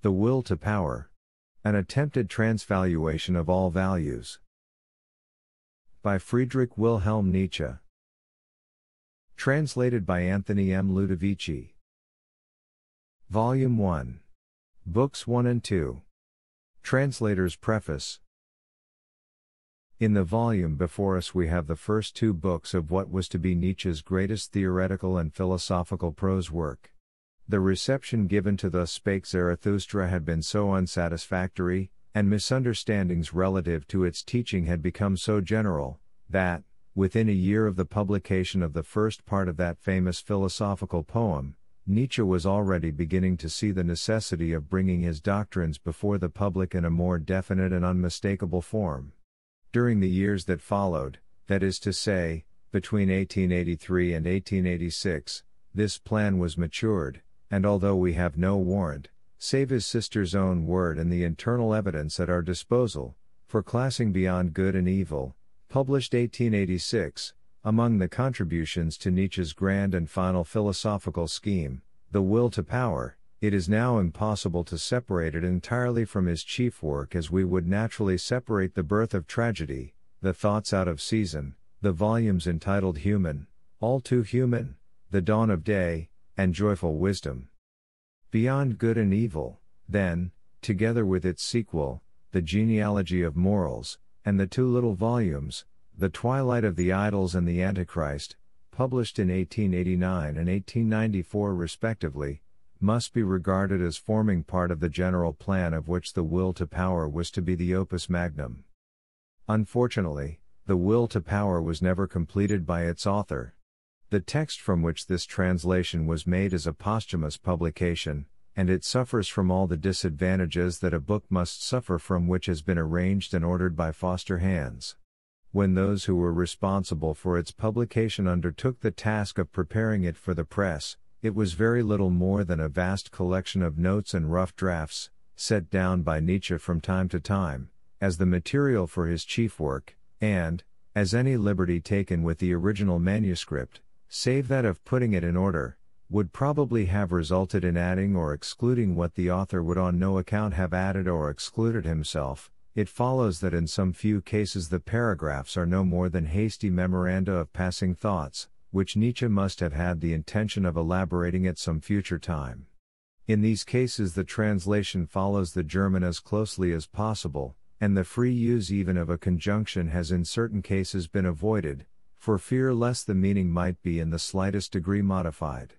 The Will to Power. An Attempted Transvaluation of All Values. By Friedrich Wilhelm Nietzsche. Translated by Anthony M. Ludovici. Volume 1. Books 1 and 2. Translator's Preface. In the volume before us we have the first two books of what was to be Nietzsche's greatest theoretical and philosophical prose work. The reception given to Thus Spake Zarathustra had been so unsatisfactory, and misunderstandings relative to its teaching had become so general, that, within a year of the publication of the first part of that famous philosophical poem, Nietzsche was already beginning to see the necessity of bringing his doctrines before the public in a more definite and unmistakable form. During the years that followed, that is to say, between 1883 and 1886, this plan was matured, and although we have no warrant, save his sister's own word and the internal evidence at our disposal, for classing Beyond Good and Evil, published 1886, among the contributions to Nietzsche's grand and final philosophical scheme, The Will to Power, it is now impossible to separate it entirely from his chief work as we would naturally separate The Birth of Tragedy, The Thoughts Out of Season, the volumes entitled Human, All Too Human, The Dawn of Day, and Joyful Wisdom. Beyond Good and Evil, then, together with its sequel, The Genealogy of Morals, and the two little volumes, The Twilight of the Idols and the Antichrist, published in 1889 and 1894 respectively, must be regarded as forming part of the general plan of which The Will to Power was to be the opus magnum. Unfortunately, The Will to Power was never completed by its author. The text from which this translation was made is a posthumous publication, and it suffers from all the disadvantages that a book must suffer from which has been arranged and ordered by foster hands. When those who were responsible for its publication undertook the task of preparing it for the press, it was very little more than a vast collection of notes and rough drafts, set down by Nietzsche from time to time, as the material for his chief work, and, as any liberty taken with the original manuscript, save that of putting it in order, would probably have resulted in adding or excluding what the author would on no account have added or excluded himself, it follows that in some few cases the paragraphs are no more than hasty memoranda of passing thoughts, which Nietzsche must have had the intention of elaborating at some future time. In these cases the translation follows the German as closely as possible, and the free use even of a conjunction has in certain cases been avoided, for fear lest the meaning might be in the slightest degree modified.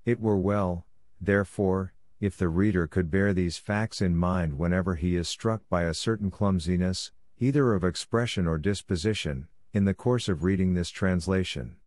It were well, therefore, if the reader could bear these facts in mind whenever he is struck by a certain clumsiness, either of expression or disposition, in the course of reading this translation.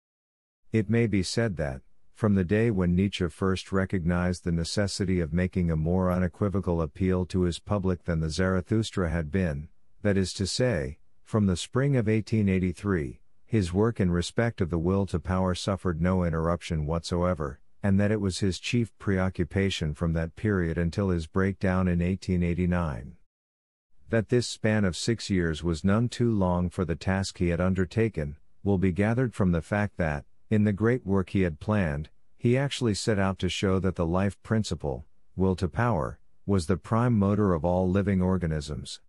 It may be said that, from the day when Nietzsche first recognized the necessity of making a more unequivocal appeal to his public than the Zarathustra had been, that is to say, from the spring of 1883, his work in respect of the Will to Power suffered no interruption whatsoever, and that it was his chief preoccupation from that period until his breakdown in 1889. That this span of 6 years was none too long for the task he had undertaken, will be gathered from the fact that, in the great work he had planned, he actually set out to show that the life principle, will to power, was the prime motor of all living organisms.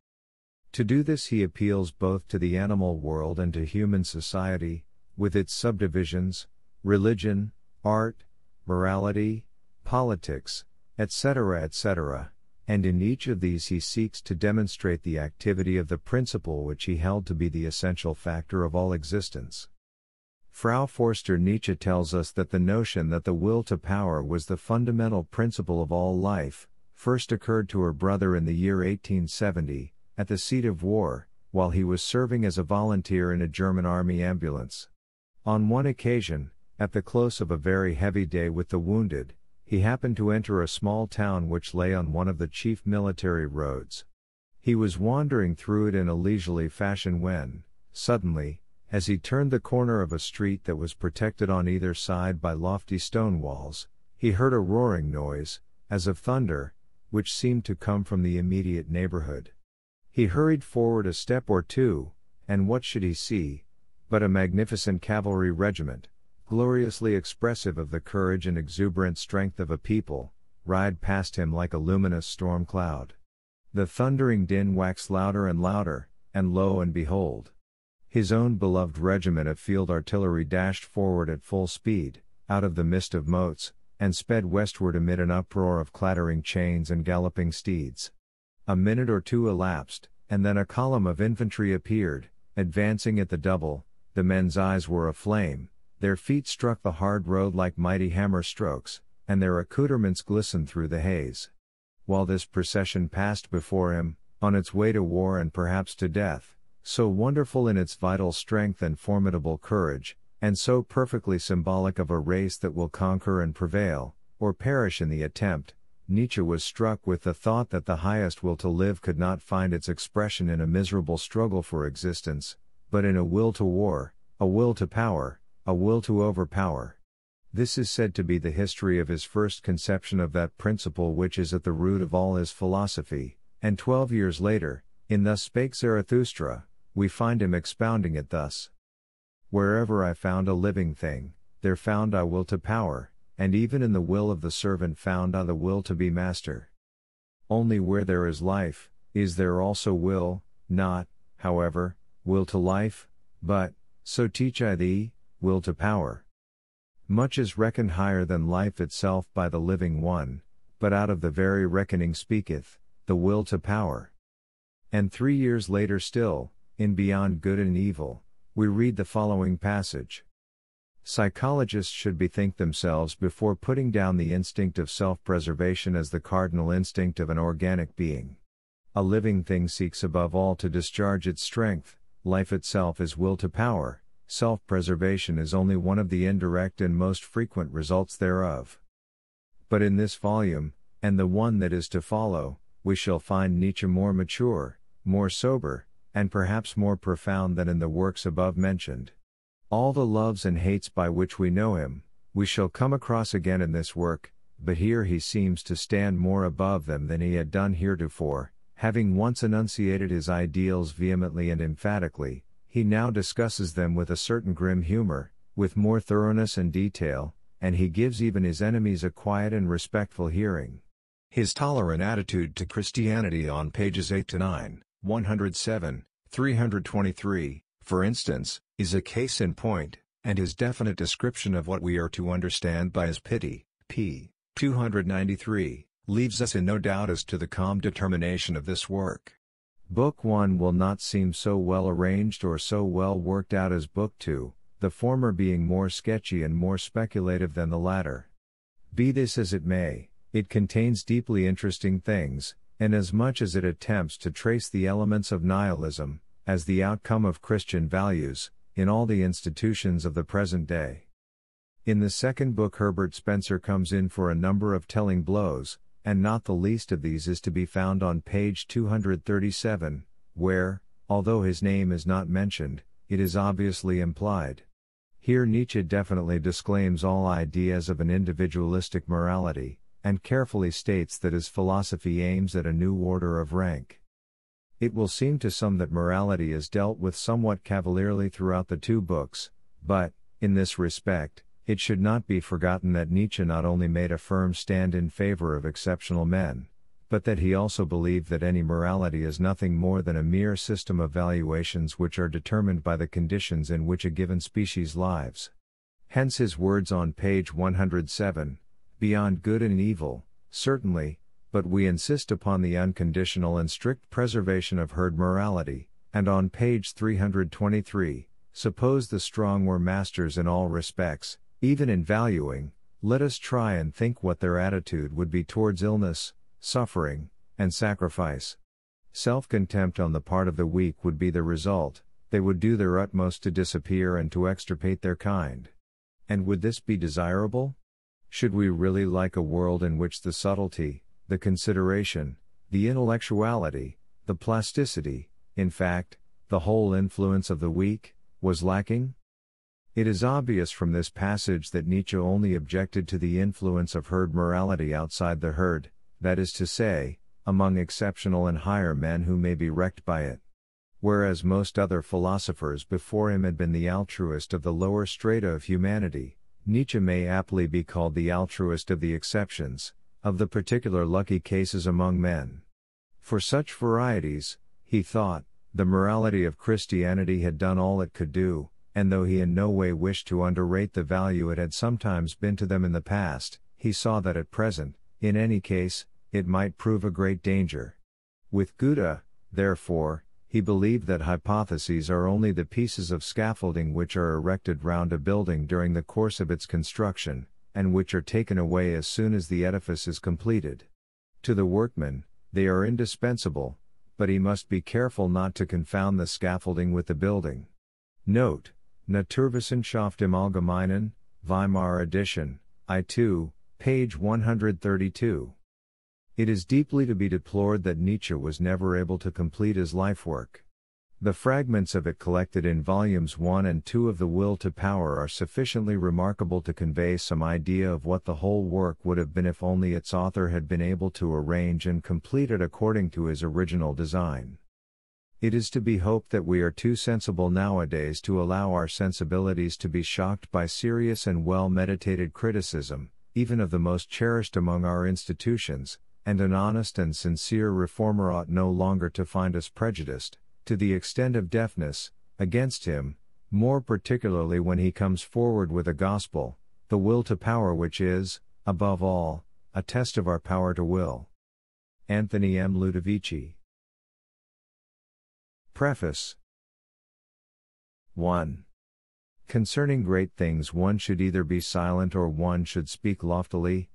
To do this he appeals both to the animal world and to human society, with its subdivisions, religion, art, morality, politics, etc., etc., and in each of these he seeks to demonstrate the activity of the principle which he held to be the essential factor of all existence. Frau Forster Nietzsche tells us that the notion that the will to power was the fundamental principle of all life, first occurred to her brother in the year 1870, at the seat of war, while he was serving as a volunteer in a German army ambulance. On one occasion, at the close of a very heavy day with the wounded, he happened to enter a small town which lay on one of the chief military roads. He was wandering through it in a leisurely fashion when, suddenly, as he turned the corner of a street that was protected on either side by lofty stone walls, he heard a roaring noise, as of thunder, which seemed to come from the immediate neighborhood. He hurried forward a step or two, and what should he see, but a magnificent cavalry regiment, gloriously expressive of the courage and exuberant strength of a people, ride past him like a luminous storm cloud. The thundering din waxed louder and louder, and lo and behold! His own beloved regiment of field artillery dashed forward at full speed, out of the mist of moats, and sped westward amid an uproar of clattering chains and galloping steeds. A minute or two elapsed, and then a column of infantry appeared, advancing at the double. The men's eyes were aflame, their feet struck the hard road like mighty hammer strokes, and their accoutrements glistened through the haze. While this procession passed before him, on its way to war and perhaps to death, so wonderful in its vital strength and formidable courage, and so perfectly symbolic of a race that will conquer and prevail, or perish in the attempt, Nietzsche was struck with the thought that the highest will to live could not find its expression in a miserable struggle for existence, but in a will to war, a will to power, a will to overpower. This is said to be the history of his first conception of that principle which is at the root of all his philosophy, and 12 years later, in Thus Spake Zarathustra, we find him expounding it thus. Wherever I found a living thing, there found I will to power, and even in the will of the servant found I the will to be master. Only where there is life, is there also will, not, however, will to life, but, so teach I thee, will to power. Much is reckoned higher than life itself by the living one, but out of the very reckoning speaketh, the will to power. And 3 years later still, in Beyond Good and Evil, we read the following passage. Psychologists should bethink themselves before putting down the instinct of self-preservation as the cardinal instinct of an organic being. A living thing seeks above all to discharge its strength, life itself is will to power, self-preservation is only one of the indirect and most frequent results thereof. But in this volume, and the one that is to follow, we shall find Nietzsche more mature, more sober, and perhaps more profound than in the works above mentioned. All the loves and hates by which we know him, we shall come across again in this work, but here he seems to stand more above them than he had done heretofore. Having once enunciated his ideals vehemently and emphatically, he now discusses them with a certain grim humor, with more thoroughness and detail, and he gives even his enemies a quiet and respectful hearing. His tolerant attitude to Christianity on pages 8 to 9, 107, 323, for instance, is a case in point, and his definite description of what we are to understand by his pity, p. 293, leaves us in no doubt as to the calm determination of this work. Book 1 will not seem so well arranged or so well worked out as Book 2, the former being more sketchy and more speculative than the latter. Be this as it may, it contains deeply interesting things, inasmuch as it attempts to trace the elements of nihilism, as the outcome of Christian values, in all the institutions of the present day. In the second book Herbert Spencer comes in for a number of telling blows, and not the least of these is to be found on page 237, where, although his name is not mentioned, it is obviously implied. Here Nietzsche definitely disclaims all ideas of an individualistic morality, and carefully states that his philosophy aims at a new order of rank. It will seem to some that morality is dealt with somewhat cavalierly throughout the two books, but, in this respect, it should not be forgotten that Nietzsche not only made a firm stand in favor of exceptional men, but that he also believed that any morality is nothing more than a mere system of valuations which are determined by the conditions in which a given species lives. Hence his words on page 107, Beyond Good and Evil, certainly, but we insist upon the unconditional and strict preservation of herd morality, and on page 323, suppose the strong were masters in all respects, even in valuing, let us try and think what their attitude would be towards illness, suffering, and sacrifice. Self-contempt on the part of the weak would be the result, they would do their utmost to disappear and to extirpate their kind. And would this be desirable? Should we really like a world in which the subtlety, the consideration, the intellectuality, the plasticity, in fact, the whole influence of the weak, was lacking? It is obvious from this passage that Nietzsche only objected to the influence of herd morality outside the herd, that is to say, among exceptional and higher men who may be wrecked by it. Whereas most other philosophers before him had been the altruist of the lower strata of humanity, Nietzsche may aptly be called the altruist of the exceptions, of the particular lucky cases among men. For such varieties, he thought, the morality of Christianity had done all it could do, and though he in no way wished to underrate the value it had sometimes been to them in the past, he saw that at present, in any case, it might prove a great danger. With Goethe, therefore, he believed that hypotheses are only the pieces of scaffolding which are erected round a building during the course of its construction, and which are taken away as soon as the edifice is completed. To the workman, they are indispensable, but he must be careful not to confound the scaffolding with the building. Note: Naturwissenschaft im Allgemeinen, Weimar edition, I2, page 132. It is deeply to be deplored that Nietzsche was never able to complete his life work. The fragments of it collected in volumes 1 and 2 of The Will to Power are sufficiently remarkable to convey some idea of what the whole work would have been if only its author had been able to arrange and complete it according to his original design. It is to be hoped that we are too sensible nowadays to allow our sensibilities to be shocked by serious and well-meditated criticism, even of the most cherished among our institutions, and an honest and sincere reformer ought no longer to find us prejudiced, to the extent of deafness, against him, more particularly when he comes forward with a gospel, the will to power which is, above all, a test of our power to will. Anthony M. Ludovici. Preface. 1. Concerning great things one should either be silent or one should speak loftily,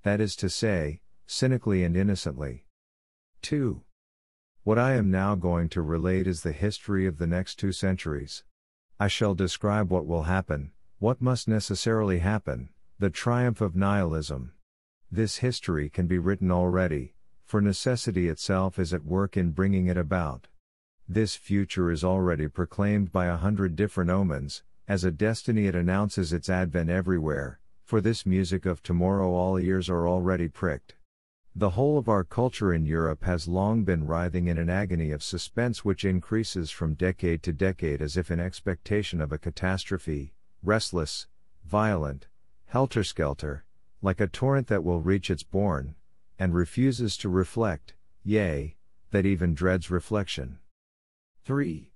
that is to say, cynically and innocently. 2. What I am now going to relate is the history of the next 2 centuries. I shall describe what will happen, what must necessarily happen, the triumph of nihilism. This history can be written already, for necessity itself is at work in bringing it about. This future is already proclaimed by 100 different omens, as a destiny it announces its advent everywhere, for this music of tomorrow all ears are already pricked. The whole of our culture in Europe has long been writhing in an agony of suspense which increases from decade to decade as if in expectation of a catastrophe, restless, violent, helter-skelter, like a torrent that will reach its bourne, and refuses to reflect, yea, that even dreads reflection. 3.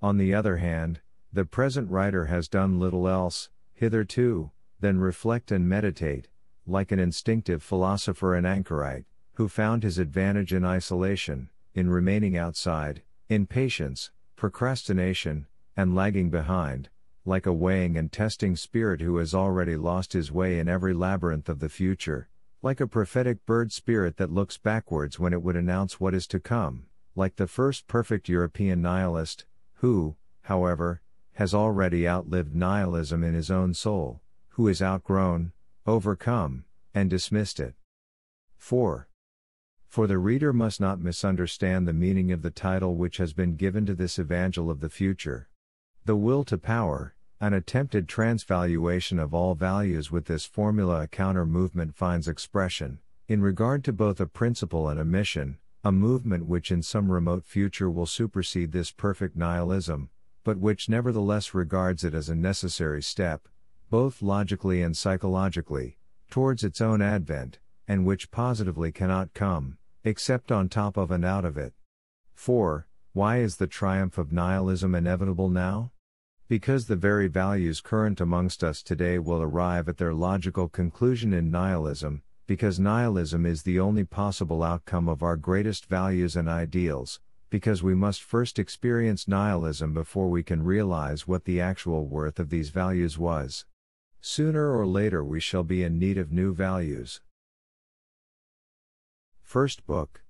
On the other hand, the present writer has done little else, hitherto, than reflect and meditate, like an instinctive philosopher and anchorite, who found his advantage in isolation, in remaining outside, in patience, procrastination, and lagging behind, like a weighing and testing spirit who has already lost his way in every labyrinth of the future, like a prophetic bird spirit that looks backwards when it would announce what is to come, like the first perfect European nihilist, who, however, has already outlived nihilism in his own soul, who is outgrown, overcome, and dismissed it. 4. For the reader must not misunderstand the meaning of the title which has been given to this evangel of the future. The Will to Power, an attempted transvaluation of all values. With this formula a counter-movement finds expression, in regard to both a principle and a mission, a movement which in some remote future will supersede this perfect nihilism, but which nevertheless regards it as a necessary step, both logically and psychologically, towards its own advent, and which positively cannot come, except on top of and out of it. 4. Why is the triumph of nihilism inevitable now? Because the very values current amongst us today will arrive at their logical conclusion in nihilism, because nihilism is the only possible outcome of our greatest values and ideals, because we must first experience nihilism before we can realize what the actual worth of these values was. Sooner or later we shall be in need of new values. First book.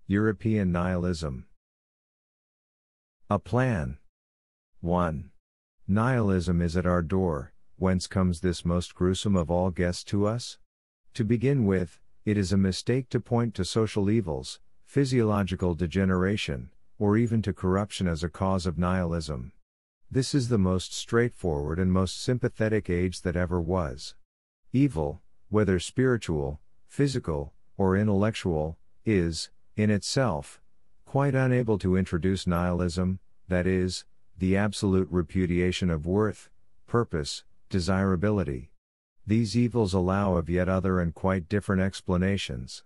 European Nihilism. A Plan. 1. Nihilism is at our door. Whence comes this most gruesome of all guests to us? To begin with, it is a mistake to point to social evils, physiological degeneration, or even to corruption as a cause of nihilism. This is the most straightforward and most sympathetic age that ever was. Evil, whether spiritual, physical, or intellectual, is, in itself, quite unable to introduce nihilism, that is, the absolute repudiation of worth, purpose, desirability. These evils allow of yet other and quite different explanations.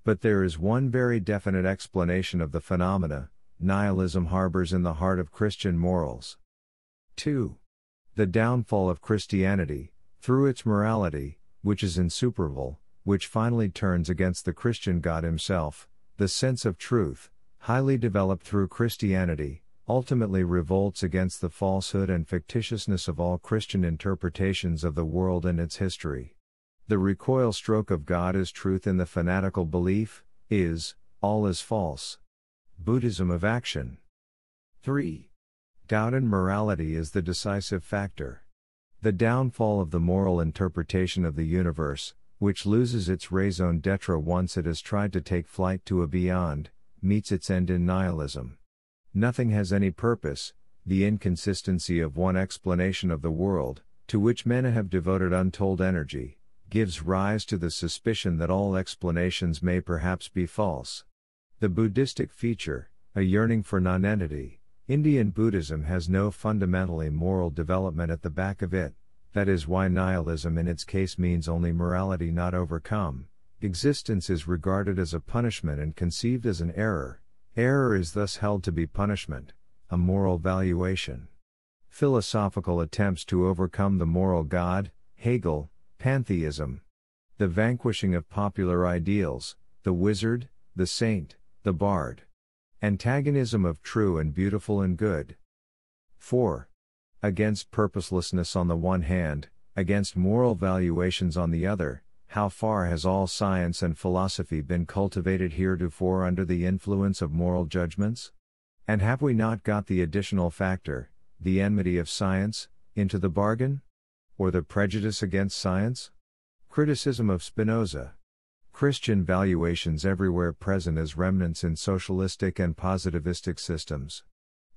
But there is one very definite explanation of the phenomena: nihilism harbors in the heart of Christian morals. 2. The downfall of Christianity, through its morality, which is insuperable, which finally turns against the Christian God himself, the sense of truth, highly developed through Christianity, ultimately revolts against the falsehood and fictitiousness of all Christian interpretations of the world and its history. The recoil stroke of God as truth in the fanatical belief is, all is false. Buddhism of action. 3. Doubt in morality is the decisive factor. The downfall of the moral interpretation of the universe, which loses its raison d'etre once it has tried to take flight to a beyond, meets its end in nihilism. Nothing has any purpose. The inconsistency of one explanation of the world, to which men have devoted untold energy, gives rise to the suspicion that all explanations may perhaps be false. The Buddhistic feature, a yearning for nonentity, Indian Buddhism has no fundamentally moral development at the back of it. That is why nihilism in its case means only morality not overcome. Existence is regarded as a punishment and conceived as an error. Error is thus held to be punishment, a moral valuation. Philosophical attempts to overcome the moral God, Hegel, pantheism. The vanquishing of popular ideals, the wizard, the saint, the bard. Antagonism of true and beautiful and good. 4. Against purposelessness on the one hand, against moral valuations on the other, how far has all science and philosophy been cultivated heretofore under the influence of moral judgments? And have we not got the additional factor, the enmity of science, into the bargain? Or the prejudice against science? Criticism of Spinoza. Christian valuations everywhere present as remnants in socialistic and positivistic systems.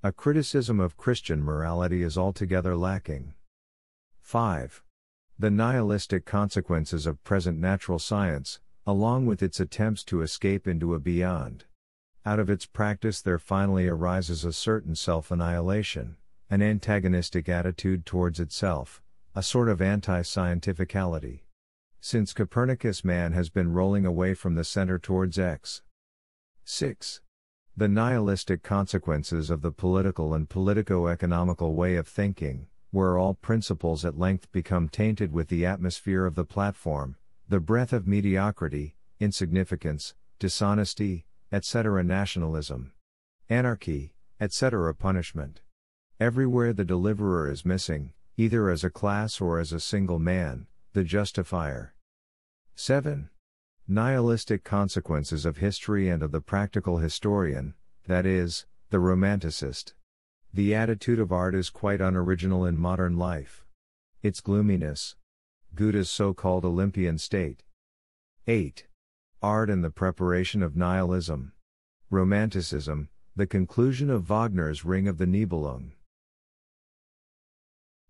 A criticism of Christian morality is altogether lacking. 5. The nihilistic consequences of present natural science, along with its attempts to escape into a beyond. Out of its practice there finally arises a certain self-annihilation, an antagonistic attitude towards itself, a sort of anti-scientificality. Since Copernicus, man has been rolling away from the center towards X. 6. The nihilistic consequences of the political and politico-economical way of thinking, where all principles at length become tainted with the atmosphere of the platform, the breath of mediocrity, insignificance, dishonesty, etc. nationalism, anarchy, etc. punishment. Everywhere the deliverer is missing, either as a class or as a single man, the justifier. 7. Nihilistic consequences of history and of the practical historian, that is, the romanticist. The attitude of art is quite unoriginal in modern life. Its gloominess. Goethe's so-called Olympian state. 8. Art and the preparation of nihilism. Romanticism, the conclusion of Wagner's Ring of the Nibelung.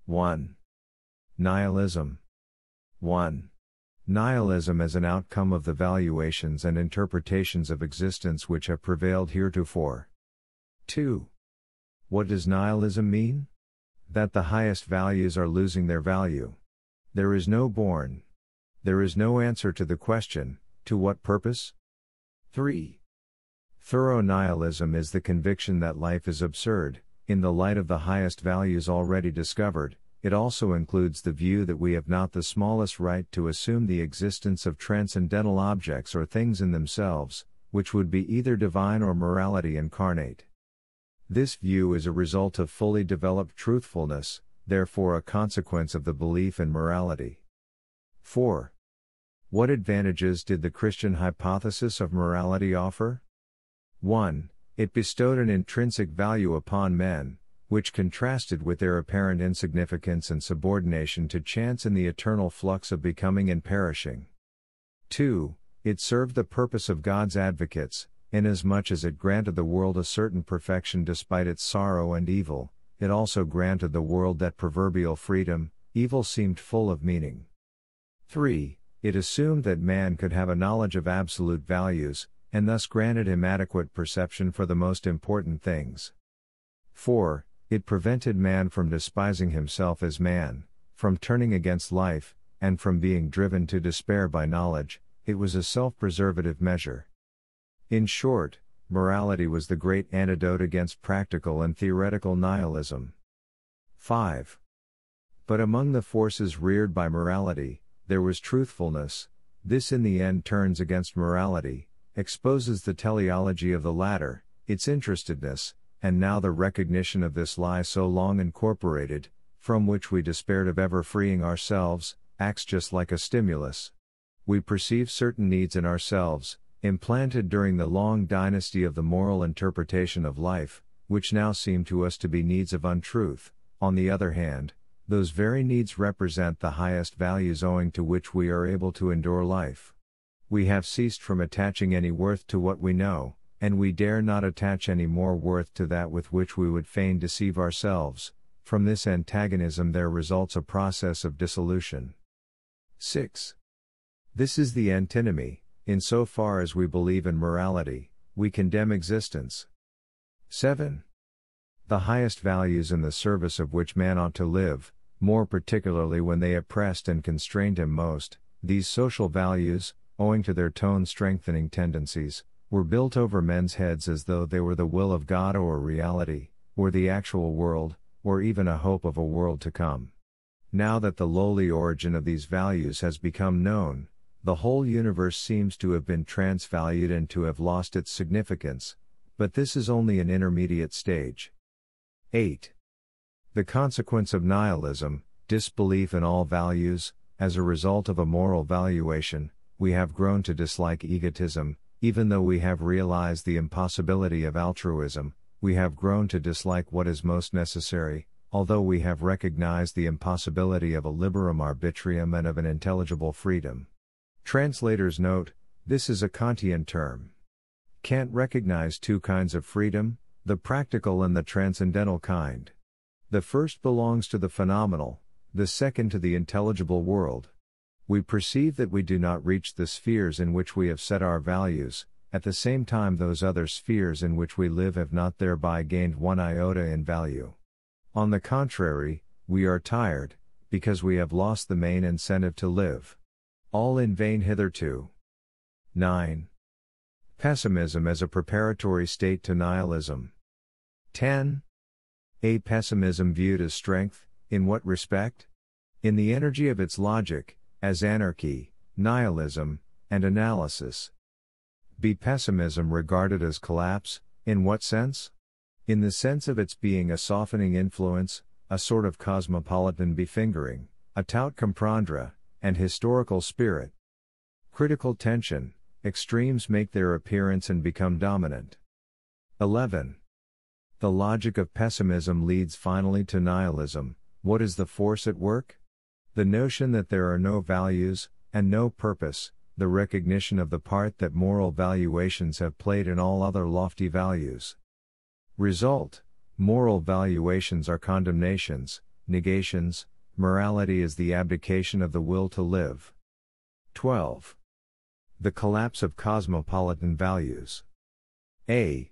1. Nihilism. 1. Nihilism as an outcome of the valuations and interpretations of existence which have prevailed heretofore. 2. What does nihilism mean? That the highest values are losing their value. There is no born. There is no answer to the question, to what purpose? 3. Thorough nihilism is the conviction that life is absurd, in the light of the highest values already discovered. It also includes the view that we have not the smallest right to assume the existence of transcendental objects or things in themselves, which would be either divine or morality incarnate. This view is a result of fully developed truthfulness, therefore a consequence of the belief in morality. 4. What advantages did the Christian hypothesis of morality offer? 1. It bestowed an intrinsic value upon men, which contrasted with their apparent insignificance and subordination to chance in the eternal flux of becoming and perishing. 2. It served the purpose of God's advocates, inasmuch as it granted the world a certain perfection despite its sorrow and evil. It also granted the world that proverbial freedom. Evil seemed full of meaning. 3. It assumed that man could have a knowledge of absolute values, and thus granted him adequate perception for the most important things. 4. It prevented man from despising himself as man, from turning against life, and from being driven to despair by knowledge, it was a self-preservative measure. In short, morality was the great antidote against practical and theoretical nihilism. 5. But among the forces reared by morality, there was truthfulness. This in the end turns against morality, exposes the teleology of the latter, its interestedness, and now the recognition of this lie so long incorporated, from which we despaired of ever freeing ourselves, acts just like a stimulus. We perceive certain needs in ourselves, implanted during the long dynasty of the moral interpretation of life, which now seem to us to be needs of untruth. On the other hand, those very needs represent the highest values owing to which we are able to endure life. We have ceased from attaching any worth to what we know, and we dare not attach any more worth to that with which we would fain deceive ourselves. From this antagonism there results a process of dissolution. 6. This is the antinomy. In so far as we believe in morality, we condemn existence. 7. The highest values in the service of which man ought to live, more particularly when they oppressed and constrained him most, these social values, owing to their tone-strengthening tendencies, were built over men's heads as though they were the will of God or reality, or the actual world, or even a hope of a world to come. Now that the lowly origin of these values has become known, the whole universe seems to have been transvalued and to have lost its significance, but this is only an intermediate stage. 8. The consequence of nihilism, disbelief in all values. As a result of a moral valuation, we have grown to dislike egotism. Even though we have realized the impossibility of altruism, we have grown to dislike what is most necessary, although we have recognized the impossibility of a liberum arbitrium and of an intelligible freedom. Translators note, this is a Kantian term. Kant recognized two kinds of freedom, the practical and the transcendental kind. The first belongs to the phenomenal, the second to the intelligible world. We perceive that we do not reach the spheres in which we have set our values, at the same time those other spheres in which we live have not thereby gained one iota in value. On the contrary, we are tired, because we have lost the main incentive to live. All in vain hitherto. 9. Pessimism as a preparatory state to nihilism. 10. A pessimism viewed as strength, in what respect? In the energy of its logic, as anarchy, nihilism, and analysis. B. Pessimism regarded as collapse, in what sense? In the sense of its being a softening influence, a sort of cosmopolitan befingering, a tout comprendre, and historical spirit. Critical tension, extremes make their appearance and become dominant. 11. The logic of pessimism leads finally to nihilism. What is the force at work? The notion that there are no values, and no purpose, the recognition of the part that moral valuations have played in all other lofty values. Result: moral valuations are condemnations, negations, morality is the abdication of the will to live. 12. The collapse of cosmopolitan values. A.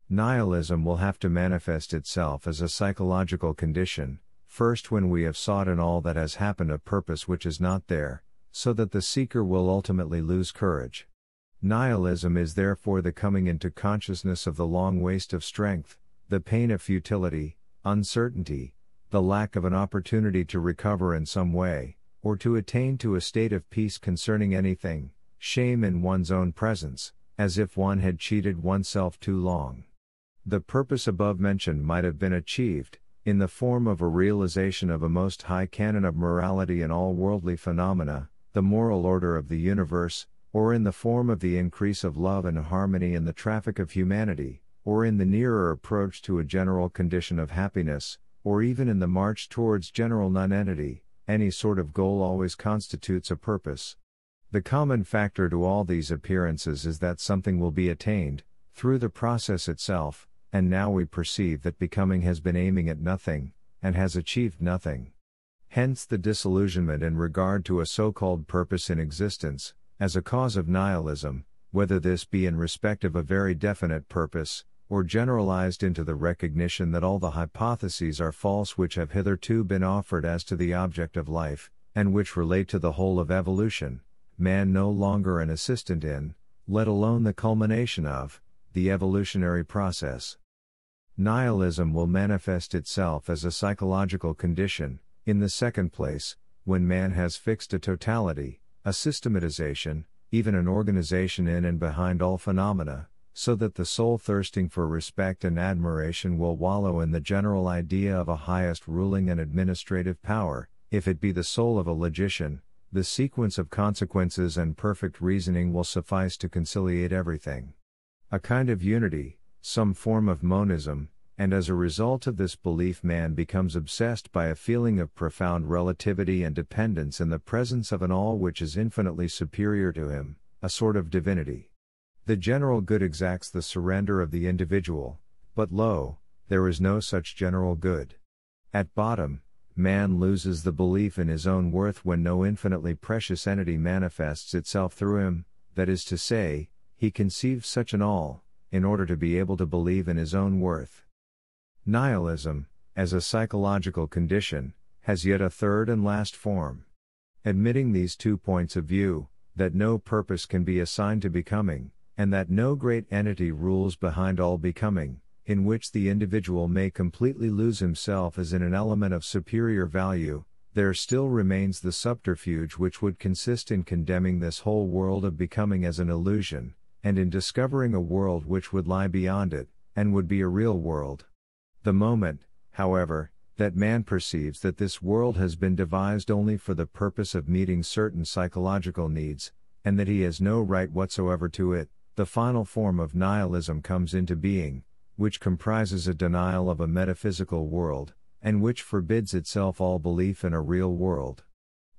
Nihilism will have to manifest itself as a psychological condition, first when we have sought in all that has happened a purpose which is not there, so that the seeker will ultimately lose courage. Nihilism is therefore the coming into consciousness of the long waste of strength, the pain of futility, uncertainty, the lack of an opportunity to recover in some way, or to attain to a state of peace concerning anything, shame in one's own presence, as if one had cheated oneself too long. The purpose above mentioned might have been achieved, in the form of a realization of a most high canon of morality in all worldly phenomena, the moral order of the universe, or in the form of the increase of love and harmony in the traffic of humanity, or in the nearer approach to a general condition of happiness, or even in the march towards general nonentity. Any sort of goal always constitutes a purpose. The common factor to all these appearances is that something will be attained, through the process itself, and now we perceive that becoming has been aiming at nothing, and has achieved nothing. Hence the disillusionment in regard to a so-called purpose in existence, as a cause of nihilism, whether this be in respect of a very definite purpose, or generalized into the recognition that all the hypotheses are false which have hitherto been offered as to the object of life, and which relate to the whole of evolution, man no longer an assistant in, let alone the culmination of, the evolutionary process. Nihilism will manifest itself as a psychological condition, in the second place, when man has fixed a totality, a systematization, even an organization in and behind all phenomena, so that the soul thirsting for respect and admiration will wallow in the general idea of a highest ruling and administrative power. If it be the soul of a logician, the sequence of consequences and perfect reasoning will suffice to conciliate everything. A kind of unity, some form of monism, and as a result of this belief man becomes obsessed by a feeling of profound relativity and dependence in the presence of an all which is infinitely superior to him, a sort of divinity. The general good exacts the surrender of the individual, but lo, there is no such general good. At bottom, man loses the belief in his own worth when no infinitely precious entity manifests itself through him, that is to say, he conceives such an all, in order to be able to believe in his own worth. Nihilism, as a psychological condition, has yet a third and last form. Admitting these 2 points of view, that no purpose can be assigned to becoming, and that no great entity rules behind all becoming, in which the individual may completely lose himself as in an element of superior value, there still remains the subterfuge which would consist in condemning this whole world of becoming as an illusion, and in discovering a world which would lie beyond it, and would be a real world. The moment, however, that man perceives that this world has been devised only for the purpose of meeting certain psychological needs, and that he has no right whatsoever to it, the final form of nihilism comes into being, which comprises a denial of a metaphysical world, and which forbids itself all belief in a real world.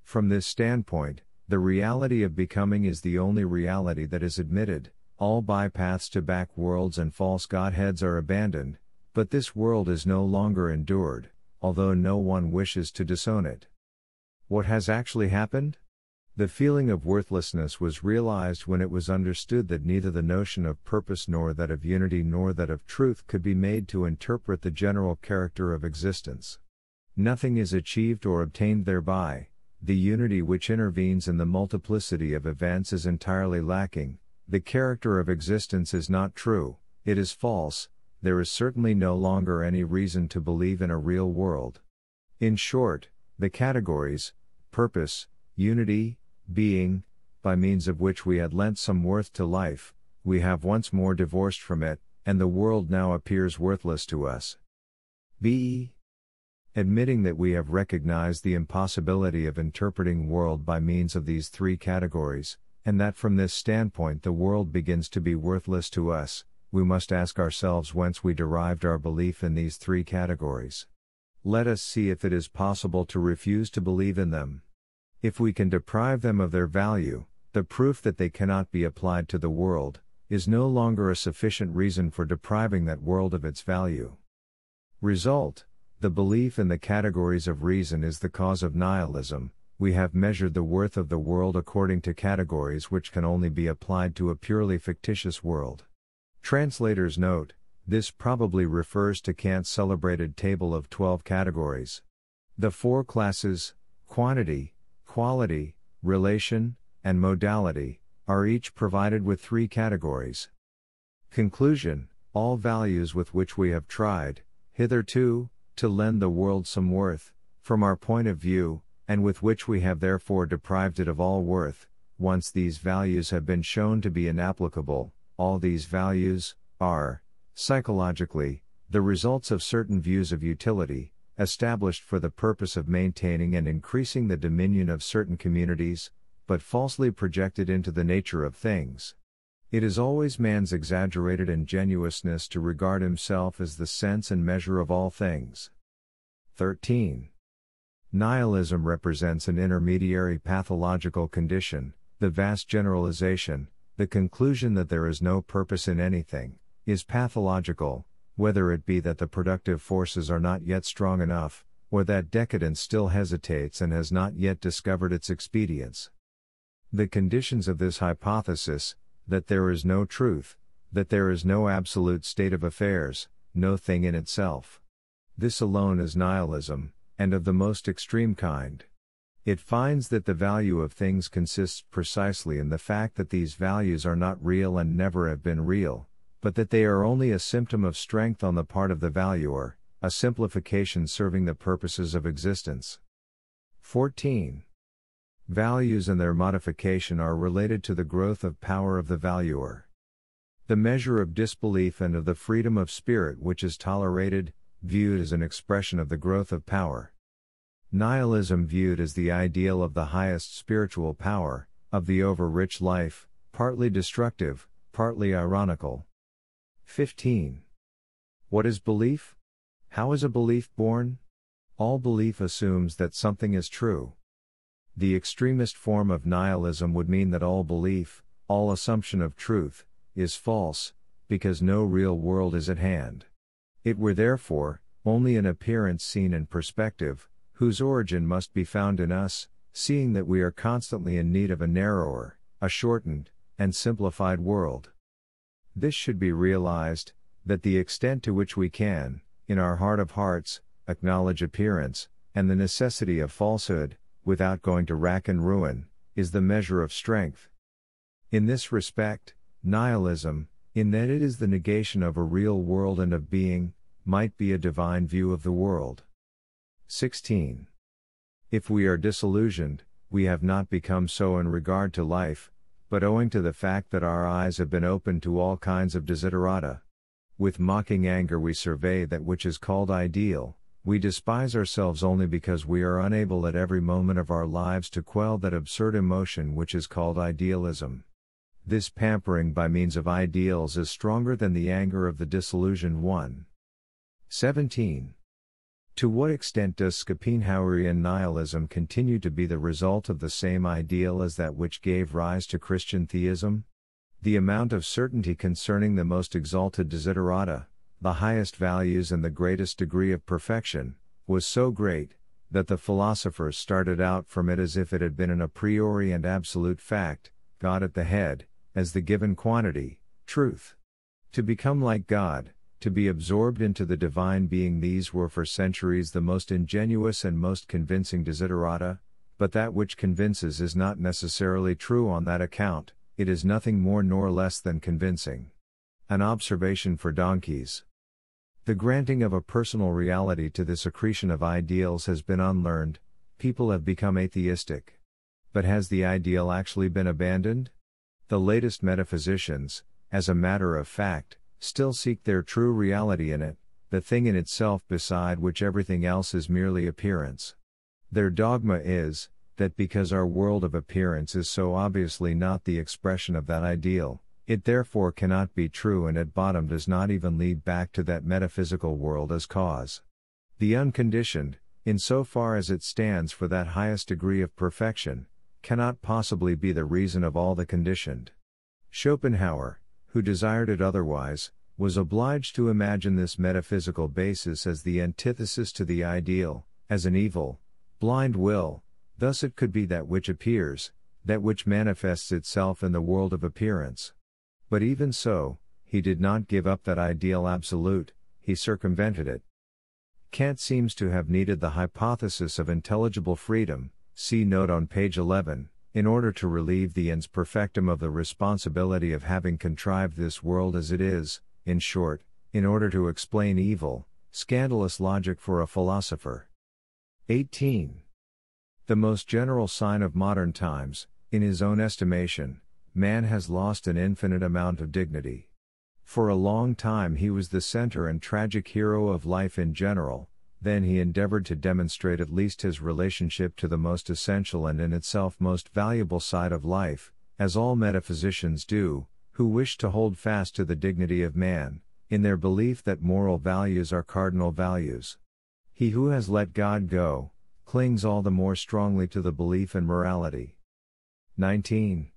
From this standpoint, the reality of becoming is the only reality that is admitted, all bypaths to back worlds and false godheads are abandoned, but this world is no longer endured, although no one wishes to disown it. What has actually happened? The feeling of worthlessness was realized when it was understood that neither the notion of purpose nor that of unity nor that of truth could be made to interpret the general character of existence. Nothing is achieved or obtained thereby, the unity which intervenes in the multiplicity of events is entirely lacking, the character of existence is not true, it is false, there is certainly no longer any reason to believe in a real world. In short, the categories, purpose, unity, being, by means of which we had lent some worth to life, we have once more divorced from it, and the world now appears worthless to us. b. Admitting that we have recognized the impossibility of interpreting world by means of these 3 categories, and that from this standpoint the world begins to be worthless to us, we must ask ourselves whence we derived our belief in these 3 categories. Let us see if it is possible to refuse to believe in them. If we can deprive them of their value, the proof that they cannot be applied to the world, is no longer a sufficient reason for depriving that world of its value. Result: the belief in the categories of reason is the cause of nihilism. We have measured the worth of the world according to categories which can only be applied to a purely fictitious world. Translator's note: this probably refers to Kant's celebrated table of 12 categories. The 4 classes, quantity, quality, relation, and modality, are each provided with 3 categories. Conclusion: all values with which we have tried, hitherto, to lend the world some worth, from our point of view, and with which we have therefore deprived it of all worth, once these values have been shown to be inapplicable, all these values are, psychologically, the results of certain views of utility, established for the purpose of maintaining and increasing the dominion of certain communities, but falsely projected into the nature of things. It is always man's exaggerated ingenuousness to regard himself as the sense and measure of all things. 13. Nihilism represents an intermediary pathological condition, the vast generalization, the conclusion that there is no purpose in anything, is pathological, whether it be that the productive forces are not yet strong enough, or that decadence still hesitates and has not yet discovered its expedients. The conditions of this hypothesis, that there is no truth, that there is no absolute state of affairs, no thing in itself. This alone is nihilism, and of the most extreme kind. It finds that the value of things consists precisely in the fact that these values are not real and never have been real, but that they are only a symptom of strength on the part of the valuer, a simplification serving the purposes of existence. 14. Values and their modification are related to the growth of power of the valuer. The measure of disbelief and of the freedom of spirit which is tolerated, viewed as an expression of the growth of power. Nihilism viewed as the ideal of the highest spiritual power, of the over-rich life, partly destructive, partly ironical. 15. What is belief? How is a belief born? All belief assumes that something is true. The extremist form of nihilism would mean that all belief, all assumption of truth, is false, because no real world is at hand. It were therefore only an appearance seen in perspective, whose origin must be found in us, seeing that we are constantly in need of a narrower, a shortened, and simplified world. This should be realized, that the extent to which we can, in our heart of hearts, acknowledge appearance, and the necessity of falsehood, without going to rack and ruin, is the measure of strength. In this respect, nihilism, in that it is the negation of a real world and of being, might be a divine view of the world. 16. If we are disillusioned, we have not become so in regard to life, but owing to the fact that our eyes have been opened to all kinds of desiderata. With mocking anger we survey that which is called ideal, we despise ourselves only because we are unable at every moment of our lives to quell that absurd emotion which is called idealism. This pampering by means of ideals is stronger than the anger of the disillusioned one. 17. To what extent does Schopenhauerian nihilism continue to be the result of the same ideal as that which gave rise to Christian theism? The amount of certainty concerning the most exalted desiderata, the highest values and the greatest degree of perfection, was so great, that the philosophers started out from it as if it had been an a priori and absolute fact, God at the head, as the given quantity, truth. To become like God, to be absorbed into the divine being, these were for centuries the most ingenuous and most convincing desiderata, but that which convinces is not necessarily true on that account, it is nothing more nor less than convincing. An observation for donkeys. The granting of a personal reality to this accretion of ideals has been unlearned, people have become atheistic. But has the ideal actually been abandoned? The latest metaphysicians, as a matter of fact, still seek their true reality in it, the thing in itself beside which everything else is merely appearance. Their dogma is, that because our world of appearance is so obviously not the expression of that ideal, it therefore cannot be true, and at bottom does not even lead back to that metaphysical world as cause. The unconditioned, in so far as it stands for that highest degree of perfection, cannot possibly be the reason of all the conditioned. Schopenhauer, who desired it otherwise, was obliged to imagine this metaphysical basis as the antithesis to the ideal, as an evil, blind will. Thus it could be that which appears, that which manifests itself in the world of appearance. But even so, he did not give up that ideal absolute, he circumvented it. Kant seems to have needed the hypothesis of intelligible freedom, see note on page 11, in order to relieve the ens perfectum of the responsibility of having contrived this world as it is, in short, in order to explain evil, scandalous logic for a philosopher. 18. The most general sign of modern times, in his own estimation, man has lost an infinite amount of dignity. For a long time he was the center and tragic hero of life in general, then he endeavored to demonstrate at least his relationship to the most essential and in itself most valuable side of life, as all metaphysicians do, who wish to hold fast to the dignity of man, in their belief that moral values are cardinal values. He who has let God go, clings all the more strongly to the belief in morality. 19.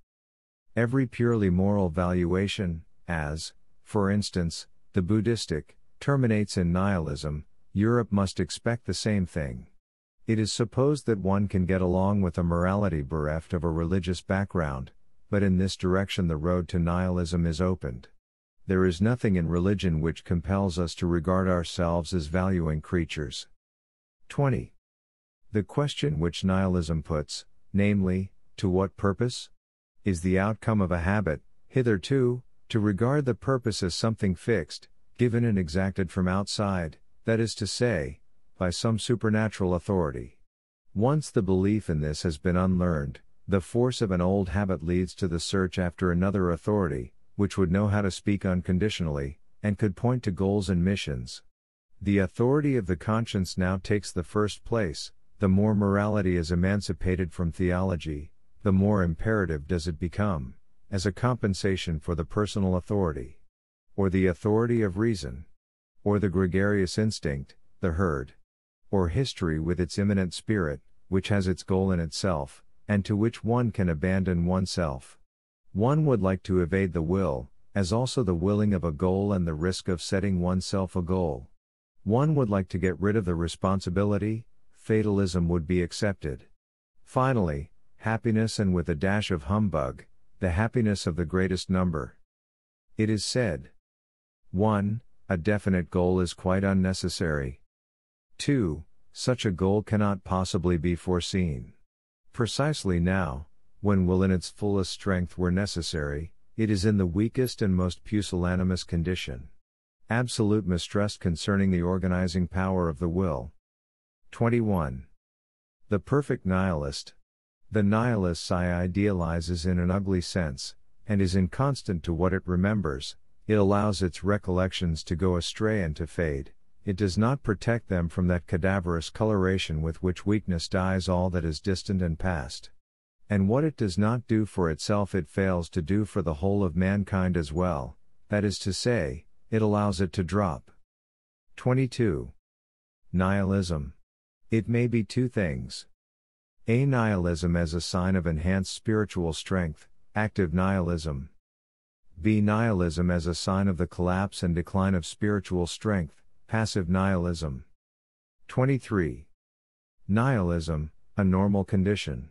Every purely moral valuation, as, for instance, the Buddhistic, terminates in nihilism, Europe must expect the same thing. It is supposed that one can get along with a morality bereft of a religious background, but in this direction the road to nihilism is opened. There is nothing in religion which compels us to regard ourselves as valuing creatures. 20. The question which nihilism puts, namely, to what purpose? Is the outcome of a habit, hitherto, to regard the purpose as something fixed, given and exacted from outside, that is to say, by some supernatural authority. Once the belief in this has been unlearned, the force of an old habit leads to the search after another authority, which would know how to speak unconditionally, and could point to goals and missions. The authority of the conscience now takes the first place. The more morality is emancipated from theology, the more imperative does it become, as a compensation for the personal authority. Or the authority of reason. Or the gregarious instinct, the herd. Or history with its immanent spirit, which has its goal in itself, and to which one can abandon oneself. One would like to evade the will, as also the willing of a goal and the risk of setting oneself a goal. One would like to get rid of the responsibility, fatalism would be accepted. Finally, happiness, and with a dash of humbug, the happiness of the greatest number. It is said. 1. A definite goal is quite unnecessary. 2. Such a goal cannot possibly be foreseen. Precisely now, when will in its fullest strength were necessary, it is in the weakest and most pusillanimous condition. Absolute mistrust concerning the organizing power of the will. 21. The perfect nihilist. The nihilist idealizes in an ugly sense, and is inconstant to what it remembers. It allows its recollections to go astray and to fade. It does not protect them from that cadaverous coloration with which weakness dyes all that is distant and past. And what it does not do for itself it fails to do for the whole of mankind as well, that is to say, it allows it to drop. 22. Nihilism. It may be two things. A. Nihilism as a sign of enhanced spiritual strength, active nihilism. B. Nihilism as a sign of the collapse and decline of spiritual strength, passive nihilism. 23. Nihilism, a normal condition.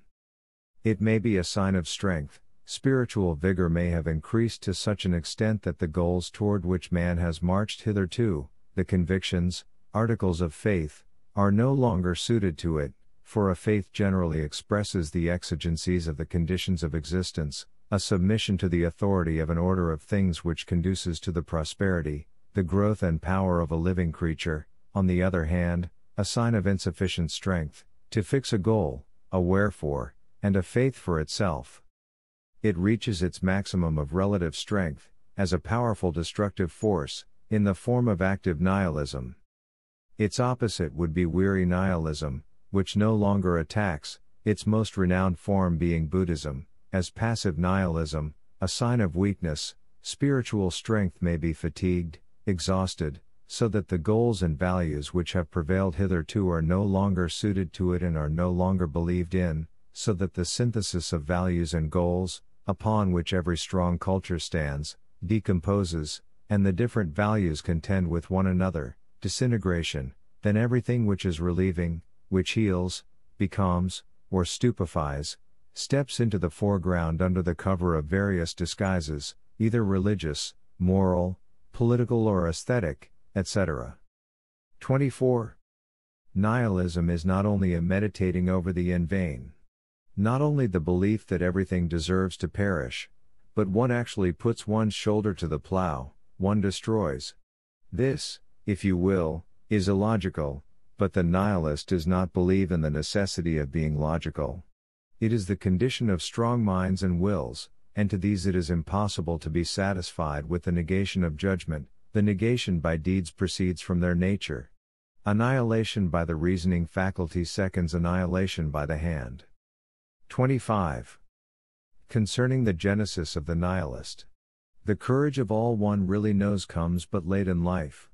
It may be a sign of strength. Spiritual vigor may have increased to such an extent that the goals toward which man has marched hitherto, the convictions, articles of faith, are no longer suited to it, for a faith generally expresses the exigencies of the conditions of existence, a submission to the authority of an order of things which conduces to the prosperity, the growth and power of a living creature. On the other hand, a sign of insufficient strength, to fix a goal, a wherefore, and a faith for itself. It reaches its maximum of relative strength, as a powerful destructive force, in the form of active nihilism. Its opposite would be weary nihilism, which no longer attacks, its most renowned form being Buddhism, as passive nihilism, a sign of weakness. Spiritual strength may be fatigued, exhausted, so that the goals and values which have prevailed hitherto are no longer suited to it and are no longer believed in, so that the synthesis of values and goals, upon which every strong culture stands, decomposes, and the different values contend with one another. Disintegration, then everything which is relieving, which heals, becomes, or stupefies, steps into the foreground under the cover of various disguises, either religious, moral, political or aesthetic, etc. 24. Nihilism is not only a meditating over the in vain. Not only the belief that everything deserves to perish, but one actually puts one's shoulder to the plow, one destroys. This, if you will, is illogical, but the nihilist does not believe in the necessity of being logical. It is the condition of strong minds and wills, and to these it is impossible to be satisfied with the negation of judgment. The negation by deeds proceeds from their nature. Annihilation by the reasoning faculty seconds annihilation by the hand. 25. Concerning the genesis of the nihilist. The courage of all one really knows comes but late in life.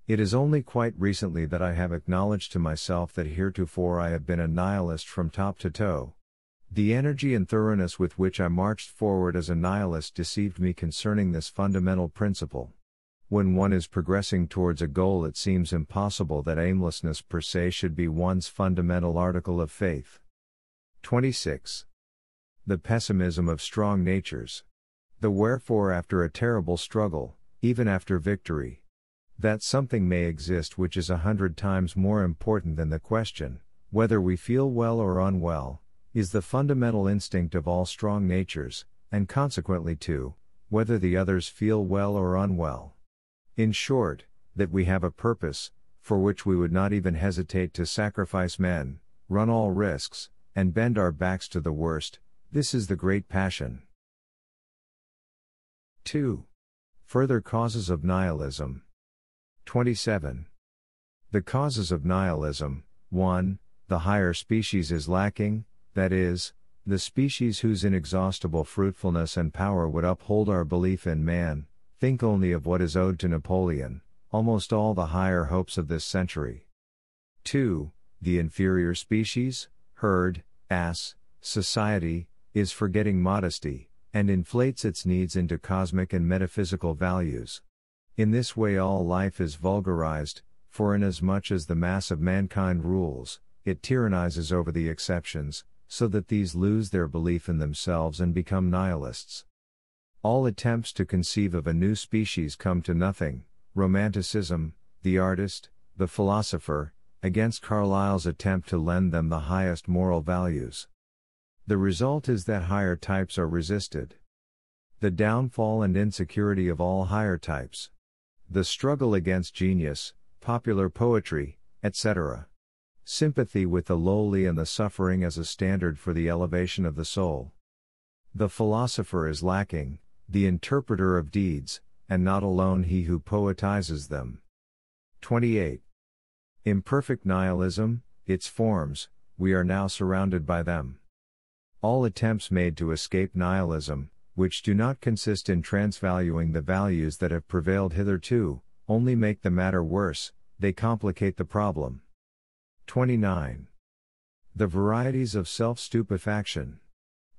It is only quite recently that I have acknowledged to myself that heretofore I have been a nihilist from top to toe. The energy and thoroughness with which I marched forward as a nihilist deceived me concerning this fundamental principle. When one is progressing towards a goal, it seems impossible that aimlessness per se should be one's fundamental article of faith. 26. The pessimism of strong natures. The wherefore after a terrible struggle, even after victory. That something may exist which is 100 times more important than the question, whether we feel well or unwell, is the fundamental instinct of all strong natures, and consequently too, whether the others feel well or unwell. In short, that we have a purpose, for which we would not even hesitate to sacrifice men, run all risks, and bend our backs to the worst, this is the great passion. 2. Further causes of nihilism. 27. The causes of nihilism. 1. The higher species is lacking, that is, the species whose inexhaustible fruitfulness and power would uphold our belief in man. Think only of what is owed to Napoleon, almost all the higher hopes of this century. 2. The inferior species, herd, ass, society, is forgetting modesty, and inflates its needs into cosmic and metaphysical values. In this way all life is vulgarized, for inasmuch as the mass of mankind rules, it tyrannizes over the exceptions, so that these lose their belief in themselves and become nihilists. All attempts to conceive of a new species come to nothing. Romanticism, the artist, the philosopher, against Carlyle's attempt to lend them the highest moral values. The result is that higher types are resisted. The downfall and insecurity of all higher types. The struggle against genius, popular poetry, etc. Sympathy with the lowly and the suffering as a standard for the elevation of the soul. The philosopher is lacking, the interpreter of deeds, and not alone he who poetizes them. 28. Imperfect nihilism, its forms, we are now surrounded by them. All attempts made to escape nihilism, which do not consist in transvaluing the values that have prevailed hitherto, only make the matter worse, they complicate the problem. 29. The varieties of self-stupefaction.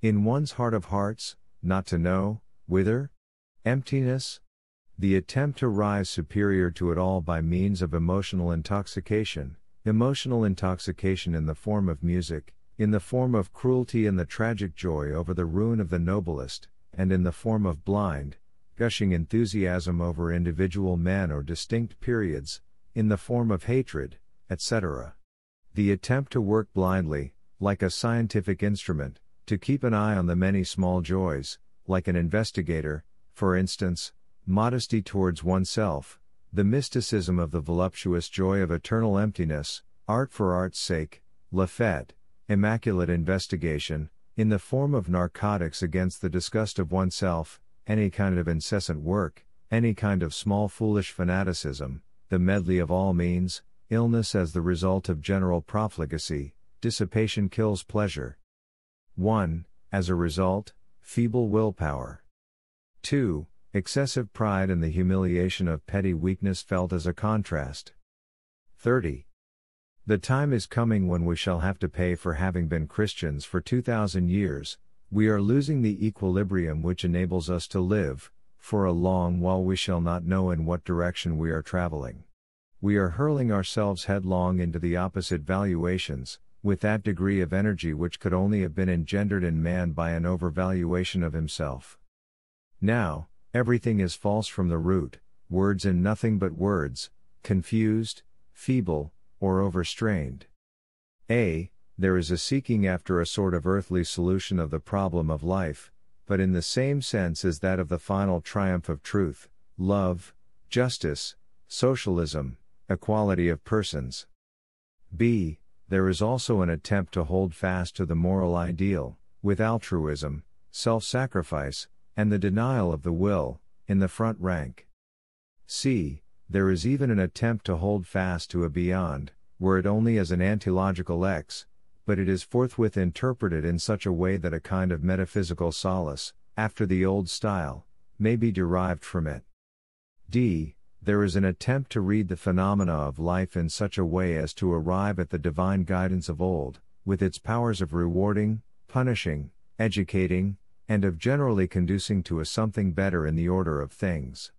In one's heart of hearts, not to know, whither? Emptiness? The attempt to rise superior to it all by means of emotional intoxication in the form of music, in the form of cruelty and the tragic joy over the ruin of the noblest, and in the form of blind, gushing enthusiasm over individual men or distinct periods, in the form of hatred, etc. The attempt to work blindly, like a scientific instrument, to keep an eye on the many small joys, like an investigator, for instance, modesty towards oneself, the mysticism of the voluptuous joy of eternal emptiness, art for art's sake, la fête, immaculate investigation, in the form of narcotics against the disgust of oneself, any kind of incessant work, any kind of small foolish fanaticism, the medley of all means, illness as the result of general profligacy, dissipation kills pleasure. 1. As a result, feeble willpower. 2. Excessive pride and the humiliation of petty weakness felt as a contrast. 30. The time is coming when we shall have to pay for having been Christians for 2,000 years, we are losing the equilibrium which enables us to live, for a long while we shall not know in what direction we are traveling. We are hurling ourselves headlong into the opposite valuations, with that degree of energy which could only have been engendered in man by an overvaluation of himself. Now, everything is false from the root, words and nothing but words, confused, feeble, or overstrained. There is a seeking after a sort of earthly solution of the problem of life, but in the same sense as that of the final triumph of truth, love, justice, socialism, equality of persons. There is also an attempt to hold fast to the moral ideal, with altruism, self-sacrifice, and the denial of the will, in the front rank. There is even an attempt to hold fast to a beyond, were it only as an antilogical X, but it is forthwith interpreted in such a way that a kind of metaphysical solace, after the old style, may be derived from it. There is an attempt to read the phenomena of life in such a way as to arrive at the divine guidance of old, with its powers of rewarding, punishing, educating, and of generally conducing to a something better in the order of things.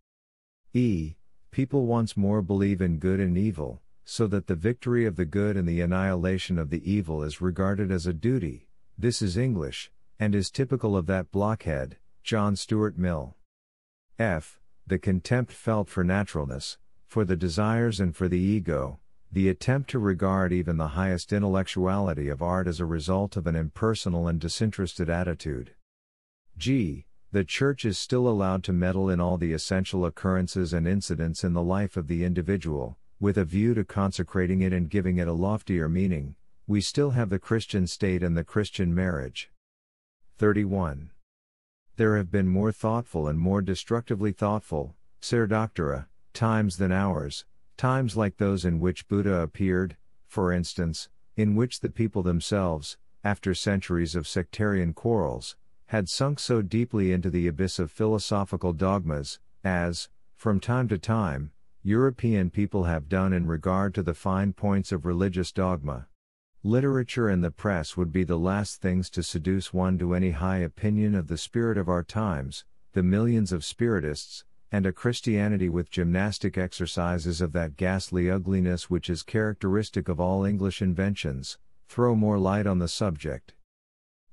People once more believe in good and evil, so that the victory of the good and the annihilation of the evil is regarded as a duty. This is English, and is typical of that blockhead, John Stuart Mill. The contempt felt for naturalness, for the desires and for the ego, The attempt to regard even the highest intellectuality of art as a result of an impersonal and disinterested attitude. G. The Church is still allowed to meddle in all the essential occurrences and incidents in the life of the individual, with a view to consecrating it and giving it a loftier meaning. We still have the Christian state and the Christian marriage. 31. There have been more thoughtful and more destructively thoughtful, ser doctora, times than ours, times like those in which Buddha appeared, for instance, in which the people themselves, after centuries of sectarian quarrels, had sunk so deeply into the abyss of philosophical dogmas, as, from time to time, European people have done in regard to the fine points of religious dogma. Literature and the press would be the last things to seduce one to any high opinion of the spirit of our times, the millions of spiritists, and a Christianity with gymnastic exercises of that ghastly ugliness which is characteristic of all English inventions, throw more light on the subject.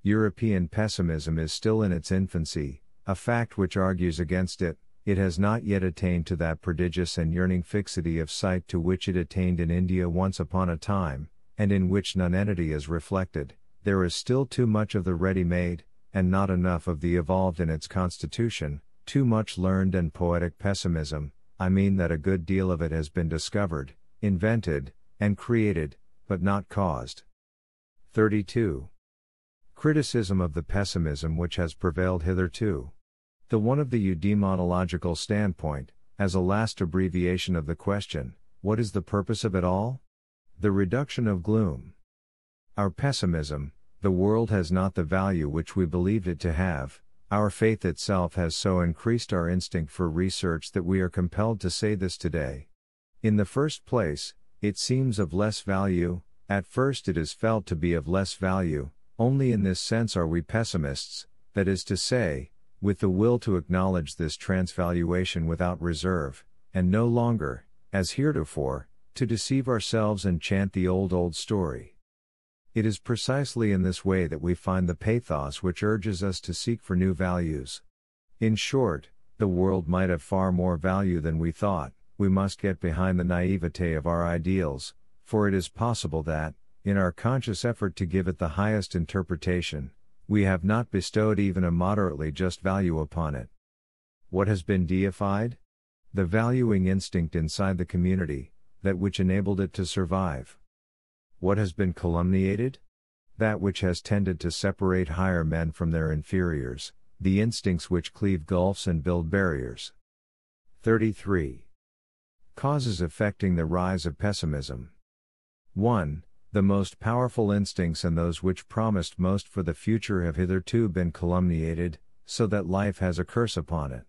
European pessimism is still in its infancy, a fact which argues against it. It has not yet attained to that prodigious and yearning fixity of sight to which it attained in India once upon a time, and in which nonentity is reflected. There is still too much of the ready-made, and not enough of the evolved in its constitution, too much learned and poetic pessimism. I mean that a good deal of it has been discovered, invented, and created, but not caused. 32. Criticism of the pessimism which has prevailed hitherto. The one of the eudaimonological standpoint, as a last abbreviation of the question, what is the purpose of it all? The reduction of gloom. Our pessimism, the world has not the value which we believed it to have. Our faith itself has so increased our instinct for research that we are compelled to say this today. In the first place, it seems of less value. At first it is felt to be of less value. Only in this sense are we pessimists, that is to say, with the will to acknowledge this transvaluation without reserve, and no longer, as heretofore, to deceive ourselves and chant the old story. It is precisely in this way that we find the pathos which urges us to seek for new values. In short, the world might have far more value than we thought. We must get behind the naivete of our ideals, for it is possible that, in our conscious effort to give it the highest interpretation, we have not bestowed even a moderately just value upon it. What has been deified? The valuing instinct inside the community, that which enabled it to survive. What has been calumniated? That which has tended to separate higher men from their inferiors, the instincts which cleave gulfs and build barriers. 33. Causes affecting the rise of pessimism. 1. The most powerful instincts and those which promised most for the future have hitherto been calumniated, so that life has a curse upon it.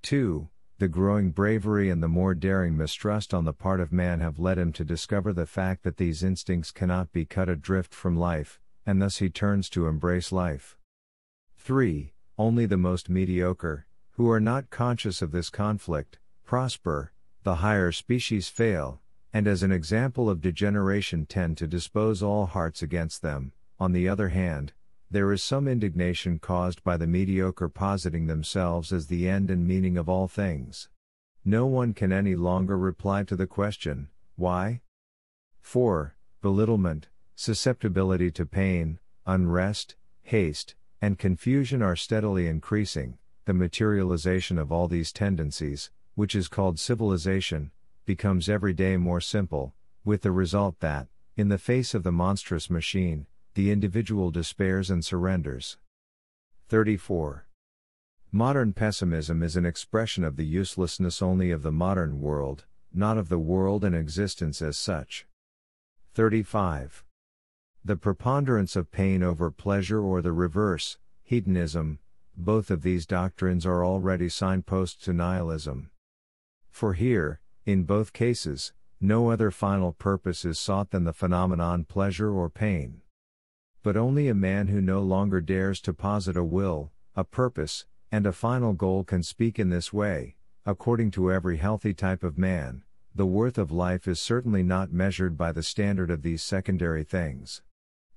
2. The growing bravery and the more daring mistrust on the part of man have led him to discover the fact that these instincts cannot be cut adrift from life, and thus he turns to embrace life. 3. Only the most mediocre, who are not conscious of this conflict, prosper. The higher species fail, and as an example of degeneration tend to dispose all hearts against them. On the other hand, there is some indignation caused by the mediocre positing themselves as the end and meaning of all things. No one can any longer reply to the question, why? 4. Belittlement, susceptibility to pain, unrest, haste, and confusion are steadily increasing. The materialization of all these tendencies, which is called civilization, becomes every day more simple, with the result that, in the face of the monstrous machine, the individual despairs and surrenders. 34. Modern pessimism is an expression of the uselessness only of the modern world, not of the world and existence as such. 35. The preponderance of pain over pleasure or the reverse, hedonism, both of these doctrines are already signposts to nihilism. For here, in both cases, no other final purpose is sought than the phenomenon pleasure or pain. But only a man who no longer dares to posit a will, a purpose, and a final goal can speak in this way. According to every healthy type of man, the worth of life is certainly not measured by the standard of these secondary things.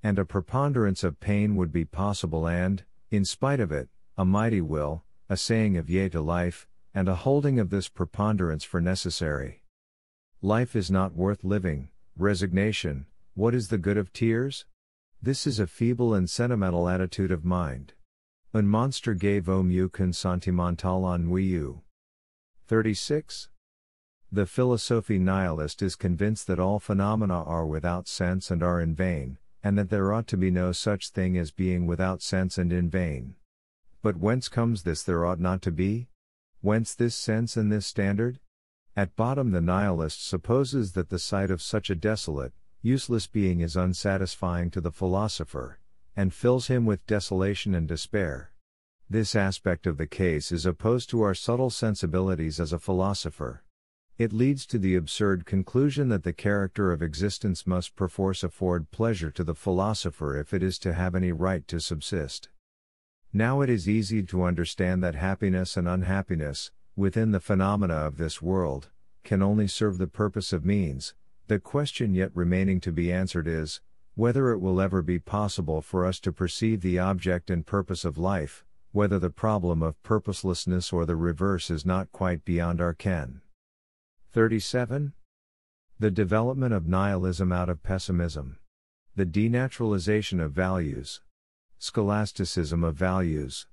And a preponderance of pain would be possible and, in spite of it, a mighty will, a saying of yea to life, and a holding of this preponderance for necessary. Life is not worth living. Resignation, what is the good of tears? This is a feeble and sentimental attitude of mind. Un monstre que vaut mieux qu'un sentimental ennuyeux. 36. The philosophy nihilist is convinced that all phenomena are without sense and are in vain, and that there ought to be no such thing as being without sense and in vain. But whence comes this there ought not to be? Whence this sense and this standard? At bottom the nihilist supposes that the sight of such a desolate, useless being is unsatisfying to the philosopher, and fills him with desolation and despair. This aspect of the case is opposed to our subtle sensibilities as a philosopher. It leads to the absurd conclusion that the character of existence must perforce afford pleasure to the philosopher if it is to have any right to subsist. Now it is easy to understand that happiness and unhappiness, within the phenomena of this world, can only serve the purpose of means. The question yet remaining to be answered is, whether it will ever be possible for us to perceive the object and purpose of life, whether the problem of purposelessness or the reverse is not quite beyond our ken. 37. The development of nihilism out of pessimism. The denaturalization of values. Scholasticism of values.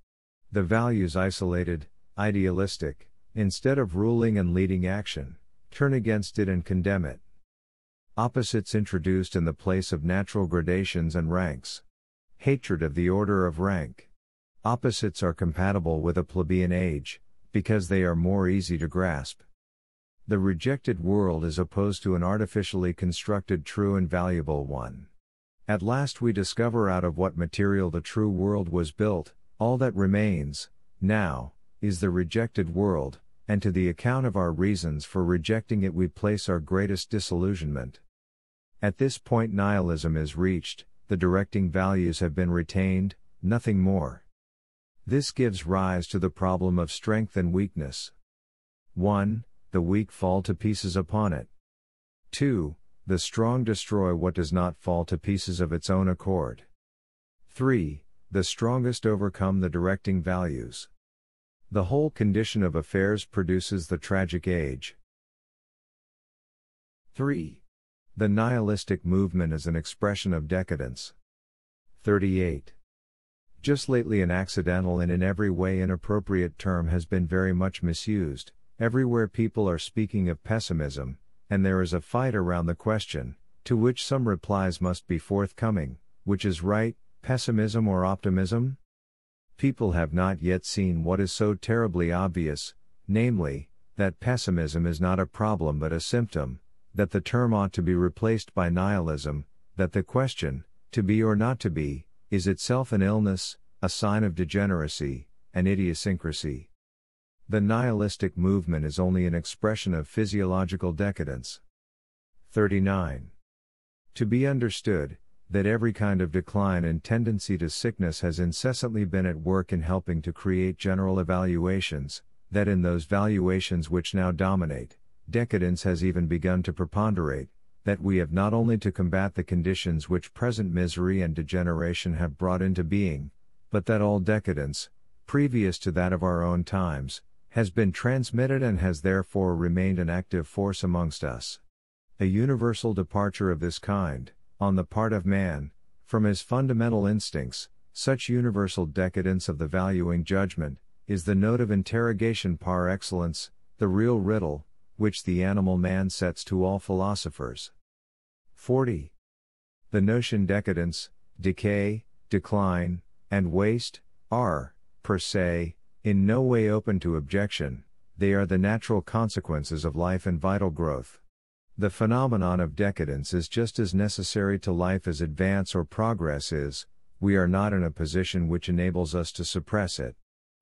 The values isolated, idealistic, instead of ruling and leading action, turn against it and condemn it. Opposites introduced in the place of natural gradations and ranks. Hatred of the order of rank. Opposites are compatible with a plebeian age, because they are more easy to grasp. The rejected world is opposed to an artificially constructed true and valuable one. At last we discover out of what material the true world was built. All that remains, now, is the rejected world, and to the account of our reasons for rejecting it we place our greatest disillusionment. At this point nihilism is reached, the directing values have been retained, nothing more. This gives rise to the problem of strength and weakness. 1. The weak fall to pieces upon it. 2. The strong destroy what does not fall to pieces of its own accord. 3. The strongest overcome the directing values. The whole condition of affairs produces the tragic age. 3. The nihilistic movement is an expression of decadence. 38. Just lately an accidental and in every way inappropriate term has been very much misused. Everywhere people are speaking of pessimism, and there is a fight around the question, to which some replies must be forthcoming, which is right, pessimism or optimism? People have not yet seen what is so terribly obvious, namely, that pessimism is not a problem but a symptom, that the term ought to be replaced by nihilism, that the question, to be or not to be, is itself an illness, a sign of degeneracy, an idiosyncrasy. The nihilistic movement is only an expression of physiological decadence. 39. To be understood, that every kind of decline and tendency to sickness has incessantly been at work in helping to create general evaluations, that in those valuations which now dominate, decadence has even begun to preponderate, that we have not only to combat the conditions which present misery and degeneration have brought into being, but that all decadence, previous to that of our own times, has been transmitted and has therefore remained an active force amongst us. A universal departure of this kind, on the part of man, from his fundamental instincts, such universal decadence of the valuing judgment, is the note of interrogation par excellence, the real riddle, which the animal man sets to all philosophers. 40. The notion decadence, decay, decline, and waste, are, per se, in no way open to objection. They are the natural consequences of life and vital growth. The phenomenon of decadence is just as necessary to life as advance or progress is. We are not in a position which enables us to suppress it.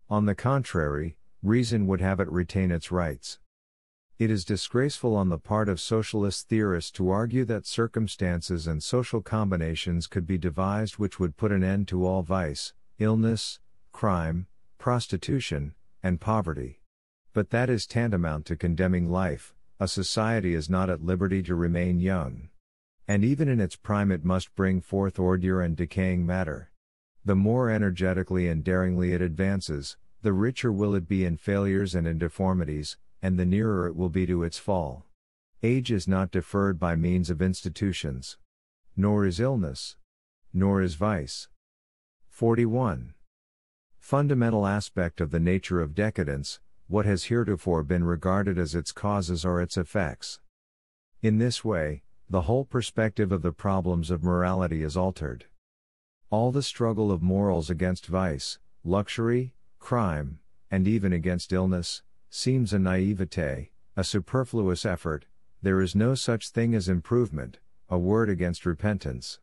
On the contrary, reason would have it retain its rights. It is disgraceful on the part of socialist theorists to argue that circumstances and social combinations could be devised which would put an end to all vice, illness, crime, prostitution, and poverty. But that is tantamount to condemning life. A society is not at liberty to remain young. And even in its prime it must bring forth ordure and decaying matter. The more energetically and daringly it advances, the richer will it be in failures and in deformities, and the nearer it will be to its fall. Age is not deferred by means of institutions. Nor is illness. Nor is vice. 41. Fundamental aspect of the nature of decadence, what has heretofore been regarded as its causes or its effects. In this way, the whole perspective of the problems of morality is altered. All the struggle of morals against vice, luxury, crime, and even against illness, seems a naivete, a superfluous effort. There is no such thing as improvement, a word against repentance.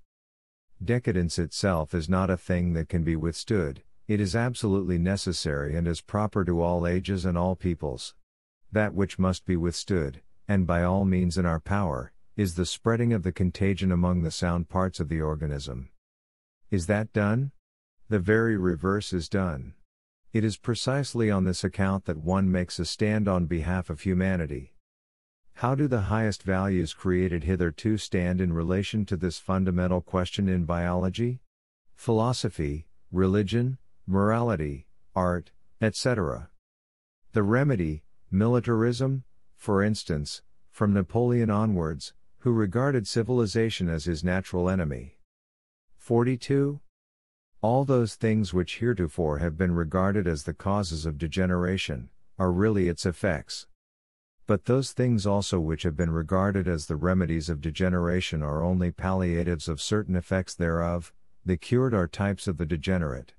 Decadence itself is not a thing that can be withstood, it is absolutely necessary and is proper to all ages and all peoples. That which must be withstood, and by all means in our power, is the spreading of the contagion among the sound parts of the organism. Is that done? The very reverse is done. It is precisely on this account that one makes a stand on behalf of humanity. How do the highest values created hitherto stand in relation to this fundamental question in biology? Philosophy, religion, morality, art, etc. The remedy, militarism, for instance, from Napoleon onwards, who regarded civilization as his natural enemy. 42. All those things which heretofore have been regarded as the causes of degeneration, are really its effects. But those things also which have been regarded as the remedies of degeneration are only palliatives of certain effects thereof, the cured are types of the degenerate.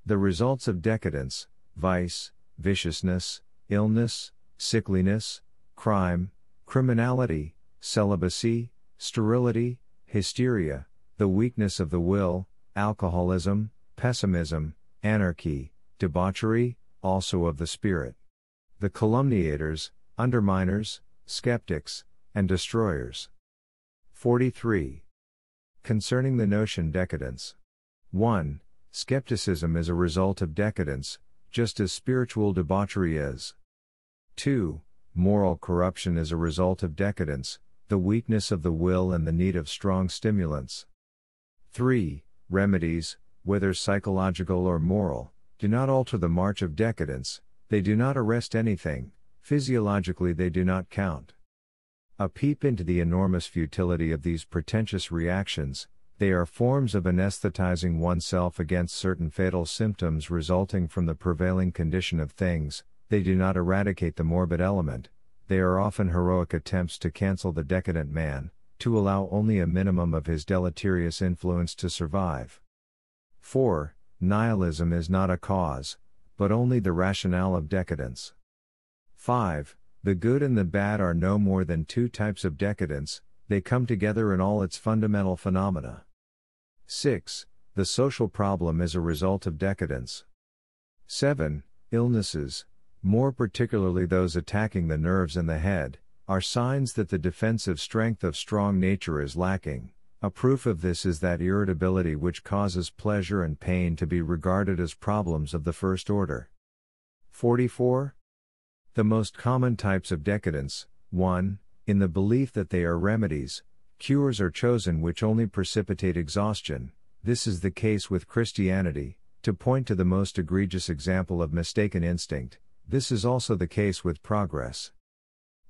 The results of decadence, vice, viciousness, illness, sickliness, crime, criminality, celibacy, sterility, hysteria, the weakness of the will, alcoholism, pessimism, anarchy, debauchery, also of the spirit. The calumniators, underminers, skeptics, and destroyers. 43. Concerning the notion decadence. 1. Skepticism is a result of decadence, just as spiritual debauchery is. 2. Moral corruption is a result of decadence, the weakness of the will and the need of strong stimulants. 3. Remedies, whether psychological or moral, do not alter the march of decadence, they do not arrest anything, physiologically they do not count. A peep into the enormous futility of these pretentious reactions, they are forms of anesthetizing oneself against certain fatal symptoms resulting from the prevailing condition of things, they do not eradicate the morbid element, they are often heroic attempts to cancel the decadent man, to allow only a minimum of his deleterious influence to survive. 4. Nihilism is not a cause, but only the rationale of decadence. 5. The good and the bad are no more than two types of decadence, they come together in all its fundamental phenomena. 6. The social problem is a result of decadence. 7. Illnesses, more particularly those attacking the nerves and the head, are signs that the defensive strength of strong nature is lacking. A proof of this is that irritability which causes pleasure and pain to be regarded as problems of the first order. 44. The most common types of decadence. 1. In the belief that they are remedies, cures are chosen which only precipitate exhaustion. This is the case with Christianity. To point to the most egregious example of mistaken instinct, this is also the case with progress.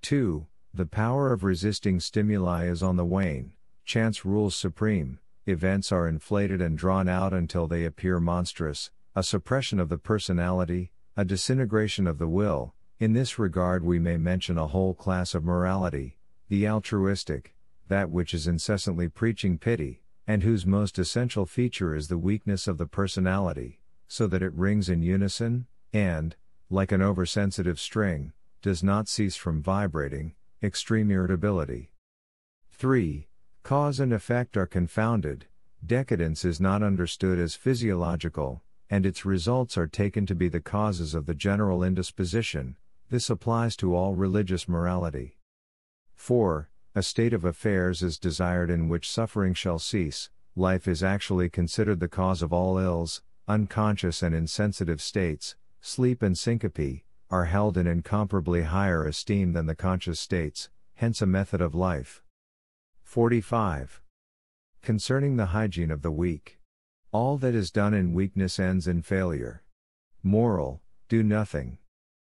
2. The power of resisting stimuli is on the wane, chance rules supreme, events are inflated and drawn out until they appear monstrous, a suppression of the personality, a disintegration of the will. In this regard we may mention a whole class of morality, the altruistic, that which is incessantly preaching pity, and whose most essential feature is the weakness of the personality, so that it rings in unison, and, like an oversensitive string, does not cease from vibrating, extreme irritability. 3. Cause and effect are confounded, decadence is not understood as physiological, and its results are taken to be the causes of the general indisposition. This applies to all religious morality. 4. A state of affairs is desired in which suffering shall cease, life is actually considered the cause of all ills, unconscious and insensitive states, sleep and syncope, are held in incomparably higher esteem than the conscious states, hence a method of life. 45. Concerning the hygiene of the weak. All that is done in weakness ends in failure. Moral, do nothing.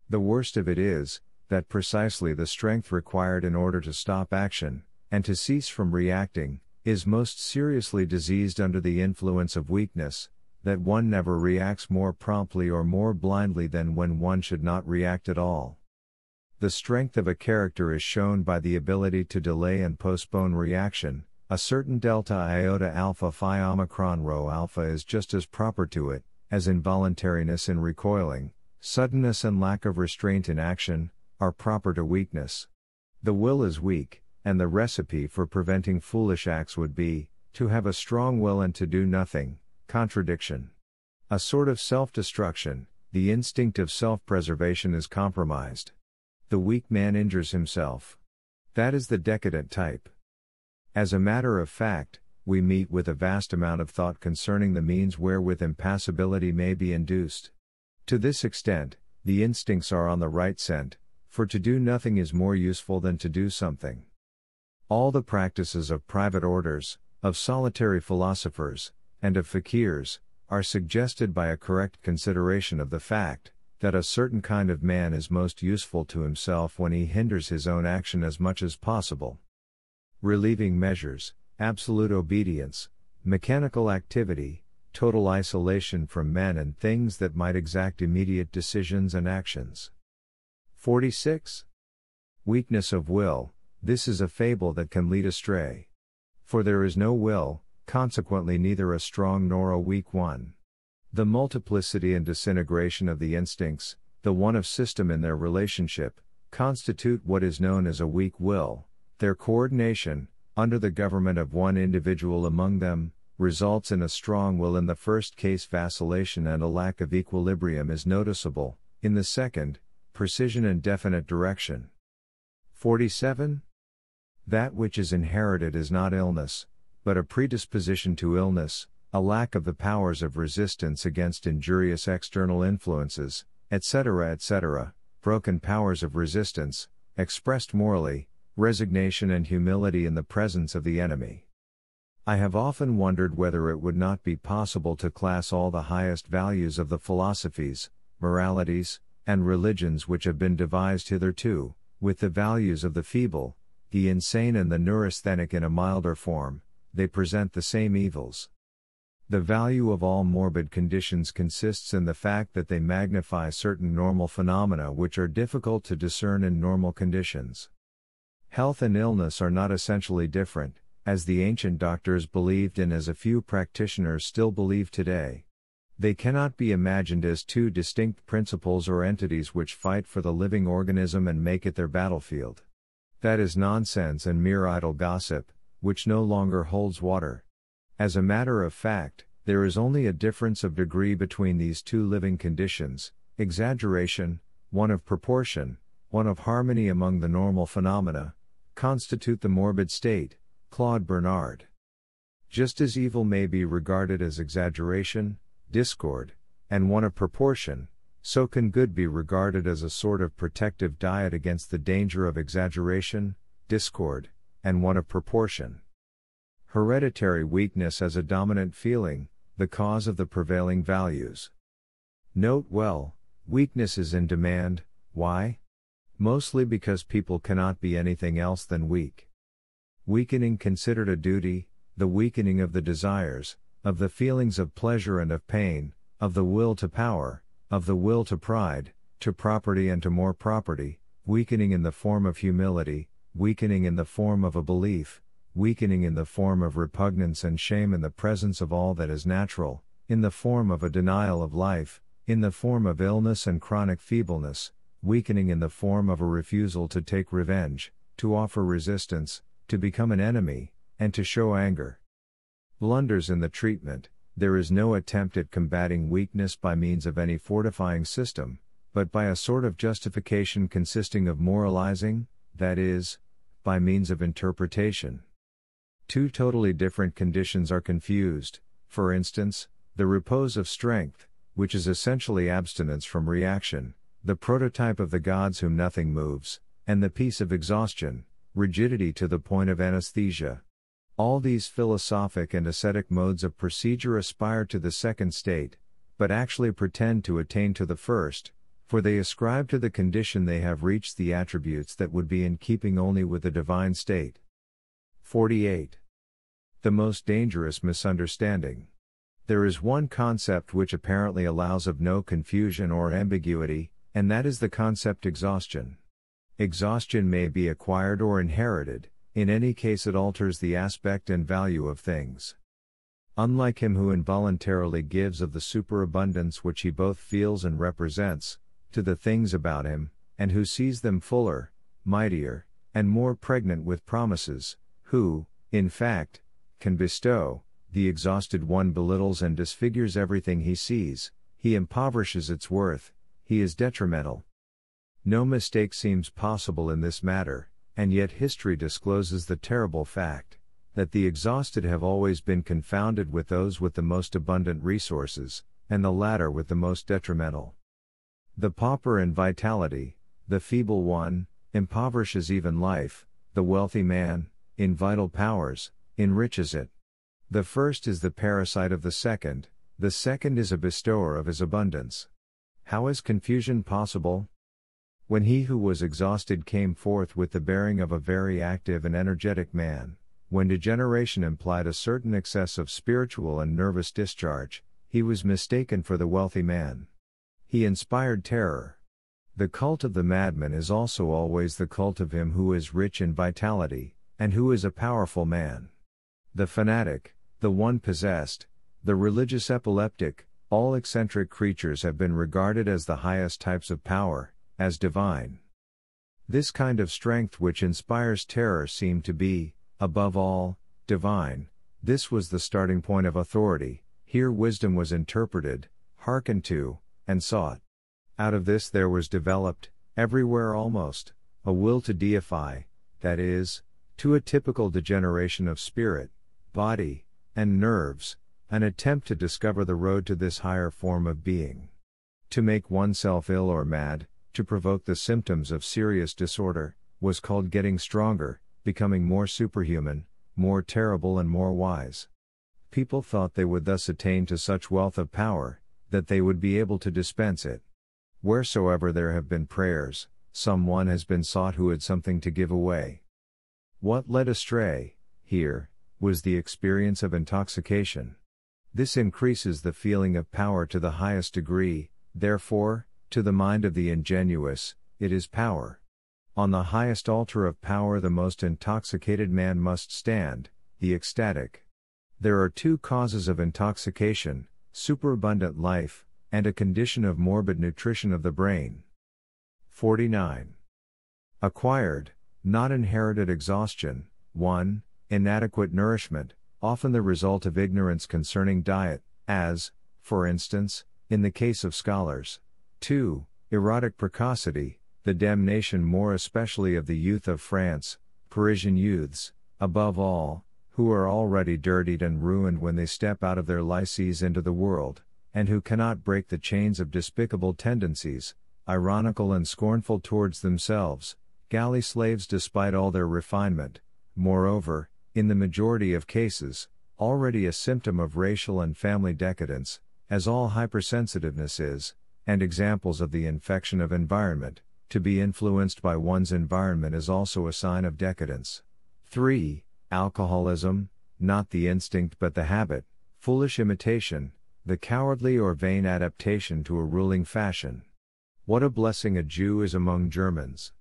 The worst of it is, that precisely the strength required in order to stop action, and to cease from reacting, is most seriously diseased under the influence of weakness, that one never reacts more promptly or more blindly than when one should not react at all. The strength of a character is shown by the ability to delay and postpone reaction. A certain delta iota alpha phi omicron rho alpha is just as proper to it, as involuntariness in recoiling, suddenness and lack of restraint in action, are proper to weakness. The will is weak, and the recipe for preventing foolish acts would be, to have a strong will and to do nothing, contradiction. A sort of self-destruction, the instinct of self-preservation is compromised. The weak man injures himself. That is the decadent type. As a matter of fact, we meet with a vast amount of thought concerning the means wherewith impassibility may be induced. To this extent, the instincts are on the right scent, for to do nothing is more useful than to do something. All the practices of private orders, of solitary philosophers, and of fakirs, are suggested by a correct consideration of the fact, that a certain kind of man is most useful to himself when he hinders his own action as much as possible. Relieving measures, absolute obedience, mechanical activity, total isolation from men and things that might exact immediate decisions and actions. 46. Weakness of will, this is a fable that can lead astray. For there is no will, consequently neither a strong nor a weak one. The multiplicity and disintegration of the instincts, the want of system in their relationship, constitute what is known as a weak will. Their coordination, under the government of one individual among them, results in a strong will. In the first case, vacillation and a lack of equilibrium is noticeable, in the second, precision and definite direction. 47. That which is inherited is not illness, but a predisposition to illness, a lack of the powers of resistance against injurious external influences, etc., etc., broken powers of resistance, expressed morally, resignation and humility in the presence of the enemy. I have often wondered whether it would not be possible to class all the highest values of the philosophies, moralities, and religions which have been devised hitherto, with the values of the feeble, the insane and the neurasthenic in a milder form. They present the same evils. The value of all morbid conditions consists in the fact that they magnify certain normal phenomena which are difficult to discern in normal conditions. Health and illness are not essentially different, as the ancient doctors believed and as a few practitioners still believe today. They cannot be imagined as two distinct principles or entities which fight for the living organism and make it their battlefield. That is nonsense and mere idle gossip, which no longer holds water. As a matter of fact, there is only a difference of degree between these two living conditions, exaggeration, one of proportion, one of harmony among the normal phenomena, constitute the morbid state, Claude Bernard. Just as evil may be regarded as exaggeration, discord, and one of proportion, so can good be regarded as a sort of protective diet against the danger of exaggeration, discord, and one of proportion. Hereditary weakness as a dominant feeling, the cause of the prevailing values. Note well, weakness is in demand. Why? Mostly because people cannot be anything else than weak. Weakening considered a duty, the weakening of the desires, of the feelings of pleasure and of pain, of the will to power, of the will to pride, to property and to more property, weakening in the form of humility, weakening in the form of a belief, weakening in the form of repugnance and shame in the presence of all that is natural, in the form of a denial of life, in the form of illness and chronic feebleness, weakening in the form of a refusal to take revenge, to offer resistance, to become an enemy, and to show anger. Blunders in the treatment. There is no attempt at combating weakness by means of any fortifying system, but by a sort of justification consisting of moralizing, that is, by means of interpretation. Two totally different conditions are confused, for instance, the repose of strength, which is essentially abstinence from reaction, the prototype of the gods whom nothing moves, and the peace of exhaustion, rigidity to the point of anesthesia. All these philosophic and ascetic modes of procedure aspire to the second state, but actually pretend to attain to the first, For they ascribe to the condition they have reached the attributes that would be in keeping only with the divine state. 48. The most dangerous misunderstanding. There is one concept which apparently allows of no confusion or ambiguity, and that is the concept exhaustion. Exhaustion may be acquired or inherited, in any case it alters the aspect and value of things. Unlike him who involuntarily gives of the superabundance which he both feels and represents, to the things about him, and who sees them fuller, mightier, and more pregnant with promises, who, in fact, can bestow, the exhausted one belittles and disfigures everything he sees, he impoverishes its worth, he is detrimental. No mistake seems possible in this matter, and yet history discloses the terrible fact, that the exhausted have always been confounded with those with the most abundant resources, and the latter with the most detrimental. The pauper in vitality, the feeble one, impoverishes even life, the wealthy man, in vital powers, enriches it. The first is the parasite of the second is a bestower of his abundance. How is confusion possible? When he who was exhausted came forth with the bearing of a very active and energetic man, when degeneration implied a certain excess of spiritual and nervous discharge, he was mistaken for the wealthy man. He inspired terror. The cult of the madman is also always the cult of him who is rich in vitality, and who is a powerful man. The fanatic, the one possessed, the religious epileptic, all eccentric creatures have been regarded as the highest types of power, as divine. This kind of strength which inspires terror seemed to be, above all, divine. This was the starting point of authority. Here wisdom was interpreted, hearkened to, and sought. Out of this there was developed, everywhere almost, a will to deify, that is, to a typical degeneration of spirit, body, and nerves, an attempt to discover the road to this higher form of being. To make oneself ill or mad, to provoke the symptoms of serious disorder, was called getting stronger, becoming more superhuman, more terrible and more wise. People thought they would thus attain to such wealth of power, that they would be able to dispense it. Wheresoever there have been prayers, some one has been sought who had something to give away. What led astray, here, was the experience of intoxication. This increases the feeling of power to the highest degree, therefore, to the mind of the ingenuous, it is power. On the highest altar of power the most intoxicated man must stand, the ecstatic. There are two causes of intoxication, superabundant life, and a condition of morbid nutrition of the brain. 49. Acquired, not inherited exhaustion. 1. Inadequate nourishment, often the result of ignorance concerning diet, as, for instance, in the case of scholars. 2. Erotic precocity, the damnation more especially of the youth of France, Parisian youths, above all, who are already dirtied and ruined when they step out of their lycees into the world, and who cannot break the chains of despicable tendencies, ironical and scornful towards themselves, galley slaves despite all their refinement, moreover, in the majority of cases, already a symptom of racial and family decadence, as all hypersensitiveness is, and examples of the infection of environment. To be influenced by one's environment is also a sign of decadence. 3. Alcoholism, not the instinct but the habit, foolish imitation, the cowardly or vain adaptation to a ruling fashion. What a blessing a Jew is among Germans!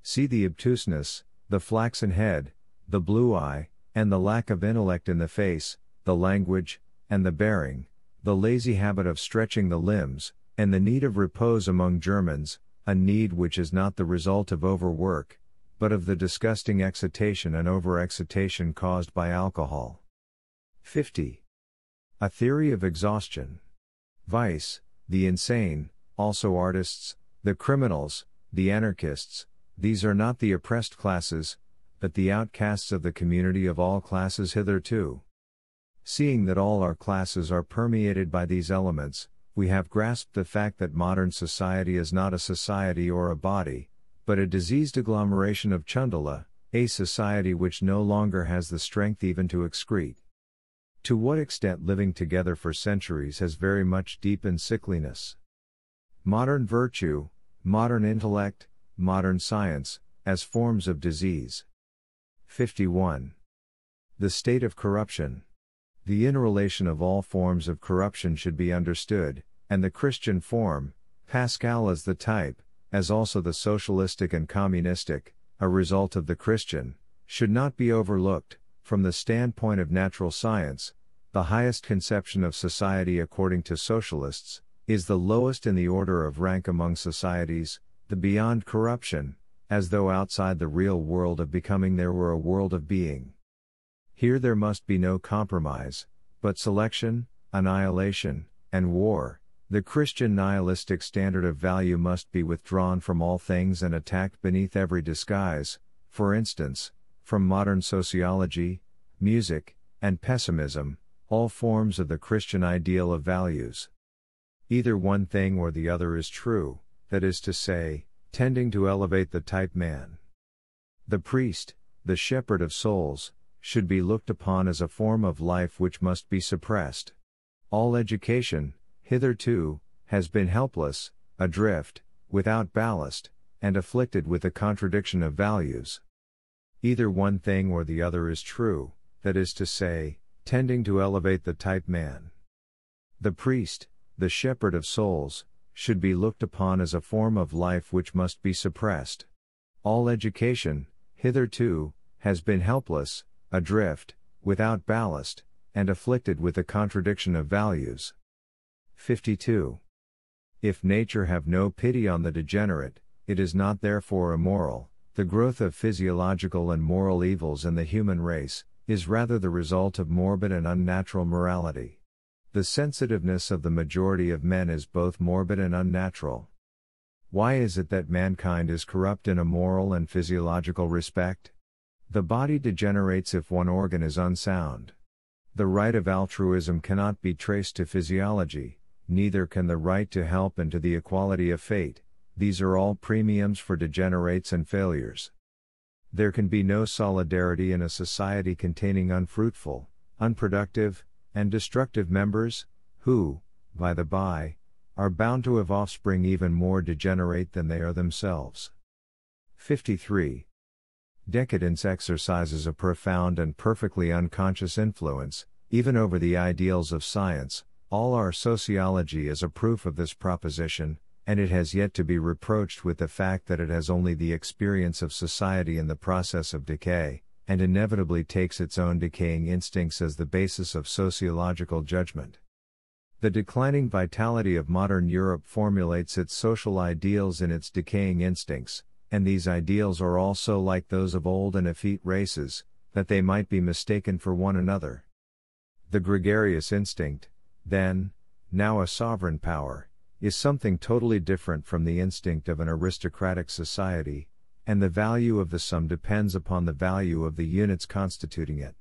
See the obtuseness, the flaxen head, the blue eye, and the lack of intellect in the face, the language, and the bearing, the lazy habit of stretching the limbs, and the need of repose among Germans, a need which is not the result of overwork, but of the disgusting excitation and over-excitation caused by alcohol. 50. A theory of exhaustion. Vice, the insane, also artists, the criminals, the anarchists, these are not the oppressed classes, but the outcasts of the community of all classes hitherto. Seeing that all our classes are permeated by these elements, we have grasped the fact that modern society is not a society or a body, but a diseased agglomeration of Chundala, a society which no longer has the strength even to excrete. To what extent living together for centuries has very much deepened sickliness. modern virtue, modern intellect, modern science, as forms of disease. 51. The state of corruption. The interrelation of all forms of corruption should be understood, and the Christian form, Pascal as the type, as also the socialistic and communistic, a result of the Christian, should not be overlooked. From the standpoint of natural science, the highest conception of society according to socialists, is the lowest in the order of rank among societies, the beyond corruption, as though outside the real world of becoming there were a world of being. Here there must be no compromise, but selection, annihilation, and war. The Christian nihilistic standard of value must be withdrawn from all things and attacked beneath every disguise, for instance, from modern sociology, music, and pessimism, all forms of the Christian ideal of values. Either one thing or the other is true, that is to say, tending to elevate the type man. The priest, the shepherd of souls, should be looked upon as a form of life which must be suppressed. All education, hitherto, has been helpless, adrift, without ballast, and afflicted with the contradiction of values. Either one thing or the other is true, that is to say, tending to elevate the type man. The priest, the shepherd of souls, should be looked upon as a form of life which must be suppressed. All education, hitherto, has been helpless, adrift, without ballast, and afflicted with the contradiction of values. 52. If nature have no pity on the degenerate, it is not therefore immoral. The growth of physiological and moral evils in the human race is rather the result of morbid and unnatural morality. The sensitiveness of the majority of men is both morbid and unnatural. Why is it that mankind is corrupt in a moral and physiological respect? The body degenerates if one organ is unsound. The right of altruism cannot be traced to physiology, neither can the right to help and to the equality of fate. These are all premiums for degenerates and failures. There can be no solidarity in a society containing unfruitful, unproductive, and destructive members, who, by the by, are bound to have offspring even more degenerate than they are themselves. 53. Decadence exercises a profound and perfectly unconscious influence, even over the ideals of science. All our sociology is a proof of this proposition, and it has yet to be reproached with the fact that it has only the experience of society in the process of decay, and inevitably takes its own decaying instincts as the basis of sociological judgment. The declining vitality of modern Europe formulates its social ideals in its decaying instincts, and these ideals are all so like those of old and effete races, that they might be mistaken for one another. The gregarious instinct, then, now a sovereign power, is something totally different from the instinct of an aristocratic society, and the value of the sum depends upon the value of the units constituting it.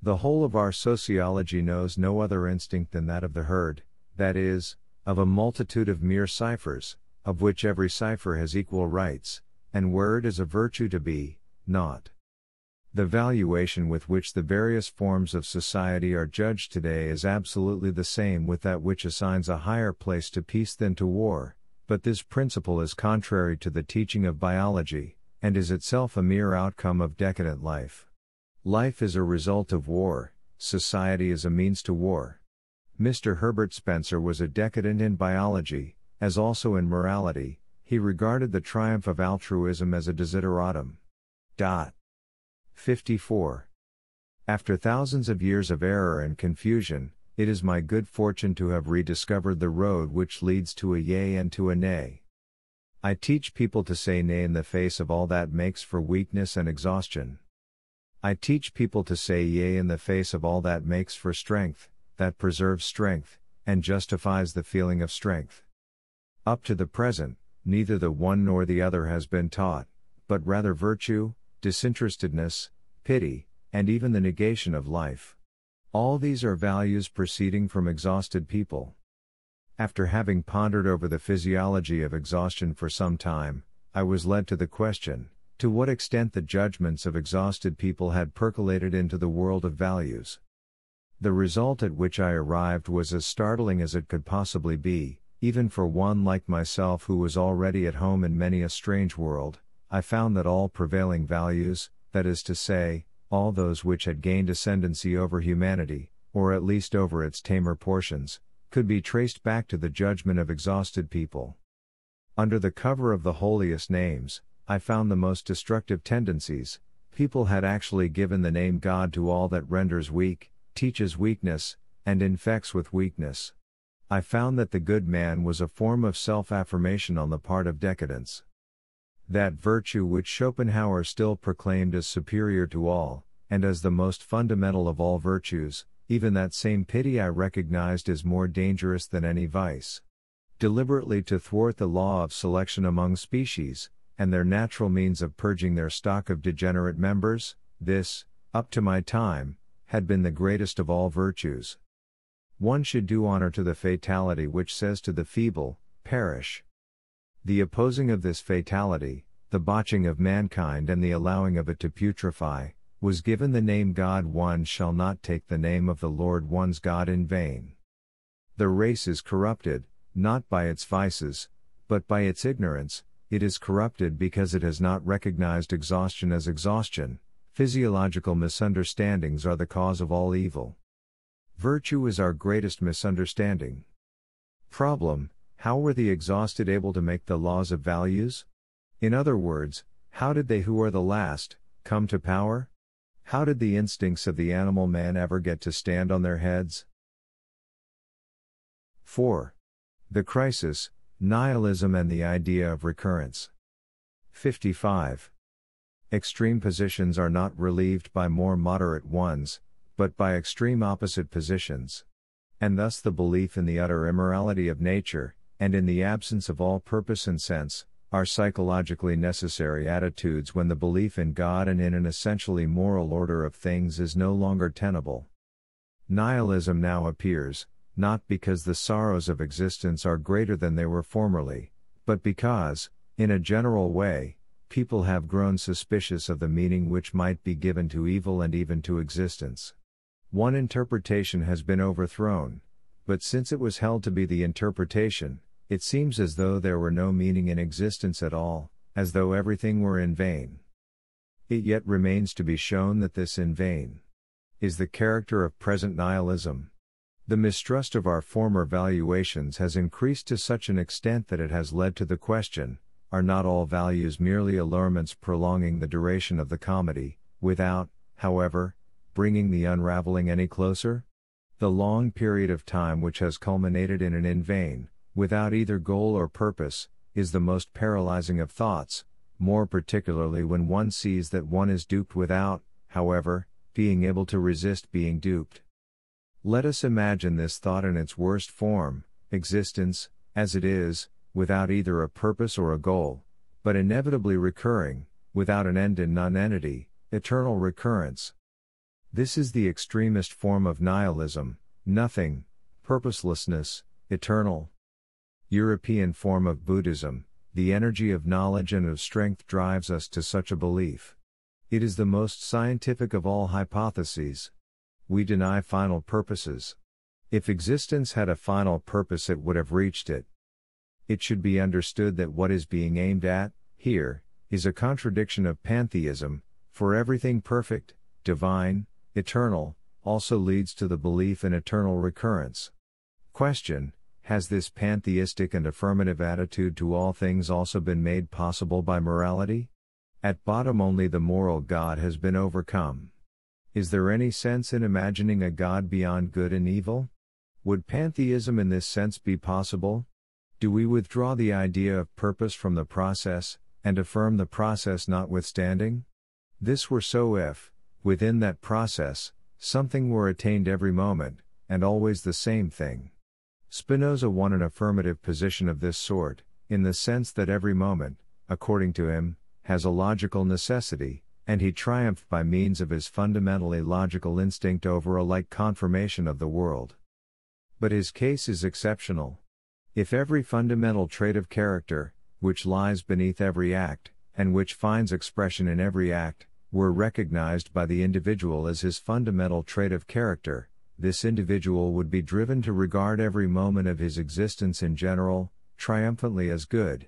The whole of our sociology knows no other instinct than that of the herd, that is, of a multitude of mere ciphers, of which every cipher has equal rights, and where it is a virtue to be, not. The valuation with which the various forms of society are judged today is absolutely the same with that which assigns a higher place to peace than to war, but this principle is contrary to the teaching of biology, and is itself a mere outcome of decadent life. Life is a result of war, society is a means to war. Mr. Herbert Spencer was a decadent in biology, as also in morality. He regarded the triumph of altruism as a desideratum. 54. After thousands of years of error and confusion, it is my good fortune to have rediscovered the road which leads to a yea and to a nay. I teach people to say nay in the face of all that makes for weakness and exhaustion. I teach people to say yea in the face of all that makes for strength, that preserves strength, and justifies the feeling of strength. Up to the present, neither the one nor the other has been taught, but rather virtue, disinterestedness, pity, and even the negation of life. All these are values proceeding from exhausted people. After having pondered over the physiology of exhaustion for some time, I was led to the question, to what extent the judgments of exhausted people had percolated into the world of values. The result at which I arrived was as startling as it could possibly be, even for one like myself who was already at home in many a strange world, I found that all prevailing values, that is to say, all those which had gained ascendancy over humanity, or at least over its tamer portions, could be traced back to the judgment of exhausted people. Under the cover of the holiest names, I found the most destructive tendencies. People had actually given the name God to all that renders weak, teaches weakness, and infects with weakness. I found that the good man was a form of self-affirmation on the part of decadence. That virtue which Schopenhauer still proclaimed as superior to all, and as the most fundamental of all virtues, even that same pity I recognized as more dangerous than any vice. Deliberately to thwart the law of selection among species, and their natural means of purging their stock of degenerate members, this, up to my time, had been the greatest of all virtues. One should do honor to the fatality which says to the feeble, perish. The opposing of this fatality, the botching of mankind and the allowing of it to putrefy, was given the name God. One shall not take the name of the Lord one's God in vain. The race is corrupted, not by its vices, but by its ignorance. It is corrupted because it has not recognized exhaustion as exhaustion. Physiological misunderstandings are the cause of all evil. Virtue is our greatest misunderstanding. Problem: how were the exhausted able to make the laws of values? In other words, how did they who are the last come to power? How did the instincts of the animal man ever get to stand on their heads? 4. The crisis, nihilism and the idea of recurrence. 55. Extreme positions are not relieved by more moderate ones, but by extreme opposite positions. And thus the belief in the utter immorality of nature, and in the absence of all purpose and sense, are psychologically necessary attitudes when the belief in God and in an essentially moral order of things is no longer tenable. Nihilism now appears, not because the sorrows of existence are greater than they were formerly, but because, in a general way, people have grown suspicious of the meaning which might be given to evil and even to existence. One interpretation has been overthrown, but since it was held to be the interpretation, it seems as though there were no meaning in existence at all, as though everything were in vain. It yet remains to be shown that this in vain is the character of present nihilism. The mistrust of our former valuations has increased to such an extent that it has led to the question, are not all values merely allurements prolonging the duration of the comedy, without, however, bringing the unraveling any closer? The long period of time which has culminated in an in vain, without either goal or purpose, is the most paralyzing of thoughts, more particularly when one sees that one is duped without, however, being able to resist being duped. Let us imagine this thought in its worst form, existence, as it is, without either a purpose or a goal, but inevitably recurring, without an end in nonentity, eternal recurrence. This is the extremist form of nihilism, nothing, purposelessness, eternal. European form of Buddhism, the energy of knowledge and of strength drives us to such a belief. It is the most scientific of all hypotheses. We deny final purposes. If existence had a final purpose, it would have reached it. It should be understood that what is being aimed at, here, is a contradiction of pantheism, for everything perfect, divine, eternal, also leads to the belief in eternal recurrence. Question: has this pantheistic and affirmative attitude to all things also been made possible by morality? At bottom only the moral God has been overcome. Is there any sense in imagining a God beyond good and evil? Would pantheism in this sense be possible? Do we withdraw the idea of purpose from the process, and affirm the process notwithstanding? This were so if, within that process, something were attained every moment, and always the same thing. Spinoza won an affirmative position of this sort, in the sense that every moment, according to him, has a logical necessity, and he triumphed by means of his fundamentally logical instinct over a like confirmation of the world. But his case is exceptional. If every fundamental trait of character, which lies beneath every act, and which finds expression in every act, were recognized by the individual as his fundamental trait of character, this individual would be driven to regard every moment of his existence in general, triumphantly as good.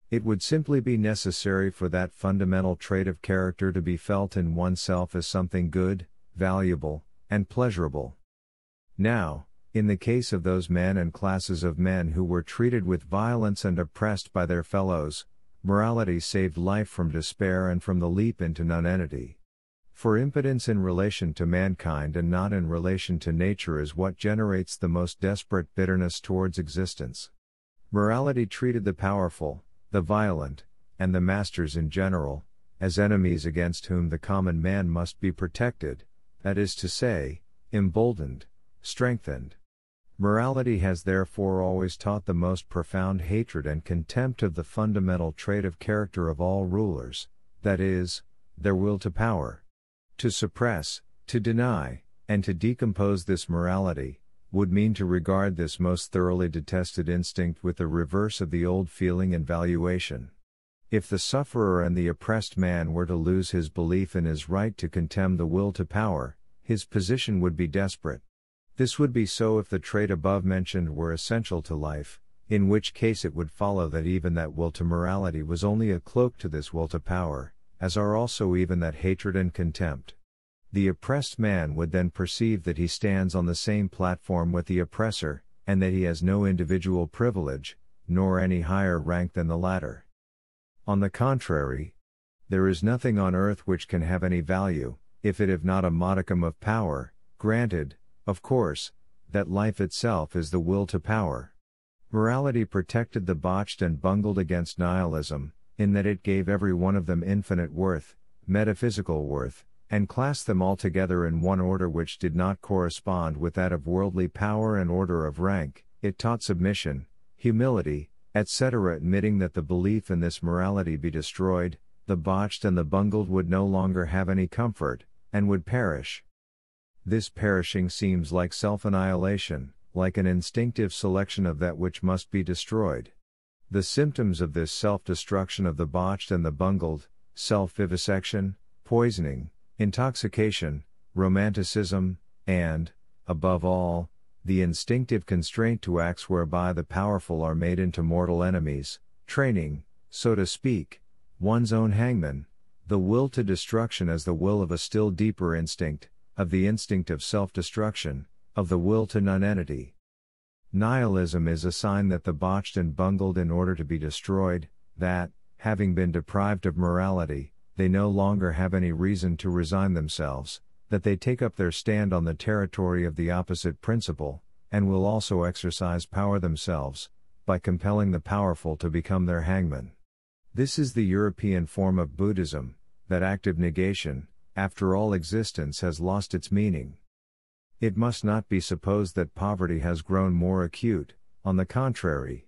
It would simply be necessary for that fundamental trait of character to be felt in oneself as something good, valuable, and pleasurable. Now, in the case of those men and classes of men who were treated with violence and oppressed by their fellows, morality saved life from despair and from the leap into nonentity. For impotence in relation to mankind and not in relation to nature is what generates the most desperate bitterness towards existence. Morality treated the powerful, the violent, and the masters in general, as enemies against whom the common man must be protected, that is to say, emboldened, strengthened. Morality has therefore always taught the most profound hatred and contempt of the fundamental trait of character of all rulers, that is, their will to power. To suppress, to deny, and to decompose this morality, would mean to regard this most thoroughly detested instinct with the reverse of the old feeling and valuation. If the sufferer and the oppressed man were to lose his belief in his right to contemn the will to power, his position would be desperate. This would be so if the trait above mentioned were essential to life, in which case it would follow that even that will to morality was only a cloak to this will to power, as are also even that hatred and contempt. The oppressed man would then perceive that he stands on the same platform with the oppressor, and that he has no individual privilege, nor any higher rank than the latter. On the contrary, there is nothing on earth which can have any value, if it have not a modicum of power, granted, of course, that life itself is the will to power. Morality protected the botched and bungled against nihilism, in that it gave every one of them infinite worth, metaphysical worth, and classed them all together in one order which did not correspond with that of worldly power and order of rank. It taught submission, humility, etc. Admitting that the belief in this morality be destroyed, the botched and the bungled would no longer have any comfort, and would perish. This perishing seems like self-annihilation, like an instinctive selection of that which must be destroyed. The symptoms of this self-destruction of the botched and the bungled, self-vivisection, poisoning, intoxication, romanticism, and, above all, the instinctive constraint to acts whereby the powerful are made into mortal enemies, training, so to speak, one's own hangman, the will to destruction as the will of a still deeper instinct, of the instinct of self-destruction, of the will to nonentity. Nihilism is a sign that the botched and bungled in order to be destroyed, that, having been deprived of morality, they no longer have any reason to resign themselves, that they take up their stand on the territory of the opposite principle, and will also exercise power themselves, by compelling the powerful to become their hangman. This is the European form of Buddhism, that active negation, after all existence has lost its meaning. It must not be supposed that poverty has grown more acute, on the contrary.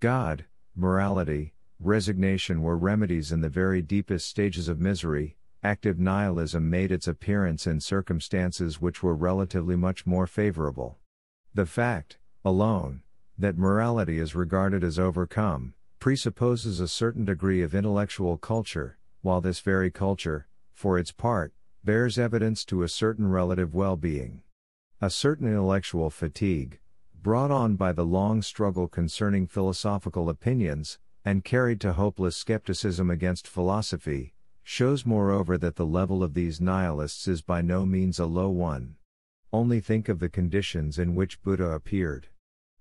God, morality, resignation were remedies in the very deepest stages of misery. Active nihilism made its appearance in circumstances which were relatively much more favorable. The fact, alone, that morality is regarded as overcome, presupposes a certain degree of intellectual culture, while this very culture, for its part, bears evidence to a certain relative well-being. A certain intellectual fatigue, brought on by the long struggle concerning philosophical opinions, and carried to hopeless skepticism against philosophy, shows moreover that the level of these nihilists is by no means a low one. Only think of the conditions in which Buddha appeared.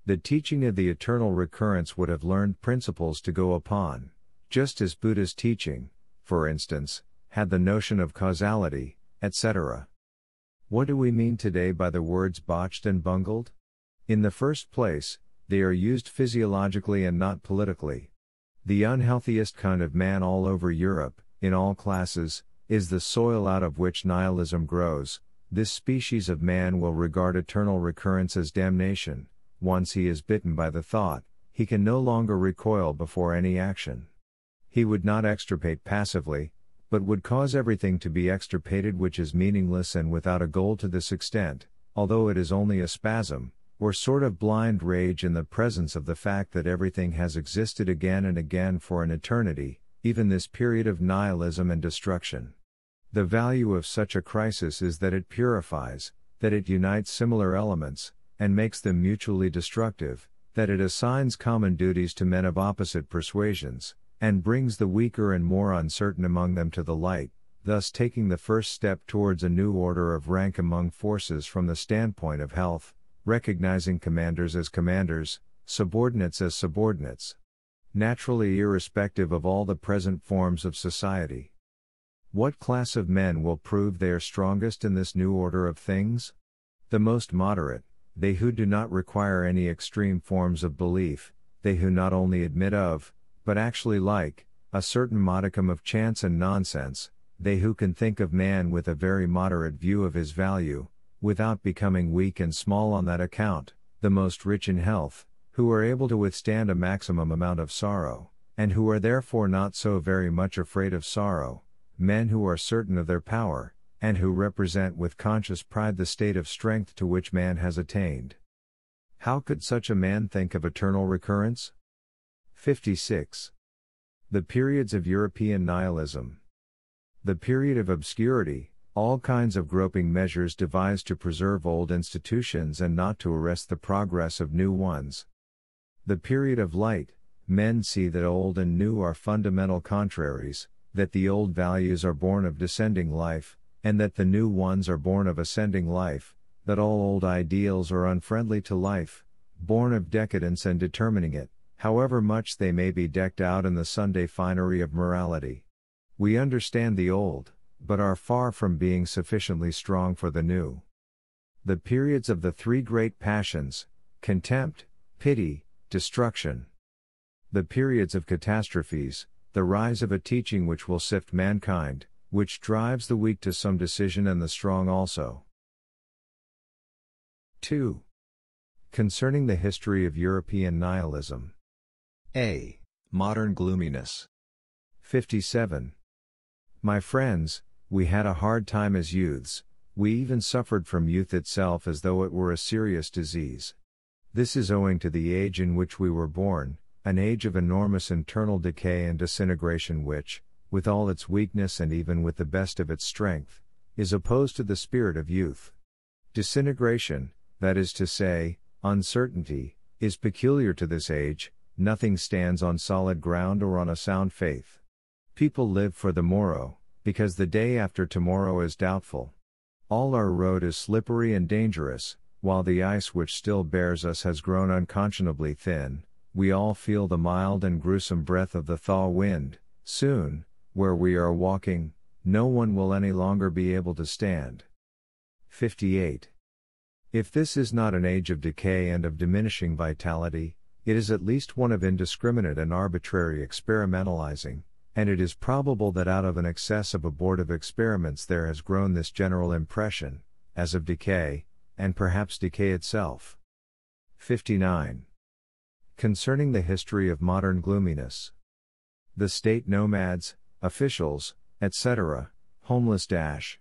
The teaching of the eternal recurrence would have learned principles to go upon, just as Buddha's teaching, for instance, had the notion of causality, etc. What do we mean today by the words botched and bungled? In the first place, they are used physiologically and not politically. The unhealthiest kind of man all over Europe, in all classes, is the soil out of which nihilism grows. This species of man will regard eternal recurrence as damnation. Once he is bitten by the thought, he can no longer recoil before any action. He would not extirpate passively, but would cause everything to be extirpated which is meaningless and without a goal to this extent, although it is only a spasm, or sort of blind rage in the presence of the fact that everything has existed again and again for an eternity, even this period of nihilism and destruction. The value of such a crisis is that it purifies, that it unites similar elements, and makes them mutually destructive, that it assigns common duties to men of opposite persuasions, and brings the weaker and more uncertain among them to the light, thus taking the first step towards a new order of rank among forces from the standpoint of health, recognizing commanders as commanders, subordinates as subordinates. Naturally irrespective of all the present forms of society. What class of men will prove they are strongest in this new order of things? The most moderate, they who do not require any extreme forms of belief, they who not only admit of, but actually like, a certain modicum of chance and nonsense, they who can think of man with a very moderate view of his value, without becoming weak and small on that account, the most rich in health, who are able to withstand a maximum amount of sorrow, and who are therefore not so very much afraid of sorrow, men who are certain of their power, and who represent with conscious pride the state of strength to which man has attained. How could such a man think of eternal recurrence? 56. The periods of European nihilism. The period of obscurity, all kinds of groping measures devised to preserve old institutions and not to arrest the progress of new ones. The period of light, men see that old and new are fundamental contraries, that the old values are born of descending life, and that the new ones are born of ascending life, that all old ideals are unfriendly to life, born of decadence and determining it, however much they may be decked out in the Sunday finery of morality. We understand the old, but are far from being sufficiently strong for the new. The periods of the three great passions, contempt, pity, destruction. The periods of catastrophes, the rise of a teaching which will sift mankind, which drives the weak to some decision and the strong also. 2. Concerning the history of European nihilism. A. Modern gloominess. 57. My friends, we had a hard time as youths, we even suffered from youth itself as though it were a serious disease. This is owing to the age in which we were born, an age of enormous internal decay and disintegration which, with all its weakness and even with the best of its strength, is opposed to the spirit of youth. Disintegration, that is to say, uncertainty, is peculiar to this age, nothing stands on solid ground or on a sound faith. People live for the morrow, because the day after tomorrow is doubtful. All our road is slippery and dangerous, while the ice which still bears us has grown unconscionably thin. We all feel the mild and gruesome breath of the thaw wind. Soon, where we are walking, no one will any longer be able to stand. 58. If this is not an age of decay and of diminishing vitality, it is at least one of indiscriminate and arbitrary experimentalizing, and it is probable that out of an excess of abortive experiments there has grown this general impression, as of decay, and perhaps decay itself. 59. Concerning the history of modern gloominess. The state nomads, officials, etc., homeless dash.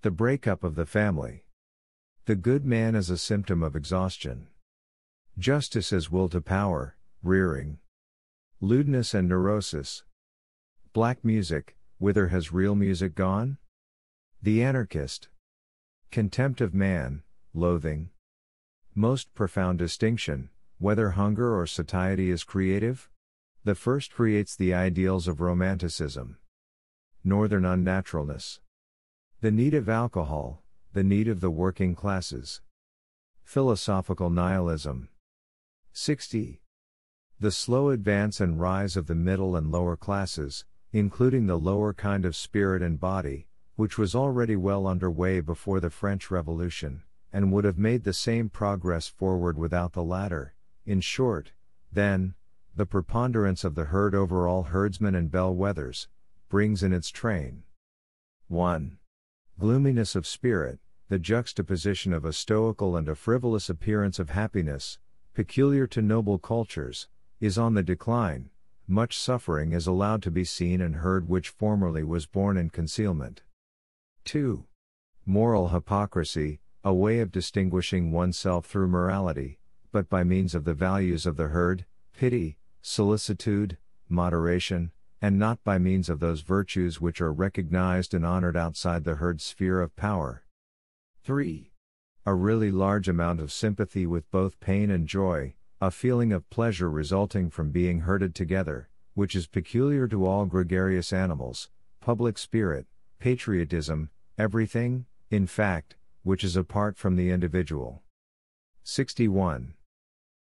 The breakup of the family. The good man as a symptom of exhaustion. Justice as will to power, rearing. Lewdness and neurosis. Black music, whither has real music gone? The anarchist. Contempt of man, loathing. Most profound distinction, whether hunger or satiety is creative? The first creates the ideals of romanticism. Northern unnaturalness. The need of alcohol, the need of the working classes. Philosophical nihilism. 60. The slow advance and rise of the middle and lower classes, including the lower kind of spirit and body, which was already well under way before the French Revolution, and would have made the same progress forward without the latter. In short, then, the preponderance of the herd over all herdsmen and bell-wethers, brings in its train 1. Gloominess of spirit, the juxtaposition of a stoical and a frivolous appearance of happiness, peculiar to noble cultures, is on the decline. Much suffering is allowed to be seen and heard which formerly was born in concealment. 2. Moral hypocrisy, a way of distinguishing oneself through morality, but by means of the values of the herd, pity, solicitude, moderation, and not by means of those virtues which are recognized and honored outside the herd's sphere of power. 3. a really large amount of sympathy with both pain and joy, a feeling of pleasure resulting from being herded together, which is peculiar to all gregarious animals, public spirit, patriotism, everything, in fact, which is apart from the individual. 61.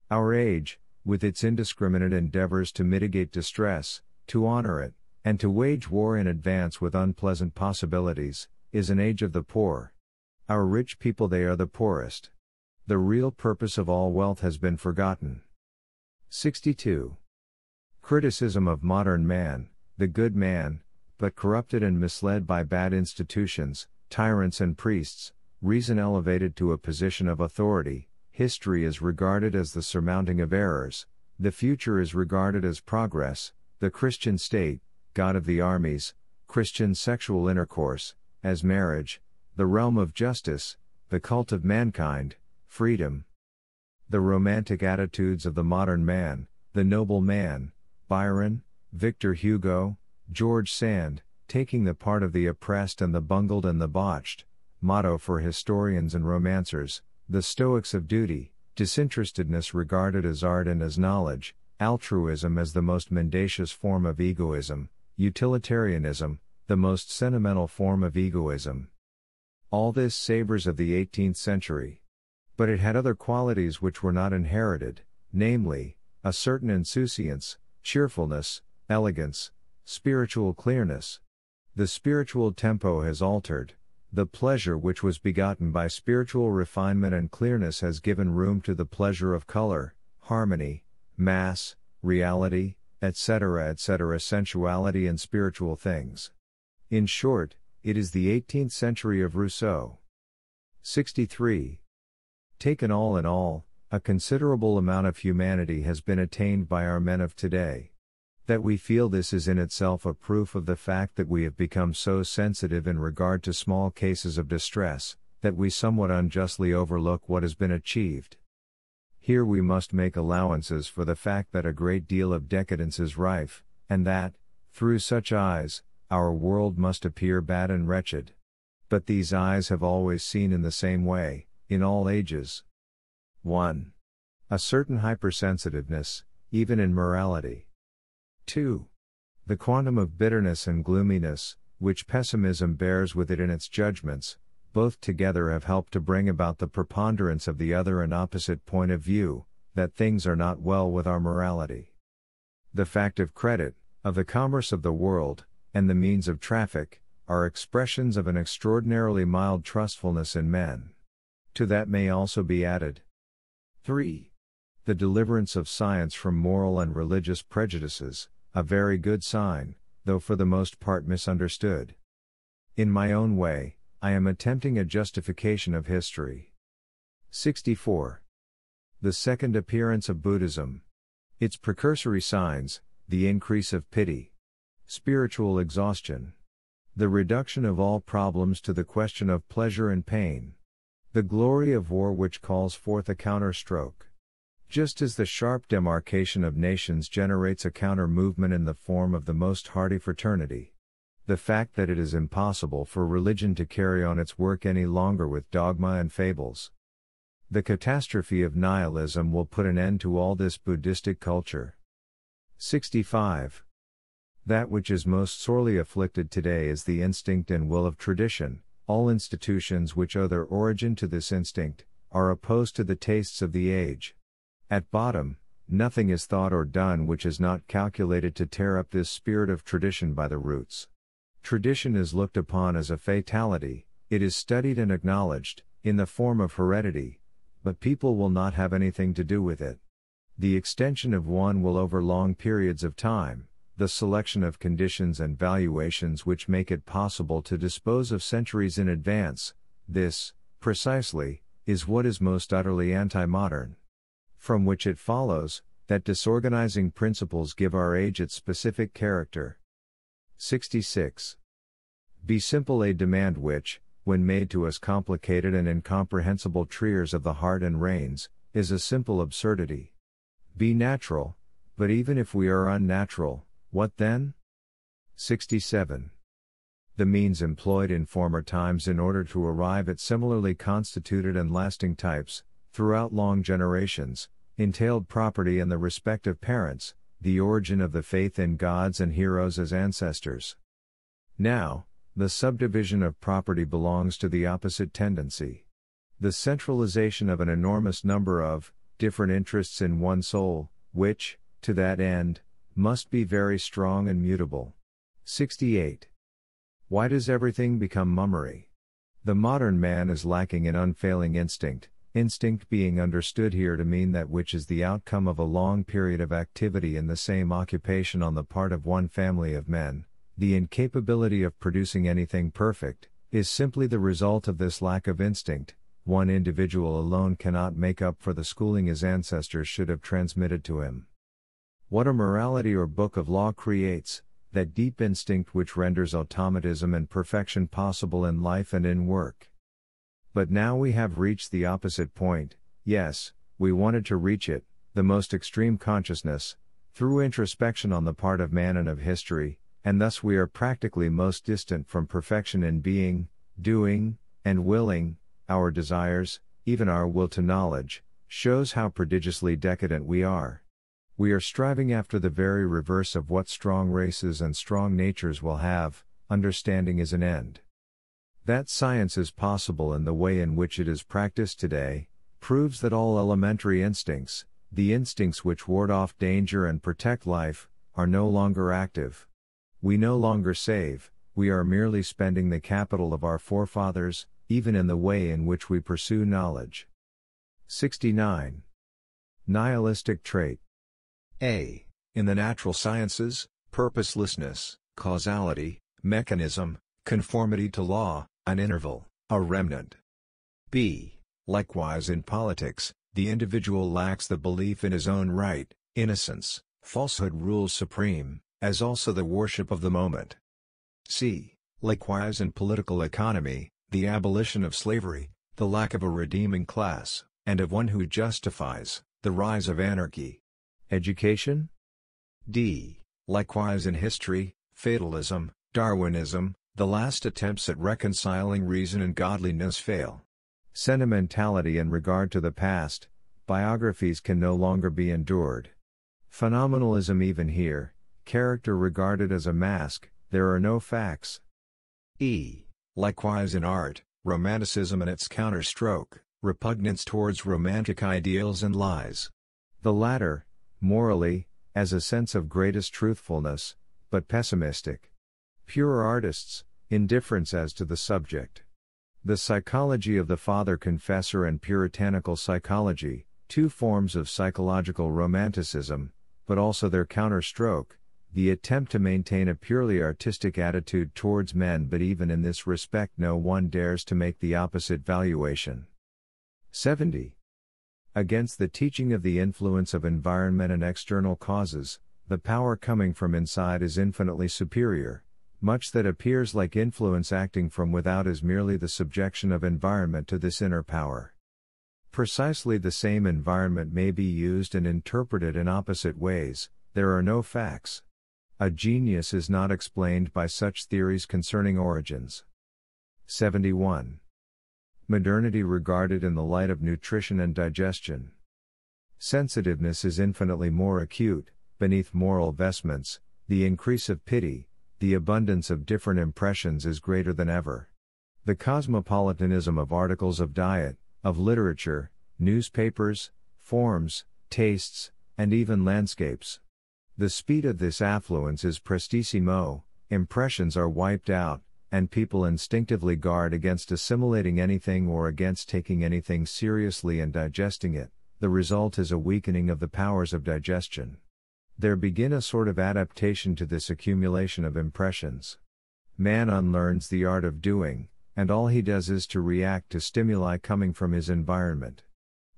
Our age, with its indiscriminate endeavors to mitigate distress, to honor it, and to wage war in advance with unpleasant possibilities, is an age of the poor. Our rich people, they are the poorest. The real purpose of all wealth has been forgotten. 62. Criticism of modern man, the good man, but corrupted and misled by bad institutions, tyrants and priests, reason elevated to a position of authority, history is regarded as the surmounting of errors, the future is regarded as progress, the Christian state, God of the armies, Christian sexual intercourse, as marriage, the realm of justice, the cult of mankind, freedom. The romantic attitudes of the modern man, the noble man, Byron, Victor Hugo, George Sand, taking the part of the oppressed and the bungled and the botched, motto for historians and romancers, the Stoics of duty, disinterestedness regarded as art and as knowledge, altruism as the most mendacious form of egoism, utilitarianism, the most sentimental form of egoism. All this savors of the 18th century. But it had other qualities which were not inherited, namely, a certain insouciance, cheerfulness, elegance, spiritual clearness. The spiritual tempo has altered. The pleasure which was begotten by spiritual refinement and clearness has given room to the pleasure of color, harmony, mass, reality, etc., sensuality and spiritual things. In short, it is the 18th century of Rousseau. 63. Taken all in all, a considerable amount of humanity has been attained by our men of today. That we feel this is in itself a proof of the fact that we have become so sensitive in regard to small cases of distress, that we somewhat unjustly overlook what has been achieved. Here we must make allowances for the fact that a great deal of decadence is rife, and that, through such eyes, our world must appear bad and wretched. But these eyes have always seen in the same way, in all ages. 1. A certain hypersensitiveness, even in morality. 2. The quantum of bitterness and gloominess, which pessimism bears with it in its judgments, both together have helped to bring about the preponderance of the other and opposite point of view, that things are not well with our morality. The fact of credit, of the commerce of the world, and the means of traffic, are expressions of an extraordinarily mild trustfulness in men. To that may also be added 3. The deliverance of science from moral and religious prejudices, a very good sign, though for the most part misunderstood. In my own way, I am attempting a justification of history. 64. The second appearance of Buddhism. Its precursory signs, the increase of pity, spiritual exhaustion, the reduction of all problems to the question of pleasure and pain, the glory of war which calls forth a counter-stroke. Just as the sharp demarcation of nations generates a counter-movement in the form of the most hearty fraternity. The fact that it is impossible for religion to carry on its work any longer with dogma and fables. The catastrophe of nihilism will put an end to all this Buddhistic culture. 65. That which is most sorely afflicted today is the instinct and will of tradition. All institutions which owe their origin to this instinct, are opposed to the tastes of the age. At bottom, nothing is thought or done which is not calculated to tear up this spirit of tradition by the roots. Tradition is looked upon as a fatality, it is studied and acknowledged, in the form of heredity, but people will not have anything to do with it. The extension of one will over long periods of time, the selection of conditions and valuations which make it possible to dispose of centuries in advance, this, precisely, is what is most utterly anti-modern. From which it follows, that disorganizing principles give our age its specific character. 66. Be simple, a demand which, when made to us complicated and incomprehensible triers of the heart and reins, is a simple absurdity. Be natural, but even if we are unnatural, what then? 67. the means employed in former times in order to arrive at similarly constituted and lasting types, throughout long generations, entailed property and the respect of parents, the origin of the faith in gods and heroes as ancestors. Now, the subdivision of property belongs to the opposite tendency. The centralization of an enormous number of different interests in one soul, which, to that end, must be very strong and mutable. 68. Why does everything become mummery? The modern man is lacking in unfailing instinct, instinct being understood here to mean that which is the outcome of a long period of activity in the same occupation on the part of one family of men. The incapability of producing anything perfect is simply the result of this lack of instinct. One individual alone cannot make up for the schooling his ancestors should have transmitted to him. What a morality or book of law creates, that deep instinct which renders automatism and perfection possible in life and in work. But now we have reached the opposite point. Yes, we wanted to reach it, the most extreme consciousness, through introspection on the part of man and of history, and thus we are practically most distant from perfection in being, doing, and willing. Our desires, even our will to knowledge, shows how prodigiously decadent we are. We are striving after the very reverse of what strong races and strong natures will have. Understanding is an end. That science is possible in the way in which it is practiced today, proves that all elementary instincts, the instincts which ward off danger and protect life, are no longer active. We no longer save, we are merely spending the capital of our forefathers, even in the way in which we pursue knowledge. 69. Nihilistic trait. A. In the natural sciences, purposelessness, causality, mechanism, conformity to law, an interval, a remnant. B. Likewise in politics, the individual lacks the belief in his own right, innocence, falsehood rules supreme, as also the worship of the moment. C. Likewise in political economy, the abolition of slavery, the lack of a redeeming class, and of one who justifies the rise of anarchy. Education? D. Likewise in history, fatalism, Darwinism, the last attempts at reconciling reason and godliness fail. Sentimentality in regard to the past, biographies can no longer be endured. Phenomenalism even here, character regarded as a mask, there are no facts. E. Likewise in art, romanticism and its counterstroke, repugnance towards romantic ideals and lies. The latter, morally, as a sense of greatest truthfulness, but pessimistic. Pure artists, indifference as to the subject. The psychology of the father confessor and puritanical psychology, two forms of psychological romanticism, but also their counterstroke, the attempt to maintain a purely artistic attitude towards men, but even in this respect no one dares to make the opposite valuation. 70. Against the teaching of the influence of environment and external causes, the power coming from inside is infinitely superior. Much that appears like influence acting from without is merely the subjection of environment to this inner power. Precisely the same environment may be used and interpreted in opposite ways. There are no facts. A genius is not explained by such theories concerning origins. 71. Modernity regarded in the light of nutrition and digestion. Sensitiveness is infinitely more acute, beneath moral vestments, the increase of pity, the abundance of different impressions is greater than ever. The cosmopolitanism of articles of diet, of literature, newspapers, forms, tastes, and even landscapes. The speed of this affluence is prestissimo, impressions are wiped out, and people instinctively guard against assimilating anything or against taking anything seriously and digesting it. The result is a weakening of the powers of digestion. There begin a sort of adaptation to this accumulation of impressions. Man unlearns the art of doing, and all he does is to react to stimuli coming from his environment.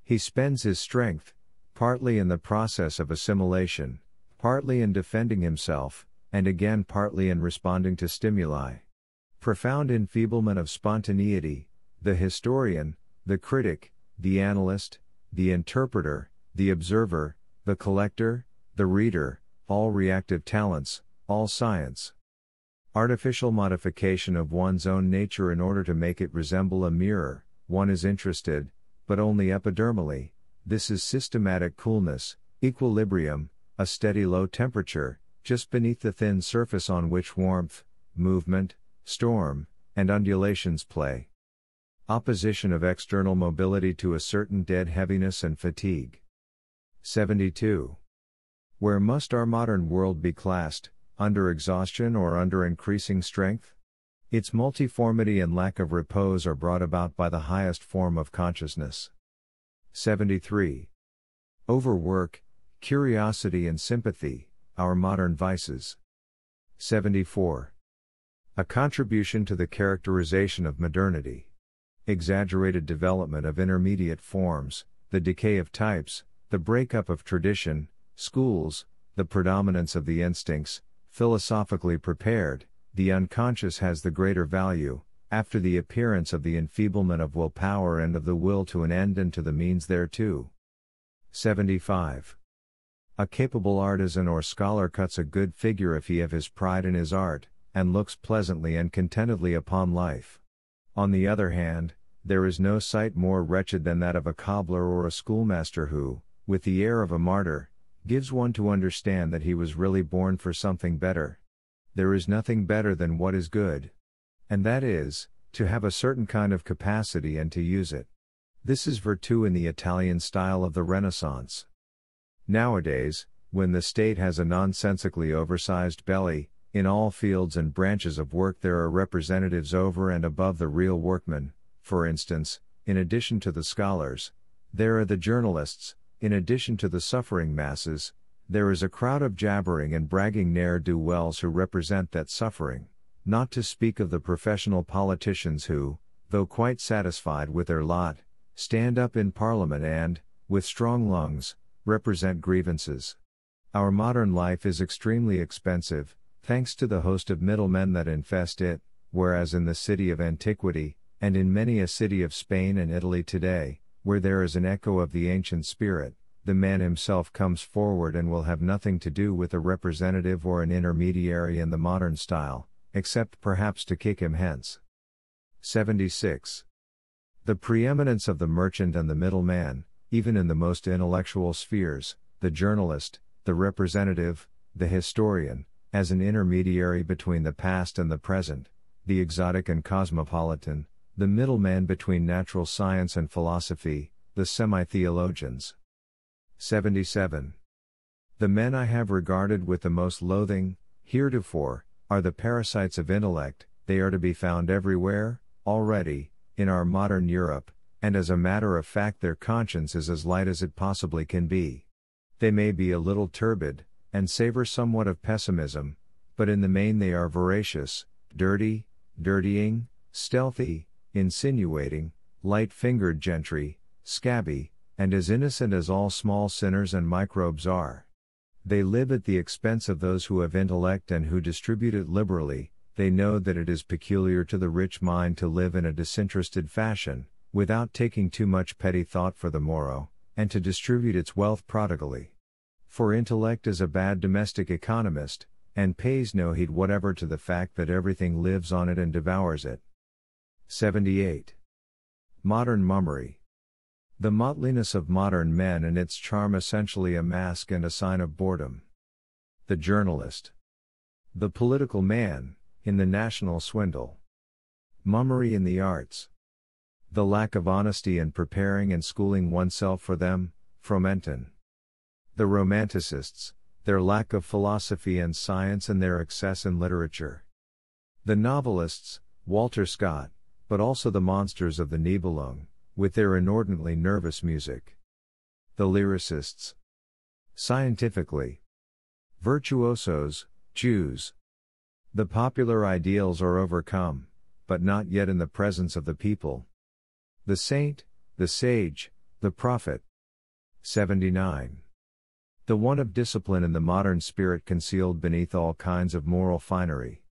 He spends his strength, partly in the process of assimilation, partly in defending himself, and again partly in responding to stimuli. Profound enfeeblement of spontaneity, the historian, the critic, the analyst, the interpreter, the observer, the collector, the reader, all reactive talents, all science. Artificial modification of one's own nature in order to make it resemble a mirror. One is interested, but only epidermally. This is systematic coolness, equilibrium, a steady low temperature, just beneath the thin surface on which warmth, movement, storm, and undulations play. Opposition of external mobility to a certain dead heaviness and fatigue. 72. Where must our modern world be classed, under exhaustion or under increasing strength? Its multiformity and lack of repose are brought about by the highest form of consciousness. 73. Overwork, curiosity and sympathy, our modern vices. 74. A contribution to the characterization of modernity. Exaggerated development of intermediate forms, the decay of types, the breakup of tradition, schools, the predominance of the instincts, philosophically prepared, the unconscious has the greater value, after the appearance of the enfeeblement of willpower and of the will to an end and to the means thereto. 75. A capable artisan or scholar cuts a good figure if he have his pride in his art, and looks pleasantly and contentedly upon life. On the other hand, there is no sight more wretched than that of a cobbler or a schoolmaster who, with the air of a martyr, gives one to understand that he was really born for something better. There is nothing better than what is good. And that is, to have a certain kind of capacity and to use it. This is virtue in the Italian style of the Renaissance. Nowadays, when the state has a nonsensically oversized belly, in all fields and branches of work there are representatives over and above the real workmen. For instance, in addition to the scholars, there are the journalists. In addition to the suffering masses, there is a crowd of jabbering and bragging ne'er-do-wells who represent that suffering, not to speak of the professional politicians who, though quite satisfied with their lot, stand up in Parliament and, with strong lungs, represent grievances. Our modern life is extremely expensive, thanks to the host of middlemen that infest it, whereas in the city of antiquity, and in many a city of Spain and Italy today, where there is an echo of the ancient spirit, the man himself comes forward and will have nothing to do with a representative or an intermediary in the modern style, except perhaps to kick him hence. 76. The preeminence of the merchant and the middleman, even in the most intellectual spheres, the journalist, the representative, the historian, as an intermediary between the past and the present, the exotic and cosmopolitan, the middleman between natural science and philosophy, the semi-theologians. 77. The men I have regarded with the most loathing, heretofore, are the parasites of intellect. They are to be found everywhere, already, in our modern Europe, and as a matter of fact their conscience is as light as it possibly can be. They may be a little turbid, and savor somewhat of pessimism, but in the main they are voracious, dirty, dirtying, stealthy, insinuating, light-fingered gentry, scabby, and as innocent as all small sinners and microbes are. They live at the expense of those who have intellect and who distribute it liberally. They know that it is peculiar to the rich mind to live in a disinterested fashion, without taking too much petty thought for the morrow, and to distribute its wealth prodigally. For intellect is a bad domestic economist, and pays no heed whatever to the fact that everything lives on it and devours it. 78. Modern mummery. The motleyness of modern men and its charm essentially a mask and a sign of boredom. The journalist. The political man, in the national swindle. Mummery in the arts. The lack of honesty in preparing and schooling oneself for them, Fromentin. The romanticists, their lack of philosophy and science and their excess in literature. The novelists, Walter Scott, but also the monsters of the Nibelung, with their inordinately nervous music. The lyricists. Scientifically. Virtuosos, Jews. The popular ideals are overcome, but not yet in the presence of the people. The saint, the sage, the prophet. 79. The want of discipline in the modern spirit concealed beneath all kinds of moral finery.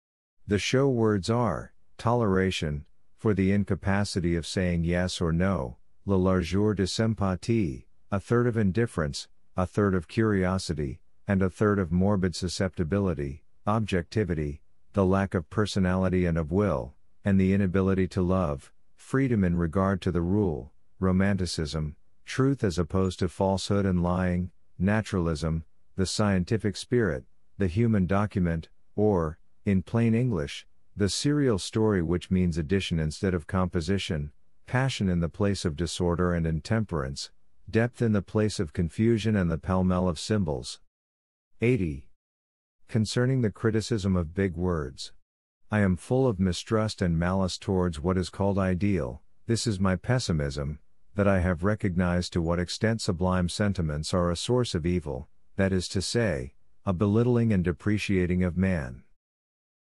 The show words are, toleration, for the incapacity of saying yes or no, la largeur de sympathie, a third of indifference, a third of curiosity, and a third of morbid susceptibility, objectivity, the lack of personality and of will, and the inability to love, freedom in regard to the rule, romanticism, truth as opposed to falsehood and lying, naturalism, the scientific spirit, the human document, or, in plain English, the serial story, which means addition instead of composition, passion in the place of disorder and intemperance, depth in the place of confusion and the pell-mell of symbols. 80. Concerning the criticism of big words. I am full of mistrust and malice towards what is called ideal. This is my pessimism, that I have recognized to what extent sublime sentiments are a source of evil, that is to say, a belittling and depreciating of man.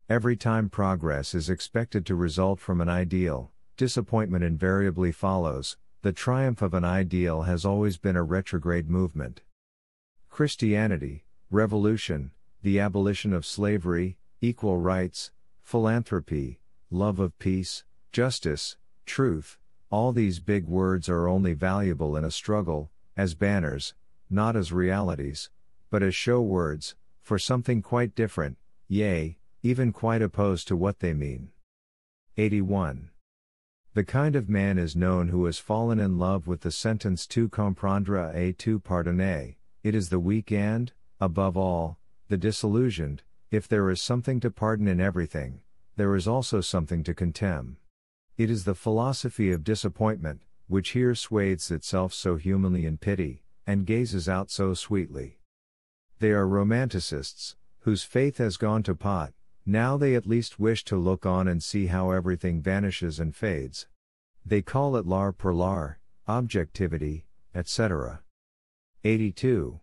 Every time progress is expected to result from an ideal, disappointment invariably follows. The triumph of an ideal has always been a retrograde movement. Christianity, revolution, the abolition of slavery, equal rights, philanthropy, love of peace, justice, truth, all these big words are only valuable in a struggle, as banners, not as realities, but as show words, for something quite different, yea, even quite opposed to what they mean. 81. The kind of man is known who has fallen in love with the sentence tout comprendre et tout pardonner. It is the weak and, above all, the disillusioned. If there is something to pardon in everything, there is also something to contemn. It is the philosophy of disappointment, which here swathes itself so humanly in pity, and gazes out so sweetly. They are romanticists, whose faith has gone to pot. Now they at least wish to look on and see how everything vanishes and fades. They call it l'art pour l'art, objectivity, etc. 82.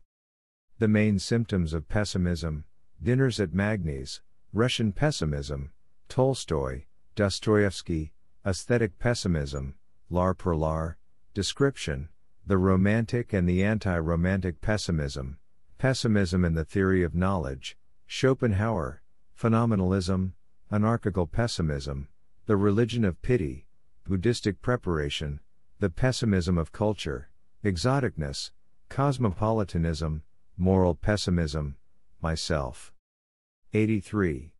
The main symptoms of pessimism: dinners at Magny's, Russian pessimism, Tolstoy, Dostoevsky, aesthetic pessimism, l'art pour l'art, description, the romantic and the anti-romantic pessimism, pessimism in the theory of knowledge, Schopenhauer, phenomenalism, anarchical pessimism, the religion of pity, Buddhistic preparation, the pessimism of culture, exoticness, cosmopolitanism, moral pessimism, myself. 83.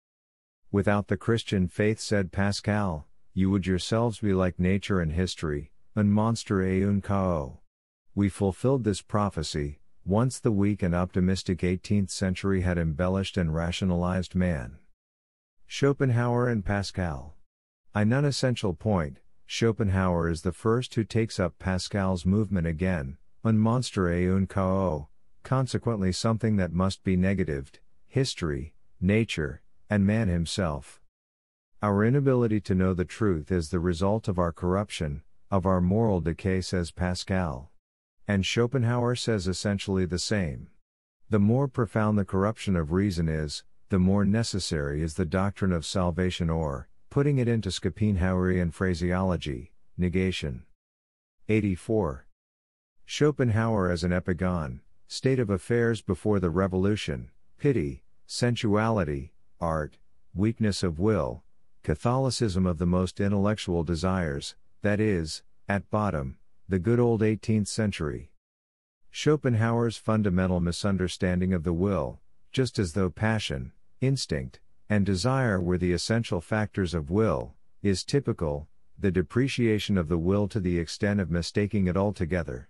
Without the Christian faith, said Pascal, you would yourselves be like nature and history, un monstre et un chaos. We fulfilled this prophecy, once the weak and optimistic 18th century had embellished and rationalized man. Schopenhauer and Pascal. A non-essential point: Schopenhauer is the first who takes up Pascal's movement again, un monstre et un chaos, consequently something that must be negatived, history, nature, and man himself. Our inability to know the truth is the result of our corruption, of our moral decay, says Pascal. And Schopenhauer says essentially the same. The more profound the corruption of reason is, the more necessary is the doctrine of salvation, or, putting it into Schopenhauerian phraseology, negation. 84. Schopenhauer as an epigon, state of affairs before the revolution, pity, sensuality, art, weakness of will, Catholicism of the most intellectual desires, that is, at bottom, the good old 18th century. Schopenhauer's fundamental misunderstanding of the will, just as though passion, instinct, and desire were the essential factors of will, is typical, the depreciation of the will to the extent of mistaking it altogether.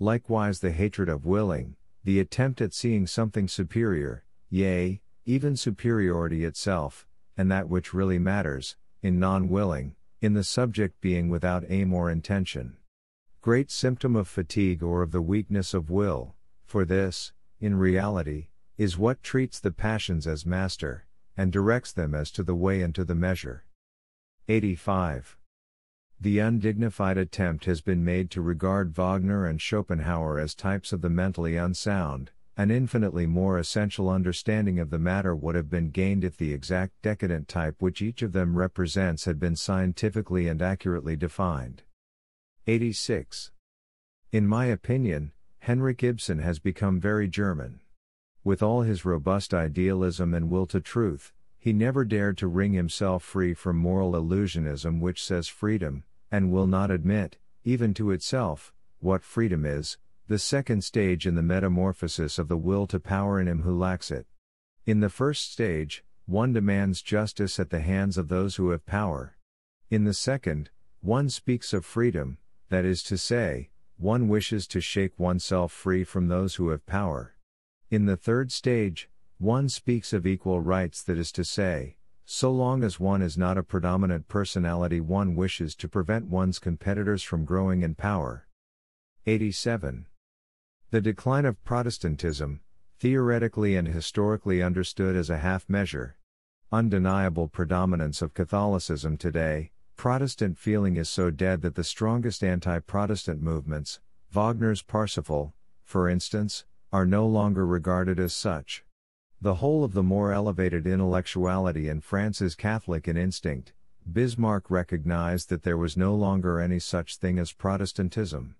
Likewise the hatred of willing, the attempt at seeing something superior, yea, even superiority itself, and that which really matters, in non-willing, in the subject being without aim or intention. Great symptom of fatigue or of the weakness of will, for this, in reality, is what treats the passions as master, and directs them as to the way and to the measure. 85. The undignified attempt has been made to regard Wagner and Schopenhauer as types of the mentally unsound. An infinitely more essential understanding of the matter would have been gained if the exact decadent type which each of them represents had been scientifically and accurately defined. 86. In my opinion, Henrik Ibsen has become very German. With all his robust idealism and will to truth, he never dared to wring himself free from moral illusionism which says freedom, and will not admit, even to itself, what freedom is, the second stage in the metamorphosis of the will to power in him who lacks it. In the first stage, one demands justice at the hands of those who have power. In the second, one speaks of freedom, that is to say, one wishes to shake oneself free from those who have power. In the third stage, one speaks of equal rights, that is to say, so long as one is not a predominant personality, one wishes to prevent one's competitors from growing in power. 87. The decline of Protestantism, theoretically and historically understood as a half measure. Undeniable predominance of Catholicism today, Protestant feeling is so dead that the strongest anti-Protestant movements, Wagner's Parsifal, for instance, are no longer regarded as such. The whole of the more elevated intellectuality in France is Catholic in instinct. Bismarck recognized that there was no longer any such thing as Protestantism.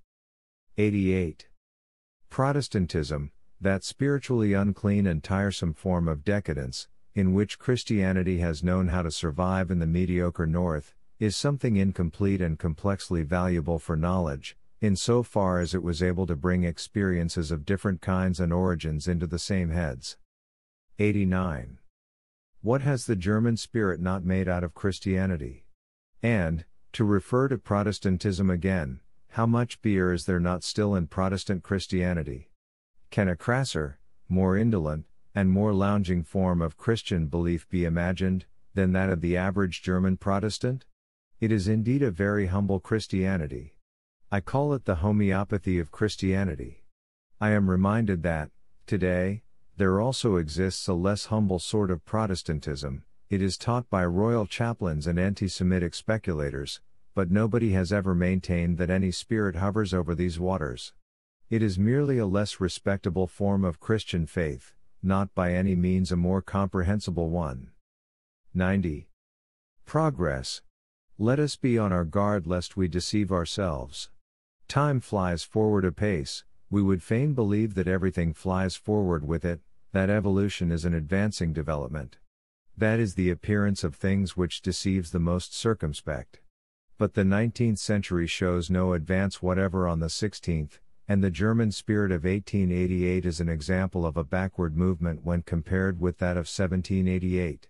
88. Protestantism, that spiritually unclean and tiresome form of decadence, in which Christianity has known how to survive in the mediocre North, is something incomplete and complexly valuable for knowledge, insofar as it was able to bring experiences of different kinds and origins into the same heads. 89. What has the German spirit not made out of Christianity? And, to refer to Protestantism again, how much beer is there not still in Protestant Christianity? Can a crasser, more indolent, and more lounging form of Christian belief be imagined, than that of the average German Protestant? It is indeed a very humble Christianity. I call it the homeopathy of Christianity. I am reminded that, today, there also exists a less humble sort of Protestantism. It is taught by royal chaplains and anti-Semitic speculators, but nobody has ever maintained that any spirit hovers over these waters. It is merely a less respectable form of Christian faith, not by any means a more comprehensible one. 90. Progress. Let us be on our guard lest we deceive ourselves. Time flies forward apace, we would fain believe that everything flies forward with it, that evolution is an advancing development. That is the appearance of things which deceives the most circumspect. But the 19th century shows no advance whatever on the 16th, and the German spirit of 1888 is an example of a backward movement when compared with that of 1788.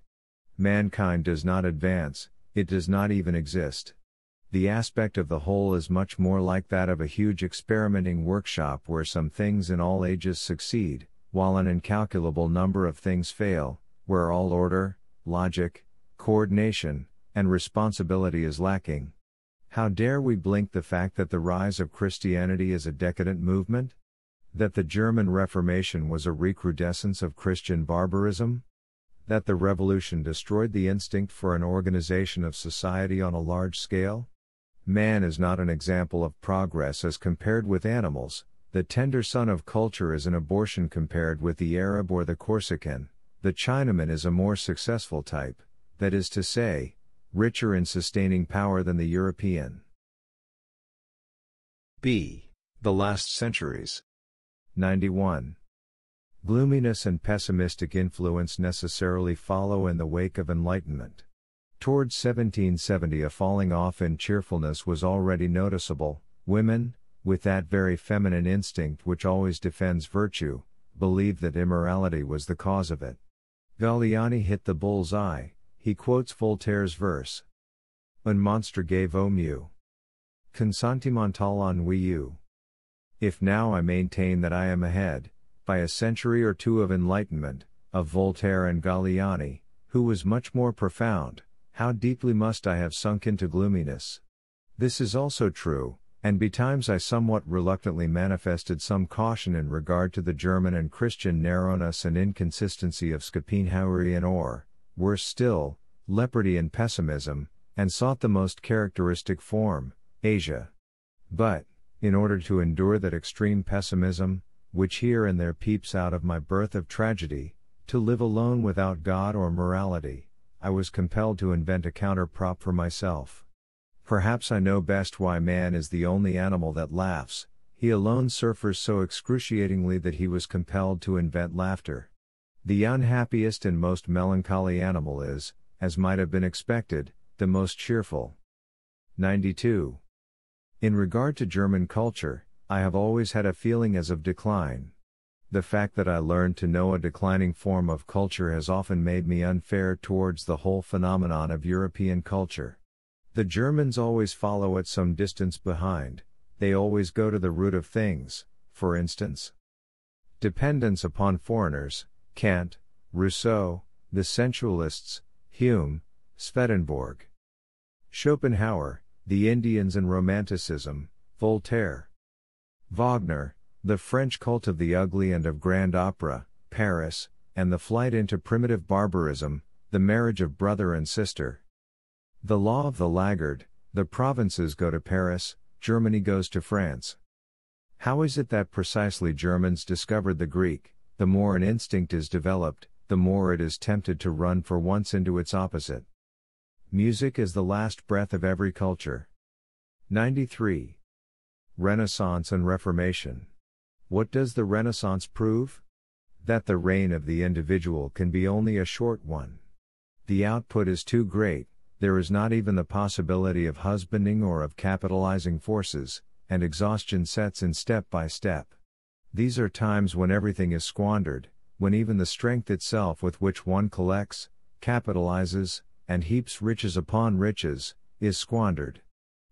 Mankind does not advance, it does not even exist. The aspect of the whole is much more like that of a huge experimenting workshop where some things in all ages succeed, while an incalculable number of things fail, where all order, logic, coordination, and responsibility is lacking. How dare we blink the fact that the rise of Christianity is a decadent movement? That the German Reformation was a recrudescence of Christian barbarism? That the Revolution destroyed the instinct for an organization of society on a large scale? Man is not an example of progress as compared with animals. The tender son of culture is an abortion compared with the Arab or the Corsican. The Chinaman is a more successful type, that is to say, richer in sustaining power than the European. B. The last centuries. 91. Gloominess and pessimistic influence necessarily follow in the wake of enlightenment. Towards 1770 a falling off in cheerfulness was already noticeable. Women, with that very feminine instinct which always defends virtue, believed that immorality was the cause of it. Galliani hit the bull's eye. He quotes Voltaire's verse. Un monstre gave au mieux. Consentimental ennuyeux. If now I maintain that I am ahead, by a century or two of enlightenment, of Voltaire and Galliani, who was much more profound, how deeply must I have sunk into gloominess? This is also true, and betimes I somewhat reluctantly manifested some caution in regard to the German and Christian narrowness and inconsistency of Schopenhauerian or, worse still, leopardy and pessimism, and sought the most characteristic form, Asia. But, in order to endure that extreme pessimism, which here and there peeps out of my birth of tragedy, to live alone without God or morality, I was compelled to invent a counterprop for myself. Perhaps I know best why man is the only animal that laughs. He alone suffers so excruciatingly that he was compelled to invent laughter. The unhappiest and most melancholy animal is, as might have been expected, the most cheerful. 92. In regard to German culture, I have always had a feeling as of decline. The fact that I learned to know a declining form of culture has often made me unfair towards the whole phenomenon of European culture. The Germans always follow at some distance behind, they always go to the root of things, for instance. Dependence upon foreigners, Kant, Rousseau, the sensualists, Hume, Swedenborg. Schopenhauer, the Indians and Romanticism, Voltaire. Wagner, the French cult of the ugly and of grand opera, Paris, and the flight into primitive barbarism, the marriage of brother and sister. The law of the laggard, the provinces go to Paris, Germany goes to France. How is it that precisely Germans discovered the Greek? The more an instinct is developed, the more it is tempted to run for once into its opposite. Music is the last breath of every culture. 93. Renaissance and Reformation. What does the Renaissance prove? That the reign of the individual can be only a short one. The output is too great, there is not even the possibility of husbanding or of capitalizing forces, and exhaustion sets in step by step. These are times when everything is squandered, when even the strength itself with which one collects, capitalizes, and heaps riches upon riches, is squandered.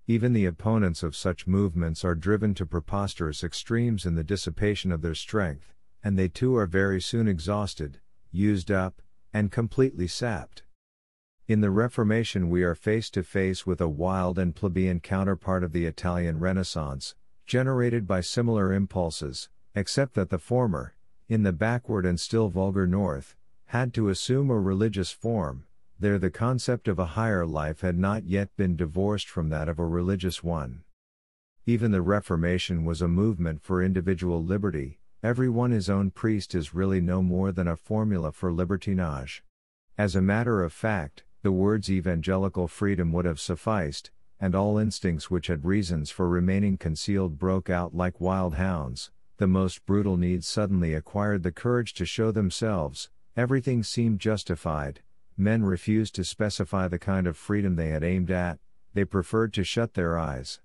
Even the opponents of such movements are driven to preposterous extremes in the dissipation of their strength, and they too are very soon exhausted, used up, and completely sapped. In the Reformation we are face to face with a wild and plebeian counterpart of the Italian Renaissance, generated by similar impulses, except that the former, in the backward and still vulgar North, had to assume a religious form. There the concept of a higher life had not yet been divorced from that of a religious one. Even the Reformation was a movement for individual liberty, everyone his own priest is really no more than a formula for libertinage. As a matter of fact, the words evangelical freedom would have sufficed, and all instincts which had reasons for remaining concealed broke out like wild hounds, the most brutal needs suddenly acquired the courage to show themselves, everything seemed justified. Men refused to specify the kind of freedom they had aimed at, they preferred to shut their eyes.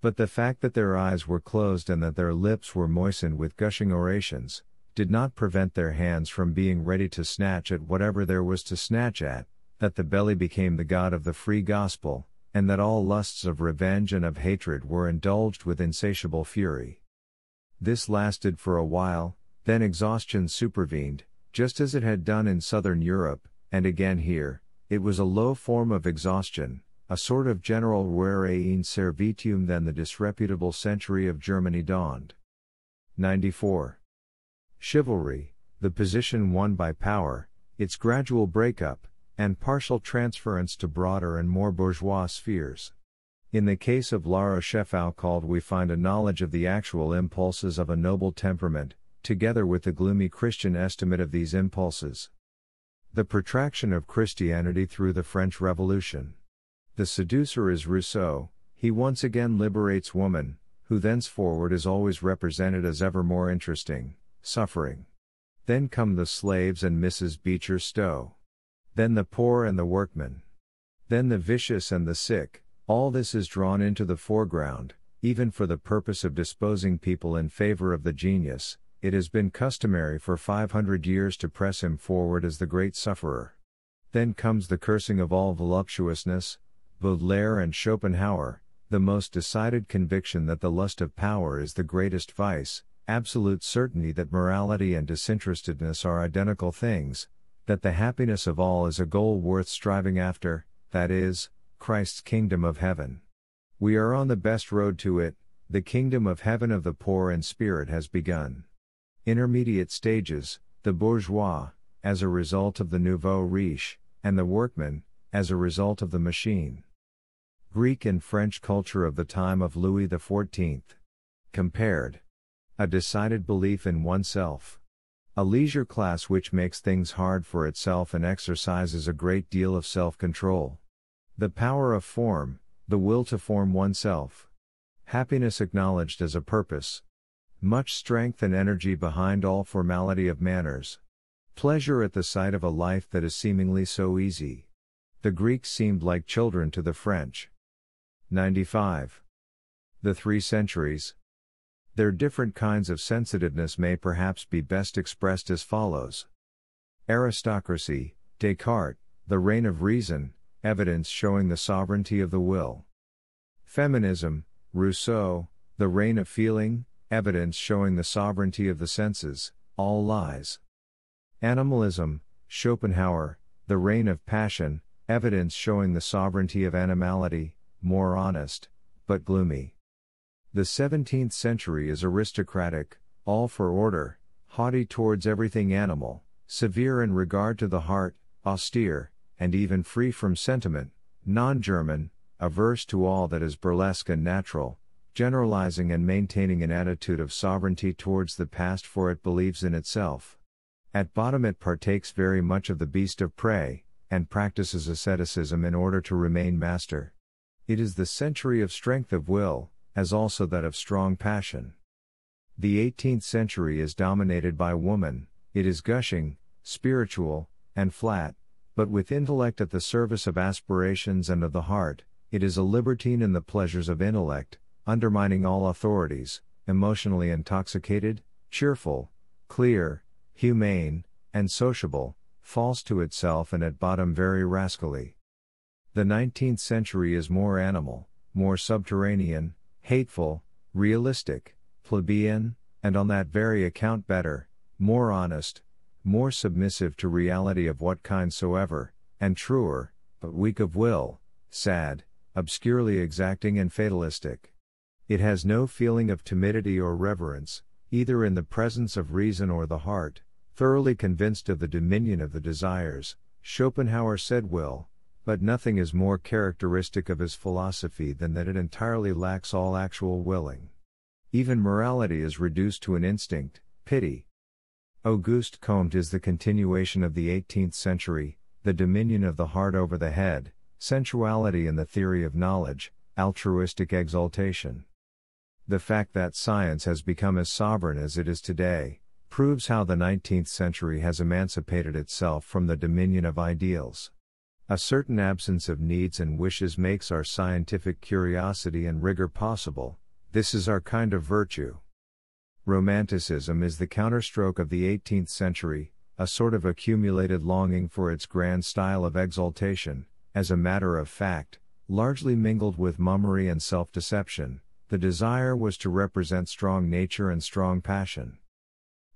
But the fact that their eyes were closed and that their lips were moistened with gushing orations, did not prevent their hands from being ready to snatch at whatever there was to snatch at, that the belly became the god of the free gospel, and that all lusts of revenge and of hatred were indulged with insatiable fury. This lasted for a while, then exhaustion supervened, just as it had done in southern Europe. And again here, it was a low form of exhaustion, a sort of general ruere in servitium. Then the disreputable century of Germany dawned. 94. Chivalry, the position won by power, its gradual breakup, and partial transference to broader and more bourgeois spheres. In the case of La Rochefoucauld we find a knowledge of the actual impulses of a noble temperament, together with the gloomy Christian estimate of these impulses. The protraction of Christianity through the French Revolution. The seducer is Rousseau, he once again liberates woman, who thenceforward is always represented as ever more interesting, suffering. Then come the slaves and Mrs. Beecher Stowe. Then the poor and the workman. Then the vicious and the sick. All this is drawn into the foreground, even for the purpose of disposing people in favor of the genius. It has been customary for 500 years to press him forward as the great sufferer. Then comes the cursing of all voluptuousness, Baudelaire and Schopenhauer, the most decided conviction that the lust of power is the greatest vice, absolute certainty that morality and disinterestedness are identical things, that the happiness of all is a goal worth striving after, that is, Christ's kingdom of heaven. We are on the best road to it, the kingdom of heaven of the poor in spirit has begun. Intermediate stages, the bourgeois, as a result of the nouveau riche, and the workman, as a result of the machine. Greek and French culture of the time of Louis XIV. Compared. A decided belief in oneself. A leisure class which makes things hard for itself and exercises a great deal of self-control. The power of form, the will to form oneself. Happiness acknowledged as a purpose. Much strength and energy behind all formality of manners. Pleasure at the sight of a life that is seemingly so easy. The Greeks seemed like children to the French. 95. The 3 centuries. Their different kinds of sensitiveness may perhaps be best expressed as follows. Aristocracy, Descartes, the reign of reason, evidence showing the sovereignty of the will. Feminism, Rousseau, the reign of feeling, evidence showing the sovereignty of the senses, all lies. Animalism, Schopenhauer, the reign of passion, evidence showing the sovereignty of animality, more honest, but gloomy. The 17th century is aristocratic, all for order, haughty towards everything animal, severe in regard to the heart, austere, and even free from sentiment, non-German, averse to all that is burlesque and natural, generalizing and maintaining an attitude of sovereignty towards the past, for it believes in itself. At bottom it partakes very much of the beast of prey, and practices asceticism in order to remain master. It is the century of strength of will, as also that of strong passion. The 18th century is dominated by woman, it is gushing, spiritual, and flat, but with intellect at the service of aspirations and of the heart. It is a libertine in the pleasures of intellect, undermining all authorities, emotionally intoxicated, cheerful, clear, humane, and sociable, false to itself and at bottom very rascally. The 19th century is more animal, more subterranean, hateful, realistic, plebeian, and on that very account better, more honest, more submissive to reality of what kind soever, and truer, but weak of will, sad, obscurely exacting and fatalistic. It has no feeling of timidity or reverence, either in the presence of reason or the heart, thoroughly convinced of the dominion of the desires, Schopenhauer said will, but nothing is more characteristic of his philosophy than that it entirely lacks all actual willing. Even morality is reduced to an instinct, pity. Auguste Comte is the continuation of the 18th century, the dominion of the heart over the head, sensuality in the theory of knowledge, altruistic exaltation. The fact that science has become as sovereign as it is today, proves how the 19th century has emancipated itself from the dominion of ideals. A certain absence of needs and wishes makes our scientific curiosity and rigor possible. This is our kind of virtue. Romanticism is the counterstroke of the 18th century, a sort of accumulated longing for its grand style of exaltation, as a matter of fact, largely mingled with mummery and self-deception. The desire was to represent strong nature and strong passion.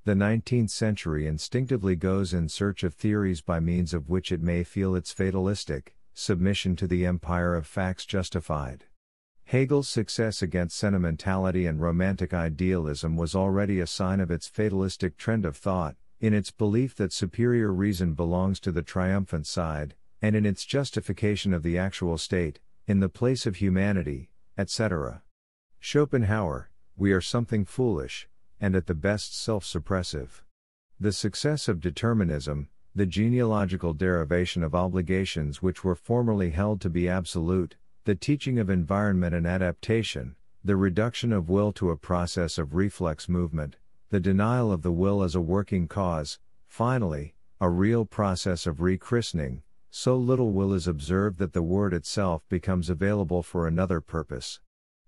The 19th century instinctively goes in search of theories by means of which it may feel its fatalistic submission to the empire of facts justified. Hegel's success against sentimentality and romantic idealism was already a sign of its fatalistic trend of thought, in its belief that superior reason belongs to the triumphant side, and in its justification of the actual state, in the place of humanity, etc. Schopenhauer, we are something foolish, and at the best self-suppressive. The success of determinism, the genealogical derivation of obligations which were formerly held to be absolute, the teaching of environment and adaptation, the reduction of will to a process of reflex movement, the denial of the will as a working cause, finally, a real process of rechristening, so little will is observed that the word itself becomes available for another purpose.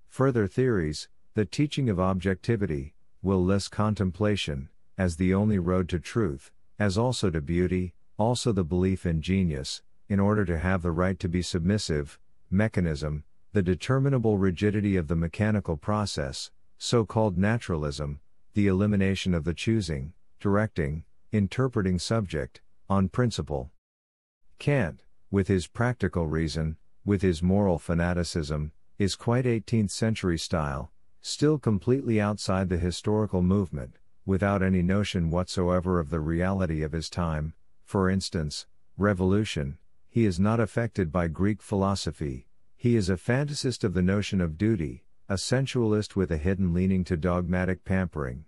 Further theories, the teaching of objectivity, will-less contemplation, as the only road to truth, as also to beauty, also the belief in genius, in order to have the right to be submissive, mechanism, the determinable rigidity of the mechanical process, so-called naturalism, the elimination of the choosing, directing, interpreting subject, on principle. Kant, with his practical reason, with his moral fanaticism, is quite 18th century style, still completely outside the historical movement, without any notion whatsoever of the reality of his time. For instance, revolution, he is not affected by Greek philosophy, he is a fantasist of the notion of duty, a sensualist with a hidden leaning to dogmatic pampering.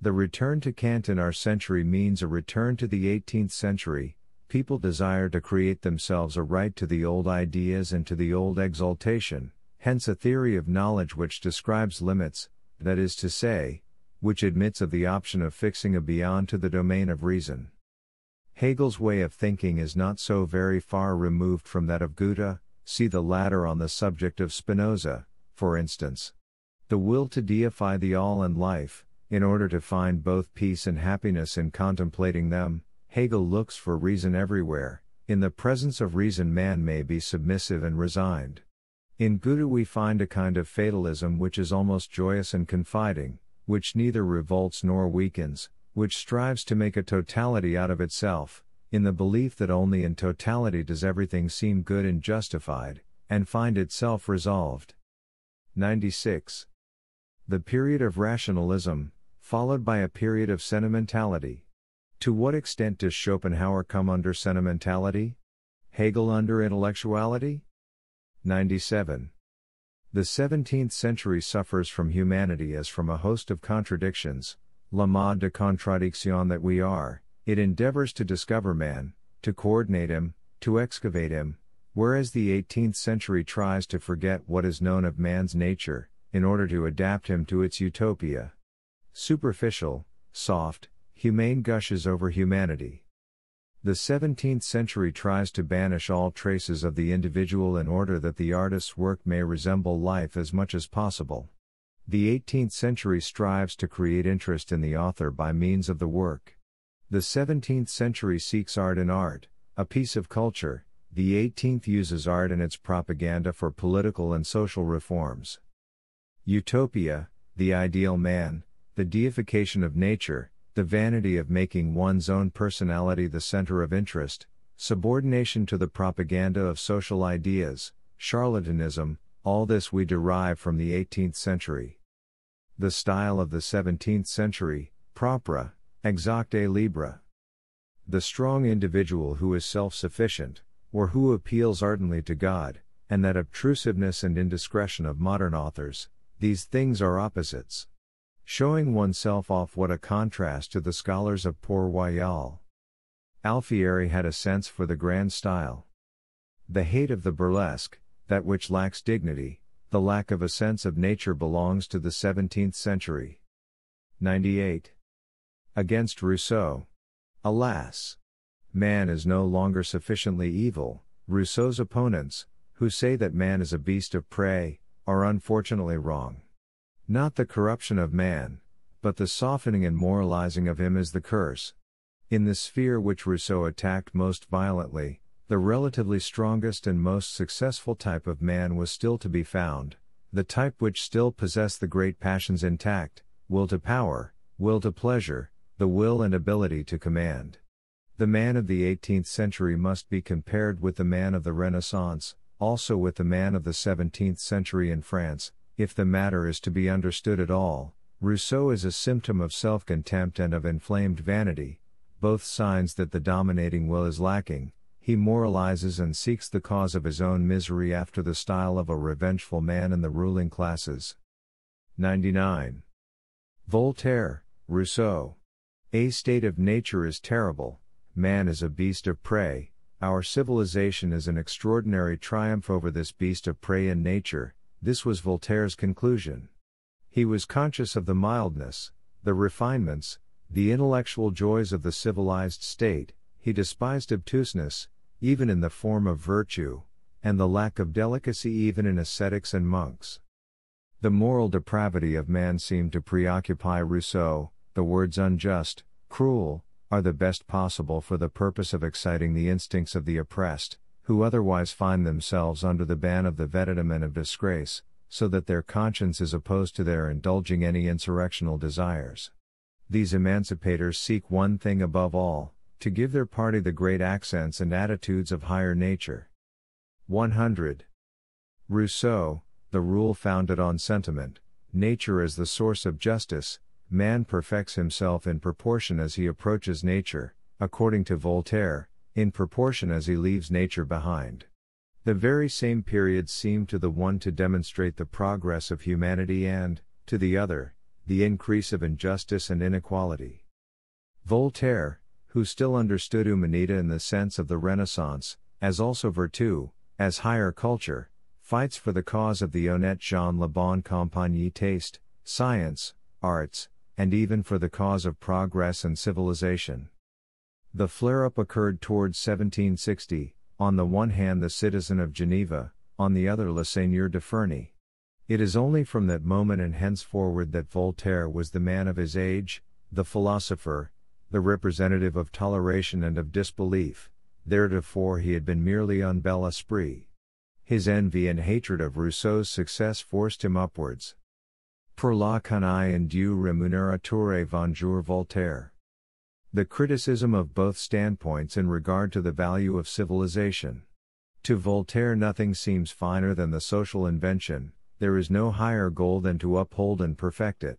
The return to Kant in our century means a return to the 18th century. People desire to create themselves a right to the old ideas and to the old exaltation, hence a theory of knowledge which describes limits, that is to say, which admits of the option of fixing a beyond to the domain of reason. Hegel's way of thinking is not so very far removed from that of Goethe, see the latter on the subject of Spinoza, for instance. The will to deify the all and life, in order to find both peace and happiness in contemplating them. Hegel looks for reason everywhere. In the presence of reason man may be submissive and resigned. In Goethe we find a kind of fatalism which is almost joyous and confiding, which neither revolts nor weakens, which strives to make a totality out of itself, in the belief that only in totality does everything seem good and justified, and find itself resolved. 96. The period of rationalism, followed by a period of sentimentality. To what extent does Schopenhauer come under sentimentality? Hegel under intellectuality? 97. The 17th century suffers from humanity as from a host of contradictions, le mode de contradiction that we are. It endeavors to discover man, to coordinate him, to excavate him, whereas the 18th century tries to forget what is known of man's nature, in order to adapt him to its utopia. Superficial, soft, humane gushes over humanity. The 17th century tries to banish all traces of the individual in order that the artist's work may resemble life as much as possible. The 18th century strives to create interest in the author by means of the work. The 17th century seeks art in art, a piece of culture. The 18th uses art in its propaganda for political and social reforms. Utopia, the ideal man, the deification of nature, the vanity of making one's own personality the center of interest, subordination to the propaganda of social ideas, charlatanism, all this we derive from the 18th century. The style of the 17th century, propre, exacte libre. The strong individual who is self-sufficient, or who appeals ardently to God, and that obtrusiveness and indiscretion of modern authors, these things are opposites. Showing oneself off, what a contrast to the scholars of Port Royal. Alfieri had a sense for the grand style. The hate of the burlesque, that which lacks dignity, the lack of a sense of nature belongs to the 17th century. 98. Against Rousseau. Alas! Man is no longer sufficiently evil. Rousseau's opponents, who say that man is a beast of prey, are unfortunately wrong. Not the corruption of man, but the softening and moralizing of him is the curse. In the sphere which Rousseau attacked most violently, the relatively strongest and most successful type of man was still to be found, the type which still possessed the great passions intact, will to power, will to pleasure, the will and ability to command. The man of the 18th century must be compared with the man of the Renaissance, also with the man of the 17th century in France. If the matter is to be understood at all, Rousseau is a symptom of self-contempt and of inflamed vanity, both signs that the dominating will is lacking. He moralizes and seeks the cause of his own misery after the style of a revengeful man in the ruling classes. 99. Voltaire, Rousseau. A state of nature is terrible, man is a beast of prey, our civilization is an extraordinary triumph over this beast of prey in nature. This was Voltaire's conclusion. He was conscious of the mildness, the refinements, the intellectual joys of the civilized state. He despised obtuseness, even in the form of virtue, and the lack of delicacy even in ascetics and monks. The moral depravity of man seemed to preoccupy Rousseau. The words unjust, cruel, are the best possible for the purpose of exciting the instincts of the oppressed, who otherwise find themselves under the ban of the vetidum and of disgrace, so that their conscience is opposed to their indulging any insurrectional desires. These emancipators seek one thing above all, to give their party the great accents and attitudes of higher nature. 100. Rousseau, the rule founded on sentiment, nature as the source of justice, man perfects himself in proportion as he approaches nature, according to Voltaire, in proportion as he leaves nature behind. The very same periods seem to the one to demonstrate the progress of humanity and, to the other, the increase of injustice and inequality. Voltaire, who still understood humanita in the sense of the Renaissance, as also virtu, as higher culture, fights for the cause of the honnête gens la bonne compagnie taste, science, arts, and even for the cause of progress and civilization. The flare-up occurred towards 1760, on the one hand the citizen of Geneva, on the other Le Seigneur de Ferney. It is only from that moment and henceforward that Voltaire was the man of his age, the philosopher, the representative of toleration and of disbelief. Theretofore he had been merely un bel esprit. His envy and hatred of Rousseau's success forced him upwards. Pour la canaille and du rémunérateur vengeur Voltaire. The criticism of both standpoints in regard to the value of civilization. To Voltaire nothing seems finer than the social invention, there is no higher goal than to uphold and perfect it.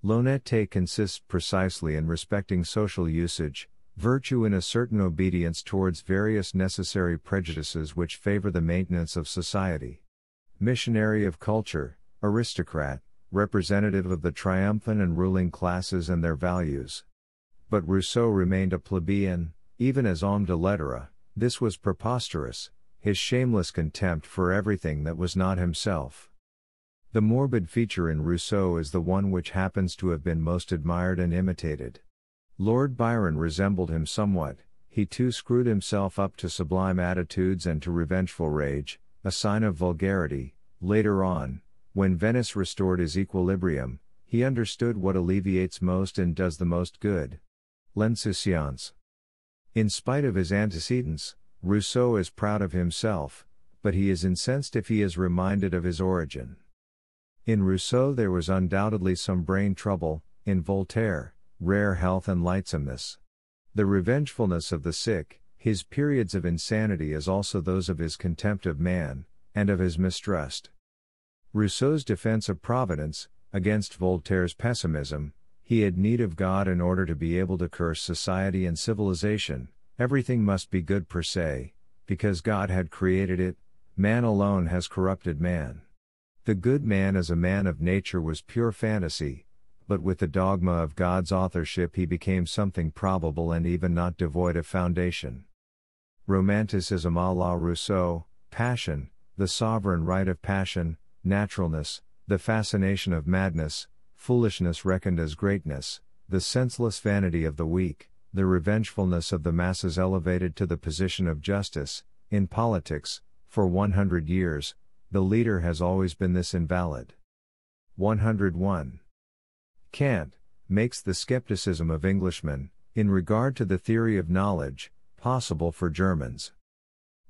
L'honnêteté consists precisely in respecting social usage, virtue in a certain obedience towards various necessary prejudices which favor the maintenance of society. Missionary of culture, aristocrat, representative of the triumphant and ruling classes and their values. But Rousseau remained a plebeian, even as homme de lettres. This was preposterous, his shameless contempt for everything that was not himself. The morbid feature in Rousseau is the one which happens to have been most admired and imitated. Lord Byron resembled him somewhat, he too screwed himself up to sublime attitudes and to revengeful rage, a sign of vulgarity. Later on, when Venice restored his equilibrium, he understood what alleviates most and does the most good. L'insouciance. In spite of his antecedents, Rousseau is proud of himself, but he is incensed if he is reminded of his origin. In Rousseau there was undoubtedly some brain trouble, in Voltaire, rare health and lightsomeness. The revengefulness of the sick, his periods of insanity as also those of his contempt of man, and of his mistrust. Rousseau's defense of Providence, against Voltaire's pessimism, he had need of God in order to be able to curse society and civilization, everything must be good per se, because God had created it, man alone has corrupted man. The good man as a man of nature was pure fantasy, but with the dogma of God's authorship he became something probable and even not devoid of foundation. Romanticism à la Rousseau, passion, the sovereign right of passion, naturalness, the fascination of madness, foolishness reckoned as greatness, the senseless vanity of the weak, the revengefulness of the masses elevated to the position of justice. In politics, for 100 years, the leader has always been this invalid. 101. Kant makes the skepticism of Englishmen, in regard to the theory of knowledge, possible for Germans.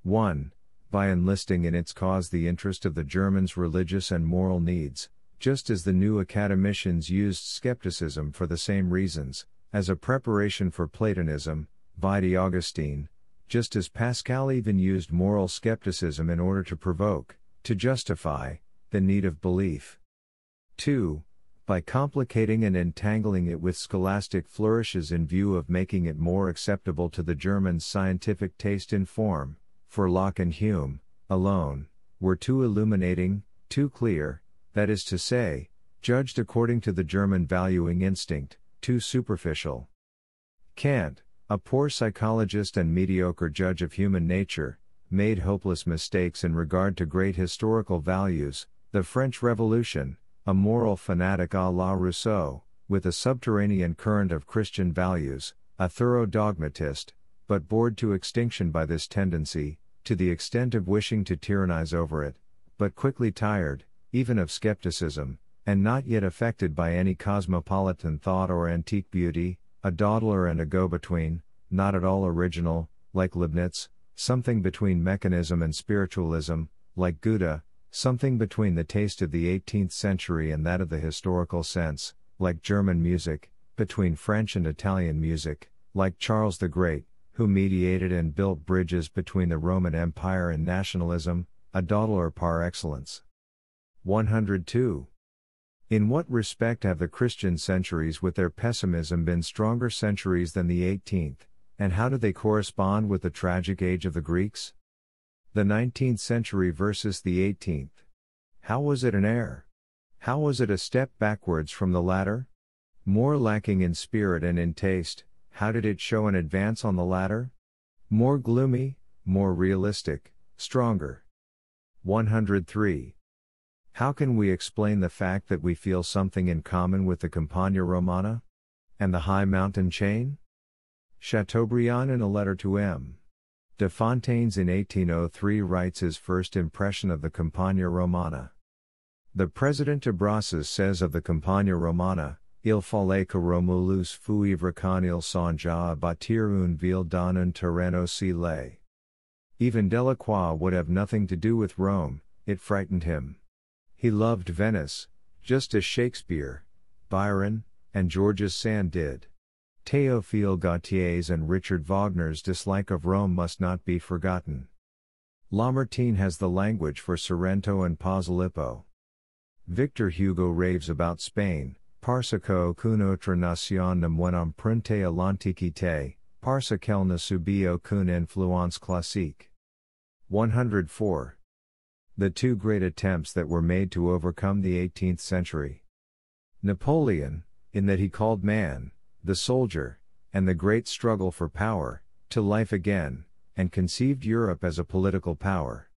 1. By enlisting in its cause the interest of the Germans' religious and moral needs, just as the new academicians used skepticism for the same reasons, as a preparation for Platonism, vide Augustine, just as Pascal even used moral skepticism in order to provoke, to justify, the need of belief. 2. By complicating and entangling it with scholastic flourishes in view of making it more acceptable to the Germans' scientific taste in form, for Locke and Hume, alone, were too illuminating, too clear, that is to say, judged according to the German valuing instinct, too superficial. Kant, a poor psychologist and mediocre judge of human nature, made hopeless mistakes in regard to great historical values, the French Revolution, a moral fanatic à la Rousseau, with a subterranean current of Christian values, a thorough dogmatist, but bored to extinction by this tendency, to the extent of wishing to tyrannize over it, but quickly tired, even of skepticism, and not yet affected by any cosmopolitan thought or antique beauty, a dawdler and a go-between, not at all original, like Leibniz, something between mechanism and spiritualism, like Goethe, something between the taste of the 18th century and that of the historical sense, like German music, between French and Italian music, like Charles the Great, who mediated and built bridges between the Roman Empire and nationalism, a dawdler par excellence. 102. In what respect have the Christian centuries with their pessimism been stronger centuries than the 18th, and how do they correspond with the tragic age of the Greeks? The 19th century versus the 18th. How was it an error? How was it a step backwards from the latter? More lacking in spirit and in taste, how did it show an advance on the latter? More gloomy, more realistic, stronger. 103. How can we explain the fact that we feel something in common with the Campagna Romana? And the high mountain chain? Chateaubriand in a letter to M. de Fontaines in 1803 writes his first impression of the Campagna Romana. The President de Brosses says of the Campagna Romana, Il fallait que Romulus fuivre quand il songea à bâtir une ville dans un terreno si laid. Even Delacroix would have nothing to do with Rome, it frightened him. He loved Venice, just as Shakespeare, Byron, and Georges Sand did. Théophile Gautier's and Richard Wagner's dislike of Rome must not be forgotten. Lamartine has the language for Sorrento and Posillipo. Victor Hugo raves about Spain, parce qu'aucune autre nation ne moins emprunté à l'Antiquité, parce qu'elle ne subit aucune influence classique. 104. The two great attempts that were made to overcome the 18th century. Napoleon, in that he called man, the soldier, and the great struggle for power, to life again, and conceived Europe as a political power.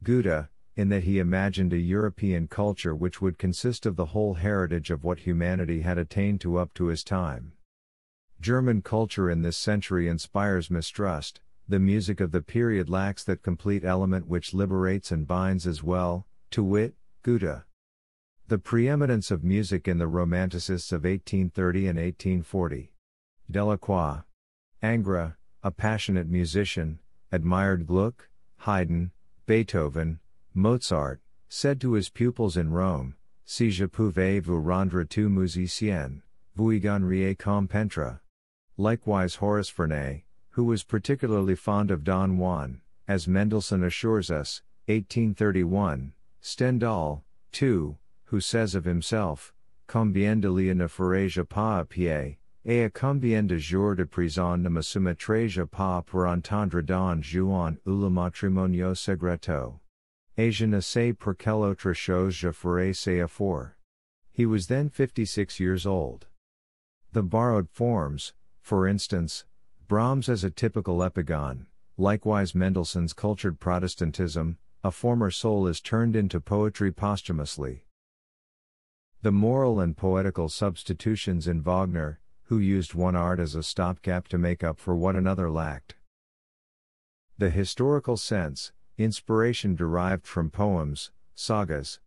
Goethe, in that he imagined a European culture which would consist of the whole heritage of what humanity had attained to up to his time. German culture in this century inspires mistrust. The music of the period lacks that complete element which liberates and binds as well, to wit, Goethe. The preeminence of music in the Romanticists of 1830 and 1840. Delacroix. Ingres, a passionate musician, admired Gluck, Haydn, Beethoven, Mozart, said to his pupils in Rome, Si je pouvais vous rendre tout musicien, vous y gagneriez comme peintre. Likewise Horace Vernet, who was particularly fond of Don Juan, as Mendelssohn assures us, 1831, Stendhal, too, who says of himself, Combien de liens ne ferai-je pas à pied, et à combien de jours de prison ne me soumettrai-je pas pour entendre Don Juan ou le matrimonio segreto. Et je ne sais pour quelle autre chose je ferai ces efforts. He was then 56 years old. The borrowed forms, for instance, Brahms as a typical epigon, likewise Mendelssohn's cultured Protestantism, a former soul is turned into poetry posthumously. The moral and poetical substitutions in Wagner, who used one art as a stopgap to make up for what another lacked. The historical sense, inspiration derived from poems, sagas.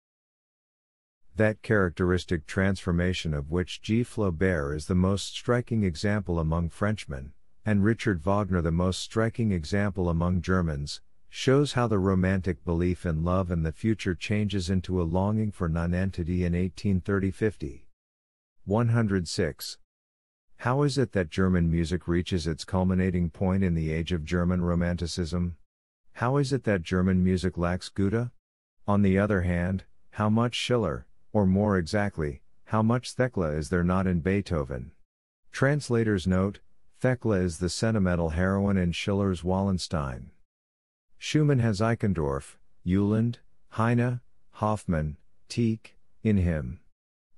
That characteristic transformation of which G. Flaubert is the most striking example among Frenchmen, and Richard Wagner the most striking example among Germans, shows how the romantic belief in love and the future changes into a longing for nonentity in 1830-50. 106. How is it that German music reaches its culminating point in the age of German Romanticism? How is it that German music lacks Goethe? On the other hand, how much Schiller, or more exactly, how much Thekla is there not in Beethoven? Translator's note, Thekla is the sentimental heroine in Schiller's Wallenstein. Schumann has Eichendorff, Uhland, Heine, Hoffmann, Tieck, in him.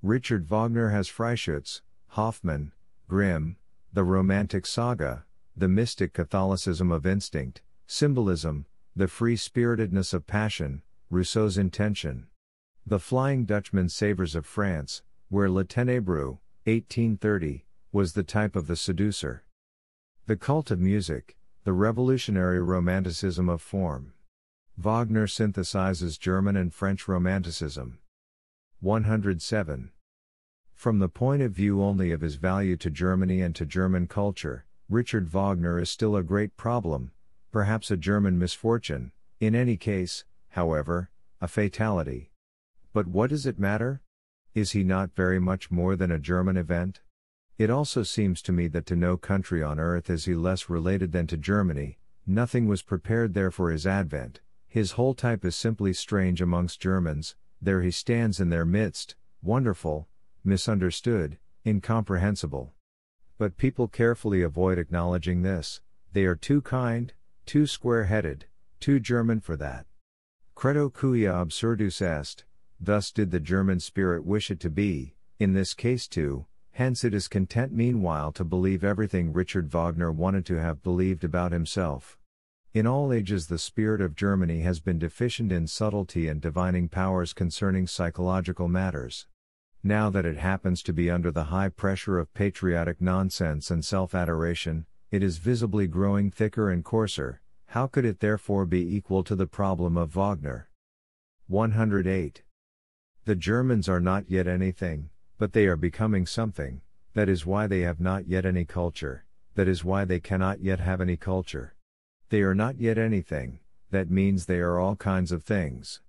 Richard Wagner has Freischütz, Hoffmann, Grimm, the romantic saga, the mystic Catholicism of instinct, symbolism, the free-spiritedness of passion, Rousseau's intention. The Flying Dutchman savors of France, where Le Ténébreux, 1830, was the type of the seducer. The cult of music, the revolutionary romanticism of form. Wagner synthesizes German and French romanticism. 107. From the point of view only of his value to Germany and to German culture, Richard Wagner is still a great problem, perhaps a German misfortune, in any case, however, a fatality. But what does it matter? Is he not very much more than a German event? It also seems to me that to no country on earth is he less related than to Germany. Nothing was prepared there for his advent, his whole type is simply strange amongst Germans, there he stands in their midst, wonderful, misunderstood, incomprehensible. But people carefully avoid acknowledging this, they are too kind, too square-headed, too German for that. Credo quia absurdus est, thus did the German spirit wish it to be, in this case too, hence it is content meanwhile to believe everything Richard Wagner wanted to have believed about himself. In all ages the spirit of Germany has been deficient in subtlety and divining powers concerning psychological matters. Now that it happens to be under the high pressure of patriotic nonsense and self-adoration, it is visibly growing thicker and coarser. How could it therefore be equal to the problem of Wagner? 108. The Germans are not yet anything, but they are becoming something. That is why they have not yet any culture. That is why they cannot yet have any culture. They are not yet anything. That means they are all kinds of things.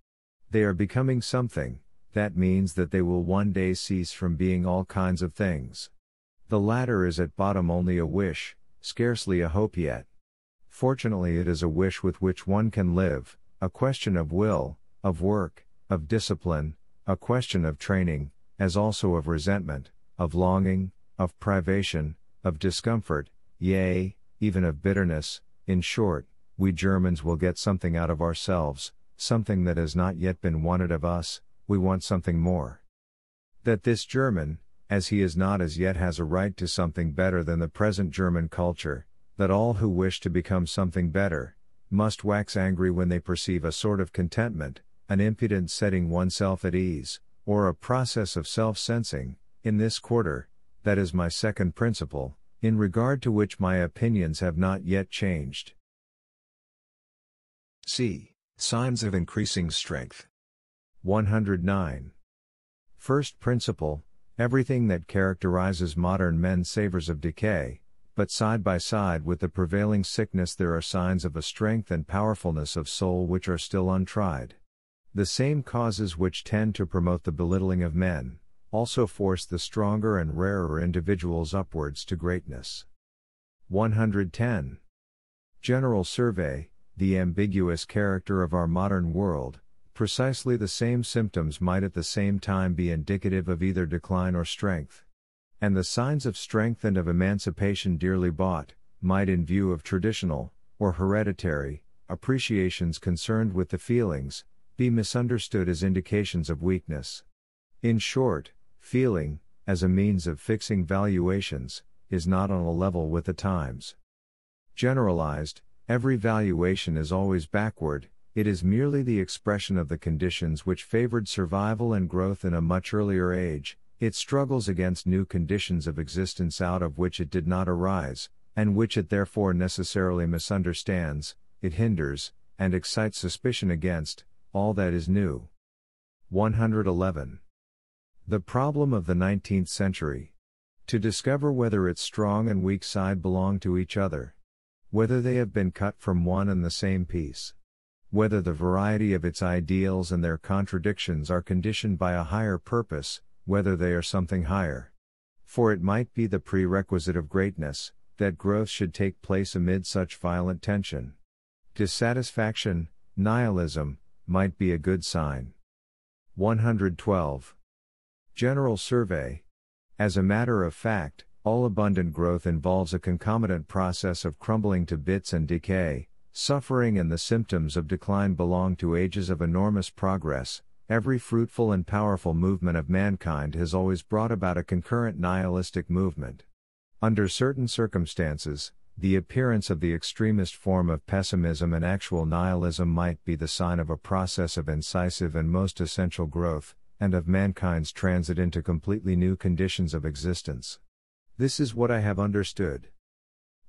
They are becoming something. That means that they will one day cease from being all kinds of things. The latter is at bottom only a wish, scarcely a hope yet. Fortunately, it is a wish with which one can live, a question of will, of work, of discipline, a question of training, as also of resentment, of longing, of privation, of discomfort, yea, even of bitterness. In short, we Germans will get something out of ourselves, something that has not yet been wanted of us. We want something more. That this German, as he is not as yet, has a right to something better than the present German culture, that all who wish to become something better, must wax angry when they perceive a sort of contentment, an impudent setting oneself at ease, or a process of self-sensing, in this quarter. That is my second principle, in regard to which my opinions have not yet changed. C. Signs of increasing strength. 109. First principle: everything that characterizes modern men savors of decay, but side by side with the prevailing sickness there are signs of a strength and powerfulness of soul which are still untried. The same causes which tend to promote the belittling of men, also force the stronger and rarer individuals upwards to greatness. 110. General survey: the ambiguous character of our modern world. Precisely the same symptoms might at the same time be indicative of either decline or strength. And the signs of strength and of emancipation dearly bought, might in view of traditional, or hereditary, appreciations concerned with the feelings, be misunderstood as indications of weakness. In short, feeling, as a means of fixing valuations, is not on a level with the times. Generalized, every valuation is always backward. It is merely the expression of the conditions which favored survival and growth in a much earlier age. It struggles against new conditions of existence out of which it did not arise, and which it therefore necessarily misunderstands. It hinders, and excites suspicion against, all that is new. 111. The problem of the 19th century. To discover whether its strong and weak side belong to each other. Whether they have been cut from one and the same piece. Whether the variety of its ideals and their contradictions are conditioned by a higher purpose, whether they are something higher. For it might be the prerequisite of greatness, that growth should take place amid such violent tension. Dissatisfaction, nihilism, might be a good sign. 112. General survey. As a matter of fact, all abundant growth involves a concomitant process of crumbling to bits and decay. Suffering and the symptoms of decline belong to ages of enormous progress. Every fruitful and powerful movement of mankind has always brought about a concurrent nihilistic movement. Under certain circumstances, the appearance of the extremist form of pessimism and actual nihilism might be the sign of a process of incisive and most essential growth, and of mankind's transit into completely new conditions of existence. This is what I have understood.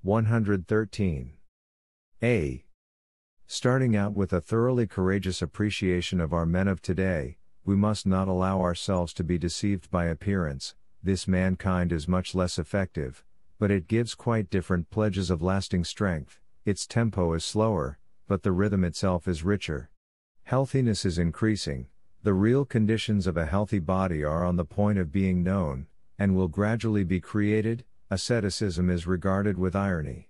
113. A. Starting out with a thoroughly courageous appreciation of our men of today, we must not allow ourselves to be deceived by appearance. This mankind is much less effective, but it gives quite different pledges of lasting strength. Its tempo is slower, but the rhythm itself is richer. Healthiness is increasing. The real conditions of a healthy body are on the point of being known, and will gradually be created. Asceticism is regarded with irony.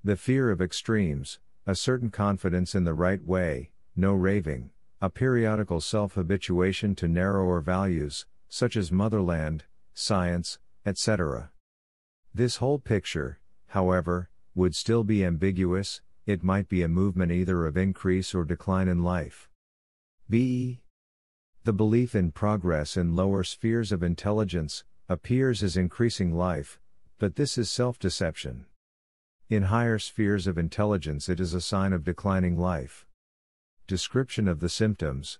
The fear of extremes, a certain confidence in the right way, no raving, a periodical self-habituation to narrower values, such as motherland, science, etc. This whole picture, however, would still be ambiguous. It might be a movement either of increase or decline in life. B. The belief in progress in lower spheres of intelligence appears as increasing life, but this is self-deception. In higher spheres of intelligence it is a sign of declining life. Description of the symptoms.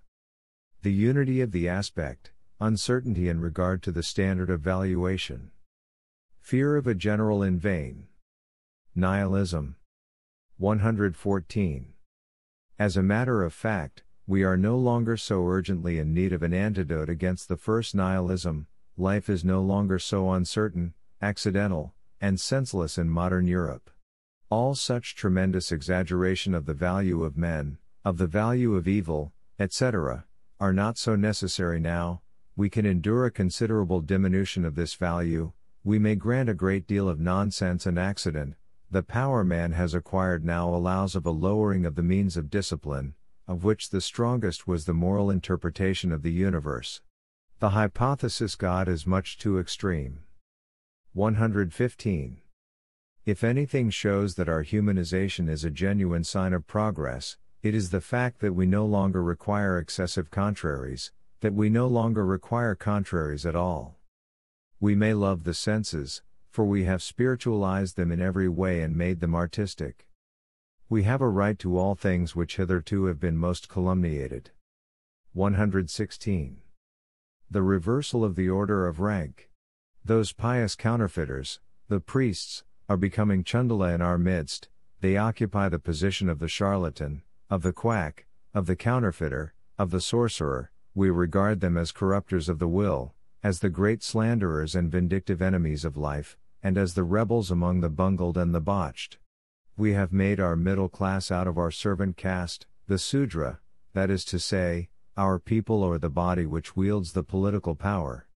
The unity of the aspect, uncertainty in regard to the standard of valuation. Fear of a general in vain. Nihilism. 114. As a matter of fact, We are no longer so urgently in need of an antidote against the first nihilism. Life is no longer so uncertain, accidental, and senseless in modern Europe. All such tremendous exaggeration of the value of men, of the value of evil, etc., are not so necessary now. We can endure a considerable diminution of this value, we may grant a great deal of nonsense and accident. The power man has acquired now allows of a lowering of the means of discipline, of which the strongest was the moral interpretation of the universe. The hypothesis God is much too extreme. 115. If anything shows that our humanization is a genuine sign of progress, it is the fact that we no longer require excessive contraries, that we no longer require contraries at all. We may love the senses, for we have spiritualized them in every way and made them artistic. We have a right to all things which hitherto have been most calumniated. 116. The reversal of the order of rank. Those pious counterfeiters, the priests, are becoming Chandala in our midst. They occupy the position of the charlatan, of the quack, of the counterfeiter, of the sorcerer. We regard them as corrupters of the will, as the great slanderers and vindictive enemies of life, and as the rebels among the bungled and the botched. We have made our middle class out of our servant caste, the Sudra, that is to say, our people or the body which wields the political power.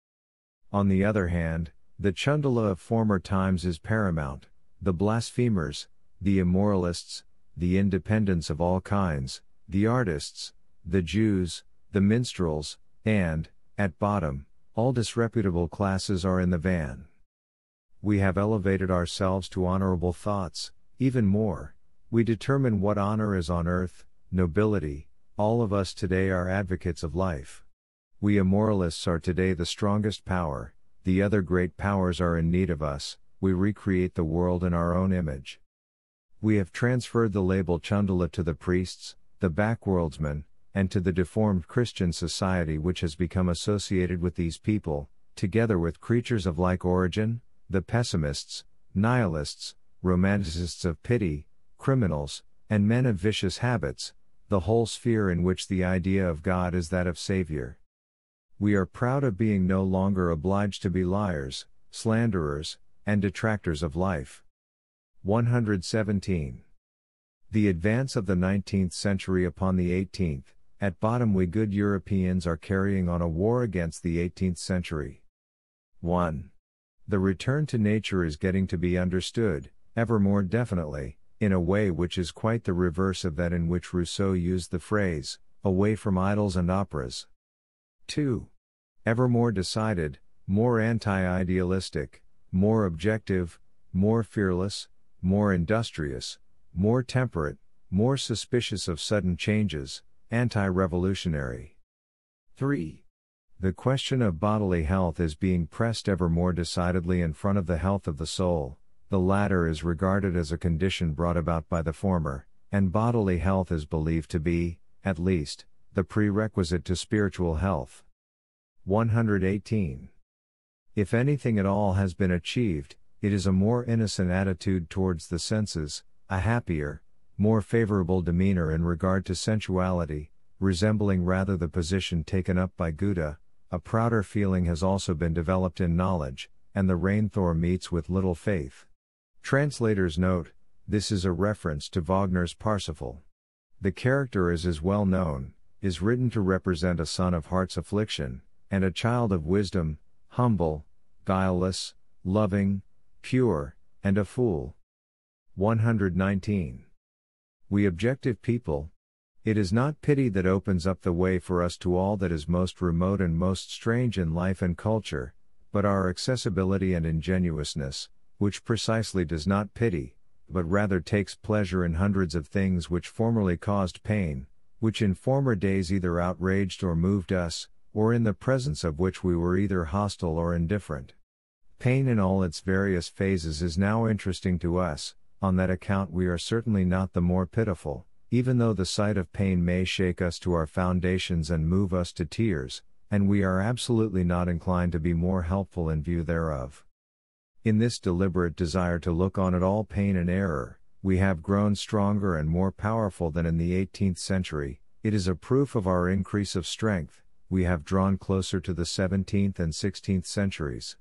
On the other hand, the Chandala of former times is paramount, the blasphemers, the immoralists, the independents of all kinds, the artists, the Jews, the minstrels, and, at bottom, all disreputable classes are in the van. We have elevated ourselves to honorable thoughts, even more, we determine what honor is on earth, nobility. All of us today are advocates of life. We immoralists are today the strongest power, the other great powers are in need of us, we recreate the world in our own image. We have transferred the label Chandala to the priests, the backworldsmen, and to the deformed Christian society which has become associated with these people, together with creatures of like origin, the pessimists, nihilists, romanticists of pity, criminals, and men of vicious habits, the whole sphere in which the idea of God is that of Savior. We are proud of being no longer obliged to be liars, slanderers, and detractors of life. 117. The advance of the 19th century upon the 18th, at bottom we good Europeans are carrying on a war against the 18th century. 1. The return to nature is getting to be understood, ever more definitely, in a way which is quite the reverse of that in which Rousseau used the phrase, away from idols and operas. 2. Ever more decided, more anti-idealistic, more objective, more fearless, more industrious, more temperate, more suspicious of sudden changes, anti-revolutionary. 3. The question of bodily health is being pressed ever more decidedly in front of the health of the soul. The latter is regarded as a condition brought about by the former, and bodily health is believed to be, at least, the prerequisite to spiritual health. 118. If anything at all has been achieved, it is a more innocent attitude towards the senses, a happier, more favorable demeanor in regard to sensuality, resembling rather the position taken up by Gouda. A prouder feeling has also been developed in knowledge, and the Rainthor meets with little faith. Translator's note, this is a reference to Wagner's Parsifal. The character is well known, is written to represent a son of heart's affliction, and a child of wisdom, humble, guileless, loving, pure, and a fool. 119. We objective people. It is not pity that opens up the way for us to all that is most remote and most strange in life and culture, but our accessibility and ingenuousness, which precisely does not pity, but rather takes pleasure in hundreds of things which formerly caused pain, which in former days either outraged or moved us, or in the presence of which we were either hostile or indifferent. Pain in all its various phases is now interesting to us. On that account we are certainly not the more pitiful, even though the sight of pain may shake us to our foundations and move us to tears, and we are absolutely not inclined to be more helpful in view thereof. In this deliberate desire to look on at all pain and error, we have grown stronger and more powerful than in the 18th century, It is a proof of our increase of strength, we have drawn closer to the 17th and 16th centuries.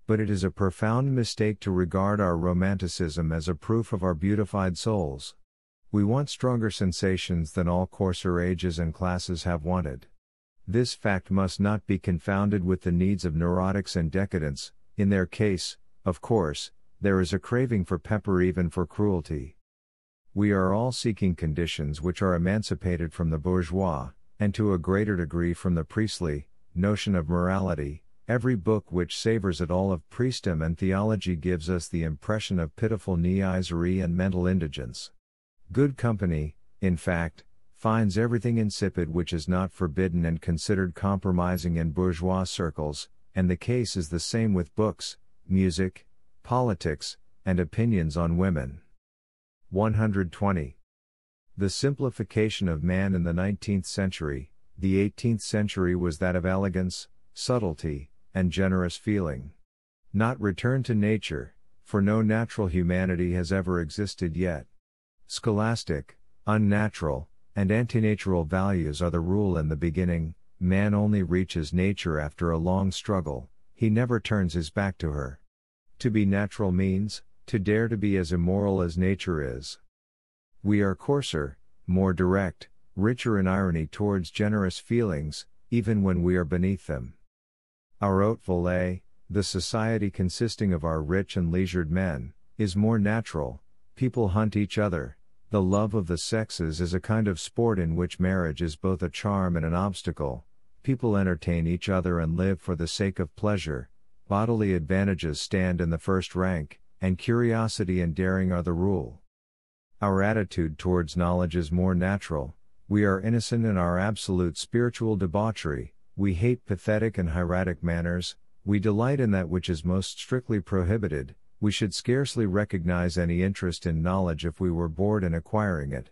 But it is a profound mistake to regard our romanticism as a proof of our beautified souls. We want stronger sensations than all coarser ages and classes have wanted. This fact must not be confounded with the needs of neurotics and decadents. In their case, of course, there is a craving for pepper, even for cruelty. We are all seeking conditions which are emancipated from the bourgeois, and to a greater degree from the priestly, notion of morality. Every book which savors at all of priestdom and theology gives us the impression of pitiful niaiserie and mental indigence. Good company, in fact, finds everything insipid which is not forbidden and considered compromising in bourgeois circles, and the case is the same with books, music, politics, and opinions on women. 120. The simplification of man in the 19th century, the 18th century was that of elegance, subtlety, and generous feeling. Not return to nature, for no natural humanity has ever existed yet. Scholastic, unnatural, and antinatural values are the rule in the beginning. Man only reaches nature after a long struggle, he never turns his back to her. To be natural means, to dare to be as immoral as nature is. We are coarser, more direct, richer in irony towards generous feelings, even when we are beneath them. Our haute volée, the society consisting of our rich and leisured men, is more natural. People hunt each other. The love of the sexes is a kind of sport in which marriage is both a charm and an obstacle. People entertain each other and live for the sake of pleasure. Bodily advantages stand in the first rank, and curiosity and daring are the rule. Our attitude towards knowledge is more natural. We are innocent in our absolute spiritual debauchery. We hate pathetic and hieratic manners. We delight in that which is most strictly prohibited. We should scarcely recognize any interest in knowledge if we were bored in acquiring it.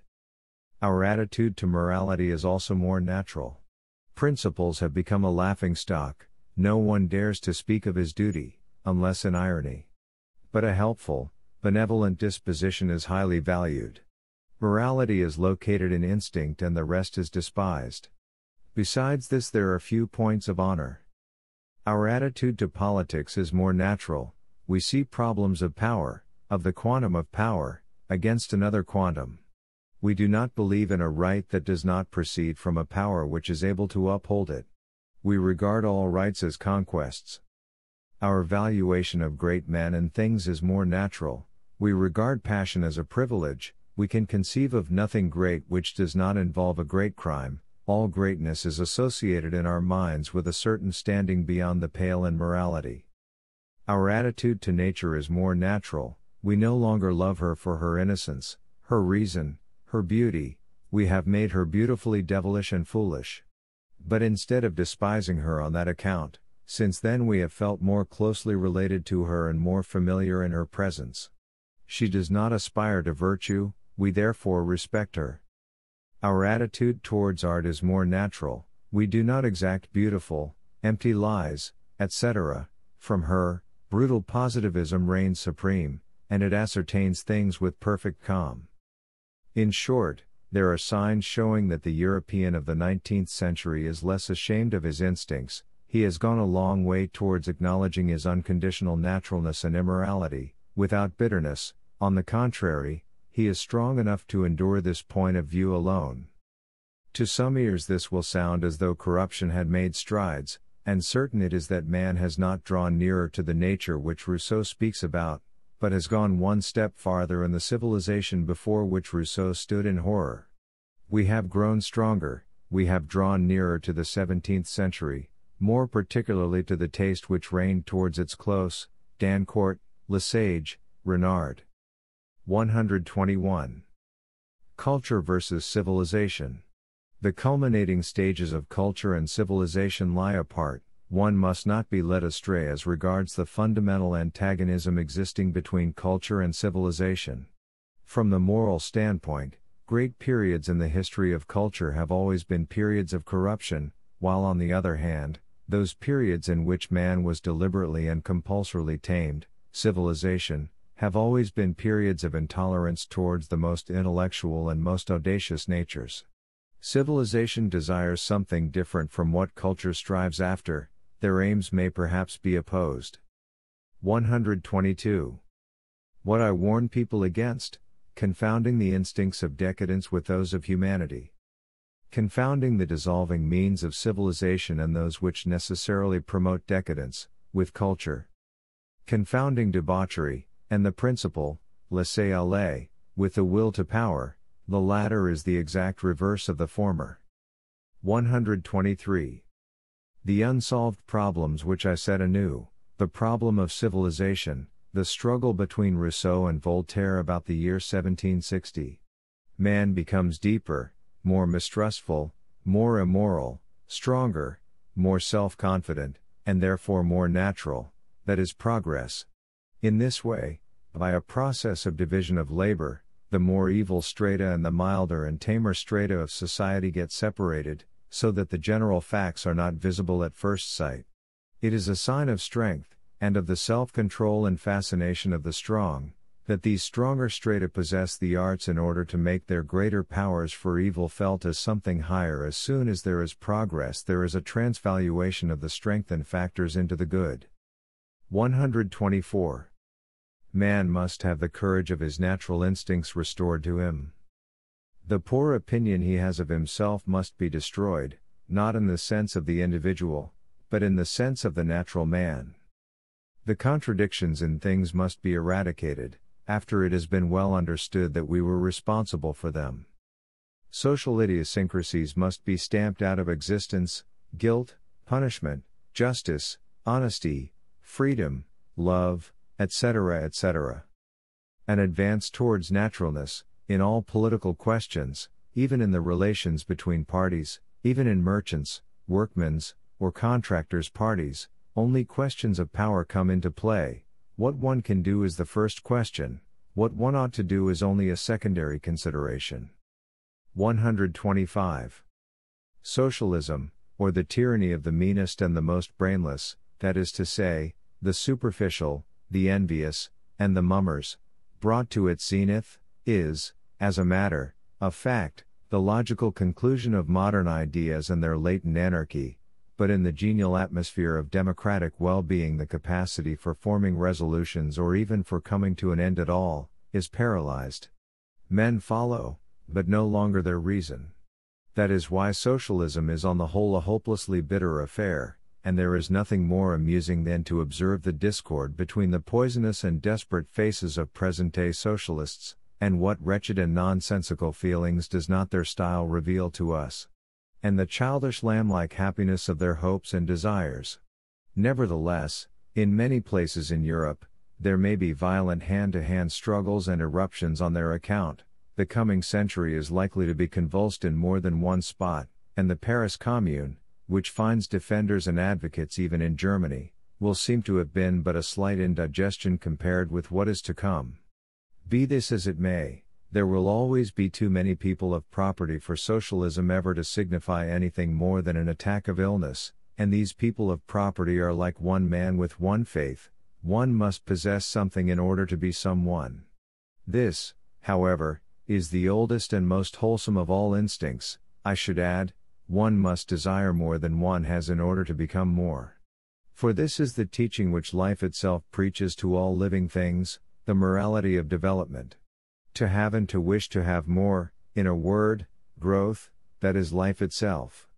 Our attitude to morality is also more natural. Principles have become a laughingstock. No one dares to speak of his duty, unless in irony. But a helpful, benevolent disposition is highly valued. Morality is located in instinct and the rest is despised. Besides this, there are few points of honor. Our attitude to politics is more natural. We see problems of power, of the quantum of power, against another quantum. We do not believe in a right that does not proceed from a power which is able to uphold it. We regard all rights as conquests. Our valuation of great men and things is more natural. We regard passion as a privilege. We can conceive of nothing great which does not involve a great crime. All greatness is associated in our minds with a certain standing beyond the pale in morality. Our attitude to nature is more natural. We no longer love her for her innocence, her reason, her beauty. We have made her beautifully devilish and foolish. But instead of despising her on that account, since then we have felt more closely related to her and more familiar in her presence. She does not aspire to virtue, we therefore respect her. Our attitude towards art is more natural. We do not exact beautiful, empty lies, etc. from her. Brutal positivism reigns supreme, and it ascertains things with perfect calm. In short, there are signs showing that the European of the 19th century is less ashamed of his instincts. He has gone a long way towards acknowledging his unconditional naturalness and immorality, without bitterness. On the contrary, he is strong enough to endure this point of view alone. To some ears this will sound as though corruption had made strides, and certain it is that man has not drawn nearer to the nature which Rousseau speaks about, but has gone one step farther in the civilization before which Rousseau stood in horror. We have grown stronger, we have drawn nearer to the 17th century, more particularly to the taste which reigned towards its close, Dancourt, Lesage, Renard. 121. Culture versus civilization. The culminating stages of culture and civilization lie apart. One must not be led astray as regards the fundamental antagonism existing between culture and civilization. From the moral standpoint, great periods in the history of culture have always been periods of corruption, while on the other hand, those periods in which man was deliberately and compulsorily tamed, civilization, have always been periods of intolerance towards the most intellectual and most audacious natures. Civilization desires something different from what culture strives after, their aims may perhaps be opposed. 122. What I warn people against, confounding the instincts of decadence with those of humanity. Confounding the dissolving means of civilization and those which necessarily promote decadence, with culture. Confounding debauchery, and the principle, laissez-aller, with the will to power, the latter is the exact reverse of the former. 123. The unsolved problems which I set anew, the problem of civilization, the struggle between Rousseau and Voltaire about the year 1760. Man becomes deeper, more mistrustful, more immoral, stronger, more self-confident, and therefore more natural, that is progress. In this way, by a process of division of labor, the more evil strata and the milder and tamer strata of society get separated, so that the general facts are not visible at first sight. It is a sign of strength, and of the self-control and fascination of the strong, that these stronger strata possess the arts in order to make their greater powers for evil felt as something higher. As soon as there is progress, there is a transvaluation of the strengthened factors into the good. 124. Man must have the courage of his natural instincts restored to him. The poor opinion he has of himself must be destroyed, not in the sense of the individual, but in the sense of the natural man. The contradictions in things must be eradicated, after it has been well understood that we were responsible for them. Social idiosyncrasies must be stamped out of existence: guilt, punishment, justice, honesty, freedom, love, etc., etc. An advance towards naturalness, in all political questions, even in the relations between parties, even in merchants, workmen's, or contractors' parties, only questions of power come into play. What one can do is the first question, what one ought to do is only a secondary consideration. 125. Socialism, or the tyranny of the meanest and the most brainless, that is to say, the superficial, the envious, and the mummers, brought to its zenith, is, as a matter of fact, the logical conclusion of modern ideas and their latent anarchy, but in the genial atmosphere of democratic well-being the capacity for forming resolutions or even for coming to an end at all, is paralyzed. Men follow, but no longer their reason. That is why socialism is on the whole a hopelessly bitter affair, and there is nothing more amusing than to observe the discord between the poisonous and desperate faces of present-day socialists, and what wretched and nonsensical feelings does not their style reveal to us? And the childish lamb-like happiness of their hopes and desires. Nevertheless, in many places in Europe, there may be violent hand-to-hand struggles and eruptions on their account. The coming century is likely to be convulsed in more than one spot, and the Paris Commune, which finds defenders and advocates even in Germany, will seem to have been but a slight indigestion compared with what is to come. Be this as it may, there will always be too many people of property for socialism ever to signify anything more than an attack of illness, and these people of property are like one man with one faith: one must possess something in order to be someone. This, however, is the oldest and most wholesome of all instincts. I should add, one must desire more than one has in order to become more. For this is the teaching which life itself preaches to all living things, the morality of development. To have and to wish to have more, in a word, growth, that is life itself.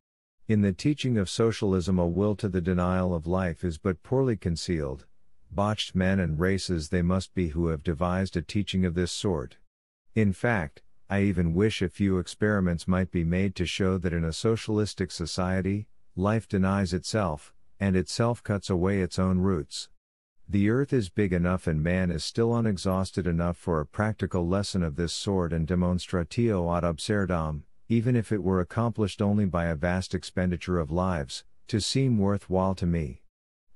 In the teaching of socialism a will to the denial of life is but poorly concealed. Botched men and races they must be who have devised a teaching of this sort. In fact, I even wish a few experiments might be made to show that in a socialistic society, life denies itself, and itself cuts away its own roots. The earth is big enough and man is still unexhausted enough for a practical lesson of this sort and demonstratio ad absurdum, even if it were accomplished only by a vast expenditure of lives, to seem worthwhile to me.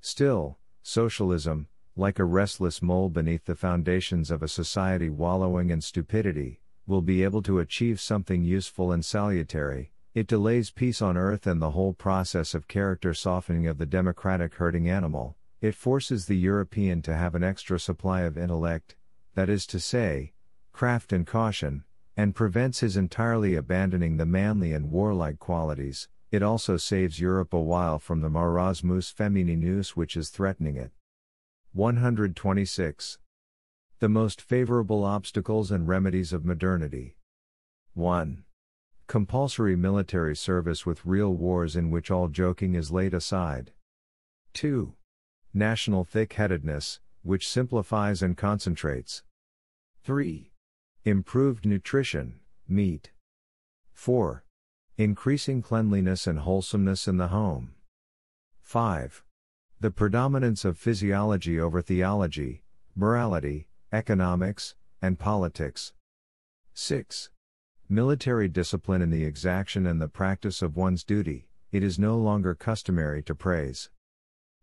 Still, socialism, like a restless mole beneath the foundations of a society wallowing in stupidity, will be able to achieve something useful and salutary. It delays peace on earth and the whole process of character softening of the democratic herding animal. It forces the European to have an extra supply of intellect, that is to say, craft and caution, and prevents his entirely abandoning the manly and warlike qualities. It also saves Europe a while from the marasmus femininus which is threatening it. 126. The most favorable obstacles and remedies of modernity. 1. Compulsory military service with real wars in which all joking is laid aside. 2. National thick-headedness, which simplifies and concentrates. 3. Improved nutrition, meat. 4. Increasing cleanliness and wholesomeness in the home. 5. The predominance of physiology over theology, morality, economics, and politics. 6. Military discipline in the exaction and the practice of one's duty. It is no longer customary to praise.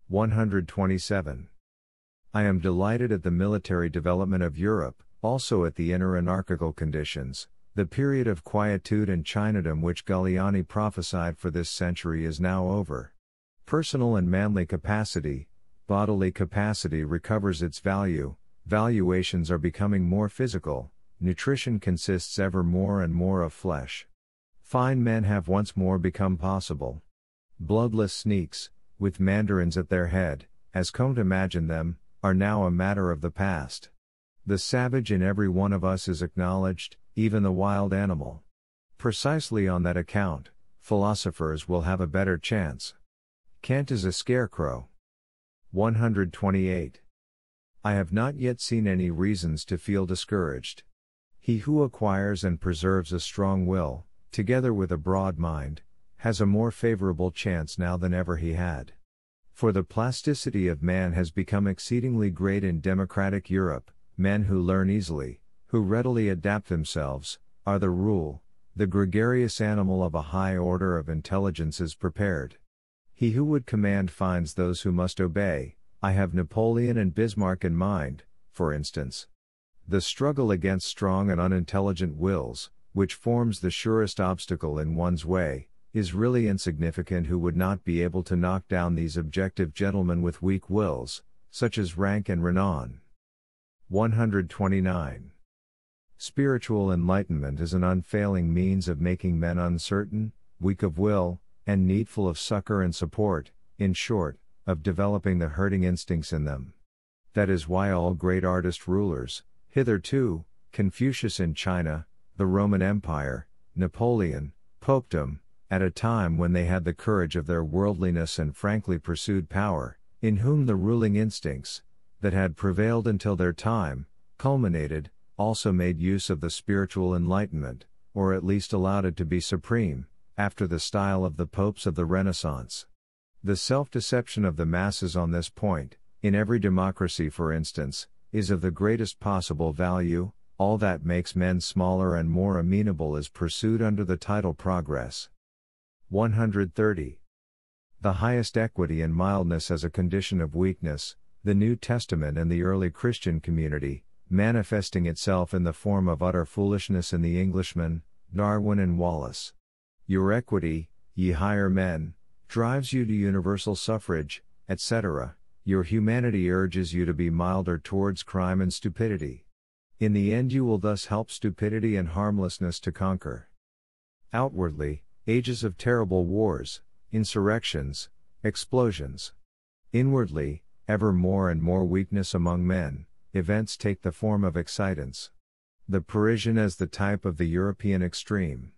127. I am delighted at the military development of Europe, also at the inner anarchical conditions. The period of quietude and Chinadom which Galliani prophesied for this century is now over. Personal and manly capacity, bodily capacity recovers its value, valuations are becoming more physical, nutrition consists ever more and more of flesh. Fine men have once more become possible. Bloodless sneaks, with mandarins at their head, as Comte imagined them, are now a matter of the past. The savage in every one of us is acknowledged, even the wild animal. Precisely on that account, philosophers will have a better chance. Kant is a scarecrow. 128. I have not yet seen any reasons to feel discouraged. He who acquires and preserves a strong will, together with a broad mind, has a more favorable chance now than ever he had. For the plasticity of man has become exceedingly great in democratic Europe. Men who learn easily, who readily adapt themselves, are the rule. The gregarious animal of a high order of intelligence is prepared. He who would command finds those who must obey. I have Napoleon and Bismarck in mind, for instance. The struggle against strong and unintelligent wills, which forms the surest obstacle in one's way, is really insignificant who would not be able to knock down these objective gentlemen with weak wills, such as rank and renown. 129. Spiritual enlightenment is an unfailing means of making men uncertain, weak of will, and needful of succor and support, in short, of developing the herding instincts in them. That is why all great artist rulers, hitherto, Confucius in China, the Roman Empire, Napoleon, Popedom, at a time when they had the courage of their worldliness and frankly pursued power, in whom the ruling instincts, that had prevailed until their time, culminated, also made use of the spiritual enlightenment, or at least allowed it to be supreme, after the style of the popes of the Renaissance. The self-deception of the masses on this point, in every democracy for instance, is of the greatest possible value. All that makes men smaller and more amenable is pursued under the title progress. 130. The highest equity and mildness as a condition of weakness, the New Testament and the early Christian community, manifesting itself in the form of utter foolishness in the Englishman, Darwin and Wallace. Your equity, ye higher men, drives you to universal suffrage, etc. Your humanity urges you to be milder towards crime and stupidity. In the end you will thus help stupidity and harmlessness to conquer. Outwardly, ages of terrible wars, insurrections, explosions. Inwardly, ever more and more weakness among men, events take the form of excitants. The Parisian as the type of the European extreme.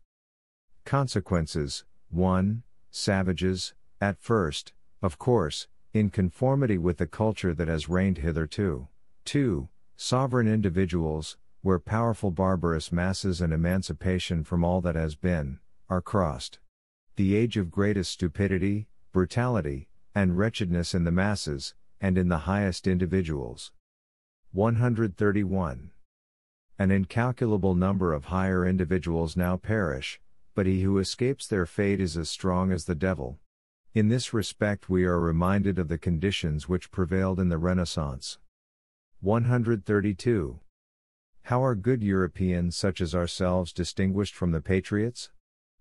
Consequences: 1. Savages, at first, of course, in conformity with the culture that has reigned hitherto. 2. Sovereign individuals, where powerful barbarous masses and emancipation from all that has been, are crossed. The age of greatest stupidity, brutality, and wretchedness in the masses, and in the highest individuals. 131. An incalculable number of higher individuals now perish, but he who escapes their fate is as strong as the devil. In this respect we are reminded of the conditions which prevailed in the Renaissance. 132. How are good Europeans such as ourselves distinguished from the patriots?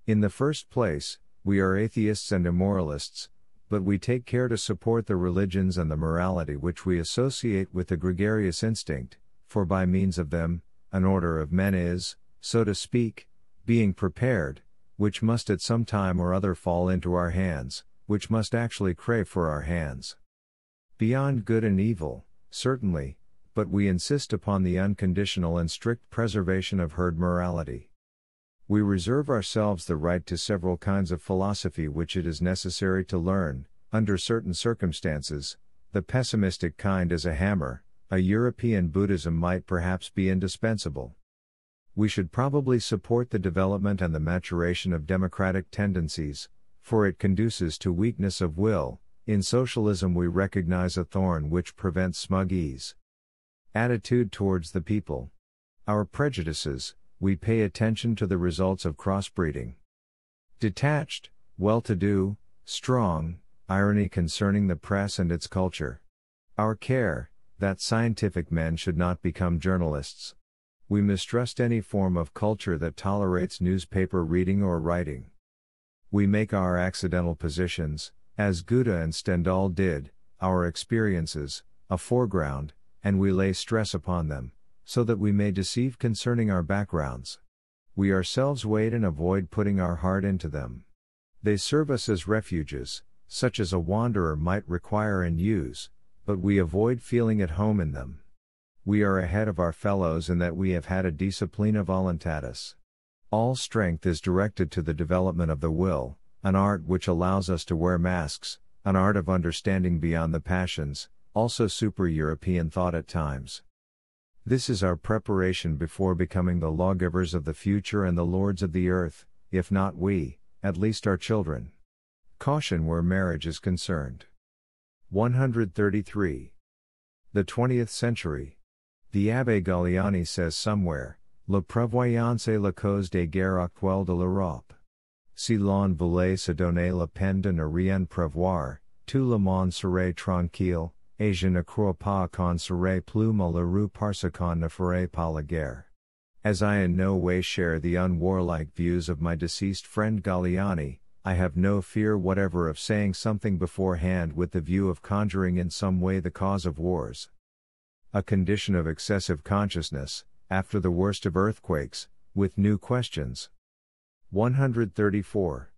In the first place, we are atheists and immoralists, but we take care to support the religions and the morality which we associate with the gregarious instinct, for by means of them, an order of men is, so to speak, being prepared, which must at some time or other fall into our hands, which must actually crave for our hands. Beyond good and evil, certainly, but we insist upon the unconditional and strict preservation of herd morality. We reserve ourselves the right to several kinds of philosophy which it is necessary to learn, under certain circumstances. The pessimistic kind as a hammer, a European Buddhism might perhaps be indispensable. We should probably support the development and the maturation of democratic tendencies, for it conduces to weakness of will. In socialism we recognize a thorn which prevents smug ease. Attitude towards the people. Our prejudices, we pay attention to the results of crossbreeding. Detached, well-to-do, strong, irony concerning the press and its culture. Our care, that scientific men should not become journalists. We mistrust any form of culture that tolerates newspaper reading or writing. We make our accidental positions, as Goethe and Stendhal did, our experiences, a foreground, and we lay stress upon them, so that we may deceive concerning our backgrounds. We ourselves wait and avoid putting our heart into them. They serve us as refuges, such as a wanderer might require and use, but we avoid feeling at home in them. We are ahead of our fellows in that we have had a disciplina voluntatis. All strength is directed to the development of the will, an art which allows us to wear masks, an art of understanding beyond the passions, also super-European thought at times. This is our preparation before becoming the lawgivers of the future and the lords of the earth, if not we, at least our children. Caution where marriage is concerned. 133. The 20th century. The Abbé Galliani says somewhere, La prévoyance est la cause des guerres actuelles de l'Europe. Si l'on voulait se donner la peine de ne rien prévoir, tout le monde serait tranquille, et je ne crois pas qu'on serait plus malheureux parce qu'on ne ferait pas la guerre. As I in no way share the unwarlike views of my deceased friend Galliani, I have no fear whatever of saying something beforehand with the view of conjuring in some way the cause of wars. A condition of excessive consciousness, after the worst of earthquakes, with new questions. 134.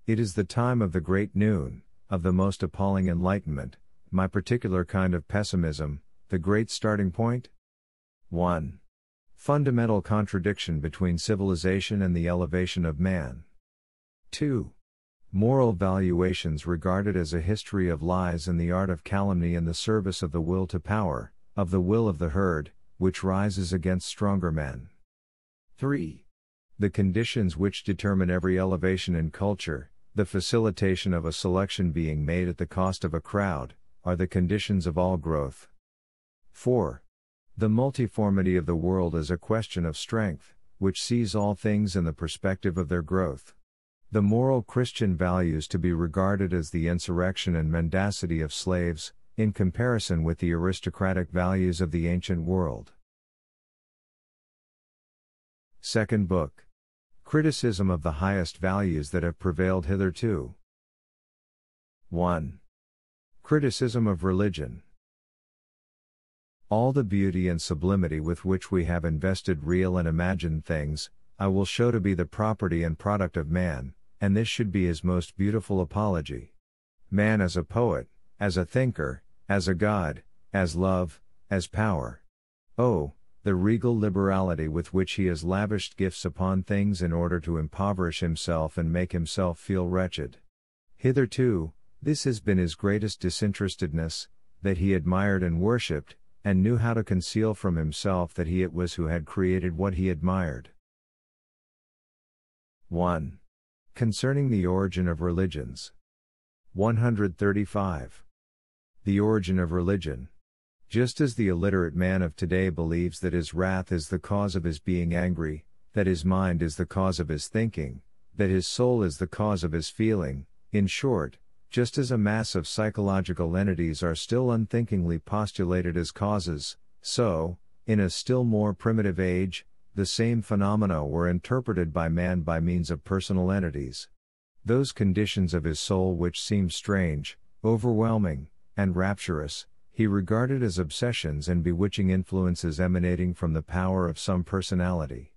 It is the time of the great noon, of the most appalling enlightenment, my particular kind of pessimism, the great starting point. 1. Fundamental contradiction between civilization and the elevation of man. 2. Moral valuations regarded as a history of lies and the art of calumny in the service of the will to power, of the will of the herd, which rises against stronger men. 3. The conditions which determine every elevation in culture, the facilitation of a selection being made at the cost of a crowd, are the conditions of all growth. 4. The multiformity of the world is a question of strength, which sees all things in the perspective of their growth. The moral Christian values to be regarded as the insurrection and mendacity of slaves, in comparison with the aristocratic values of the ancient world. Second book. Criticism of the highest values that have prevailed hitherto. 1. Criticism of religion. All the beauty and sublimity with which we have invested real and imagined things, I will show to be the property and product of man, and this should be his most beautiful apology. Man as a poet, as a thinker, as a god, as love, as power. Oh, the regal liberality with which he has lavished gifts upon things in order to impoverish himself and make himself feel wretched. Hitherto, this has been his greatest disinterestedness, that he admired and worshipped, and knew how to conceal from himself that he it was who had created what he admired. 1. Concerning the origin of religions. 135. The origin of religion. Just as the illiterate man of today believes that his wrath is the cause of his being angry, that his mind is the cause of his thinking, that his soul is the cause of his feeling, in short, just as a mass of psychological entities are still unthinkingly postulated as causes, so, in a still more primitive age, the same phenomena were interpreted by man by means of personal entities. Those conditions of his soul which seemed strange, overwhelming, and rapturous, he regarded as obsessions and bewitching influences emanating from the power of some personality.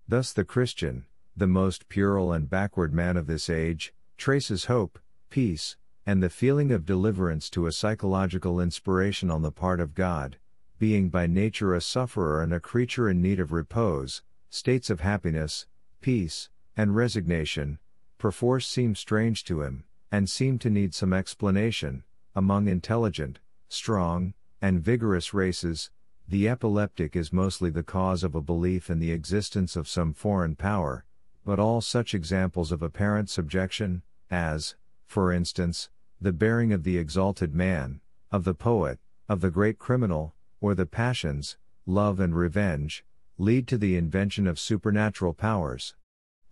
Thus the Christian, the most puerile and backward man of this age, traces hope, peace, and the feeling of deliverance to a psychological inspiration on the part of God, being by nature a sufferer and a creature in need of repose. States of happiness, peace, and resignation, perforce seem strange to him, and seem to need some explanation. Among intelligent, strong, and vigorous races, the epileptic is mostly the cause of a belief in the existence of some foreign power, but all such examples of apparent subjection, as, for instance, the bearing of the exalted man, of the poet, of the great criminal, or the passions, love and revenge, lead to the invention of supernatural powers.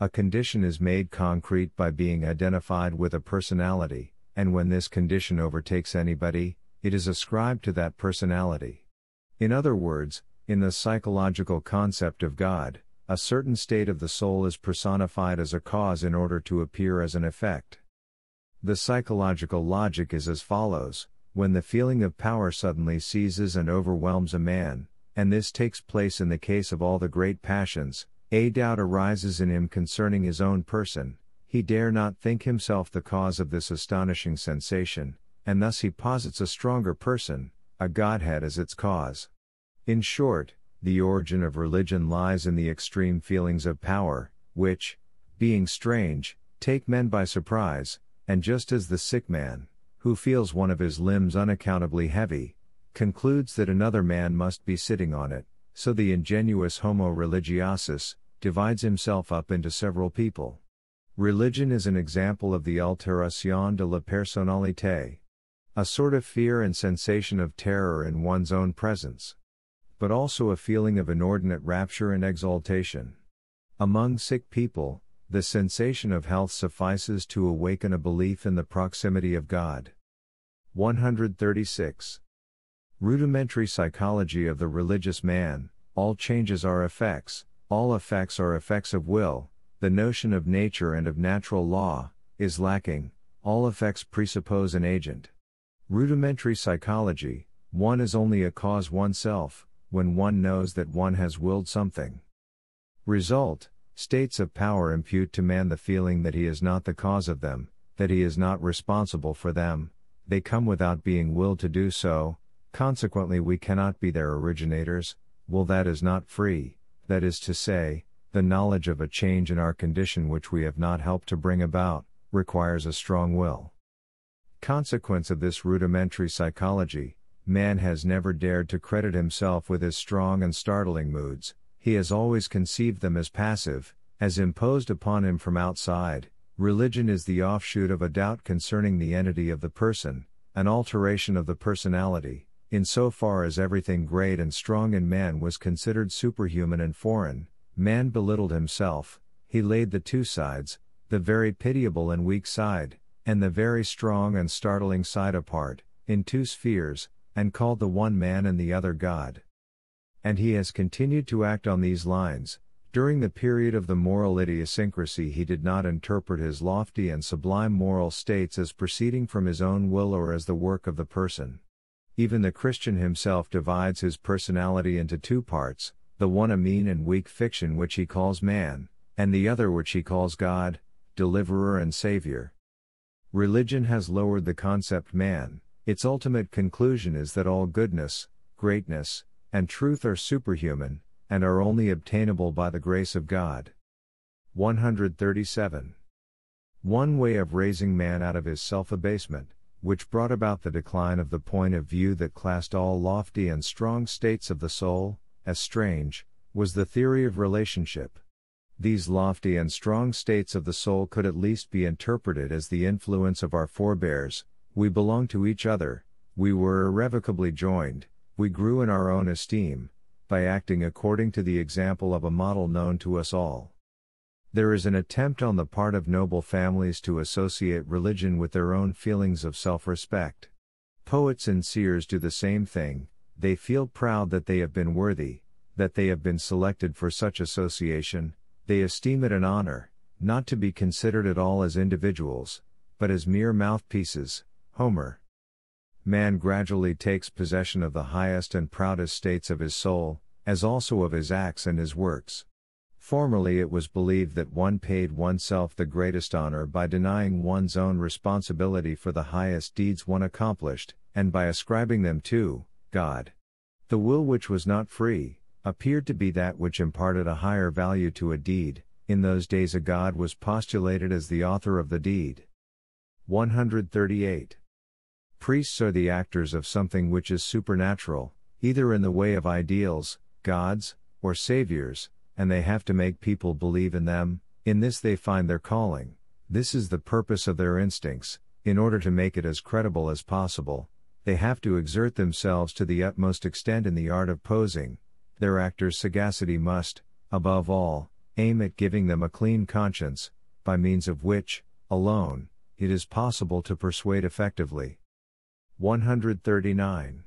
A condition is made concrete by being identified with a personality, and when this condition overtakes anybody, it is ascribed to that personality. In other words, in the psychological concept of God, a certain state of the soul is personified as a cause in order to appear as an effect. The psychological logic is as follows: when the feeling of power suddenly seizes and overwhelms a man, and this takes place in the case of all the great passions, a doubt arises in him concerning his own person. He dare not think himself the cause of this astonishing sensation, and thus he posits a stronger person, a Godhead, as its cause. In short, the origin of religion lies in the extreme feelings of power, which, being strange, take men by surprise, and just as the sick man, who feels one of his limbs unaccountably heavy, concludes that another man must be sitting on it, so the ingenuous homo religiosus divides himself up into several people. Religion is an example of the altération de la personnalité, a sort of fear and sensation of terror in one's own presence, but also a feeling of inordinate rapture and exaltation. Among sick people, the sensation of health suffices to awaken a belief in the proximity of God. 136. Rudimentary psychology of the religious man: all changes are effects, all effects are effects of will. The notion of nature and of natural law is lacking, all effects presuppose an agent. Rudimentary psychology: one is only a cause oneself, when one knows that one has willed something. Result: states of power impute to man the feeling that he is not the cause of them, that he is not responsible for them. They come without being willed to do so, consequently we cannot be their originators. Will that is not free, that is to say, the knowledge of a change in our condition which we have not helped to bring about, requires a strong will. Consequence of this rudimentary psychology: man has never dared to credit himself with his strong and startling moods. He has always conceived them as passive, as imposed upon him from outside. Religion is the offshoot of a doubt concerning the entity of the person, an alteration of the personality, in so far as everything great and strong in man was considered superhuman and foreign. Man belittled himself, he laid the two sides, the very pitiable and weak side, and the very strong and startling side apart, in two spheres, and called the one man and the other God. And he has continued to act on these lines. During the period of the moral idiosyncrasy he did not interpret his lofty and sublime moral states as proceeding from his own will or as the work of the person. Even the Christian himself divides his personality into two parts, the one a mean and weak fiction which he calls man, and the other which he calls God, deliverer and savior. Religion has lowered the concept man. Its ultimate conclusion is that all goodness, greatness, and truth are superhuman, and are only obtainable by the grace of God. 137. One way of raising man out of his self-abasement, which brought about the decline of the point of view that classed all lofty and strong states of the soul as strange, was the theory of relationship. These lofty and strong states of the soul could at least be interpreted as the influence of our forebears. We belonged to each other, we were irrevocably joined, we grew in our own esteem, by acting according to the example of a model known to us all. There is an attempt on the part of noble families to associate religion with their own feelings of self-respect. Poets and seers do the same thing. They feel proud that they have been worthy, that they have been selected for such association. They esteem it an honor, not to be considered at all as individuals, but as mere mouthpieces. Homer. Man gradually takes possession of the highest and proudest states of his soul, as also of his acts and his works. Formerly it was believed that one paid oneself the greatest honor by denying one's own responsibility for the highest deeds one accomplished, and by ascribing them to God. The will which was not free, appeared to be that which imparted a higher value to a deed. In those days a god was postulated as the author of the deed. 138. Priests are the actors of something which is supernatural, either in the way of ideals, gods, or saviors, and they have to make people believe in them. In this they find their calling. This is the purpose of their instincts. In order to make it as credible as possible, they have to exert themselves to the utmost extent in the art of posing. Their actors' sagacity must, above all, aim at giving them a clean conscience, by means of which, alone, it is possible to persuade effectively. 139.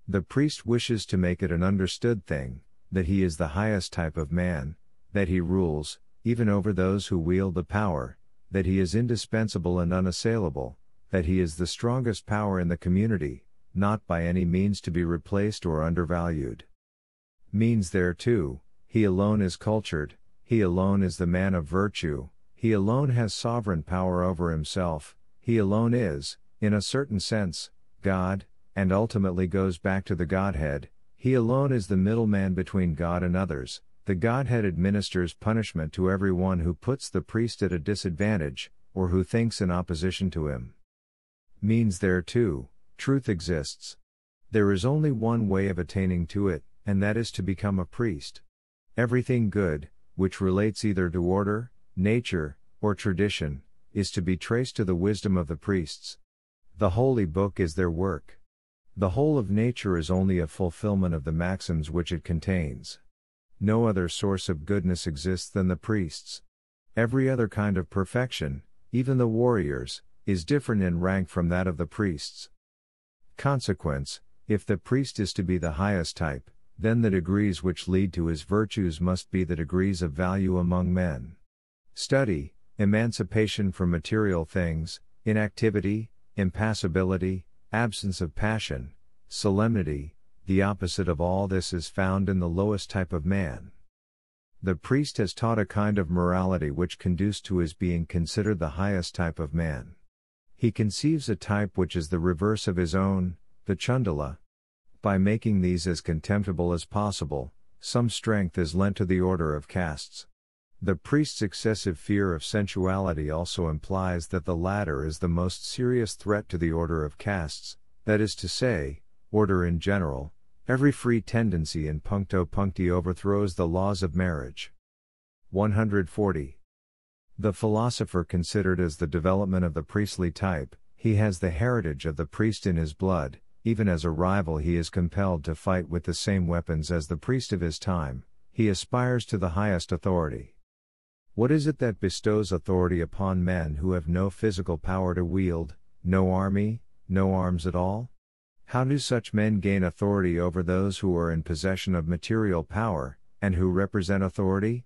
The priest wishes to make it an understood thing, that he is the highest type of man, that he rules, even over those who wield the power, that he is indispensable and unassailable, that he is the strongest power in the community, not by any means to be replaced or undervalued. Means thereto, he alone is cultured, he alone is the man of virtue, he alone has sovereign power over himself, he alone is, in a certain sense, God, and ultimately goes back to the Godhead. He alone is the middleman between God and others. The Godhead administers punishment to everyone who puts the priest at a disadvantage, or who thinks in opposition to him. Means thereto, truth exists. There is only one way of attaining to it, and that is to become a priest. Everything good, which relates either to order, nature, or tradition, is to be traced to the wisdom of the priests. The Holy Book is their work. The whole of nature is only a fulfillment of the maxims which it contains. No other source of goodness exists than the priests. Every other kind of perfection, even the warriors, is different in rank from that of the priests. Consequence, if the priest is to be the highest type, then the degrees which lead to his virtues must be the degrees of value among men. Study, emancipation from material things, inactivity, impassibility, absence of passion, solemnity, the opposite of all this is found in the lowest type of man. The priest has taught a kind of morality which conduces to his being considered the highest type of man. He conceives a type which is the reverse of his own, the Chandala. By making these as contemptible as possible, some strength is lent to the order of castes. The priest's excessive fear of sensuality also implies that the latter is the most serious threat to the order of castes, that is to say, order in general. Every free tendency in puncto puncti overthrows the laws of marriage. 140. The philosopher considered as the development of the priestly type, he has the heritage of the priest in his blood. Even as a rival he is compelled to fight with the same weapons as the priest of his time. He aspires to the highest authority. What is it that bestows authority upon men who have no physical power to wield, no army, no arms at all? How do such men gain authority over those who are in possession of material power, and who represent authority?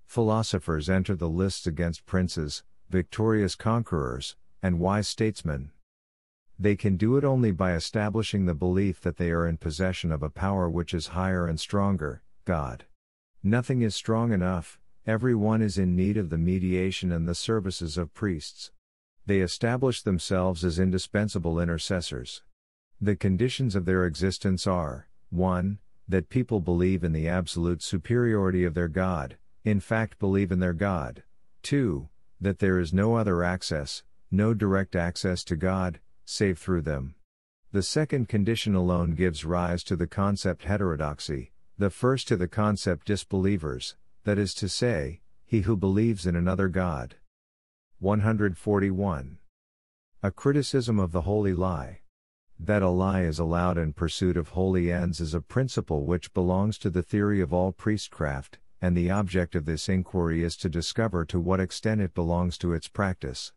Philosophers enter the lists against princes, victorious conquerors, and wise statesmen. They can do it only by establishing the belief that they are in possession of a power which is higher and stronger, God. Nothing is strong enough, every one is in need of the mediation and the services of priests. They establish themselves as indispensable intercessors. The conditions of their existence are, 1. That people believe in the absolute superiority of their God, in fact believe in their God. 2. That there is no other access, no direct access to God, save through them. The second condition alone gives rise to the concept heterodoxy, the first to the concept disbelievers, that is to say, he who believes in another God. 141. A criticism of the holy lie. That a lie is allowed in pursuit of holy ends is a principle which belongs to the theory of all priestcraft, and the object of this inquiry is to discover to what extent it belongs to its practice.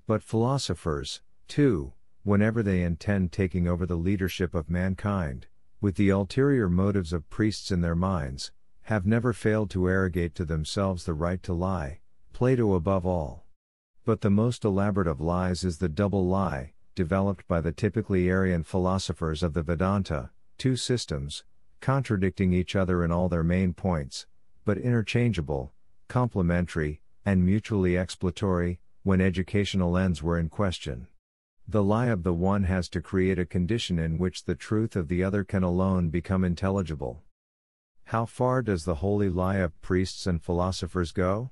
But philosophers, too, whenever they intend taking over the leadership of mankind, with the ulterior motives of priests in their minds, have never failed to arrogate to themselves the right to lie, Plato above all. But the most elaborate of lies is the double lie, developed by the typically Aryan philosophers of the Vedanta, two systems, contradicting each other in all their main points, but interchangeable, complementary, and mutually exploratory, when educational ends were in question. The lie of the one has to create a condition in which the truth of the other can alone become intelligible. How far does the holy lie of priests and philosophers go?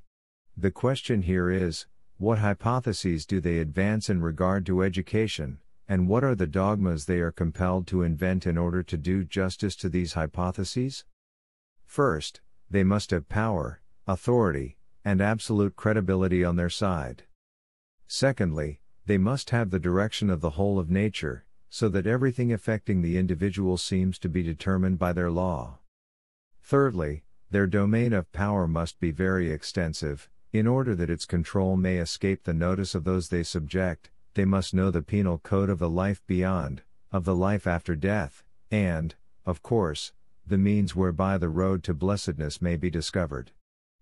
The question here is, what hypotheses do they advance in regard to education, and what are the dogmas they are compelled to invent in order to do justice to these hypotheses? First, they must have power, authority, and absolute credibility on their side. Secondly, they must have the direction of the whole of nature, so that everything affecting the individual seems to be determined by their law. Thirdly, their domain of power must be very extensive, in order that its control may escape the notice of those they subject. They must know the penal code of the life beyond, of the life after death, and, of course, the means whereby the road to blessedness may be discovered.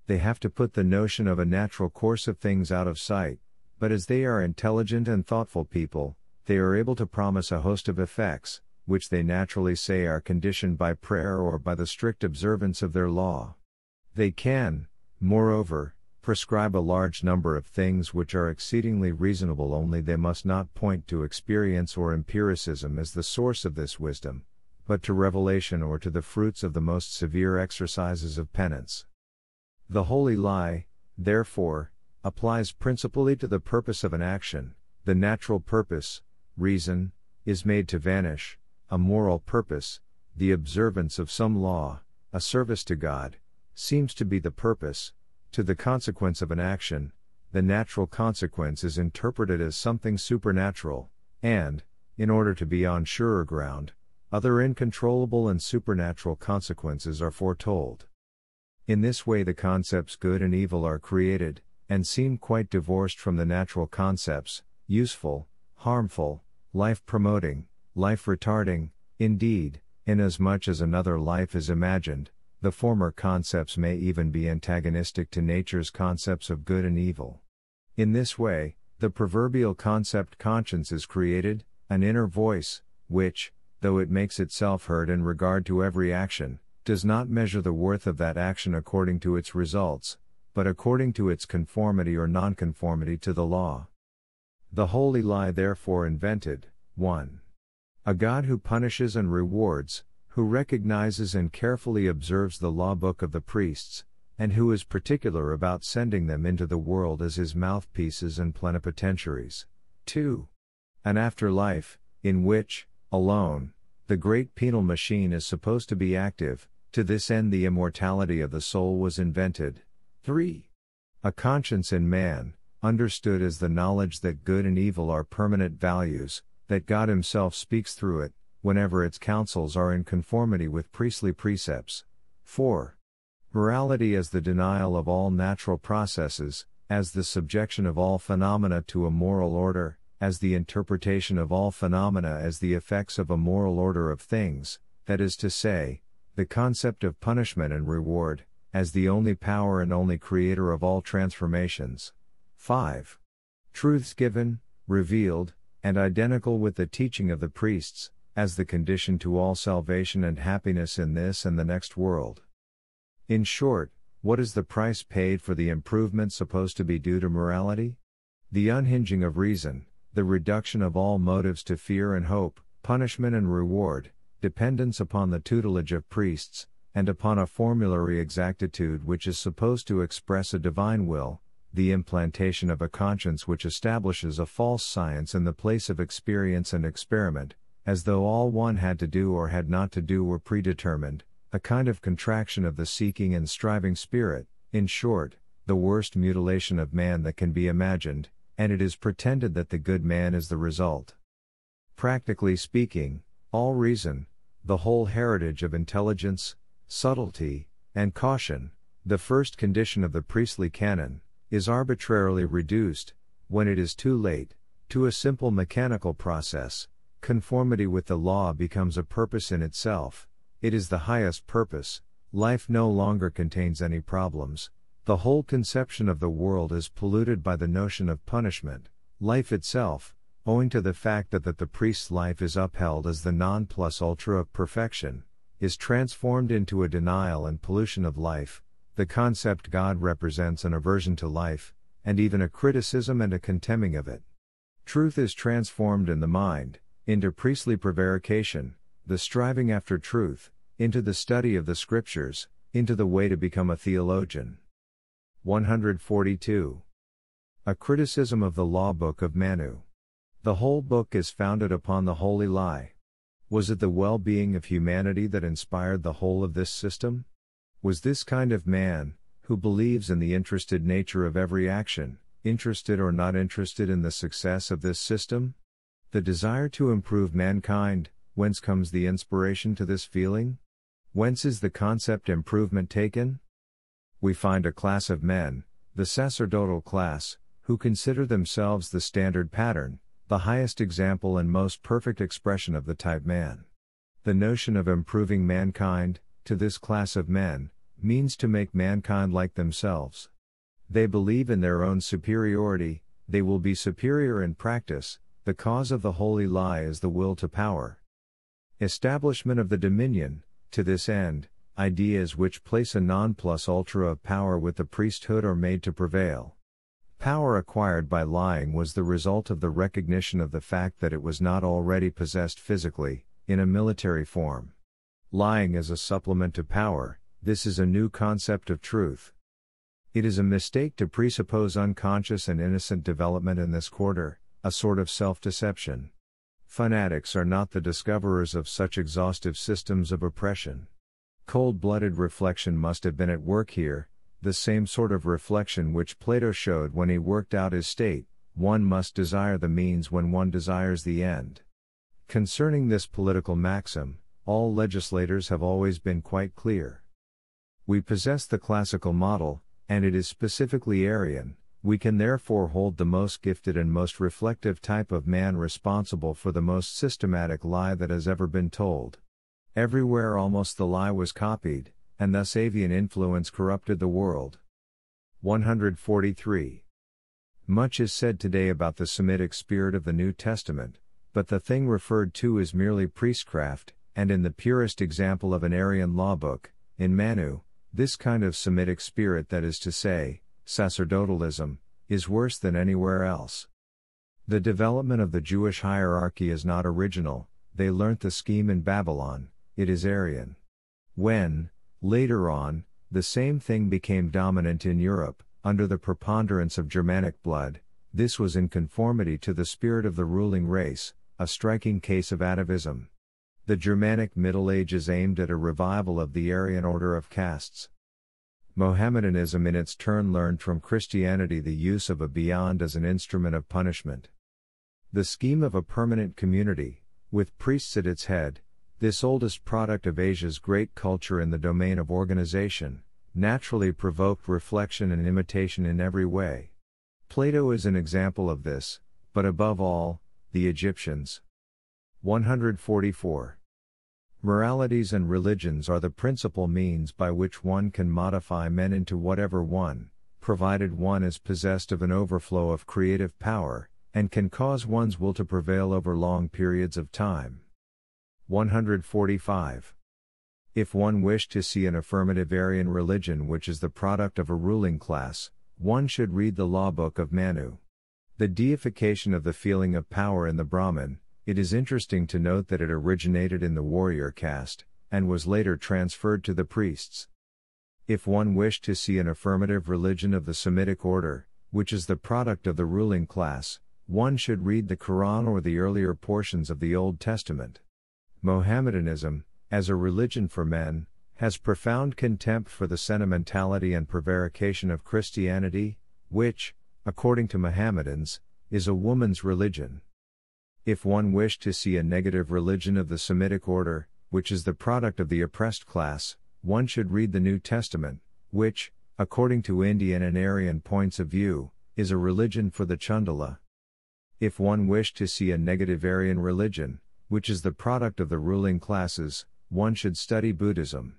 They have to put the notion of a natural course of things out of sight, but as they are intelligent and thoughtful people, they are able to promise a host of effects, which they naturally say are conditioned by prayer or by the strict observance of their law. They can, moreover, prescribe a large number of things which are exceedingly reasonable, only they must not point to experience or empiricism as the source of this wisdom, but to revelation or to the fruits of the most severe exercises of penance. The holy lie, therefore, applies principally to the purpose of an action. The natural purpose, reason, is made to vanish; a moral purpose, the observance of some law, a service to God, seems to be the purpose. To the consequence of an action, the natural consequence is interpreted as something supernatural, and, in order to be on surer ground, other incontrollable and supernatural consequences are foretold. In this way the concepts good and evil are created, and seem quite divorced from the natural concepts, useful, harmful, life-promoting, life-retarding. Indeed, inasmuch as another life is imagined, the former concepts may even be antagonistic to nature's concepts of good and evil. In this way, the proverbial concept conscience is created, an inner voice, which, though it makes itself heard in regard to every action, does not measure the worth of that action according to its results, but according to its conformity or nonconformity to the law. The holy lie therefore invented, 1. A God who punishes and rewards, who recognizes and carefully observes the law book of the priests, and who is particular about sending them into the world as his mouthpieces and plenipotentiaries. 2. An afterlife, in which, alone, the great penal machine is supposed to be active. To this end the immortality of the soul was invented. 3. A conscience in man, understood as the knowledge that good and evil are permanent values, that God himself speaks through it, whenever its counsels are in conformity with priestly precepts. 4. Morality as the denial of all natural processes, as the subjection of all phenomena to a moral order, as the interpretation of all phenomena as the effects of a moral order of things, that is to say, the concept of punishment and reward, as the only power and only creator of all transformations. 5. Truths given, revealed, and identical with the teaching of the priests, as the condition to all salvation and happiness in this and the next world. In short, what is the price paid for the improvement supposed to be due to morality? The unhinging of reason, the reduction of all motives to fear and hope, punishment and reward, dependence upon the tutelage of priests, and upon a formulary exactitude which is supposed to express a divine will, the implantation of a conscience which establishes a false science in the place of experience and experiment, as though all one had to do or had not to do were predetermined, a kind of contraction of the seeking and striving spirit, in short, the worst mutilation of man that can be imagined, and it is pretended that the good man is the result. Practically speaking, all reason, the whole heritage of intelligence, subtlety, and caution, the first condition of the priestly canon, is arbitrarily reduced, when it is too late, to a simple mechanical process. Conformity with the law becomes a purpose in itself. It is the highest purpose. Life no longer contains any problems. The whole conception of the world is polluted by the notion of punishment. Life itself, owing to the fact that the priest's life is upheld as the non plus ultra of perfection, is transformed into a denial and pollution of life, The concept God represents an aversion to life, and even a criticism and a contemning of it. Truth is transformed in the mind, into priestly prevarication, the striving after truth, into the study of the scriptures, into the way to become a theologian. 142. A criticism of the law book of Manu. The whole book is founded upon the holy lie. Was it the well-being of humanity that inspired the whole of this system? Was this kind of man, who believes in the interested nature of every action, interested or not interested in the success of this system? The desire to improve mankind, whence comes the inspiration to this feeling? Whence is the concept improvement taken? We find a class of men, the sacerdotal class, who consider themselves the standard pattern, the highest example and most perfect expression of the type man. The notion of improving mankind, to this class of men, means to make mankind like themselves. They believe in their own superiority, they will be superior in practice, the cause of the holy lie is the will to power. Establishment of the dominion, to this end, ideas which place a non plus ultra of power with the priesthood are made to prevail. Power acquired by lying was the result of the recognition of the fact that it was not already possessed physically, in a military form. Lying as a supplement to power, this is a new concept of truth. It is a mistake to presuppose unconscious and innocent development in this quarter, a sort of self-deception. Fanatics are not the discoverers of such exhaustive systems of oppression. Cold-blooded reflection must have been at work here, the same sort of reflection which Plato showed when he worked out his state: one must desire the means when one desires the end. Concerning this political maxim, all legislators have always been quite clear. We possess the classical model, and it is specifically Aryan. We can therefore hold the most gifted and most reflective type of man responsible for the most systematic lie that has ever been told. Everywhere almost the lie was copied, and thus avian influence corrupted the world. 143. Much is said today about the Semitic spirit of the New Testament, but the thing referred to is merely priestcraft, and in the purest example of an Aryan law book, in Manu, this kind of Semitic spirit, that is to say, sacerdotalism, is worse than anywhere else. The development of the Jewish hierarchy is not original, they learnt the scheme in Babylon, it is Aryan. When, later on, the same thing became dominant in Europe, under the preponderance of Germanic blood, this was in conformity to the spirit of the ruling race, a striking case of atavism. The Germanic Middle Ages aimed at a revival of the Aryan order of castes. Mohammedanism in its turn learned from Christianity the use of a beyond as an instrument of punishment. The scheme of a permanent community, with priests at its head, this oldest product of Asia's great culture in the domain of organization, naturally provoked reflection and imitation in every way. Plato is an example of this, but above all, the Egyptians. 144. Moralities and religions are the principal means by which one can modify men into whatever one, provided one is possessed of an overflow of creative power, and can cause one's will to prevail over long periods of time. 145. If one wished to see an affirmative Aryan religion which is the product of a ruling class, one should read the law book of Manu. The deification of the feeling of power in the Brahmin, it is interesting to note that it originated in the warrior caste, and was later transferred to the priests. If one wished to see an affirmative religion of the Semitic order, which is the product of the ruling class, one should read the Quran or the earlier portions of the Old Testament. Mohammedanism, as a religion for men, has profound contempt for the sentimentality and prevarication of Christianity, which, according to Mohammedans, is a woman's religion. If one wished to see a negative religion of the Semitic order, which is the product of the oppressed class, one should read the New Testament, which, according to Indian and Aryan points of view, is a religion for the Chandala. If one wished to see a negative Aryan religion, which is the product of the ruling classes, one should study Buddhism.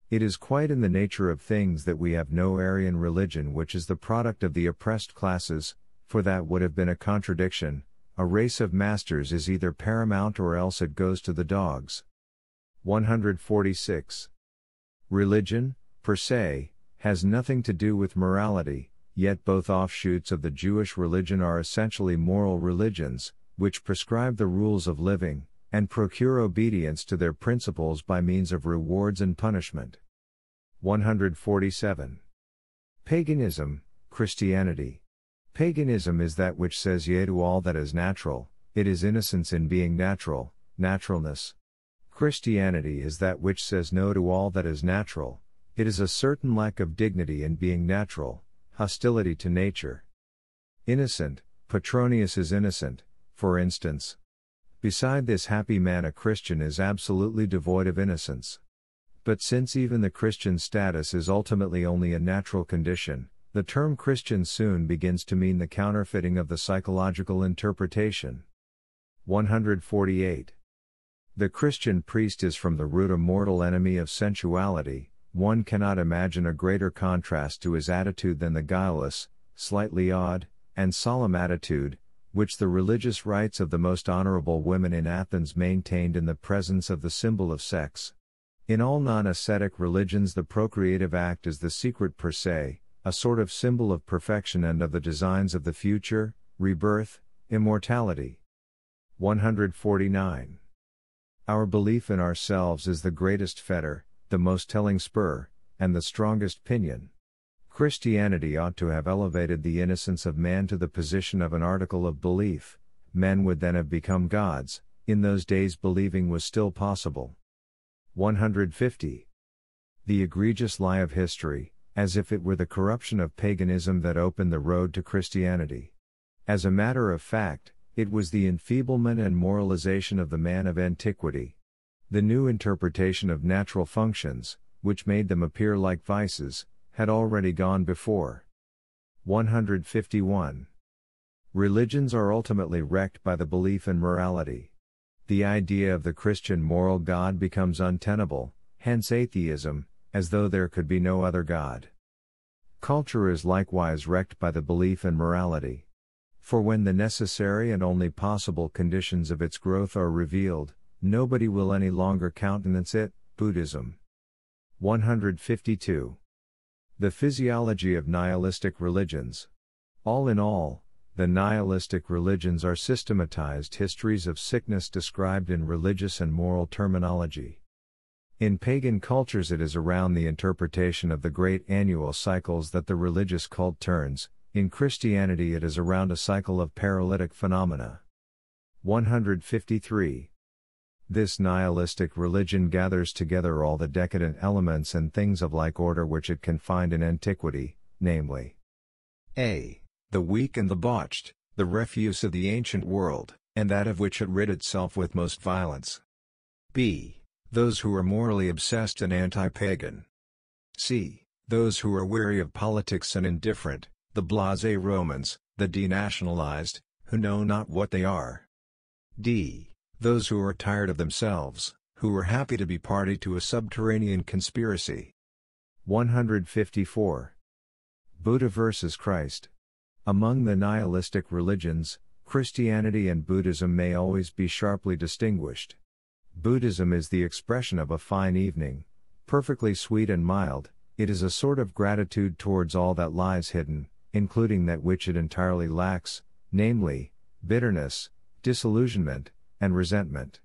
It is quite in the nature of things that we have no Aryan religion which is the product of the oppressed classes, for that would have been a contradiction. A race of masters is either paramount or else it goes to the dogs. 146. Religion, per se, has nothing to do with morality, yet both offshoots of the Jewish religion are essentially moral religions, which prescribe the rules of living, and procure obedience to their principles by means of rewards and punishment. 147. Paganism, Christianity. Paganism is that which says yea to all that is natural, it is innocence in being natural, naturalness. Christianity is that which says no to all that is natural, it is a certain lack of dignity in being natural, hostility to nature. Innocent, Petronius is innocent, for instance. Beside this happy man, a Christian is absolutely devoid of innocence. But since even the Christian status is ultimately only a natural condition, the term Christian soon begins to mean the counterfeiting of the psychological interpretation. 148. The Christian priest is from the root a mortal enemy of sensuality. One cannot imagine a greater contrast to his attitude than the guileless, slightly odd, and solemn attitude, which the religious rites of the most honorable women in Athens maintained in the presence of the symbol of sex. In all non-ascetic religions, the procreative act is the secret per se, a sort of symbol of perfection and of the designs of the future, rebirth, immortality. 149. Our belief in ourselves is the greatest fetter, the most telling spur, and the strongest pinion. Christianity ought to have elevated the innocence of man to the position of an article of belief. Men would then have become gods. In those days believing was still possible. 150. The egregious lie of history, as if it were the corruption of paganism that opened the road to Christianity. As a matter of fact, it was the enfeeblement and moralization of the man of antiquity. The new interpretation of natural functions, which made them appear like vices, had already gone before. 151. Religions are ultimately wrecked by the belief in morality. The idea of the Christian moral God becomes untenable, hence atheism, as though there could be no other God. Culture is likewise wrecked by the belief in morality. For when the necessary and only possible conditions of its growth are revealed, nobody will any longer countenance it. Buddhism. 152. The physiology of nihilistic religions. All in all, the nihilistic religions are systematized histories of sickness described in religious and moral terminology. In pagan cultures, it is around the interpretation of the great annual cycles that the religious cult turns. In Christianity, it is around a cycle of paralytic phenomena. 153. This nihilistic religion gathers together all the decadent elements and things of like order which it can find in antiquity, namely a. The weak and the botched, the refuse of the ancient world, and that of which it rid itself with most violence. b. Those who are morally obsessed and anti-pagan. c. Those who are weary of politics and indifferent, the blasé Romans, the denationalized, who know not what they are. d. Those who are tired of themselves, who are happy to be party to a subterranean conspiracy. 154. Buddha versus Christ. Among the nihilistic religions, Christianity and Buddhism may always be sharply distinguished. Buddhism is the expression of a fine evening, perfectly sweet and mild. It is a sort of gratitude towards all that lies hidden, including that which it entirely lacks, namely, bitterness, disillusionment, and resentment.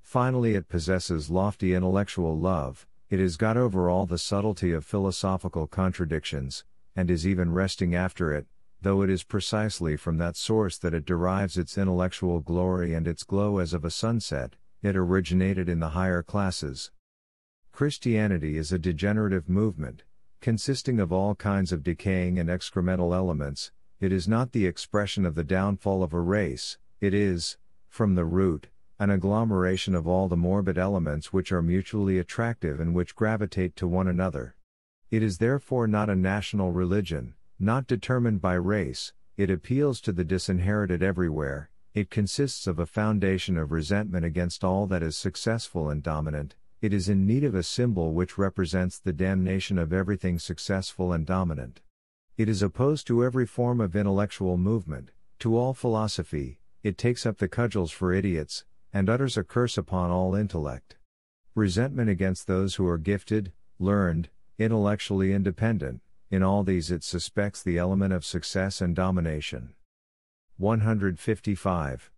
Finally, it possesses lofty intellectual love, it has got over all the subtlety of philosophical contradictions, and is even resting after it, though it is precisely from that source that it derives its intellectual glory and its glow as of a sunset. It originated in the higher classes. Christianity is a degenerative movement, consisting of all kinds of decaying and excremental elements. It is not the expression of the downfall of a race, it is, from the root, an agglomeration of all the morbid elements which are mutually attractive and which gravitate to one another. It is therefore not a national religion, not determined by race, it appeals to the disinherited everywhere. It consists of a foundation of resentment against all that is successful and dominant. It is in need of a symbol which represents the damnation of everything successful and dominant. It is opposed to every form of intellectual movement, to all philosophy. It takes up the cudgels for idiots, and utters a curse upon all intellect. Resentment against those who are gifted, learned, intellectually independent, in all these it suspects the element of success and domination. 155.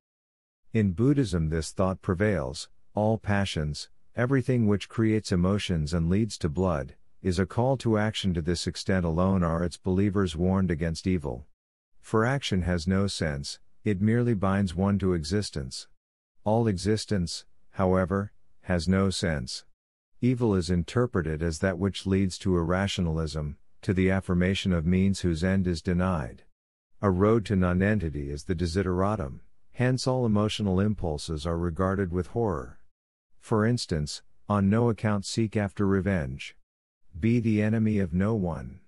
In Buddhism this thought prevails: all passions, everything which creates emotions and leads to blood, is a call to action. To this extent alone are its believers warned against evil. For action has no sense, it merely binds one to existence. All existence, however, has no sense. Evil is interpreted as that which leads to irrationalism, to the affirmation of means whose end is denied. A road to nonentity is the desideratum, hence all emotional impulses are regarded with horror. For instance, on no account seek after revenge. Be the enemy of no one.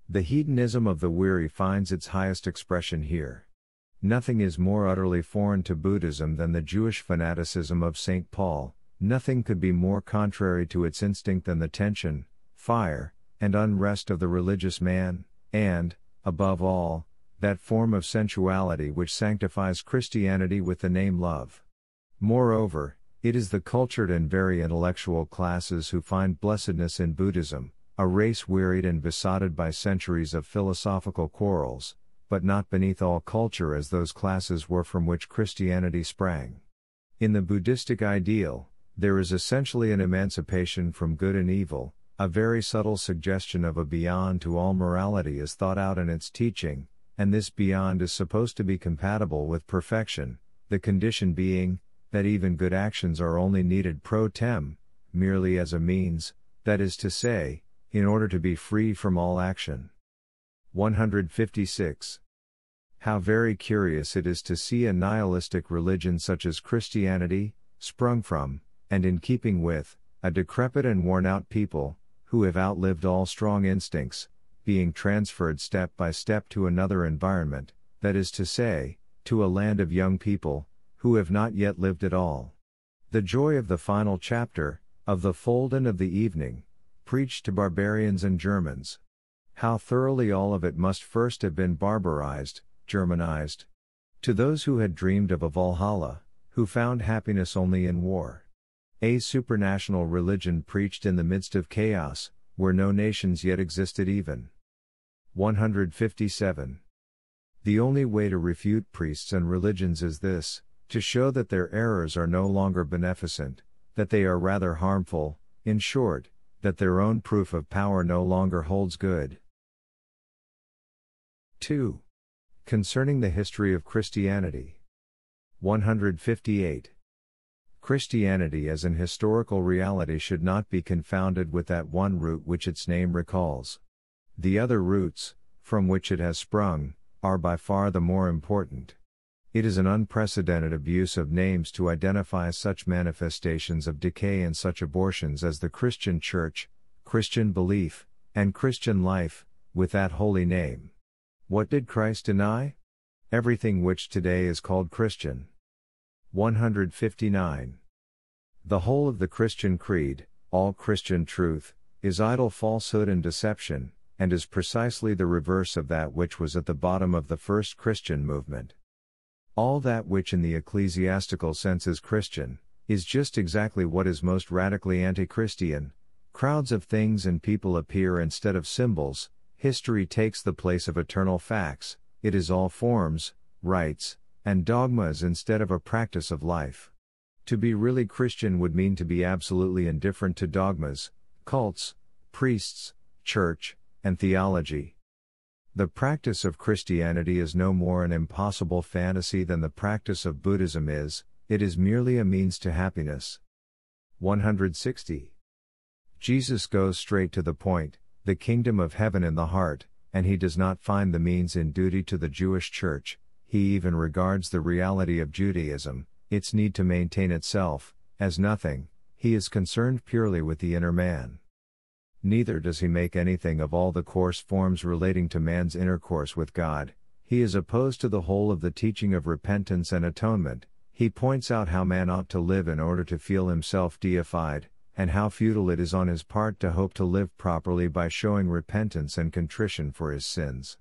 The hedonism of the weary finds its highest expression here. Nothing is more utterly foreign to Buddhism than the Jewish fanaticism of St. Paul. Nothing could be more contrary to its instinct than the tension, fire, and unrest of the religious man, and, above all, that form of sensuality which sanctifies Christianity with the name love. Moreover, it is the cultured and very intellectual classes who find blessedness in Buddhism, a race wearied and besotted by centuries of philosophical quarrels, but not beneath all culture as those classes were from which Christianity sprang. In the Buddhistic ideal, there is essentially an emancipation from good and evil. A very subtle suggestion of a beyond to all morality is thought out in its teaching, and this beyond is supposed to be compatible with perfection, the condition being, that even good actions are only needed pro tem, merely as a means, that is to say, in order to be free from all action. 156. How very curious it is to see a nihilistic religion such as Christianity, sprung from, and in keeping with, a decrepit and worn-out people, who have outlived all strong instincts, being transferred step by step to another environment, that is to say, to a land of young people, who have not yet lived at all. The joy of the final chapter, of the fold and of the evening, preached to barbarians and Germans. How thoroughly all of it must first have been barbarized, Germanized. To those who had dreamed of a Valhalla, who found happiness only in war. A supranational religion preached in the midst of chaos, where no nations yet existed even. 157. The only way to refute priests and religions is this: to show that their errors are no longer beneficent, that they are rather harmful, in short, that their own proof of power no longer holds good. 2. Concerning the history of Christianity. 158. Christianity as an historical reality should not be confounded with that one root which its name recalls. The other roots, from which it has sprung, are by far the more important. It is an unprecedented abuse of names to identify such manifestations of decay and such abortions as the Christian Church, Christian belief, and Christian life, with that holy name. What did Christ deny? Everything which today is called Christian. 159. The whole of the Christian creed, all Christian truth, is idle falsehood and deception, and is precisely the reverse of that which was at the bottom of the first Christian movement. All that which in the ecclesiastical sense is Christian, is just exactly what is most radically anti-Christian. Crowds of things and people appear instead of symbols, history takes the place of eternal facts, it is all forms, rites, and dogmas instead of a practice of life. To be really Christian would mean to be absolutely indifferent to dogmas, cults, priests, church, and theology. The practice of Christianity is no more an impossible fantasy than the practice of Buddhism is, it is merely a means to happiness. 160. Jesus goes straight to the point, the kingdom of heaven in the heart, and he does not find the means in duty to the Jewish Church. He even regards the reality of Judaism, its need to maintain itself, as nothing. He is concerned purely with the inner man. Neither does he make anything of all the coarse forms relating to man's intercourse with God. He is opposed to the whole of the teaching of repentance and atonement. He points out how man ought to live in order to feel himself deified, and how futile it is on his part to hope to live properly by showing repentance and contrition for his sins.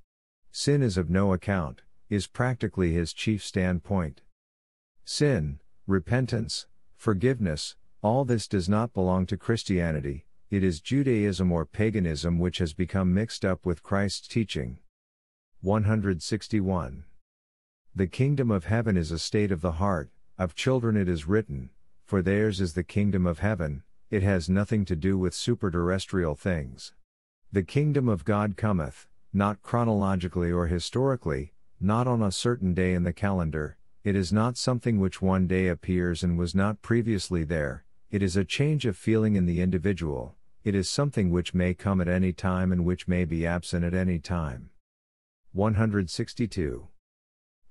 Sin is of no account, is practically his chief standpoint. Sin, repentance, forgiveness, all this does not belong to Christianity. It is Judaism or paganism which has become mixed up with Christ's teaching. 161. The kingdom of heaven is a state of the heart, of children it is written, for theirs is the kingdom of heaven. It has nothing to do with superterrestrial things. The kingdom of God cometh, not chronologically or historically, not on a certain day in the calendar. It is not something which one day appears and was not previously there. It is a change of feeling in the individual. It is something which may come at any time and which may be absent at any time. 162.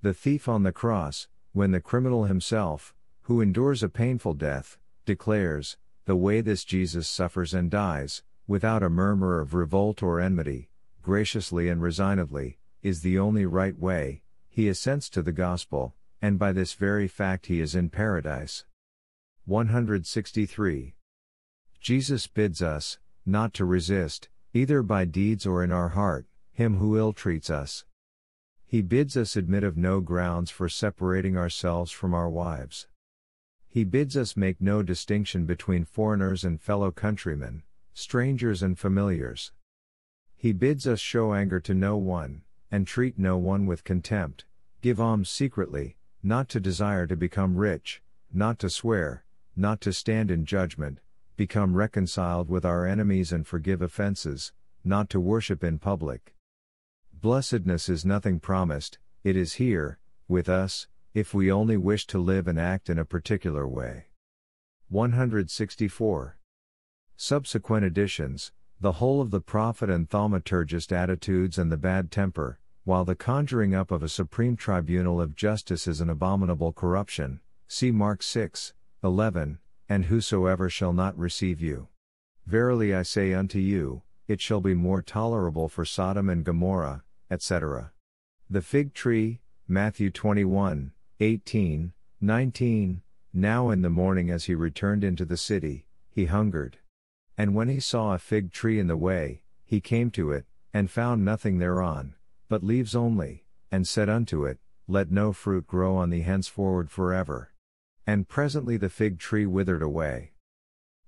The thief on the cross, when the criminal himself, who endures a painful death, declares, the way this Jesus suffers and dies, without a murmur of revolt or enmity, graciously and resignedly, is the only right way, he assents to the gospel, and by this very fact he is in paradise. 163. Jesus bids us, not to resist, either by deeds or in our heart, him who ill-treats us. He bids us admit of no grounds for separating ourselves from our wives. He bids us make no distinction between foreigners and fellow countrymen, strangers and familiars. He bids us show anger to no one, and treat no one with contempt, give alms secretly, not to desire to become rich, not to swear, not to stand in judgment, become reconciled with our enemies and forgive offenses, not to worship in public. Blessedness is nothing promised, it is here, with us, if we only wish to live and act in a particular way. 164. Subsequent editions, the whole of the prophet and thaumaturgist attitudes and the bad temper, while the conjuring up of a supreme tribunal of justice is an abominable corruption, see Mark 6, 11, and whosoever shall not receive you. Verily I say unto you, it shall be more tolerable for Sodom and Gomorrah, etc. The fig tree, Matthew 21, 18, 19, now in the morning as he returned into the city, he hungered. And when he saw a fig tree in the way, he came to it, and found nothing thereon, but leaves only, and said unto it, Let no fruit grow on thee henceforward forever. And presently the fig tree withered away.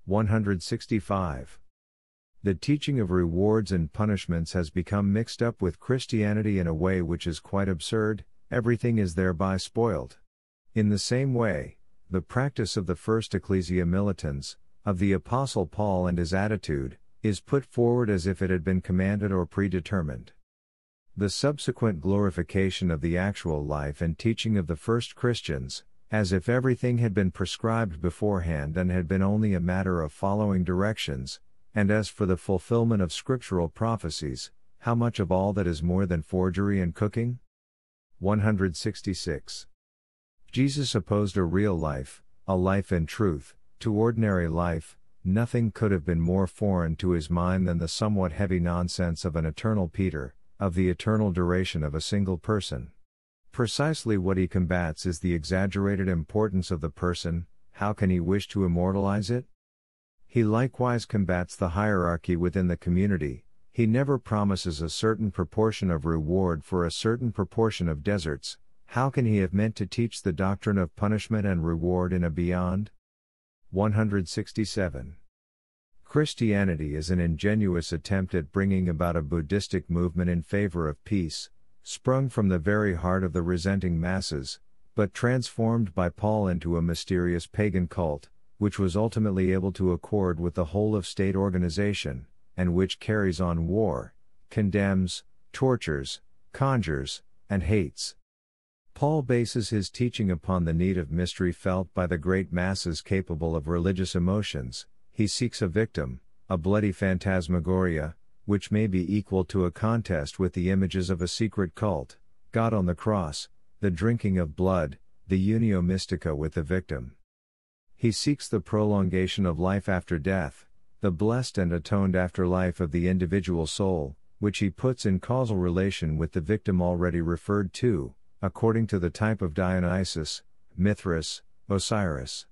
165. The teaching of rewards and punishments has become mixed up with Christianity in a way which is quite absurd. Everything is thereby spoiled. In the same way, the practice of the first Ecclesia Militans, of the Apostle Paul and his attitude, is put forward as if it had been commanded or predetermined. The subsequent glorification of the actual life and teaching of the first Christians, as if everything had been prescribed beforehand and had been only a matter of following directions, and as for the fulfillment of scriptural prophecies, how much of all that is more than forgery and cooking? 166. Jesus opposed a real life, a life in truth, to ordinary life. Nothing could have been more foreign to his mind than the somewhat heavy nonsense of an eternal Peter, of the eternal duration of a single person. Precisely what he combats is the exaggerated importance of the person. How can he wish to immortalize it? He likewise combats the hierarchy within the community. He never promises a certain proportion of reward for a certain proportion of deserts. How can he have meant to teach the doctrine of punishment and reward in a beyond? 167. Christianity is an ingenuous attempt at bringing about a Buddhistic movement in favor of peace, sprung from the very heart of the resenting masses, but transformed by Paul into a mysterious pagan cult, which was ultimately able to accord with the whole of state organization, and which carries on war, condemns, tortures, conjures, and hates. Paul bases his teaching upon the need of mystery felt by the great masses capable of religious emotions. He seeks a victim, a bloody phantasmagoria, which may be equal to a contest with the images of a secret cult, God on the cross, the drinking of blood, the unio mystica with the victim. He seeks the prolongation of life after death, the blessed and atoned afterlife of the individual soul, which he puts in causal relation with the victim already referred to, according to the type of Dionysus, Mithras, Osiris.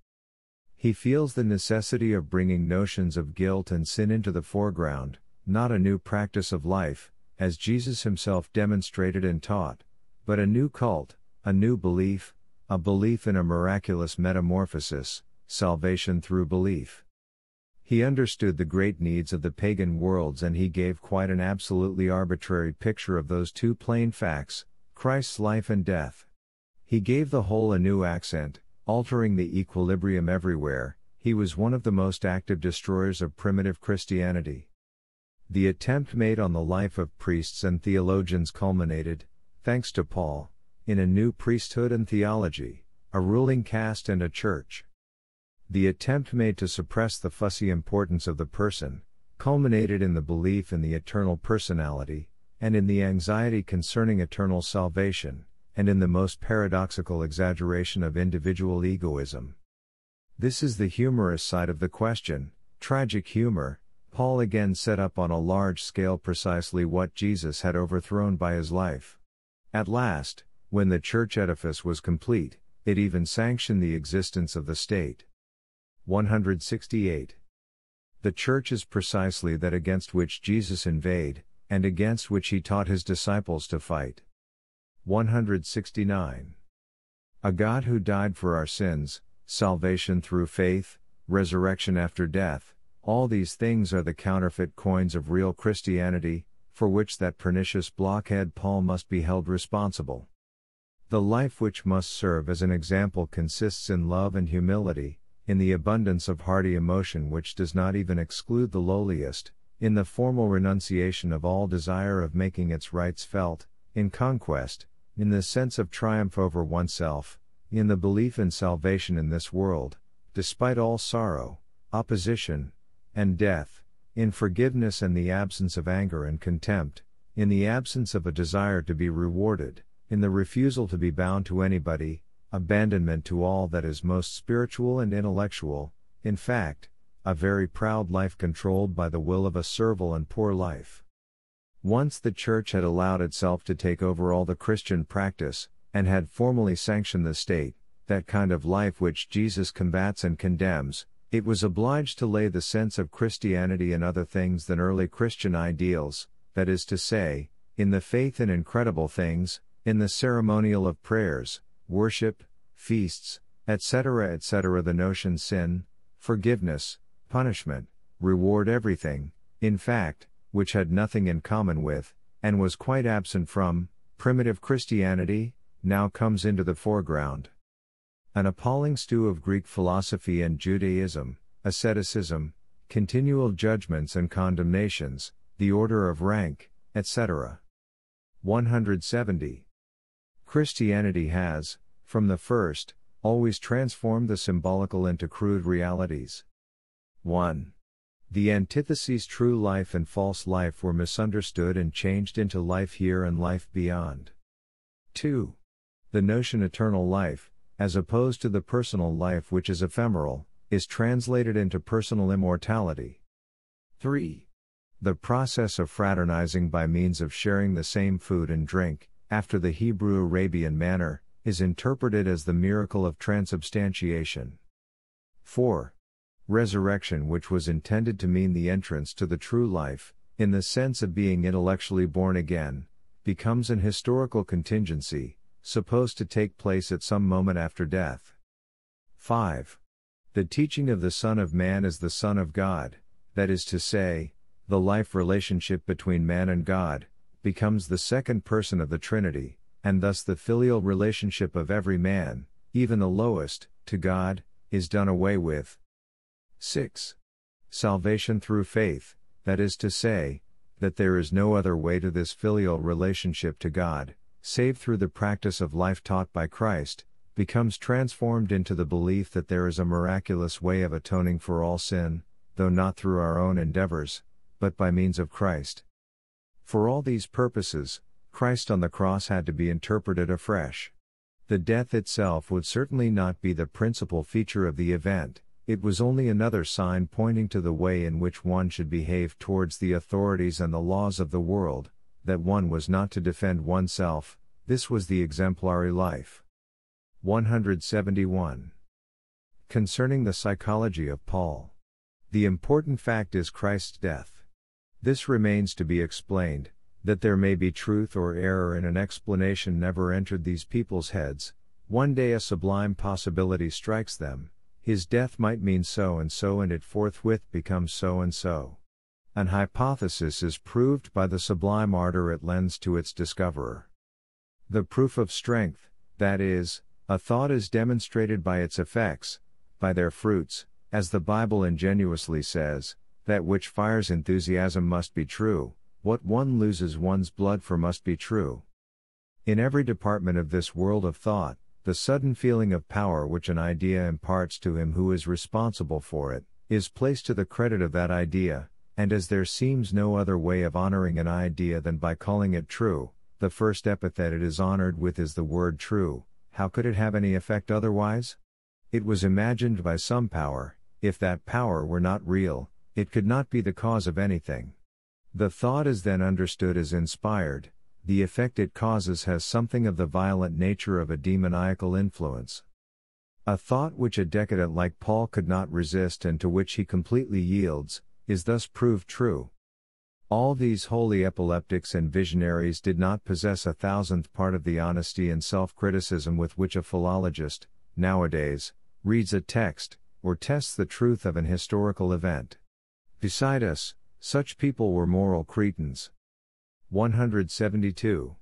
He feels the necessity of bringing notions of guilt and sin into the foreground, not a new practice of life, as Jesus himself demonstrated and taught, but a new cult, a new belief, a belief in a miraculous metamorphosis, salvation through belief. He understood the great needs of the pagan worlds, and he gave quite an absolutely arbitrary picture of those two plain facts, Christ's life and death. He gave the whole a new accent, altering the equilibrium everywhere. He was one of the most active destroyers of primitive Christianity. The attempt made on the life of priests and theologians culminated, thanks to Paul, in a new priesthood and theology, a ruling caste and a church. The attempt made to suppress the fussy importance of the person, culminated in the belief in the eternal personality, and in the anxiety concerning eternal salvation, and in the most paradoxical exaggeration of individual egoism. This is the humorous side of the question, tragic humor. Paul again set up on a large scale precisely what Jesus had overthrown by his life. At last, when the church edifice was complete, it even sanctioned the existence of the state. 168. The church is precisely that against which Jesus inveighed, and against which he taught his disciples to fight. 169. A God who died for our sins, salvation through faith, resurrection after death, all these things are the counterfeit coins of real Christianity, for which that pernicious blockhead Paul must be held responsible. The life which must serve as an example consists in love and humility, in the abundance of hearty emotion which does not even exclude the lowliest, in the formal renunciation of all desire of making its rights felt, in conquest, in the sense of triumph over oneself, in the belief in salvation in this world, despite all sorrow, opposition, and death, in forgiveness and the absence of anger and contempt, in the absence of a desire to be rewarded, in the refusal to be bound to anybody, abandonment to all that is most spiritual and intellectual, in fact, a very proud life controlled by the will of a servile and poor life. Once the Church had allowed itself to take over all the Christian practice, and had formally sanctioned the state, that kind of life which Jesus combats and condemns, it was obliged to lay the sense of Christianity in other things than early Christian ideals, that is to say, in the faith in incredible things, in the ceremonial of prayers, worship, feasts, etc. The notion sin, forgiveness, punishment, reward, everything, in fact, which had nothing in common with, and was quite absent from, primitive Christianity, now comes into the foreground. An appalling stew of Greek philosophy and Judaism, asceticism, continual judgments and condemnations, the order of rank, etc. 170. Christianity has, from the first, always transformed the symbolical into crude realities. 1. The antitheses true life and false life were misunderstood and changed into life here and life beyond. 2. The notion eternal life, as opposed to the personal life which is ephemeral, is translated into personal immortality. 3. The process of fraternizing by means of sharing the same food and drink, after the Hebrew-Arabian manner, is interpreted as the miracle of transubstantiation. 4. Resurrection, which was intended to mean the entrance to the true life, in the sense of being intellectually born again, becomes an historical contingency, supposed to take place at some moment after death. 5. The teaching of the Son of Man as the Son of God, that is to say, the life relationship between man and God, becomes the second person of the Trinity, and thus the filial relationship of every man, even the lowest, to God, is done away with. 6. Salvation through faith, that is to say, that there is no other way to this filial relationship to God, save through the practice of life taught by Christ, becomes transformed into the belief that there is a miraculous way of atoning for all sin, though not through our own endeavors, but by means of Christ. For all these purposes, Christ on the cross had to be interpreted afresh. The death itself would certainly not be the principal feature of the event, it was only another sign pointing to the way in which one should behave towards the authorities and the laws of the world, that one was not to defend oneself, this was the exemplary life. 171. Concerning the psychology of Paul. The important fact is Christ's death. This remains to be explained, that there may be truth or error in an explanation never entered these people's heads. One day a sublime possibility strikes them, his death might mean so, and it forthwith becomes so and so. An hypothesis is proved by the sublime ardor it lends to its discoverer. The proof of strength, that is, a thought is demonstrated by its effects, by their fruits, as the Bible ingenuously says, that which fires enthusiasm must be true, what one loses one's blood for must be true. In every department of this world of thought, the sudden feeling of power which an idea imparts to him who is responsible for it, is placed to the credit of that idea, and as there seems no other way of honoring an idea than by calling it true, the first epithet it is honored with is the word true. How could it have any effect otherwise? It was imagined by some power. If that power were not real, it could not be the cause of anything. The thought is then understood as inspired. The effect it causes has something of the violent nature of a demoniacal influence. A thought which a decadent like Paul could not resist and to which he completely yields, is thus proved true. All these holy epileptics and visionaries did not possess 1,000th part of the honesty and self-criticism with which a philologist, nowadays, reads a text, or tests the truth of an historical event. Beside us, such people were moral cretins. 172.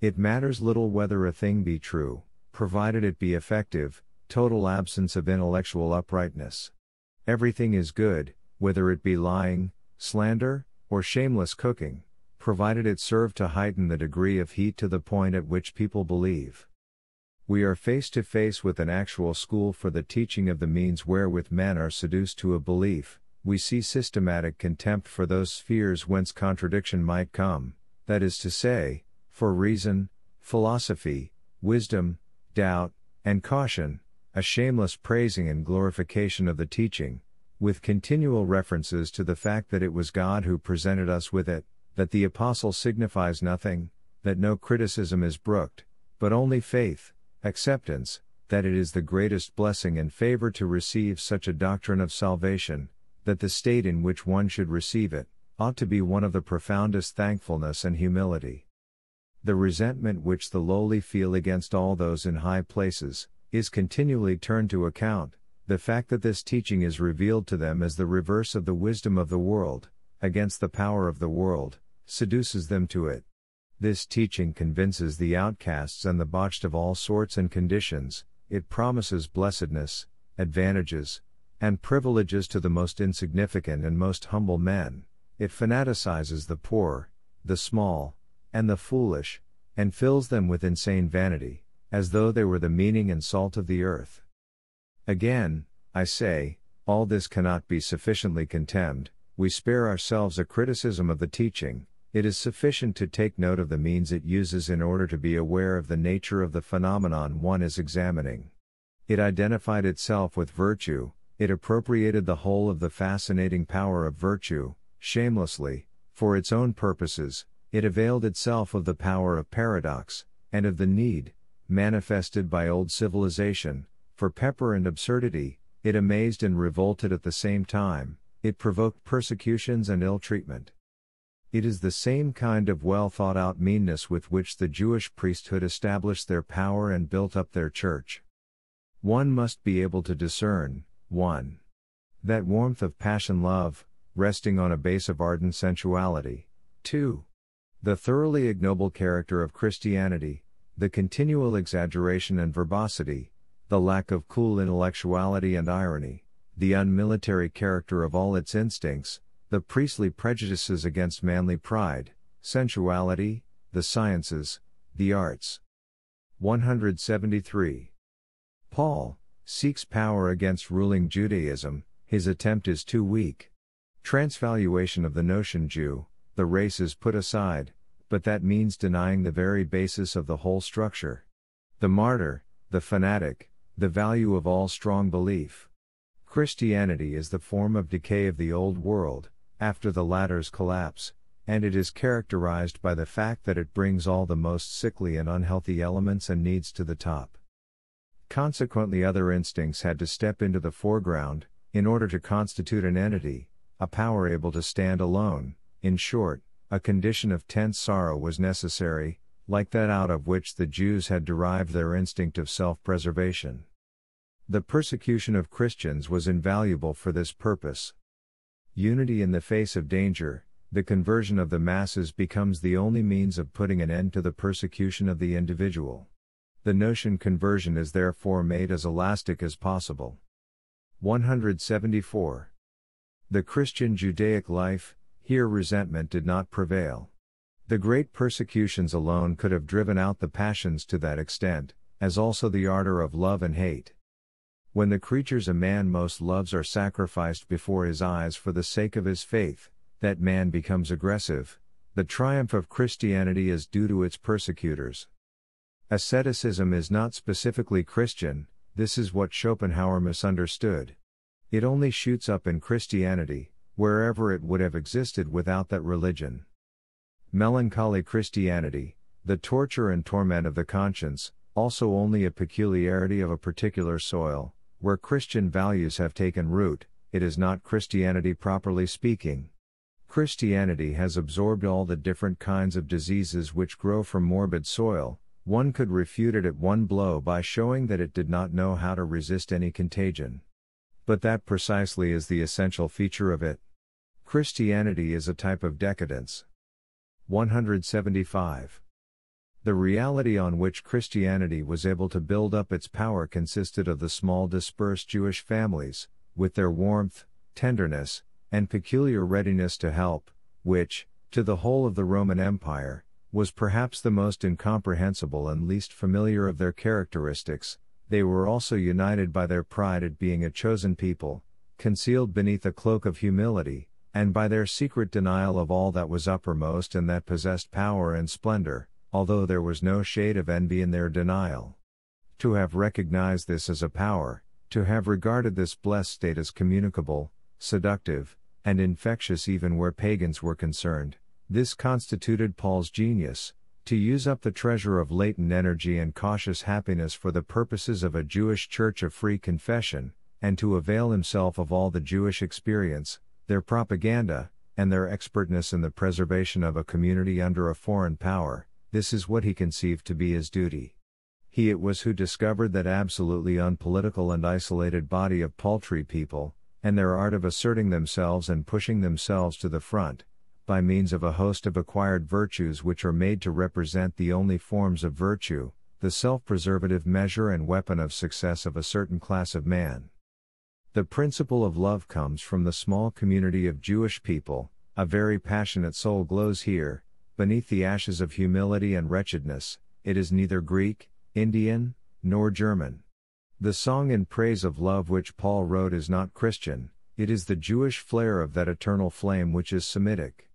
It matters little whether a thing be true, provided it be effective, total absence of intellectual uprightness. Everything is good, whether it be lying, slander, or shameless cooking, provided it serve to heighten the degree of heat to the point at which people believe. We are face to face with an actual school for the teaching of the means wherewith men are seduced to a belief. We see systematic contempt for those spheres whence contradiction might come, that is to say, for reason, philosophy, wisdom, doubt, and caution, a shameless praising and glorification of the teaching, with continual references to the fact that it was God who presented us with it, that the apostle signifies nothing, that no criticism is brooked, but only faith, acceptance, that it is the greatest blessing and favor to receive such a doctrine of salvation, that the state in which one should receive it, ought to be one of the profoundest thankfulness and humility. The resentment which the lowly feel against all those in high places, is continually turned to account. The fact that this teaching is revealed to them as the reverse of the wisdom of the world, against the power of the world, seduces them to it. This teaching convinces the outcasts and the botched of all sorts and conditions. It promises blessedness, advantages, and privileges to the most insignificant and most humble men. It fanaticizes the poor, the small, and the foolish, and fills them with insane vanity, as though they were the meaning and salt of the earth. Again, I say, all this cannot be sufficiently contemned. We spare ourselves a criticism of the teaching. It is sufficient to take note of the means it uses in order to be aware of the nature of the phenomenon one is examining. It identified itself with virtue. It appropriated the whole of the fascinating power of virtue, shamelessly, for its own purposes. It availed itself of the power of paradox, and of the need, manifested by old civilization, for pepper and absurdity. It amazed and revolted at the same time. It provoked persecutions and ill treatment. It is the same kind of well thought out meanness with which the Jewish priesthood established their power and built up their church. One must be able to discern, 1. That warmth of passion love, resting on a base of ardent sensuality. 2. The thoroughly ignoble character of Christianity, the continual exaggeration and verbosity, the lack of cool intellectuality and irony, the unmilitary character of all its instincts, the priestly prejudices against manly pride, sensuality, the sciences, the arts. 173. Paul seeks power against ruling Judaism. His attempt is too weak. Transvaluation of the notion Jew, the race is put aside, but that means denying the very basis of the whole structure. The martyr, the fanatic, the value of all strong belief. Christianity is the form of decay of the old world, after the latter's collapse, and it is characterized by the fact that it brings all the most sickly and unhealthy elements and needs to the top. Consequently, other instincts had to step into the foreground, in order to constitute an entity, a power able to stand alone. In short, a condition of tense sorrow was necessary, like that out of which the Jews had derived their instinct of self-preservation. The persecution of Christians was invaluable for this purpose. Unity in the face of danger, the conversion of the masses becomes the only means of putting an end to the persecution of the individual. The notion conversion is therefore made as elastic as possible. 174. The Christian Judaic life, here resentment did not prevail. The great persecutions alone could have driven out the passions to that extent, as also the ardor of love and hate. When the creatures a man most loves are sacrificed before his eyes for the sake of his faith, that man becomes aggressive. The triumph of Christianity is due to its persecutors. Asceticism is not specifically Christian, this is what Schopenhauer misunderstood. It only shoots up in Christianity, wherever it would have existed without that religion. Melancholy Christianity, the torture and torment of the conscience, also only a peculiarity of a particular soil, where Christian values have taken root, it is not Christianity properly speaking. Christianity has absorbed all the different kinds of diseases which grow from morbid soil. One could refute it at one blow by showing that it did not know how to resist any contagion. But that precisely is the essential feature of it. Christianity is a type of decadence. 175. The reality on which Christianity was able to build up its power consisted of the small dispersed Jewish families, with their warmth, tenderness, and peculiar readiness to help, which, to the whole of the Roman Empire, was perhaps the most incomprehensible and least familiar of their characteristics. They were also united by their pride at being a chosen people, concealed beneath a cloak of humility, and by their secret denial of all that was uppermost and that possessed power and splendor, although there was no shade of envy in their denial. To have recognized this as a power, to have regarded this blessed state as communicable, seductive, and infectious even where pagans were concerned, this constituted Paul's genius, to use up the treasure of latent energy and cautious happiness for the purposes of a Jewish church of free confession, and to avail himself of all the Jewish experience, their propaganda, and their expertness in the preservation of a community under a foreign power. This is what he conceived to be his duty. He it was who discovered that absolutely unpolitical and isolated body of paltry people, and their art of asserting themselves and pushing themselves to the front, by means of a host of acquired virtues which are made to represent the only forms of virtue, the self-preservative measure and weapon of success of a certain class of man. The principle of love comes from the small community of Jewish people. A very passionate soul glows here, beneath the ashes of humility and wretchedness. It is neither Greek, Indian, nor German. The song in praise of love which Paul wrote is not Christian, it is the Jewish flare of that eternal flame which is Semitic.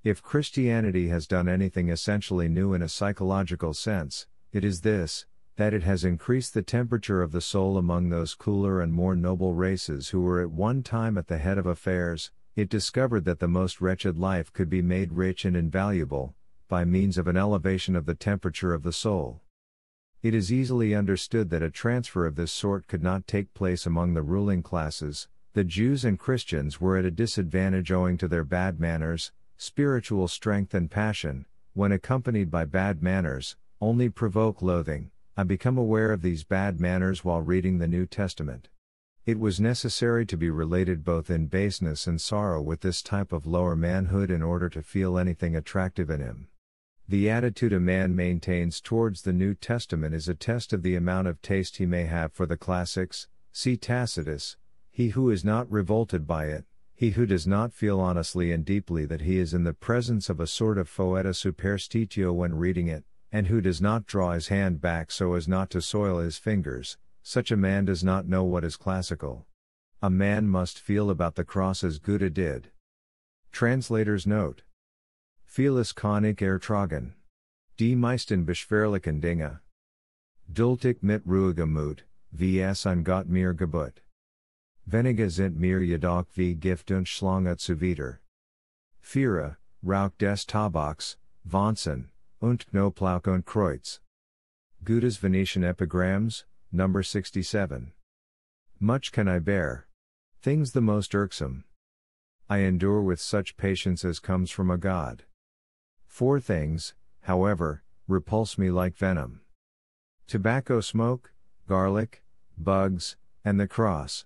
If Christianity has done anything essentially new in a psychological sense, it is this, that it has increased the temperature of the soul among those cooler and more noble races who were at one time at the head of affairs. It discovered that the most wretched life could be made rich and invaluable, by means of an elevation of the temperature of the soul. It is easily understood that a transfer of this sort could not take place among the ruling classes. The Jews and Christians were at a disadvantage owing to their bad manners. Spiritual strength and passion, when accompanied by bad manners, only provoke loathing. I become aware of these bad manners while reading the New Testament. It was necessary to be related both in baseness and sorrow with this type of lower manhood in order to feel anything attractive in him. The attitude a man maintains towards the New Testament is a test of the amount of taste he may have for the classics. See Tacitus. He who is not revolted by it, he who does not feel honestly and deeply that he is in the presence of a sort of foeta superstitio when reading it, and who does not draw his hand back so as not to soil his fingers, such a man does not know what is classical. A man must feel about the cross as Goethe did. Translator's note. Vieles kann ich ertragen. Die meisten beschwerlichen Dinge. Duldig mit ruhigem Mut, wie es an Gott mir gebot. Wenige sind mir jedoch wie Gift und Schlange zuwider. Führe, Rauch des Tabaks, Wahnsinn, und Knoblauch und Kreuz. Goethe's Venetian Epigrams, number 67. Much can I bear. Things the most irksome. I endure with such patience as comes from a God. 4 things, however, repulse me like venom. Tobacco smoke, garlic, bugs, and the cross.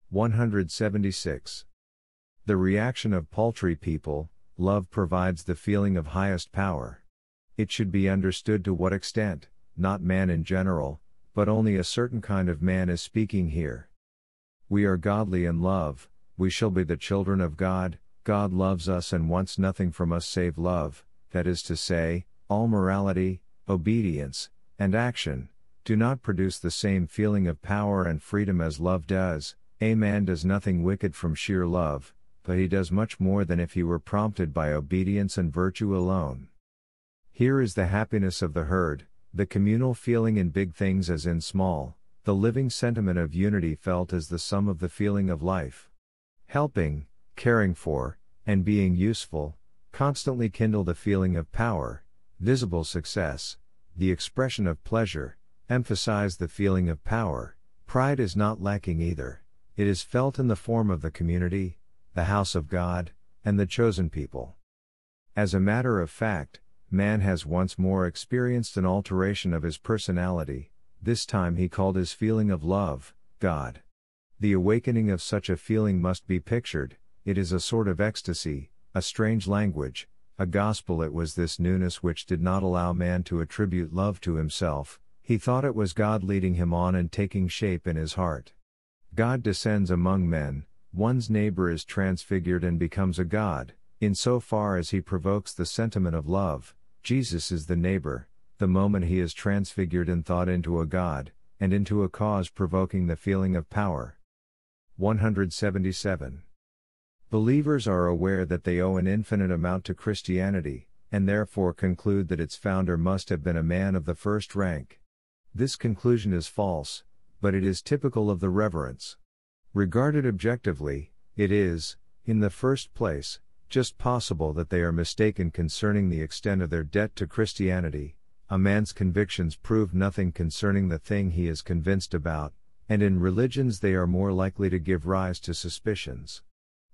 176. The reaction of paltry people, love provides the feeling of highest power. It should be understood to what extent, not man in general, but only a certain kind of man is speaking here. We are godly in love, we shall be the children of God, God loves us and wants nothing from us save love, that is to say, all morality, obedience, and action, do not produce the same feeling of power and freedom as love does. A man does nothing wicked from sheer love, but he does much more than if he were prompted by obedience and virtue alone. Here is the happiness of the herd, the communal feeling in big things as in small, the living sentiment of unity felt as the sum of the feeling of life. Helping, caring for, and being useful, constantly kindle the feeling of power, visible success, the expression of pleasure, emphasize the feeling of power. Pride is not lacking either, it is felt in the form of the community, the house of God, and the chosen people. As a matter of fact, man has once more experienced an alteration of his personality, this time he called his feeling of love, God. The awakening of such a feeling must be pictured, it is a sort of ecstasy, a strange language, a gospel. It was this newness which did not allow man to attribute love to himself, he thought it was God leading him on and taking shape in his heart. God descends among men, one's neighbor is transfigured and becomes a God, in so far as he provokes the sentiment of love. Jesus is the neighbor, the moment he is transfigured in thought into a God, and into a cause provoking the feeling of power. 177. Believers are aware that they owe an infinite amount to Christianity, and therefore conclude that its founder must have been a man of the first rank. This conclusion is false, but it is typical of the reverence. Regarded objectively, it is, in the first place, just possible that they are mistaken concerning the extent of their debt to Christianity. A man's convictions prove nothing concerning the thing he is convinced about, and in religions they are more likely to give rise to suspicions.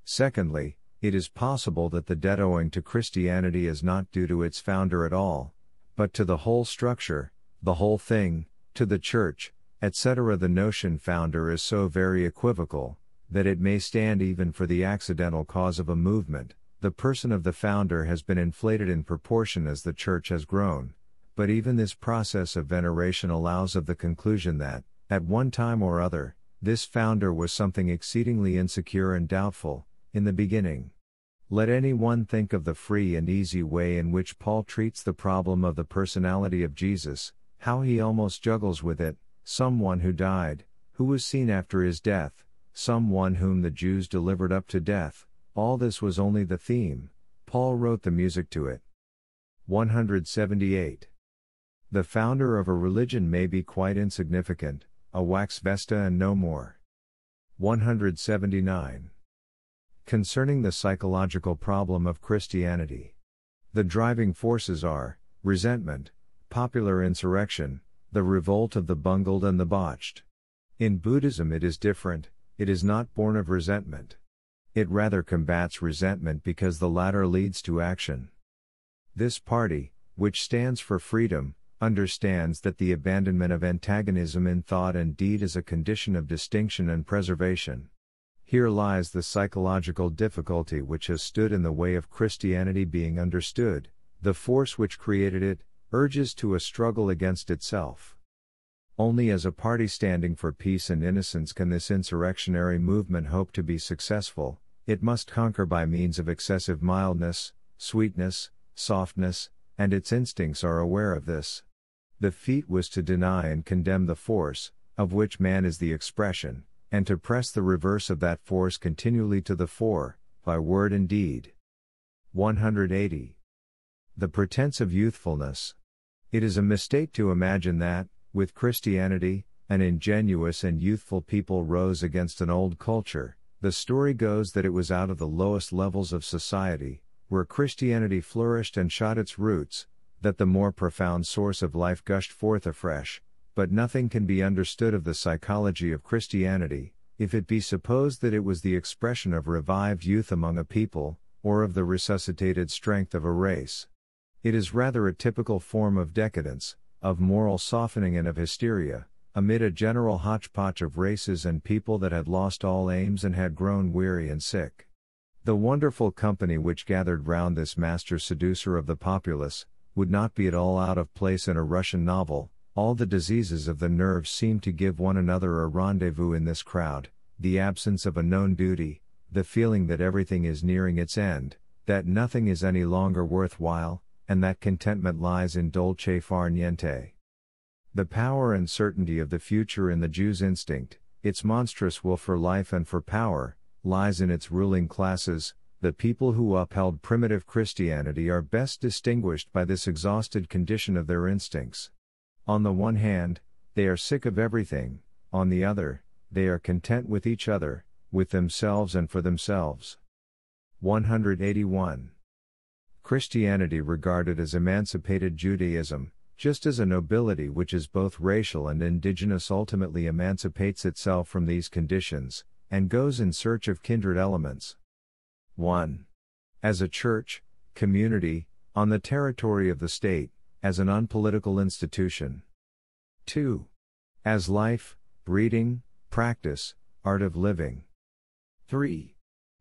Secondly, it is possible that the debt owing to Christianity is not due to its founder at all, but to the whole structure, the whole thing, to the church, etc. The notion founder is so very equivocal, that it may stand even for the accidental cause of a movement. The person of the founder has been inflated in proportion as the church has grown, but even this process of veneration allows of the conclusion that, at one time or other, this founder was something exceedingly insecure and doubtful, in the beginning. Let any one think of the free and easy way in which Paul treats the problem of the personality of Jesus, how he almost juggles with it, someone who died, who was seen after his death, someone whom the Jews delivered up to death. All this was only the theme, Paul wrote the music to it. 178. The founder of a religion may be quite insignificant, a wax vesta and no more. 179. Concerning the psychological problem of Christianity. The driving forces are, resentment, popular insurrection, the revolt of the bungled and the botched. In Buddhism it is different, it is not born of resentment. It rather combats resentment because the latter leads to action. This party, which stands for freedom, understands that the abandonment of antagonism in thought and deed is a condition of distinction and preservation. Here lies the psychological difficulty which has stood in the way of Christianity being understood. The force which created it urges to a struggle against itself. Only as a party standing for peace and innocence can this insurrectionary movement hope to be successful. It must conquer by means of excessive mildness, sweetness, softness, and its instincts are aware of this. The feat was to deny and condemn the force, of which man is the expression, and to press the reverse of that force continually to the fore, by word and deed. 180. The pretense of youthfulness. It is a mistake to imagine that, with Christianity, an ingenuous and youthful people rose against an old culture. The story goes that it was out of the lowest levels of society, where Christianity flourished and shot its roots, that the more profound source of life gushed forth afresh, but nothing can be understood of the psychology of Christianity, if it be supposed that it was the expression of revived youth among a people, or of the resuscitated strength of a race. It is rather a typical form of decadence, of moral softening and of hysteria, amid a general hodgepodge of races and people that had lost all aims and had grown weary and sick. The wonderful company which gathered round this master seducer of the populace, would not be at all out of place in a Russian novel. All the diseases of the nerves seem to give one another a rendezvous in this crowd, the absence of a known duty, the feeling that everything is nearing its end, that nothing is any longer worthwhile, and that contentment lies in dolce far niente. The power and certainty of the future in the Jew's instinct, its monstrous will for life and for power, lies in its ruling classes. The people who upheld primitive Christianity are best distinguished by this exhausted condition of their instincts. On the one hand, they are sick of everything, on the other, they are content with each other, with themselves and for themselves. 181. Christianity regarded as emancipated Judaism, just as a nobility which is both racial and indigenous ultimately emancipates itself from these conditions, and goes in search of kindred elements. 1. As a church, community, on the territory of the state, as an unpolitical institution. 2. As life, reading, practice, art of living. 3.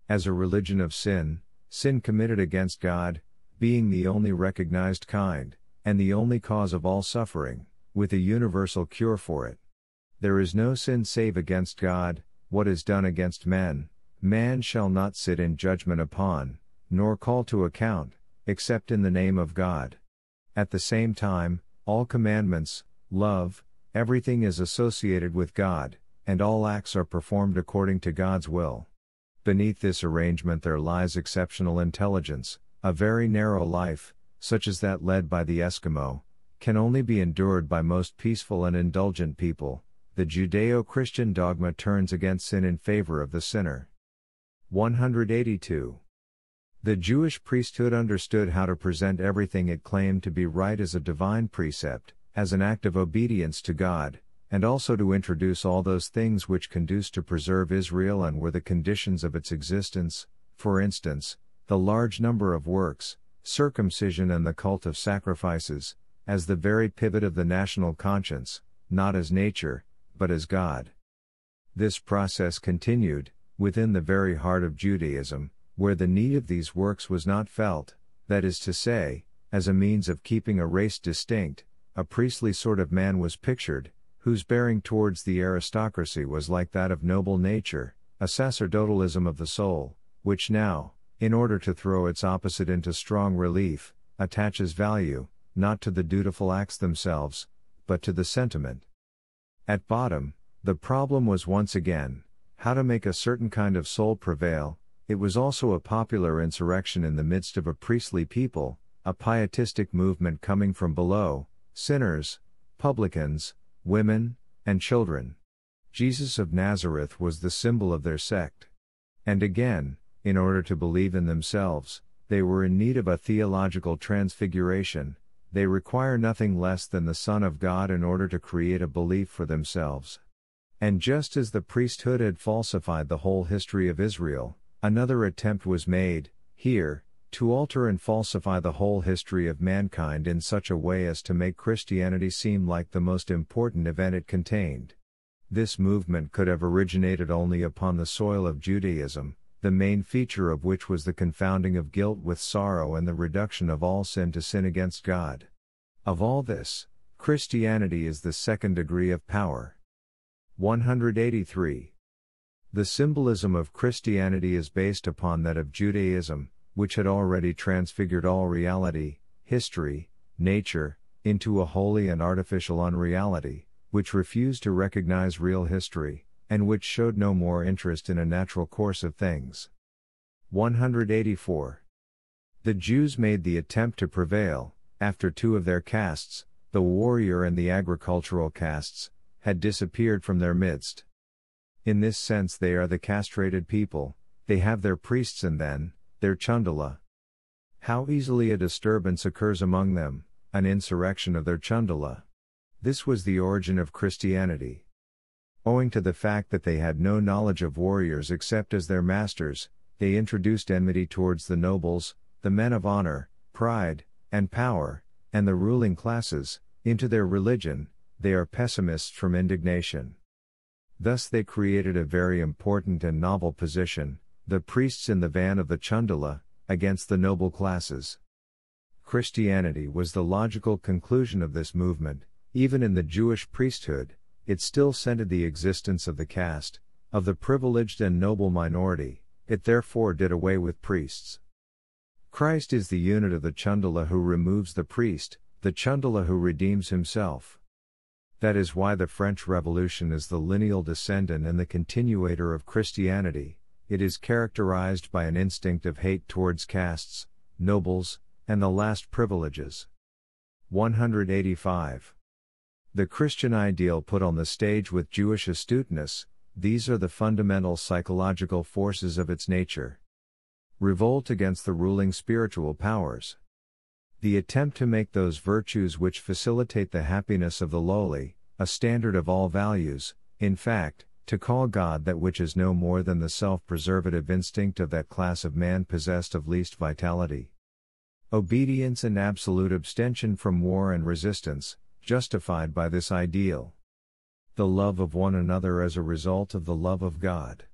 As a religion of sin, sin committed against God, being the only recognized kind, and the only cause of all suffering, with a universal cure for it. There is no sin save against God. What is done against men, man shall not sit in judgment upon, nor call to account, except in the name of God. At the same time, all commandments, love, everything is associated with God, and all acts are performed according to God's will. Beneath this arrangement there lies exceptional intelligence. A very narrow life, such as that led by the Eskimo, can only be endured by most peaceful and indulgent people. The Judeo-Christian dogma turns against sin in favor of the sinner. 182. The Jewish priesthood understood how to present everything it claimed to be right as a divine precept, as an act of obedience to God, and also to introduce all those things which conduce to preserve Israel and were the conditions of its existence, for instance, the large number of works, circumcision and the cult of sacrifices, as the very pivot of the national conscience, not as nature, but as God. This process continued, within the very heart of Judaism, where the need of these works was not felt, that is to say, as a means of keeping a race distinct. A priestly sort of man was pictured, whose bearing towards the aristocracy was like that of noble nature, a sacerdotalism of the soul, which now, in order to throw its opposite into strong relief, attaches value, not to the dutiful acts themselves, but to the sentiment. At bottom, the problem was once again, how to make a certain kind of soul prevail. It was also a popular insurrection in the midst of a priestly people, a pietistic movement coming from below, sinners, publicans, women, and children. Jesus of Nazareth was the symbol of their sect. And again, in order to believe in themselves, they were in need of a theological transfiguration. They require nothing less than the Son of God in order to create a belief for themselves. And just as the priesthood had falsified the whole history of Israel, another attempt was made, here, to alter and falsify the whole history of mankind in such a way as to make Christianity seem like the most important event it contained. This movement could have originated only upon the soil of Judaism, the main feature of which was the confounding of guilt with sorrow and the reduction of all sin to sin against God. Of all this, Christianity is the second degree of power. 183. The symbolism of Christianity is based upon that of Judaism, which had already transfigured all reality, history, nature, into a holy and artificial unreality, which refused to recognize real history, and which showed no more interest in a natural course of things. 184. The Jews made the attempt to prevail, after two of their castes, the warrior and the agricultural castes, had disappeared from their midst. In this sense they are the castrated people, they have their priests and then, their Chandala. How easily a disturbance occurs among them, an insurrection of their Chandala. This was the origin of Christianity. Owing to the fact that they had no knowledge of warriors except as their masters, they introduced enmity towards the nobles, the men of honor, pride, and power, and the ruling classes, into their religion, they are pessimists from indignation. Thus they created a very important and novel position, the priests in the van of the Chandala, against the noble classes. Christianity was the logical conclusion of this movement. Even in the Jewish priesthood, it still scented the existence of the caste, of the privileged and noble minority. It therefore did away with priests. Christ is the unit of the Chandala who removes the priest, the Chandala who redeems himself. That is why the French Revolution is the lineal descendant and the continuator of Christianity. It is characterized by an instinct of hate towards castes, nobles, and the last privileges. 185. The Christian ideal put on the stage with Jewish astuteness. These are the fundamental psychological forces of its nature. Revolt against the ruling spiritual powers. The attempt to make those virtues which facilitate the happiness of the lowly, a standard of all values, in fact, to call God that which is no more than the self-preservative instinct of that class of man possessed of least vitality. Obedience and absolute abstention from war and resistance, justified by this ideal. The love of one another as a result of the love of God.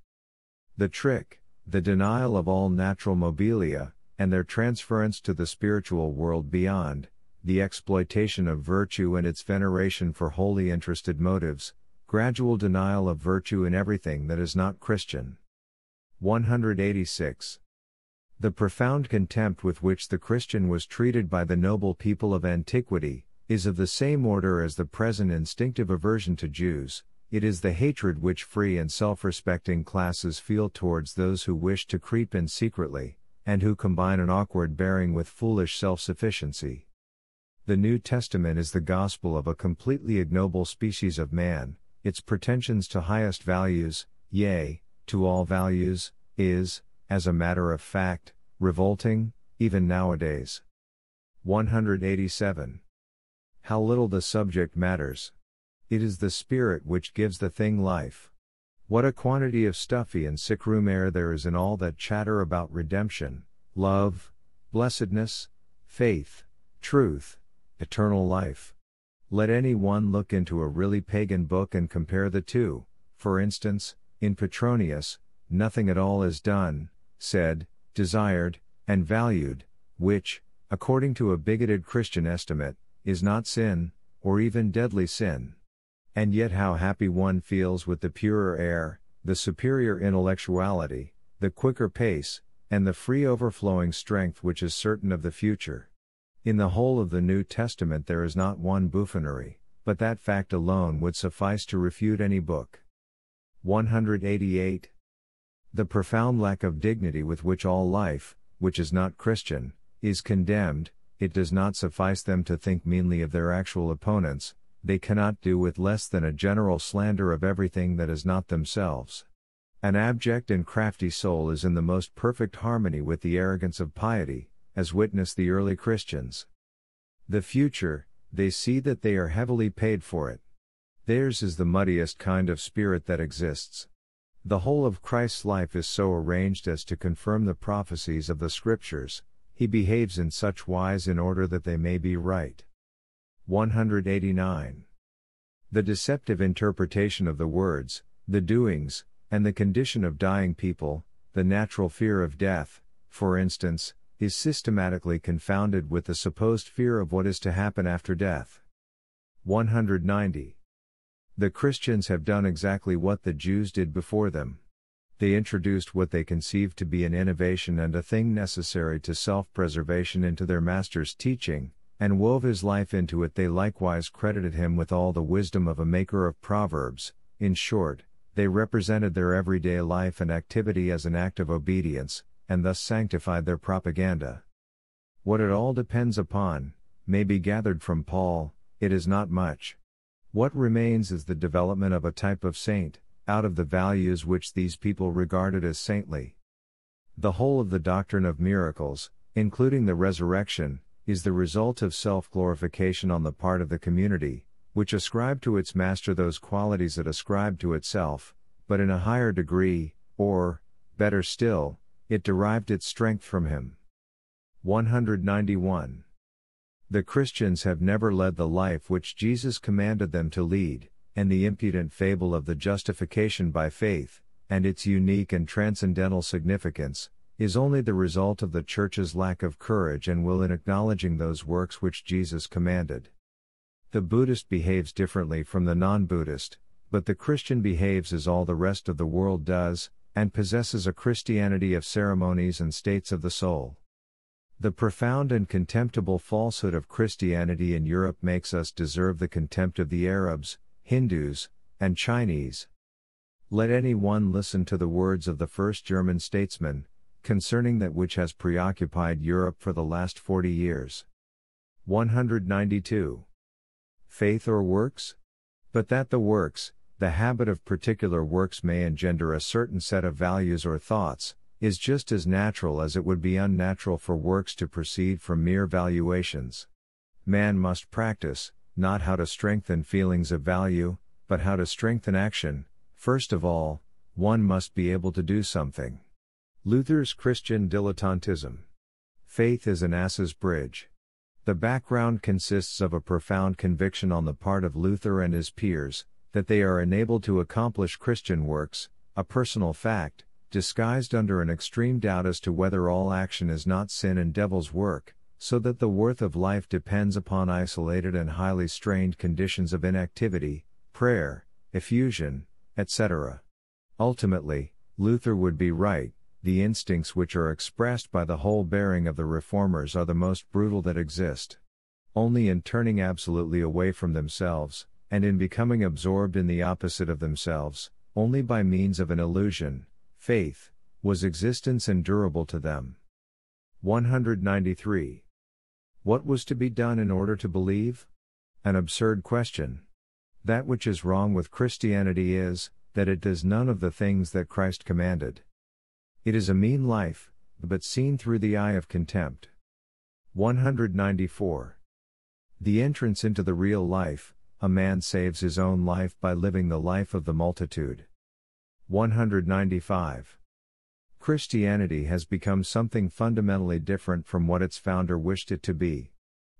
The trick, the denial of all natural mobilia, and their transference to the spiritual world beyond, the exploitation of virtue and its veneration for wholly interested motives, gradual denial of virtue in everything that is not Christian. 186. The profound contempt with which the Christian was treated by the noble people of antiquity, is of the same order as the present instinctive aversion to Jews. It is the hatred which free and self-respecting classes feel towards those who wish to creep in secretly, and who combine an awkward bearing with foolish self-sufficiency. The New Testament is the gospel of a completely ignoble species of man. Its pretensions to highest values, yea, to all values, is, as a matter of fact, revolting, even nowadays. 187. How little the subject matters. It is the spirit which gives the thing life. What a quantity of stuffy and sick-room air there is in all that chatter about redemption, love, blessedness, faith, truth, eternal life. Let any one look into a really pagan book and compare the two. For instance, in Petronius, nothing at all is done, said, desired, and valued, which, according to a bigoted Christian estimate, is not sin, or even deadly sin. And yet how happy one feels with the purer air, the superior intellectuality, the quicker pace, and the free overflowing strength which is certain of the future. In the whole of the New Testament there is not one buffoonery, but that fact alone would suffice to refute any book. 188. The profound lack of dignity with which all life, which is not Christian, is condemned. It does not suffice them to think meanly of their actual opponents. They cannot do with less than a general slander of everything that is not themselves. An abject and crafty soul is in the most perfect harmony with the arrogance of piety, as witness the early Christians. The future, they see that they are heavily paid for it. Theirs is the muddiest kind of spirit that exists. The whole of Christ's life is so arranged as to confirm the prophecies of the Scriptures. He behaves in such wise in order that they may be right. 189. The deceptive interpretation of the words, the doings, and the condition of dying people, the natural fear of death, for instance, is systematically confounded with the supposed fear of what is to happen after death. 190. The Christians have done exactly what the Jews did before them. They introduced what they conceived to be an innovation and a thing necessary to self-preservation into their Master's teaching, and wove his life into it. They likewise credited him with all the wisdom of a maker of proverbs. In short, they represented their everyday life and activity as an act of obedience, and thus sanctified their propaganda. What it all depends upon, may be gathered from Paul, it is not much. What remains is the development of a type of saint, out of the values which these people regarded as saintly. The whole of the doctrine of miracles, including the resurrection, is the result of self-glorification on the part of the community, which ascribed to its master those qualities it ascribed to itself, but in a higher degree, or, better still, it derived its strength from him. 191. The Christians have never led the life which Jesus commanded them to lead, and the impudent fable of the justification by faith, and its unique and transcendental significance, is only the result of the Church's lack of courage and will in acknowledging those works which Jesus commanded. The Buddhist behaves differently from the non-Buddhist, but the Christian behaves as all the rest of the world does, and possesses a Christianity of ceremonies and states of the soul. The profound and contemptible falsehood of Christianity in Europe makes us deserve the contempt of the Arabs, Hindus, and Chinese. Let any one listen to the words of the first German statesman, concerning that which has preoccupied Europe for the last 40 years. 192. Faith or works? But that the works, the habit of particular works may engender a certain set of values or thoughts, is just as natural as it would be unnatural for works to proceed from mere valuations. Man must practice, not how to strengthen feelings of value, but how to strengthen action. First of all, one must be able to do something. Luther's Christian dilettantism. Faith is an ass's bridge. The background consists of a profound conviction on the part of Luther and his peers, that they are enabled to accomplish Christian works, a personal fact, disguised under an extreme doubt as to whether all action is not sin and devil's work, so that the worth of life depends upon isolated and highly strained conditions of inactivity, prayer, effusion, etc. Ultimately, Luther would be right. The instincts which are expressed by the whole bearing of the Reformers are the most brutal that exist. Only in turning absolutely away from themselves, and in becoming absorbed in the opposite of themselves, only by means of an illusion, faith, was existence endurable to them. 193. What was to be done in order to believe? An absurd question. That which is wrong with Christianity is, that it does none of the things that Christ commanded. It is a mean life, but seen through the eye of contempt. 194. The entrance into the real life, a man saves his own life by living the life of the multitude. 195. Christianity has become something fundamentally different from what its founder wished it to be.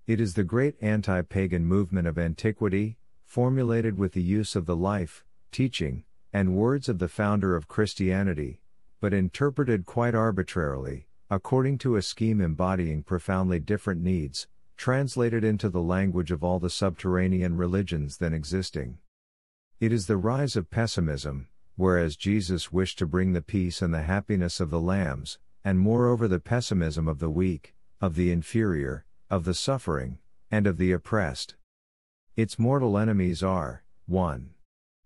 It is the great anti-pagan movement of antiquity, formulated with the use of the life, teaching, and words of the founder of Christianity, but interpreted quite arbitrarily, according to a scheme embodying profoundly different needs, translated into the language of all the subterranean religions then existing. It is the rise of pessimism, whereas Jesus wished to bring the peace and the happiness of the lambs, and moreover the pessimism of the weak, of the inferior, of the suffering, and of the oppressed. Its mortal enemies are, 1.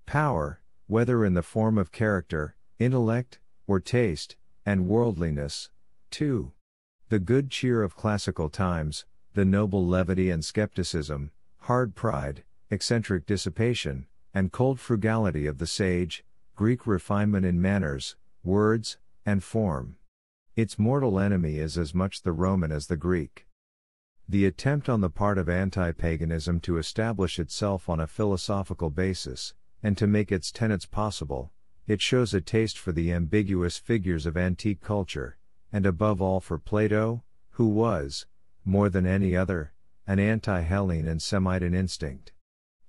Power, whether in the form of character, intellect, or taste, and worldliness. 2. The good cheer of classical times, the noble levity and skepticism, hard pride, eccentric dissipation, and cold frugality of the sage, Greek refinement in manners, words, and form. Its mortal enemy is as much the Roman as the Greek. The attempt on the part of anti-paganism to establish itself on a philosophical basis, and to make its tenets possible, it shows a taste for the ambiguous figures of antique culture, and above all for Plato, who was, more than any other, an anti-Hellene and Semite in instinct.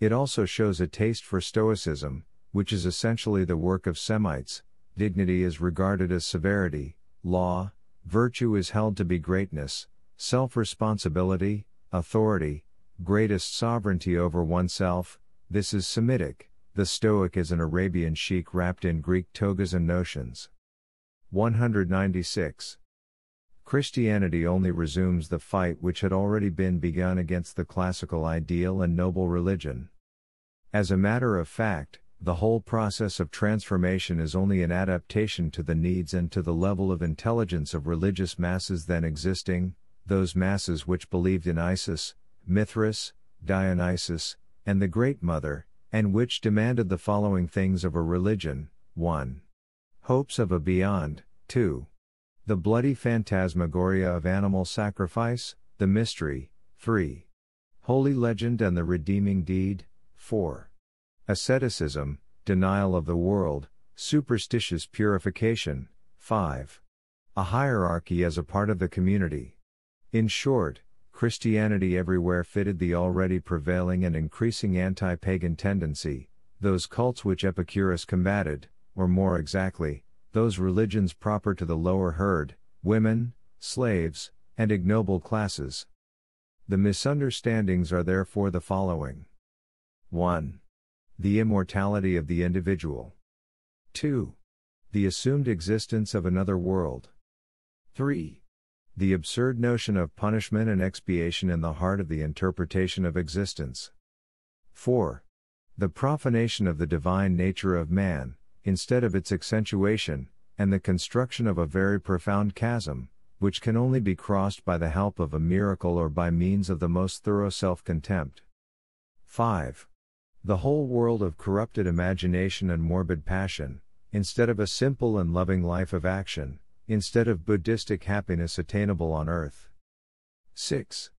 It also shows a taste for Stoicism, which is essentially the work of Semites. Dignity is regarded as severity, law, virtue is held to be greatness, self-responsibility, authority, greatest sovereignty over oneself. This is Semitic. The Stoic is an Arabian sheik wrapped in Greek togas and notions. 196. Christianity only resumes the fight which had already been begun against the classical ideal and noble religion. As a matter of fact, the whole process of transformation is only an adaptation to the needs and to the level of intelligence of religious masses then existing, those masses which believed in Isis, Mithras, Dionysus, and the Great Mother, and which demanded the following things of a religion: 1. Hopes of a beyond, 2. The bloody phantasmagoria of animal sacrifice, the mystery, 3. Holy legend and the redeeming deed, 4. Asceticism, denial of the world, superstitious purification, 5. A hierarchy as a part of the community. In short, Christianity everywhere fitted the already prevailing and increasing anti-pagan tendency, those cults which Epicurus combated, or more exactly, those religions proper to the lower herd, women, slaves, and ignoble classes. The misunderstandings are therefore the following. 1. The immortality of the individual. 2. The assumed existence of another world. 3. The absurd notion of punishment and expiation in the heart of the interpretation of existence. 4. The profanation of the divine nature of man, instead of its accentuation, and the construction of a very profound chasm, which can only be crossed by the help of a miracle or by means of the most thorough self-contempt. 5. The whole world of corrupted imagination and morbid passion, instead of a simple and loving life of action, instead of Buddhistic happiness attainable on earth. 6.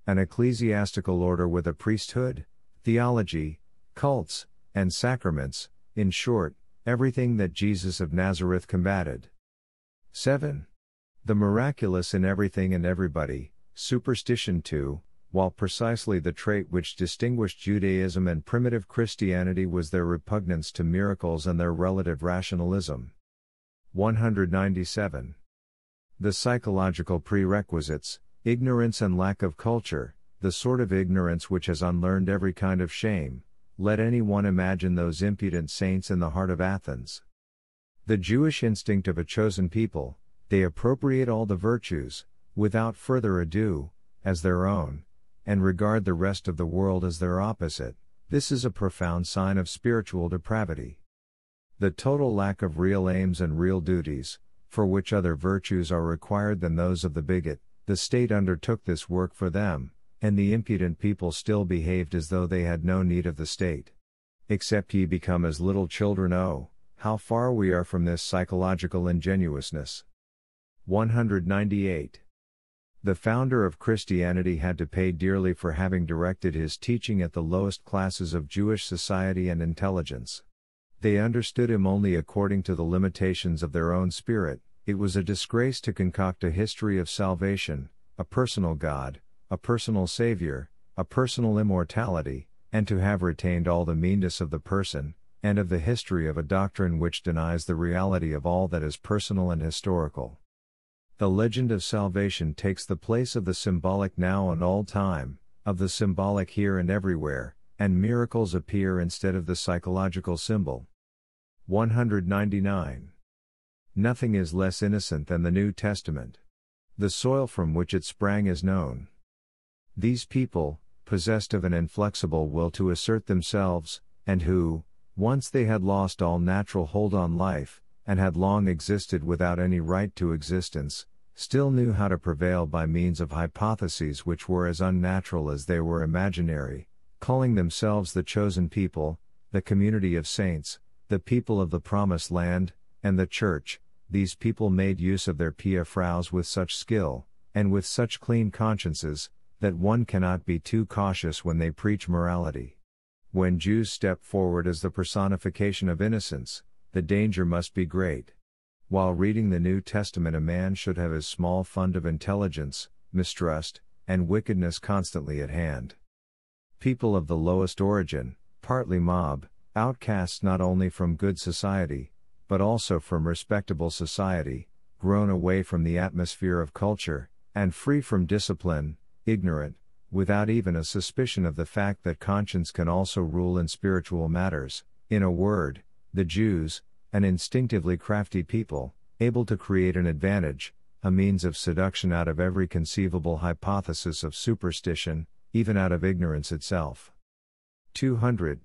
An ecclesiastical order with a priesthood, theology, cults, and sacraments, in short, everything that Jesus of Nazareth combated. 7. The miraculous in everything and everybody, superstition too, while precisely the trait which distinguished Judaism and primitive Christianity was their repugnance to miracles and their relative rationalism. 197. The psychological prerequisites, ignorance and lack of culture, the sort of ignorance which has unlearned every kind of shame. Let any one imagine those impudent saints in the heart of Athens. The Jewish instinct of a chosen people, they appropriate all the virtues, without further ado, as their own, and regard the rest of the world as their opposite. This is a profound sign of spiritual depravity. The total lack of real aims and real duties, for which other virtues are required than those of the bigot, the state undertook this work for them, and the impudent people still behaved as though they had no need of the state. Except ye become as little children, oh, how far we are from this psychological ingenuousness. 198. The founder of Christianity had to pay dearly for having directed his teaching at the lowest classes of Jewish society and intelligence. They understood him only according to the limitations of their own spirit. It was a disgrace to concoct a history of salvation, a personal God, a personal Savior, a personal immortality, and to have retained all the meanness of the person, and of the history of a doctrine which denies the reality of all that is personal and historical. The legend of salvation takes the place of the symbolic now and all time, of the symbolic here and everywhere, and miracles appear instead of the psychological symbol. 199. Nothing is less innocent than the New Testament. The soil from which it sprang is known. These people, possessed of an inflexible will to assert themselves, and who, once they had lost all natural hold on life, and had long existed without any right to existence, still knew how to prevail by means of hypotheses which were as unnatural as they were imaginary, calling themselves the chosen people, the community of saints, the people of the promised land, and the church. These people made use of their PREFACE with such skill, and with such clean consciences, that one cannot be too cautious when they preach morality. When Jews step forward as the personification of innocence, the danger must be great. While reading the New Testament, a man should have his small fund of intelligence, mistrust, and wickedness constantly at hand. People of the lowest origin, partly mob, outcasts not only from good society, but also from respectable society, grown away from the atmosphere of culture, and free from discipline, ignorant, without even a suspicion of the fact that conscience can also rule in spiritual matters. In a word, the Jews, an instinctively crafty people, able to create an advantage, a means of seduction out of every conceivable hypothesis of superstition, even out of ignorance itself. 200.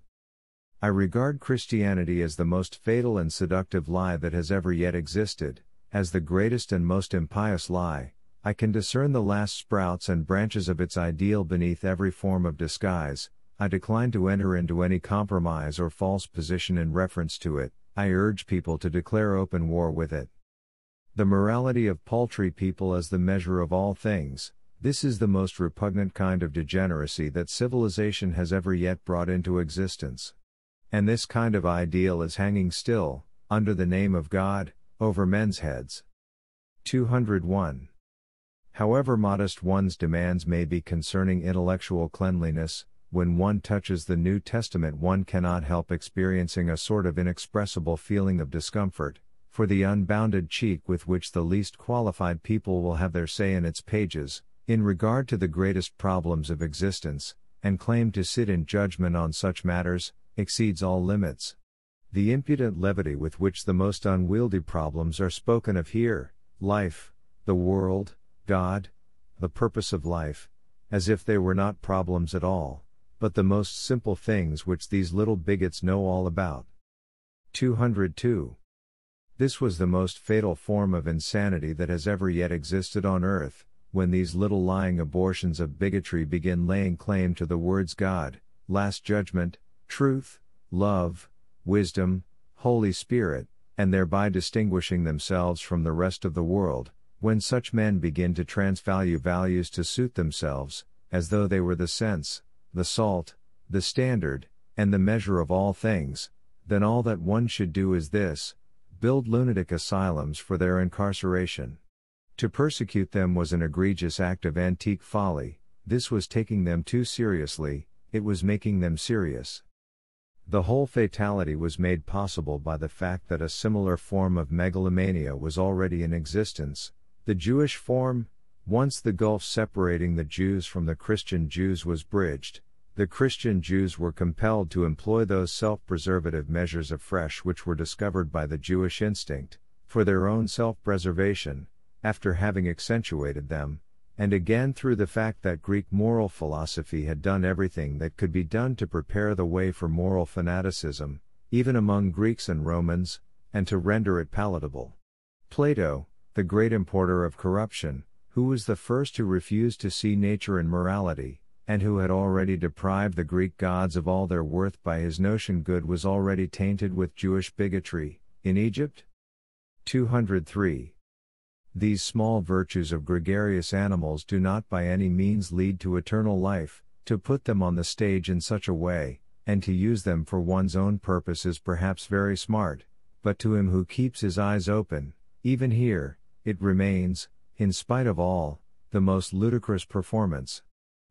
I regard Christianity as the most fatal and seductive lie that has ever yet existed, as the greatest and most impious lie. I can discern the last sprouts and branches of its ideal beneath every form of disguise. I decline to enter into any compromise or false position in reference to it. I urge people to declare open war with it. The morality of paltry people as the measure of all things, this is the most repugnant kind of degeneracy that civilization has ever yet brought into existence. And this kind of ideal is hanging still, under the name of God, over men's heads. 201. However modest one's demands may be concerning intellectual cleanliness, when one touches the New Testament one cannot help experiencing a sort of inexpressible feeling of discomfort, for the unbounded cheek with which the least qualified people will have their say in its pages, in regard to the greatest problems of existence, and claim to sit in judgment on such matters, exceeds all limits. The impudent levity with which the most unwieldy problems are spoken of here, life, the world, God, the purpose of life, as if they were not problems at all, but the most simple things which these little bigots know all about. 202. This was the most fatal form of insanity that has ever yet existed on earth, when these little lying abortions of bigotry begin laying claim to the words God, Last Judgment, Truth, Love, Wisdom, Holy Spirit, and thereby distinguishing themselves from the rest of the world, when such men begin to transvalue values to suit themselves, as though they were the sense, the salt, the standard, and the measure of all things, then all that one should do is this: build lunatic asylums for their incarceration. To persecute them was an egregious act of antique folly, this was taking them too seriously, it was making them serious. The whole fatality was made possible by the fact that a similar form of megalomania was already in existence, the Jewish form. Once the gulf separating the Jews from the Christian Jews was bridged, the Christian Jews were compelled to employ those self-preservative measures afresh which were discovered by the Jewish instinct, for their own self-preservation, after having accentuated them, and again through the fact that Greek moral philosophy had done everything that could be done to prepare the way for moral fanaticism, even among Greeks and Romans, and to render it palatable. Plato, the great importer of corruption, who was the first to refuse to see nature and morality, and who had already deprived the Greek gods of all their worth by his notion good was already tainted with Jewish bigotry, in Egypt. 203. These small virtues of gregarious animals do not by any means lead to eternal life. To put them on the stage in such a way, and to use them for one's own purpose is perhaps very smart, but to him who keeps his eyes open, even here, it remains, in spite of all, the most ludicrous performance.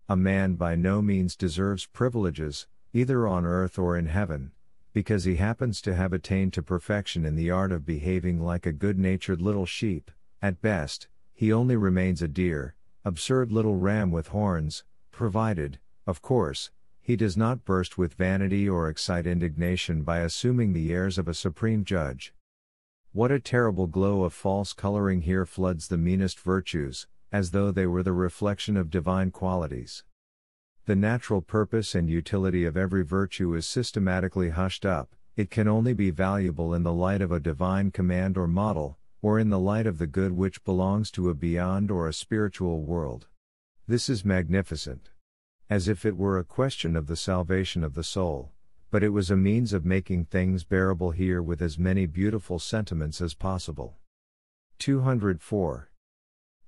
A man by no means deserves privileges, either on earth or in heaven, because he happens to have attained to perfection in the art of behaving like a good-natured little sheep. At best, he only remains a dear, absurd little ram with horns, provided, of course, he does not burst with vanity or excite indignation by assuming the airs of a supreme judge. What a terrible glow of false coloring here floods the meanest virtues, as though they were the reflection of divine qualities. The natural purpose and utility of every virtue is systematically hushed up, it can only be valuable in the light of a divine command or model, or in the light of the good which belongs to a beyond or a spiritual world. This is magnificent. As if it were a question of the salvation of the soul, but it was a means of making things bearable here with as many beautiful sentiments as possible. 204.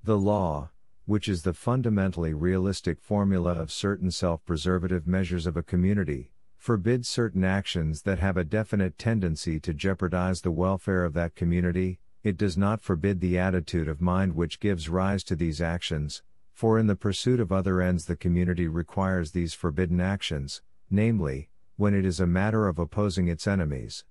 The law, which is the fundamentally realistic formula of certain self-preservative measures of a community, forbids certain actions that have a definite tendency to jeopardize the welfare of that community. It does not forbid the attitude of mind which gives rise to these actions, for in the pursuit of other ends the community requires these forbidden actions, namely, when it is a matter of opposing its enemies.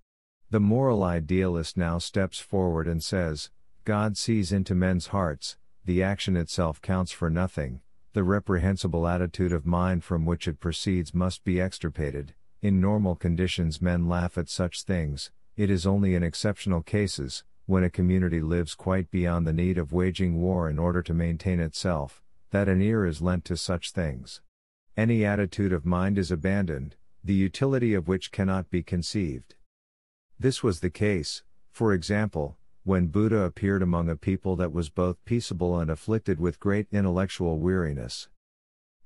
The moral idealist now steps forward and says, God sees into men's hearts, the action itself counts for nothing, the reprehensible attitude of mind from which it proceeds must be extirpated. In normal conditions men laugh at such things, it is only in exceptional cases, when a community lives quite beyond the need of waging war in order to maintain itself, that an ear is lent to such things. Any attitude of mind is abandoned, the utility of which cannot be conceived. This was the case, for example, when Buddha appeared among a people that was both peaceable and afflicted with great intellectual weariness.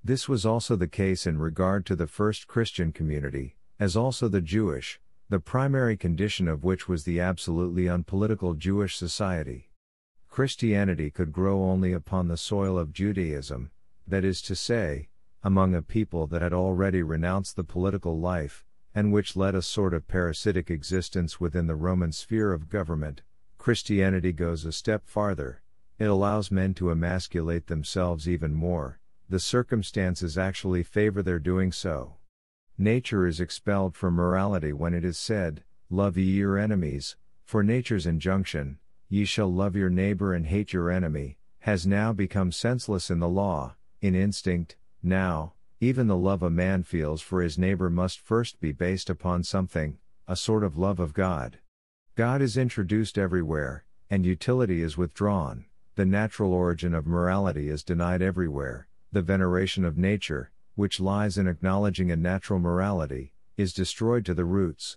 This was also the case in regard to the first Christian community, as also the Jewish, the primary condition of which was the absolutely unpolitical Jewish society. Christianity could grow only upon the soil of Judaism, that is to say, among a people that had already renounced the political life, and which led a sort of parasitic existence within the Roman sphere of government. Christianity goes a step farther, It allows men to emasculate themselves even more, the circumstances actually favor their doing so. Nature is expelled from morality when it is said, "Love ye your enemies," for nature's injunction, "Ye shall love your neighbor and hate your enemy," has now become senseless in the law. In instinct, now, even the love a man feels for his neighbor must first be based upon something, a sort of love of God. God is introduced everywhere, and utility is withdrawn. The natural origin of morality is denied everywhere. The veneration of nature, which lies in acknowledging a natural morality, is destroyed to the roots.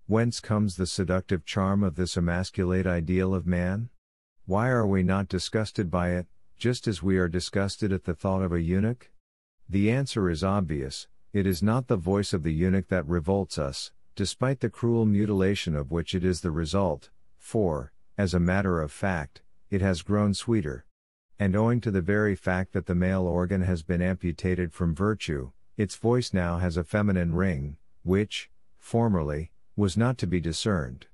Whence comes the seductive charm of this emasculate ideal of man? Why are we not disgusted by it, just as we are disgusted at the thought of a eunuch? The answer is obvious: it is not the voice of the eunuch that revolts us, despite the cruel mutilation of which it is the result, for, as a matter of fact, it has grown sweeter. And owing to the very fact that the male organ has been amputated from virtue, its voice now has a feminine ring, which, formerly, was not to be discerned.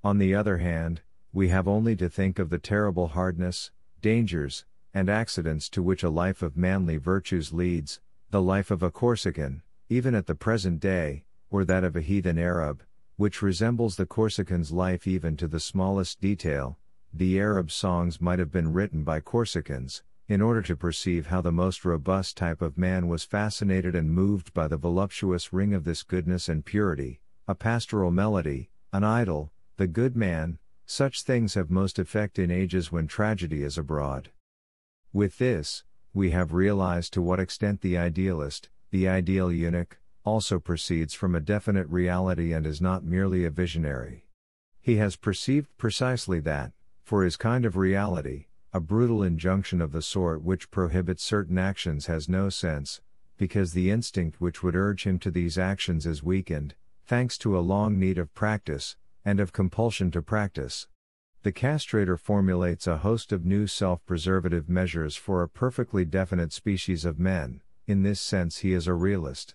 On the other hand, we have only to think of the terrible hardness, dangers, and accidents to which a life of manly virtues leads, the life of a Corsican, even at the present day, or that of a heathen Arab, which resembles the Corsican's life even to the smallest detail. The Arab songs might have been written by Corsicans, in order to perceive how the most robust type of man was fascinated and moved by the voluptuous ring of this goodness and purity, a pastoral melody, an idyll, the good man. Such things have most effect in ages when tragedy is abroad. With this, we have realized to what extent the idealist, the ideal eunuch, also proceeds from a definite reality and is not merely a visionary. He has perceived precisely that, for his kind of reality, a brutal injunction of the sort which prohibits certain actions has no sense, because the instinct which would urge him to these actions is weakened, thanks to a long need of practice, and of compulsion to practice. The castrator formulates a host of new self-preservative measures for a perfectly definite species of men. In this sense he is a realist.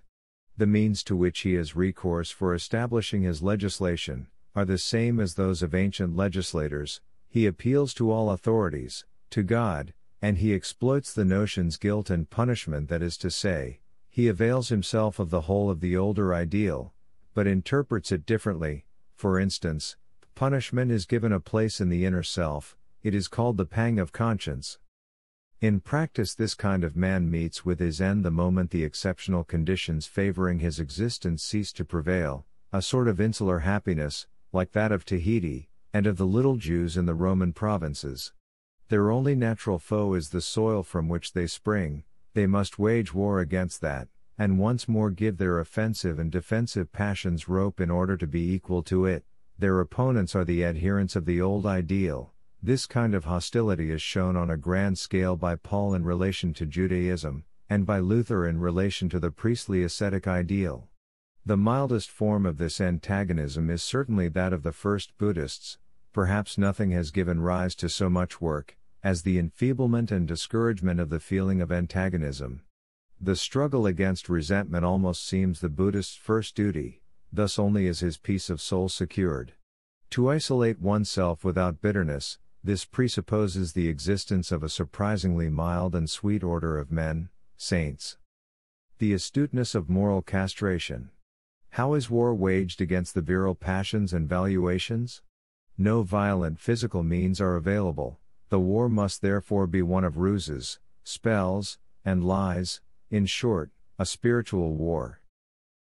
The means to which he has recourse for establishing his legislation are the same as those of ancient legislators. He appeals to all authorities, to God, and he exploits the notions guilt and punishment, that is to say, he avails himself of the whole of the older ideal, but interprets it differently. For instance, punishment is given a place in the inner self, it is called the pang of conscience. In practice this kind of man meets with his end the moment the exceptional conditions favoring his existence cease to prevail, a sort of insular happiness, like that of Tahiti, and of the little Jews in the Roman provinces. Their only natural foe is the soil from which they spring. They must wage war against that, and once more give their offensive and defensive passions rope in order to be equal to it. Their opponents are the adherents of the old ideal. This kind of hostility is shown on a grand scale by Paul in relation to Judaism, and by Luther in relation to the priestly ascetic ideal. The mildest form of this antagonism is certainly that of the first Buddhists. Perhaps nothing has given rise to so much work as the enfeeblement and discouragement of the feeling of antagonism. The struggle against resentment almost seems the Buddhist's first duty, thus only is his peace of soul secured. To isolate oneself without bitterness, this presupposes the existence of a surprisingly mild and sweet order of men, saints. The astuteness of moral castration. How is war waged against the virile passions and valuations? No violent physical means are available. The war must therefore be one of ruses, spells, and lies, in short, a spiritual war.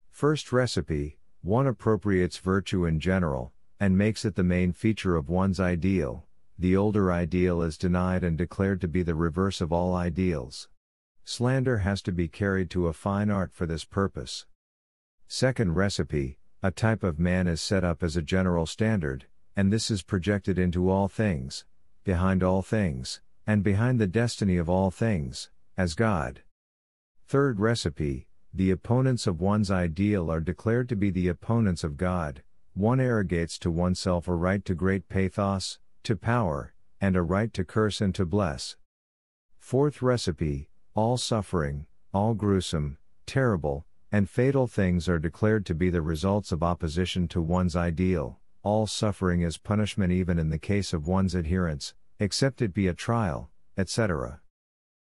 First recipe: one appropriates virtue in general, and makes it the main feature of one's ideal. The older ideal is denied and declared to be the reverse of all ideals. Slander has to be carried to a fine art for this purpose. Second recipe: a type of man is set up as a general standard, and this is projected into all things, behind all things, and behind the destiny of all things, as God. Third recipe: the opponents of one's ideal are declared to be the opponents of God. One arrogates to oneself a right to great pathos, to power, and a right to curse and to bless. Fourth recipe: all suffering, all gruesome, terrible, and fatal things are declared to be the results of opposition to one's ideal. All suffering is punishment even in the case of one's adherents, except it be a trial, etc.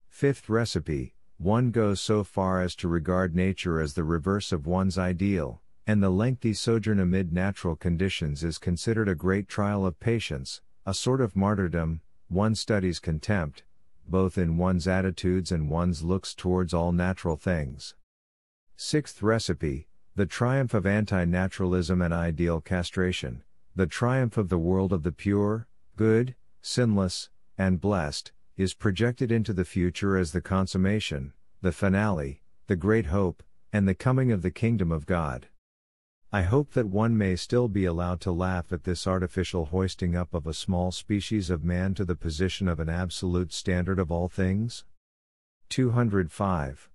Fifth recipe, one goes so far as to regard nature as the reverse of one's ideal, and the lengthy sojourn amid natural conditions is considered a great trial of patience, a sort of martyrdom. One studies contempt, both in one's attitudes and one's looks towards all natural things. Sixth recipe, the triumph of anti-naturalism and ideal castration, the triumph of the world of the pure, good, sinless, and blessed, is projected into the future as the consummation, the finale, the great hope, and the coming of the kingdom of God. I hope that one may still be allowed to laugh at this artificial hoisting up of a small species of man to the position of an absolute standard of all things. 205.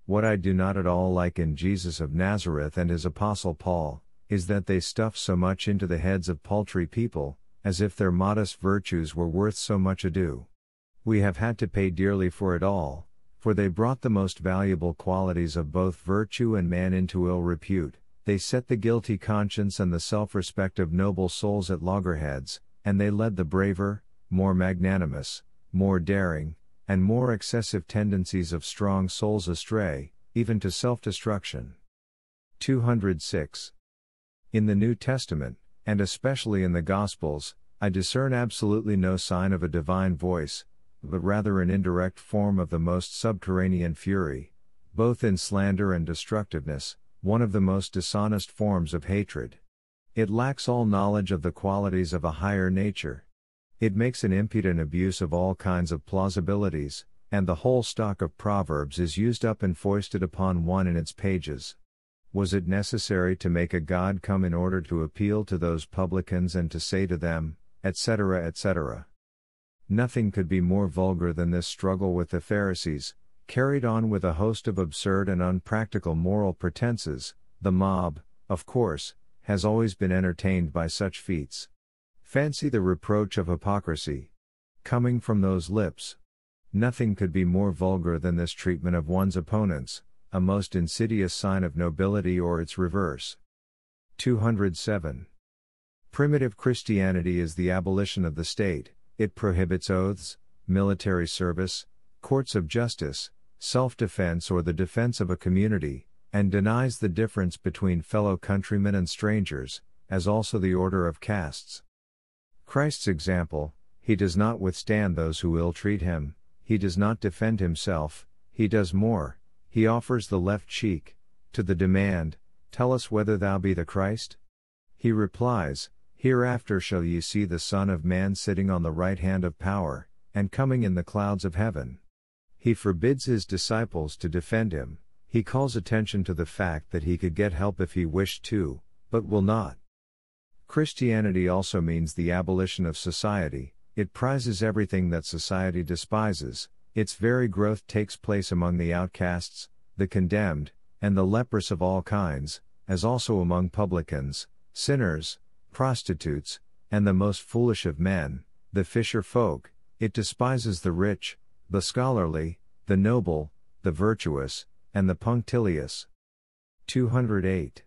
What I do not at all like in Jesus of Nazareth and his apostle Paul, is that they stuff so much into the heads of paltry people, as if their modest virtues were worth so much ado. We have had to pay dearly for it all, for they brought the most valuable qualities of both virtue and man into ill repute. They set the guilty conscience and the self-respect of noble souls at loggerheads, and they led the braver, more magnanimous, more daring, and more excessive tendencies of strong souls astray, even to self-destruction. 206. In the New Testament, and especially in the Gospels, I discern absolutely no sign of a divine voice, but rather an indirect form of the most subterranean fury, both in slander and destructiveness, one of the most dishonest forms of hatred. It lacks all knowledge of the qualities of a higher nature. It makes an impudent abuse of all kinds of plausibilities, and the whole stock of Proverbs is used up and foisted upon one in its pages. Was it necessary to make a God come in order to appeal to those publicans and to say to them, etc., etc.? Nothing could be more vulgar than this struggle with the Pharisees, carried on with a host of absurd and unpractical moral pretenses. The mob, of course, has always been entertained by such feats. Fancy the reproach of hypocrisy coming from those lips. Nothing could be more vulgar than this treatment of one's opponents, a most insidious sign of nobility or its reverse. 207. Primitive Christianity is the abolition of the state. It prohibits oaths, military service, courts of justice, self-defense or the defense of a community, and denies the difference between fellow countrymen and strangers, as also the order of castes. Christ's example, he does not withstand those who ill-treat him, he does not defend himself, he does more, he offers the left cheek, to the demand, "Tell us whether thou be the Christ?" He replies, "Hereafter shall ye see the Son of Man sitting on the right hand of power, and coming in the clouds of heaven." He forbids his disciples to defend him, he calls attention to the fact that he could get help if he wished to, but will not. Christianity also means the abolition of society. It prizes everything that society despises. Its very growth takes place among the outcasts, the condemned, and the leprous of all kinds, as also among publicans, sinners, prostitutes, and the most foolish of men, the fisher folk. It despises the rich, the scholarly, the noble, the virtuous, and the punctilious. 208.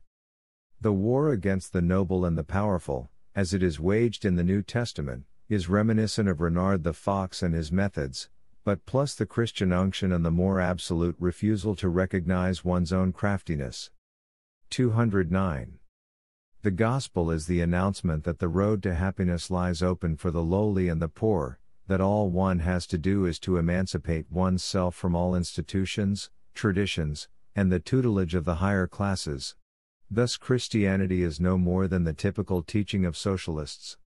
The war against the noble and the powerful, as it is waged in the New Testament, is reminiscent of Renard the Fox and his methods, but plus the Christian unction and the more absolute refusal to recognize one's own craftiness. 209. The Gospel is the announcement that the road to happiness lies open for the lowly and the poor, that all one has to do is to emancipate one's self from all institutions, traditions, and the tutelage of the higher classes. Thus Christianity is no more than the typical teaching of socialists.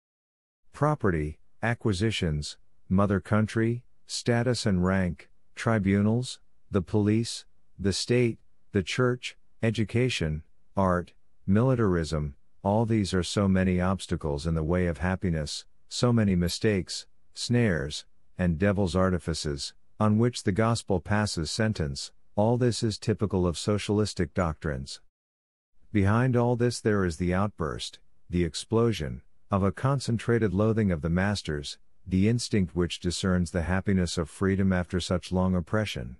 Property, acquisitions, mother country, status and rank, tribunals, the police, the state, the church, education, art, militarism, all these are so many obstacles in the way of happiness, so many mistakes, snares, and devil's artifices, on which the gospel passes sentence. All this is typical of socialistic doctrines. Behind all this there is the outburst, the explosion, of a concentrated loathing of the masters, the instinct which discerns the happiness of freedom after such long oppression.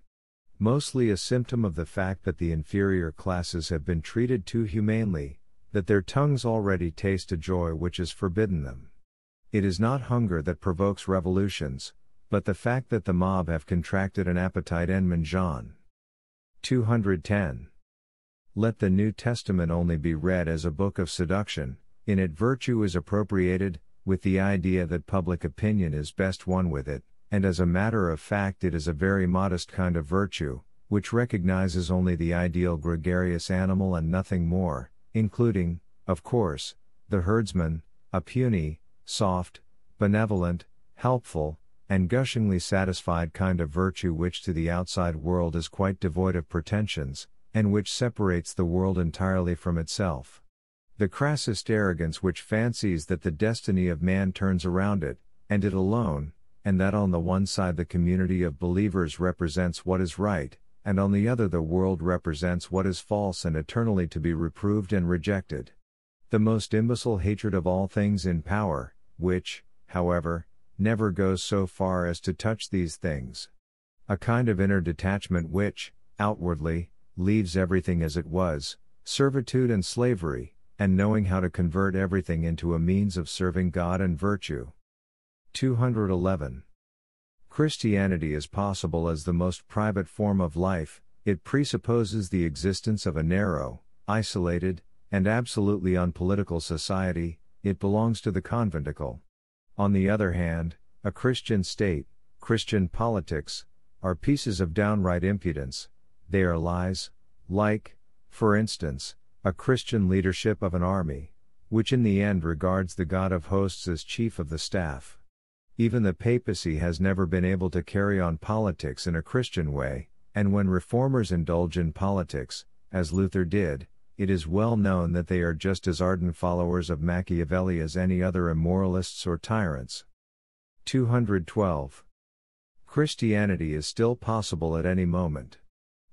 Mostly a symptom of the fact that the inferior classes have been treated too humanely, that their tongues already taste a joy which is forbidden them. It is not hunger that provokes revolutions, but the fact that the mob have contracted an appetite en mangeant. 210. Let the New Testament only be read as a book of seduction. In it virtue is appropriated, with the idea that public opinion is best won with it, and as a matter of fact it is a very modest kind of virtue, which recognizes only the ideal gregarious animal and nothing more, including, of course, the herdsman, a puny, soft, benevolent, helpful, and gushingly satisfied kind of virtue which to the outside world is quite devoid of pretensions, and which separates the world entirely from itself. The crassest arrogance which fancies that the destiny of man turns around it, and it alone, and that on the one side the community of believers represents what is right, and on the other the world represents what is false and eternally to be reproved and rejected. The most imbecile hatred of all things in power, which, however, never goes so far as to touch these things. A kind of inner detachment which, outwardly, leaves everything as it was, servitude and slavery, and knowing how to convert everything into a means of serving God and virtue. 211. Christianity is possible as the most private form of life. It presupposes the existence of a narrow, isolated, and absolutely unpolitical society. It belongs to the conventicle. On the other hand, a Christian state, Christian politics, are pieces of downright impudence. They are lies, like, for instance, a Christian leadership of an army, which in the end regards the God of hosts as chief of the staff. Even the papacy has never been able to carry on politics in a Christian way, and when reformers indulge in politics, as Luther did, it is well known that they are just as ardent followers of Machiavelli as any other immoralists or tyrants. 212. Christianity is still possible at any moment.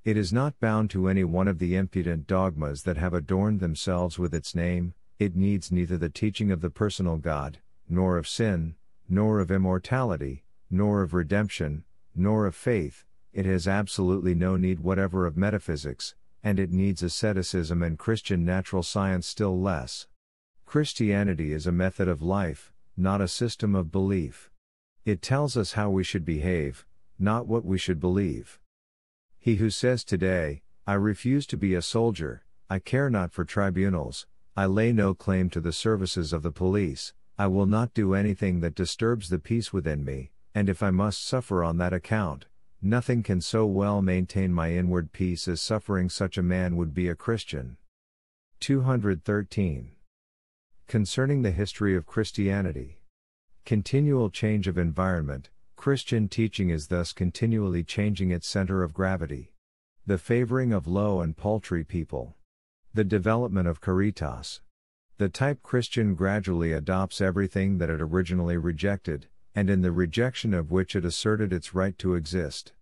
It is not bound to any one of the impudent dogmas that have adorned themselves with its name. It needs neither the teaching of the personal God, nor of sin, nor of immortality, nor of redemption, nor of faith. It has absolutely no need whatever of metaphysics, and it needs asceticism and Christian natural science still less. Christianity is a method of life, not a system of belief. It tells us how we should behave, not what we should believe. He who says today, I refuse to be a soldier, I care not for tribunals, I lay no claim to the services of the police, I will not do anything that disturbs the peace within me, and if I must suffer on that account, nothing can so well maintain my inward peace as suffering. Such a man would be a Christian. 213. Concerning the history of Christianity. Continual change of environment. Christian teaching is thus continually changing its center of gravity. The favoring of low and paltry people. The development of caritas. The type Christian gradually adopts everything that it originally rejected, and in the rejection of which it asserted its right to exist.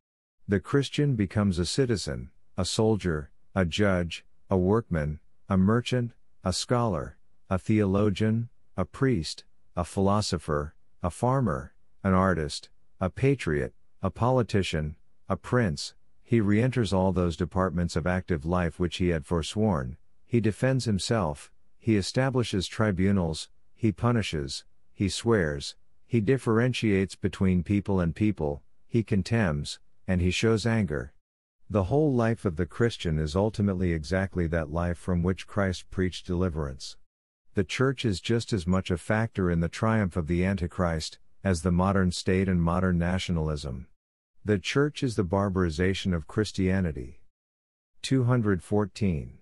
The Christian becomes a citizen, a soldier, a judge, a workman, a merchant, a scholar, a theologian, a priest, a philosopher, a farmer, an artist, a patriot, a politician, a prince. He re-enters all those departments of active life which he had forsworn. He defends himself, he establishes tribunals, he punishes, he swears, he differentiates between people and people, he contemns, and he shows anger. The whole life of the Christian is ultimately exactly that life from which Christ preached deliverance. The Church is just as much a factor in the triumph of the Antichrist, as the modern state and modern nationalism. The Church is the barbarization of Christianity. 214.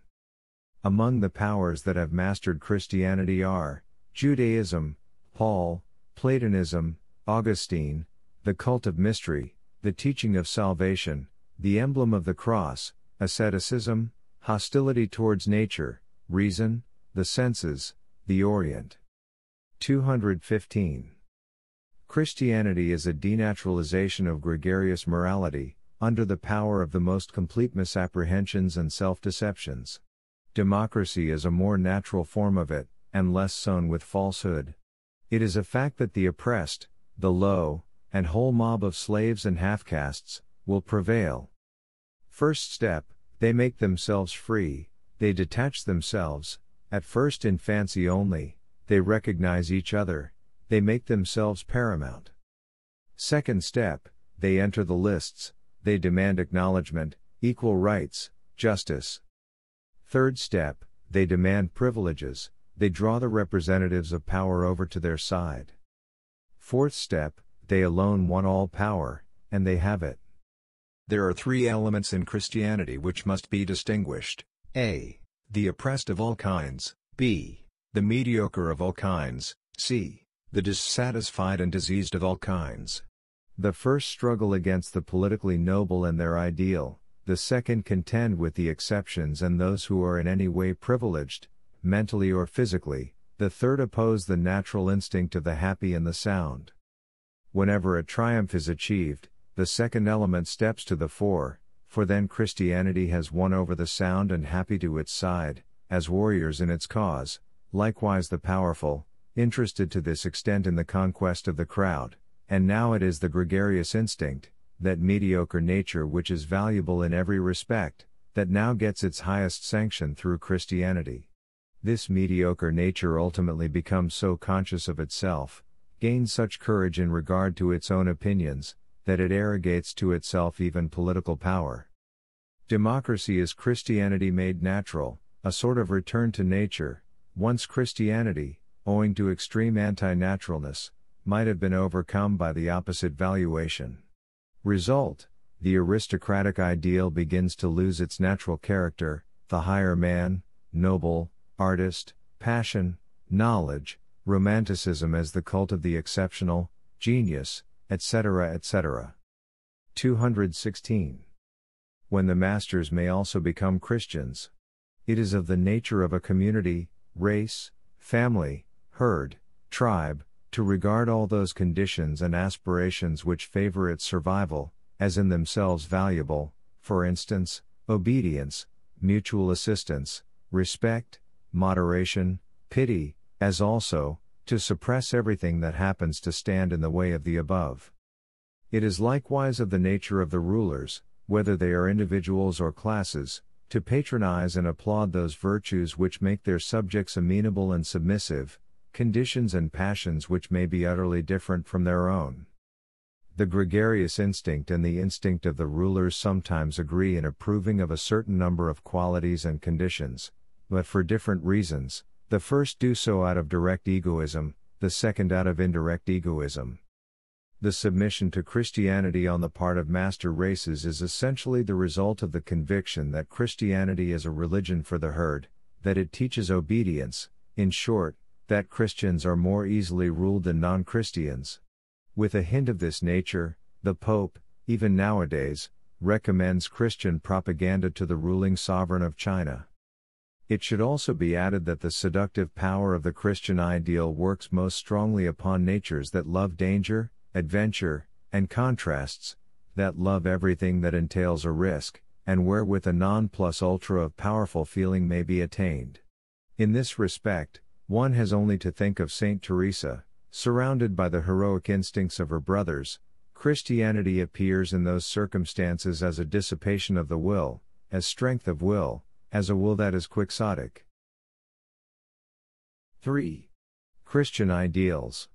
Among the powers that have mastered Christianity are Judaism, Paul, Platonism, Augustine, the cult of mystery, the teaching of salvation, the emblem of the cross, asceticism, hostility towards nature, reason, the senses, the Orient. 215. Christianity is a denaturalization of gregarious morality, under the power of the most complete misapprehensions and self-deceptions. Democracy is a more natural form of it, and less sown with falsehood. It is a fact that the oppressed, the low, and whole mob of slaves and half-castes, will prevail. First step, they make themselves free, they detach themselves, at first in fancy only, they recognize each other, They make themselves paramount. Second step, they enter the lists, they demand acknowledgement, equal rights, justice. Third step, they demand privileges, they draw the representatives of power over to their side. Fourth step, they alone want all power, and they have it. There are three elements in Christianity which must be distinguished: A. The oppressed of all kinds, B. The mediocre of all kinds, C. The dissatisfied and diseased of all kinds. The first struggle against the politically noble and their ideal, the second contend with the exceptions and those who are in any way privileged, mentally or physically, the third oppose the natural instinct of the happy and the sound. Whenever a triumph is achieved, the second element steps to the fore, for then Christianity has won over the sound and happy to its side, as warriors in its cause, likewise the powerful, interested to this extent in the conquest of the crowd, and now it is the gregarious instinct, that mediocre nature which is valuable in every respect, that now gets its highest sanction through Christianity. This mediocre nature ultimately becomes so conscious of itself, gains such courage in regard to its own opinions, that it arrogates to itself even political power. Democracy is Christianity made natural, a sort of return to nature. Once Christianity, owing to extreme anti-naturalness, might have been overcome by the opposite valuation. Result: the aristocratic ideal begins to lose its natural character, the higher man, noble, artist, passion, knowledge, romanticism as the cult of the exceptional, genius, etc. etc. 216. When the masters may also become Christians. It is of the nature of a community, race, family, herd, tribe, to regard all those conditions and aspirations which favor its survival, as in themselves valuable, for instance, obedience, mutual assistance, respect, moderation, pity, as also, to suppress everything that happens to stand in the way of the above. It is likewise of the nature of the rulers, whether they are individuals or classes, to patronize and applaud those virtues which make their subjects amenable and submissive, conditions and passions which may be utterly different from their own. The gregarious instinct and the instinct of the rulers sometimes agree in approving of a certain number of qualities and conditions, but for different reasons. The first do so out of direct egoism, the second out of indirect egoism. The submission to Christianity on the part of master races is essentially the result of the conviction that Christianity is a religion for the herd, that it teaches obedience, in short, that Christians are more easily ruled than non-Christians. With a hint of this nature, the Pope, even nowadays, recommends Christian propaganda to the ruling sovereign of China. It should also be added that the seductive power of the Christian ideal works most strongly upon natures that love danger, adventure, and contrasts, that love everything that entails a risk, and wherewith a non plus ultra of powerful feeling may be attained. In this respect, one has only to think of Saint Teresa, surrounded by the heroic instincts of her brothers. Christianity appears in those circumstances as a dissipation of the will, as strength of will, as a will that is quixotic. 3. Christian ideals.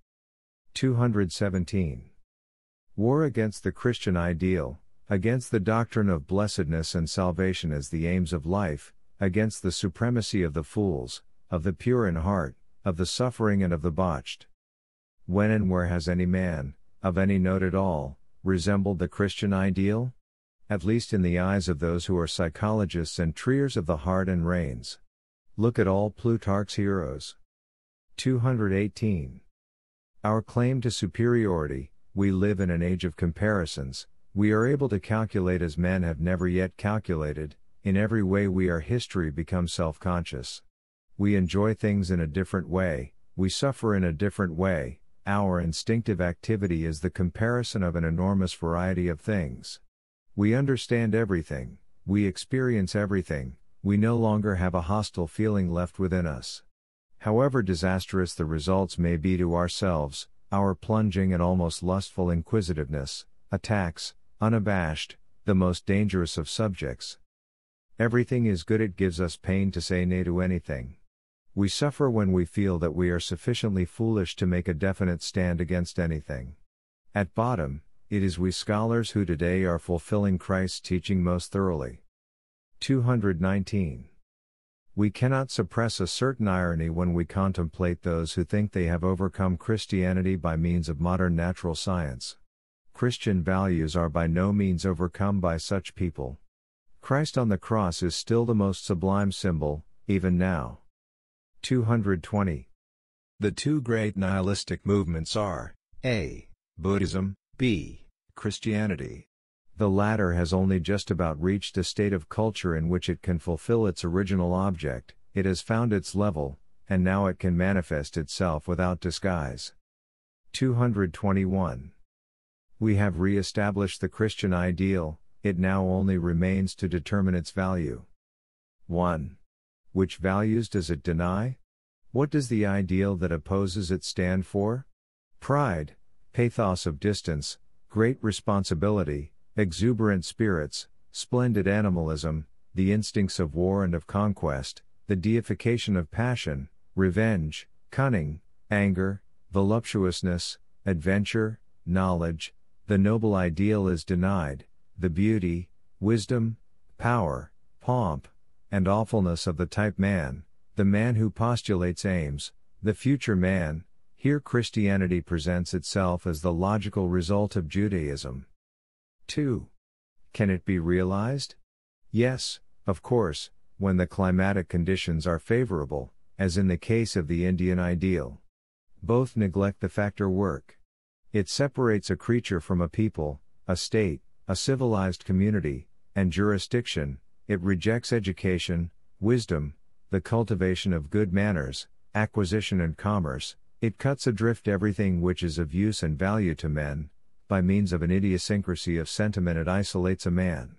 217. War against the Christian ideal, against the doctrine of blessedness and salvation as the aims of life, against the supremacy of the fools, of the pure in heart, of the suffering and of the botched. When and where has any man, of any note at all, resembled the Christian ideal? At least in the eyes of those who are psychologists and treers of the heart and reins. Look at all Plutarch's heroes. 218. Our claim to superiority: we live in an age of comparisons, we are able to calculate as men have never yet calculated, in every way we are history become self-conscious. We enjoy things in a different way, we suffer in a different way, our instinctive activity is the comparison of an enormous variety of things. We understand everything, we experience everything, we no longer have a hostile feeling left within us. However disastrous the results may be to ourselves, our plunging and almost lustful inquisitiveness attacks, unabashed, the most dangerous of subjects. Everything is good, it gives us pain to say nay to anything. We suffer when we feel that we are sufficiently foolish to make a definite stand against anything. At bottom, it is we scholars who today are fulfilling Christ's teaching most thoroughly. 219. We cannot suppress a certain irony when we contemplate those who think they have overcome Christianity by means of modern natural science. Christian values are by no means overcome by such people. Christ on the cross is still the most sublime symbol, even now. 220. The two great nihilistic movements are A. Buddhism, B. Christianity. The latter has only just about reached a state of culture in which it can fulfill its original object, it has found its level, and now it can manifest itself without disguise. 221. We have re-established the Christian ideal, it now only remains to determine its value. 1. Which values does it deny? What does the ideal that opposes it stand for? Pride, pathos of distance, great responsibility, exuberant spirits, splendid animalism, the instincts of war and of conquest, the deification of passion, revenge, cunning, anger, voluptuousness, adventure, knowledge. The noble ideal is denied, the beauty, wisdom, power, pomp, and awfulness of the type man, the man who postulates aims, the future man. Here Christianity presents itself as the logical result of Judaism. 2. Can it be realized? Yes, of course, when the climatic conditions are favorable, as in the case of the Indian ideal. Both neglect the factor work. It separates a creature from a people, a state, a civilized community, and jurisdiction. It rejects education, wisdom, the cultivation of good manners, acquisition and commerce. It cuts adrift everything which is of use and value to men. By means of an idiosyncrasy of sentiment it isolates a man.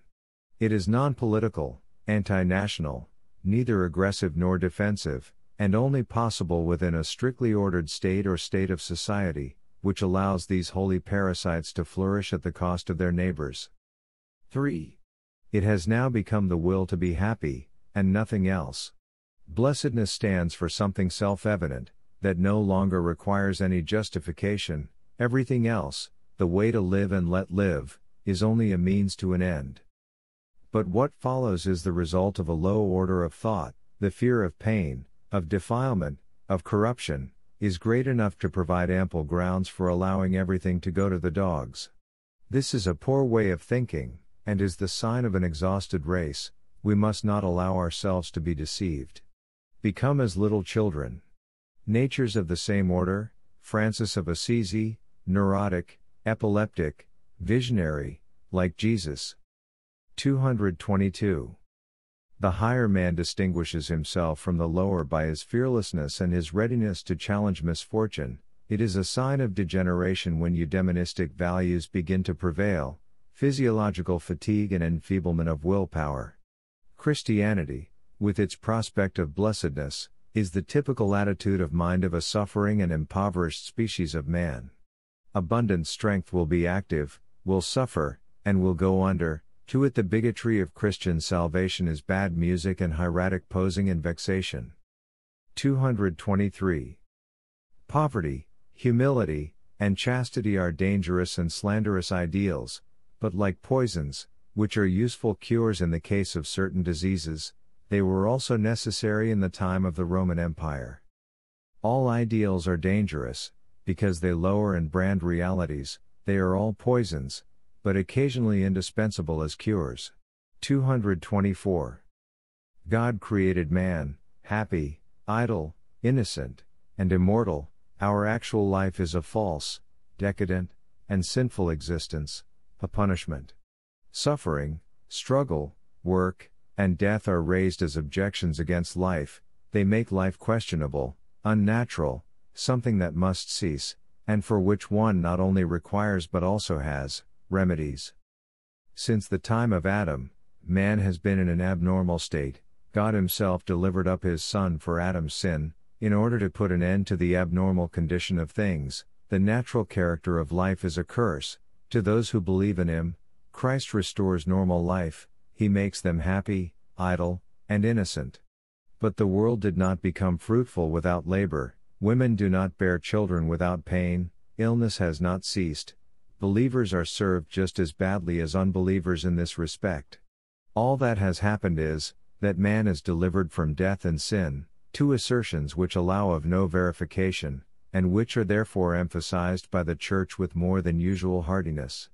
It is non-political, anti-national, neither aggressive nor defensive, and only possible within a strictly ordered state or state of society, which allows these holy parasites to flourish at the cost of their neighbors. 3. It has now become the will to be happy, and nothing else. Blessedness stands for something self-evident, that no longer requires any justification. Everything else, the way to live and let live, is only a means to an end. But what follows is the result of a low order of thought. The fear of pain, of defilement, of corruption, is great enough to provide ample grounds for allowing everything to go to the dogs. This is a poor way of thinking, and is the sign of an exhausted race. We must not allow ourselves to be deceived. Become as little children. Natures of the same order, Francis of Assisi, neurotic, epileptic, visionary, like Jesus. 222. The higher man distinguishes himself from the lower by his fearlessness and his readiness to challenge misfortune. It is a sign of degeneration when eudaimonistic values begin to prevail, physiological fatigue and enfeeblement of willpower. Christianity, with its prospect of blessedness, is the typical attitude of mind of a suffering and impoverished species of man. Abundant strength will be active, will suffer, and will go under. To it the bigotry of Christian salvation is bad music and hieratic posing and vexation. 223. Poverty, humility, and chastity are dangerous and slanderous ideals, but like poisons, which are useful cures in the case of certain diseases, they were also necessary in the time of the Roman Empire. All ideals are dangerous, because they lower and brand realities. They are all poisons, but occasionally indispensable as cures. 224. God created man, happy, idle, innocent, and immortal. Our actual life is a false, decadent, and sinful existence, a punishment. Suffering, struggle, work, and death are raised as objections against life. They make life questionable, unnatural, something that must cease, and for which one not only requires but also has remedies. Since the time of Adam, man has been in an abnormal state. God himself delivered up his Son for Adam's sin, in order to put an end to the abnormal condition of things. The natural character of life is a curse. To those who believe in him, Christ restores normal life. He makes them happy, idle, and innocent. But the world did not become fruitful without labor, women do not bear children without pain, illness has not ceased. Believers are served just as badly as unbelievers in this respect. All that has happened is, that man is delivered from death and sin, two assertions which allow of no verification, and which are therefore emphasized by the Church with more than usual heartiness.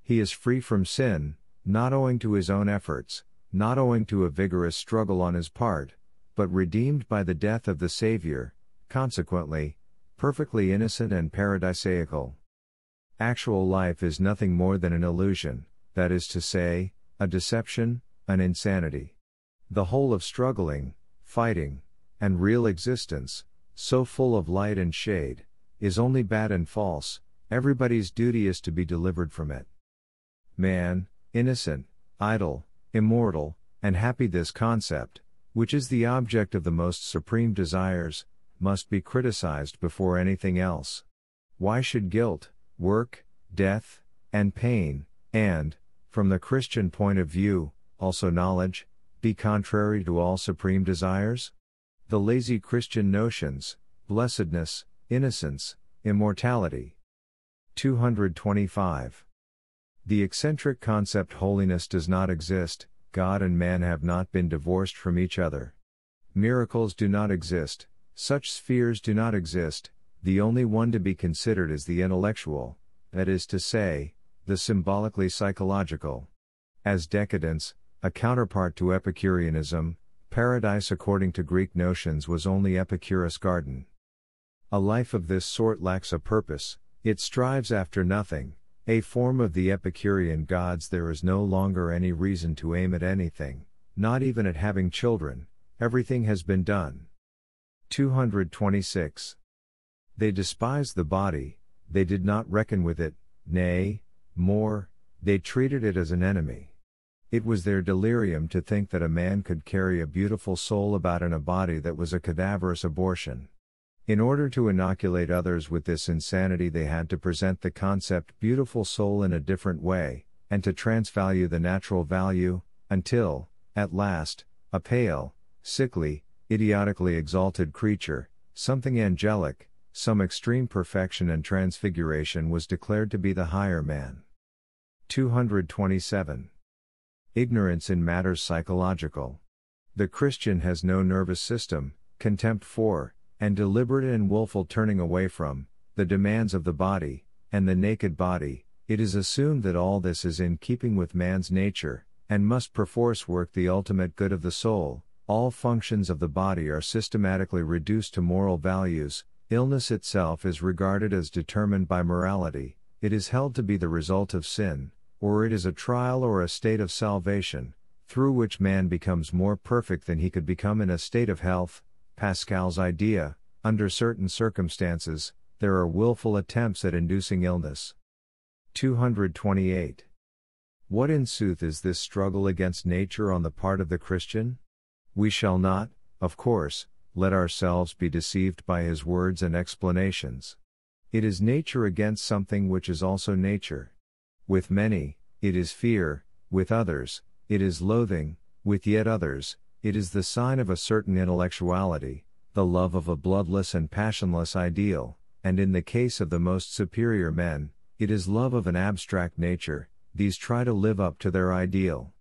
He is free from sin, not owing to his own efforts, not owing to a vigorous struggle on his part, but redeemed by the death of the Savior, consequently, perfectly innocent and paradisaical. Actual life is nothing more than an illusion, that is to say, a deception, an insanity. The whole of struggling, fighting, and real existence, so full of light and shade, is only bad and false. Everybody's duty is to be delivered from it. Man, innocent, idle, immortal, and happy, this concept, which is the object of the most supreme desires, must be criticized before anything else. Why should guilt, work, death, and pain, and, from the Christian point of view, also knowledge, be contrary to all supreme desires? The lazy Christian notions, blessedness, innocence, immortality. 225. The eccentric concept holiness does not exist. God and man have not been divorced from each other. Miracles do not exist, such spheres do not exist, the only one to be considered is the intellectual, that is to say, the symbolically psychological. As decadence, a counterpart to Epicureanism, paradise according to Greek notions was only Epicurus' garden. A life of this sort lacks a purpose, it strives after nothing. A form of the Epicurean gods, there is no longer any reason to aim at anything, not even at having children, everything has been done. 226. They despised the body, they did not reckon with it, nay, more, they treated it as an enemy. It was their delirium to think that a man could carry a beautiful soul about in a body that was a cadaverous abortion. In order to inoculate others with this insanity, they had to present the concept beautiful soul in a different way, and to transvalue the natural value, until, at last, a pale, sickly, idiotically exalted creature, something angelic, some extreme perfection and transfiguration was declared to be the higher man. 227. Ignorance in matters psychological. The Christian has no nervous system, contempt for, and deliberate and willful turning away from, the demands of the body, and the naked body. It is assumed that all this is in keeping with man's nature, and must perforce work the ultimate good of the soul. All functions of the body are systematically reduced to moral values. Illness itself is regarded as determined by morality, it is held to be the result of sin, or it is a trial or a state of salvation, through which man becomes more perfect than he could become in a state of health. Pascal's idea, under certain circumstances, there are willful attempts at inducing illness. 228. What in sooth is this struggle against nature on the part of the Christian? We shall not, of course, let ourselves be deceived by his words and explanations. It is nature against something which is also nature. With many, it is fear, with others, it is loathing, with yet others, it is the sign of a certain intellectuality, the love of a bloodless and passionless ideal, and in the case of the most superior men, it is love of an abstract nature. These try to live up to their ideal.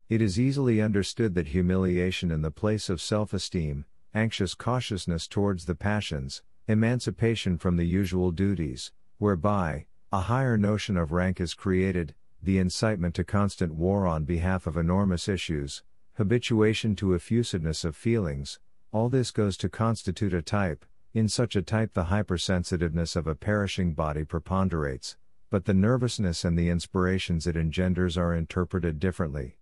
It is easily understood that humiliation in the place of self-esteem, anxious cautiousness towards the passions, emancipation from the usual duties, whereby a higher notion of rank is created, the incitement to constant war on behalf of enormous issues, habituation to effusiveness of feelings, all this goes to constitute a type. In such a type the hypersensitiveness of a perishing body preponderates, but the nervousness and the inspirations it engenders are interpreted differently.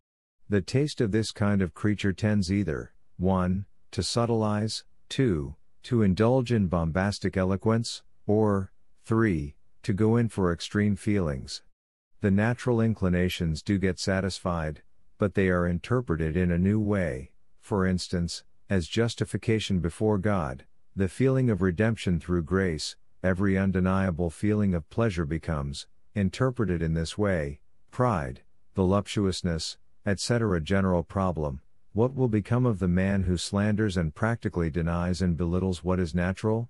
The taste of this kind of creature tends either, 1. to subtilize, 2. to indulge in bombastic eloquence, or, 3. to go in for extreme feelings. The natural inclinations do get satisfied, but they are interpreted in a new way, for instance, as justification before God, the feeling of redemption through grace. Every undeniable feeling of pleasure becomes, interpreted in this way, pride, voluptuousness, etc. General problem, What will become of the man who slanders and practically denies and belittles what is natural?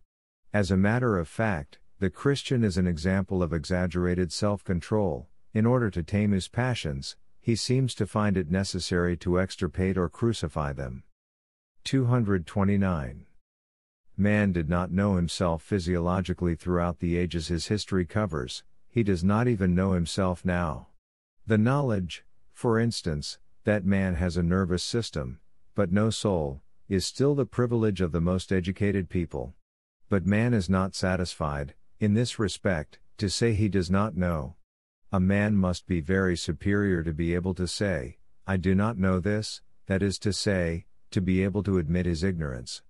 As a matter of fact, the Christian is an example of exaggerated self-control. In order to tame his passions, he seems to find it necessary to extirpate or crucify them. 229. Man did not know himself physiologically throughout the ages his history covers, he does not even know himself now. The knowledge, for instance, that man has a nervous system, but no soul, is still the privilege of the most educated people. But man is not satisfied, in this respect, to say he does not know. A man must be very superior to be able to say, I do not know this, that is to say, to be able to admit his ignorance.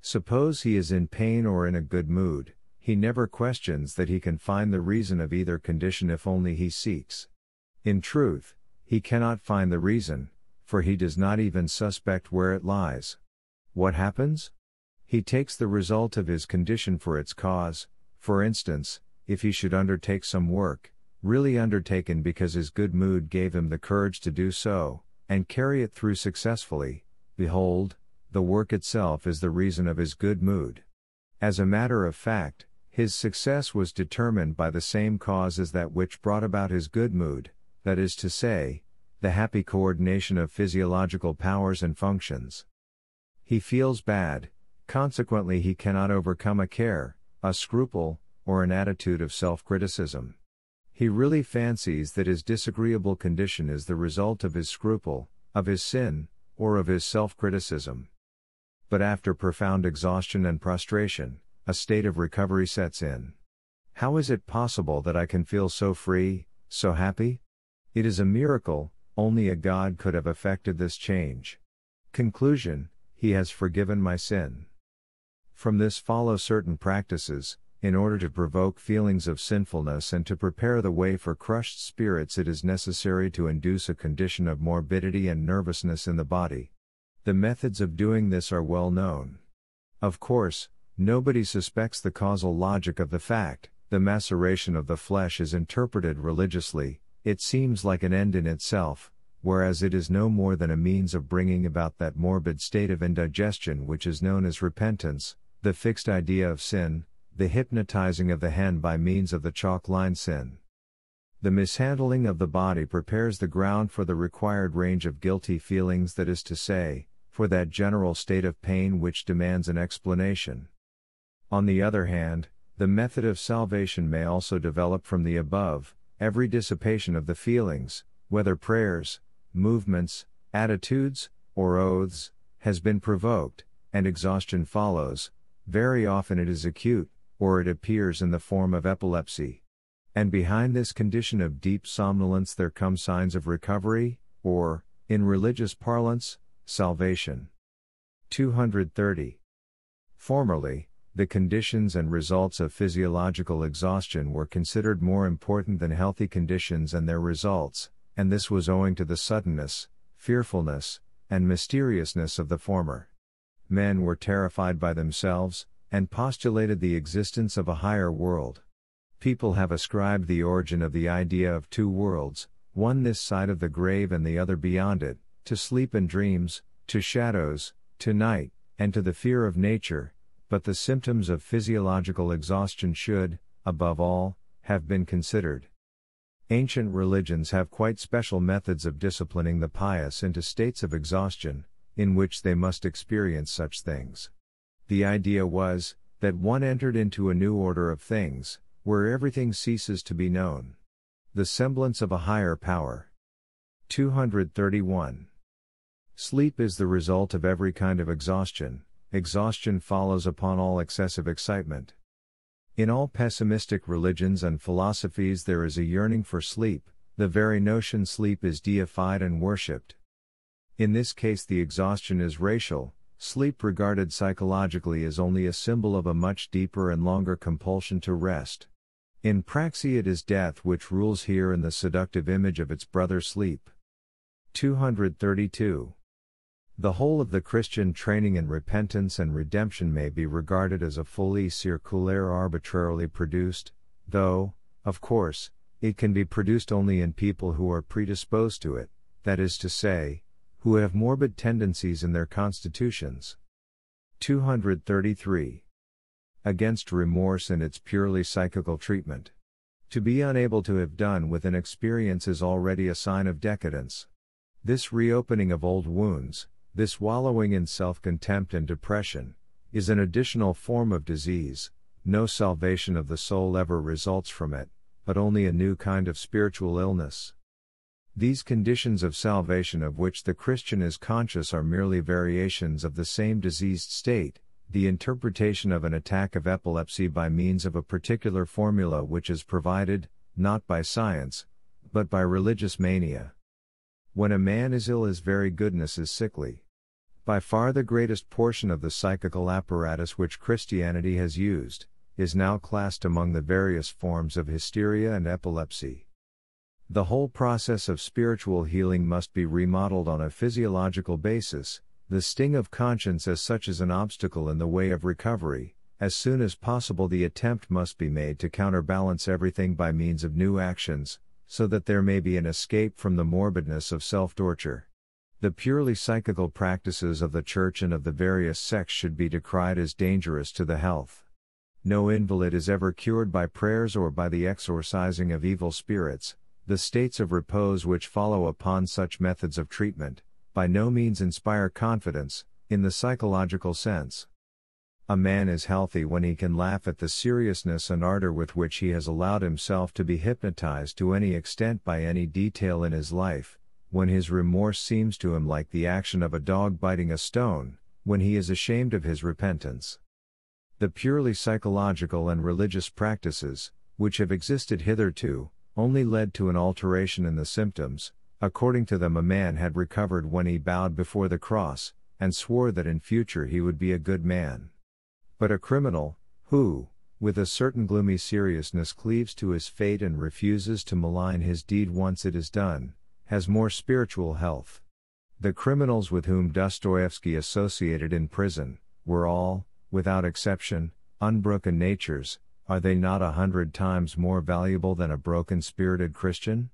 Suppose he is in pain or in a good mood, he never questions that he can find the reason of either condition if only he seeks. In truth, he cannot find the reason, for he does not even suspect where it lies. What happens? He takes the result of his condition for its cause. For instance, if he should undertake some work, really undertaken because his good mood gave him the courage to do so, and carry it through successfully, behold, the work itself is the reason of his good mood. As a matter of fact, his success was determined by the same cause as that which brought about his good mood, that is to say, the happy coordination of physiological powers and functions. He feels bad, consequently he cannot overcome a care, a scruple, or an attitude of self-criticism. He really fancies that his disagreeable condition is the result of his scruple, of his sin, or of his self-criticism. But after profound exhaustion and prostration, a state of recovery sets in. How is it possible that I can feel so free, so happy? It is a miracle, only a God could have effected this change. Conclusion: He has forgiven my sin. From this follow certain practices. In order to provoke feelings of sinfulness and to prepare the way for crushed spirits, it is necessary to induce a condition of morbidity and nervousness in the body. The methods of doing this are well known. Of course, nobody suspects the causal logic of the fact. The maceration of the flesh is interpreted religiously, it seems like an end in itself, whereas it is no more than a means of bringing about that morbid state of indigestion which is known as repentance, the fixed idea of sin, the hypnotizing of the hen by means of the chalk-line sin. The mishandling of the body prepares the ground for the required range of guilty feelings, that is to say, for that general state of pain which demands an explanation. On the other hand, the method of salvation may also develop from the above. Every dissipation of the feelings, whether prayers, movements, attitudes, or oaths, has been provoked, and exhaustion follows. Very often it is acute, or it appears in the form of epilepsy. And behind this condition of deep somnolence there come signs of recovery, or, in religious parlance, salvation. 230. Formerly, the conditions and results of physiological exhaustion were considered more important than healthy conditions and their results, and this was owing to the suddenness, fearfulness, and mysteriousness of the former. Men were terrified by themselves, and postulated the existence of a higher world. People have ascribed the origin of the idea of two worlds, one this side of the grave and the other beyond it, to sleep and dreams, to shadows, to night, and to the fear of nature, but the symptoms of physiological exhaustion should, above all, have been considered. Ancient religions have quite special methods of disciplining the pious into states of exhaustion, in which they must experience such things. The idea was, that one entered into a new order of things, where everything ceases to be known. The semblance of a higher power. 231. Sleep is the result of every kind of exhaustion. Exhaustion follows upon all excessive excitement. In all pessimistic religions and philosophies there is a yearning for sleep, the very notion sleep is deified and worshipped. In this case the exhaustion is racial. Sleep regarded psychologically is only a symbol of a much deeper and longer compulsion to rest. In praxis it is death which rules here in the seductive image of its brother sleep. 232. The whole of the Christian training in repentance and redemption may be regarded as a folie circulaire arbitrarily produced, though, of course, it can be produced only in people who are predisposed to it, that is to say, who have morbid tendencies in their constitutions. 233. Against remorse and its purely psychical treatment. To be unable to have done with an experience is already a sign of decadence. This reopening of old wounds, this wallowing in self-contempt and depression, is an additional form of disease. No salvation of the soul ever results from it, but only a new kind of spiritual illness. These conditions of salvation of which the Christian is conscious are merely variations of the same diseased state, the interpretation of an attack of epilepsy by means of a particular formula which is provided, not by science, but by religious mania. When a man is ill, his very goodness is sickly. By far the greatest portion of the psychical apparatus which Christianity has used, is now classed among the various forms of hysteria and epilepsy. The whole process of spiritual healing must be remodeled on a physiological basis. The sting of conscience as such is an obstacle in the way of recovery. As soon as possible the attempt must be made to counterbalance everything by means of new actions, so that there may be an escape from the morbidness of self-torture. The purely psychical practices of the Church and of the various sects should be decried as dangerous to the health. No invalid is ever cured by prayers or by the exorcising of evil spirits. The states of repose which follow upon such methods of treatment, by no means inspire confidence, in the psychological sense. A man is healthy when he can laugh at the seriousness and ardor with which he has allowed himself to be hypnotized to any extent by any detail in his life, when his remorse seems to him like the action of a dog biting a stone, when he is ashamed of his repentance. The purely psychological and religious practices, which have existed hitherto, only led to an alteration in the symptoms. According to them, a man had recovered when he bowed before the cross, and swore that in future he would be a good man. But a criminal, who, with a certain gloomy seriousness cleaves to his fate and refuses to malign his deed once it is done, has more spiritual health. The criminals with whom Dostoevsky associated in prison, were all, without exception, unbroken natures. Are they not 100 times more valuable than a broken-spirited Christian?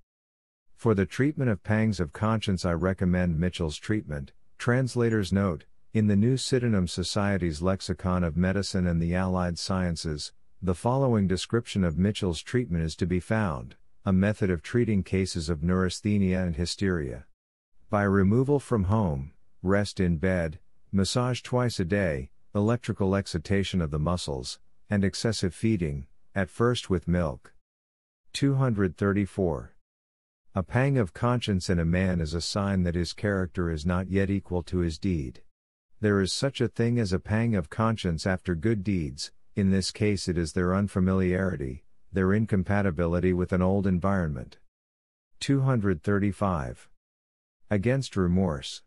For the treatment of pangs of conscience I recommend Mitchell's treatment. Translator's note: in the New Sydenham Society's Lexicon of Medicine and the Allied Sciences, the following description of Mitchell's treatment is to be found: a method of treating cases of neurasthenia and hysteria. By removal from home, rest in bed, massage twice a day, electrical excitation of the muscles, and excessive feeding, at first with milk. 234. A pang of conscience in a man is a sign that his character is not yet equal to his deed. There is such a thing as a pang of conscience after good deeds. In this case it is their unfamiliarity, their incompatibility with an old environment. 235. Against remorse.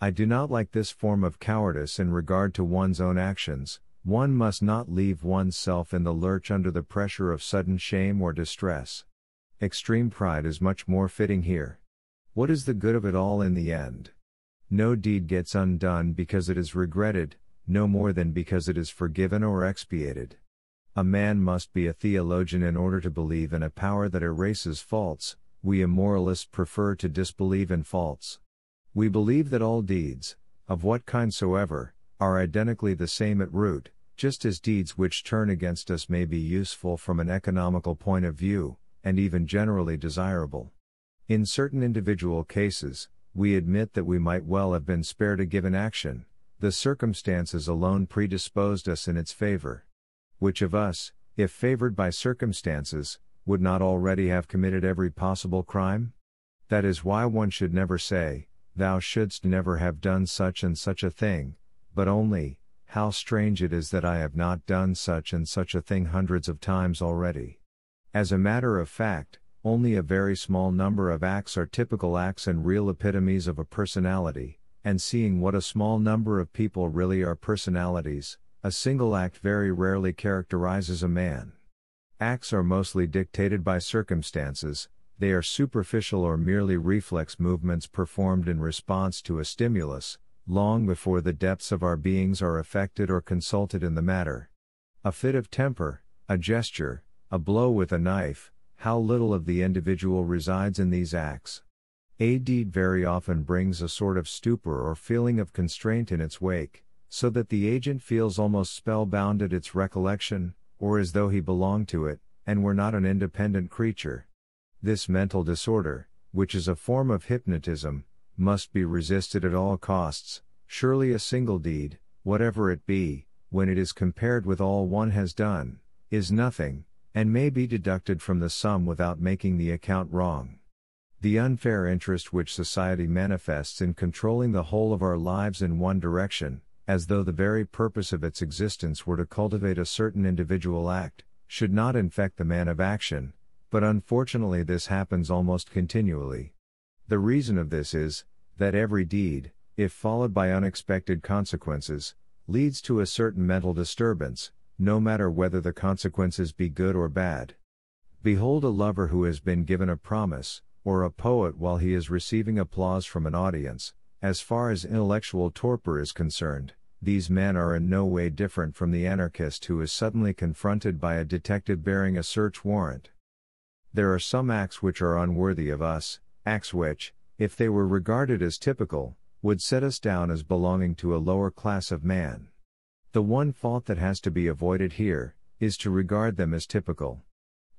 I do not like this form of cowardice in regard to one's own actions. One must not leave one's self in the lurch under the pressure of sudden shame or distress. Extreme pride is much more fitting here. What is the good of it all in the end? No deed gets undone because it is regretted, no more than because it is forgiven or expiated. A man must be a theologian in order to believe in a power that erases faults. We immoralists prefer to disbelieve in faults. We believe that all deeds, of what kind soever, are identically the same at root, just as deeds which turn against us may be useful from an economical point of view, and even generally desirable. In certain individual cases, we admit that we might well have been spared a given action. The circumstances alone predisposed us in its favor. Which of us, if favored by circumstances, would not already have committed every possible crime? That is why one should never say, "Thou shouldst never have done such and such a thing," but only, "How strange it is that I have not done such and such a thing hundreds of times already." As a matter of fact, only a very small number of acts are typical acts and real epitomes of a personality, and seeing what a small number of people really are personalities, a single act very rarely characterizes a man. Acts are mostly dictated by circumstances. They are superficial or merely reflex movements performed in response to a stimulus, long before the depths of our beings are affected or consulted in the matter. A fit of temper, a gesture, a blow with a knife, how little of the individual resides in these acts. A deed very often brings a sort of stupor or feeling of constraint in its wake, so that the agent feels almost spellbound at its recollection, or as though he belonged to it, and were not an independent creature. This mental disorder, which is a form of hypnotism, must be resisted at all costs. Surely a single deed, whatever it be, when it is compared with all one has done, is nothing, and may be deducted from the sum without making the account wrong. The unfair interest which society manifests in controlling the whole of our lives in one direction, as though the very purpose of its existence were to cultivate a certain individual act, should not infect the man of action, but unfortunately this happens almost continually. The reason of this is, that every deed, if followed by unexpected consequences, leads to a certain mental disturbance, no matter whether the consequences be good or bad. Behold a lover who has been given a promise, or a poet while he is receiving applause from an audience. As far as intellectual torpor is concerned, these men are in no way different from the anarchist who is suddenly confronted by a detective bearing a search warrant. There are some acts which are unworthy of us, acts which, if they were regarded as typical, would set us down as belonging to a lower class of man. The one fault that has to be avoided here, is to regard them as typical.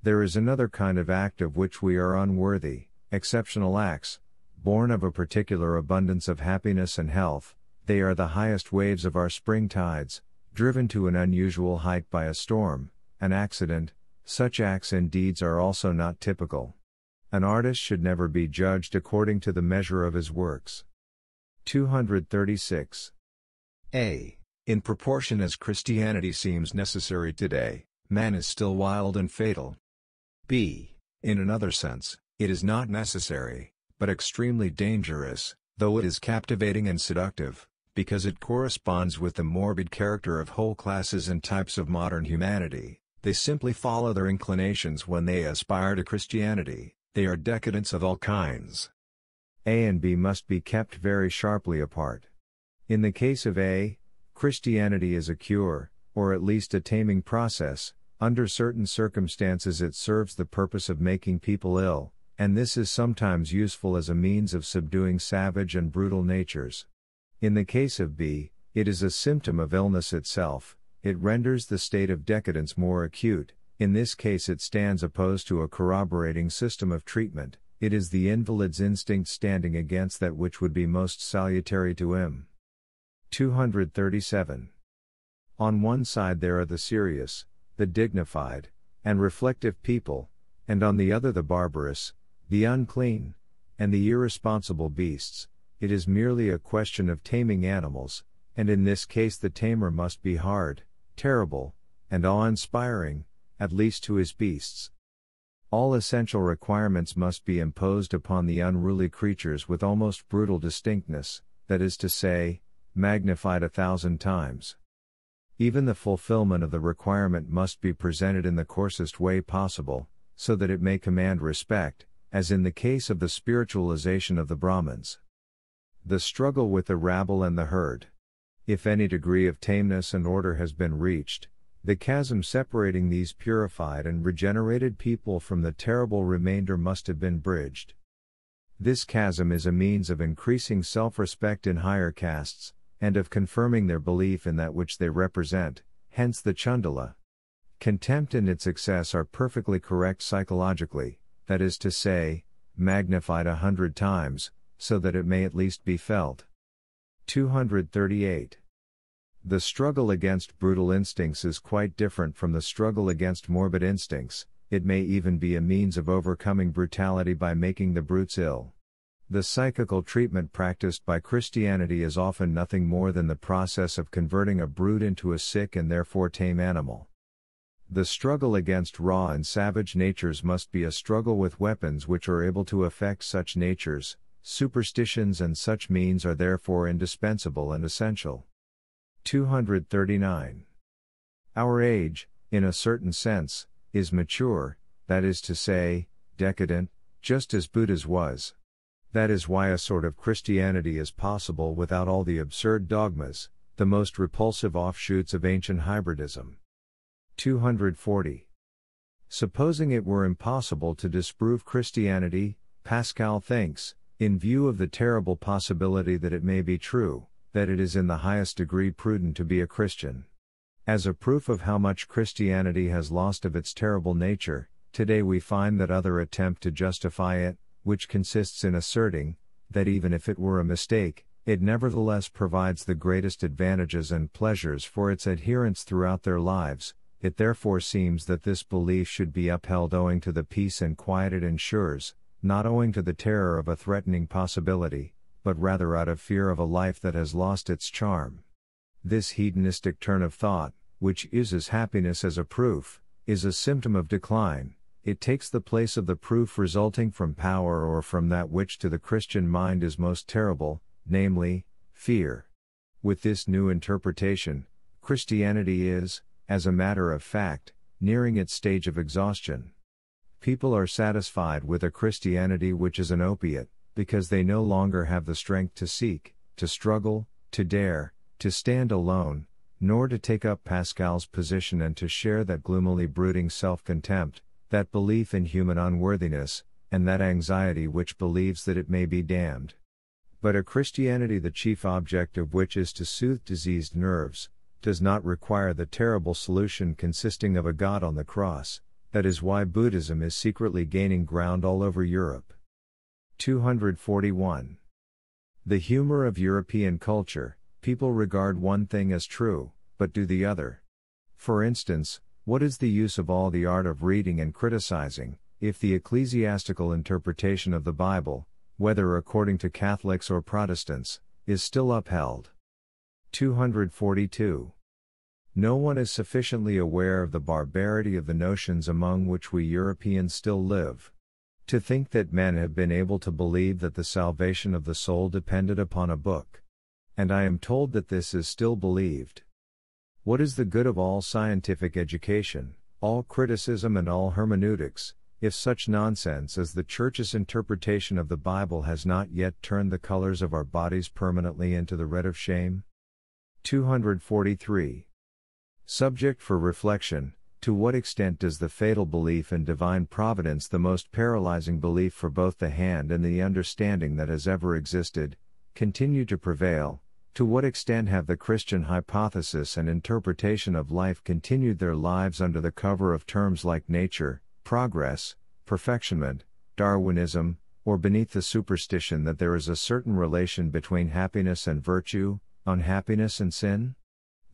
There is another kind of act of which we are unworthy, exceptional acts, born of a particular abundance of happiness and health. They are the highest waves of our spring tides, driven to an unusual height by a storm, an accident. Such acts and deeds are also not typical. An artist should never be judged according to the measure of his works. 236. A. In proportion as Christianity seems necessary today, man is still wild and fatal. B. In another sense, it is not necessary, but extremely dangerous, though it is captivating and seductive, because it corresponds with the morbid character of whole classes and types of modern humanity. They simply follow their inclinations when they aspire to Christianity. They are decadents of all kinds. A and B must be kept very sharply apart. In the case of A, Christianity is a cure, or at least a taming process. Under certain circumstances it serves the purpose of making people ill, and this is sometimes useful as a means of subduing savage and brutal natures. In the case of B, it is a symptom of illness itself. It renders the state of decadence more acute. In this case it stands opposed to a corroborating system of treatment. It is the invalid's instinct standing against that which would be most salutary to him. 237. On one side there are the serious, the dignified, and reflective people, and on the other the barbarous, the unclean, and the irresponsible beasts. It is merely a question of taming animals, and in this case the tamer must be hard, terrible, and awe-inspiring, at least to his beasts. All essential requirements must be imposed upon the unruly creatures with almost brutal distinctness, that is to say, magnified 1,000 times. Even the fulfillment of the requirement must be presented in the coarsest way possible, so that it may command respect, as in the case of the spiritualization of the Brahmins. The struggle with the rabble and the herd. If any degree of tameness and order has been reached, the chasm separating these purified and regenerated people from the terrible remainder must have been bridged. This chasm is a means of increasing self-respect in higher castes, and of confirming their belief in that which they represent, hence the Chandala. Contempt and its excess are perfectly correct psychologically, that is to say, magnified 100 times, so that it may at least be felt. 238. The struggle against brutal instincts is quite different from the struggle against morbid instincts. It may even be a means of overcoming brutality by making the brutes ill. The psychical treatment practiced by Christianity is often nothing more than the process of converting a brute into a sick and therefore tame animal. The struggle against raw and savage natures must be a struggle with weapons which are able to affect such natures. Superstitions and such means are therefore indispensable and essential. 239. Our age, in a certain sense, is mature, that is to say, decadent, just as Buddha's was. That is why a sort of Christianity is possible without all the absurd dogmas, the most repulsive offshoots of ancient hybridism. 240. Supposing it were impossible to disprove Christianity, Pascal thinks, In view of the terrible possibility that it may be true, that it is in the highest degree prudent to be a Christian. As a proof of how much Christianity has lost of its terrible nature, today we find that other attempt to justify it, which consists in asserting, that even if it were a mistake, it nevertheless provides the greatest advantages and pleasures for its adherents throughout their lives. It therefore seems that this belief should be upheld owing to the peace and quiet it ensures, not owing to the terror of a threatening possibility, but rather out of fear of a life that has lost its charm. This hedonistic turn of thought, which uses happiness as a proof, is a symptom of decline. It takes the place of the proof resulting from power or from that which to the Christian mind is most terrible, namely, fear. With this new interpretation, Christianity is, as a matter of fact, nearing its stage of exhaustion. People are satisfied with a Christianity which is an opiate, because they no longer have the strength to seek, to struggle, to dare, to stand alone, nor to take up Pascal's position and to share that gloomily brooding self-contempt, that belief in human unworthiness, and that anxiety which believes that it may be damned. But a Christianity the chief object of which is to soothe diseased nerves, does not require the terrible solution consisting of a God on the cross. That is why Buddhism is secretly gaining ground all over Europe. 241. The humor of European culture: people regard one thing as true, but do the other. For instance, what is the use of all the art of reading and criticizing, if the ecclesiastical interpretation of the Bible, whether according to Catholics or Protestants, is still upheld? 242. No one is sufficiently aware of the barbarity of the notions among which we Europeans still live. To think that men have been able to believe that the salvation of the soul depended upon a book. And I am told that this is still believed. What is the good of all scientific education, all criticism and all hermeneutics, if such nonsense as the Church's interpretation of the Bible has not yet turned the colors of our bodies permanently into the red of shame? 243. Subject for reflection: to what extent does the fatal belief in divine providence, the most paralyzing belief for both the hand and the understanding that has ever existed, continue to prevail? To what extent have the Christian hypothesis and interpretation of life continued their lives under the cover of terms like nature, progress, perfectionment, Darwinism, or beneath the superstition that there is a certain relation between happiness and virtue, unhappiness and sin?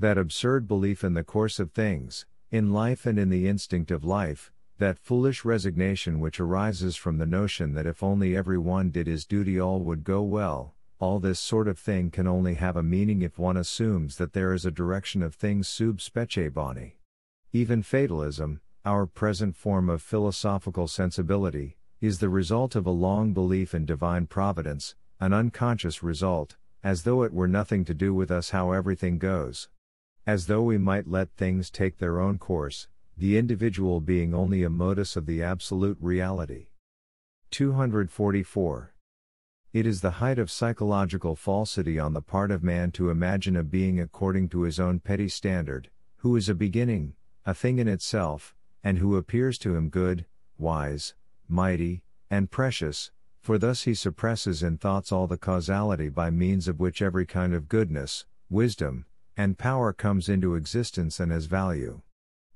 That absurd belief in the course of things, in life and in the instinct of life, that foolish resignation which arises from the notion that if only every one did his duty all would go well, all this sort of thing can only have a meaning if one assumes that there is a direction of things sub specie boni. Even fatalism, our present form of philosophical sensibility, is the result of a long belief in divine providence, an unconscious result, as though it were nothing to do with us how everything goes. As though we might let things take their own course, the individual being only a modus of the absolute reality. 244. It is the height of psychological falsity on the part of man to imagine a being according to his own petty standard, who is a beginning, a thing in itself, and who appears to him good, wise, mighty, and precious, for thus he suppresses in thoughts all the causality by means of which every kind of goodness, wisdom, and power comes into existence and has value.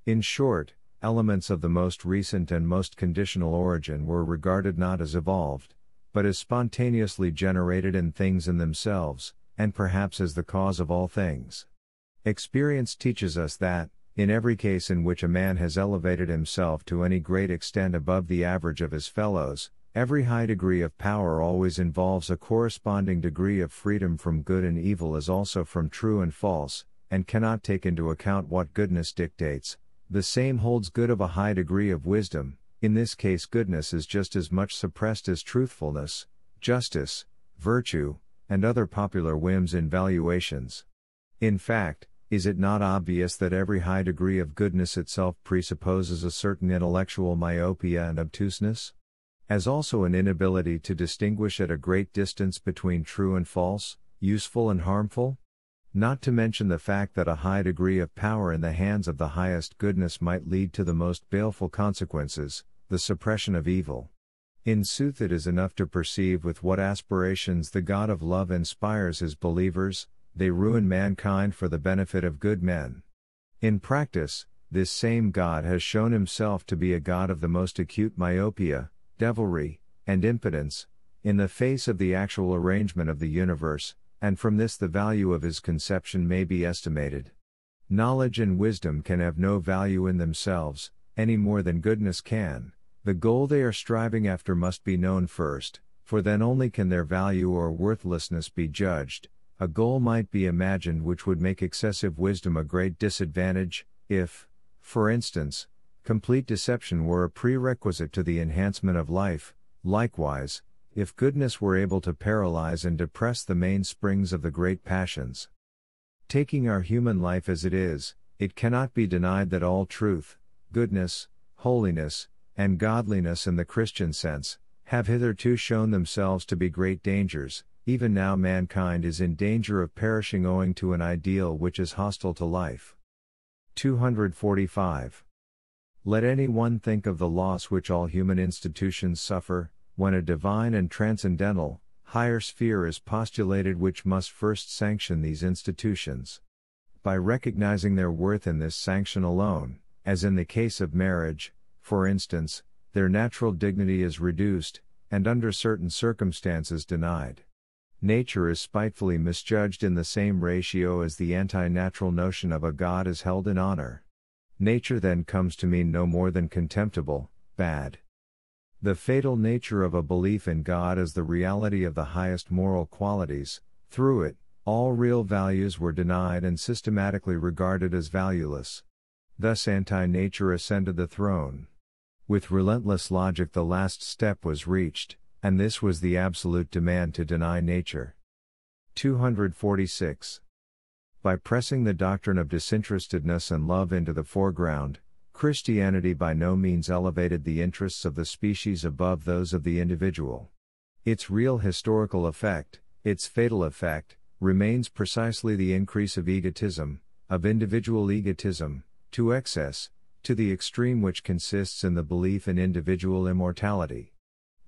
In short, elements of the most recent and most conditional origin were regarded not as evolved, but as spontaneously generated in things in themselves, and perhaps as the cause of all things. Experience teaches us that, in every case in which a man has elevated himself to any great extent above the average of his fellows, every high degree of power always involves a corresponding degree of freedom from good and evil as also from true and false, and cannot take into account what goodness dictates. The same holds good of a high degree of wisdom. In this case goodness is just as much suppressed as truthfulness, justice, virtue, and other popular whims in Valuations. In fact, is it not obvious that every high degree of goodness itself presupposes a certain intellectual myopia and obtuseness? As also an inability to distinguish at a great distance between true and false, useful and harmful? Not to mention the fact that a high degree of power in the hands of the highest goodness might lead to the most baleful consequences, the suppression of evil. In sooth, it is enough to perceive with what aspirations the God of love inspires his believers. They ruin mankind for the benefit of good men. In practice, this same God has shown himself to be a God of the most acute myopia, devilry, and impotence, in the face of the actual arrangement of the universe, and from this the value of his conception may be estimated. Knowledge and wisdom can have no value in themselves, any more than goodness can. The goal they are striving after must be known first, for then only can their value or worthlessness be judged. A goal might be imagined which would make excessive wisdom a great disadvantage, if, for instance, complete deception were a prerequisite to the enhancement of life. Likewise, if goodness were able to paralyze and depress the mainsprings of the great passions. Taking our human life as it is, it cannot be denied that all truth, goodness, holiness, and godliness in the Christian sense, have hitherto shown themselves to be great dangers. Even now mankind is in danger of perishing owing to an ideal which is hostile to life. 245. Let any one think of the loss which all human institutions suffer, when a divine and transcendental, higher sphere is postulated which must first sanction these institutions. By recognizing their worth in this sanction alone, as in the case of marriage, for instance, their natural dignity is reduced, and under certain circumstances denied. Nature is spitefully misjudged in the same ratio as the anti-natural notion of a God is held in honor. Nature then comes to mean no more than contemptible, bad. The fatal nature of a belief in God as the reality of the highest moral qualities, through it, all real values were denied and systematically regarded as valueless. Thus anti-nature ascended the throne. With relentless logic the last step was reached, and this was the absolute demand to deny nature. 246. By pressing the doctrine of disinterestedness and love into the foreground, Christianity by no means elevated the interests of the species above those of the individual. Its real historical effect, its fatal effect, remains precisely the increase of egotism, of individual egotism, to excess, to the extreme which consists in the belief in individual immortality.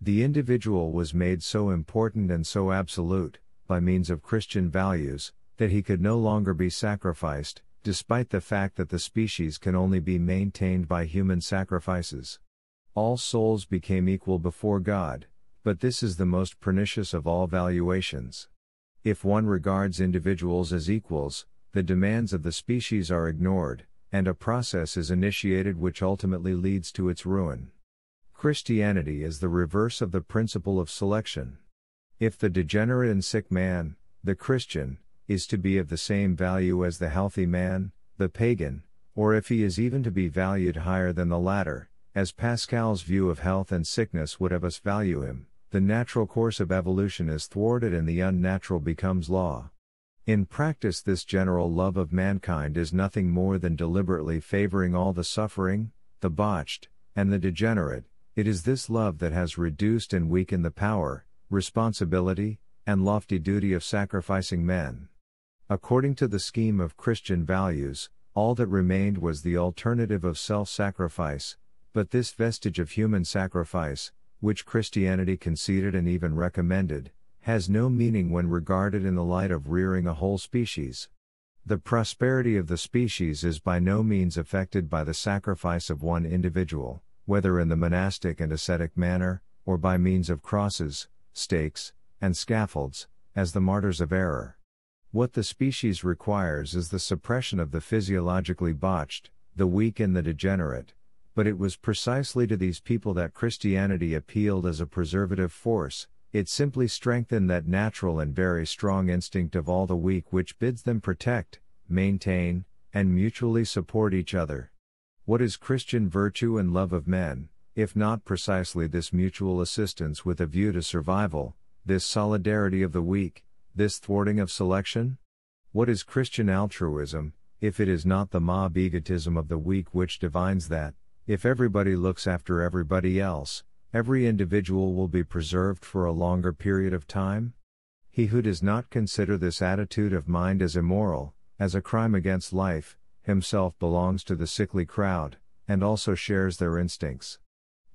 The individual was made so important and so absolute, by means of Christian values, that he could no longer be sacrificed, despite the fact that the species can only be maintained by human sacrifices. All souls became equal before God, but this is the most pernicious of all valuations. If one regards individuals as equals, the demands of the species are ignored, and a process is initiated which ultimately leads to its ruin. Christianity is the reverse of the principle of selection. If the degenerate and sick man, the Christian, is to be of the same value as the healthy man, the pagan, or if he is even to be valued higher than the latter, as Pascal's view of health and sickness would have us value him, the natural course of evolution is thwarted and the unnatural becomes law. In practice, this general love of mankind is nothing more than deliberately favoring all the suffering, the botched, and the degenerate. It is this love that has reduced and weakened the power, responsibility, and lofty duty of sacrificing men. According to the scheme of Christian values, all that remained was the alternative of self-sacrifice, but this vestige of human sacrifice, which Christianity conceded and even recommended, has no meaning when regarded in the light of rearing a whole species. The prosperity of the species is by no means affected by the sacrifice of one individual, whether in the monastic and ascetic manner, or by means of crosses, stakes, and scaffolds, as the martyrs of error. What the species requires is the suppression of the physiologically botched, the weak and the degenerate, but it was precisely to these people that Christianity appealed as a preservative force. It simply strengthened that natural and very strong instinct of all the weak which bids them protect, maintain, and mutually support each other. What is Christian virtue and love of men, if not precisely this mutual assistance with a view to survival, this solidarity of the weak, this thwarting of selection? What is Christian altruism, if it is not the mob egotism of the weak which divines that, if everybody looks after everybody else, every individual will be preserved for a longer period of time? He who does not consider this attitude of mind as immoral, as a crime against life, himself belongs to the sickly crowd, and also shares their instincts.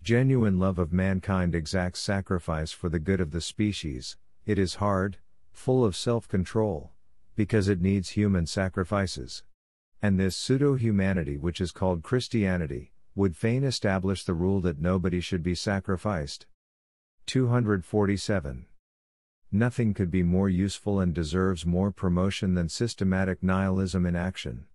Genuine love of mankind exacts sacrifice for the good of the species. It is hard, full of self-control, because it needs human sacrifices. And this pseudo-humanity which is called Christianity, would fain establish the rule that nobody should be sacrificed. 247. Nothing could be more useful and deserves more promotion than systematic nihilism in action.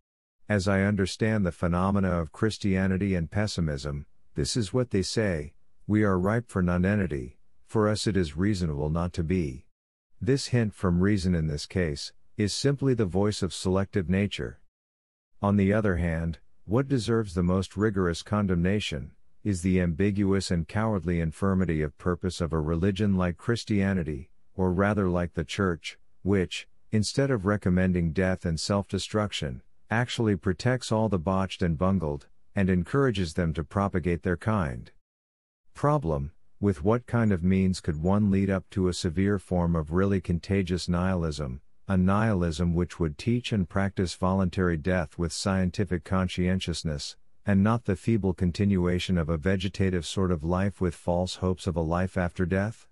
As I understand the phenomena of Christianity and pessimism, this is what they say: we are ripe for nonentity, for us it is reasonable not to be. This hint from reason in this case, is simply the voice of selective nature. On the other hand, what deserves the most rigorous condemnation, is the ambiguous and cowardly infirmity of purpose of a religion like Christianity, or rather like the Church, which, instead of recommending death and self-destruction, actually protects all the botched and bungled, and encourages them to propagate their kind. Problem: with what kind of means could one lead up to a severe form of really contagious nihilism, a nihilism which would teach and practice voluntary death with scientific conscientiousness, and not the feeble continuation of a vegetative sort of life with false hopes of a life after death?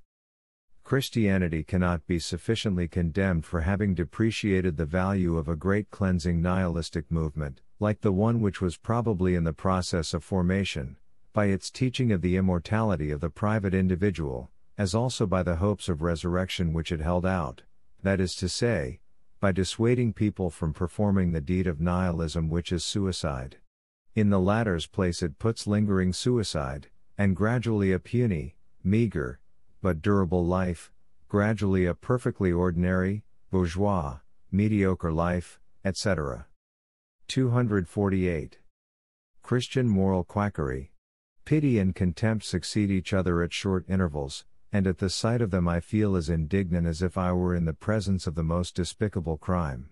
Christianity cannot be sufficiently condemned for having depreciated the value of a great cleansing nihilistic movement, like the one which was probably in the process of formation, by its teaching of the immortality of the private individual, as also by the hopes of resurrection which it held out, that is to say, by dissuading people from performing the deed of nihilism which is suicide. In the latter's place it puts lingering suicide, and gradually a puny, meager, but durable life, gradually a perfectly ordinary, bourgeois, mediocre life, etc. 248. Christian moral quackery. Pity and contempt succeed each other at short intervals, and at the sight of them I feel as indignant as if I were in the presence of the most despicable crime.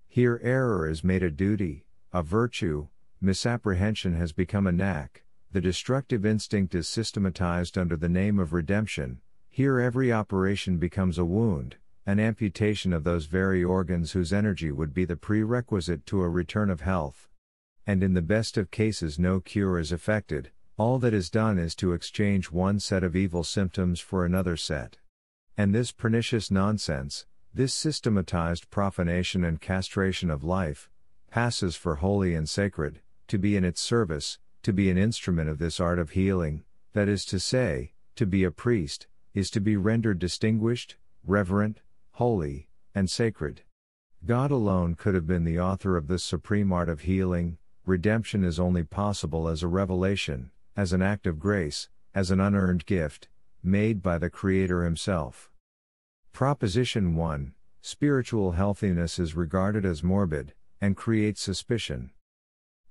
Here error is made a duty, a virtue, misapprehension has become a knack, the destructive instinct is systematized under the name of redemption. Here every operation becomes a wound, an amputation of those very organs whose energy would be the prerequisite to a return of health. And in the best of cases no cure is effected, all that is done is to exchange one set of evil symptoms for another set. And this pernicious nonsense, this systematized profanation and castration of life, passes for holy and sacred, to be in its service, to be an instrument of this art of healing, that is to say, to be a priest, is to be rendered distinguished, reverent, holy, and sacred. God alone could have been the author of this supreme art of healing. Redemption is only possible as a revelation, as an act of grace, as an unearned gift, made by the Creator Himself. Proposition 1. Spiritual healthiness is regarded as morbid, and creates suspicion.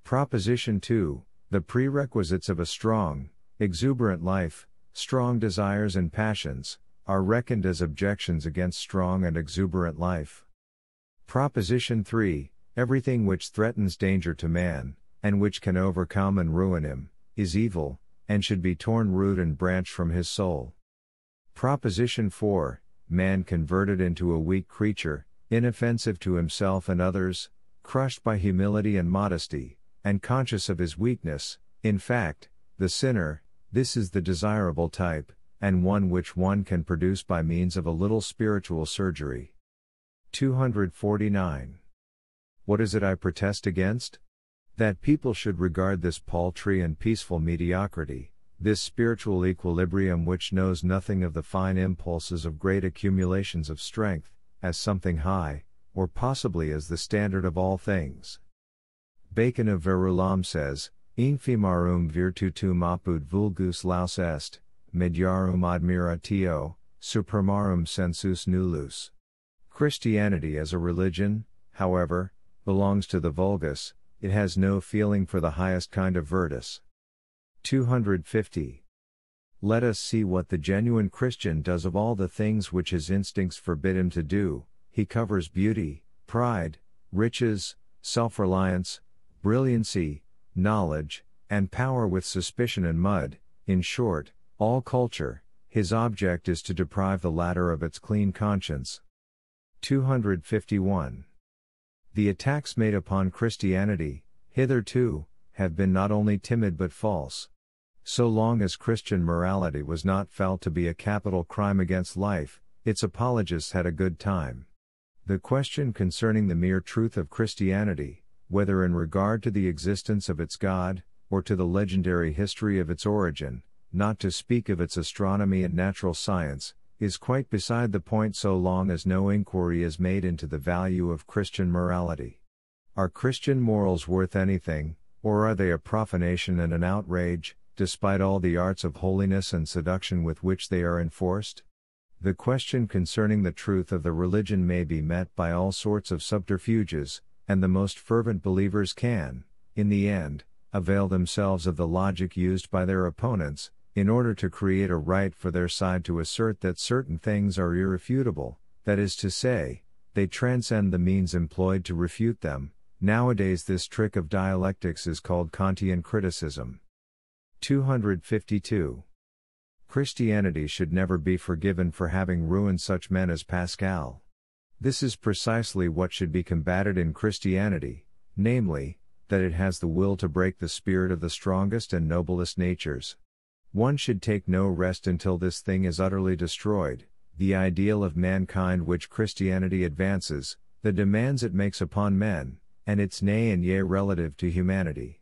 Proposition 2. The prerequisites of a strong, exuberant life, strong desires and passions, are reckoned as objections against strong and exuberant life. Proposition 3. Everything which threatens danger to man, and which can overcome and ruin him, is evil, and should be torn root and branch from his soul. Proposition 4. Man converted into a weak creature, inoffensive to himself and others, crushed by humility and modesty, and conscious of his weakness, in fact, the sinner, this is the desirable type, and one which one can produce by means of a little spiritual surgery. 249. What is it I protest against? That people should regard this paltry and peaceful mediocrity, this spiritual equilibrium which knows nothing of the fine impulses of great accumulations of strength, as something high, or possibly as the standard of all things. Bacon of Verulam says, Infimarum virtutum apud vulgus laus est, mediarum admiratio, supremarum sensus nullus. Christianity as a religion, however, belongs to the vulgus, it has no feeling for the highest kind of virtus. 250. Let us see what the genuine Christian does of all the things which his instincts forbid him to do. He covers beauty, pride, riches, self-reliance, brilliancy, knowledge, and power with suspicion and mud, in short, all culture. His object is to deprive the latter of its clean conscience. 251. The attacks made upon Christianity, hitherto, have been not only timid but false. So long as Christian morality was not felt to be a capital crime against life, its apologists had a good time. The question concerning the mere truth of Christianity, whether in regard to the existence of its God, or to the legendary history of its origin, not to speak of its astronomy and natural science, is quite beside the point so long as no inquiry is made into the value of Christian morality. Are Christian morals worth anything, or are they a profanation and an outrage, despite all the arts of holiness and seduction with which they are enforced? The question concerning the truth of the religion may be met by all sorts of subterfuges, and the most fervent believers can, in the end, avail themselves of the logic used by their opponents, in order to create a right for their side to assert that certain things are irrefutable, that is to say, they transcend the means employed to refute them. Nowadays this trick of dialectics is called Kantian criticism. 252. Christianity should never be forgiven for having ruined such men as Pascal. This is precisely what should be combated in Christianity, namely, that it has the will to break the spirit of the strongest and noblest natures. One should take no rest until this thing is utterly destroyed, the ideal of mankind which Christianity advances, the demands it makes upon men, and its nay and yea relative to humanity.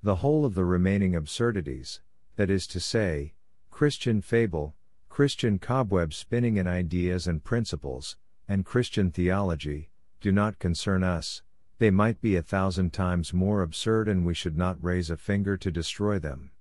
The whole of the remaining absurdities, that is to say, Christian fable, Christian cobweb spinning in ideas and principles, and Christian theology, do not concern us. They might be 1,000 times more absurd and we should not raise a finger to destroy them.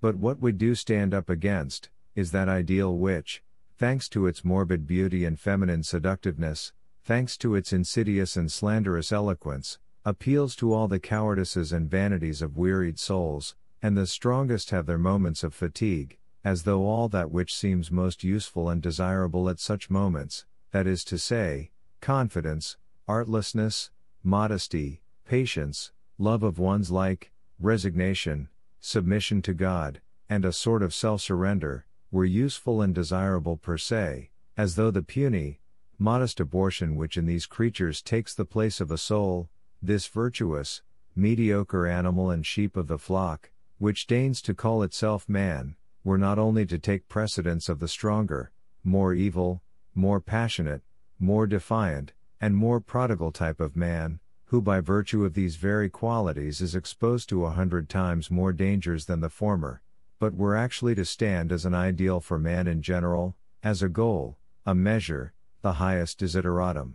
But what we do stand up against, is that ideal which, thanks to its morbid beauty and feminine seductiveness, thanks to its insidious and slanderous eloquence, appeals to all the cowardices and vanities of wearied souls, and the strongest have their moments of fatigue, as though all that which seems most useful and desirable at such moments, that is to say, confidence, artlessness, modesty, patience, love of one's like, resignation, submission to God, and a sort of self-surrender, were useful and desirable per se, as though the puny, modest abortion which in these creatures takes the place of a soul, this virtuous, mediocre animal and sheep of the flock, which deigns to call itself man, were not only to take precedence of the stronger, more evil, more passionate, more defiant, and more prodigal type of man, who by virtue of these very qualities is exposed to 100 times more dangers than the former, but were actually to stand as an ideal for man in general, as a goal, a measure, the highest desideratum.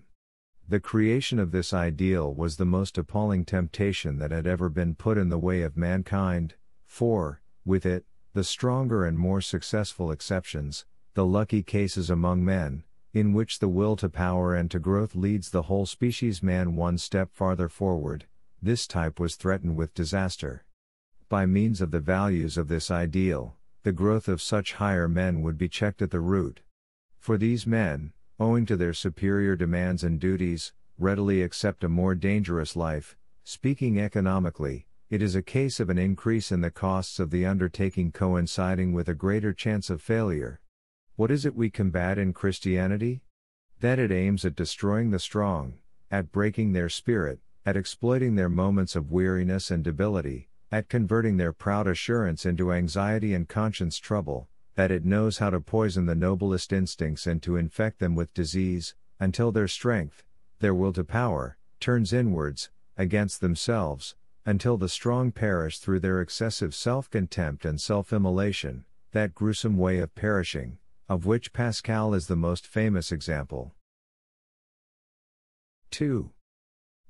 The creation of this ideal was the most appalling temptation that had ever been put in the way of mankind, for, with it, the stronger and more successful exceptions, the lucky cases among men, in which the will to power and to growth leads the whole species man one step farther forward, this type was threatened with disaster. By means of the values of this ideal, the growth of such higher men would be checked at the root. For these men, owing to their superior demands and duties, readily accept a more dangerous life. Speaking economically, it is a case of an increase in the costs of the undertaking coinciding with a greater chance of failure. What is it we combat in Christianity? That it aims at destroying the strong, at breaking their spirit, at exploiting their moments of weariness and debility, at converting their proud assurance into anxiety and conscience trouble, that it knows how to poison the noblest instincts and to infect them with disease, until their strength, their will to power, turns inwards, against themselves, until the strong perish through their excessive self-contempt and self-immolation, that gruesome way of perishing, of which Pascal is the most famous example. 2.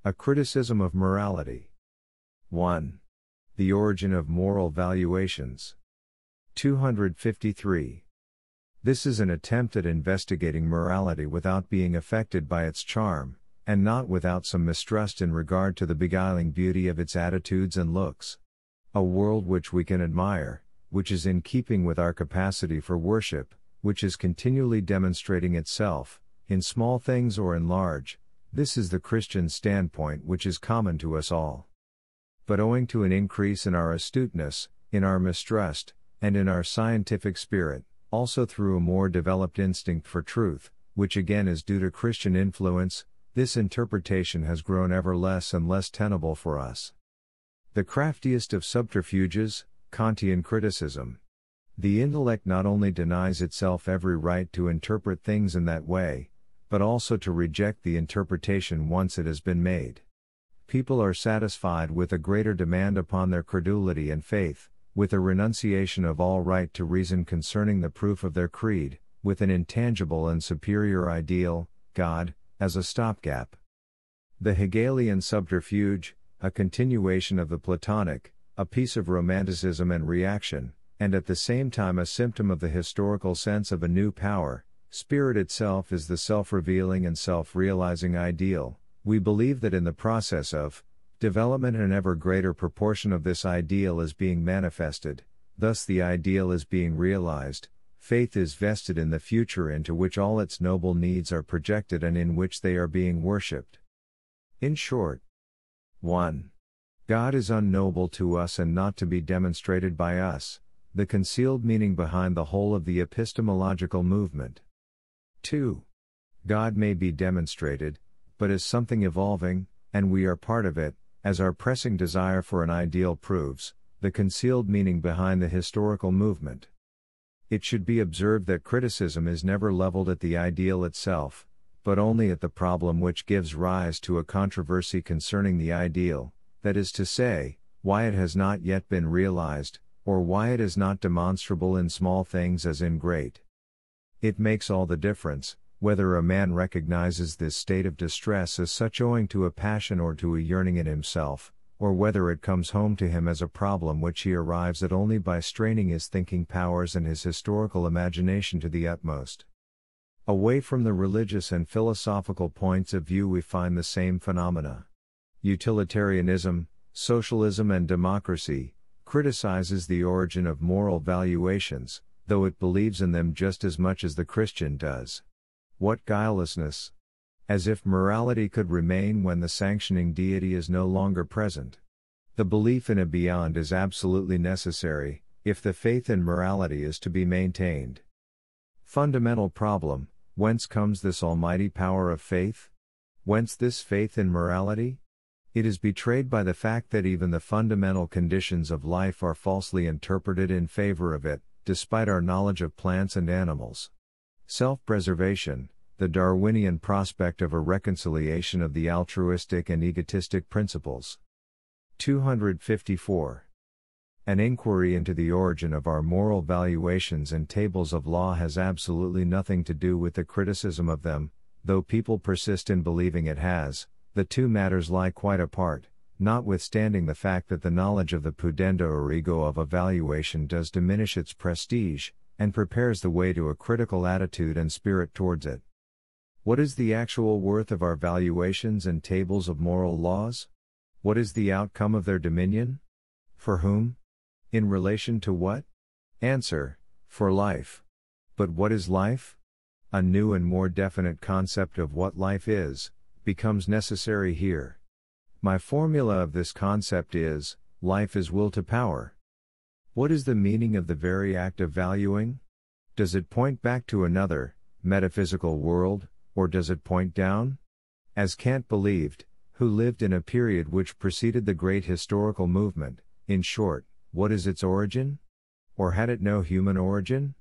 A criticism of morality. 1. The origin of moral valuations. 253. This is an attempt at investigating morality without being affected by its charm, and not without some mistrust in regard to the beguiling beauty of its attitudes and looks. A world which we can admire, which is in keeping with our capacity for worship, which is continually demonstrating itself, in small things or in large, this is the Christian standpoint which is common to us all. But owing to an increase in our astuteness, in our mistrust, and in our scientific spirit, also through a more developed instinct for truth, which again is due to Christian influence, this interpretation has grown ever less and less tenable for us. The craftiest of subterfuges, Kantian criticism. The intellect not only denies itself every right to interpret things in that way, but also to reject the interpretation once it has been made. People are satisfied with a greater demand upon their credulity and faith, with a renunciation of all right to reason concerning the proof of their creed, with an intangible and superior ideal, God, as a stopgap. The Hegelian subterfuge, a continuation of the Platonic, a piece of romanticism and reaction, and at the same time a symptom of the historical sense of a new power. Spirit itself is the self-revealing and self-realizing ideal. We believe that in the process of development an ever greater proportion of this ideal is being manifested, thus the ideal is being realized. Faith is vested in the future into which all its noble needs are projected and in which they are being worshipped. In short, 1. God is unknowable to us and not to be demonstrated by us, the concealed meaning behind the whole of the epistemological movement. 2. God may be demonstrated, but is something evolving, and we are part of it, as our pressing desire for an ideal proves, the concealed meaning behind the historical movement. It should be observed that criticism is never leveled at the ideal itself, but only at the problem which gives rise to a controversy concerning the ideal, that is to say, why it has not yet been realized, or why it is not demonstrable in small things as in great. It makes all the difference, whether a man recognizes this state of distress as such owing to a passion or to a yearning in himself, or whether it comes home to him as a problem which he arrives at only by straining his thinking powers and his historical imagination to the utmost. Away from the religious and philosophical points of view we find the same phenomena. Utilitarianism, socialism and democracy, criticizes the origin of moral valuations, though it believes in them just as much as the Christian does. What guilelessness! As if morality could remain when the sanctioning deity is no longer present. The belief in a beyond is absolutely necessary, if the faith in morality is to be maintained. Fundamental problem: whence comes this almighty power of faith? Whence this faith in morality? It is betrayed by the fact that even the fundamental conditions of life are falsely interpreted in favor of it, despite our knowledge of plants and animals. Self-preservation, the Darwinian prospect of a reconciliation of the altruistic and egotistic principles. 254. An inquiry into the origin of our moral valuations and tables of law has absolutely nothing to do with the criticism of them, though people persist in believing it has. The two matters lie quite apart, notwithstanding the fact that the knowledge of the pudenda origo of a valuation does diminish its prestige, and prepares the way to a critical attitude and spirit towards it. What is the actual worth of our valuations and tables of moral laws? What is the outcome of their dominion? For whom? In relation to what? Answer: for life. But what is life? A new and more definite concept of what life is becomes necessary here. My formula of this concept is: life is will to power. What is the meaning of the very act of valuing? Does it point back to another, metaphysical world, or does it point down? As Kant believed, who lived in a period which preceded the great historical movement, in short, what is its origin? Or had it no human origin?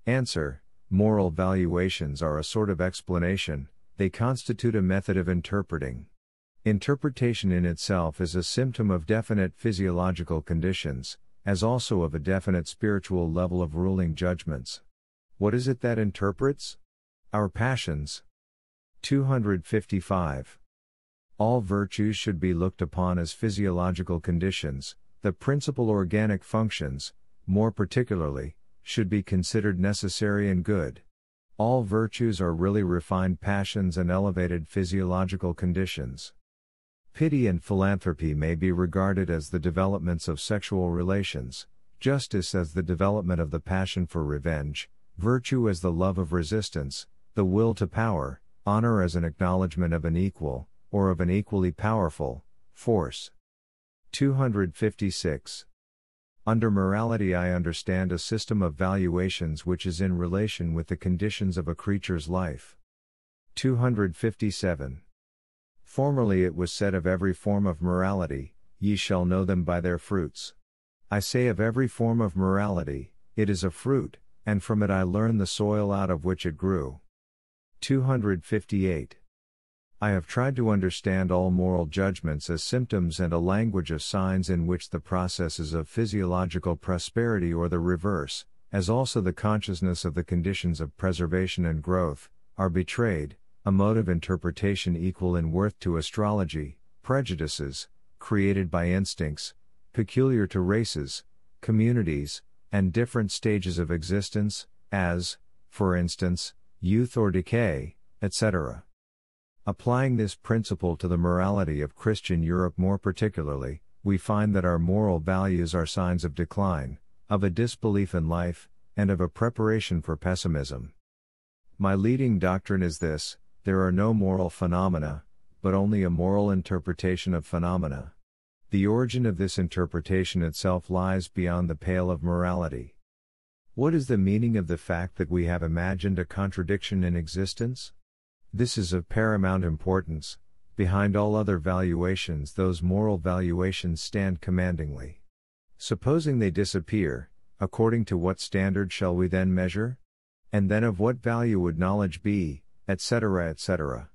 Answer: moral valuations are a sort of explanation, they constitute a method of interpreting. Interpretation in itself is a symptom of definite physiological conditions, as also of a definite spiritual level of ruling judgments. What is it that interprets? Our passions. 255. All virtues should be looked upon as physiological conditions. The principal organic functions, more particularly, should be considered necessary and good. All virtues are really refined passions and elevated physiological conditions. Pity and philanthropy may be regarded as the developments of sexual relations, justice as the development of the passion for revenge, virtue as the love of resistance, the will to power, honor as an acknowledgement of an equal, or of an equally powerful, force. 256. Under morality I understand a system of valuations which is in relation with the conditions of a creature's life. 257. Formerly it was said of every form of morality, ye shall know them by their fruits. I say of every form of morality, it is a fruit, and from it I learn the soil out of which it grew. 258. I have tried to understand all moral judgments as symptoms and a language of signs in which the processes of physiological prosperity or the reverse, as also the consciousness of the conditions of preservation and growth, are betrayed, a mode of interpretation equal in worth to astrology, prejudices, created by instincts, peculiar to races, communities, and different stages of existence, as, for instance, youth or decay, etc. Applying this principle to the morality of Christian Europe more particularly, we find that our moral values are signs of decline, of a disbelief in life, and of a preparation for pessimism. My leading doctrine is this: there are no moral phenomena, but only a moral interpretation of phenomena. The origin of this interpretation itself lies beyond the pale of morality. What is the meaning of the fact that we have imagined a contradiction in existence? This is of paramount importance. Behind all other valuations, those moral valuations stand commandingly. Supposing they disappear, according to what standard shall we then measure? And then of what value would knowledge be, etc., etc.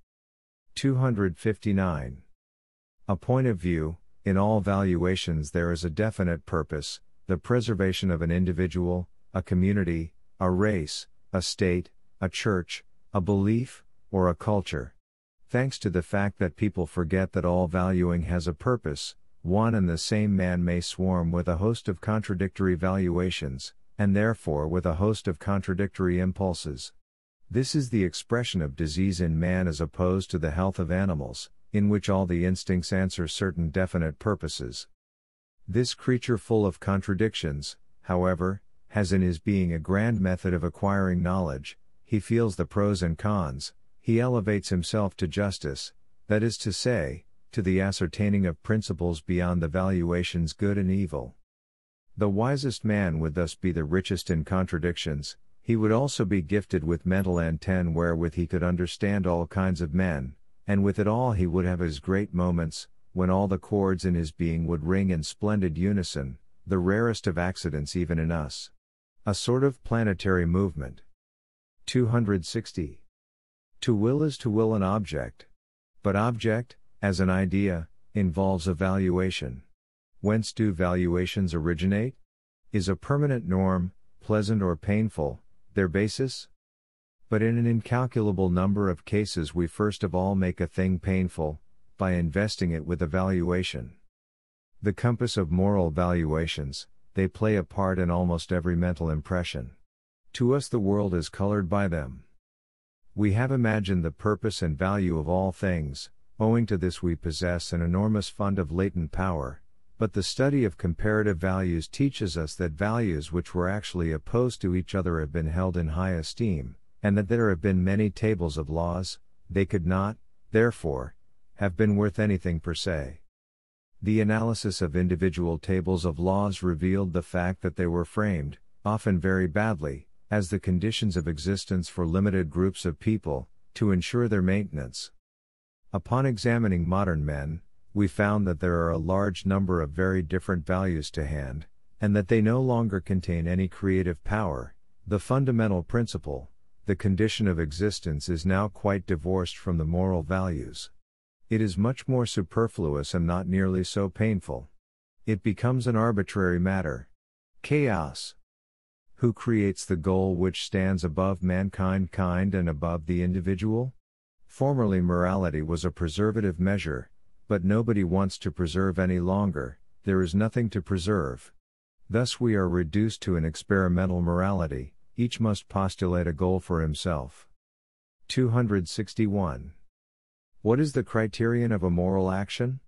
259. A point of view. In all valuations there is a definite purpose, the preservation of an individual, a community, a race, a state, a church, a belief, or a culture. Thanks to the fact that people forget that all valuing has a purpose, one and the same man may swarm with a host of contradictory valuations, and therefore with a host of contradictory impulses. This is the expression of disease in man as opposed to the health of animals, in which all the instincts answer certain definite purposes. This creature full of contradictions, however, has in his being a grand method of acquiring knowledge. He feels the pros and cons, he elevates himself to justice, that is to say, to the ascertaining of principles beyond the valuations good and evil. The wisest man would thus be the richest in contradictions. He would also be gifted with mental antennae wherewith he could understand all kinds of men, and with it all he would have his great moments, when all the chords in his being would ring in splendid unison, the rarest of accidents even in us. A sort of planetary movement. 260. To will is to will an object. But object, as an idea, involves a valuation. Whence do valuations originate? Is a permanent norm, pleasant or painful, their basis? But in an incalculable number of cases we first of all make a thing painful, by investing it with a valuation. The compass of moral valuations, they play a part in almost every mental impression. To us the world is colored by them. We have imagined the purpose and value of all things, owing to this we possess an enormous fund of latent power, but the study of comparative values teaches us that values which were actually opposed to each other have been held in high esteem, and that there have been many tables of laws, they could not, therefore, have been worth anything per se. The analysis of individual tables of laws revealed the fact that they were framed, often very badly, as the conditions of existence for limited groups of people, to ensure their maintenance. Upon examining modern men, we found that there are a large number of very different values to hand, and that they no longer contain any creative power. The fundamental principle, the condition of existence, is now quite divorced from the moral values. It is much more superfluous and not nearly so painful. It becomes an arbitrary matter. Chaos. Who creates the goal which stands above mankind and above the individual? Formerly morality was a preservative measure, but nobody wants to preserve any longer. There is nothing to preserve. Thus we are reduced to an experimental morality, each must postulate a goal for himself. 261. What is the criterion of a moral action?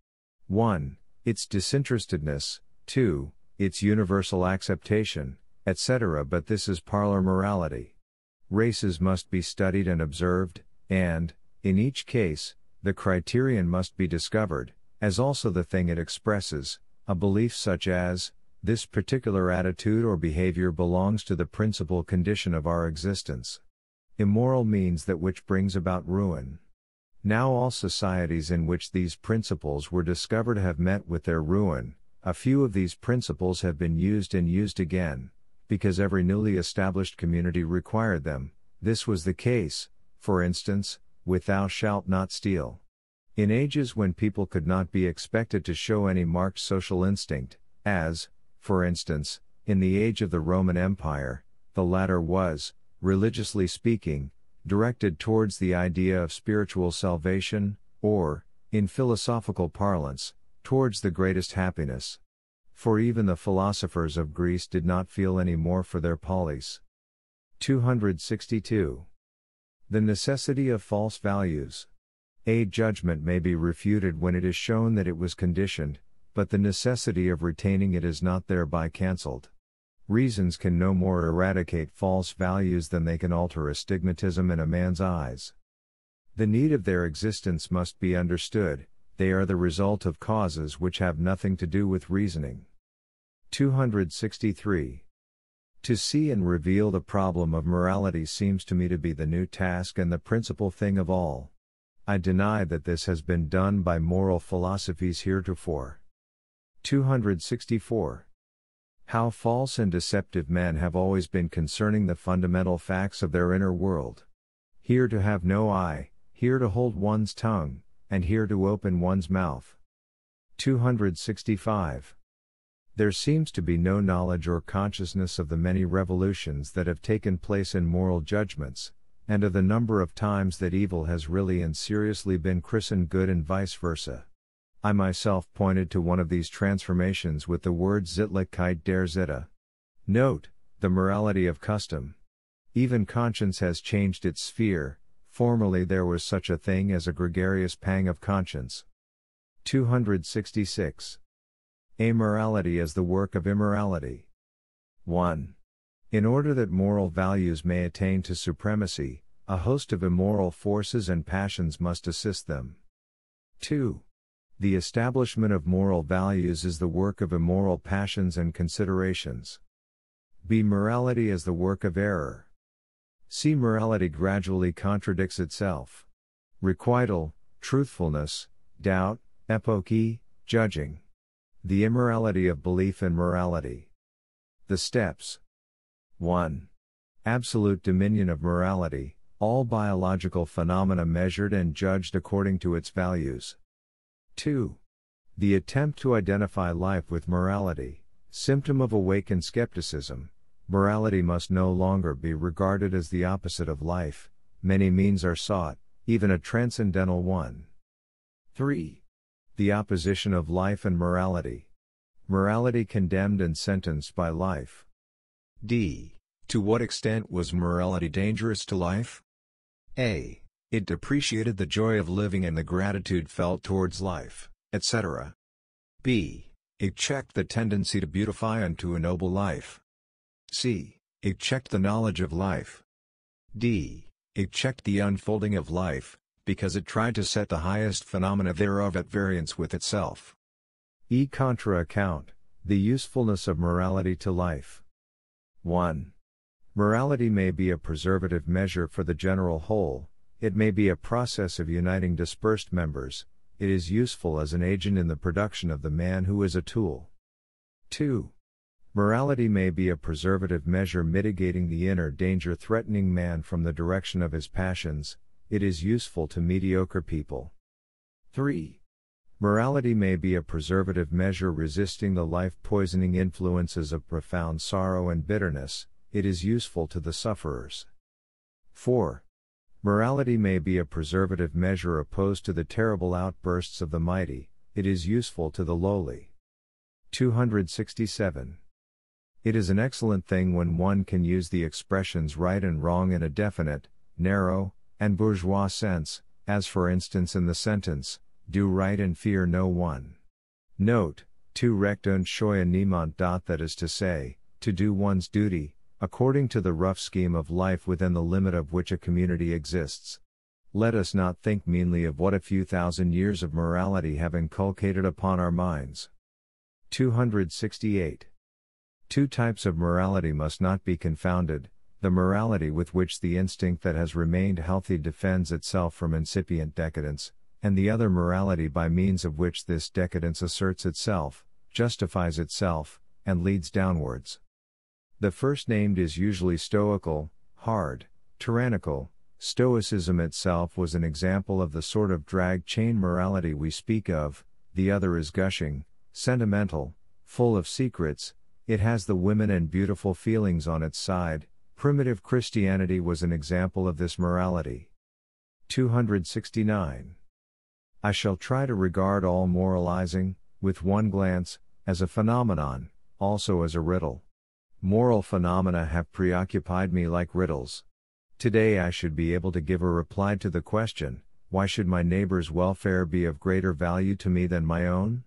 1. Its disinterestedness, 2. Its universal acceptation, etc. But this is parlor morality. Races must be studied and observed, and, in each case, the criterion must be discovered, as also the thing it expresses, a belief such as, this particular attitude or behavior belongs to the principal condition of our existence. Immoral means that which brings about ruin. Now all societies in which these principles were discovered have met with their ruin, A few of these principles have been used and used again, because every newly established community required them. This was the case, for instance, with "Thou shalt not steal." In ages when people could not be expected to show any marked social instinct, as, for instance, in the age of the Roman Empire, the latter was, religiously speaking, directed towards the idea of spiritual salvation, or, in philosophical parlance, towards the greatest happiness. For even the philosophers of Greece did not feel any more for their polis. 262. The necessity of false values. A judgment may be refuted when it is shown that it was conditioned, but the necessity of retaining it is not thereby cancelled. Reasons can no more eradicate false values than they can alter astigmatism in a man's eyes. The need of their existence must be understood. They are the result of causes which have nothing to do with reasoning. 263. To see and reveal the problem of morality seems to me to be the new task and the principal thing of all. I deny that this has been done by moral philosophies heretofore. 264. How false and deceptive men have always been concerning the fundamental facts of their inner world. Here to have no eye, here to hold one's tongue, and here to open one's mouth. 265. There seems to be no knowledge or consciousness of the many revolutions that have taken place in moral judgments, and of the number of times that evil has really and seriously been christened good and vice versa. I myself pointed to one of these transformations with the word Sittlichkeit der Sitte. Note, the morality of custom. Even conscience has changed its sphere. Formerly there was such a thing as a gregarious pang of conscience. 266. Amorality as the work of immorality. 1. In order that moral values may attain to supremacy, a host of immoral forces and passions must assist them. 2. The establishment of moral values is the work of immoral passions and considerations. B. Morality as the work of error. C. Morality gradually contradicts itself. Requital, truthfulness, doubt, epoche, judging. The immorality of belief in morality. The steps. 1. Absolute dominion of morality, all biological phenomena measured and judged according to its values. 2. The attempt to identify life with morality, symptom of awakened skepticism. Morality must no longer be regarded as the opposite of life. Many means are sought, even a transcendental one. 3. The opposition of life and morality. Morality condemned and sentenced by life. D. To what extent was morality dangerous to life? A. It depreciated the joy of living and the gratitude felt towards life, etc. B. It checked the tendency to beautify and to ennoble life. C. It checked the knowledge of life. D. It checked the unfolding of life, because it tried to set the highest phenomena thereof at variance with itself. E. Contra account, the usefulness of morality to life. 1. Morality may be a preservative measure for the general whole. It may be a process of uniting dispersed members. It is useful as an agent in the production of the man who is a tool. 2. Morality may be a preservative measure mitigating the inner danger threatening man from the direction of his passions. It is useful to mediocre people. 3. Morality may be a preservative measure resisting the life-poisoning influences of profound sorrow and bitterness. It is useful to the sufferers. 4. Morality may be a preservative measure opposed to the terrible outbursts of the mighty. It is useful to the lowly. 267. It is an excellent thing when one can use the expressions right and wrong in a definite, narrow, and bourgeois sense, as for instance in the sentence, do right and fear no one. Note, tu recht und scheue niemand, that is to say, to do one's duty, according to the rough scheme of life within the limit of which a community exists. Let us not think meanly of what a few thousand years of morality have inculcated upon our minds. 268. Two types of morality must not be confounded: the morality with which the instinct that has remained healthy defends itself from incipient decadence, and the other morality by means of which this decadence asserts itself, justifies itself, and leads downwards. The first named is usually stoical, hard, tyrannical. Stoicism itself was an example of the sort of drag chain morality we speak of. The other is gushing, sentimental, full of secrets. It has the women and beautiful feelings on its side. Primitive Christianity was an example of this morality. 269. I shall try to regard all moralizing, with one glance, as a phenomenon, also as a riddle. Moral phenomena have preoccupied me like riddles. Today I should be able to give a reply to the question, why should my neighbor's welfare be of greater value to me than my own?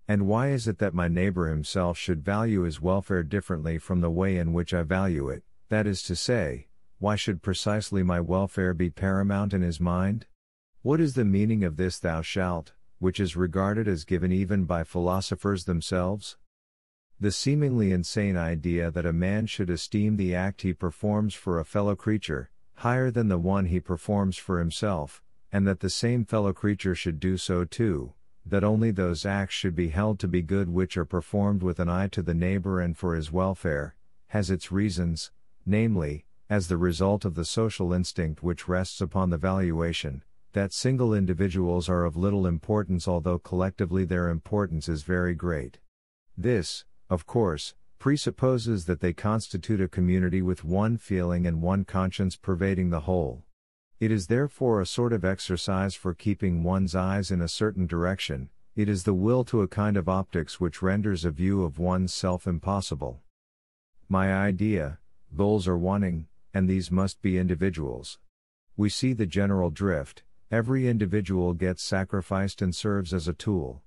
And why is it that my neighbor himself should value his welfare differently from the way in which I value it? That is to say, why should precisely my welfare be paramount in his mind? What is the meaning of this "thou shalt," which is regarded as given even by philosophers themselves? The seemingly insane idea that a man should esteem the act he performs for a fellow creature higher than the one he performs for himself, and that the same fellow creature should do so too, that only those acts should be held to be good which are performed with an eye to the neighbor and for his welfare, has its reasons, namely, as the result of the social instinct which rests upon the valuation, that single individuals are of little importance although collectively their importance is very great. This, of course, presupposes that they constitute a community with one feeling and one conscience pervading the whole. It is therefore a sort of exercise for keeping one's eyes in a certain direction. It is the will to a kind of optics which renders a view of one's self impossible. My idea, goals are wanting, and these must be individuals. We see the general drift. Every individual gets sacrificed and serves as a tool.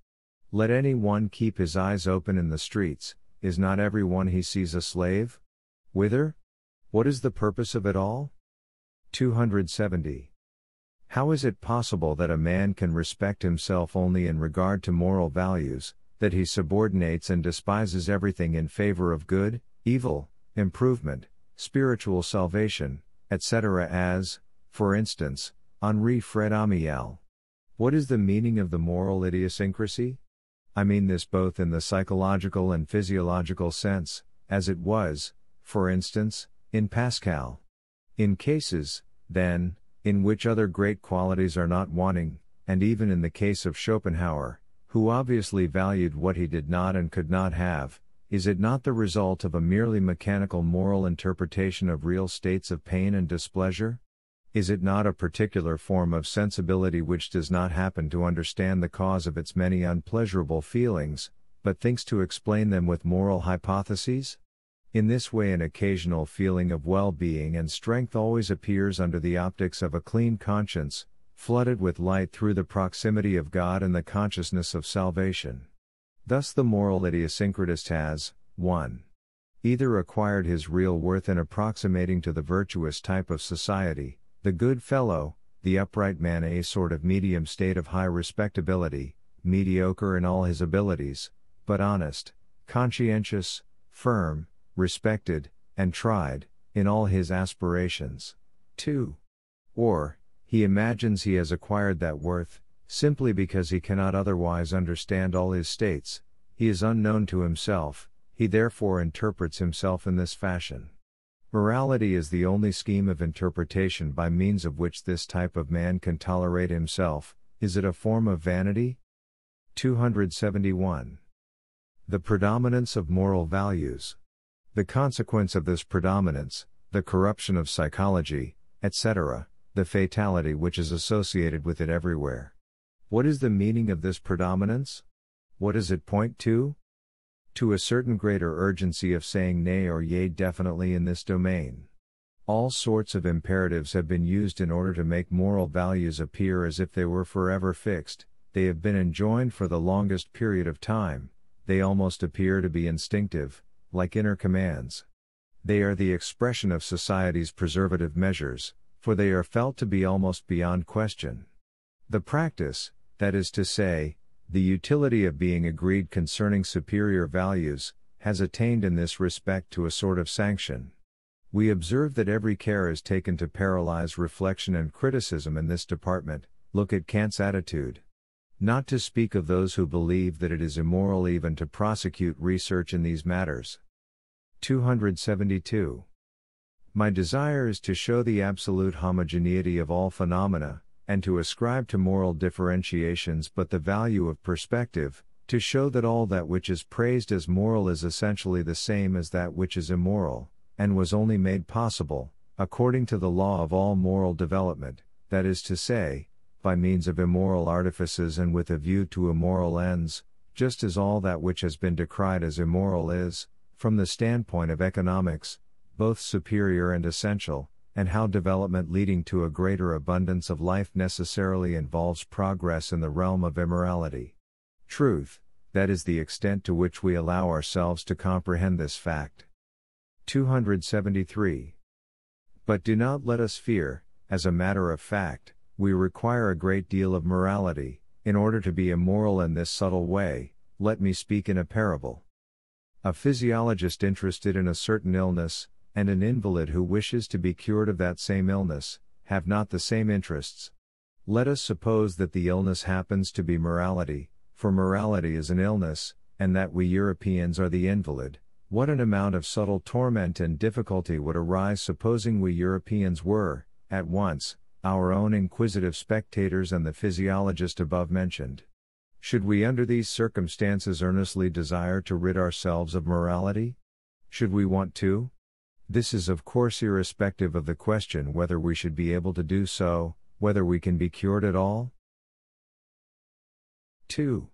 Let any one keep his eyes open in the streets. Is not every one he sees a slave? Whither? What is the purpose of it all? 270. How is it possible that a man can respect himself only in regard to moral values, that he subordinates and despises everything in favor of good, evil, improvement, spiritual salvation, etc. as, for instance, Henri Fred Amiel? What is the meaning of the moral idiosyncrasy? I mean this both in the psychological and physiological sense, as it was, for instance, in Pascal. In cases, then, in which other great qualities are not wanting, and even in the case of Schopenhauer, who obviously valued what he did not and could not have, is it not the result of a merely mechanical moral interpretation of real states of pain and displeasure? Is it not a particular form of sensibility which does not happen to understand the cause of its many unpleasurable feelings, but thinks to explain them with moral hypotheses? In this way an occasional feeling of well-being and strength always appears under the optics of a clean conscience, flooded with light through the proximity of God and the consciousness of salvation. Thus the moral idiosyncratist has, 1. Either acquired his real worth in approximating to the virtuous type of society, the good fellow, the upright man, a sort of medium state of high respectability, mediocre in all his abilities, but honest, conscientious, firm, respected, and tried, in all his aspirations. 2. Or, he imagines he has acquired that worth, simply because he cannot otherwise understand all his states, he is unknown to himself, he therefore interprets himself in this fashion. Morality is the only scheme of interpretation by means of which this type of man can tolerate himself. Is it a form of vanity? 271. The predominance of moral values. The consequence of this predominance, the corruption of psychology, etc., the fatality which is associated with it everywhere. What is the meaning of this predominance? What does it point to? To a certain greater urgency of saying nay or yea definitely in this domain. All sorts of imperatives have been used in order to make moral values appear as if they were forever fixed. They have been enjoined for the longest period of time. They almost appear to be instinctive, like inner commands. They are the expression of society's preservative measures, for they are felt to be almost beyond question. The practice, that is to say, the utility of being agreed concerning superior values, has attained in this respect to a sort of sanction. We observe that every care is taken to paralyze reflection and criticism in this department. Look at Kant's attitude. Not to speak of those who believe that it is immoral even to prosecute research in these matters. 272. My desire is to show the absolute homogeneity of all phenomena, and to ascribe to moral differentiations but the value of perspective, to show that all that which is praised as moral is essentially the same as that which is immoral, and was only made possible, according to the law of all moral development, that is to say, by means of immoral artifices and with a view to immoral ends, just as all that which has been decried as immoral is, from the standpoint of economics, both superior and essential, and how development leading to a greater abundance of life necessarily involves progress in the realm of immorality. Truth, that is the extent to which we allow ourselves to comprehend this fact. 273. But do not let us fear, as a matter of fact, we require a great deal of morality, in order to be immoral in this subtle way. Let me speak in a parable. A physiologist interested in a certain illness, and an invalid who wishes to be cured of that same illness, have not the same interests. Let us suppose that the illness happens to be morality, for morality is an illness, and that we Europeans are the invalid. What an amount of subtle torment and difficulty would arise supposing we Europeans were, at once, our own inquisitive spectators and the physiologist above mentioned. Should we under these circumstances earnestly desire to rid ourselves of morality? Should we want to? This is of course irrespective of the question whether we should be able to do so, whether we can be cured at all. 2.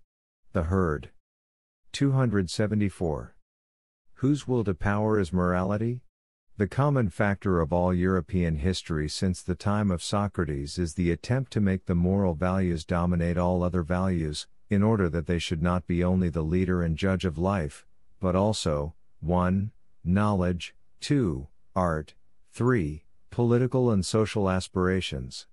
The herd. 274. Whose will to power is morality? The common factor of all European history since the time of Socrates is the attempt to make the moral values dominate all other values, in order that they should not be only the leader and judge of life, but also, 1. Knowledge, 2. Art, 3. Political and social aspirations.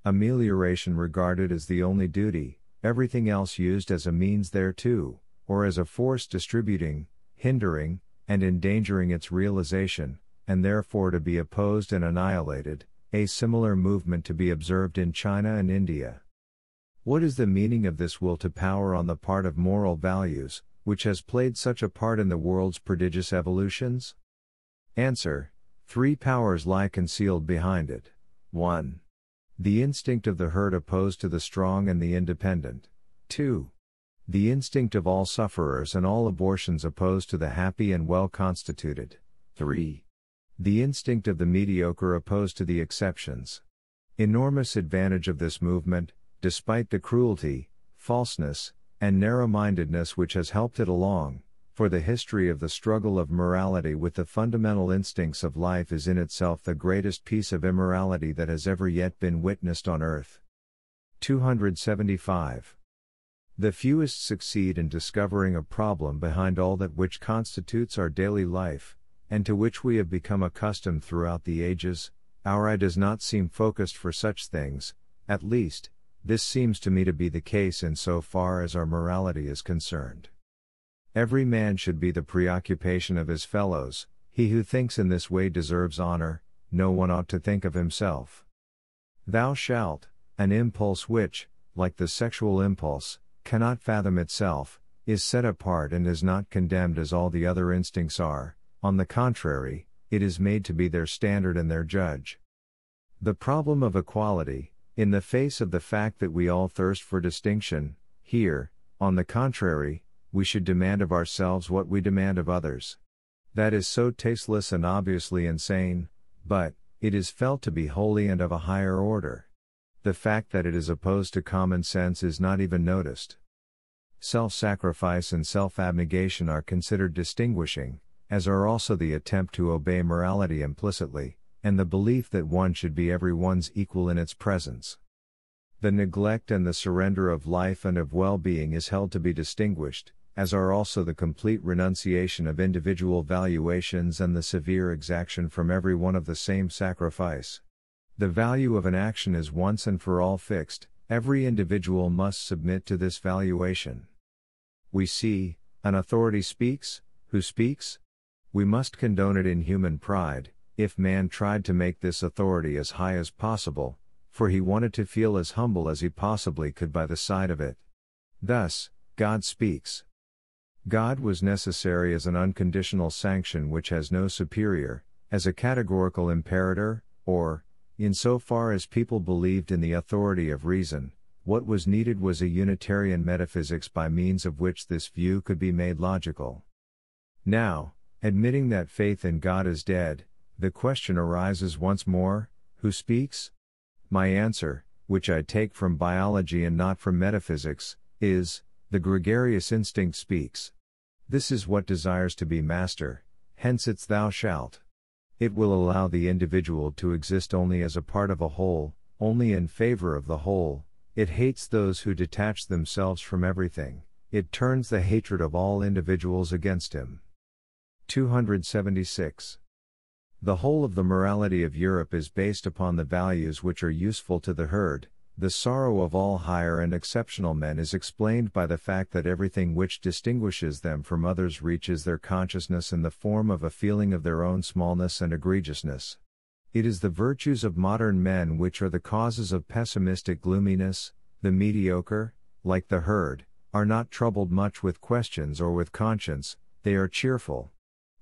Amelioration regarded as the only duty, everything else used as a means thereto, or as a force distributing, hindering, and endangering its realization, and therefore to be opposed and annihilated, a similar movement to be observed in China and India. What is the meaning of this will to power on the part of moral values, which has played such a part in the world's prodigious evolutions? Answer: 3 powers lie concealed behind it. 1. The instinct of the herd opposed to the strong and the independent. 2. The instinct of all sufferers and all abortions opposed to the happy and well-constituted. 3. The instinct of the mediocre opposed to the exceptions. Enormous advantage of this movement, despite the cruelty, falseness, and narrow-mindedness which has helped it along, for the history of the struggle of morality with the fundamental instincts of life is in itself the greatest piece of immorality that has ever yet been witnessed on earth. 275. The fewest succeed in discovering a problem behind all that which constitutes our daily life, and to which we have become accustomed throughout the ages. Our eye does not seem focused for such things, at least, this seems to me to be the case in so far as our morality is concerned. Every man should be the preoccupation of his fellows. He who thinks in this way deserves honor. No one ought to think of himself. Thou shalt, an impulse which, like the sexual impulse, cannot fathom itself, is set apart and is not condemned as all the other instincts are. On the contrary, it is made to be their standard and their judge. The problem of equality, in the face of the fact that we all thirst for distinction, here, on the contrary, we should demand of ourselves what we demand of others. That is so tasteless and obviously insane, but it is felt to be holy and of a higher order. The fact that it is opposed to common sense is not even noticed. Self-sacrifice and self-abnegation are considered distinguishing, as are also the attempt to obey morality implicitly, and the belief that one should be everyone's equal in its presence. The neglect and the surrender of life and of well-being is held to be distinguished, as are also the complete renunciation of individual valuations and the severe exaction from every one of the same sacrifice. The value of an action is once and for all fixed, every individual must submit to this valuation. We see, an authority speaks, who speaks? We must condone it in human pride, if man tried to make this authority as high as possible, for he wanted to feel as humble as he possibly could by the side of it. Thus, God speaks. God was necessary as an unconditional sanction which has no superior, as a categorical imperator, or, insofar as people believed in the authority of reason, what was needed was a Unitarian metaphysics by means of which this view could be made logical. Now, admitting that faith in God is dead, the question arises once more, who speaks? My answer, which I take from biology and not from metaphysics, is, the gregarious instinct speaks. This is what desires to be master, hence its thou shalt. It will allow the individual to exist only as a part of a whole, only in favor of the whole. It hates those who detach themselves from everything. It turns the hatred of all individuals against him. 276. The whole of the morality of Europe is based upon the values which are useful to the herd. The sorrow of all higher and exceptional men is explained by the fact that everything which distinguishes them from others reaches their consciousness in the form of a feeling of their own smallness and egregiousness. It is the virtues of modern men which are the causes of pessimistic gloominess. The mediocre, like the herd, are not troubled much with questions or with conscience, they are cheerful.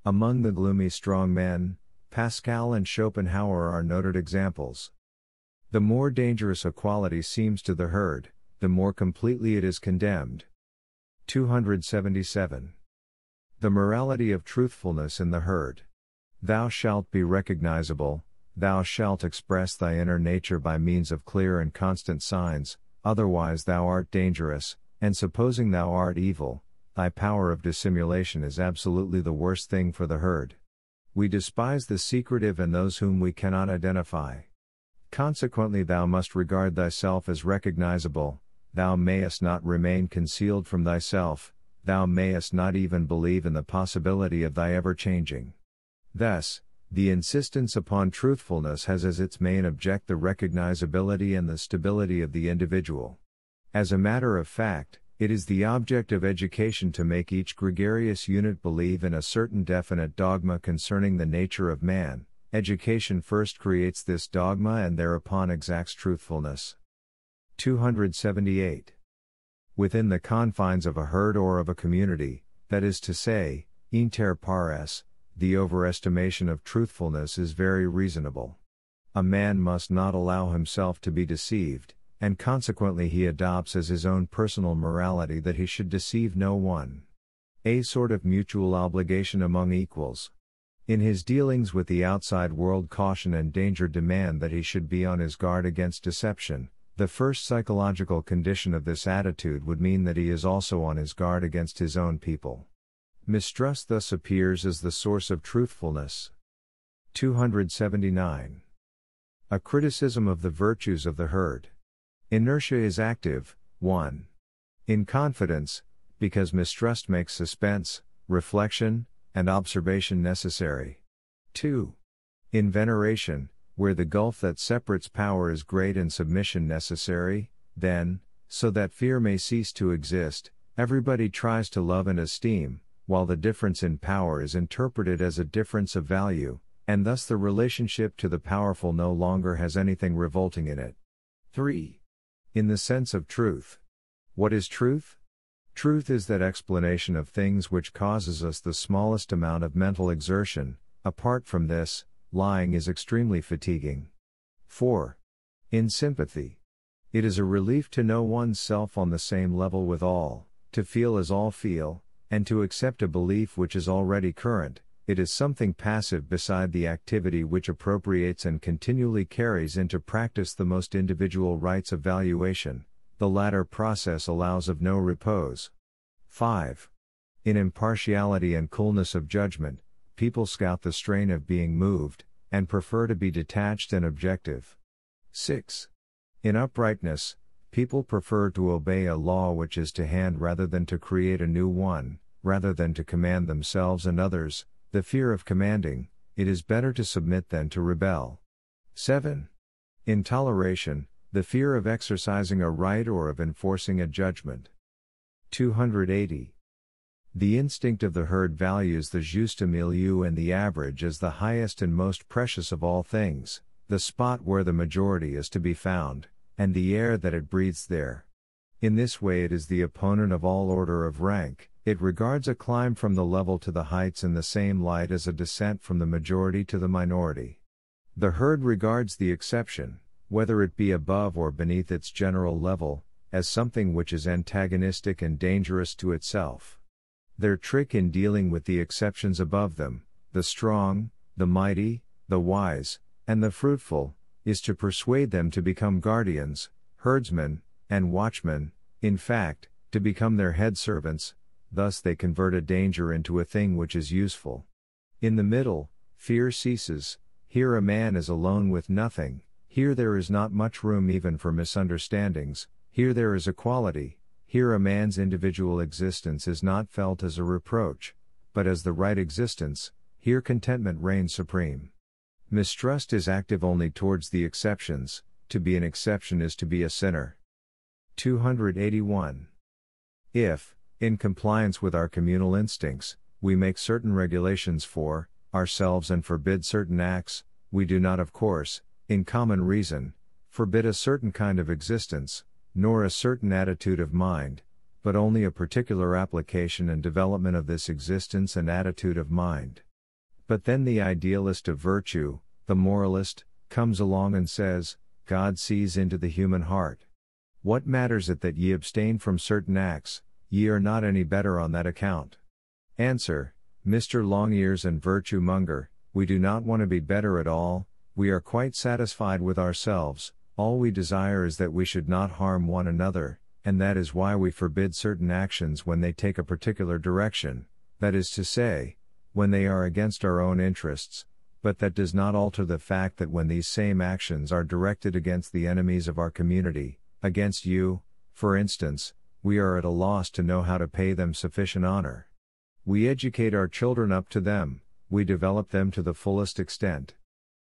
Among the gloomy strong men, Pascal and Schopenhauer are noted examples. The more dangerous a quality seems to the herd, the more completely it is condemned. 277. The morality of truthfulness in the herd. Thou shalt be recognizable, thou shalt express thy inner nature by means of clear and constant signs, otherwise thou art dangerous, and supposing thou art evil, thy power of dissimulation is absolutely the worst thing for the herd. We despise the secretive and those whom we cannot identify. Consequently thou must regard thyself as recognizable, thou mayest not remain concealed from thyself, thou mayest not even believe in the possibility of thy ever changing. Thus, the insistence upon truthfulness has as its main object the recognizability and the stability of the individual. As a matter of fact, it is the object of education to make each gregarious unit believe in a certain definite dogma concerning the nature of man. Education first creates this dogma and thereupon exacts truthfulness. 278. Within the confines of a herd or of a community, that is to say, inter pares, the overestimation of truthfulness is very reasonable. A man must not allow himself to be deceived, and consequently he adopts as his own personal morality that he should deceive no one. A sort of mutual obligation among equals. In his dealings with the outside world, caution and danger demand that he should be on his guard against deception. The first psychological condition of this attitude would mean that he is also on his guard against his own people. Mistrust thus appears as the source of truthfulness. 279. A criticism of the virtues of the herd. Inertia is active. 1. In confidence, because mistrust makes suspense, reflection, and observation necessary. 2. In veneration, where the gulf that separates power is great and submission necessary, then, so that fear may cease to exist, everybody tries to love and esteem, while the difference in power is interpreted as a difference of value, and thus the relationship to the powerful no longer has anything revolting in it. 3. In the sense of truth. What is truth? Truth is that explanation of things which causes us the smallest amount of mental exertion. Apart from this, lying is extremely fatiguing. 4. In sympathy. It is a relief to know one's self on the same level with all, to feel as all feel, and to accept a belief which is already current. It is something passive beside the activity which appropriates and continually carries into practice the most individual rights of valuation. The latter process allows of no repose. 5. In impartiality and coolness of judgment, people scout the strain of being moved, and prefer to be detached and objective. 6. In uprightness, people prefer to obey a law which is to hand rather than to create a new one, rather than to command themselves and others. The fear of commanding, it is better to submit than to rebel. 7. In toleration, the fear of exercising a right or of enforcing a judgment. 280. The instinct of the herd values the juste milieu and the average as the highest and most precious of all things, the spot where the majority is to be found, and the air that it breathes there. In this way it is the opponent of all order of rank, it regards a climb from the level to the heights in the same light as a descent from the majority to the minority. The herd regards the exception, whether it be above or beneath its general level, as something which is antagonistic and dangerous to itself. Their trick in dealing with the exceptions above them, the strong, the mighty, the wise, and the fruitful, is to persuade them to become guardians, herdsmen, and watchmen, in fact, to become their head servants. Thus they convert a danger into a thing which is useful. In the middle, fear ceases. Here a man is alone with nothing, here there is not much room even for misunderstandings, here there is equality, here a man's individual existence is not felt as a reproach, but as the right existence, here contentment reigns supreme. Mistrust is active only towards the exceptions, to be an exception is to be a sinner. 281. If, in compliance with our communal instincts, we make certain regulations for ourselves and forbid certain acts, we do not, of course, in common reason, forbid a certain kind of existence, nor a certain attitude of mind, but only a particular application and development of this existence and attitude of mind. But then the idealist of virtue, the moralist, comes along and says, God sees into the human heart. What matters it that ye abstain from certain acts, ye are not any better on that account. Answer, Mr. Long-Ears and Virtue Monger, we do not want to be better at all, we are quite satisfied with ourselves, all we desire is that we should not harm one another, and that is why we forbid certain actions when they take a particular direction, that is to say, when they are against our own interests, but that does not alter the fact that when these same actions are directed against the enemies of our community, against you, for instance, we are at a loss to know how to pay them sufficient honor. We educate our children up to them, we develop them to the fullest extent.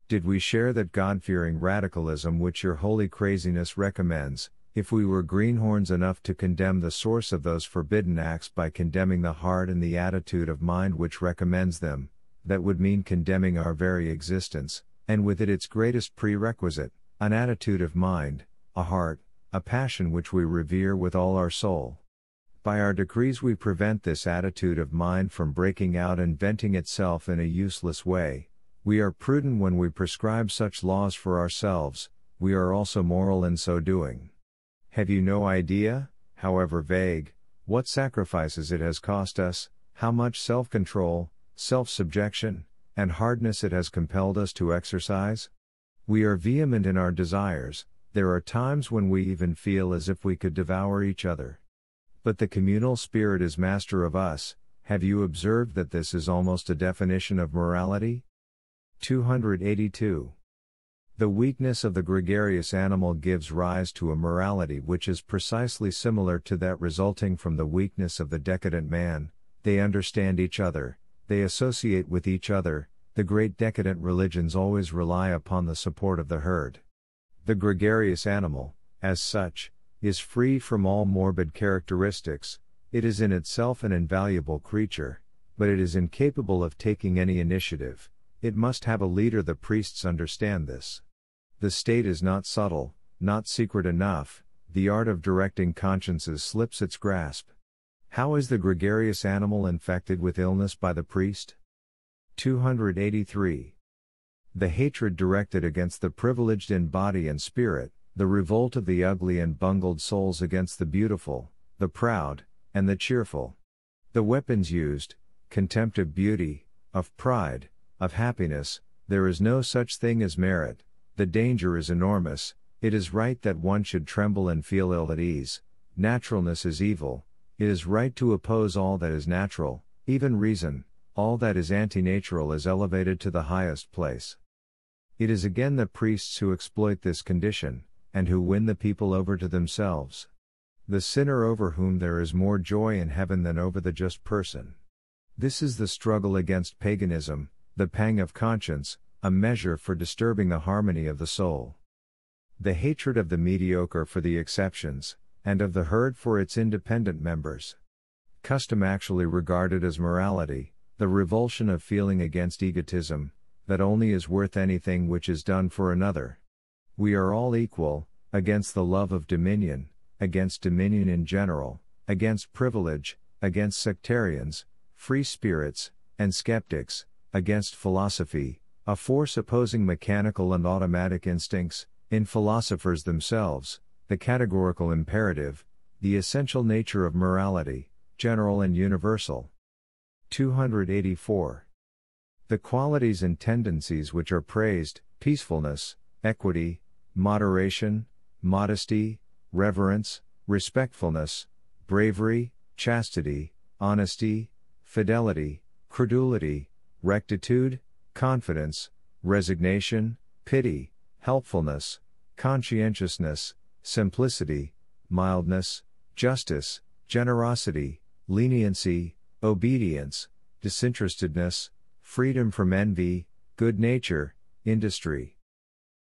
Did we share that God-fearing radicalism which your holy craziness recommends, if we were greenhorns enough to condemn the source of those forbidden acts by condemning the heart and the attitude of mind which recommends them, that would mean condemning our very existence, and with it its greatest prerequisite, an attitude of mind, a heart, a passion which we revere with all our soul. By our decrees we prevent this attitude of mind from breaking out and venting itself in a useless way. We are prudent when we prescribe such laws for ourselves, we are also moral in so doing. Have you no idea, however vague, what sacrifices it has cost us, how much self-control, self-subjection, and hardness it has compelled us to exercise? We are vehement in our desires, there are times when we even feel as if we could devour each other. But the communal spirit is master of us. Have you observed that this is almost a definition of morality? 282. The weakness of the gregarious animal gives rise to a morality which is precisely similar to that resulting from the weakness of the decadent man. They understand each other, they associate with each other. The great decadent religions always rely upon the support of the herd. The gregarious animal, as such, is free from all morbid characteristics, it is in itself an invaluable creature, but it is incapable of taking any initiative. It must have a leader. The priests understand this. The state is not subtle, not secret enough, the art of directing consciences slips its grasp. How is the gregarious animal infected with illness by the priest? 283. The hatred directed against the privileged in body and spirit, the revolt of the ugly and bungled souls against the beautiful, the proud, and the cheerful. The weapons used, contempt of beauty, of pride, of happiness. There is no such thing as merit, the danger is enormous, it is right that one should tremble and feel ill at ease, naturalness is evil, it is right to oppose all that is natural, even reason, all that is anti-natural is elevated to the highest place. It is again the priests who exploit this condition, and who win the people over to themselves. The sinner over whom there is more joy in heaven than over the just person. This is the struggle against paganism, the pang of conscience, a measure for disturbing the harmony of the soul. The hatred of the mediocre for the exceptions, and of the herd for its independent members. Custom actually regarded as morality, the revulsion of feeling against egotism, that only is worth anything which is done for another. We are all equal, against the love of dominion, against dominion in general, against privilege, against sectarians, free spirits, and skeptics, against philosophy, a force opposing mechanical and automatic instincts, in philosophers themselves, the categorical imperative, the essential nature of morality, general and universal. 284. The qualities and tendencies which are praised, peacefulness, equity, moderation, modesty, reverence, respectfulness, bravery, chastity, honesty, fidelity, credulity, rectitude, confidence, resignation, pity, helpfulness, conscientiousness, simplicity, mildness, justice, generosity, leniency, obedience, disinterestedness, freedom from envy, good nature, industry.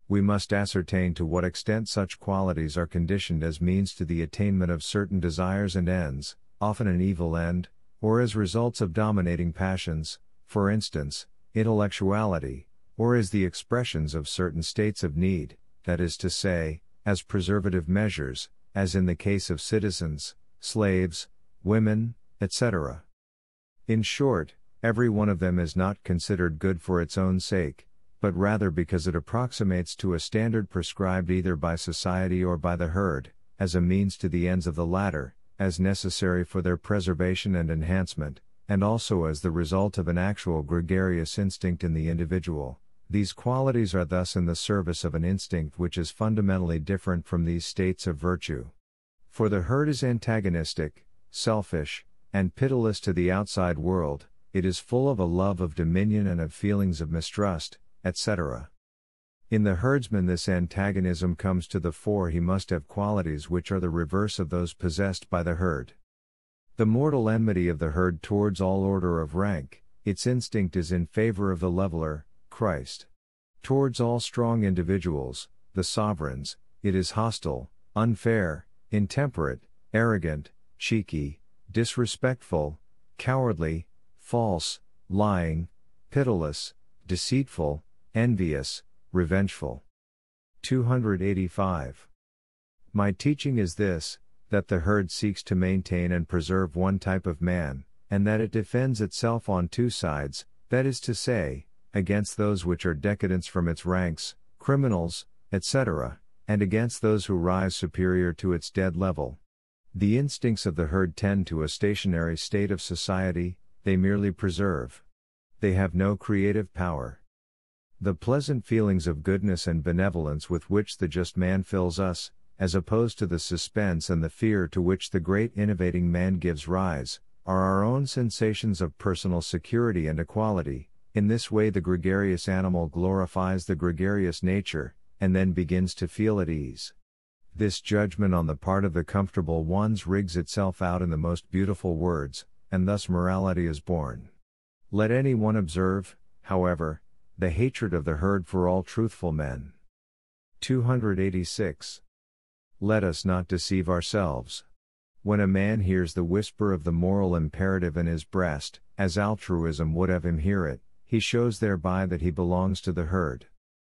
We must ascertain to what extent such qualities are conditioned as means to the attainment of certain desires and ends, often an evil end, or as results of dominating passions, for instance, intellectuality, or as the expressions of certain states of need, that is to say, as preservative measures, as in the case of citizens, slaves, women, etc. In short, every one of them is not considered good for its own sake, but rather because it approximates to a standard prescribed either by society or by the herd, as a means to the ends of the latter, as necessary for their preservation and enhancement, and also as the result of an actual gregarious instinct in the individual. These qualities are thus in the service of an instinct which is fundamentally different from these states of virtue. For the herd is antagonistic, selfish, and pitiless to the outside world, it is full of a love of dominion and of feelings of mistrust, etc. In the herdsman this antagonism comes to the fore. He must have qualities which are the reverse of those possessed by the herd. The mortal enmity of the herd towards all order of rank, its instinct is in favor of the leveler, Christ. Towards all strong individuals, the sovereigns, it is hostile, unfair, intemperate, arrogant, cheeky, disrespectful, cowardly, false, lying, pitiless, deceitful, envious, revengeful. 285. My teaching is this, that the herd seeks to maintain and preserve one type of man, and that it defends itself on two sides, that is to say, against those which are decadents from its ranks, criminals, etc., and against those who rise superior to its dead level. The instincts of the herd tend to a stationary state of society, they merely preserve. They have no creative power. The pleasant feelings of goodness and benevolence with which the just man fills us, as opposed to the suspense and the fear to which the great innovating man gives rise, are our own sensations of personal security and equality. In this way the gregarious animal glorifies the gregarious nature, and then begins to feel at ease. This judgment on the part of the comfortable ones rigs itself out in the most beautiful words, and thus morality is born. Let any one observe, however, the hatred of the herd for all truthful men. 286. Let us not deceive ourselves. When a man hears the whisper of the moral imperative in his breast, as altruism would have him hear it, he shows thereby that he belongs to the herd.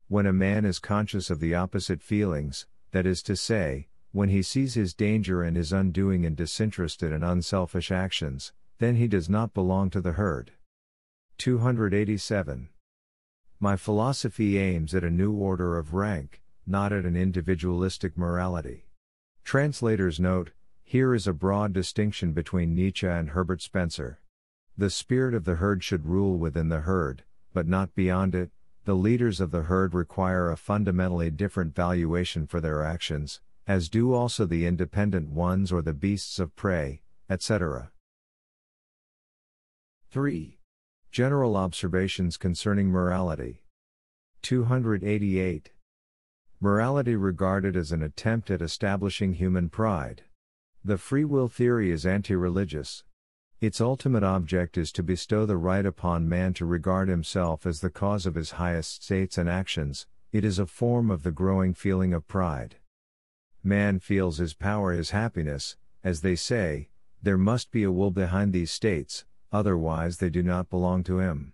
When a man is conscious of the opposite feelings, that is to say, when he sees his danger and his undoing in disinterested and unselfish actions, then he does not belong to the herd. 287. My philosophy aims at a new order of rank, not at an individualistic morality. Translator's note: here is a broad distinction between Nietzsche and Herbert Spencer. The spirit of the herd should rule within the herd, but not beyond it. The leaders of the herd require a fundamentally different valuation for their actions, as do also the independent ones or the beasts of prey, etc. 3. General observations concerning morality. 288. Morality regarded as an attempt at establishing human pride. The free will theory is anti-religious. Its ultimate object is to bestow the right upon man to regard himself as the cause of his highest states and actions. It is a form of the growing feeling of pride. Man feels his power, his happiness, as they say. There must be a will behind these states, otherwise they do not belong to him.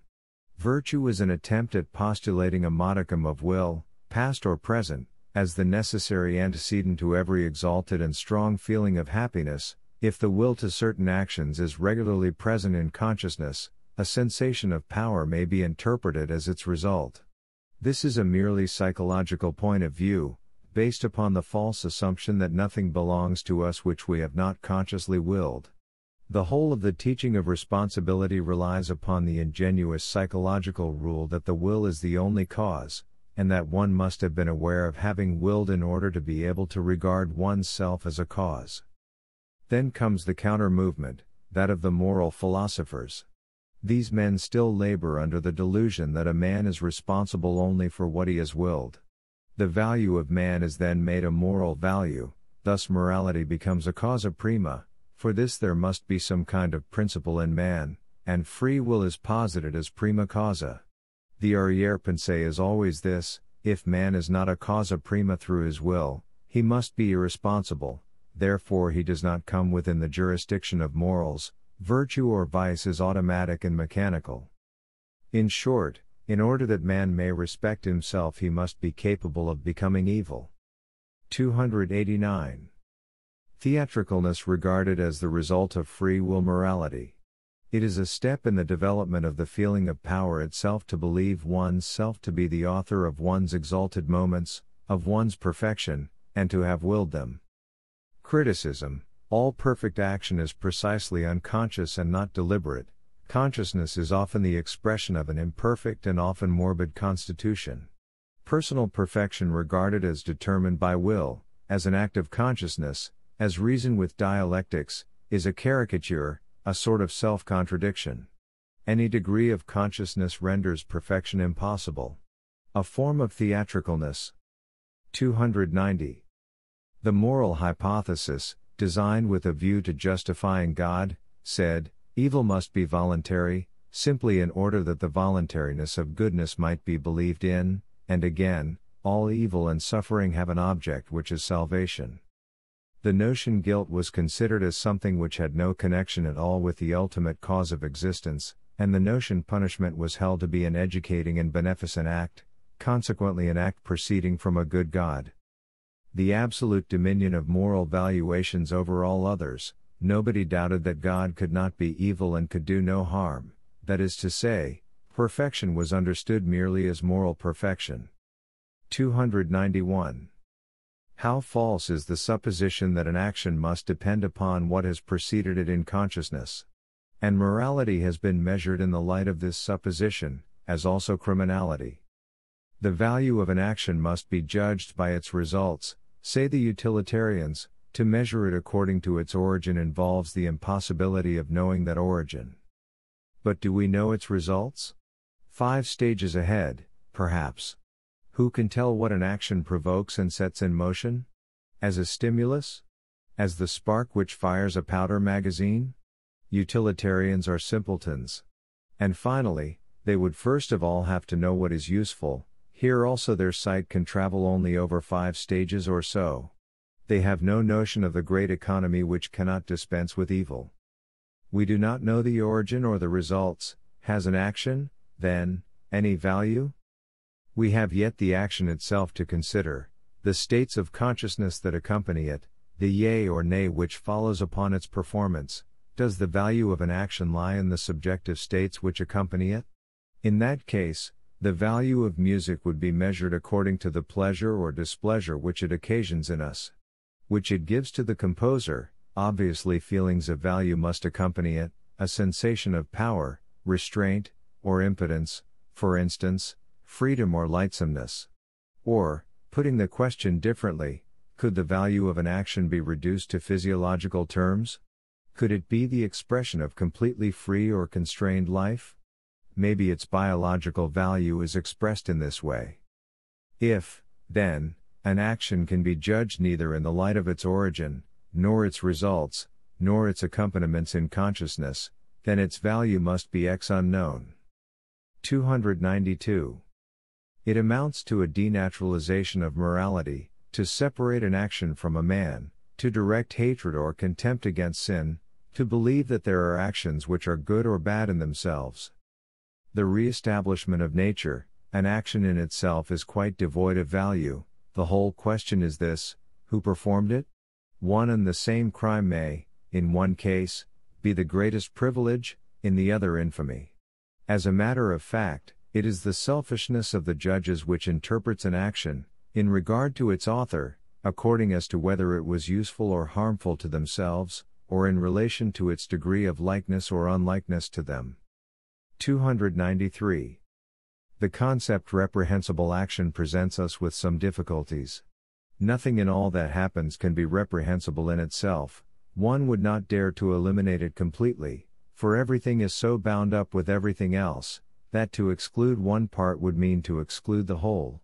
Virtue is an attempt at postulating a modicum of will, past or present, as the necessary antecedent to every exalted and strong feeling of happiness. If the will to certain actions is regularly present in consciousness, a sensation of power may be interpreted as its result. This is a merely psychological point of view, based upon the false assumption that nothing belongs to us which we have not consciously willed. The whole of the teaching of responsibility relies upon the ingenuous psychological rule that the will is the only cause, and that one must have been aware of having willed in order to be able to regard one's self as a cause. Then comes the counter-movement, that of the moral philosophers. These men still labor under the delusion that a man is responsible only for what he has willed. The value of man is then made a moral value, thus morality becomes a causa prima. For this there must be some kind of principle in man, and free will is posited as prima causa. The arrière-pensée is always this: if man is not a causa prima through his will, he must be irresponsible, therefore he does not come within the jurisdiction of morals, virtue or vice is automatic and mechanical. In short, in order that man may respect himself he must be capable of becoming evil. 289. Theatricalness regarded as the result of free will morality. It is a step in the development of the feeling of power itself to believe one's self to be the author of one's exalted moments, of one's perfection, and to have willed them. Criticism: all perfect action is precisely unconscious and not deliberate. Consciousness is often the expression of an imperfect and often morbid constitution. Personal perfection regarded as determined by will, as an act of consciousness, as reason with dialectics, is a caricature, a sort of self-contradiction. Any degree of consciousness renders perfection impossible. A form of theatricalness. 290. The moral hypothesis, designed with a view to justifying God, said, evil must be voluntary, simply in order that the voluntariness of goodness might be believed in, and again, all evil and suffering have an object which is salvation. The notion guilt was considered as something which had no connection at all with the ultimate cause of existence, and the notion punishment was held to be an educating and beneficent act, consequently an act proceeding from a good God. The absolute dominion of moral valuations over all others, nobody doubted that God could not be evil and could do no harm, that is to say, perfection was understood merely as moral perfection. 291. How false is the supposition that an action must depend upon what has preceded it in consciousness. And morality has been measured in the light of this supposition, as also criminality. The value of an action must be judged by its results, say the utilitarians. To measure it according to its origin involves the impossibility of knowing that origin. But do we know its results? 5 stages ahead, perhaps. Who can tell what an action provokes and sets in motion? As a stimulus? As the spark which fires a powder magazine? Utilitarians are simpletons. And finally, they would first of all have to know what is useful. Here also their sight can travel only over 5 stages or so. They have no notion of the great economy which cannot dispense with evil. We do not know the origin or the results. Has an action, then, any value? We have yet the action itself to consider, the states of consciousness that accompany it, the yea or nay which follows upon its performance. Does the value of an action lie in the subjective states which accompany it? In that case, the value of music would be measured according to the pleasure or displeasure which it occasions in us, which it gives to the composer. Obviously feelings of value must accompany it, a sensation of power, restraint, or impotence, for instance, freedom or lightsomeness. Or, putting the question differently, could the value of an action be reduced to physiological terms? Could it be the expression of completely free or constrained life? Maybe its biological value is expressed in this way. If, then, an action can be judged neither in the light of its origin, nor its results, nor its accompaniments in consciousness, then its value must be ex unknown. 292. It amounts to a denaturalization of morality, to separate an action from a man, to direct hatred or contempt against sin, to believe that there are actions which are good or bad in themselves. The re-establishment of nature, an action in itself is quite devoid of value, The whole question is this: who performed it? One and the same crime may, in one case, be the greatest privilege, in the other infamy. As a matter of fact, it is the selfishness of the judges which interprets an action, in regard to its author, according as to whether it was useful or harmful to themselves, or in relation to its degree of likeness or unlikeness to them. 293. The concept reprehensible action presents us with some difficulties. Nothing in all that happens can be reprehensible in itself. One would not dare to eliminate it completely, for everything is so bound up with everything else, that to exclude one part would mean to exclude the whole.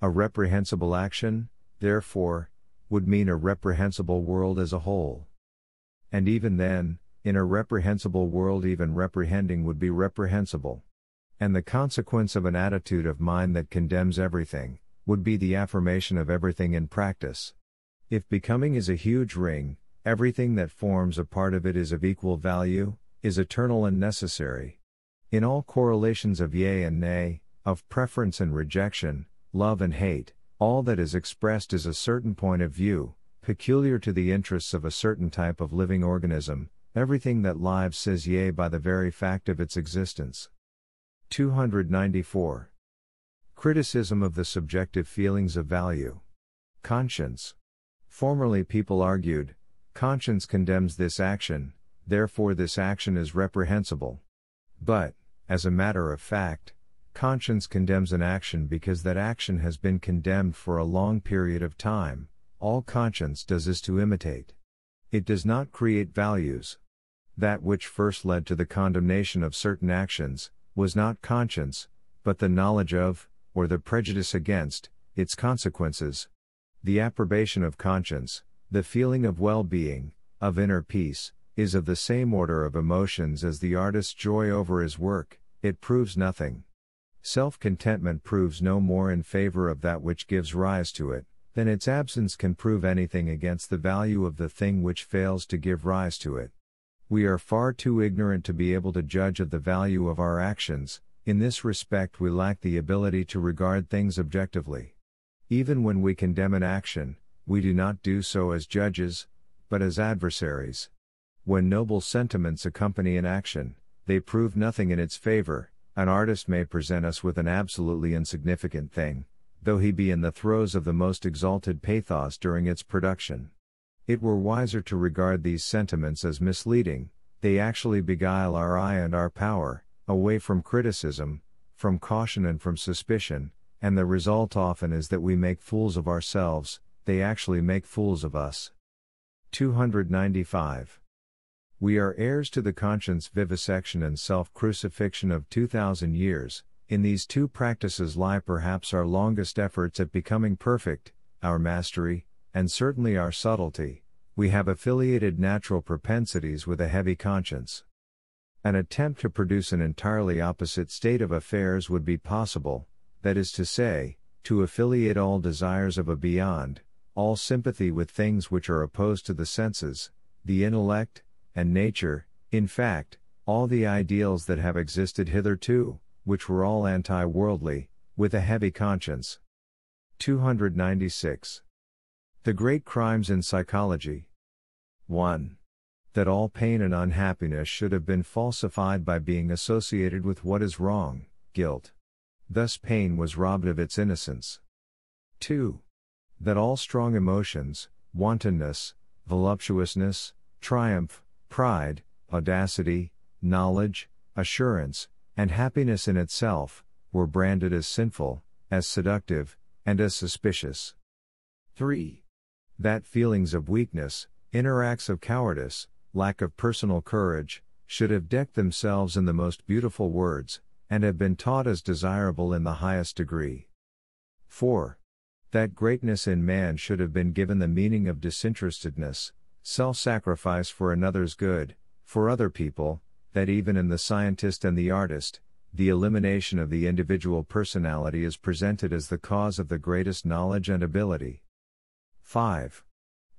A reprehensible action, therefore, would mean a reprehensible world as a whole. And even then, in a reprehensible world even reprehending would be reprehensible. And the consequence of an attitude of mind that condemns everything, would be the affirmation of everything in practice. If becoming is a huge ring, everything that forms a part of it is of equal value, is eternal and necessary. In all correlations of yea and nay, of preference and rejection, love and hate, all that is expressed is a certain point of view, peculiar to the interests of a certain type of living organism. Everything that lives says yea by the very fact of its existence. 294. Criticism of the subjective feelings of value. Conscience. Formerly people argued, conscience condemns this action, therefore this action is reprehensible. But, as a matter of fact, conscience condemns an action because that action has been condemned for a long period of time. All conscience does is to imitate. It does not create values. That which first led to the condemnation of certain actions, was not conscience, but the knowledge of, or the prejudice against, its consequences. The approbation of conscience, the feeling of well-being, of inner peace, is of the same order of emotions as the artist's joy over his work. It proves nothing. Self-contentment proves no more in favor of that which gives rise to it, than its absence can prove anything against the value of the thing which fails to give rise to it. We are far too ignorant to be able to judge of the value of our actions. In this respect we lack the ability to regard things objectively. Even when we condemn an action, we do not do so as judges, but as adversaries. When noble sentiments accompany an action, they prove nothing in its favor. An artist may present us with an absolutely insignificant thing, though he be in the throes of the most exalted pathos during its production. It were wiser to regard these sentiments as misleading. They actually beguile our eye and our power, away from criticism, from caution and from suspicion, and the result often is that we make fools of ourselves. They actually make fools of us. 295. We are heirs to the conscience vivisection and self-crucifixion of 2,000 years. In these two practices lie perhaps our longest efforts at becoming perfect, our mastery, and certainly our subtlety. We have affiliated natural propensities with a heavy conscience. An attempt to produce an entirely opposite state of affairs would be possible, that is to say, to affiliate all desires of a beyond, all sympathy with things which are opposed to the senses, the intellect, and nature, in fact, all the ideals that have existed hitherto, which were all anti-worldly, with a heavy conscience. 296. The great crimes in psychology. 1. That all pain and unhappiness should have been falsified by being associated with what is wrong, guilt. Thus pain was robbed of its innocence. 2. That all strong emotions, wantonness, voluptuousness, triumph, pride, audacity, knowledge, assurance, and happiness in itself, were branded as sinful, as seductive, and as suspicious. 3. That feelings of weakness, inner acts of cowardice, lack of personal courage, should have decked themselves in the most beautiful words, and have been taught as desirable in the highest degree. 4. That greatness in man should have been given the meaning of disinterestedness, self-sacrifice for another's good, for other people, that even in the scientist and the artist, the elimination of the individual personality is presented as the cause of the greatest knowledge and ability. 5.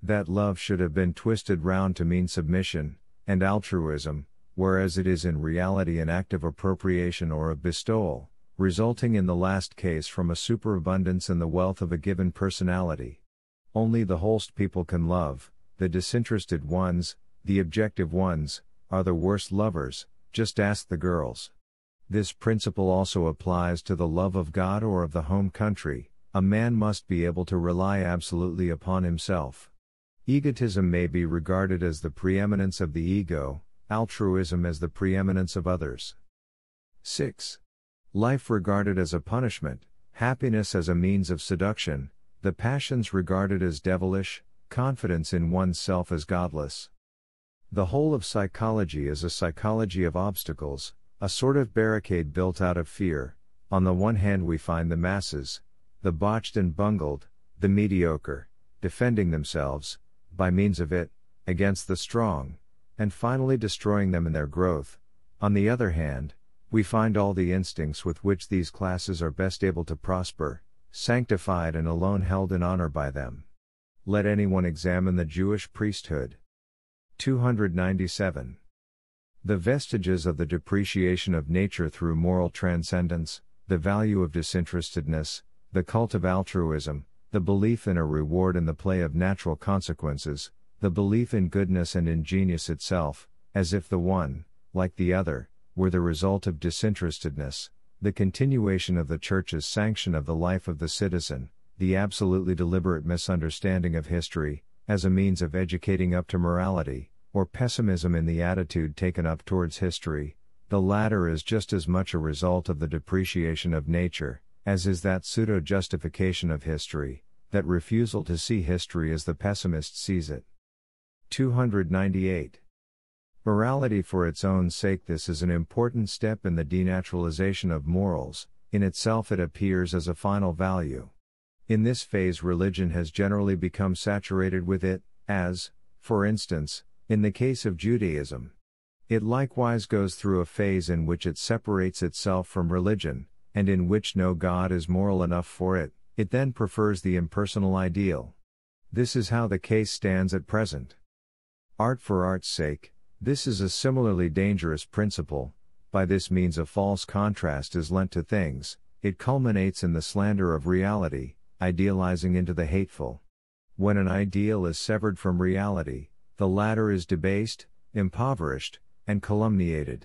That love should have been twisted round to mean submission, and altruism, whereas it is in reality an act of appropriation or of bestowal, resulting in the last case from a superabundance in the wealth of a given personality. Only the wholest people can love, the disinterested ones, the objective ones, are the worst lovers, just ask the girls. This principle also applies to the love of God or of the home country. A man must be able to rely absolutely upon himself. Egotism may be regarded as the preeminence of the ego, altruism as the preeminence of others. 6. Life regarded as a punishment, happiness as a means of seduction, the passions regarded as devilish, confidence in oneself as godless. The whole of psychology is a psychology of obstacles, a sort of barricade built out of fear. On the one hand we find the masses, the botched and bungled, the mediocre, defending themselves, by means of it, against the strong, and finally destroying them in their growth. On the other hand, we find all the instincts with which these classes are best able to prosper, sanctified and alone held in honor by them. Let anyone examine the Jewish priesthood. 297. The vestiges of the depreciation of nature through moral transcendence, the value of disinterestedness, the cult of altruism, the belief in a reward in the play of natural consequences, the belief in goodness and in genius itself, as if the one, like the other, were the result of disinterestedness, the continuation of the Church's sanction of the life of the citizen, the absolutely deliberate misunderstanding of history, as a means of educating up to morality, or pessimism in the attitude taken up towards history. The latter is just as much a result of the depreciation of nature, as is that pseudo-justification of history, that refusal to see history as the pessimist sees it. 298. Morality for its own sake. This is an important step in the denaturalization of morals. In itself it appears as a final value. In this phase religion has generally become saturated with it, as, for instance, in the case of Judaism. It likewise goes through a phase in which it separates itself from religion, and in which no God is moral enough for it. It then prefers the impersonal ideal. This is how the case stands at present. Art for art's sake. This is a similarly dangerous principle. By this means a false contrast is lent to things. It culminates in the slander of reality, idealizing into the hateful. When an ideal is severed from reality, the latter is debased, impoverished, and calumniated.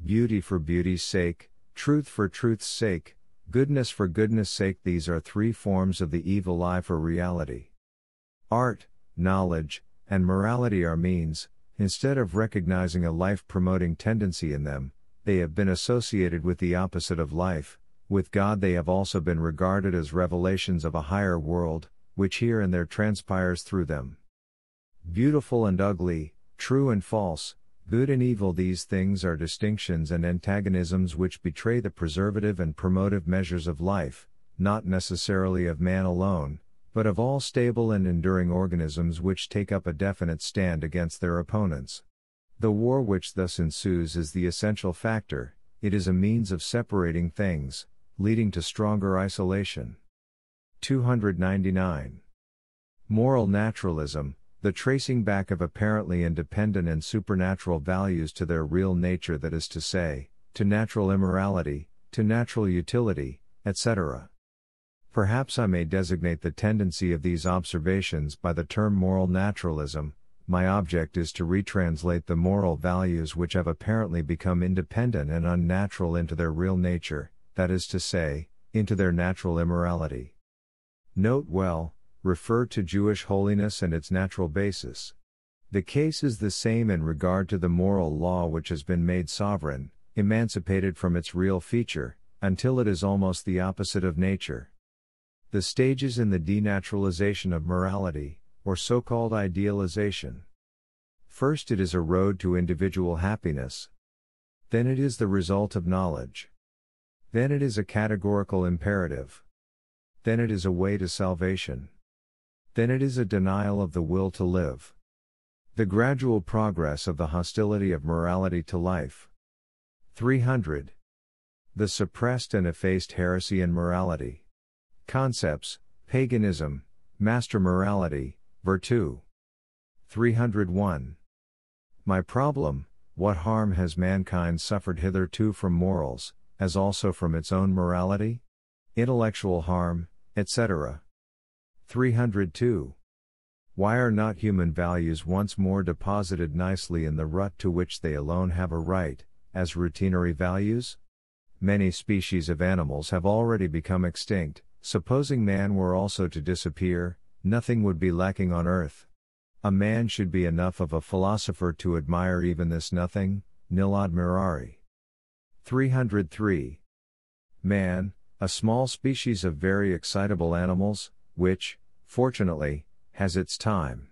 Beauty for beauty's sake, truth for truth's sake, goodness for goodness' sake. These are three forms of the evil eye for reality. Art, knowledge, and morality are means. Instead of recognizing a life-promoting tendency in them, they have been associated with the opposite of life. With God they have also been regarded as revelations of a higher world, which here and there transpires through them. Beautiful and ugly, true and false, good and evil, these things are distinctions and antagonisms which betray the preservative and promotive measures of life, not necessarily of man alone, but of all stable and enduring organisms which take up a definite stand against their opponents. The war which thus ensues is the essential factor. It is a means of separating things, leading to stronger isolation. 299. Moral naturalism, the tracing back of apparently independent and supernatural values to their real nature, that is to say, to natural immorality, to natural utility, etc. Perhaps I may designate the tendency of these observations by the term moral naturalism. My object is to retranslate the moral values which have apparently become independent and unnatural into their real nature, that is to say, into their natural immorality. Note well, refer to Jewish holiness and its natural basis. The case is the same in regard to the moral law which has been made sovereign, emancipated from its real feature, until it is almost the opposite of nature. The stages in the denaturalization of morality, or so-called idealization. First, it is a road to individual happiness. Then it is the result of knowledge. Then it is a categorical imperative. Then it is a way to salvation. Then it is a denial of the will to live. The gradual progress of the hostility of morality to life. 300. The suppressed and effaced heresy and morality. Concepts, paganism, master morality, virtue. 301. My problem: what harm has mankind suffered hitherto from morals, as also from its own morality, intellectual harm, etc. 302. Why are not human values once more deposited nicely in the rut to which they alone have a right, as routinary values? Many species of animals have already become extinct. Supposing man were also to disappear, nothing would be lacking on earth. A man should be enough of a philosopher to admire even this nothing, nil admirari. 303. Man, a small species of very excitable animals, which, fortunately, has its time.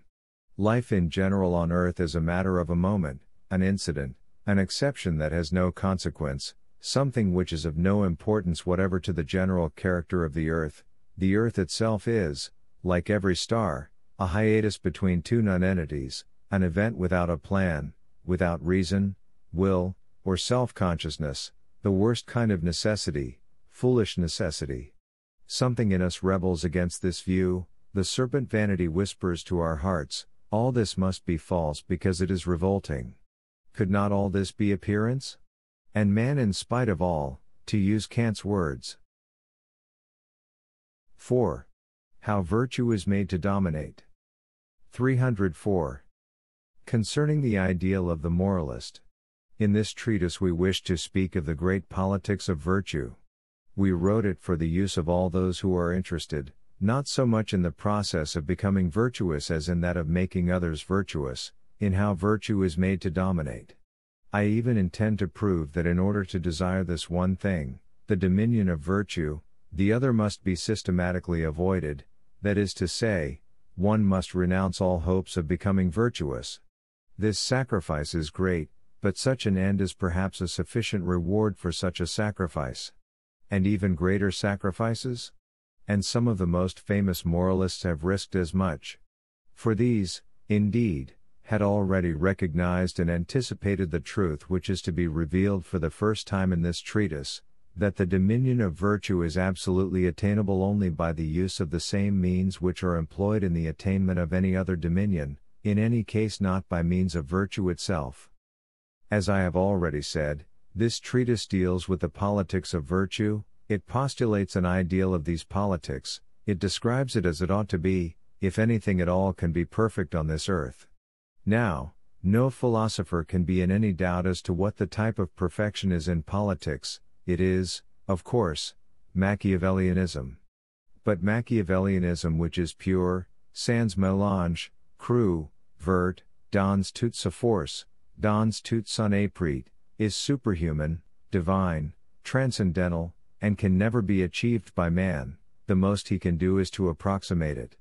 Life in general on earth is a matter of a moment, an incident, an exception that has no consequence, something which is of no importance whatever to the general character of the earth. The earth itself is, like every star, a hiatus between two nonentities, an event without a plan, without reason, will, or self-consciousness, the worst kind of necessity, foolish necessity. Something in us rebels against this view. The serpent vanity whispers to our hearts, all this must be false because it is revolting. Could not all this be appearance? And man in spite of all, to use Kant's words. 4. How virtue is made to dominate. 304. Concerning the ideal of the moralist. In this treatise we wish to speak of the great politics of virtue. We wrote it for the use of all those who are interested, not so much in the process of becoming virtuous as in that of making others virtuous, in how virtue is made to dominate. I even intend to prove that in order to desire this one thing, the dominion of virtue, the other must be systematically avoided, that is to say, one must renounce all hopes of becoming virtuous. This sacrifice is great, but such an end is perhaps a sufficient reward for such a sacrifice. And even greater sacrifices? And some of the most famous moralists have risked as much. For these, indeed, had already recognized and anticipated the truth which is to be revealed for the first time in this treatise, that the dominion of virtue is absolutely attainable only by the use of the same means which are employed in the attainment of any other dominion, in any case not by means of virtue itself. As I have already said, this treatise deals with the politics of virtue. It postulates an ideal of these politics, it describes it as it ought to be, if anything at all can be perfect on this earth. Now, no philosopher can be in any doubt as to what the type of perfection is in politics. It is, of course, Machiavellianism. But Machiavellianism which is pure, sans mélange, cru, vert, dans toute sa force, dans toute son esprit, is superhuman, divine, transcendental, and can never be achieved by man. The most he can do is to approximate it.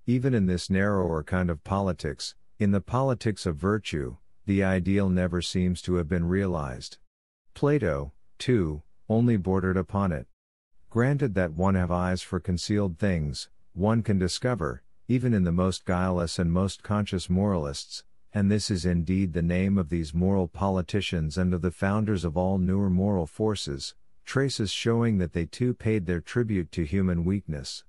Even in this narrower kind of politics, in the politics of virtue, the ideal never seems to have been realized. Plato, too, only bordered upon it. Granted that one have eyes for concealed things, one can discover, even in the most guileless and most conscious moralists, and this is indeed the name of these moral politicians and of the founders of all newer moral forces, traces showing that they too paid their tribute to human weakness.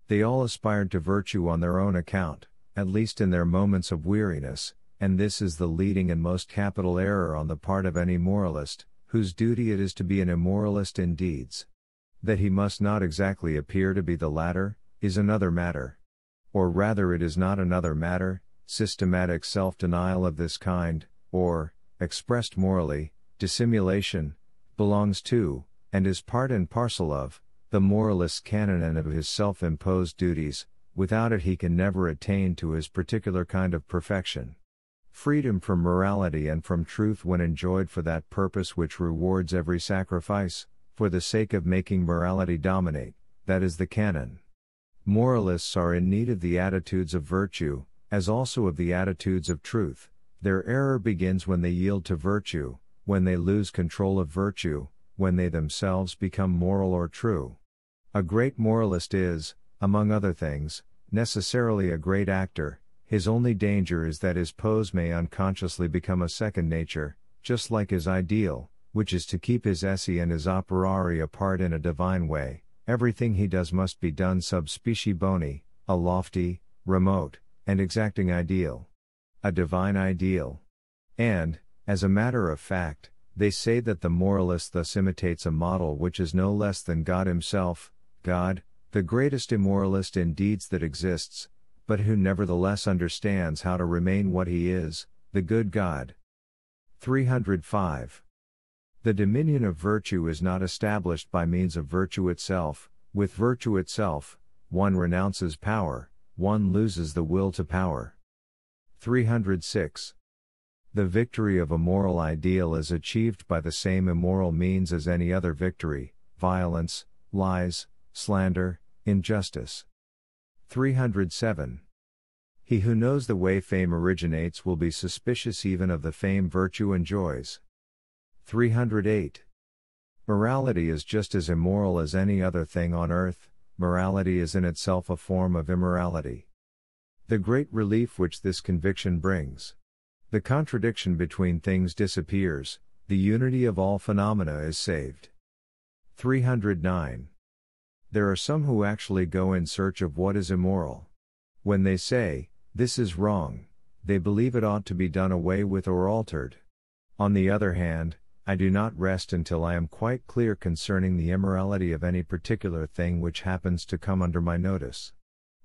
They all aspired to virtue on their own account, at least in their moments of weariness, and this is the leading and most capital error on the part of any moralist, whose duty it is to be an immoralist in deeds. That he must not exactly appear to be the latter, is another matter. Or rather it is not another matter. Systematic self-denial of this kind, or, expressed morally, dissimulation, belongs to, and is part and parcel of, the moralist's canon and of his self-imposed duties. Without it he can never attain to his particular kind of perfection. Freedom from morality and from truth when enjoyed for that purpose which rewards every sacrifice, for the sake of making morality dominate, that is the canon. Moralists are in need of the attitudes of virtue, as also of the attitudes of truth. Their error begins when they yield to virtue, when they lose control of virtue, when they themselves become moral or true. A great moralist is, among other things, necessarily a great actor. His only danger is that his pose may unconsciously become a second nature, just like his ideal, which is to keep his esse and his operari apart in a divine way. Everything he does must be done sub specie boni, a lofty, remote, and exacting ideal. A divine ideal. And, as a matter of fact, They say that the moralist thus imitates a model which is no less than God himself, God, the greatest immoralist in deeds that exists, but who nevertheless understands how to remain what he is, the good God. 305. The dominion of virtue is not established by means of virtue itself. With virtue itself, one renounces power, one loses the will to power. 306. The victory of a moral ideal is achieved by the same immoral means as any other victory: violence, lies, slander, injustice. 307. He who knows the way fame originates will be suspicious even of the fame virtue enjoys. 308. Morality is just as immoral as any other thing on earth. Morality is in itself a form of immorality. The great relief which this conviction brings. The contradiction between things disappears, the unity of all phenomena is saved. 309. There are some who actually go in search of what is immoral. When they say, "This is wrong," they believe it ought to be done away with or altered. On the other hand, I do not rest until I am quite clear concerning the immorality of any particular thing which happens to come under my notice.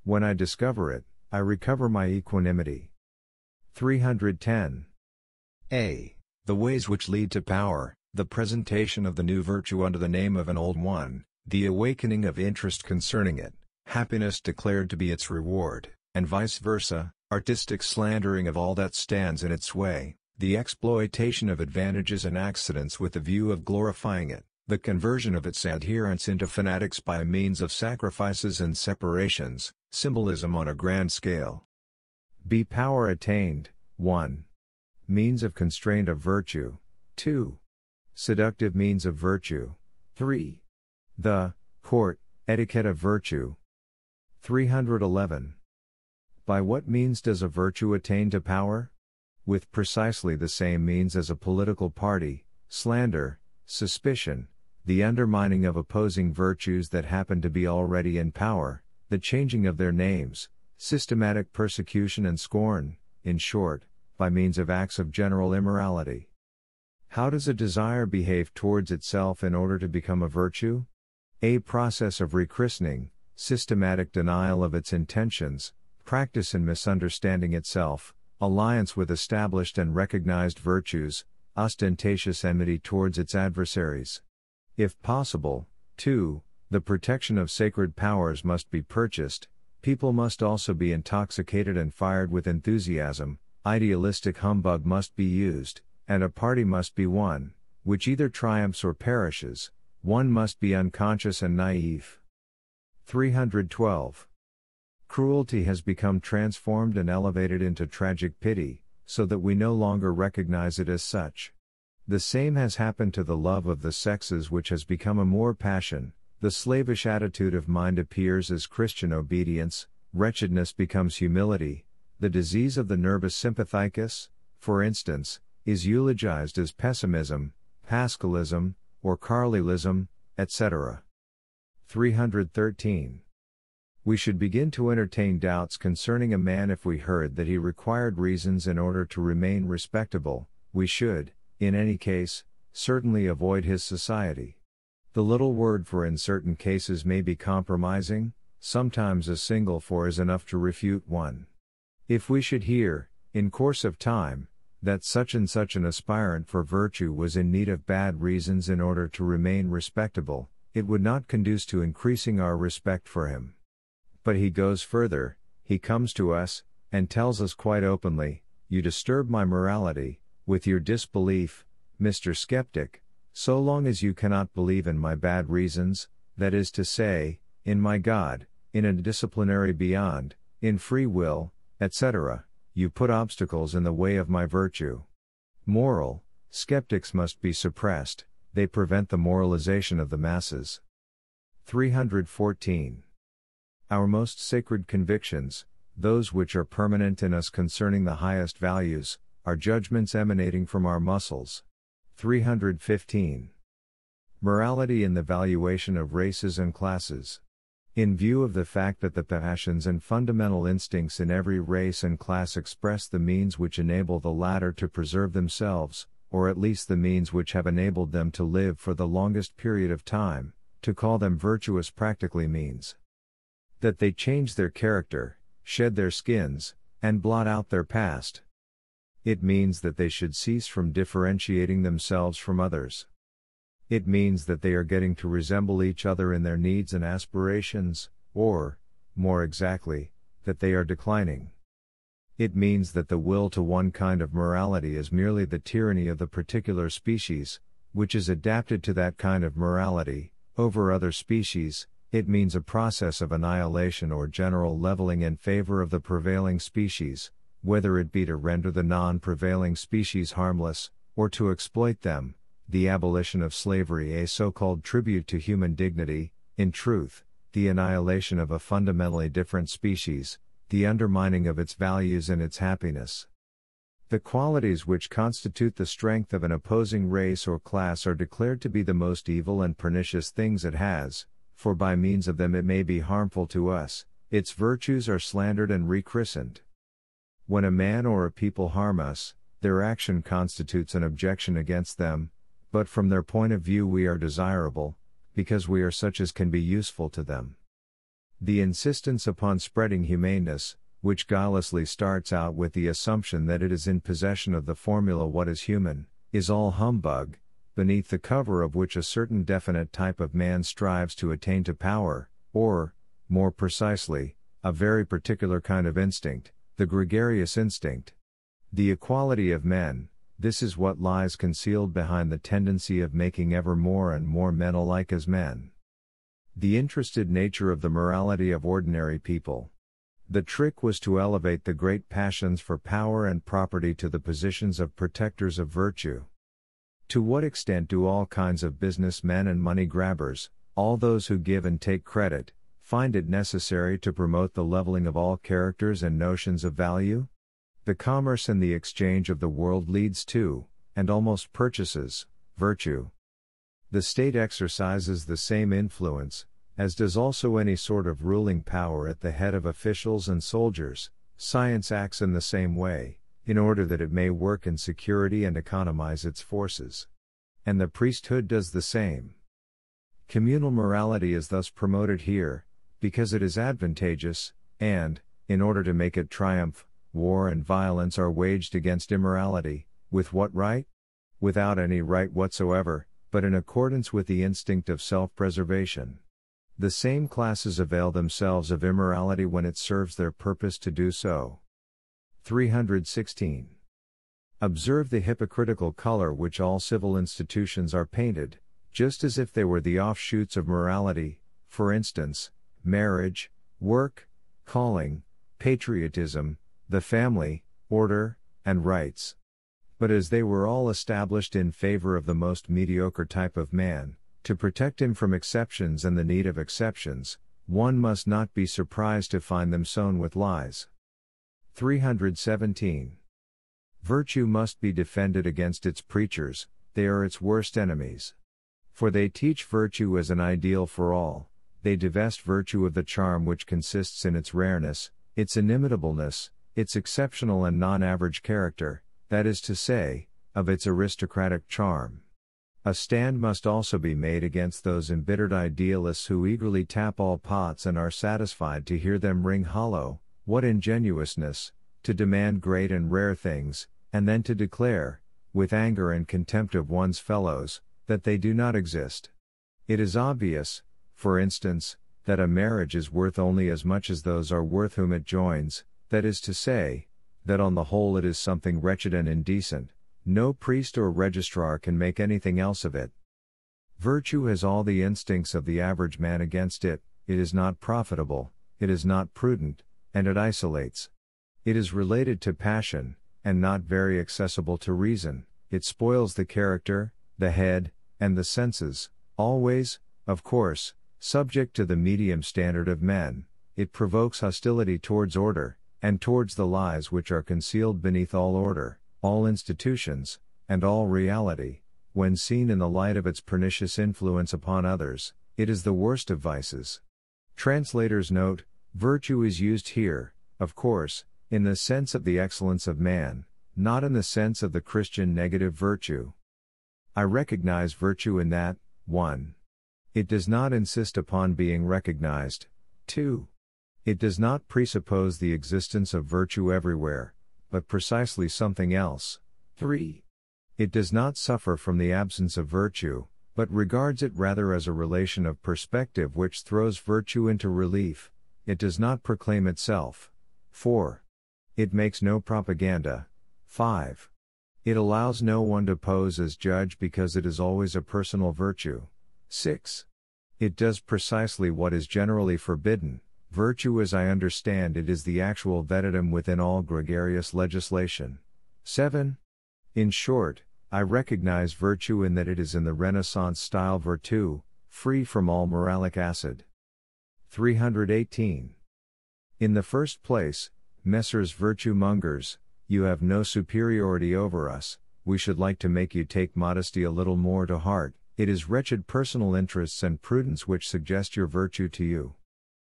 When I discover it, I recover my equanimity. 310. A. The ways which lead to power, the presentation of the new virtue under the name of an old one, the awakening of interest concerning it, happiness declared to be its reward, and vice versa, artistic slandering of all that stands in its way, the exploitation of advantages and accidents with the view of glorifying it, the conversion of its adherents into fanatics by means of sacrifices and separations, symbolism on a grand scale. B. Power attained, 1. Means of constraint of virtue, 2. Seductive means of virtue, 3. The court etiquette of virtue. 311. By what means does a virtue attain to power? With precisely the same means as a political party: slander, suspicion, the undermining of opposing virtues that happen to be already in power, the changing of their names, systematic persecution and scorn, in short, by means of acts of general immorality. How does a desire behave towards itself in order to become a virtue? A process of rechristening, systematic denial of its intentions, practice in misunderstanding itself, alliance with established and recognized virtues, ostentatious enmity towards its adversaries. If possible, 2. The protection of sacred powers must be purchased, people must also be intoxicated and fired with enthusiasm, idealistic humbug must be used, and a party must be won, which either triumphs or perishes. One must be unconscious and naive. 312. Cruelty has become transformed and elevated into tragic pity, so that we no longer recognize it as such. The same has happened to the love of the sexes, which has become a more passion. The slavish attitude of mind appears as Christian obedience, wretchedness becomes humility, the disease of the nervous sympathicus, for instance, is eulogized as pessimism, pascalism, or Carlylism, etc. 313. We should begin to entertain doubts concerning a man if we heard that he required reasons in order to remain respectable. We should, in any case, certainly avoid his society. The little word for in certain cases may be compromising, sometimes a single for is enough to refute one. If we should hear, in course of time, that such and such an aspirant for virtue was in need of bad reasons in order to remain respectable, it would not conduce to increasing our respect for him. But he goes further, he comes to us, and tells us quite openly, "You disturb my morality, with your disbelief, Mr. Skeptic, so long as you cannot believe in my bad reasons, that is to say, in my God, in a disciplinary beyond, in free will, etc., you put obstacles in the way of my virtue." Moral skeptics must be suppressed, they prevent the moralization of the masses. 314. Our most sacred convictions, those which are permanent in us concerning the highest values, are judgments emanating from our muscles. 315. Morality in the valuation of races and classes. In view of the fact that the passions and fundamental instincts in every race and class express the means which enable the latter to preserve themselves, or at least the means which have enabled them to live for the longest period of time. To call them virtuous practically means that they change their character, shed their skins, and blot out their past. It means that they should cease from differentiating themselves from others. It means that they are getting to resemble each other in their needs and aspirations, or, more exactly, that they are declining. It means that the will to one kind of morality is merely the tyranny of the particular species, which is adapted to that kind of morality, over other species. It means a process of annihilation or general leveling in favor of the prevailing species, whether it be to render the non-prevailing species harmless, or to exploit them, the abolition of slavery, a so-called tribute to human dignity, in truth, the annihilation of a fundamentally different species, the undermining of its values and its happiness. The qualities which constitute the strength of an opposing race or class are declared to be the most evil and pernicious things it has, for by means of them it may be harmful to us. Its virtues are slandered and rechristened. When a man or a people harm us, their action constitutes an objection against them, but from their point of view we are desirable, because we are such as can be useful to them. The insistence upon spreading humaneness, which guilelessly starts out with the assumption that it is in possession of the formula "what is human," is all humbug, beneath the cover of which a certain definite type of man strives to attain to power, or, more precisely, a very particular kind of instinct, the gregarious instinct. The equality of men, this is what lies concealed behind the tendency of making ever more and more men alike as men. The interested nature of the morality of ordinary people. The trick was to elevate the great passions for power and property to the positions of protectors of virtue. To what extent do all kinds of businessmen and money grabbers, all those who give and take credit, find it necessary to promote the leveling of all characters and notions of value? The commerce and the exchange of the world leads to, and almost purchases, virtue. The state exercises the same influence, as does also any sort of ruling power at the head of officials and soldiers. Science acts in the same way, in order that it may work in security and economize its forces. And the priesthood does the same. Communal morality is thus promoted here, because it is advantageous, and, in order to make it triumph, war and violence are waged against immorality. With what right? Without any right whatsoever, but in accordance with the instinct of self-preservation. The same classes avail themselves of immorality when it serves their purpose to do so. 316. Observe the hypocritical color which all civil institutions are painted, just as if they were the offshoots of morality, for instance, marriage, work, calling, patriotism, the family, order, and rights. But as they were all established in favor of the most mediocre type of man, to protect him from exceptions and the need of exceptions, one must not be surprised to find them sown with lies. 317. Virtue must be defended against its preachers, they are its worst enemies. For they teach virtue as an ideal for all, they divest virtue of the charm which consists in its rareness, its inimitableness, its exceptional and non-average character, that is to say, of its aristocratic charm. A stand must also be made against those embittered idealists who eagerly tap all pots and are satisfied to hear them ring hollow. What ingenuousness, to demand great and rare things, and then to declare, with anger and contempt of one's fellows, that they do not exist. It is obvious, for instance, that a marriage is worth only as much as those are worth whom it joins, that is to say, that on the whole it is something wretched and indecent. No priest or registrar can make anything else of it. Virtue has all the instincts of the average man against it, it is not profitable, it is not prudent, and it isolates. It is related to passion, and not very accessible to reason, it spoils the character, the head, and the senses, always, of course, subject to the medium standard of men. It provokes hostility towards order, and towards the lies which are concealed beneath all order, all institutions, and all reality. When seen in the light of its pernicious influence upon others, it is the worst of vices. Translator's note: virtue is used here, of course, in the sense of the excellence of man, not in the sense of the Christian negative virtue. I recognize virtue in that, 1. It does not insist upon being recognized. 2. It does not presuppose the existence of virtue everywhere, but precisely something else. 3. It does not suffer from the absence of virtue, but regards it rather as a relation of perspective which throws virtue into relief. It does not proclaim itself. 4. It makes no propaganda. 5. It allows no one to pose as judge because it is always a personal virtue. 6. It does precisely what is generally forbidden. Virtue as I understand it is the actual vetitum within all gregarious legislation. 7. In short, I recognize virtue in that it is in the Renaissance style virtu, free from all moralic acid. 318. In the first place, Messrs. Virtue mongers, you have no superiority over us. We should like to make you take modesty a little more to heart. It is wretched personal interests and prudence which suggest your virtue to you.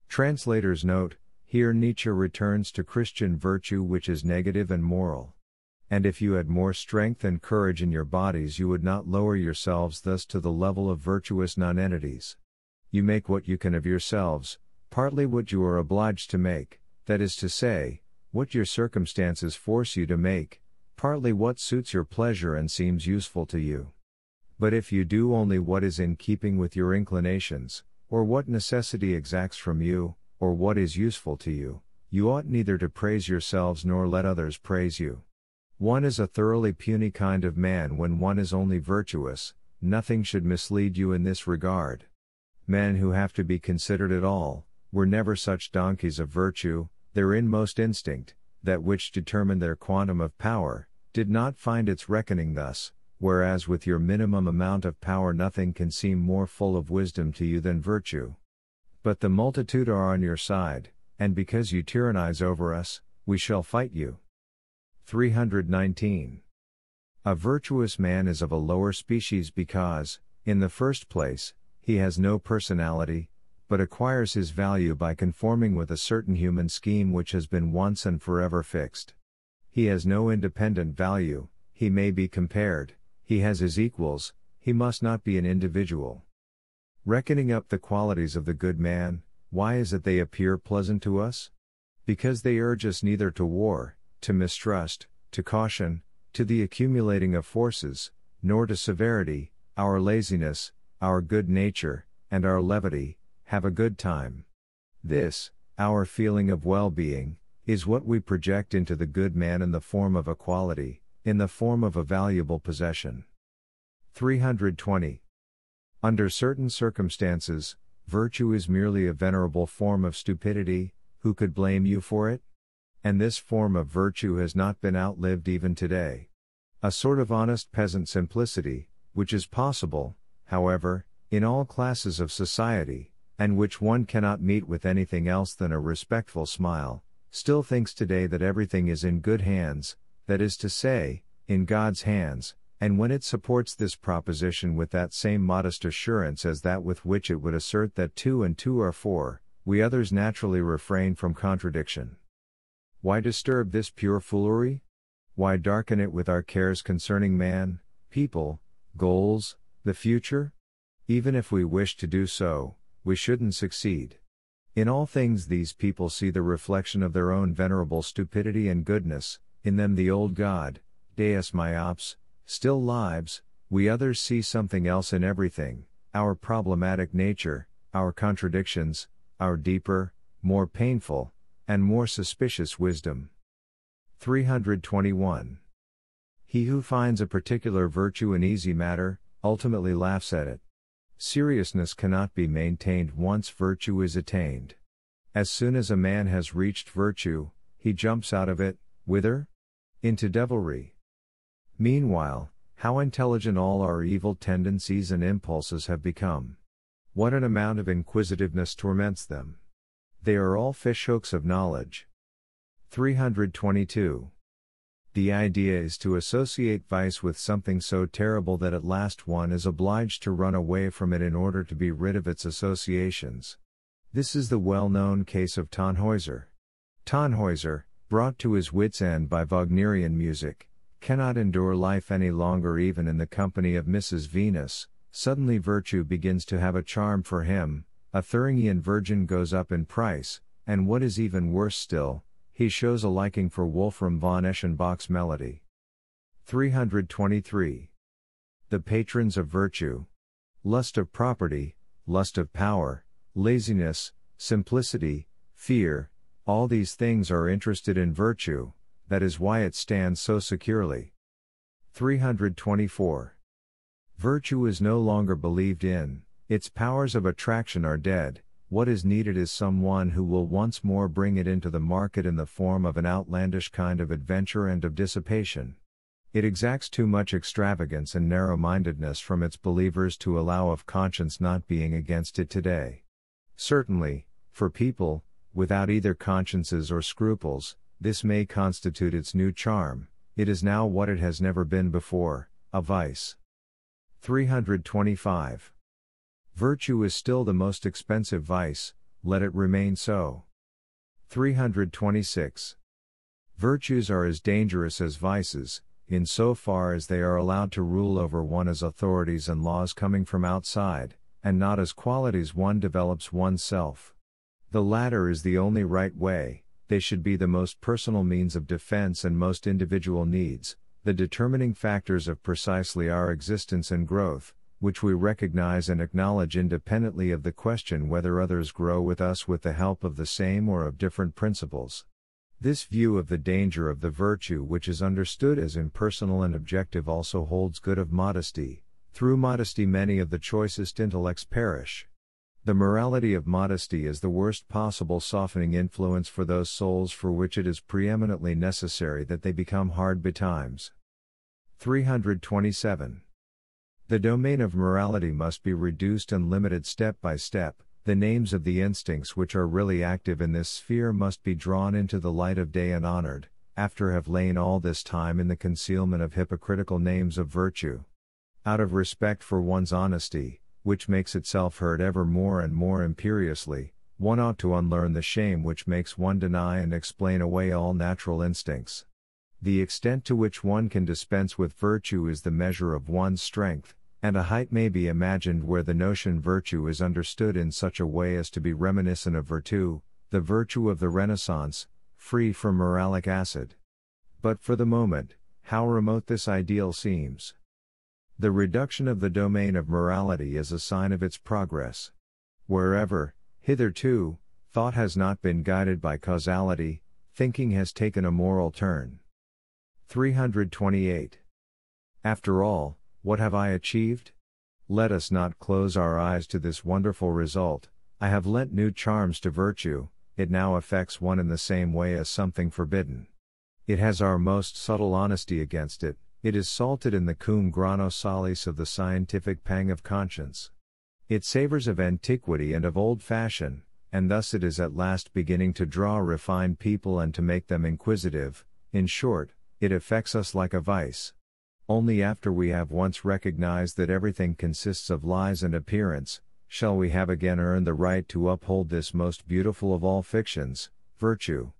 Translator's note: here Nietzsche returns to Christian virtue, which is negative and moral. And if you had more strength and courage in your bodies, you would not lower yourselves thus to the level of virtuous nonentities. You make what you can of yourselves, partly what you are obliged to make, that is to say, what your circumstances force you to make, partly what suits your pleasure and seems useful to you. But if you do only what is in keeping with your inclinations, or what necessity exacts from you, or what is useful to you, you ought neither to praise yourselves nor let others praise you. One is a thoroughly puny kind of man when one is only virtuous. Nothing should mislead you in this regard. Men who have to be considered at all, were never such donkeys of virtue. Their inmost instinct, that which determined their quantum of power, did not find its reckoning thus, whereas with your minimum amount of power nothing can seem more full of wisdom to you than virtue. But the multitude are on your side, and because you tyrannize over us, we shall fight you. 319. A virtuous man is of a lower species because, in the first place, he has no personality, but acquires his value by conforming with a certain human scheme which has been once and forever fixed. He has no independent value, he may be compared, he has his equals, he must not be an individual. Reckoning up the qualities of the good man, why is it they appear pleasant to us? Because they urge us neither to war, to mistrust, to caution, to the accumulating of forces, nor to severity. Our laziness, our good nature, and our levity, have a good time. This, our feeling of well-being, is what we project into the good man in the form of a quality, in the form of a valuable possession. 320. Under certain circumstances, virtue is merely a venerable form of stupidity. Who could blame you for it? And this form of virtue has not been outlived even today. A sort of honest peasant simplicity, which is possible, however, in all classes of society, and which one cannot meet with anything else than a respectful smile, still thinks today that everything is in good hands, that is to say, in God's hands, and when it supports this proposition with that same modest assurance as that with which it would assert that 2 and 2 are 4, we others naturally refrain from contradiction. Why disturb this pure foolery? Why darken it with our cares concerning man, people, goals, the future? Even if we wished to do so, we shouldn't succeed. In all things these people see the reflection of their own venerable stupidity and goodness, in them the old God, Deus Myops, still lives. We others see something else in everything, our problematic nature, our contradictions, our deeper, more painful, and more suspicious wisdom. 321. He who finds a particular virtue an easy matter, ultimately laughs at it. Seriousness cannot be maintained once virtue is attained. As soon as a man has reached virtue, he jumps out of it, whither? Into devilry. Meanwhile, how intelligent all our evil tendencies and impulses have become. What an amount of inquisitiveness torments them. They are all fishhooks of knowledge. 322. The idea is to associate vice with something so terrible that at last one is obliged to run away from it in order to be rid of its associations. This is the well-known case of Tannhäuser. Tannhäuser, brought to his wits' end by Wagnerian music, cannot endure life any longer even in the company of Mrs. Venus. Suddenly virtue begins to have a charm for him, a Thuringian virgin goes up in price, and what is even worse still, he shows a liking for Wolfram von Eschenbach's melody. 323. The patrons of virtue. Lust of property, lust of power, laziness, simplicity, fear, all these things are interested in virtue, that is why it stands so securely. 324. Virtue is no longer believed in, its powers of attraction are dead, what is needed is someone who will once more bring it into the market in the form of an outlandish kind of adventure and of dissipation. It exacts too much extravagance and narrow-mindedness from its believers to allow of conscience not being against it today. Certainly, for people, without either consciences or scruples, this may constitute its new charm, it is now what it has never been before, a vice. 325. Virtue is still the most expensive vice, let it remain so. 326. Virtues are as dangerous as vices, in so far as they are allowed to rule over one as authorities and laws coming from outside, and not as qualities one develops oneself. The latter is the only right way, they should be the most personal means of defense and most individual needs, the determining factors of precisely our existence and growth, which we recognize and acknowledge independently of the question whether others grow with us with the help of the same or of different principles. This view of the danger of the virtue which is understood as impersonal and objective also holds good of modesty. Through modesty many of the choicest intellects perish. The morality of modesty is the worst possible softening influence for those souls for which it is preeminently necessary that they become hard betimes. 327. The domain of morality must be reduced and limited step by step. The names of the instincts which are really active in this sphere must be drawn into the light of day and honored, after have lain all this time in the concealment of hypocritical names of virtue. Out of respect for one's honesty, which makes itself heard ever more and more imperiously, one ought to unlearn the shame which makes one deny and explain away all natural instincts. The extent to which one can dispense with virtue is the measure of one's strength, and a height may be imagined where the notion virtue is understood in such a way as to be reminiscent of virtu, the virtue of the Renaissance, free from moralic acid. But for the moment, how remote this ideal seems. The reduction of the domain of morality is a sign of its progress. Wherever, hitherto, thought has not been guided by causality, thinking has taken a moral turn. 328. After all, what have I achieved? Let us not close our eyes to this wonderful result. I have lent new charms to virtue, it now affects one in the same way as something forbidden. It has our most subtle honesty against it, it is salted in the cum grano salis of the scientific pang of conscience. It savors of antiquity and of old fashion, and thus it is at last beginning to draw refined people and to make them inquisitive. In short, it affects us like a vice. Only after we have once recognized that everything consists of lies and appearance, shall we have again earned the right to uphold this most beautiful of all fictions, virtue.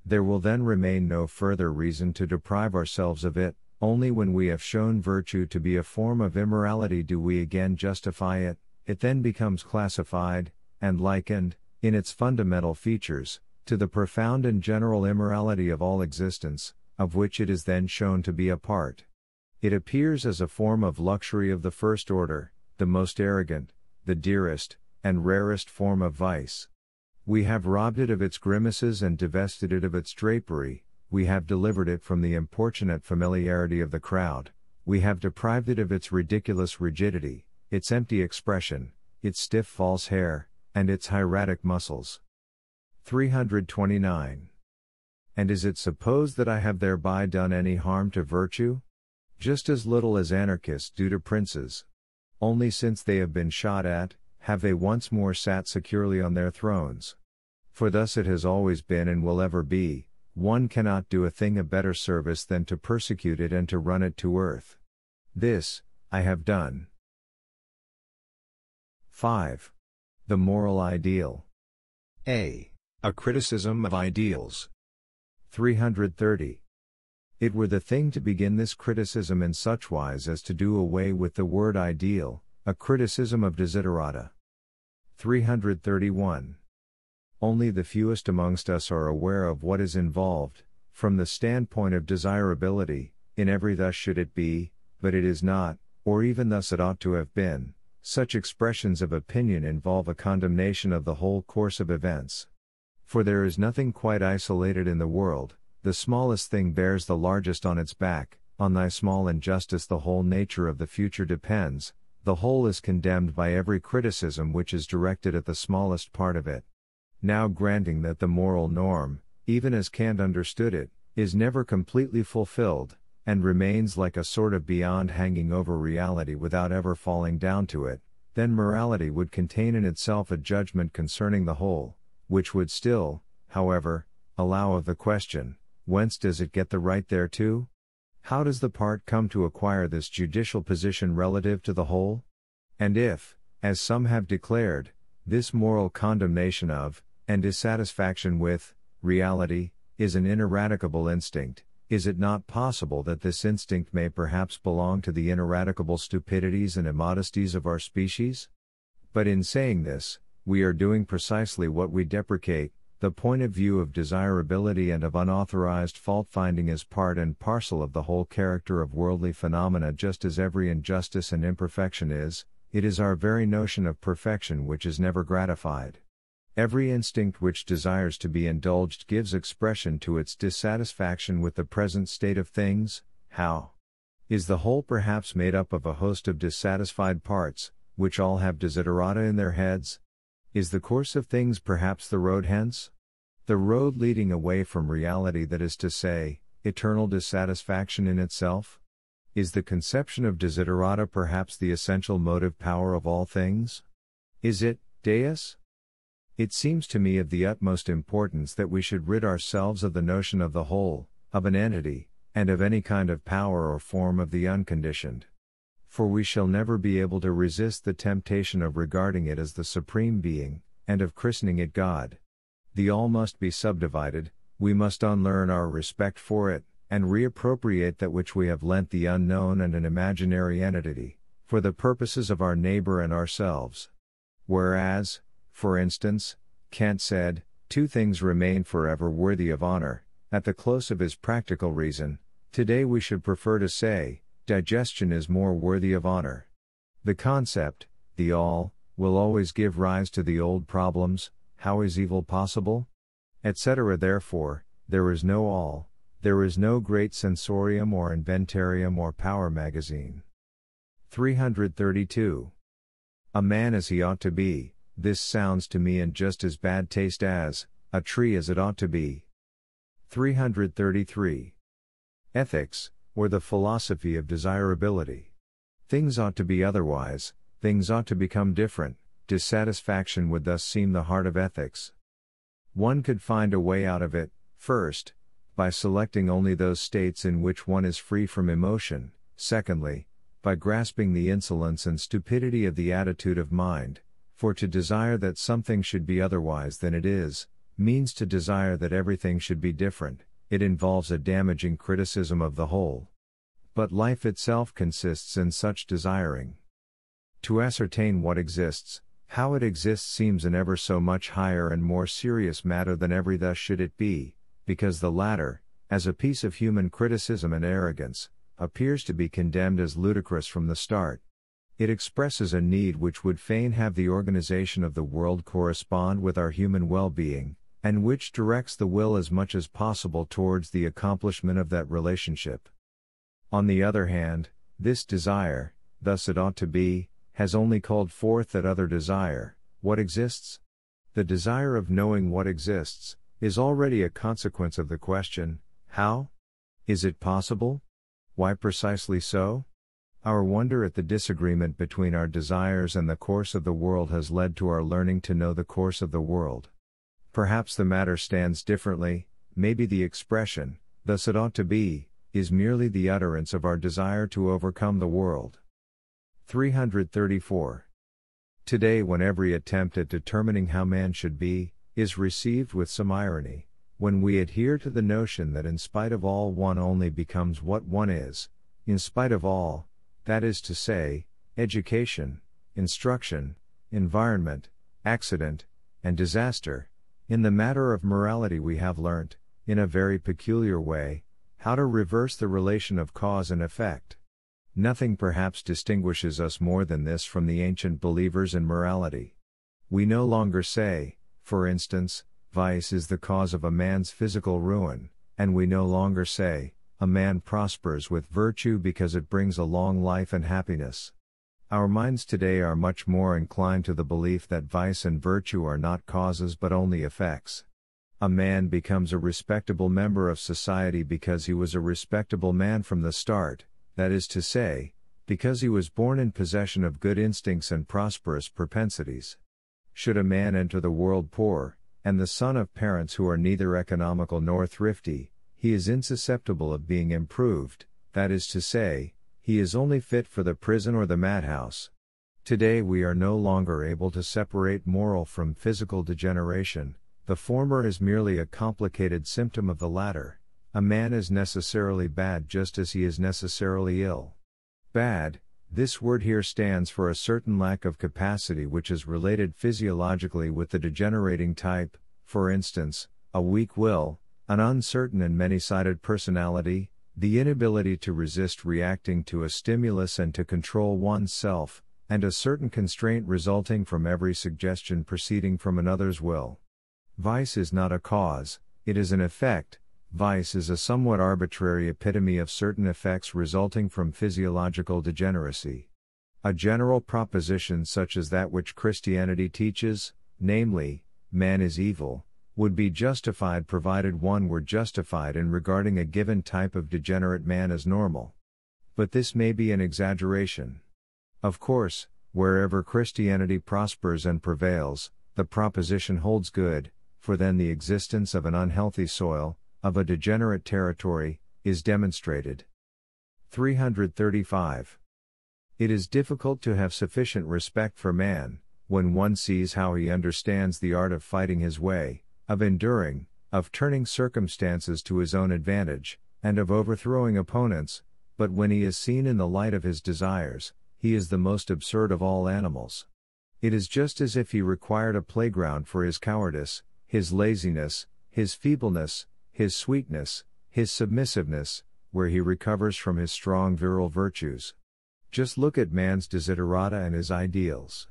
There will then remain no further reason to deprive ourselves of it, only when we have shown virtue to be a form of immorality do we again justify it. It then becomes classified, and likened, in its fundamental features, to the profound and general immorality of all existence, of which it is then shown to be a part. It appears as a form of luxury of the first order, the most arrogant, the dearest, and rarest form of vice. We have robbed it of its grimaces and divested it of its drapery, we have delivered it from the importunate familiarity of the crowd, we have deprived it of its ridiculous rigidity, its empty expression, its stiff false hair, and its hieratic muscles. 329. And is it supposed that I have thereby done any harm to virtue? Just as little as anarchists do to princes. Only since they have been shot at, have they once more sat securely on their thrones. For thus it has always been and will ever be, one cannot do a thing a better service than to persecute it and to run it to earth. This, I have done. 5. The moral ideal. A criticism of ideals. 330. It were the thing to begin this criticism in such wise as to do away with the word ideal, a criticism of desiderata. 331. Only the fewest amongst us are aware of what is involved, from the standpoint of desirability, in every thus should it be, but it is not, or even thus it ought to have been. Such expressions of opinion involve a condemnation of the whole course of events. For there is nothing quite isolated in the world, the smallest thing bears the largest on its back, on thy small injustice the whole nature of the future depends, the whole is condemned by every criticism which is directed at the smallest part of it. Now granting that the moral norm, even as Kant understood it, is never completely fulfilled, and remains like a sort of beyond hanging over reality without ever falling down to it, then morality would contain in itself a judgment concerning the whole, which would still, however, allow of the question, whence does it get the right thereto? How does the part come to acquire this judicial position relative to the whole? And if, as some have declared, this moral condemnation of, and dissatisfaction with, reality, is an ineradicable instinct, is it not possible that this instinct may perhaps belong to the ineradicable stupidities and immodesties of our species? But in saying this, we are doing precisely what we deprecate, the point of view of desirability and of unauthorized fault-finding is part and parcel of the whole character of worldly phenomena, just as every injustice and imperfection is. It is our very notion of perfection which is never gratified. Every instinct which desires to be indulged gives expression to its dissatisfaction with the present state of things. How? Is the whole perhaps made up of a host of dissatisfied parts, which all have desiderata in their heads? Is the course of things perhaps the road hence? The road leading away from reality, that is to say, eternal dissatisfaction in itself? Is the conception of desiderata perhaps the essential motive power of all things? Is it, Deus? It seems to me of the utmost importance that we should rid ourselves of the notion of the whole, of an entity, and of any kind of power or form of the unconditioned. For we shall never be able to resist the temptation of regarding it as the supreme being, and of christening it God. The all must be subdivided, we must unlearn our respect for it, and reappropriate that which we have lent the unknown and an imaginary entity, for the purposes of our neighbor and ourselves. Whereas, for instance, Kant said, two things remain forever worthy of honor, at the close of his practical reason, today we should prefer to say, digestion is more worthy of honor. The concept, the all, will always give rise to the old problems, how is evil possible? Etc. Therefore, there is no all, there is no great sensorium or inventarium or power magazine. 332. A man as he ought to be, this sounds to me in just as bad taste as, a tree as it ought to be. 333. Ethics, or the philosophy of desirability. Things ought to be otherwise, things ought to become different, dissatisfaction would thus seem the heart of ethics. One could find a way out of it, first, by selecting only those states in which one is free from emotion, secondly, by grasping the insolence and stupidity of the attitude of mind, for to desire that something should be otherwise than it is, means to desire that everything should be different, it involves a damaging criticism of the whole. But life itself consists in such desiring. To ascertain what exists, how it exists seems an ever so much higher and more serious matter than every thus should it be, because the latter, as a piece of human criticism and arrogance, appears to be condemned as ludicrous from the start. It expresses a need which would fain have the organization of the world correspond with our human well-being, and which directs the will as much as possible towards the accomplishment of that relationship. On the other hand, this desire, thus it ought to be, has only called forth that other desire, what exists? The desire of knowing what exists, is already a consequence of the question, how? Is it possible? Why precisely so? Our wonder at the disagreement between our desires and the course of the world has led to our learning to know the course of the world. Perhaps the matter stands differently, maybe the expression, thus it ought to be, is merely the utterance of our desire to overcome the world. 334. Today, when every attempt at determining how man should be, is received with some irony, when we adhere to the notion that in spite of all one only becomes what one is, in spite of all, that is to say, education, instruction, environment, accident, and disaster, in the matter of morality we have learnt, in a very peculiar way, how to reverse the relation of cause and effect. Nothing perhaps distinguishes us more than this from the ancient believers in morality. We no longer say, for instance, vice is the cause of a man's physical ruin, and we no longer say, a man prospers with virtue because it brings a long life and happiness. Our minds today are much more inclined to the belief that vice and virtue are not causes but only effects. A man becomes a respectable member of society because he was a respectable man from the start, that is to say, because he was born in possession of good instincts and prosperous propensities. Should a man enter the world poor, and the son of parents who are neither economical nor thrifty, he is insusceptible of being improved, that is to say, he is only fit for the prison or the madhouse. Today we are no longer able to separate moral from physical degeneration. The former is merely a complicated symptom of the latter. A man is necessarily bad just as he is necessarily ill. Bad, this word here stands for a certain lack of capacity which is related physiologically with the degenerating type, for instance, a weak will, an uncertain and many-sided personality, the inability to resist reacting to a stimulus and to control one's self, and a certain constraint resulting from every suggestion proceeding from another's will. Vice is not a cause, it is an effect. Vice is a somewhat arbitrary epitome of certain effects resulting from physiological degeneracy. A general proposition such as that which Christianity teaches, namely, man is evil, would be justified provided one were justified in regarding a given type of degenerate man as normal. But this may be an exaggeration. Of course, wherever Christianity prospers and prevails, the proposition holds good, for then the existence of an unhealthy soil, of a degenerate territory, is demonstrated. 335. It is difficult to have sufficient respect for man, when one sees how he understands the art of fighting his way, of enduring, of turning circumstances to his own advantage, and of overthrowing opponents, but when he is seen in the light of his desires, he is the most absurd of all animals. It is just as if he required a playground for his cowardice, his laziness, his feebleness, his sweetness, his submissiveness, where he recovers from his strong virile virtues. Just look at man's desiderata and his ideals.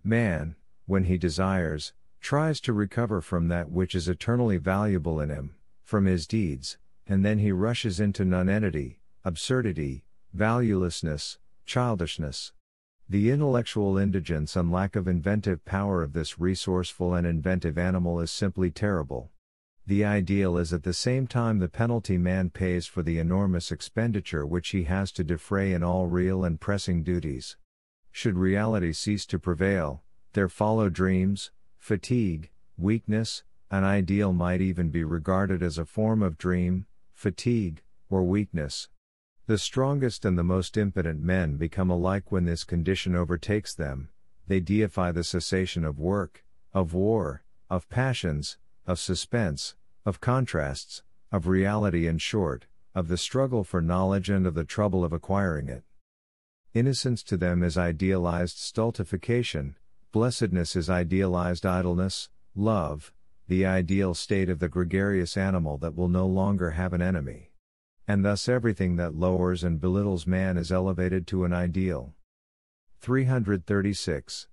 Man, when he desires, tries to recover from that which is eternally valuable in him, from his deeds, and then he rushes into nonentity, absurdity, valuelessness, childishness. The intellectual indigence and lack of inventive power of this resourceful and inventive animal is simply terrible. The ideal is at the same time the penalty man pays for the enormous expenditure which he has to defray in all real and pressing duties. Should reality cease to prevail, there follow dreams, fatigue, weakness. An ideal might even be regarded as a form of dream, fatigue, or weakness. The strongest and the most impotent men become alike when this condition overtakes them. They deify the cessation of work, of war, of passions, of suspense, of contrasts, of reality, in short, of the struggle for knowledge and of the trouble of acquiring it. Innocence to them is idealized stultification, blessedness is idealized idleness, love, the ideal state of the gregarious animal that will no longer have an enemy. And thus everything that lowers and belittles man is elevated to an ideal. 336.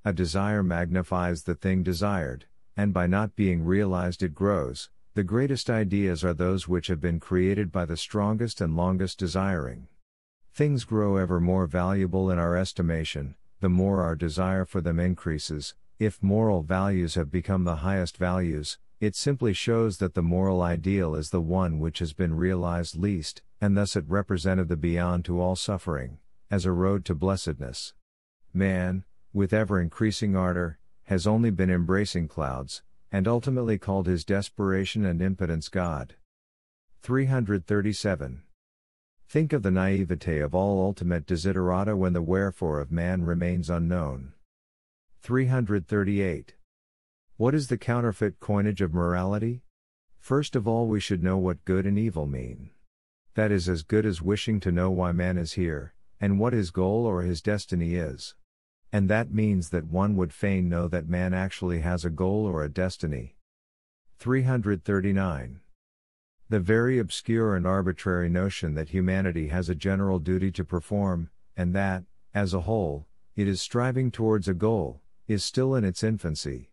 A desire magnifies the thing desired, and by not being realized it grows. The greatest ideas are those which have been created by the strongest and longest desiring. Things grow ever more valuable in our estimation, the more our desire for them increases. If moral values have become the highest values, it simply shows that the moral ideal is the one which has been realized least, and thus it represented the beyond to all suffering, as a road to blessedness. Man, with ever-increasing ardor, has only been embracing clouds, and ultimately called his desperation and impotence God. 337. Think of the naivete of all ultimate desiderata when the wherefore of man remains unknown. 338. What is the counterfeit coinage of morality? First of all, we should know what good and evil mean. That is as good as wishing to know why man is here, and what his goal or his destiny is. And that means that one would fain know that man actually has a goal or a destiny. 339. The very obscure and arbitrary notion that humanity has a general duty to perform, and that, as a whole, it is striving towards a goal, is still in its infancy.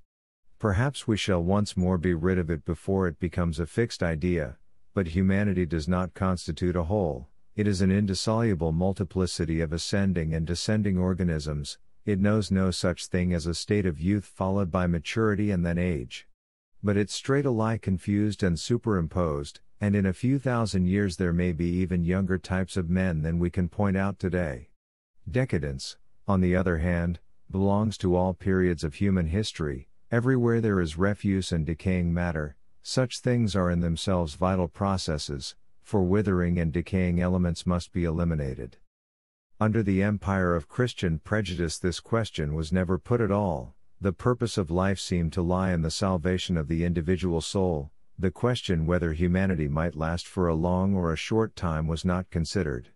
Perhaps we shall once more be rid of it before it becomes a fixed idea, but humanity does not constitute a whole, it is an indissoluble multiplicity of ascending and descending organisms, it knows no such thing as a state of youth followed by maturity and then age. But it's straight alike confused and superimposed, and in a few thousand years there may be even younger types of men than we can point out today. Decadence, on the other hand, belongs to all periods of human history. Everywhere there is refuse and decaying matter, such things are in themselves vital processes, for withering and decaying elements must be eliminated. Under the empire of Christian prejudice this question was never put at all, the purpose of life seemed to lie in the salvation of the individual soul, the question whether humanity might last for a long or a short time was not considered.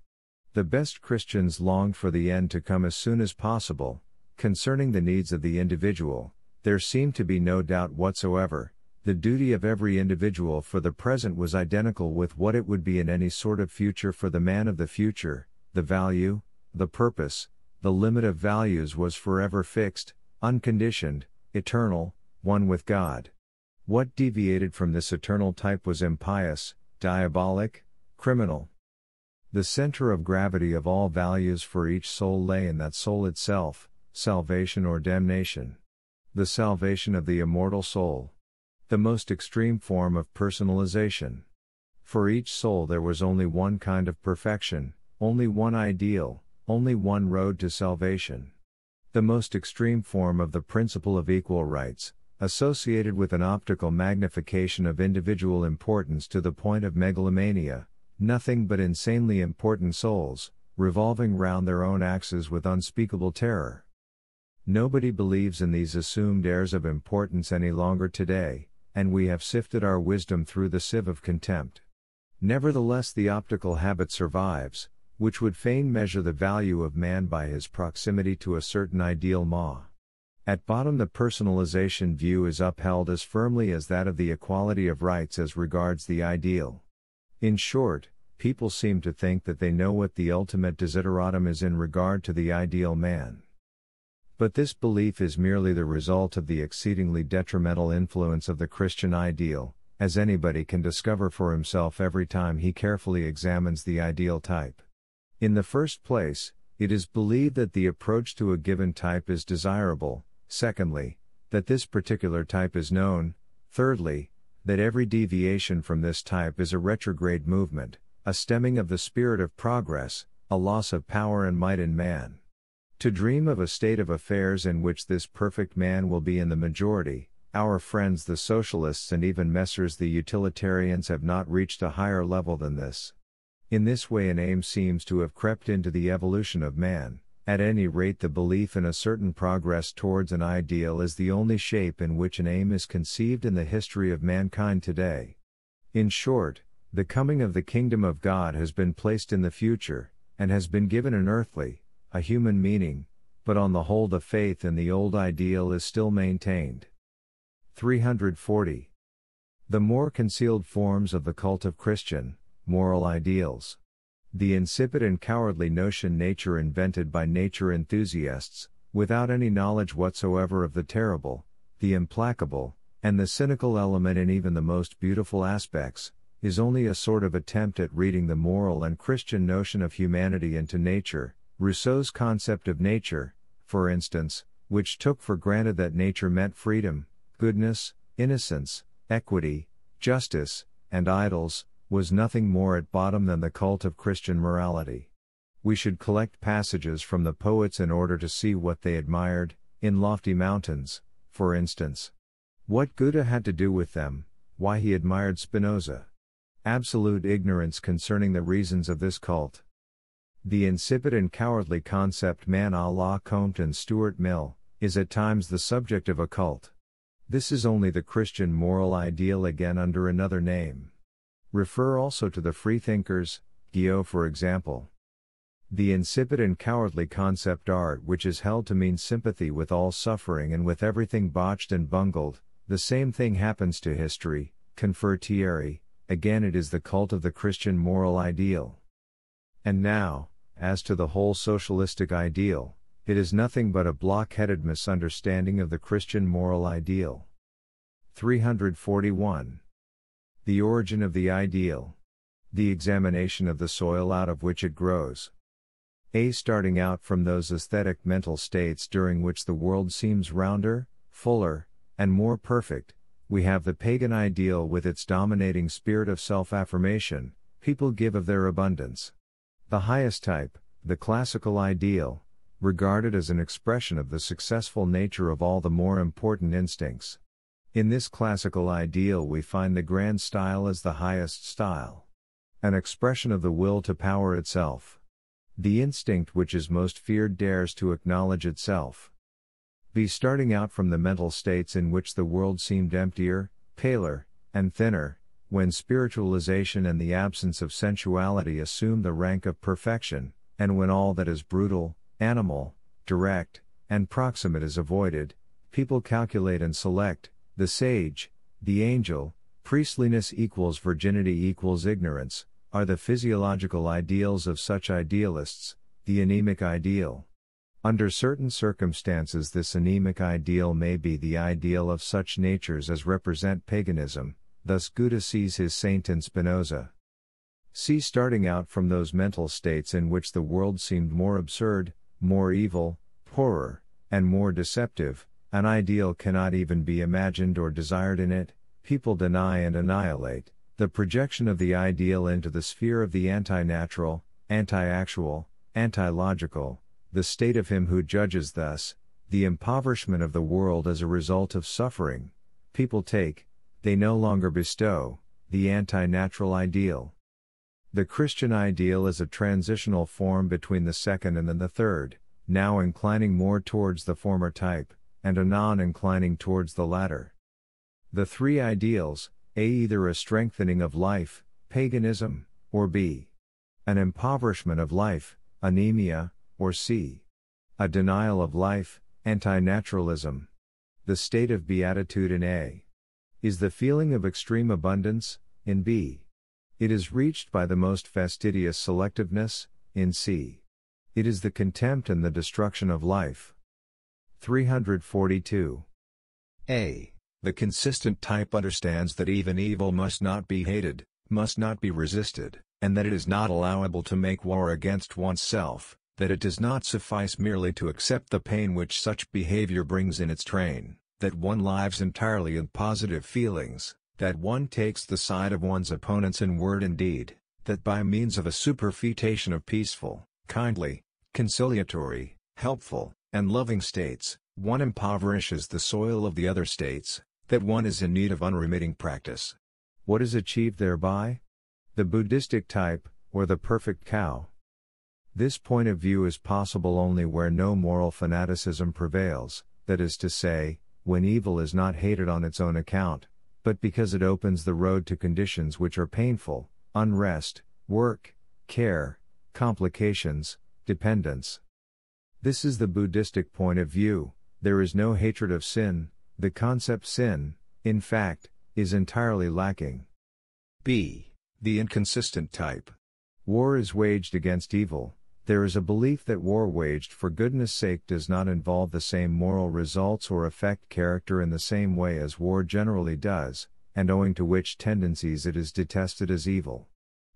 The best Christians longed for the end to come as soon as possible. Concerning the needs of the individual, there seemed to be no doubt whatsoever. The duty of every individual for the present was identical with what it would be in any sort of future for the man of the future. The value, the purpose, the limit of values was forever fixed, unconditioned, eternal, one with God. What deviated from this eternal type was impious, diabolic, criminal. The center of gravity of all values for each soul lay in that soul itself, salvation or damnation. The salvation of the immortal soul. The most extreme form of personalization. For each soul there was only one kind of perfection, only one ideal, only one road to salvation. The most extreme form of the principle of equal rights, associated with an optical magnification of individual importance to the point of megalomania, nothing but insanely important souls, revolving round their own axes with unspeakable terror. Nobody believes in these assumed airs of importance any longer today, and we have sifted our wisdom through the sieve of contempt. Nevertheless, the optical habit survives, which would fain measure the value of man by his proximity to a certain ideal ma. At bottom, the personalization view is upheld as firmly as that of the equality of rights as regards the ideal. In short, people seem to think that they know what the ultimate desideratum is in regard to the ideal man. But this belief is merely the result of the exceedingly detrimental influence of the Christian ideal, as anybody can discover for himself every time he carefully examines the ideal type. In the first place, it is believed that the approach to a given type is desirable, secondly, that this particular type is known, thirdly, that every deviation from this type is a retrograde movement, a stemming of the spirit of progress, a loss of power and might in man. To dream of a state of affairs in which this perfect man will be in the majority, our friends the socialists and even Messrs the utilitarians have not reached a higher level than this. In this way an aim seems to have crept into the evolution of man. At any rate, the belief in a certain progress towards an ideal is the only shape in which an aim is conceived in the history of mankind today. In short, the coming of the kingdom of God has been placed in the future, and has been given an earthly, a human meaning, but on the whole the faith in the old ideal is still maintained. 340. The more concealed forms of the cult of Christian, moral ideals. The insipid and cowardly notion nature invented by nature enthusiasts, without any knowledge whatsoever of the terrible, the implacable, and the cynical element in even the most beautiful aspects, is only a sort of attempt at reading the moral and Christian notion of humanity into nature. Rousseau's concept of nature, for instance, which took for granted that nature meant freedom, goodness, innocence, equity, justice, and idols, was nothing more at bottom than the cult of Christian morality. We should collect passages from the poets in order to see what they admired, in lofty mountains, for instance. What Goethe had to do with them, why he admired Spinoza. Absolute ignorance concerning the reasons of this cult. The insipid and cowardly concept man à la Comte and Stuart Mill, is at times the subject of a cult. This is only the Christian moral ideal again under another name. Refer also to the freethinkers, Guillot for example. The insipid and cowardly concept art which is held to mean sympathy with all suffering and with everything botched and bungled, the same thing happens to history, confer Thierry, again it is the cult of the Christian moral ideal. And now, as to the whole socialistic ideal, it is nothing but a block-headed misunderstanding of the Christian moral ideal. 341. The origin of the ideal. The examination of the soil out of which it grows. Starting out from those aesthetic mental states during which the world seems rounder, fuller, and more perfect, we have the pagan ideal with its dominating spirit of self-affirmation, people give of their abundance. The highest type, the classical ideal, regarded as an expression of the successful nature of all the more important instincts. In this classical ideal we find the grand style as the highest style. An expression of the will to power itself. The instinct which is most feared dares to acknowledge itself. Starting out from the mental states in which the world seemed emptier, paler, and thinner, when spiritualization and the absence of sensuality assume the rank of perfection, and when all that is brutal, animal, direct, and proximate is avoided, people calculate and select, the sage, the angel, priestliness equals virginity equals ignorance, are the physiological ideals of such idealists, the anemic ideal. Under certain circumstances this anemic ideal may be the ideal of such natures as represent paganism, thus Goethe sees his saint in Spinoza. Starting out from those mental states in which the world seemed more absurd, more evil, poorer, and more deceptive, an ideal cannot even be imagined or desired in it, people deny and annihilate, the projection of the ideal into the sphere of the anti-natural, anti-actual, anti-logical, the state of him who judges thus, the impoverishment of the world as a result of suffering, people take, they no longer bestow, the anti-natural ideal. The Christian ideal is a transitional form between the second and then the third, now inclining more towards the former type, and anon inclining towards the latter. The three ideals, either a strengthening of life, paganism, or b. an impoverishment of life, anemia, or c. a denial of life, anti-naturalism. The state of beatitude in a. is the feeling of extreme abundance, in b. it is reached by the most fastidious selectiveness, in c. it is the contempt and the destruction of life. 342. A. The consistent type understands that even evil must not be hated, must not be resisted, and that it is not allowable to make war against oneself, that it does not suffice merely to accept the pain which such behavior brings in its train, that one lives entirely in positive feelings, that one takes the side of one's opponents in word and deed, that by means of a superfetation of peaceful, kindly, conciliatory, helpful, and loving states, one impoverishes the soil of the other states, that one is in need of unremitting practice. What is achieved thereby? The Buddhistic type, or the perfect cow. This point of view is possible only where no moral fanaticism prevails, that is to say, when evil is not hated on its own account, but because it opens the road to conditions which are painful, unrest, work, care, complications, dependence. This is the Buddhistic point of view. There is no hatred of sin, the concept sin, in fact, is entirely lacking. B. The inconsistent type. War is waged against evil. There is a belief that war waged for goodness' sake does not involve the same moral results or affect character in the same way as war generally does, and owing to which tendencies it is detested as evil.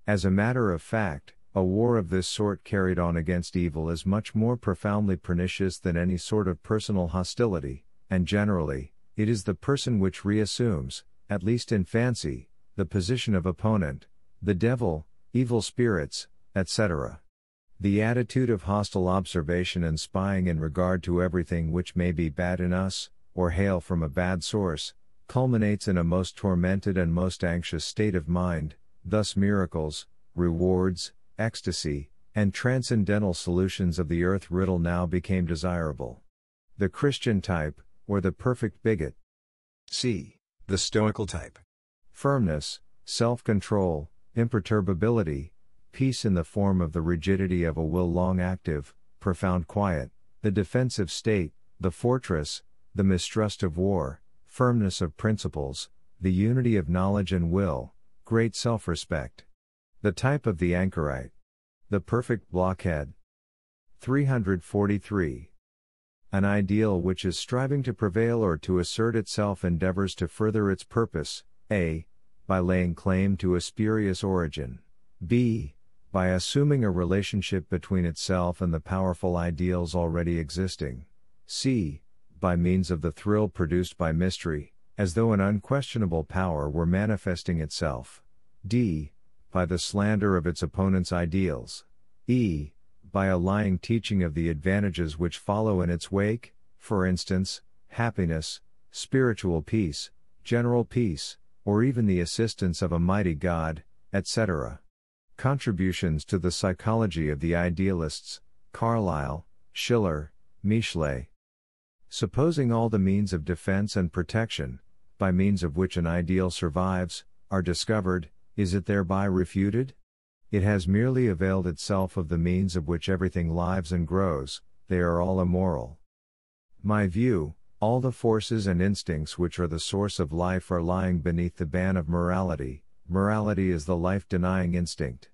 As a matter of fact, a war of this sort carried on against evil is much more profoundly pernicious than any sort of personal hostility, and generally, it is the person which reassumes, at least in fancy, the position of opponent, the devil, evil spirits, etc. The attitude of hostile observation and spying in regard to everything which may be bad in us, or hail from a bad source, culminates in a most tormented and most anxious state of mind. Thus miracles, rewards, ecstasy, and transcendental solutions of the earth riddle now became desirable. The Christian type, or the perfect bigot. C. The stoical type. Firmness, self-control, imperturbability, peace in the form of the rigidity of a will, long active, profound quiet, the defensive state, the fortress, the mistrust of war, firmness of principles, the unity of knowledge and will, great self-respect. The type of the anchorite. The perfect blockhead. 343. An ideal which is striving to prevail or to assert itself endeavors to further its purpose, a. by laying claim to a spurious origin, b. by assuming a relationship between itself and the powerful ideals already existing, c. by means of the thrill produced by mystery, as though an unquestionable power were manifesting itself, d. by the slander of its opponent's ideals, e. by a lying teaching of the advantages which follow in its wake, for instance, happiness, spiritual peace, general peace, or even the assistance of a mighty God, etc. Contributions to the Psychology of the Idealists, Carlyle, Schiller, Michelet. Supposing all the means of defense and protection, by means of which an ideal survives, are discovered, is it thereby refuted? It has merely availed itself of the means of which everything lives and grows, they are all immoral. My view, all the forces and instincts which are the source of life are lying beneath the ban of morality. Morality is the life-denying instinct.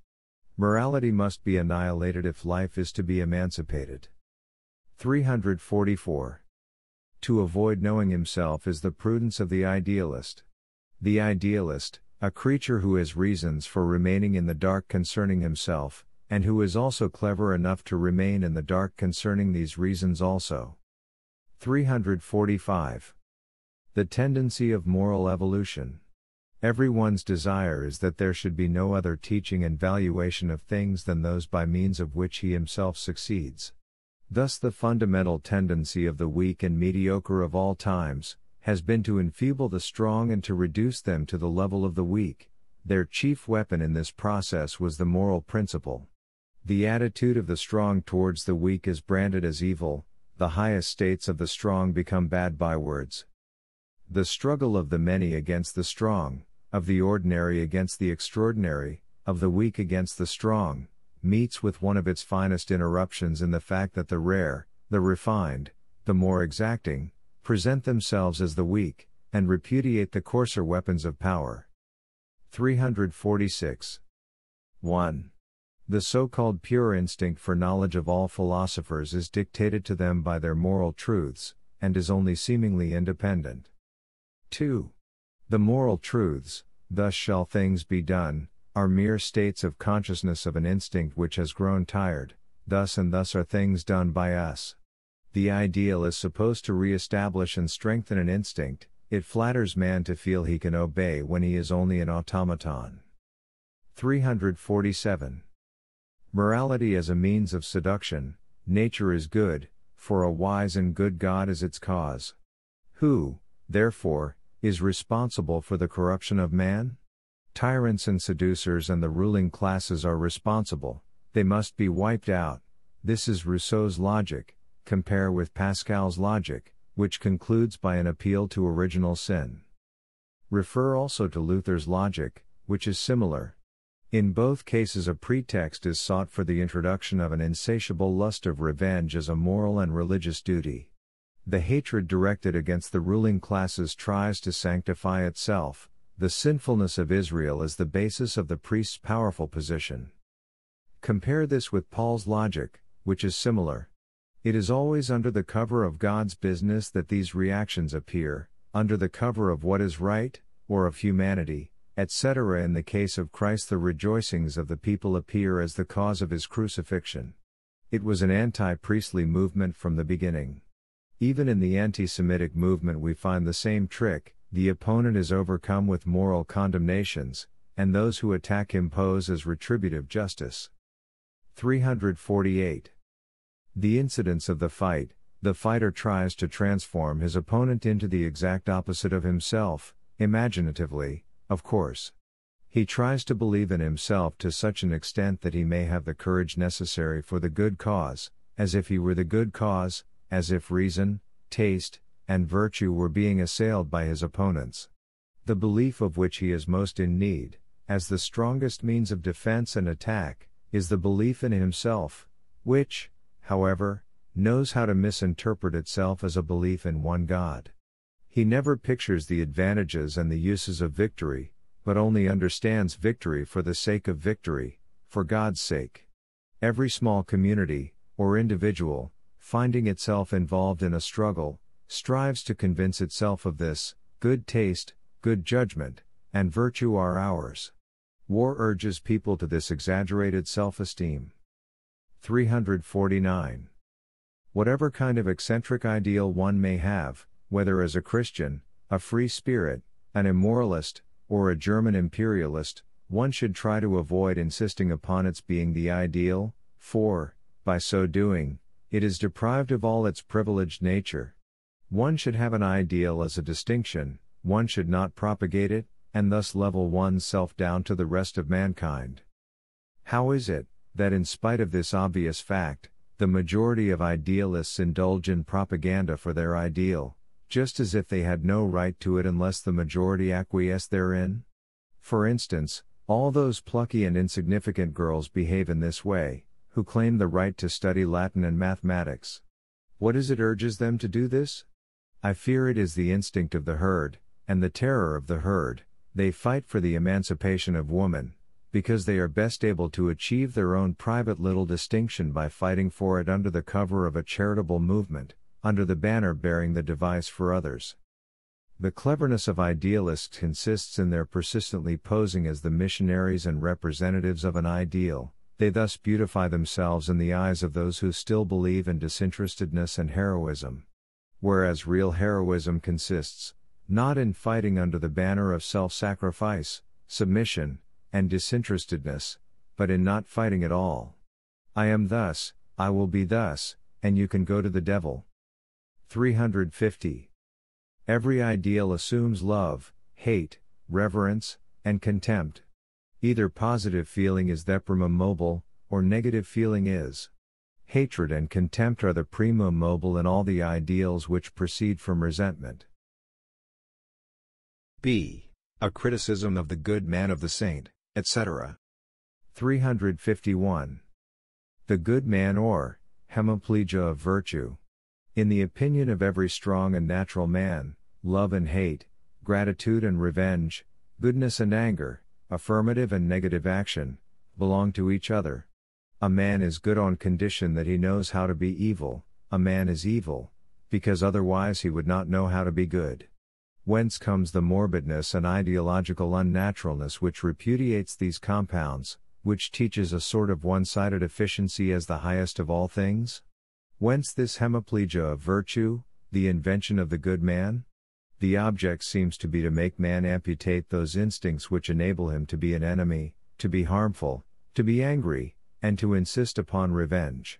Morality must be annihilated if life is to be emancipated. 344. To avoid knowing himself is the prudence of the idealist. The idealist, a creature who has reasons for remaining in the dark concerning himself, and who is also clever enough to remain in the dark concerning these reasons also. 345. The tendency of moral evolution. Everyone's desire is that there should be no other teaching and valuation of things than those by means of which he himself succeeds. Thus the fundamental tendency of the weak and mediocre of all times has been to enfeeble the strong and to reduce them to the level of the weak. Their chief weapon in this process was the moral principle. The attitude of the strong towards the weak is branded as evil, the highest states of the strong become bad bywords. The struggle of the many against the strong, of the ordinary against the extraordinary, of the weak against the strong, meets with one of its finest interruptions in the fact that the rare, the refined, the more exacting, present themselves as the weak, and repudiate the coarser weapons of power. 346. 1. The so-called pure instinct for knowledge of all philosophers is dictated to them by their moral truths, and is only seemingly independent. 2. The moral truths, thus shall things be done, are mere states of consciousness of an instinct which has grown tired, thus and thus are things done by us. The ideal is supposed to re-establish and strengthen an instinct. It flatters man to feel he can obey when he is only an automaton. 347. Morality as a means of seduction. Nature is good, for a wise and good God is its cause. Who, therefore, is responsible for the corruption of man? Tyrants and seducers and the ruling classes are responsible. They must be wiped out. This is Rousseau's logic. Compare with Pascal's logic, which concludes by an appeal to original sin. Refer also to Luther's logic, which is similar. In both cases a pretext is sought for the introduction of an insatiable lust of revenge as a moral and religious duty. The hatred directed against the ruling classes tries to sanctify itself. The sinfulness of Israel is the basis of the priest's powerful position. Compare this with Paul's logic, which is similar. It is always under the cover of God's business that these reactions appear, under the cover of what is right, or of humanity, etc. In the case of Christ, the rejoicings of the people appear as the cause of his crucifixion. It was an anti-priestly movement from the beginning. Even in the anti-Semitic movement we find the same trick. The opponent is overcome with moral condemnations, and those who attack him pose as retributive justice. 348. The incidents of the fighter tries to transform his opponent into the exact opposite of himself, imaginatively, of course. He tries to believe in himself to such an extent that he may have the courage necessary for the good cause, as if he were the good cause, as if reason, taste, and virtue were being assailed by his opponents. The belief of which he is most in need, as the strongest means of defense and attack, is the belief in himself, which, however, knows how to misinterpret itself as a belief in one God. He never pictures the advantages and the uses of victory, but only understands victory for the sake of victory, for God's sake. Every small community, or individual, finding itself involved in a struggle, strives to convince itself of this: good taste, good judgment, and virtue are ours. War urges people to this exaggerated self-esteem. 349. Whatever kind of eccentric ideal one may have, whether as a Christian, a free spirit, an immoralist, or a German imperialist, one should try to avoid insisting upon its being the ideal, for, by so doing, it is deprived of all its privileged nature. One should have an ideal as a distinction, one should not propagate it, and thus level one's self down to the rest of mankind. How is it, that in spite of this obvious fact, the majority of idealists indulge in propaganda for their ideal, just as if they had no right to it unless the majority acquiesce therein? For instance, all those plucky and insignificant girls behave in this way, who claim the right to study Latin and mathematics. What is it urges them to do this? I fear it is the instinct of the herd, and the terror of the herd. They fight for the emancipation of woman, because they are best able to achieve their own private little distinction by fighting for it under the cover of a charitable movement, under the banner bearing the device for others. The cleverness of idealists consists in their persistently posing as the missionaries and representatives of an ideal. They thus beautify themselves in the eyes of those who still believe in disinterestedness and heroism. Whereas real heroism consists, not in fighting under the banner of self-sacrifice, submission, and disinterestedness, but in not fighting at all. I am thus, I will be thus, and you can go to the devil. 350. Every ideal assumes love, hate, reverence, and contempt. Either positive feeling is the primum mobile, or negative feeling is. Hatred and contempt are the primum mobile in all the ideals which proceed from resentment. B. A criticism of the good man of the saint, etc. 351. The good man or hemiplegia of virtue. In the opinion of every strong and natural man, love and hate, gratitude and revenge, goodness and anger, affirmative and negative action, belong to each other. A man is good on condition that he knows how to be evil, a man is evil, because otherwise he would not know how to be good. Whence comes the morbidness and ideological unnaturalness which repudiates these compounds, which teaches a sort of one-sided efficiency as the highest of all things? Whence this hemiplegia of virtue, the invention of the good man? The object seems to be to make man amputate those instincts which enable him to be an enemy, to be harmful, to be angry, and to insist upon revenge.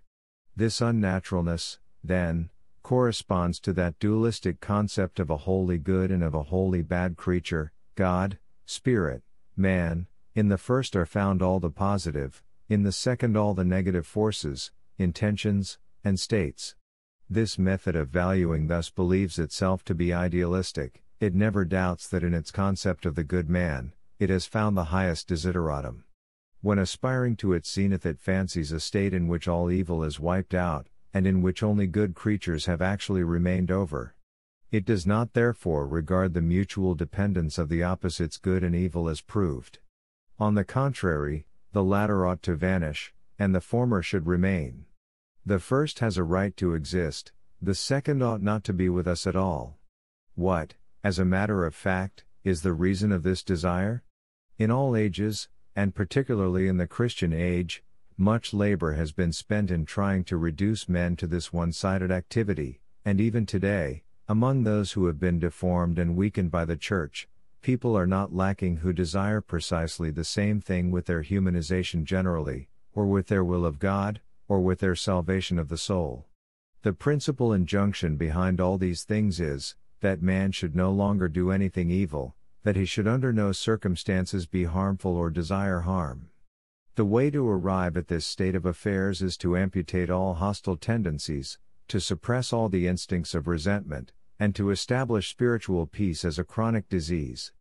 This unnaturalness, then, corresponds to that dualistic concept of a wholly good and of a wholly bad creature, God, Spirit, man. In the first are found all the positive, in the second all the negative forces, intentions, and states. This method of valuing thus believes itself to be idealistic. It never doubts that in its concept of the good man, it has found the highest desideratum. When aspiring to its zenith, it fancies a state in which all evil is wiped out, and in which only good creatures have actually remained over. It does not therefore regard the mutual dependence of the opposites good and evil as proved. On the contrary, the latter ought to vanish, and the former should remain. The first has a right to exist, the second ought not to be with us at all. What, as a matter of fact, is the reason of this desire? In all ages, and particularly in the Christian age, much labor has been spent in trying to reduce men to this one-sided activity, and even today, among those who have been deformed and weakened by the Church, people are not lacking who desire precisely the same thing with their humanization generally, or with their will of God, or with their salvation of the soul. The principal injunction behind all these things is, that man should no longer do anything evil, that he should under no circumstances be harmful or desire harm. The way to arrive at this state of affairs is to amputate all hostile tendencies, to suppress all the instincts of resentment, and to establish spiritual peace as a chronic disease.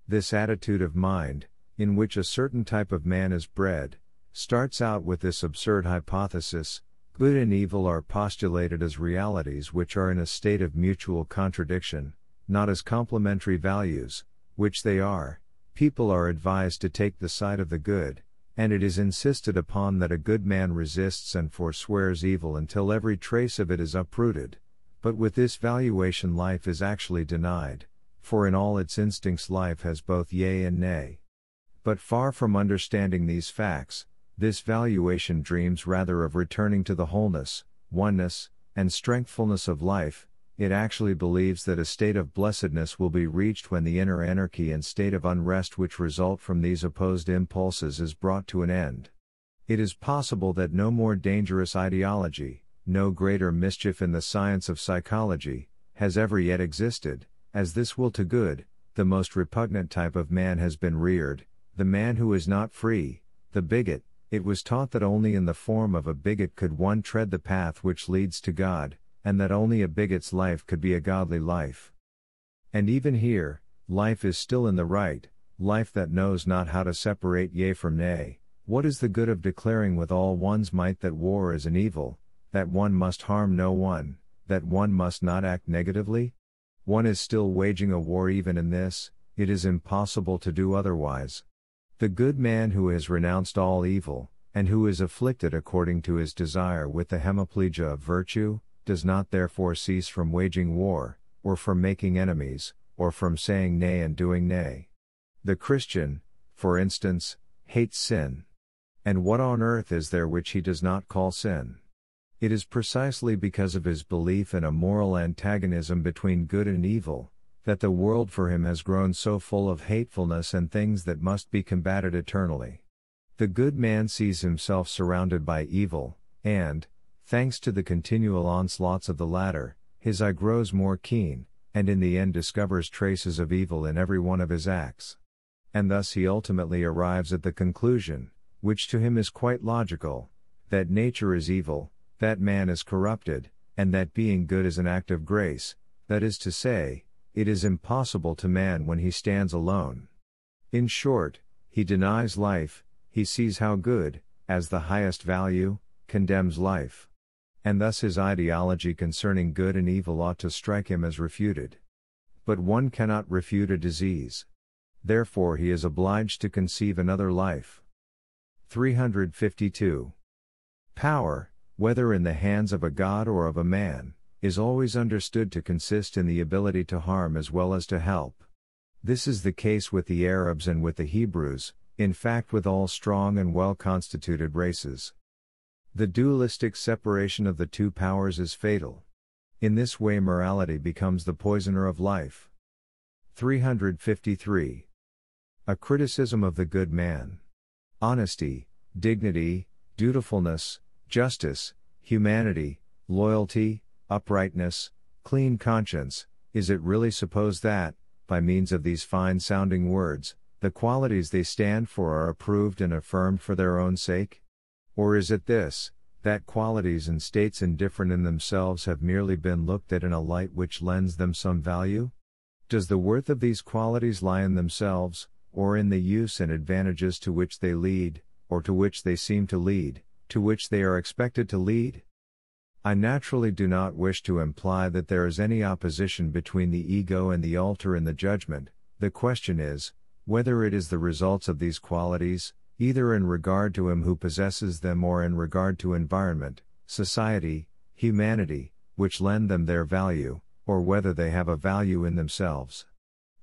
This attitude of mind, in which a certain type of man is bred, starts out with this absurd hypothesis: good and evil are postulated as realities which are in a state of mutual contradiction, not as complementary values, which they are. People are advised to take the side of the good, and it is insisted upon that a good man resists and forswears evil until every trace of it is uprooted. But with this valuation, life is actually denied, for in all its instincts life has both yea and nay. But far from understanding these facts, this valuation dreams rather of returning to the wholeness, oneness, and strengthfulness of life. It actually believes that a state of blessedness will be reached when the inner anarchy and state of unrest which result from these opposed impulses is brought to an end. It is possible that no more dangerous ideology, no greater mischief in the science of psychology, has ever yet existed, as this will to good. The most repugnant type of man has been reared, the man who is not free, the bigot. It was taught that only in the form of a bigot could one tread the path which leads to God, and that only a bigot's life could be a godly life. And even here, life is still in the right, life that knows not how to separate yea from nay. What is the good of declaring with all one's might that war is an evil, that one must harm no one, that one must not act negatively? One is still waging a war even in this. It is impossible to do otherwise. The good man who has renounced all evil, and who is afflicted according to his desire with the hemiplegia of virtue, does not therefore cease from waging war, or from making enemies, or from saying nay and doing nay. The Christian, for instance, hates sin. And what on earth is there which he does not call sin? It is precisely because of his belief in a moral antagonism between good and evil, that the world for him has grown so full of hatefulness and things that must be combated eternally. The good man sees himself surrounded by evil, and, thanks to the continual onslaughts of the latter, his eye grows more keen, and in the end discovers traces of evil in every one of his acts. And thus he ultimately arrives at the conclusion, which to him is quite logical, that nature is evil, that man is corrupted, and that being good is an act of grace, that is to say, it is impossible to man when he stands alone. In short, he denies life, he sees how good, as the highest value, condemns life. And thus his ideology concerning good and evil ought to strike him as refuted. But one cannot refute a disease. Therefore he is obliged to conceive another life. 352. Power, whether in the hands of a god or of a man, is always understood to consist in the ability to harm as well as to help. This is the case with the Arabs and with the Hebrews, in fact with all strong and well-constituted races. The dualistic separation of the two powers is fatal. In this way morality becomes the poisoner of life. 353. A criticism of the good man. Honesty, dignity, dutifulness, justice, humanity, loyalty, uprightness, clean conscience. Is it really supposed that, by means of these fine-sounding words, the qualities they stand for are approved and affirmed for their own sake? Or is it this, that qualities and states indifferent in themselves have merely been looked at in a light which lends them some value? Does the worth of these qualities lie in themselves, or in the use and advantages to which they lead, or to which they seem to lead, to which they are expected to lead? I naturally do not wish to imply that there is any opposition between the ego and the alter in the judgment. The question is, whether it is the results of these qualities, either in regard to him who possesses them or in regard to environment, society, humanity, which lend them their value, or whether they have a value in themselves.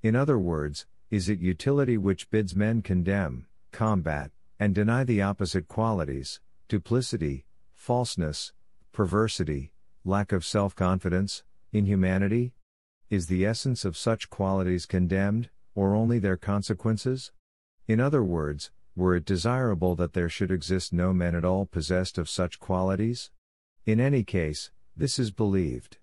In other words, is it utility which bids men condemn, combat, and deny the opposite qualities, duplicity, falseness, perversity, lack of self-confidence, inhumanity? Is the essence of such qualities condemned, or only their consequences? In other words, were it desirable that there should exist no men at all possessed of such qualities? In any case, this is believed.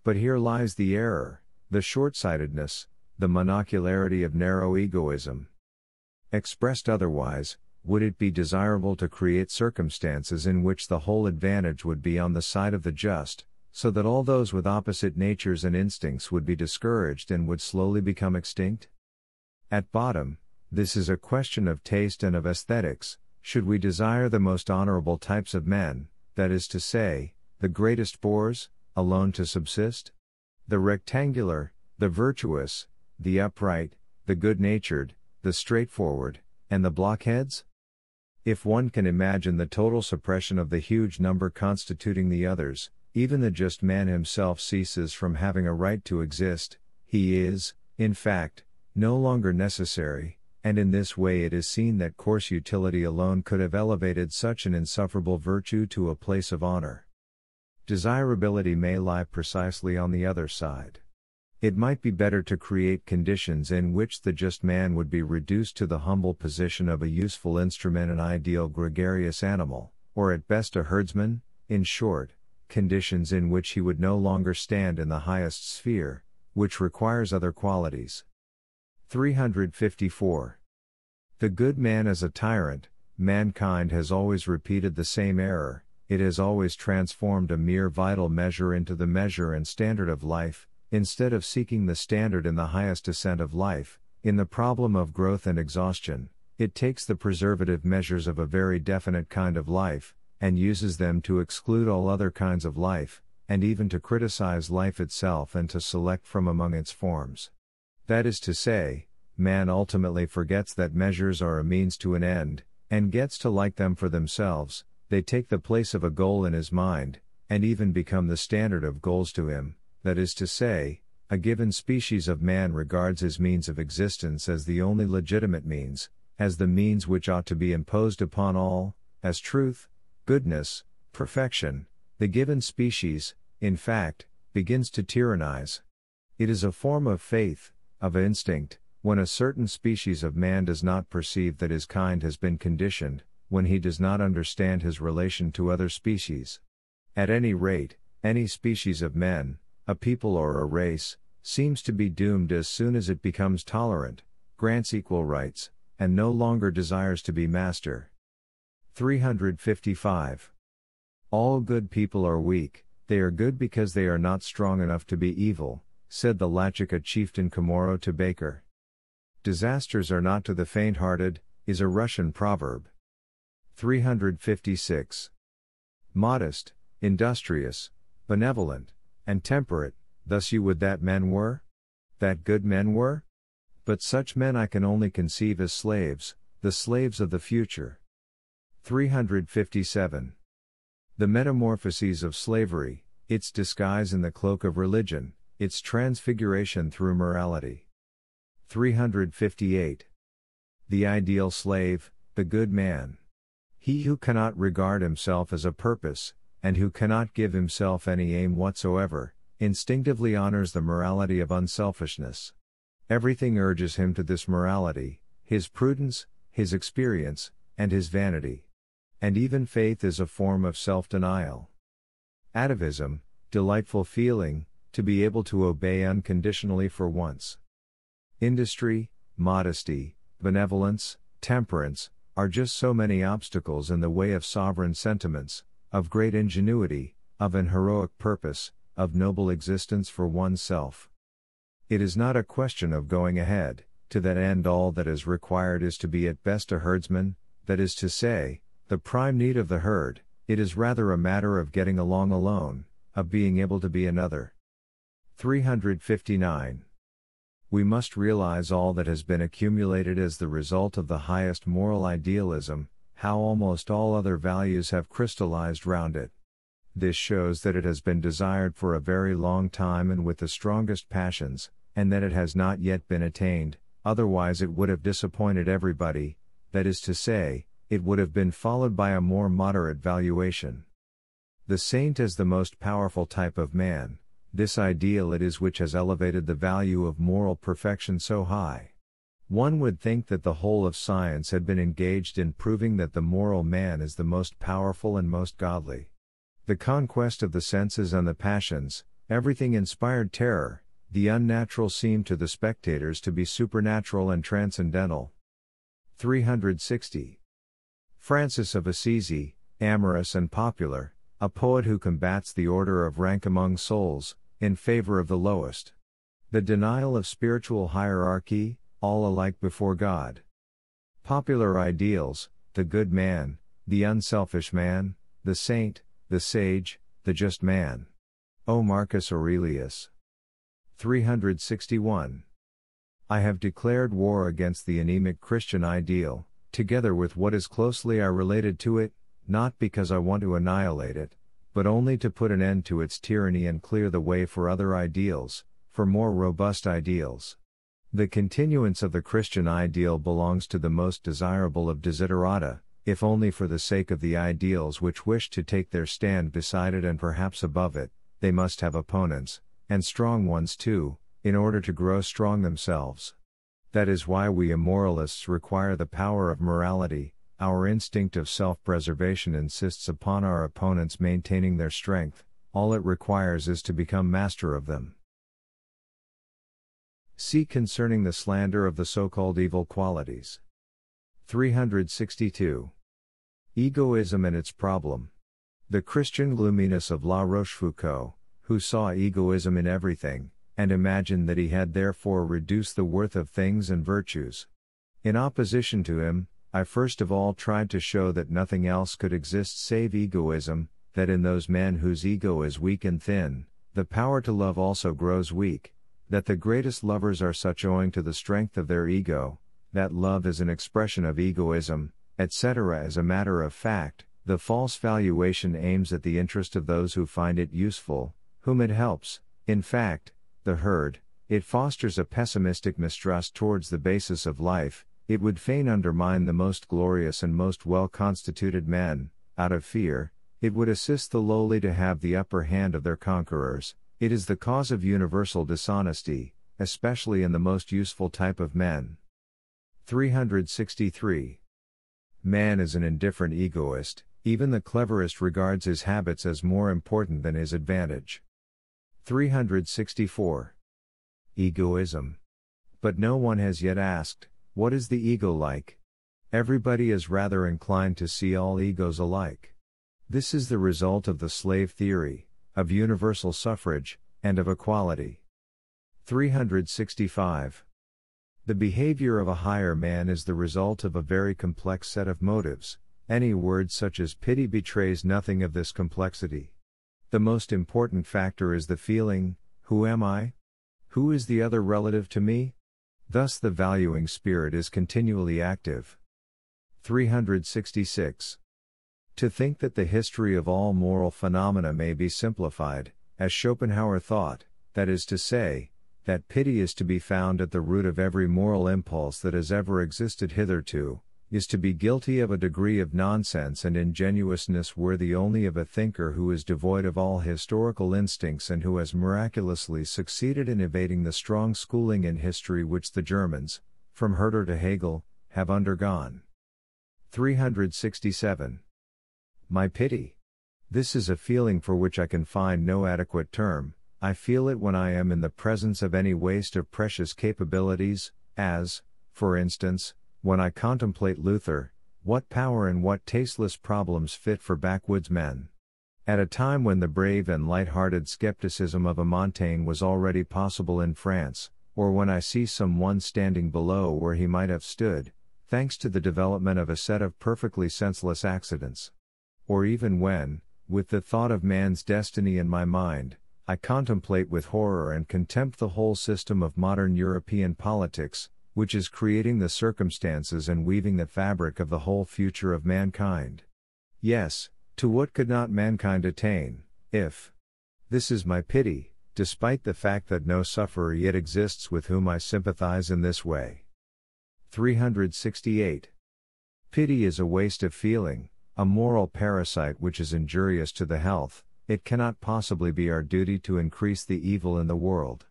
But here lies the error, the short-sightedness, the monocularity of narrow egoism. Expressed otherwise, would it be desirable to create circumstances in which the whole advantage would be on the side of the just, so that all those with opposite natures and instincts would be discouraged and would slowly become extinct? At bottom, this is a question of taste and of aesthetics. Should we desire the most honorable types of men, that is to say, the greatest bores, alone to subsist? The rectangular, the virtuous, the upright, the good-natured, the straightforward, and the blockheads? If one can imagine the total suppression of the huge number constituting the others, even the just man himself ceases from having a right to exist. He is, in fact, no longer necessary, and in this way it is seen that coarse utility alone could have elevated such an insufferable virtue to a place of honor. Desirability may lie precisely on the other side. It might be better to create conditions in which the just man would be reduced to the humble position of a useful instrument, an ideal gregarious animal, or at best a herdsman, in short, conditions in which he would no longer stand in the highest sphere, which requires other qualities. 354. The good man as a tyrant. Mankind has always repeated the same error. It has always transformed a mere vital measure into the measure and standard of life, instead of seeking the standard in the highest ascent of life. In the problem of growth and exhaustion, it takes the preservative measures of a very definite kind of life, and uses them to exclude all other kinds of life, and even to criticize life itself and to select from among its forms. That is to say, man ultimately forgets that measures are a means to an end, and gets to like them for themselves. They take the place of a goal in his mind, and even become the standard of goals to him. That is to say, a given species of man regards his means of existence as the only legitimate means, as the means which ought to be imposed upon all, as truth, goodness, perfection. The given species, in fact, begins to tyrannize. It is a form of faith, of instinct, when a certain species of man does not perceive that his kind has been conditioned, when he does not understand his relation to other species. At any rate, any species of men, a people or a race, seems to be doomed as soon as it becomes tolerant, grants equal rights, and no longer desires to be master. 355. All good people are weak. They are good because they are not strong enough to be evil, said the Lachaka chieftain Komoro to Baker. Disasters are not to the faint-hearted, is a Russian proverb. 356. Modest, industrious, benevolent, and temperate, thus you would that men were? That good men were? But such men I can only conceive as slaves, the slaves of the future. 357. The metamorphoses of slavery, its disguise in the cloak of religion, its transfiguration through morality. 358. The ideal slave, the good man. He who cannot regard himself as a purpose, and who cannot give himself any aim whatsoever, instinctively honors the morality of unselfishness. Everything urges him to this morality, his prudence, his experience, and his vanity. And even faith is a form of self-denial. Atavism, delightful feeling, to be able to obey unconditionally for once. Industry, modesty, benevolence, temperance, are just so many obstacles in the way of sovereign sentiments, of great ingenuity, of an heroic purpose, of noble existence for oneself. It is not a question of going ahead. To that end all that is required is to be at best a herdsman, that is to say, the prime need of the herd. It is rather a matter of getting along alone, of being able to be another. 359. We must realize all that has been accumulated as the result of the highest moral idealism, how almost all other values have crystallized round it. This shows that it has been desired for a very long time and with the strongest passions, and that it has not yet been attained, otherwise it would have disappointed everybody, that is to say, it would have been followed by a more moderate valuation. The saint as the most powerful type of man, this ideal it is which has elevated the value of moral perfection so high. One would think that the whole of science had been engaged in proving that the moral man is the most powerful and most godly. The conquest of the senses and the passions, everything inspired terror, the unnatural seemed to the spectators to be supernatural and transcendental. 360. Francis of Assisi, amorous and popular, a poet who combats the order of rank among souls, in favor of the lowest. The denial of spiritual hierarchy, all alike before God. Popular ideals, the good man, the unselfish man, the saint, the sage, the just man. O Marcus Aurelius. 361. I have declared war against the anemic Christian ideal, together with what is closely related to it, not because I want to annihilate it, but only to put an end to its tyranny and clear the way for other ideals, for more robust ideals. The continuance of the Christian ideal belongs to the most desirable of desiderata, if only for the sake of the ideals which wish to take their stand beside it and perhaps above it, they must have opponents, and strong ones too, in order to grow strong themselves. That is why we immoralists require the power of morality. Our instinct of self-preservation insists upon our opponents maintaining their strength, all it requires is to become master of them. See concerning the slander of the so-called evil qualities. 362. Egoism and its problem. The Christian gloominess of La Rochefoucauld, who saw egoism in everything, and imagined that he had therefore reduced the worth of things and virtues. In opposition to him, I first of all tried to show that nothing else could exist save egoism, that in those men whose ego is weak and thin, the power to love also grows weak, that the greatest lovers are such owing to the strength of their ego, that love is an expression of egoism, etc. As a matter of fact, the false valuation aims at the interest of those who find it useful, whom it helps, in fact, the herd. It fosters a pessimistic mistrust towards the basis of life. It would fain undermine the most glorious and most well-constituted men, out of fear. It would assist the lowly to have the upper hand of their conquerors. It is the cause of universal dishonesty, especially in the most useful type of men. 363. Man is an indifferent egoist, even the cleverest regards his habits as more important than his advantage. 364. Egoism. But no one has yet asked, what is the ego like? Everybody is rather inclined to see all egos alike. This is the result of the slave theory, of universal suffrage, and of equality. 365. The behavior of a higher man is the result of a very complex set of motives. Any word such as pity betrays nothing of this complexity. The most important factor is the feeling, who am I? Who is the other relative to me? Thus the valuing spirit is continually active. 366. To think that the history of all moral phenomena may be simplified, as Schopenhauer thought, that is to say, that pity is to be found at the root of every moral impulse that has ever existed hitherto, is to be guilty of a degree of nonsense and ingenuousness worthy only of a thinker who is devoid of all historical instincts and who has miraculously succeeded in evading the strong schooling in history which the Germans, from Herder to Hegel, have undergone. 367. My pity. This is a feeling for which I can find no adequate term. I feel it when I am in the presence of any waste of precious capabilities, as, for instance, when I contemplate Luther, what power and what tasteless problems fit for backwoods men. At a time when the brave and light-hearted skepticism of a Montaigne was already possible in France, or when I see some one standing below where he might have stood, thanks to the development of a set of perfectly senseless accidents. Or even when, with the thought of man's destiny in my mind, I contemplate with horror and contempt the whole system of modern European politics, which is creating the circumstances and weaving the fabric of the whole future of mankind. Yes, to what could not mankind attain, if? This is my pity, despite the fact that no sufferer yet exists with whom I sympathize in this way. 368. Pity is a waste of feeling, a moral parasite which is injurious to the health. It cannot possibly be our duty to increase the evil in the world.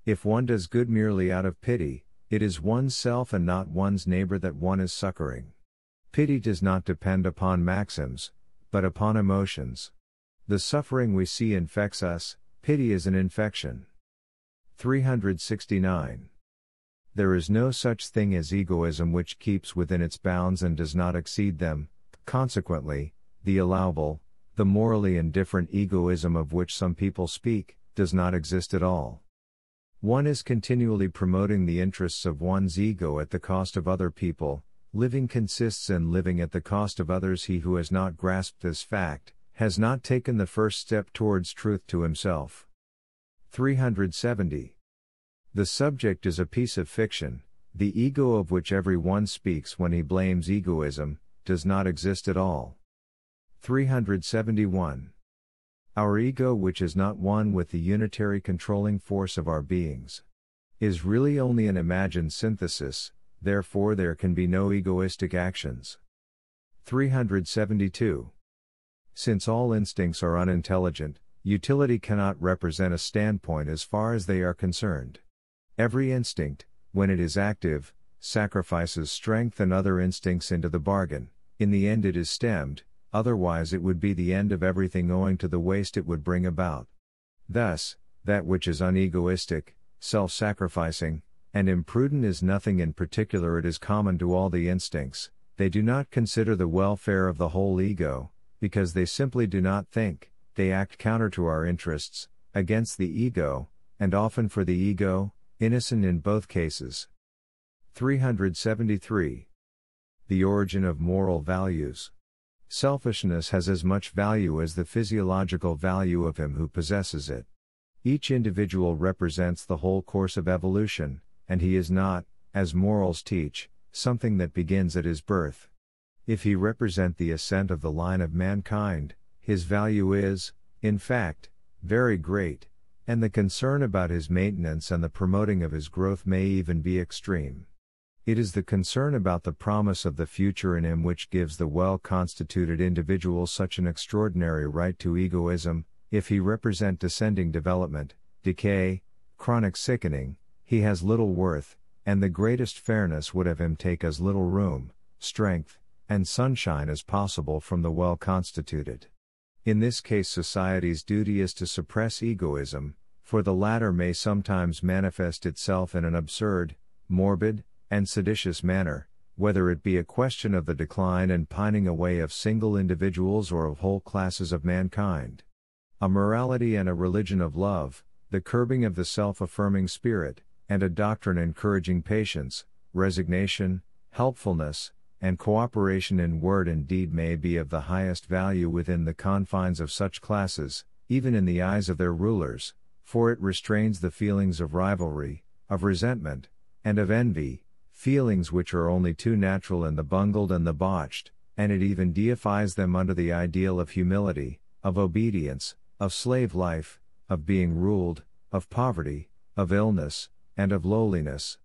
If one does good merely out of pity, it is one's self and not one's neighbor that one is succoring. Pity does not depend upon maxims, but upon emotions. The suffering we see infects us. Pity is an infection. 369. There is no such thing as egoism which keeps within its bounds and does not exceed them. Consequently, the allowable, The morally indifferent egoism of which some people speak, does not exist at all. One is continually promoting the interests of one's ego at the cost of other people. Living consists in living at the cost of others. He who has not grasped this fact, has not taken the first step towards truth to himself. 370. The subject is a piece of fiction. The ego of which every one speaks when he blames egoism, does not exist at all. 371. Our ego, which is not one with the unitary controlling force of our beings, is really only an imagined synthesis, therefore there can be no egoistic actions. 372. Since all instincts are unintelligent, utility cannot represent a standpoint as far as they are concerned. Every instinct, when it is active, sacrifices strength and other instincts into the bargain. In the end it is stemmed, otherwise it would be the end of everything owing to the waste it would bring about. Thus, that which is unegoistic, self-sacrificing, and imprudent is nothing in particular. It is common to all the instincts. They do not consider the welfare of the whole ego, because they simply do not think. They act counter to our interests, against the ego, and often for the ego, innocent in both cases. 373. The origin of moral values. Selfishness has as much value as the physiological value of him who possesses it. Each individual represents the whole course of evolution, and he is not, as morals teach, something that begins at his birth. If he represent the ascent of the line of mankind, his value is, in fact, very great, and the concern about his maintenance and the promoting of his growth may even be extreme. It is the concern about the promise of the future in him which gives the well-constituted individual such an extraordinary right to egoism. If he represent descending development, decay, chronic sickening, he has little worth, and the greatest fairness would have him take as little room, strength, and sunshine as possible from the well-constituted. In this case society's duty is to suppress egoism, for the latter may sometimes manifest itself in an absurd, morbid, and seditious manner, whether it be a question of the decline and pining away of single individuals or of whole classes of mankind. A morality and a religion of love, the curbing of the self-affirming spirit, and a doctrine encouraging patience, resignation, helpfulness, and cooperation in word and deed may be of the highest value within the confines of such classes, even in the eyes of their rulers, for it restrains the feelings of rivalry, of resentment, and of envy, feelings which are only too natural in the bungled and the botched, and it even deifies them under the ideal of humility, of obedience, of slave life, of being ruled, of poverty, of illness, and of lowliness.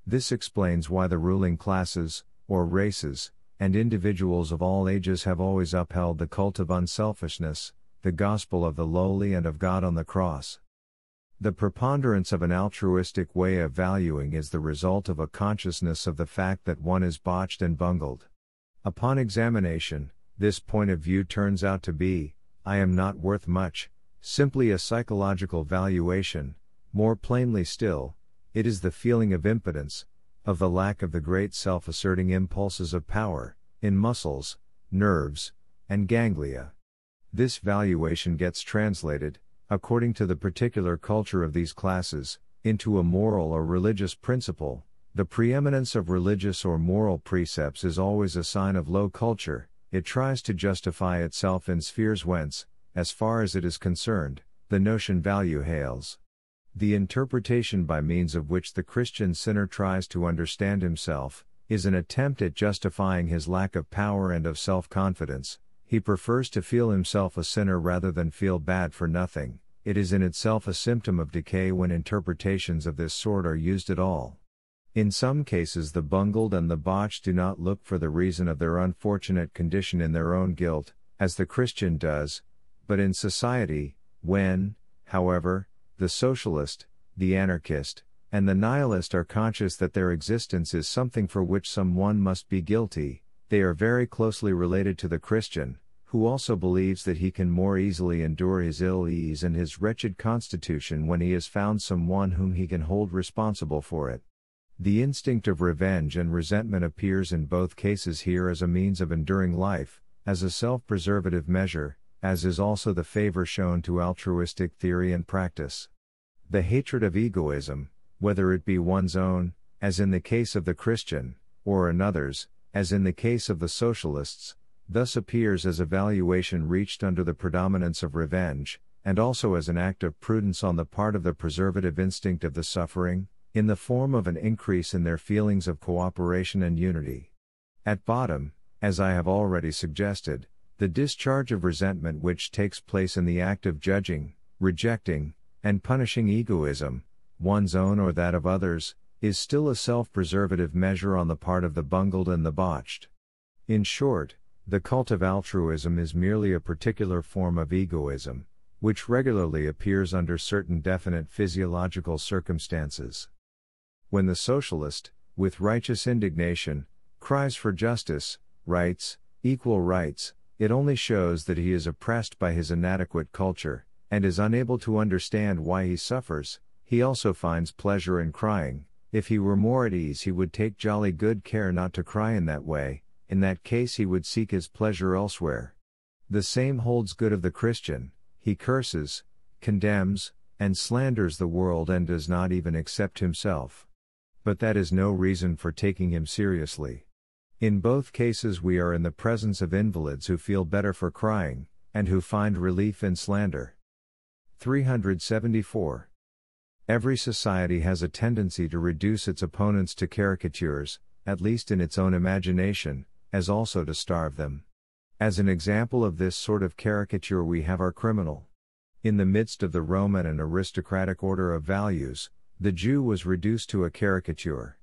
This explains why the ruling classes, or races, and individuals of all ages have always upheld the cult of unselfishness, the gospel of the lowly and of God on the cross. The preponderance of an altruistic way of valuing is the result of a consciousness of the fact that one is botched and bungled. Upon examination, this point of view turns out to be, I am not worth much, simply a psychological valuation. More plainly still, it is the feeling of impotence, of the lack of the great self-asserting impulses of power, in muscles, nerves, and ganglia. This valuation gets translated, according to the particular culture of these classes, into a moral or religious principle. The preeminence of religious or moral precepts is always a sign of low culture. It tries to justify itself in spheres whence, as far as it is concerned, the notion value hails. The interpretation by means of which the Christian sinner tries to understand himself, is an attempt at justifying his lack of power and of self-confidence. He prefers to feel himself a sinner rather than feel bad for nothing. It is in itself a symptom of decay when interpretations of this sort are used at all. In some cases the bungled and the botched do not look for the reason of their unfortunate condition in their own guilt, as the Christian does, but in society. When, however, the socialist, the anarchist, and the nihilist are conscious that their existence is something for which someone must be guilty, they are very closely related to the Christian, who also believes that he can more easily endure his ill ease and his wretched constitution when he has found someone whom he can hold responsible for it. The instinct of revenge and resentment appears in both cases here as a means of enduring life, as a self-preservative measure, as is also the favor shown to altruistic theory and practice. The hatred of egoism, whether it be one's own, as in the case of the Christian, or another's, as in the case of the socialists, thus appears as a valuation reached under the predominance of revenge, and also as an act of prudence on the part of the preservative instinct of the suffering, in the form of an increase in their feelings of cooperation and unity. At bottom, as I have already suggested, the discharge of resentment which takes place in the act of judging, rejecting, and punishing egoism, one's own or that of others, is still a self-preservative measure on the part of the bungled and the botched. In short, the cult of altruism is merely a particular form of egoism, which regularly appears under certain definite physiological circumstances. When the socialist, with righteous indignation, cries for justice, rights, equal rights, it only shows that he is oppressed by his inadequate culture, and is unable to understand why he suffers. He also finds pleasure in crying. If he were more at ease, he would take jolly good care not to cry in that way. In that case, he would seek his pleasure elsewhere. The same holds good of the Christian. He curses, condemns, and slanders the world and does not even accept himself. But that is no reason for taking him seriously. In both cases, we are in the presence of invalids who feel better for crying, and who find relief in slander. 374. Every society has a tendency to reduce its opponents to caricatures, at least in its own imagination, as also to starve them. As an example of this sort of caricature, we have our criminal. In the midst of the Roman and aristocratic order of values, the Jew was reduced to a caricature.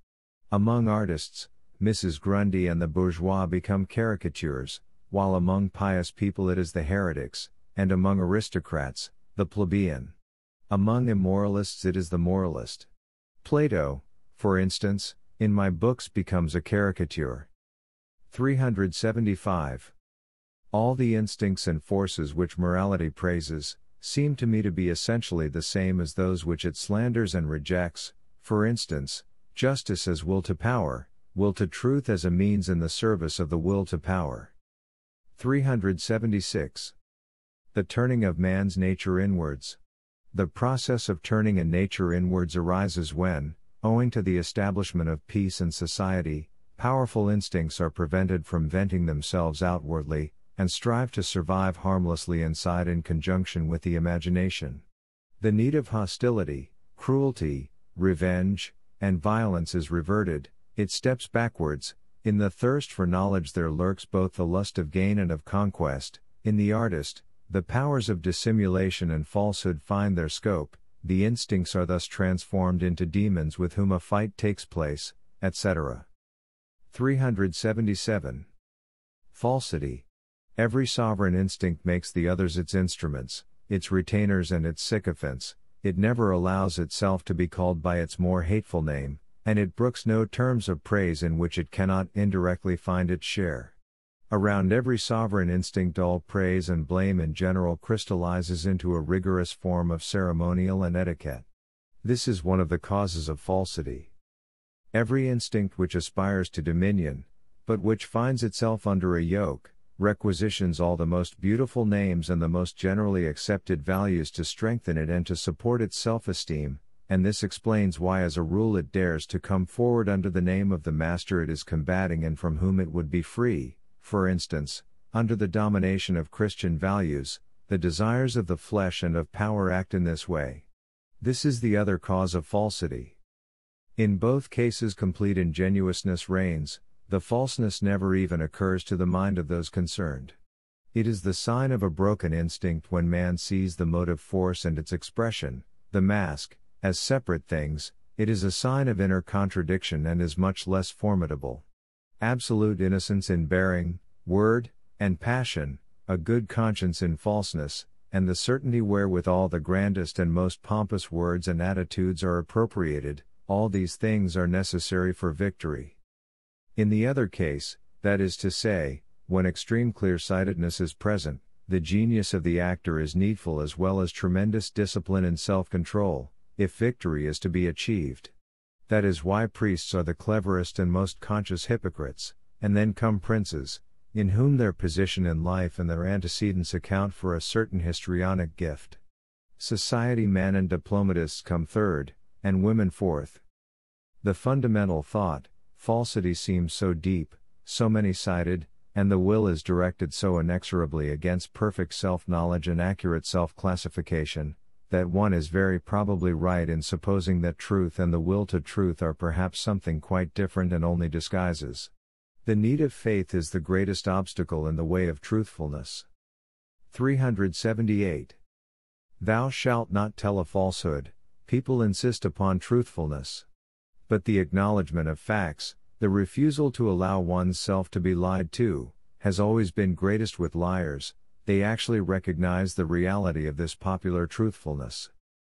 Among artists, Mrs. Grundy and the bourgeois become caricatures, while among pious people it is the heretics, and among aristocrats, the plebeian. Among immoralists it is the moralist. Plato, for instance, in my books becomes a caricature. 375. All the instincts and forces which morality praises, seem to me to be essentially the same as those which it slanders and rejects, for instance, justice as will to power, will to truth as a means in the service of the will to power. 376. The turning of man's nature inwards. The process of turning a nature inwards arises when, owing to the establishment of peace and society, powerful instincts are prevented from venting themselves outwardly, and strive to survive harmlessly inside in conjunction with the imagination. The need of hostility, cruelty, revenge, and violence is reverted, it steps backwards. In the thirst for knowledge there lurks both the lust of gain and of conquest. In the artist, the powers of dissimulation and falsehood find their scope, the instincts are thus transformed into demons with whom a fight takes place, etc. 377. Falsity. Every sovereign instinct makes the others its instruments, its retainers and its sycophants. It never allows itself to be called by its more hateful name, and it brooks no terms of praise in which it cannot indirectly find its share. Around every sovereign instinct all praise and blame in general crystallizes into a rigorous form of ceremonial and etiquette. This is one of the causes of falsity. Every instinct which aspires to dominion, but which finds itself under a yoke, requisitions all the most beautiful names and the most generally accepted values to strengthen it and to support its self-esteem, and this explains why as a rule it dares to come forward under the name of the master it is combating and from whom it would be free. For instance, under the domination of Christian values, the desires of the flesh and of power act in this way. This is the other cause of falsity. In both cases complete ingenuousness reigns, the falseness never even occurs to the mind of those concerned. It is the sign of a broken instinct when man sees the motive force and its expression, the mask, as separate things. It is a sign of inner contradiction and is much less formidable. Absolute innocence in bearing, word, and passion, a good conscience in falseness, and the certainty wherewithal the grandest and most pompous words and attitudes are appropriated, all these things are necessary for victory. In the other case, that is to say, when extreme clear-sightedness is present, the genius of the actor is needful as well as tremendous discipline and self-control, if victory is to be achieved. That is why priests are the cleverest and most conscious hypocrites, and then come princes, in whom their position in life and their antecedents account for a certain histrionic gift. Society men and diplomatists come third, and women fourth. The fundamental thought, falsity seems so deep, so many-sided, and the will is directed so inexorably against perfect self-knowledge and accurate self-classification, that one is very probably right in supposing that truth and the will to truth are perhaps something quite different and only disguises. The need of faith is the greatest obstacle in the way of truthfulness. 378. Thou shalt not tell a falsehood. People insist upon truthfulness. But the acknowledgement of facts, the refusal to allow one's self to be lied to, has always been greatest with liars. They actually recognize the reality of this popular truthfulness.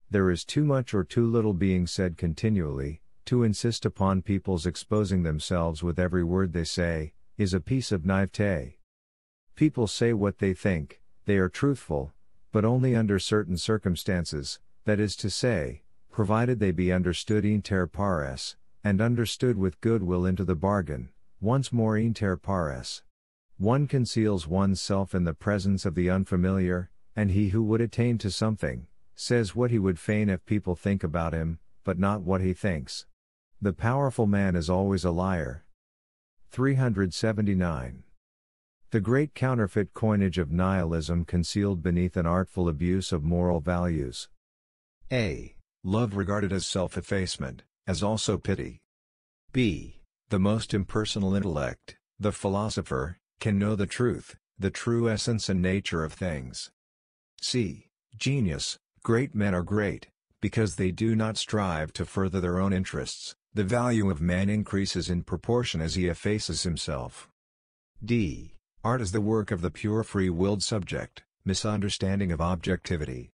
There is too much or too little being said continually. To insist upon people's exposing themselves with every word they say, is a piece of naivete. People say what they think, they are truthful, but only under certain circumstances, that is to say, provided they be understood inter pares, and understood with goodwill into the bargain, once more inter pares. One conceals one's self in the presence of the unfamiliar, and he who would attain to something, says what he would fain have people think about him, but not what he thinks. The powerful man is always a liar. 379. The great counterfeit coinage of nihilism concealed beneath an artful abuse of moral values. A. Love regarded as self-effacement, as also pity. B. The most impersonal intellect, the philosopher, can know the truth, the true essence and nature of things. C. Genius, great men are great, because they do not strive to further their own interests. The value of man increases in proportion as he effaces himself. D. Art is the work of the pure free-willed subject, misunderstanding of objectivity.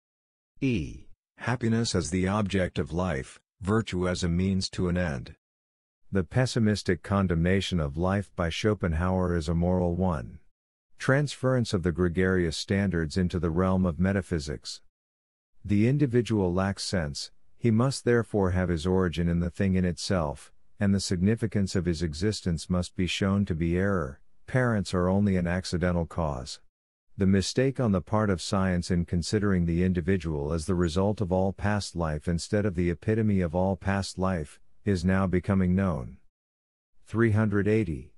E. Happiness as the object of life, virtue as a means to an end. The pessimistic condemnation of life by Schopenhauer is a moral one. Transference of the gregarious standards into the realm of metaphysics. The individual lacks sense. He must therefore have his origin in the thing in itself, and the significance of his existence must be shown to be error. Parents are only an accidental cause. The mistake on the part of science in considering the individual as the result of all past life instead of the epitome of all past life, is now becoming known. 380.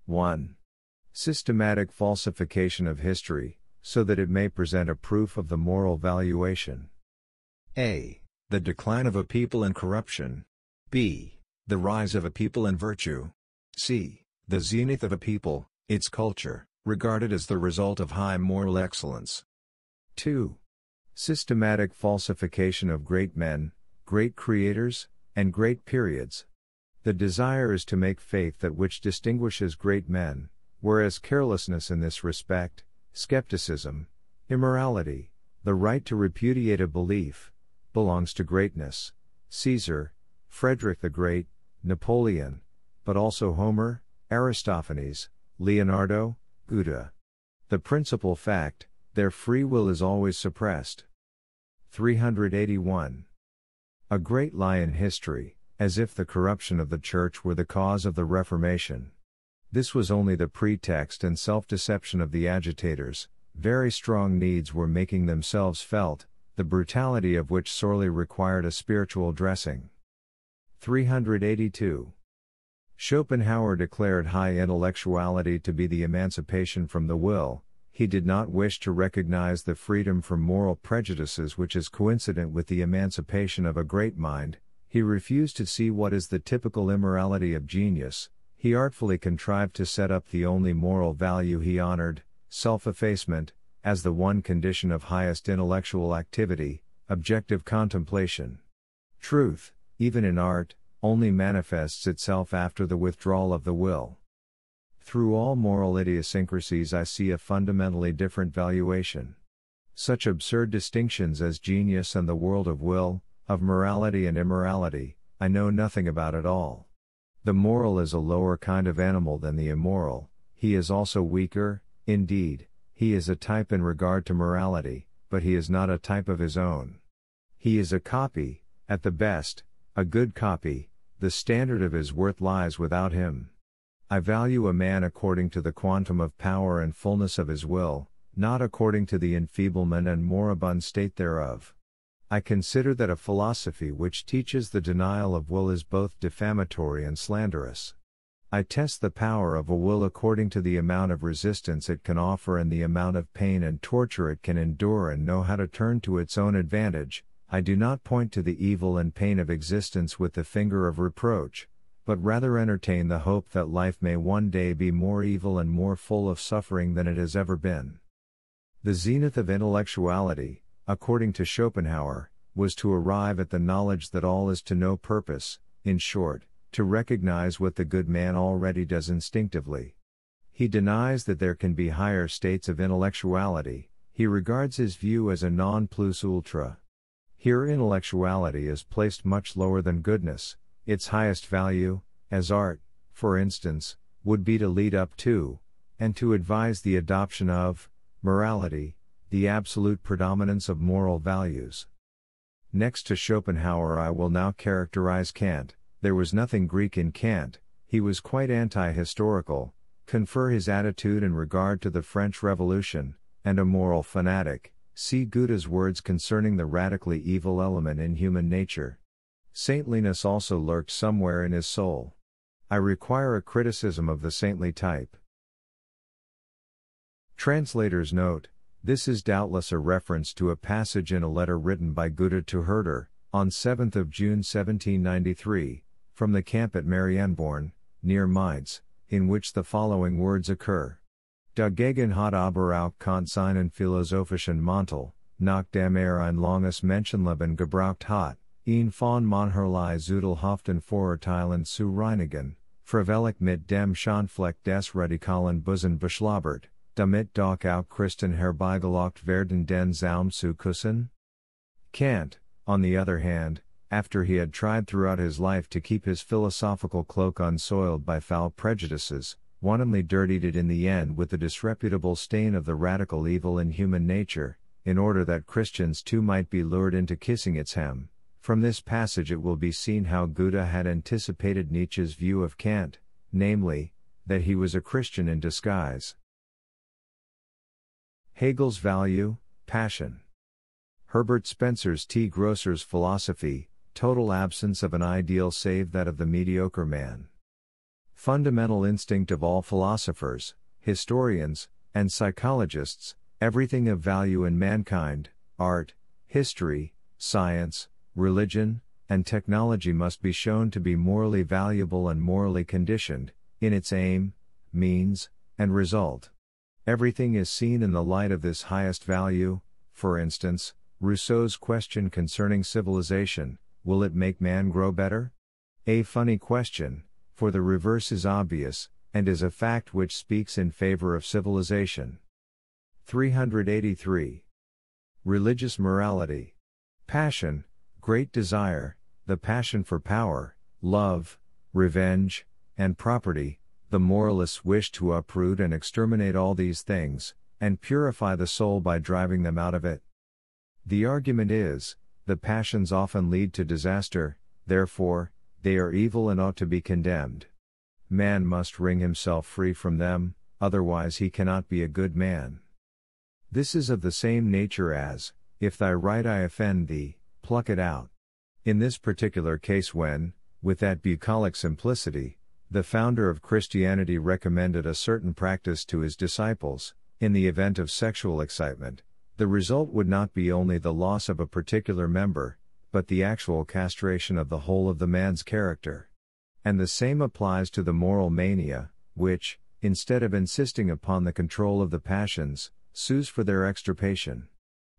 1. Systematic falsification of history, so that it may present a proof of the moral valuation. A. The decline of a people and corruption. B. The rise of a people and virtue. C. The zenith of a people, its culture, regarded as the result of high moral excellence. 2. Systematic falsification of great men, great creators, and great periods. The desire is to make faith that which distinguishes great men, whereas carelessness in this respect, skepticism, immorality, the right to repudiate a belief, belongs to greatness. Caesar, Frederick the Great, Napoleon, but also Homer, Aristophanes, Leonardo, Goethe. The principal fact, their free will is always suppressed. 381. A great lie in history, as if the corruption of the Church were the cause of the Reformation. This was only the pretext and self-deception of the agitators. Very strong needs were making themselves felt, the brutality of which sorely required a spiritual dressing. 382. Schopenhauer declared high intellectuality to be the emancipation from the will. He did not wish to recognize the freedom from moral prejudices which is coincident with the emancipation of a great mind. He refused to see what is the typical immorality of genius. He artfully contrived to set up the only moral value he honored, self-effacement, as the one condition of highest intellectual activity, objective contemplation. Truth, even in art, only manifests itself after the withdrawal of the will. Through all moral idiosyncrasies I see a fundamentally different valuation. Such absurd distinctions as genius and the world of will, of morality and immorality, I know nothing about at all. The moral is a lower kind of animal than the immoral, he is also weaker, indeed, he is a type in regard to morality, but he is not a type of his own. He is a copy, at the best, a good copy, the standard of his worth lies without him. I value a man according to the quantum of power and fullness of his will, not according to the enfeeblement and moribund state thereof. I consider that a philosophy which teaches the denial of will is both defamatory and slanderous. I test the power of a will according to the amount of resistance it can offer and the amount of pain and torture it can endure and know how to turn to its own advantage. I do not point to the evil and pain of existence with the finger of reproach, but rather entertain the hope that life may one day be more evil and more full of suffering than it has ever been. The zenith of intellectuality, according to Schopenhauer, was to arrive at the knowledge that all is to no purpose, in short, to recognize what the good man already does instinctively. He denies that there can be higher states of intellectuality, he regards his view as a non plus ultra. Here intellectuality is placed much lower than goodness, its highest value, as art, for instance, would be to lead up to, and to advise the adoption of, morality, the absolute predominance of moral values. Next to Schopenhauer I will now characterize Kant. There was nothing Greek in Kant, he was quite anti-historical, confer his attitude in regard to the French Revolution, and a moral fanatic. See Goethe's words concerning the radically evil element in human nature. Saintliness also lurked somewhere in his soul. I require a criticism of the saintly type. Translator's note: this is doubtless a reference to a passage in a letter written by Goethe to Herder, on 7th of June 1793, from the camp at Marienborn, near Mainz, in which the following words occur. Dagegen hat aber auch Kant seinen philosophischen Mantel, nachdem ein langes Menschenleben gebraucht hat, ihn von mancherlei Zudelhaften Vorurteilen zu reinigen, freiwillig mit dem Schandfleck des radikalen Busen beschlabbert, damit doch auch Christen herbeigelockt werden den Zaum zu küssen? Kant, on the other hand, after he had tried throughout his life to keep his philosophical cloak unsoiled by foul prejudices, wantonly dirtied it in the end with the disreputable stain of the radical evil in human nature, in order that Christians too might be lured into kissing its hem. From this passage it will be seen how Goethe had anticipated Nietzsche's view of Kant, namely, that he was a Christian in disguise. Hegel's value, passion. Herbert Spencer's T. Grosser's philosophy, total absence of an ideal save that of the mediocre man. Fundamental instinct of all philosophers, historians, and psychologists, everything of value in mankind, art, history, science, religion, and technology must be shown to be morally valuable and morally conditioned, in its aim, means, and result. Everything is seen in the light of this highest value. For instance, Rousseau's question concerning civilization, will it make man grow better? A funny question, for the reverse is obvious, and is a fact which speaks in favor of civilization. 383. Religious morality. Passion, great desire, the passion for power, love, revenge, and property. The moralists wish to uproot and exterminate all these things, and purify the soul by driving them out of it. The argument is, the passions often lead to disaster, therefore, they are evil and ought to be condemned. Man must wring himself free from them, otherwise he cannot be a good man. This is of the same nature as, if thy right eye offend thee, pluck it out. In this particular case when, with that bucolic simplicity, the founder of Christianity recommended a certain practice to his disciples, in the event of sexual excitement, the result would not be only the loss of a particular member, but the actual castration of the whole of the man's character. And the same applies to the moral mania, which, instead of insisting upon the control of the passions, sues for their extirpation.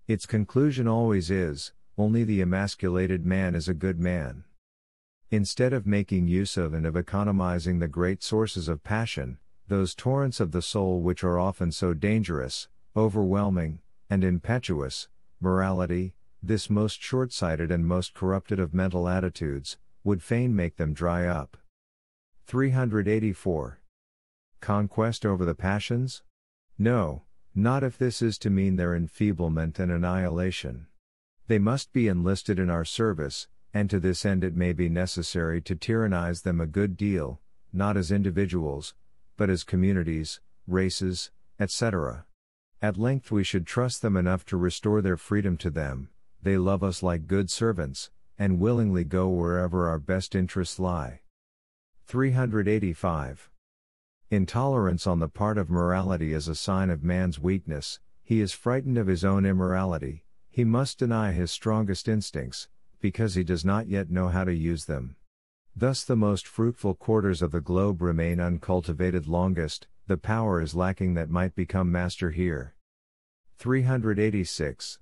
Its conclusion always is, only the emasculated man is a good man. Instead of making use of and of economizing the great sources of passion, those torrents of the soul which are often so dangerous, overwhelming, and impetuous, morality, this most short-sighted and most corrupted of mental attitudes, would fain make them dry up. 384. Conquest over the passions? No, not if this is to mean their enfeeblement and annihilation. They must be enlisted in our service, and to this end it may be necessary to tyrannize them a good deal, not as individuals, but as communities, races, etc. At length we should trust them enough to restore their freedom to them. They love us like good servants, and willingly go wherever our best interests lie. 385. Intolerance on the part of morality is a sign of man's weakness. He is frightened of his own immorality. He must deny his strongest instincts, because he does not yet know how to use them. Thus the most fruitful quarters of the globe remain uncultivated longest, the power is lacking that might become master here. 386.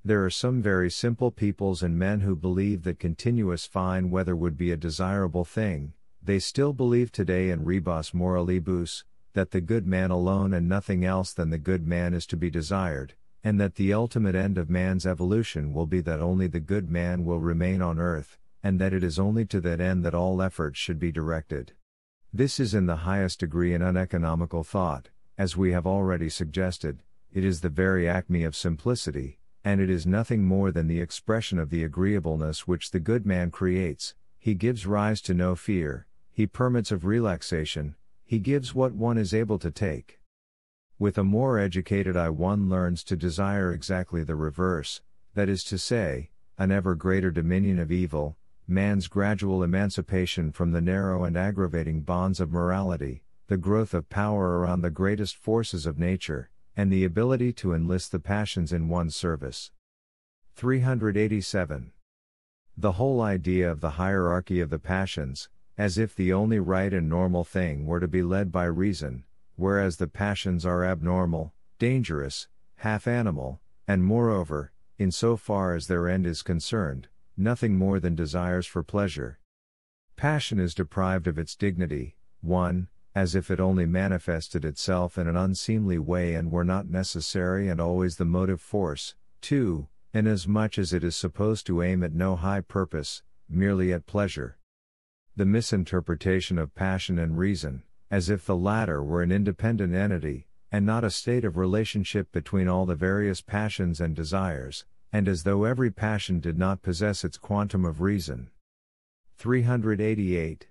There are some very simple peoples and men who believe that continuous fine weather would be a desirable thing. They still believe today in rebus moralibus, that the good man alone and nothing else than the good man is to be desired, and that the ultimate end of man's evolution will be that only the good man will remain on earth, and that it is only to that end that all efforts should be directed. This is in the highest degree an uneconomical thought, as we have already suggested. It is the very acme of simplicity, and it is nothing more than the expression of the agreeableness which the good man creates. He gives rise to no fear, he permits of relaxation, he gives what one is able to take. With a more educated eye one learns to desire exactly the reverse, that is to say, an ever greater dominion of evil, man's gradual emancipation from the narrow and aggravating bonds of morality, the growth of power around the greatest forces of nature, and the ability to enlist the passions in one's service. 387. The whole idea of the hierarchy of the passions, as if the only right and normal thing were to be led by reason, whereas the passions are abnormal, dangerous, half-animal, and moreover, in so far as their end is concerned, nothing more than desires for pleasure. Passion is deprived of its dignity, 1. As if it only manifested itself in an unseemly way and were not necessary and always the motive force, 2. Inasmuch as it is supposed to aim at no high purpose, merely at pleasure. The misinterpretation of passion and reason, as if the latter were an independent entity, and not a state of relationship between all the various passions and desires, and as though every passion did not possess its quantum of reason. 388.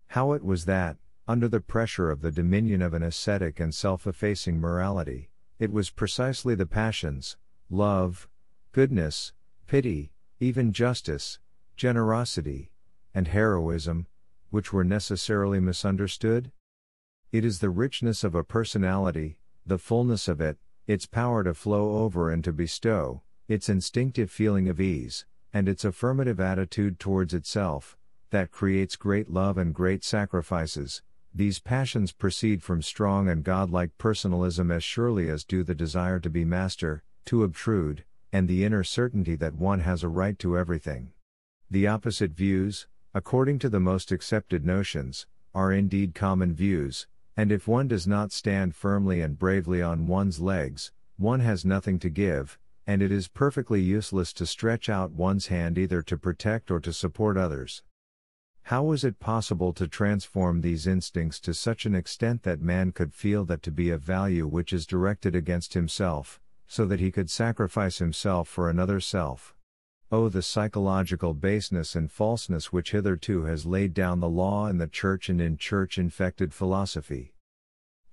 How it was that, under the pressure of the dominion of an ascetic and self-effacing morality, it was precisely the passions, love, goodness, pity, even justice, generosity, and heroism, which were necessarily misunderstood? It is the richness of a personality, the fullness of it, its power to flow over and to bestow, its instinctive feeling of ease, and its affirmative attitude towards itself, that creates great love and great sacrifices. These passions proceed from strong and godlike personalism as surely as do the desire to be master, to obtrude, and the inner certainty that one has a right to everything. The opposite views, according to the most accepted notions, are indeed common views, and if one does not stand firmly and bravely on one's legs, one has nothing to give, and it is perfectly useless to stretch out one's hand either to protect or to support others. How was it possible to transform these instincts to such an extent that man could feel that to be of value which is directed against himself, so that he could sacrifice himself for another self? Oh, the psychological baseness and falseness which hitherto has laid down the law in the church and in church-infected philosophy.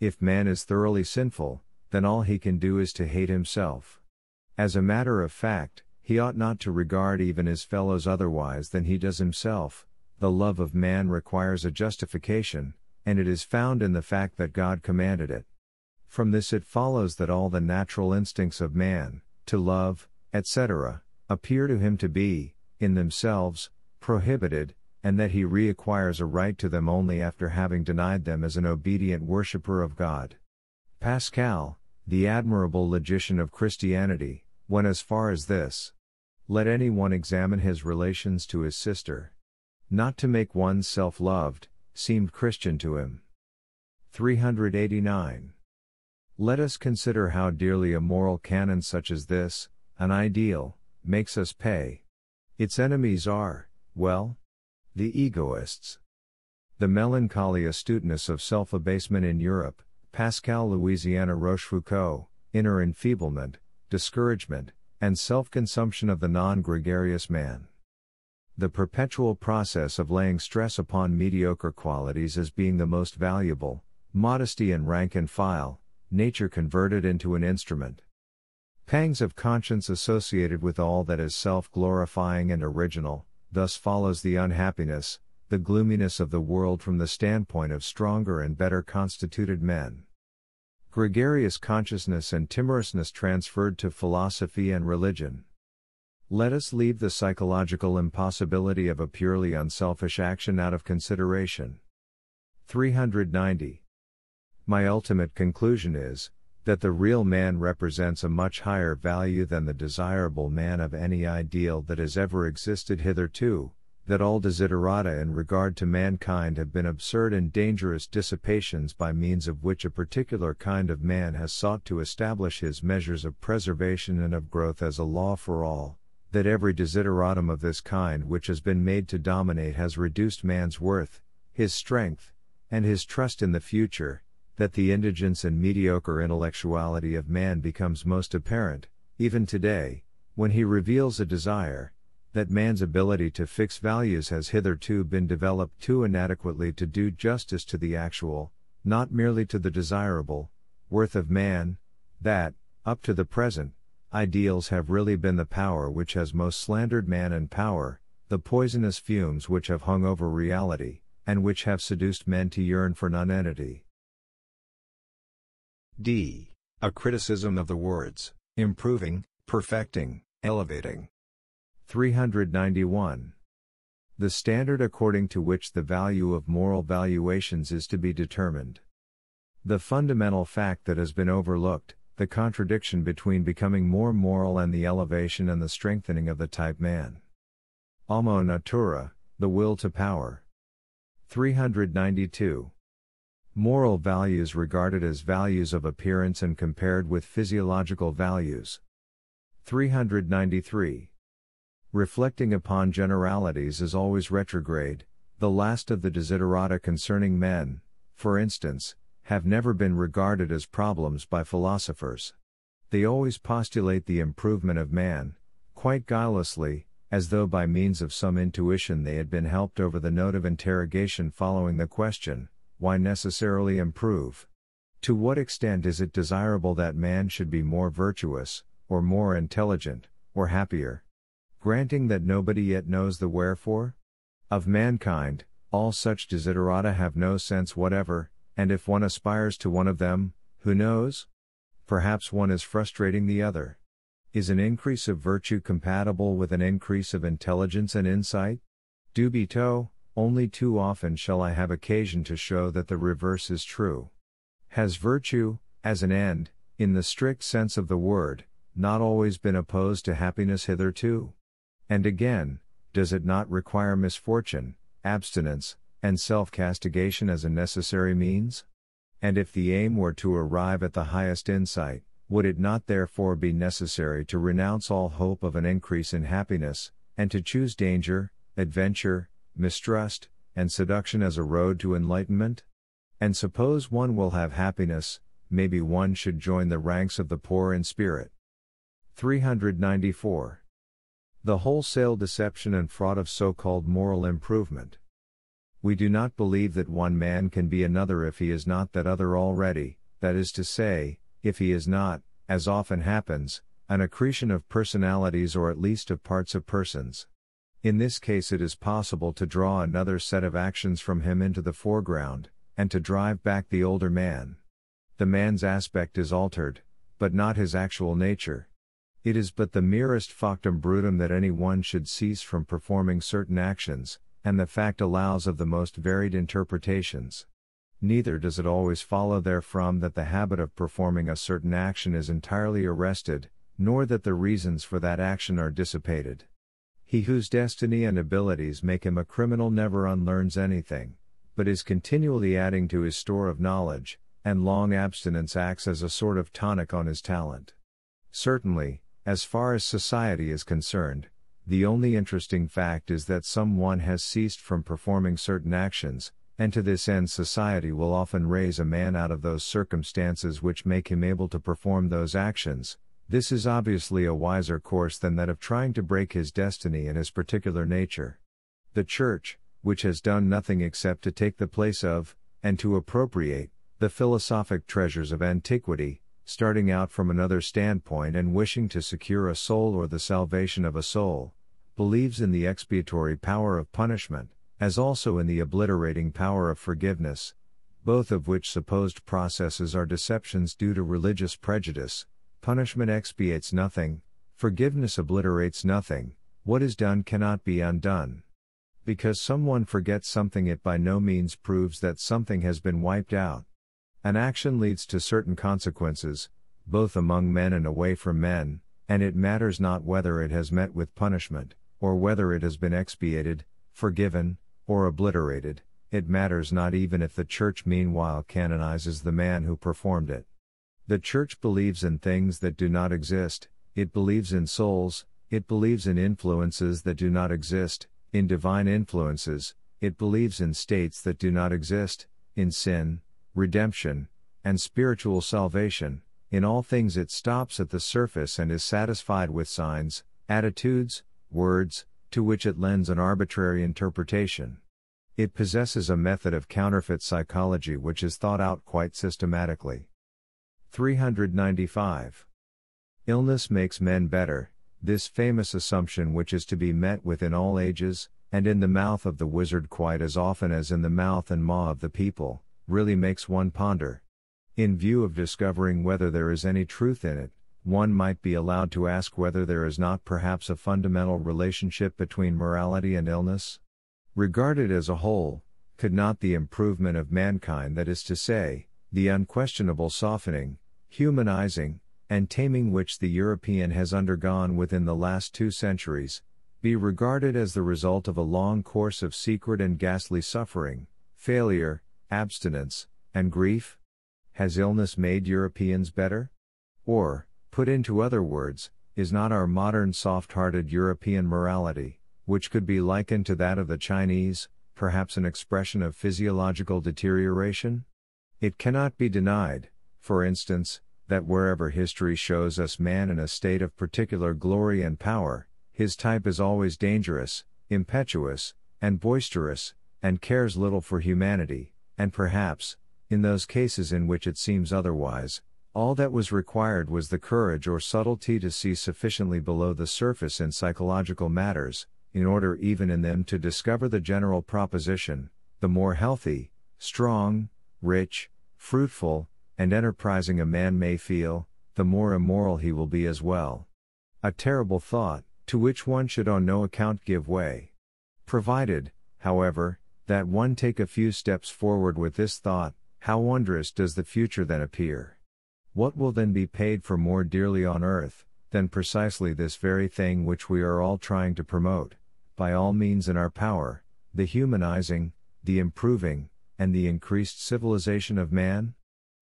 If man is thoroughly sinful, then all he can do is to hate himself. As a matter of fact, he ought not to regard even his fellows otherwise than he does himself. The love of man requires a justification, and it is found in the fact that God commanded it. From this it follows that all the natural instincts of man, to love, etc., appear to him to be, in themselves, prohibited, and that he reacquires a right to them only after having denied them as an obedient worshipper of God. Pascal, the admirable logician of Christianity, went as far as this. Let any one examine his relations to his sister. Not to make one's self loved, seemed Christian to him. 389. Let us consider how dearly a moral canon such as this, an ideal, makes us pay. Its enemies are, well, the egoists. The melancholy astuteness of self-abasement in Europe, Pascal Louisiana Rochefoucauld, inner enfeeblement, discouragement, and self-consumption of the non-gregarious man. The perpetual process of laying stress upon mediocre qualities as being the most valuable, modesty and rank and file, nature converted into an instrument. Pangs of conscience associated with all that is self-glorifying and original, thus follows the unhappiness, the gloominess of the world from the standpoint of stronger and better constituted men. Gregarious consciousness and timorousness transferred to philosophy and religion. Let us leave the psychological impossibility of a purely unselfish action out of consideration. 390. My ultimate conclusion is, that the real man represents a much higher value than the desirable man of any ideal that has ever existed hitherto, that all desiderata in regard to mankind have been absurd and dangerous dissipations by means of which a particular kind of man has sought to establish his measures of preservation and of growth as a law for all, that every desideratum of this kind which has been made to dominate has reduced man's worth, his strength, and his trust in the future, that the indigence and mediocre intellectuality of man becomes most apparent, even today, when he reveals a desire, that man's ability to fix values has hitherto been developed too inadequately to do justice to the actual, not merely to the desirable, worth of man, that, up to the present, ideals have really been the power which has most slandered man and power, the poisonous fumes which have hung over reality, and which have seduced men to yearn for nonentity. D. A criticism of the words, improving, perfecting, elevating. 391. The standard according to which the value of moral valuations is to be determined. The fundamental fact that has been overlooked, the contradiction between becoming more moral and the elevation and the strengthening of the type man. Homo natura, the will to power. 392. Moral values regarded as values of appearance and compared with physiological values. 393. Reflecting upon generalities is always retrograde, the last of the desiderata concerning men, for instance, have never been regarded as problems by philosophers. They always postulate the improvement of man, quite guilelessly, as though by means of some intuition they had been helped over the note of interrogation following the question, why necessarily improve? To what extent is it desirable that man should be more virtuous, or more intelligent, or happier? Granting that nobody yet knows the wherefore? Of mankind, all such desiderata have no sense whatever, and if one aspires to one of them, who knows? Perhaps one is frustrating the other. Is an increase of virtue compatible with an increase of intelligence and insight? Dubito, only too often shall I have occasion to show that the reverse is true. Has virtue, as an end, in the strict sense of the word, not always been opposed to happiness hitherto? And again, does it not require misfortune, abstinence, and self-castigation as a necessary means? And if the aim were to arrive at the highest insight, would it not therefore be necessary to renounce all hope of an increase in happiness, and to choose danger, adventure, mistrust, and seduction as a road to enlightenment? And suppose one will have happiness, maybe one should join the ranks of the poor in spirit. 394. The wholesale deception and fraud of so-called moral improvement. We do not believe that one man can be another if he is not that other already, that is to say, if he is not, as often happens, an accretion of personalities or at least of parts of persons. In this case it is possible to draw another set of actions from him into the foreground, and to drive back the older man. The man's aspect is altered, but not his actual nature. It is but the merest factum brutum that any one should cease from performing certain actions, and the fact allows of the most varied interpretations. Neither does it always follow therefrom that the habit of performing a certain action is entirely arrested, nor that the reasons for that action are dissipated. He whose destiny and abilities make him a criminal never unlearns anything, but is continually adding to his store of knowledge, and long abstinence acts as a sort of tonic on his talent. Certainly, as far as society is concerned, the only interesting fact is that someone has ceased from performing certain actions, and to this end society will often raise a man out of those circumstances which make him able to perform those actions. This is obviously a wiser course than that of trying to break his destiny and his particular nature. The Church, which has done nothing except to take the place of, and to appropriate, The philosophic treasures of antiquity, starting out from another standpoint and wishing to secure a soul or the salvation of a soul, believes in the expiatory power of punishment, as also in the obliterating power of forgiveness, both of which supposed processes are deceptions due to religious prejudice. Punishment expiates nothing, forgiveness obliterates nothing, what is done cannot be undone. Because someone forgets something, it by no means proves that something has been wiped out. An action leads to certain consequences, both among men and away from men, and it matters not whether it has met with punishment, or whether it has been expiated, forgiven, or obliterated. It matters not even if the Church meanwhile canonizes the man who performed it. The Church believes in things that do not exist, it believes in souls, it believes in influences that do not exist, in divine influences, it believes in states that do not exist, in sin, redemption, and spiritual salvation. In all things it stops at the surface and is satisfied with signs, attitudes, words, to which it lends an arbitrary interpretation. It possesses a method of counterfeit psychology which is thought out quite systematically. 395. Illness makes men better. This famous assumption, which is to be met with in all ages, and in the mouth of the wizard quite as often as in the mouth and maw of the people, really makes one ponder. In view of discovering whether there is any truth in it, one might be allowed to ask whether there is not perhaps a fundamental relationship between morality and illness? Regarded as a whole, could not the improvement of mankind, that is to say, the unquestionable softening, humanizing, and taming which the European has undergone within the last 2 centuries, be regarded as the result of a long course of secret and ghastly suffering, failure, abstinence, and grief? Has illness made Europeans better? Or, put into other words, is not our modern soft-hearted European morality, which could be likened to that of the Chinese, perhaps an expression of physiological deterioration? It cannot be denied, for instance, that wherever history shows us man in a state of particular glory and power, his type is always dangerous, impetuous, and boisterous, and cares little for humanity, and perhaps, in those cases in which it seems otherwise, all that was required was the courage or subtlety to see sufficiently below the surface in psychological matters, in order even in them to discover the general proposition: the more healthy, strong, rich, fruitful, and enterprising a man may feel, the more immoral he will be as well. A terrible thought, to which one should on no account give way. Provided, however, that one take a few steps forward with this thought, how wondrous does the future then appear! What will then be paid for more dearly on earth, than precisely this very thing which we are all trying to promote, by all means in our power, the humanizing, the improving, and the increased civilization of man?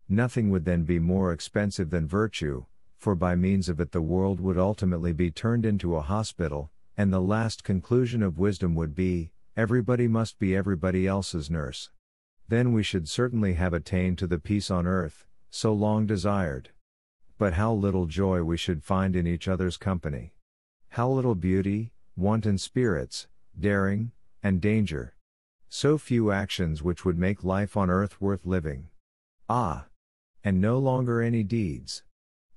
Nothing would then be more expensive than virtue, for by means of it the world would ultimately be turned into a hospital, and the last conclusion of wisdom would be, everybody must be everybody else's nurse. Then we should certainly have attained to the peace on earth, so long desired. But how little joy we should find in each other's company! How little beauty, wanton spirits, daring, and danger! So few actions which would make life on earth worth living. Ah! And no longer any deeds.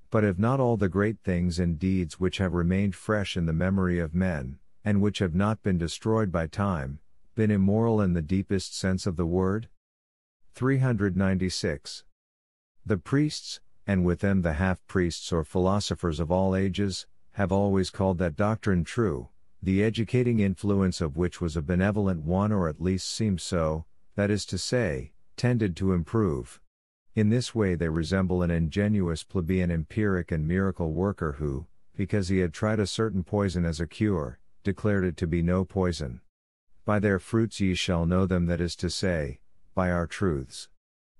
But have not all the great things and deeds which have remained fresh in the memory of men, and which have not been destroyed by time, been immoral in the deepest sense of the word? 396. The priests, and with them the half-priests or philosophers of all ages, have always called that doctrine true, the educating influence of which was a benevolent one, or at least seemed so, that is to say, tended to improve. In this way they resemble an ingenuous plebeian empiric and miracle worker who, because he had tried a certain poison as a cure, declared it to be no poison. By their fruits ye shall know them, that is to say, by our truths.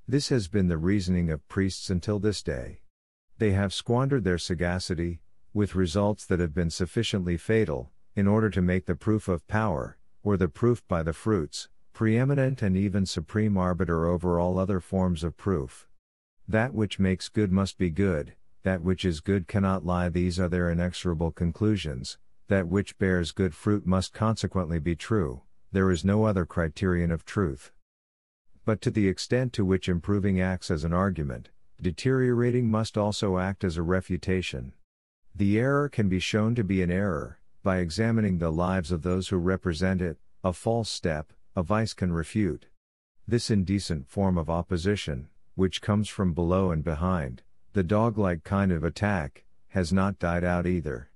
This has been the reasoning of priests until this day. They have squandered their sagacity, with results that have been sufficiently fatal, in order to make the proof of power, or the proof by the fruits, preeminent and even supreme arbiter over all other forms of proof. That which makes good must be good, that which is good cannot lie, these are their inexorable conclusions. That which bears good fruit must consequently be true, there is no other criterion of truth. But to the extent to which improving acts as an argument, deteriorating must also act as a refutation. The error can be shown to be an error, by examining the lives of those who represent it. A false step, a vice can refute. This indecent form of opposition, which comes from below and behind, the dog-like kind of attack, has not died out either.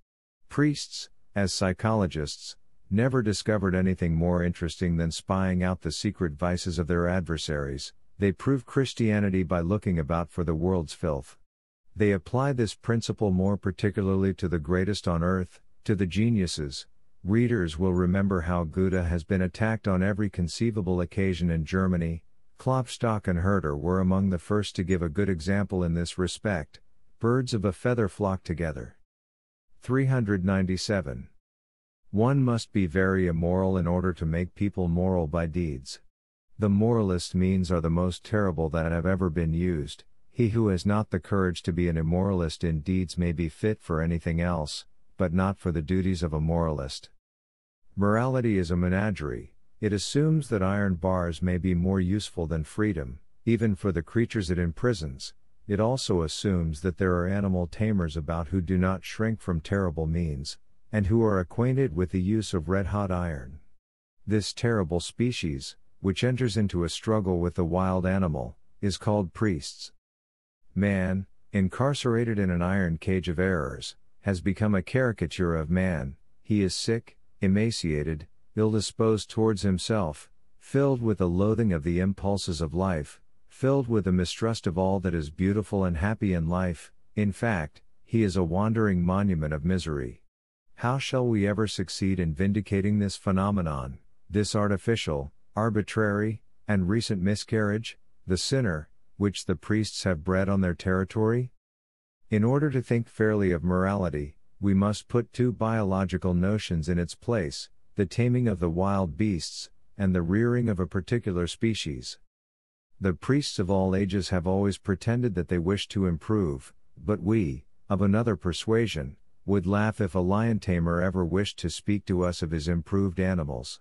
Priests, as psychologists, never discovered anything more interesting than spying out the secret vices of their adversaries. They prove Christianity by looking about for the world's filth. They apply this principle more particularly to the greatest on earth, to the geniuses. Readers will remember how Goethe has been attacked on every conceivable occasion in Germany. Klopstock and Herder were among the first to give a good example in this respect. Birds of a feather flock together. 397. One must be very immoral in order to make people moral by deeds. The moralist means are the most terrible that have ever been used. He who has not the courage to be an immoralist in deeds may be fit for anything else, but not for the duties of a moralist. Morality is a menagerie. It assumes that iron bars may be more useful than freedom, even for the creatures it imprisons. It also assumes that there are animal tamers about who do not shrink from terrible means, and who are acquainted with the use of red-hot iron. This terrible species, which enters into a struggle with the wild animal, is called priests. Man, incarcerated in an iron cage of errors, has become a caricature of man. He is sick, emaciated, ill-disposed towards himself, filled with a loathing of the impulses of life, filled with a mistrust of all that is beautiful and happy in life. In fact, he is a wandering monument of misery. How shall we ever succeed in vindicating this phenomenon, this artificial, arbitrary, and recent miscarriage, the sinner, which the priests have bred on their territory? In order to think fairly of morality, we must put two biological notions in its place, the taming of the wild beasts, and the rearing of a particular species. The priests of all ages have always pretended that they wished to improve, but we, of another persuasion, would laugh if a lion tamer ever wished to speak to us of his improved animals.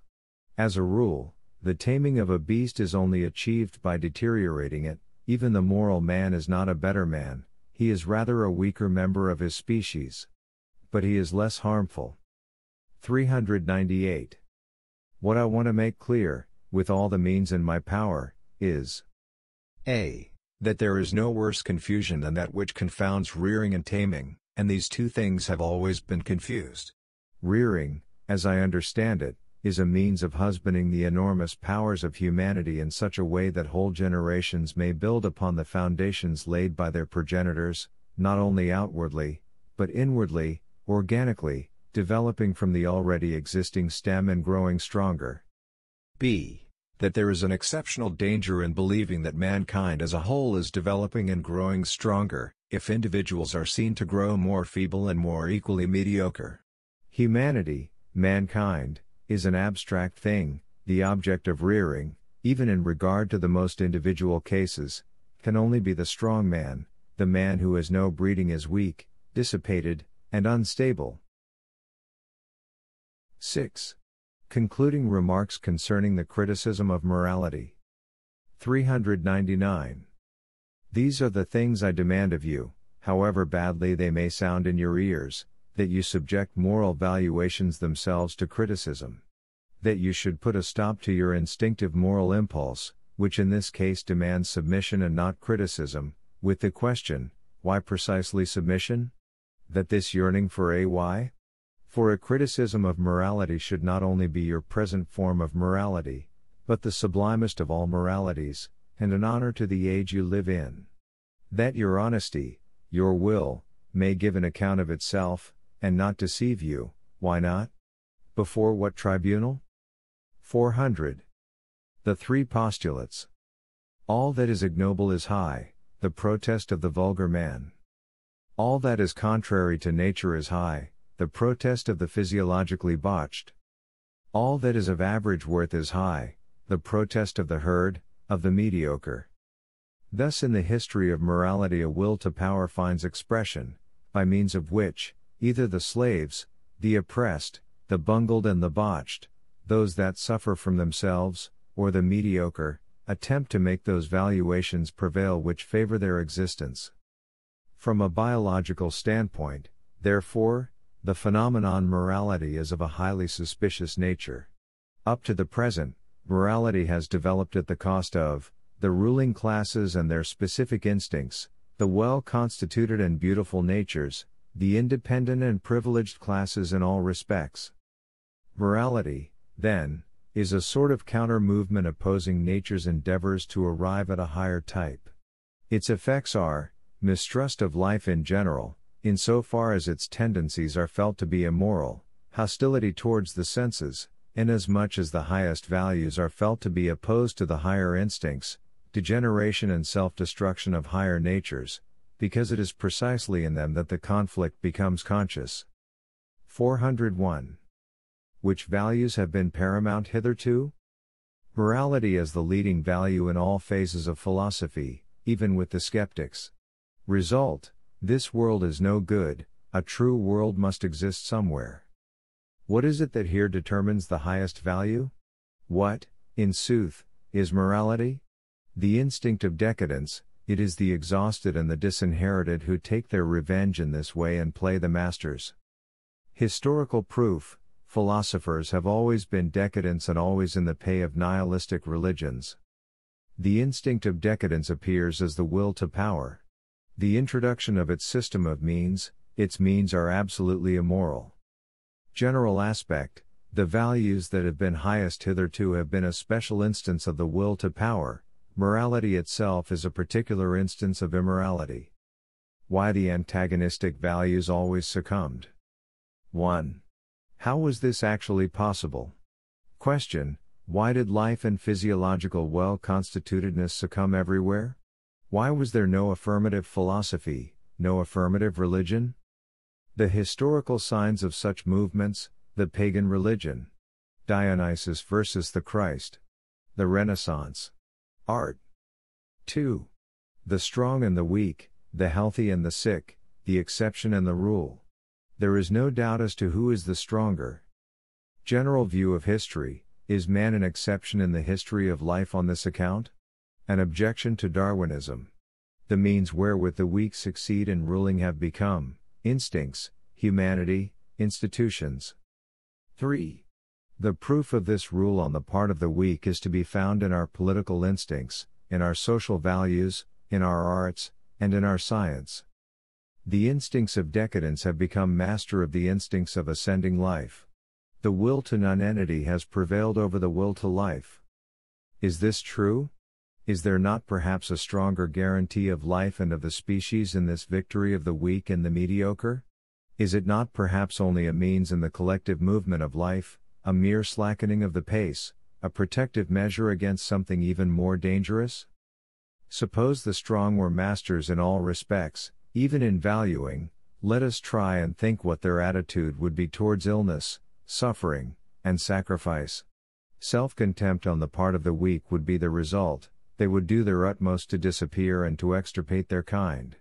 As a rule, the taming of a beast is only achieved by deteriorating it. Even the moral man is not a better man, he is rather a weaker member of his species. But he is less harmful. 398. What I want to make clear, with all the means in my power, is a. That there is no worse confusion than that which confounds rearing and taming, and these two things have always been confused. Rearing, as I understand it, is a means of husbanding the enormous powers of humanity in such a way that whole generations may build upon the foundations laid by their progenitors, not only outwardly, but inwardly, organically, developing from the already existing stem and growing stronger. b. That there is an exceptional danger in believing that mankind as a whole is developing and growing stronger, if individuals are seen to grow more feeble and more equally mediocre. Humanity, mankind, is an abstract thing. The object of rearing, even in regard to the most individual cases, can only be the strong man. The man who has no breeding is weak, dissipated, and unstable. 6. Concluding remarks concerning the criticism of morality. 399. These are the things I demand of you, however badly they may sound in your ears, that you subject moral valuations themselves to criticism. That you should put a stop to your instinctive moral impulse, which in this case demands submission and not criticism, with the question, why precisely submission? That this yearning for a why? For a criticism of morality should not only be your present form of morality, but the sublimest of all moralities, and an honor to the age you live in. That your honesty, your will, may give an account of itself, and not deceive you. Why not? Before what tribunal? 400. The three postulates. All that is ignoble is high, the protest of the vulgar man. All that is contrary to nature is high, the protest of the physiologically botched. All that is of average worth is high, the protest of the herd, of the mediocre. Thus in the history of morality a will to power finds expression, by means of which, either the slaves, the oppressed, the bungled and the botched, those that suffer from themselves, or the mediocre, attempt to make those valuations prevail which favor their existence. From a biological standpoint, therefore, the phenomenon morality is of a highly suspicious nature. Up to the present, morality has developed at the cost of the ruling classes and their specific instincts, the well-constituted and beautiful natures, the independent and privileged classes in all respects. Morality, then, is a sort of counter-movement opposing nature's endeavors to arrive at a higher type. Its effects are mistrust of life in general, insofar as its tendencies are felt to be immoral, hostility towards the senses, inasmuch as the highest values are felt to be opposed to the higher instincts, degeneration and self-destruction of higher natures, because it is precisely in them that the conflict becomes conscious. 401. Which values have been paramount hitherto? Morality as the leading value in all phases of philosophy, even with the skeptics. Result: this world is no good, a true world must exist somewhere. What is it that here determines the highest value? What, in sooth, is morality? The instinct of decadence. It is the exhausted and the disinherited who take their revenge in this way and play the masters. Historical proof: philosophers have always been decadents and always in the pay of nihilistic religions. The instinct of decadence appears as the will to power. The introduction of its system of means, its means are absolutely immoral. General aspect: the values that have been highest hitherto have been a special instance of the will to power. Morality itself is a particular instance of immorality. Why the antagonistic values always succumbed. 1. How was this actually possible? Question: why did life and physiological well-constitutedness succumb everywhere? Why was there no affirmative philosophy, no affirmative religion? The historical signs of such movements: the pagan religion, Dionysus versus the Christ, the Renaissance, art. 2. The strong and the weak, the healthy and the sick, the exception and the rule. There is no doubt as to who is the stronger. General view of history: is man an exception in the history of life on this account? An objection to Darwinism. The means wherewith the weak succeed in ruling have become instincts, humanity, institutions. 3. The proof of this rule on the part of the weak is to be found in our political instincts, in our social values, in our arts, and in our science. The instincts of decadence have become master of the instincts of ascending life. The will to nonentity has prevailed over the will to life. Is this true? Is there not perhaps a stronger guarantee of life and of the species in this victory of the weak and the mediocre? Is it not perhaps only a means in the collective movement of life, a mere slackening of the pace, a protective measure against something even more dangerous? Suppose the strong were masters in all respects, even in valuing, let us try and think what their attitude would be towards illness, suffering, and sacrifice. Self-contempt on the part of the weak would be the result. They would do their utmost to disappear and to extirpate their kind.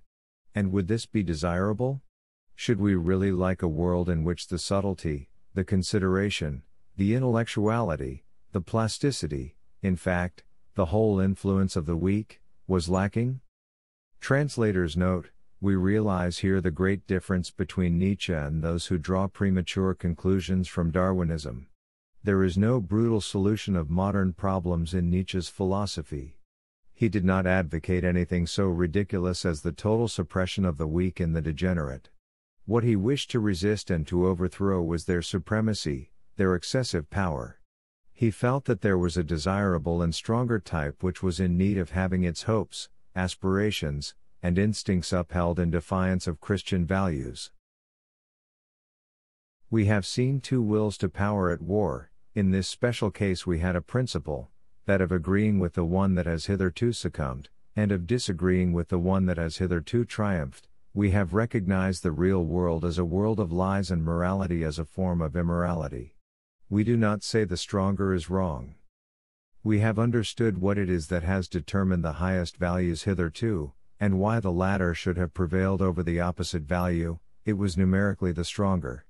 And would this be desirable? Should we really like a world in which the subtlety, the consideration, the intellectuality, the plasticity, in fact, the whole influence of the weak, was lacking? Translator's note: we realize here the great difference between Nietzsche and those who draw premature conclusions from Darwinism. There is no brutal solution of modern problems in Nietzsche's philosophy. He did not advocate anything so ridiculous as the total suppression of the weak and the degenerate. What he wished to resist and to overthrow was their supremacy, their excessive power. He felt that there was a desirable and stronger type which was in need of having its hopes, aspirations, and instincts upheld in defiance of Christian values. We have seen two wills to power at war. In this special case we had a principle, that of agreeing with the one that has hitherto succumbed, and of disagreeing with the one that has hitherto triumphed. We have recognized the real world as a world of lies and morality as a form of immorality. We do not say the stronger is wrong. We have understood what it is that has determined the highest values hitherto, and why the latter should have prevailed over the opposite value. It was numerically the stronger.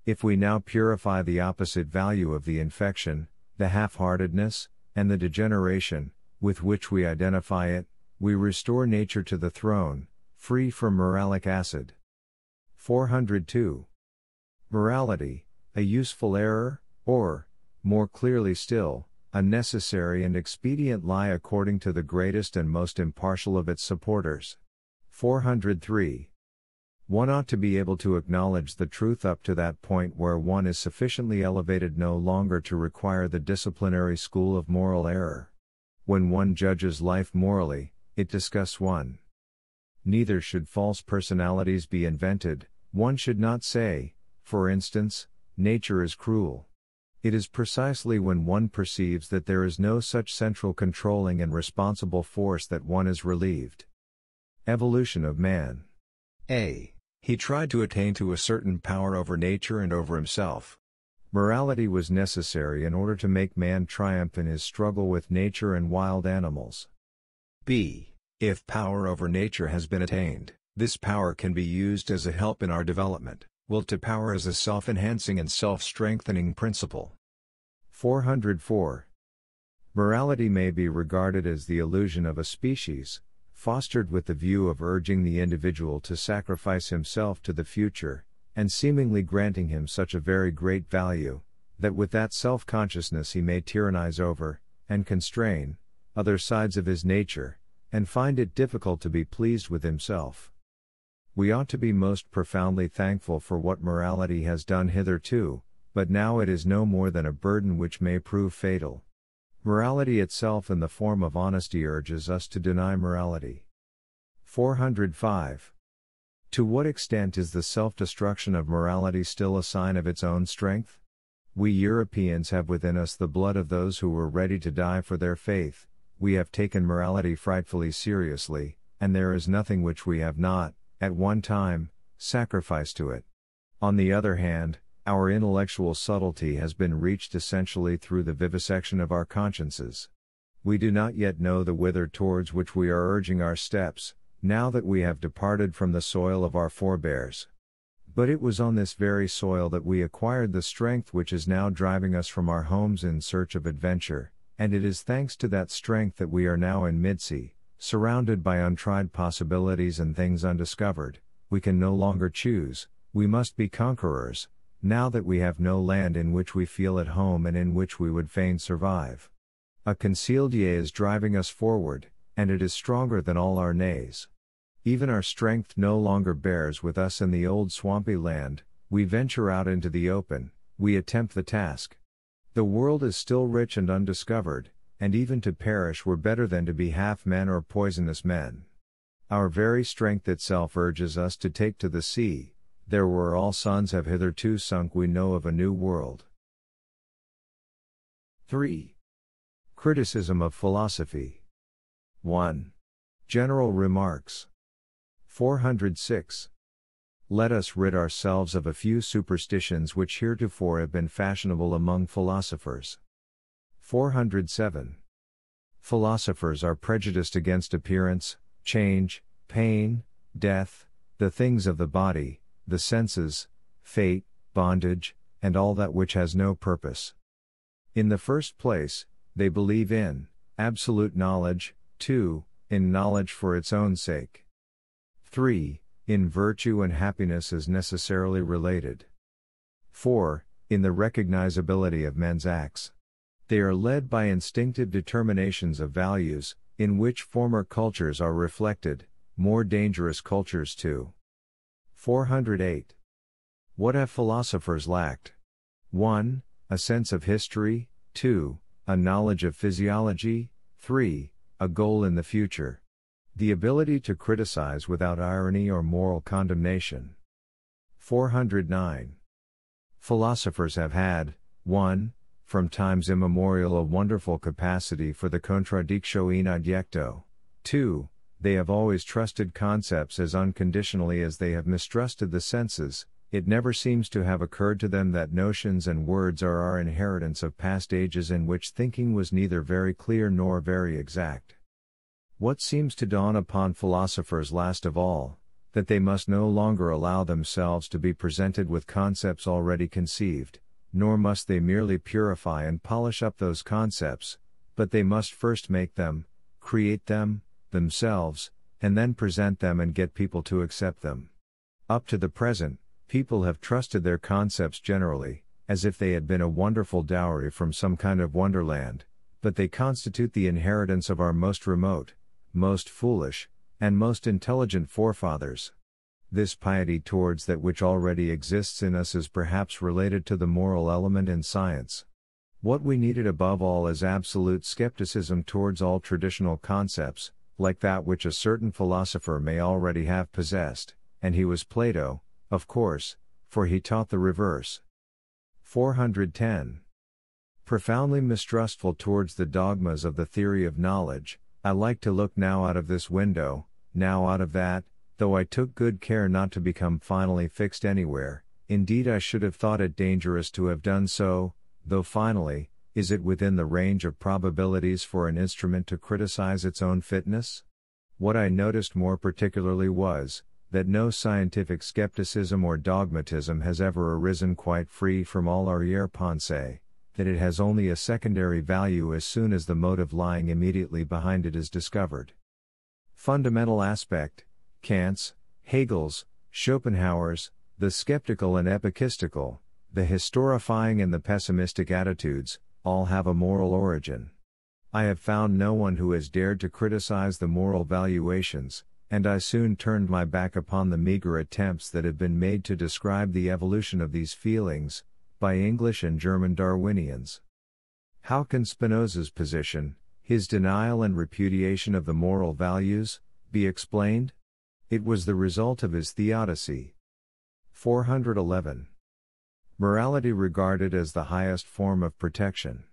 If we now purify the opposite value of the infection, the half-heartedness, and the degeneration, with which we identify it, we restore nature to the throne, free from moralic acid. 402. Morality, a useful error, or, more clearly still, a necessary and expedient lie according to the greatest and most impartial of its supporters. 403. One ought to be able to acknowledge the truth up to that point where one is sufficiently elevated no longer to require the disciplinary school of moral error. When one judges life morally, it disgusts one. Neither should false personalities be invented. One should not say, for instance, nature is cruel. It is precisely when one perceives that there is no such central controlling and responsible force that one is relieved. Evolution of man. A. He tried to attain to a certain power over nature and over himself. Morality was necessary in order to make man triumph in his struggle with nature and wild animals. B. If power over nature has been attained, this power can be used as a help in our development. Will to power as a self-enhancing and self-strengthening principle. 404. Morality may be regarded as the illusion of a species, fostered with the view of urging the individual to sacrifice himself to the future, and seemingly granting him such a very great value, that with that self-consciousness he may tyrannize over, and constrain, other sides of his nature, and find it difficult to be pleased with himself. We ought to be most profoundly thankful for what morality has done hitherto, but now it is no more than a burden which may prove fatal. Morality itself in the form of honesty urges us to deny morality. 405. To what extent is the self-destruction of morality still a sign of its own strength? We Europeans have within us the blood of those who were ready to die for their faith. We have taken morality frightfully seriously, and there is nothing which we have not, at one time, sacrificed to it. On the other hand, our intellectual subtlety has been reached essentially through the vivisection of our consciences. We do not yet know the whither towards which we are urging our steps, now that we have departed from the soil of our forebears. But it was on this very soil that we acquired the strength which is now driving us from our homes in search of adventure, and it is thanks to that strength that we are now in midsea, surrounded by untried possibilities and things undiscovered. We can no longer choose, we must be conquerors, now that we have no land in which we feel at home and in which we would fain survive. A concealed yea is driving us forward, and it is stronger than all our nays. Even our strength no longer bears with us in the old swampy land, we venture out into the open, we attempt the task. The world is still rich and undiscovered, and even to perish were better than to be half men or poisonous men. Our very strength itself urges us to take to the sea, there where all suns have hitherto sunk we know of a new world. 3. Criticism of philosophy. 1. General remarks. 406. Let us rid ourselves of a few superstitions which heretofore have been fashionable among philosophers. 407. Philosophers are prejudiced against appearance, change, pain, death, the things of the body, the senses, fate, bondage, and all that which has no purpose. In the first place, they believe in absolute knowledge, 2. In knowledge for its own sake. 3. In virtue and happiness as necessarily related. 4. In the recognizability of men's acts. They are led by instinctive determinations of values, in which former cultures are reflected, more dangerous cultures too. 408. What have philosophers lacked? 1. A sense of history, 2. A knowledge of physiology, 3. A goal in the future. The ability to criticize without irony or moral condemnation. 409. Philosophers have had, 1. From times immemorial a wonderful capacity for the contradictio in adjecto. 2. They have always trusted concepts as unconditionally as they have mistrusted the senses. It never seems to have occurred to them that notions and words are our inheritance of past ages in which thinking was neither very clear nor very exact. What seems to dawn upon philosophers last of all, that they must no longer allow themselves to be presented with concepts already conceived, nor must they merely purify and polish up those concepts, but they must first make them, create them, themselves, and then present them and get people to accept them. Up to the present, people have trusted their concepts generally, as if they had been a wonderful dowry from some kind of wonderland, but they constitute the inheritance of our most remote, most foolish, and most intelligent forefathers. This piety towards that which already exists in us is perhaps related to the moral element in science. What we needed above all is absolute skepticism towards all traditional concepts, like that which a certain philosopher may already have possessed, and he was Plato, of course, for he taught the reverse. 410. Profoundly mistrustful towards the dogmas of the theory of knowledge, I like to look now out of this window, now out of that, though I took good care not to become finally fixed anywhere. Indeed, I should have thought it dangerous to have done so, though finally, is it within the range of probabilities for an instrument to criticize its own fitness? What I noticed more particularly was, that no scientific skepticism or dogmatism has ever arisen quite free from all arrière-pensée, that it has only a secondary value as soon as the motive lying immediately behind it is discovered. Fundamental aspect: Kant's, Hegel's, Schopenhauer's, the skeptical and epicystical, the historifying and the pessimistic attitudes, all have a moral origin. I have found no one who has dared to criticize the moral valuations, and I soon turned my back upon the meager attempts that have been made to describe the evolution of these feelings, by English and German Darwinians. How can Spinoza's position, his denial and repudiation of the moral values, be explained? It was the result of his theodicy. 411. Morality regarded as the highest form of protection.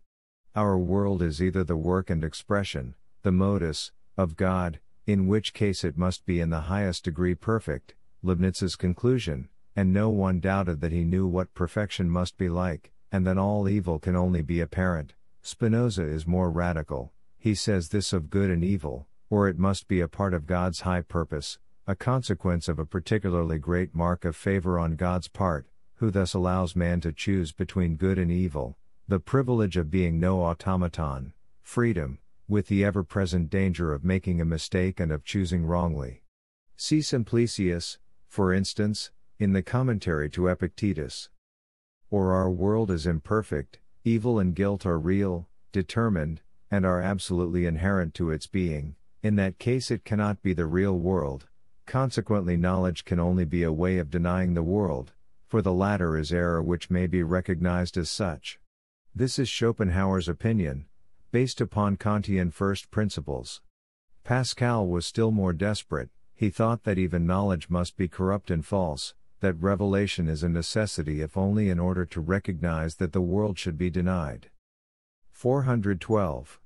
Our world is either the work and expression, the modus, of God, in which case it must be in the highest degree perfect, Leibniz's conclusion, and no one doubted that he knew what perfection must be like, and that all evil can only be apparent. Spinoza is more radical, he says this of good and evil, or it must be a part of God's high purpose, a consequence of a particularly great mark of favor on God's part, who thus allows man to choose between good and evil, the privilege of being no automaton, freedom, with the ever-present danger of making a mistake and of choosing wrongly. See Simplicius, for instance, in the commentary to Epictetus. Or our world is imperfect, evil and guilt are real, determined, and are absolutely inherent to its being. In that case it cannot be the real world, consequently knowledge can only be a way of denying the world, for the latter is error which may be recognized as such. This is Schopenhauer's opinion, based upon Kantian first principles. Pascal was still more desperate, he thought that even knowledge must be corrupt and false, that revelation is a necessity if only in order to recognize that the world should be denied. 412.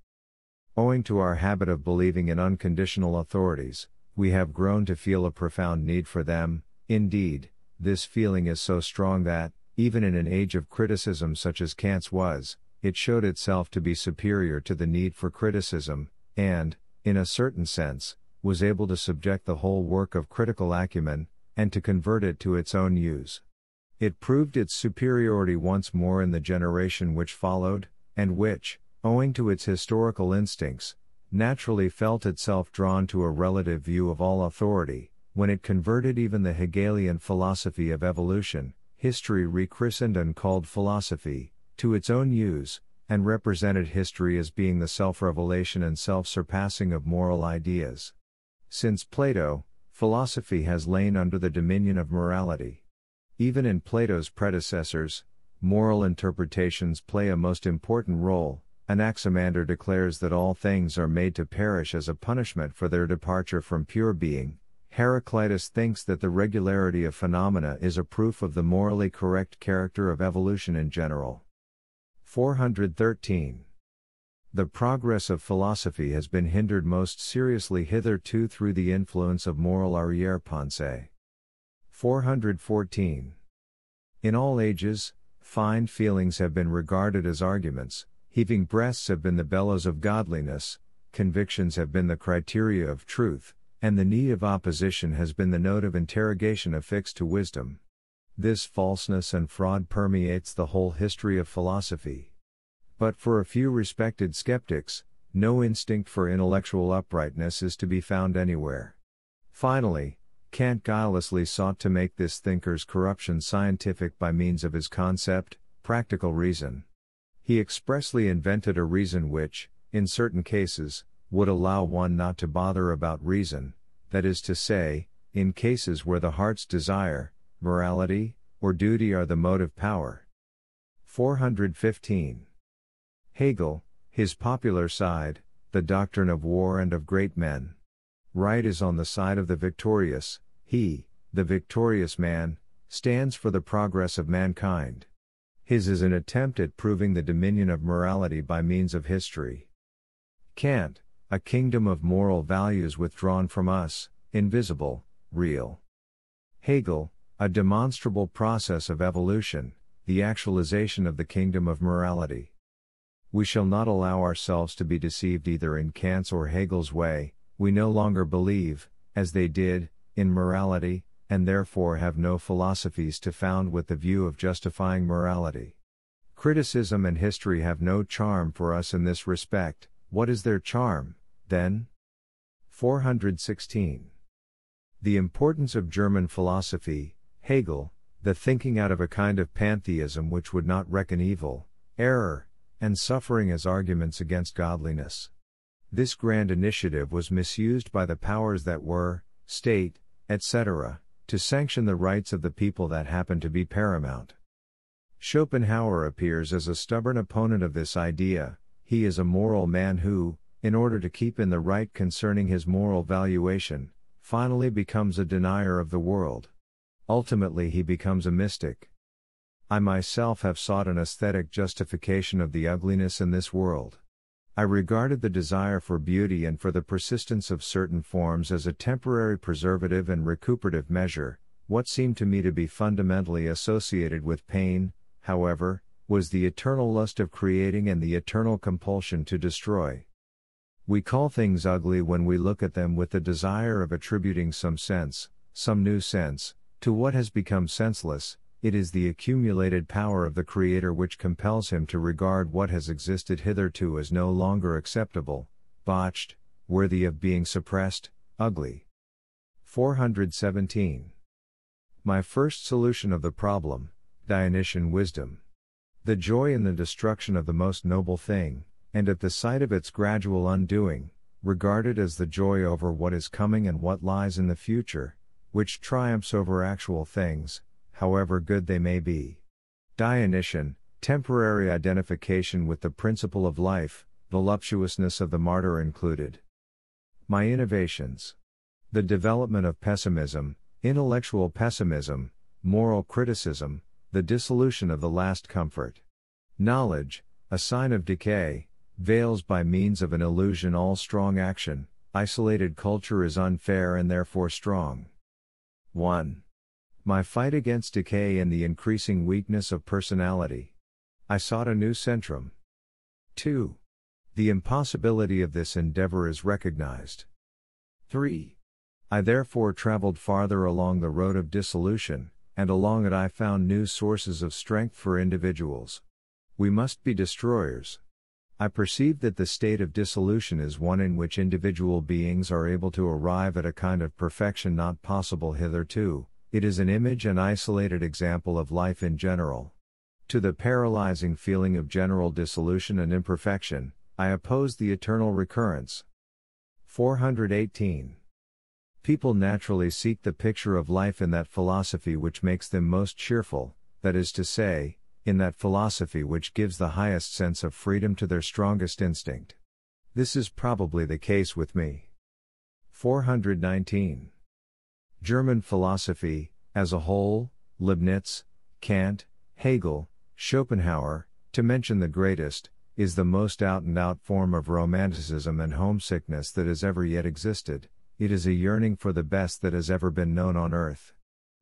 Owing to our habit of believing in unconditional authorities, we have grown to feel a profound need for them. Indeed, this feeling is so strong that, even in an age of criticism such as Kant's was, it showed itself to be superior to the need for criticism, and, in a certain sense, was able to subject the whole work of critical acumen, and to convert it to its own use. It proved its superiority once more in the generation which followed, and which, owing to its historical instincts, naturally felt itself drawn to a relative view of all authority, when it converted even the Hegelian philosophy of evolution, history rechristened and called philosophy, to its own use, and represented history as being the self-revelation and self-surpassing of moral ideas. Since Plato, philosophy has lain under the dominion of morality. Even in Plato's predecessors, moral interpretations play a most important role. Anaximander declares that all things are made to perish as a punishment for their departure from pure being. Heraclitus thinks that the regularity of phenomena is a proof of the morally correct character of evolution in general. 413. The progress of philosophy has been hindered most seriously hitherto through the influence of moral arrière-pensée. 414. In all ages, fine feelings have been regarded as arguments, heaving breasts have been the bellows of godliness, convictions have been the criteria of truth, and the need of opposition has been the note of interrogation affixed to wisdom. This falseness and fraud permeates the whole history of philosophy. But for a few respected skeptics, No instinct for intellectual uprightness is to be found anywhere. Finally, Kant guilelessly sought to make this thinker's corruption scientific by means of his concept, practical reason. He expressly invented a reason which, in certain cases, would allow one not to bother about reason, that is to say, in cases where the heart's desire, morality, or duty are the motive power. 415. Hegel, his popular side, the doctrine of war and of great men. Right is on the side of the victorious, he, the victorious man, stands for the progress of mankind. His is an attempt at proving the dominion of morality by means of history. Kant, a kingdom of moral values withdrawn from us, invisible, real. Hegel, a demonstrable process of evolution, the actualization of the kingdom of morality. We shall not allow ourselves to be deceived either in Kant's or Hegel's way. We no longer believe, as they did, in morality, and therefore have no philosophies to found with the view of justifying morality. Criticism and history have no charm for us in this respect. What is their charm, then? 416. The importance of German philosophy, Hegel, the thinking out of a kind of pantheism which would not reckon evil, error, and suffering as arguments against godliness. This grand initiative was misused by the powers that were, state, etc., to sanction the rights of the people that happened to be paramount. Schopenhauer appears as a stubborn opponent of this idea. He is a moral man who, in order to keep in the right concerning his moral valuation, finally becomes a denier of the world. Ultimately he becomes a mystic. I myself have sought an aesthetic justification of the ugliness in this world. I regarded the desire for beauty and for the persistence of certain forms as a temporary preservative and recuperative measure. What seemed to me to be fundamentally associated with pain, however, was the eternal lust of creating and the eternal compulsion to destroy. We call things ugly when we look at them with the desire of attributing some sense, some new sense, to what has become senseless. It is the accumulated power of the Creator which compels him to regard what has existed hitherto as no longer acceptable, botched, worthy of being suppressed, ugly. 417. My first solution of the problem, Dionysian wisdom. The joy in the destruction of the most noble thing, and at the sight of its gradual undoing, regarded as the joy over what is coming and what lies in the future, which triumphs over actual things, however good they may be. Dionysian, temporary identification with the principle of life, voluptuousness of the martyr included. My innovations. The development of pessimism, intellectual pessimism, moral criticism, the dissolution of the last comfort. Knowledge, a sign of decay, veils by means of an illusion all strong action. Isolated culture is unfair and therefore strong. 1. My fight against decay and the increasing weakness of personality. I sought a new centrum. 2. The impossibility of this endeavor is recognized. 3. I therefore traveled farther along the road of dissolution, and along it I found new sources of strength for individuals. We must be destroyers. I perceived that the state of dissolution is one in which individual beings are able to arrive at a kind of perfection not possible hitherto. It is an image and isolated example of life in general. To the paralyzing feeling of general dissolution and imperfection, I oppose the eternal recurrence. 418. People naturally seek the picture of life in that philosophy which makes them most cheerful, that is to say, in that philosophy which gives the highest sense of freedom to their strongest instinct. This is probably the case with me. 419. German philosophy, as a whole, Leibniz, Kant, Hegel, Schopenhauer, to mention the greatest, is the most out-and-out form of romanticism and homesickness that has ever yet existed. It is a yearning for the best that has ever been known on earth.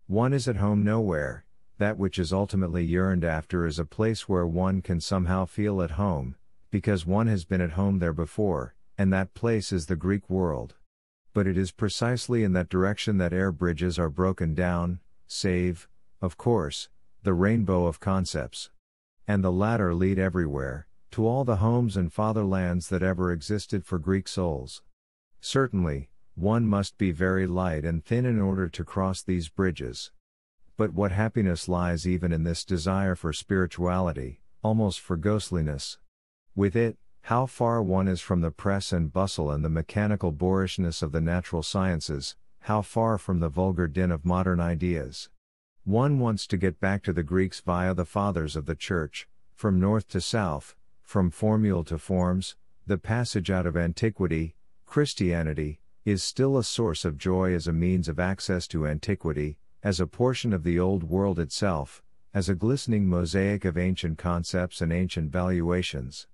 One is at home nowhere. That which is ultimately yearned after is a place where one can somehow feel at home, because one has been at home there before, and that place is the Greek world. But it is precisely in that direction that air bridges are broken down, save, of course, the rainbow of concepts. And the latter lead everywhere, to all the homes and fatherlands that ever existed for Greek souls. Certainly, one must be very light and thin in order to cross these bridges. But what happiness lies even in this desire for spirituality, almost for ghostliness. With it, how far one is from the press and bustle and the mechanical boorishness of the natural sciences, how far from the vulgar din of modern ideas. One wants to get back to the Greeks via the fathers of the Church, from north to south, from formule to forms. The passage out of antiquity, Christianity, is still a source of joy as a means of access to antiquity, as a portion of the old world itself, as a glistening mosaic of ancient concepts and ancient valuations.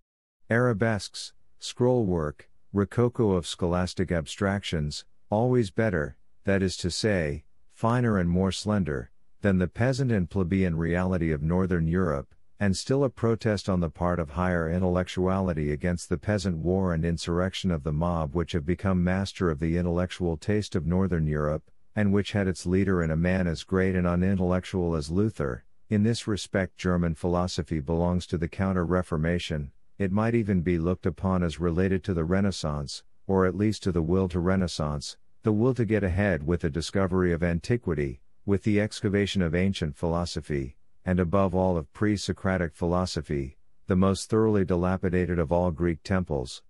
Arabesques, scrollwork, rococo of scholastic abstractions, always better, that is to say, finer and more slender, than the peasant and plebeian reality of Northern Europe, and still a protest on the part of higher intellectuality against the peasant war and insurrection of the mob which have become master of the intellectual taste of Northern Europe, and which had its leader in a man as great and unintellectual as Luther. In this respect German philosophy belongs to the Counter-Reformation. It might even be looked upon as related to the Renaissance, or at least to the will to Renaissance, the will to get ahead with the discovery of antiquity, with the excavation of ancient philosophy, and above all of pre-Socratic philosophy, the most thoroughly dilapidated of all Greek temples.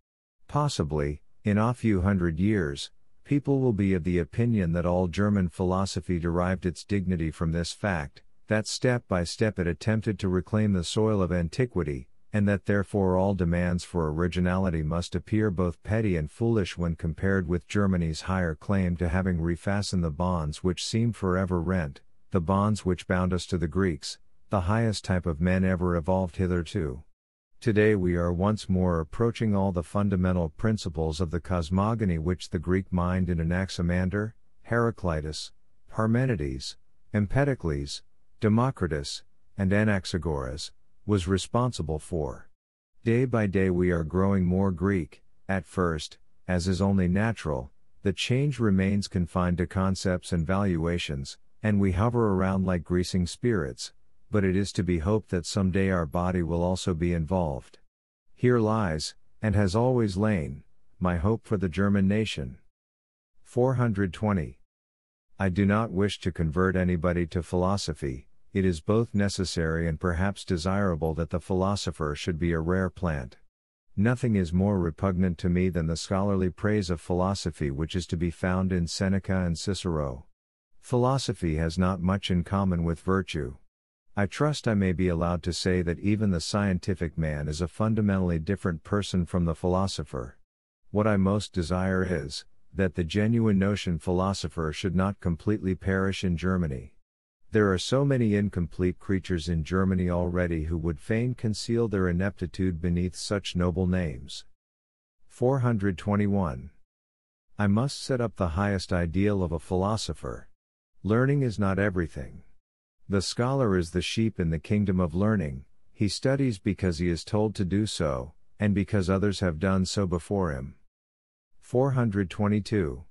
Possibly, in a few hundred years, people will be of the opinion that all German philosophy derived its dignity from this fact, that step by step it attempted to reclaim the soil of antiquity, and that therefore all demands for originality must appear both petty and foolish when compared with Germany's higher claim to having refastened the bonds which seemed forever rent, the bonds which bound us to the Greeks, the highest type of men ever evolved hitherto. Today we are once more approaching all the fundamental principles of the cosmogony which the Greek mind in Anaximander, Heraclitus, Parmenides, Empedocles, Democritus, and Anaxagoras, was responsible for. Day by day we are growing more Greek. At first, as is only natural, the change remains confined to concepts and valuations, and we hover around like greasing spirits, but it is to be hoped that some day our body will also be involved. Here lies, and has always lain, my hope for the German nation. 420. I do not wish to convert anybody to philosophy. It is both necessary and perhaps desirable that the philosopher should be a rare plant. Nothing is more repugnant to me than the scholarly praise of philosophy which is to be found in Seneca and Cicero. Philosophy has not much in common with virtue. I trust I may be allowed to say that even the scientific man is a fundamentally different person from the philosopher. What I most desire is, that the genuine notion philosopher should not completely perish in Germany. There are so many incomplete creatures in Germany already who would fain conceal their ineptitude beneath such noble names. 421. I must set up the highest ideal of a philosopher. Learning is not everything. The scholar is the sheep in the kingdom of learning. He studies because he is told to do so, and because others have done so before him. 422.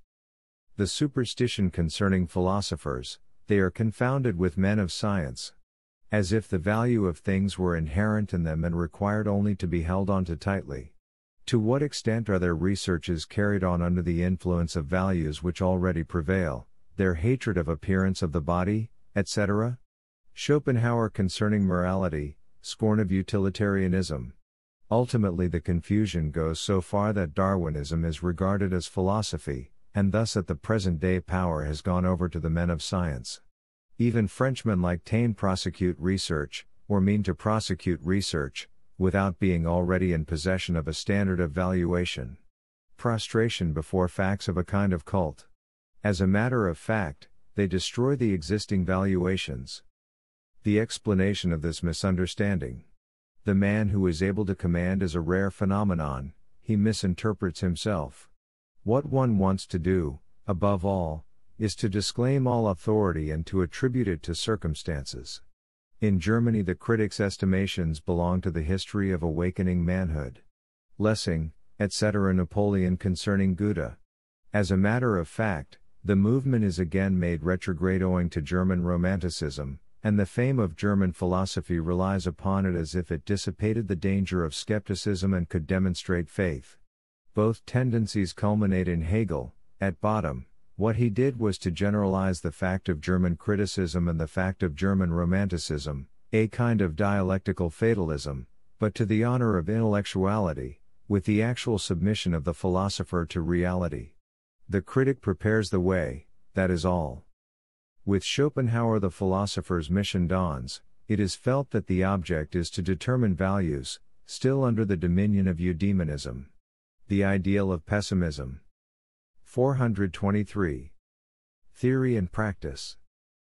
The superstition concerning philosophers, they are confounded with men of science. As if the value of things were inherent in them and required only to be held on to tightly. To what extent are their researches carried on under the influence of values which already prevail, their hatred of appearance of the body, etc.? Schopenhauer concerning morality, scorn of utilitarianism. Ultimately the confusion goes so far that Darwinism is regarded as philosophy, and thus at the present day power has gone over to the men of science. Even Frenchmen like Taine prosecute research, or mean to prosecute research, without being already in possession of a standard of valuation. Prostration before facts of a kind of cult. As a matter of fact, they destroy the existing valuations. The explanation of this misunderstanding. The man who is able to command is a rare phenomenon, he misinterprets himself. What one wants to do, above all, is to disclaim all authority and to attribute it to circumstances. In Germany the critics' estimations belong to the history of awakening manhood. Lessing, etc. Napoleon concerning Goethe. As a matter of fact, the movement is again made retrograde owing to German Romanticism, and the fame of German philosophy relies upon it as if it dissipated the danger of skepticism and could demonstrate faith. Both tendencies culminate in Hegel. At bottom, what he did was to generalize the fact of German criticism and the fact of German romanticism, a kind of dialectical fatalism, but to the honor of intellectuality, with the actual submission of the philosopher to reality. The critic prepares the way, that is all. With Schopenhauer the philosopher's mission dawns. It is felt that the object is to determine values, still under the dominion of eudaimonism. The ideal of pessimism. 423. Theory and practice.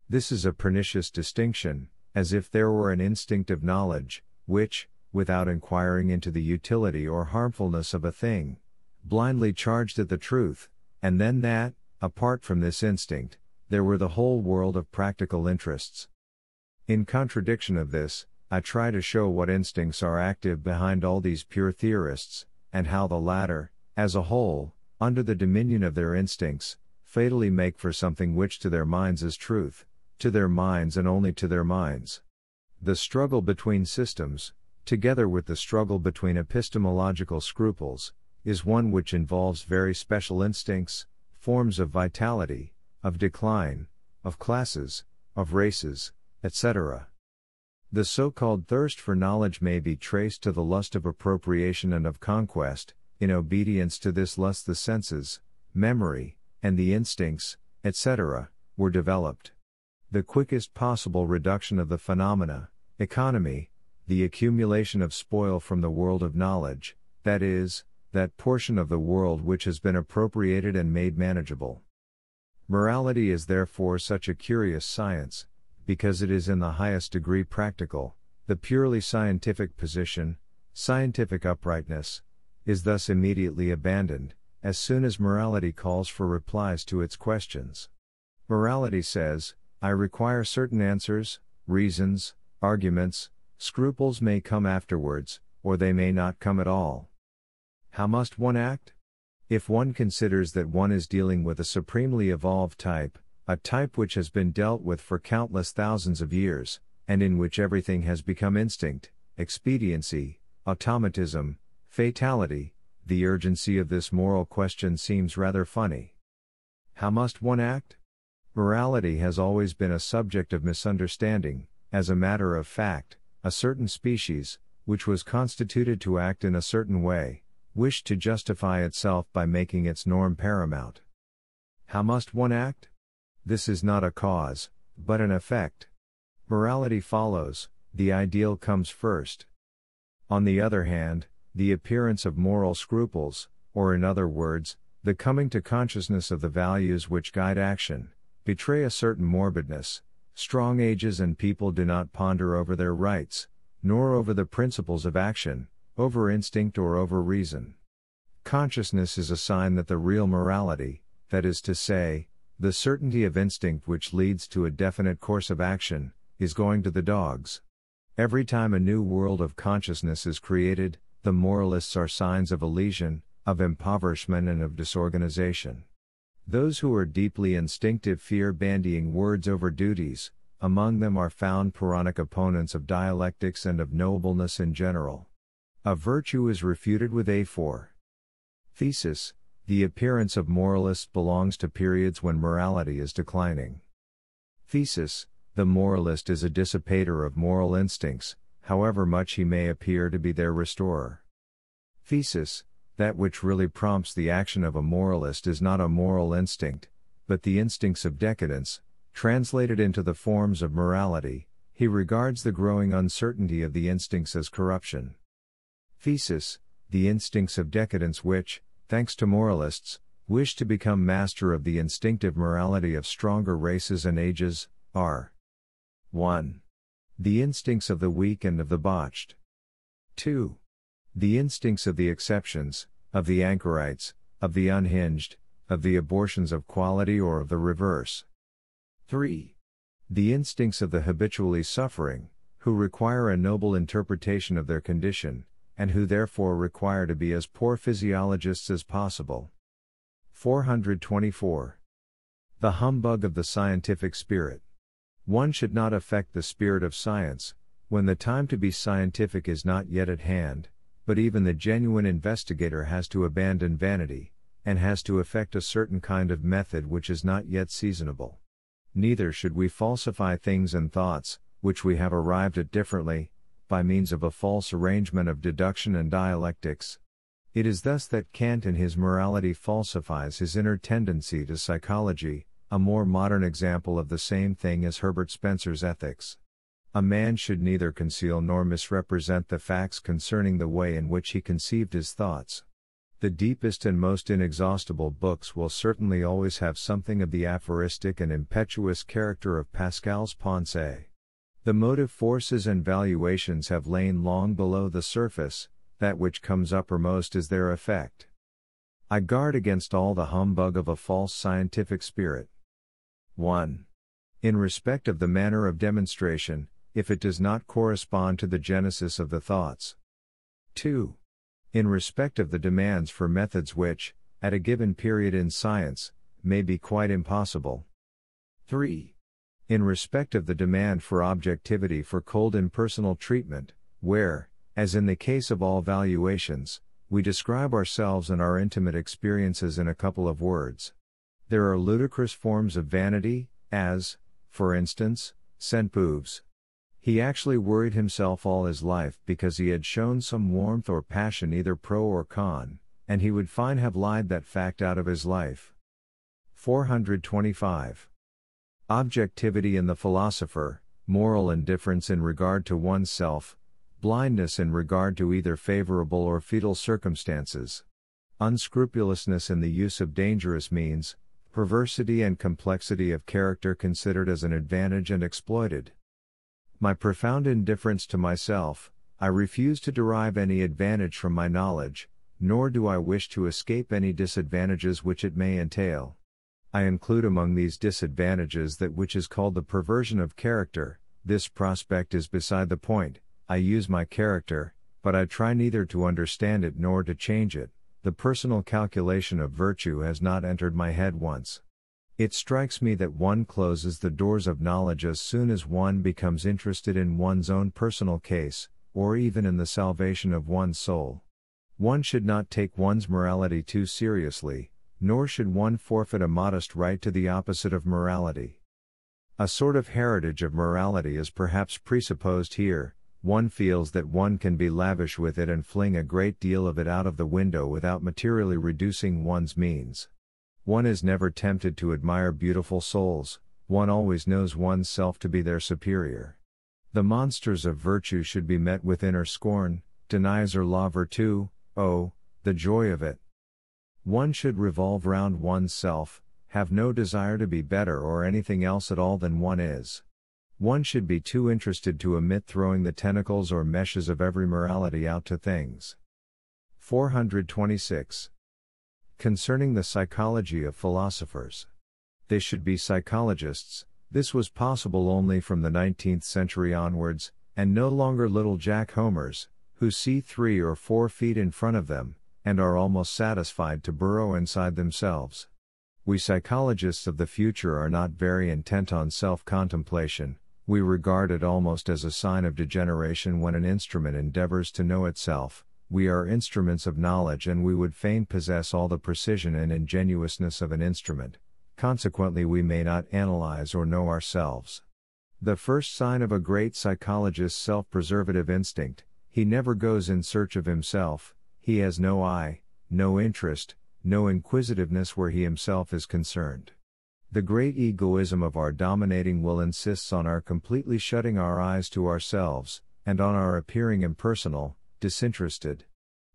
This is a pernicious distinction, as if there were an instinct of knowledge, which, without inquiring into the utility or harmfulness of a thing, blindly charged at the truth, and then that, apart from this instinct, there were the whole world of practical interests. In contradiction of this, I try to show what instincts are active behind all these pure theorists, and how the latter, as a whole, under the dominion of their instincts, fatally make for something which to their minds is truth, to their minds and only to their minds. The struggle between systems, together with the struggle between epistemological scruples, is one which involves very special instincts, forms of vitality, of decline, of classes, of races, etc. The so-called thirst for knowledge may be traced to the lust of appropriation and of conquest. In obedience to this lust the senses, memory, and the instincts, etc., were developed. The quickest possible reduction of the phenomena, economy, the accumulation of spoil from the world of knowledge, that is, that portion of the world which has been appropriated and made manageable. Morality is therefore such a curious science, because it is in the highest degree practical. The purely scientific position, scientific uprightness, is thus immediately abandoned, as soon as morality calls for replies to its questions. Morality says, I require certain answers, reasons, arguments, scruples may come afterwards, or they may not come at all. How must one act? If one considers that one is dealing with a supremely evolved type, a type which has been dealt with for countless thousands of years, and in which everything has become instinct, expediency, automatism, fatality, the urgency of this moral question seems rather funny. How must one act? Morality has always been a subject of misunderstanding. As a matter of fact, a certain species, which was constituted to act in a certain way, wished to justify itself by making its norm paramount. How must one act? This is not a cause, but an effect. Morality follows, the ideal comes first. On the other hand, the appearance of moral scruples, or in other words, the coming to consciousness of the values which guide action, betray a certain morbidness. Strong ages and people do not ponder over their rights, nor over the principles of action, over instinct or over reason. Consciousness is a sign that the real morality, that is to say, the certainty of instinct which leads to a definite course of action, is going to the dogs. Every time a new world of consciousness is created, the moralists are signs of elision, of impoverishment and of disorganization. Those who are deeply instinctive fear bandying words over duties. Among them are found Puranic opponents of dialectics and of knowableness in general. A virtue is refuted with a thesis. The appearance of moralists belongs to periods when morality is declining. Thesis: the moralist is a dissipator of moral instincts, however much he may appear to be their restorer. Thesis: that which really prompts the action of a moralist is not a moral instinct, but the instincts of decadence. Translated into the forms of morality, he regards the growing uncertainty of the instincts as corruption. Thesis: the instincts of decadence which, thanks to moralists, wish to become master of the instinctive morality of stronger races and ages, are 1. The instincts of the weak and of the botched. 2. The instincts of the exceptions, of the anchorites, of the unhinged, of the abortions of quality or of the reverse. 3. The instincts of the habitually suffering, who require a noble interpretation of their condition, and who therefore require to be as poor physiologists as possible. 424. The humbug of the scientific spirit. One should not affect the spirit of science, when the time to be scientific is not yet at hand, but even the genuine investigator has to abandon vanity, and has to affect a certain kind of method which is not yet seasonable. Neither should we falsify things and thoughts, which we have arrived at differently, by means of a false arrangement of deduction and dialectics. It is thus that Kant in his morality falsifies his inner tendency to psychology, a more modern example of the same thing as Herbert Spencer's ethics. A man should neither conceal nor misrepresent the facts concerning the way in which he conceived his thoughts. The deepest and most inexhaustible books will certainly always have something of the aphoristic and impetuous character of Pascal's Pensée. The motive forces and valuations have lain long below the surface, that which comes uppermost is their effect. I guard against all the humbug of a false scientific spirit. 1. In respect of the manner of demonstration, if it does not correspond to the genesis of the thoughts. 2. In respect of the demands for methods which, at a given period in science, may be quite impossible. 3. In respect of the demand for objectivity for cold impersonal treatment, where, as in the case of all valuations, we describe ourselves and our intimate experiences in a couple of words. There are ludicrous forms of vanity, as, for instance, Saint-Beuve's. He actually worried himself all his life because he had shown some warmth or passion either pro or con, and he would fain have lied that fact out of his life. 425. Objectivity in the philosopher, moral indifference in regard to one's self, blindness in regard to either favorable or fatal circumstances, unscrupulousness in the use of dangerous means, perversity and complexity of character considered as an advantage and exploited. My profound indifference to myself. I refuse to derive any advantage from my knowledge, nor do I wish to escape any disadvantages which it may entail. I include among these disadvantages that which is called the perversion of character. This prospect is beside the point. I use my character, but I try neither to understand it nor to change it. The personal calculation of virtue has not entered my head once. It strikes me that one closes the doors of knowledge as soon as one becomes interested in one's own personal case, or even in the salvation of one's soul. One should not take one's morality too seriously, nor should one forfeit a modest right to the opposite of morality. A sort of heritage of morality is perhaps presupposed here. One feels that one can be lavish with it and fling a great deal of it out of the window without materially reducing one's means. One is never tempted to admire beautiful souls, one always knows one's self to be their superior. The monsters of virtue should be met with inner scorn, denies or la vertu, oh, the joy of it. One should revolve round one's self, have no desire to be better or anything else at all than one is. One should be too interested to omit throwing the tentacles or meshes of every morality out to things. 426. Concerning the psychology of philosophers. They should be psychologists. This was possible only from the 19th century onwards, and no longer little Jack Homers, who see 3 or 4 feet in front of them, and are almost satisfied to burrow inside themselves. We psychologists of the future are not very intent on self-contemplation. We regard it almost as a sign of degeneration when an instrument endeavors to know itself. We are instruments of knowledge and we would fain possess all the precision and ingenuousness of an instrument. Consequently we may not analyze or know ourselves. The first sign of a great psychologist's self-preservative instinct: he never goes in search of himself, he has no eye, no interest, no inquisitiveness where he himself is concerned. The great egoism of our dominating will insists on our completely shutting our eyes to ourselves, and on our appearing impersonal, disinterested.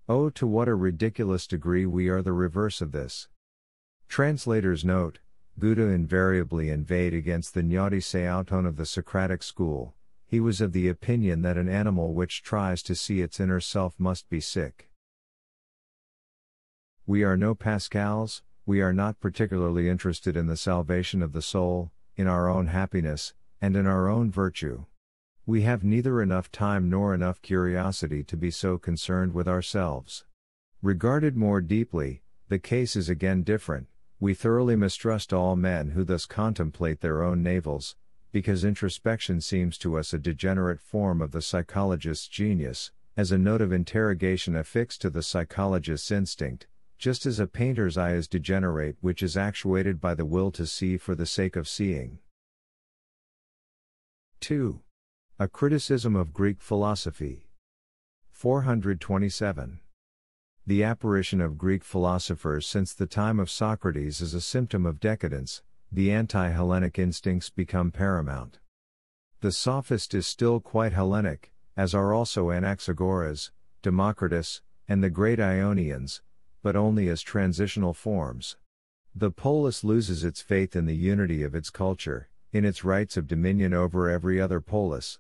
Oh, to what a ridiculous degree we are the reverse of this. Translator's note: Buddha invariably inveighed against the Nihilistic tone of the Socratic school. He was of the opinion that an animal which tries to see its inner self must be sick. We are no Pascals, we are not particularly interested in the salvation of the soul, in our own happiness, and in our own virtue. We have neither enough time nor enough curiosity to be so concerned with ourselves. Regarded more deeply, the case is again different. We thoroughly mistrust all men who thus contemplate their own navels, because introspection seems to us a degenerate form of the psychologist's genius, as a note of interrogation affixed to the psychologist's instinct, just as a painter's eye is degenerate which is actuated by the will to see for the sake of seeing. 2. A criticism of Greek philosophy. 427. The apparition of Greek philosophers since the time of Socrates is a symptom of decadence. The anti-Hellenic instincts become paramount. The sophist is still quite Hellenic, as are also Anaxagoras, Democritus, and the great Ionians, but only as transitional forms. The polis loses its faith in the unity of its culture, in its rights of dominion over every other polis.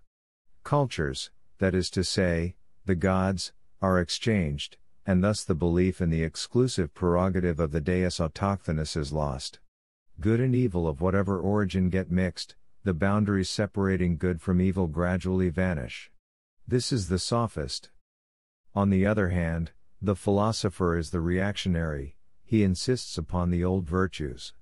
Cultures, that is to say, the gods, are exchanged, and thus the belief in the exclusive prerogative of the deus autochthonus is lost. Good and evil of whatever origin get mixed, the boundaries separating good from evil gradually vanish. This is the sophist. On the other hand, the philosopher is the reactionary. He insists upon the old virtues.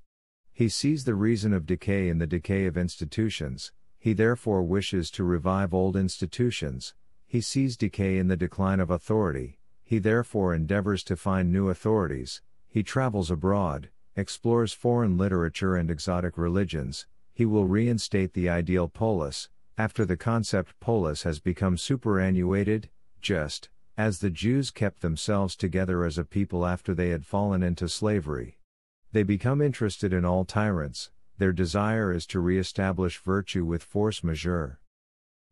He sees the reason of decay in the decay of institutions, he therefore wishes to revive old institutions. He sees decay in the decline of authority, he therefore endeavors to find new authorities. He travels abroad, explores foreign literature and exotic religions. He will reinstate the ideal polis, after the concept polis has become superannuated, just as the Jews kept themselves together as a people after they had fallen into slavery. They become interested in all tyrants, their desire is to re-establish virtue with force majeure.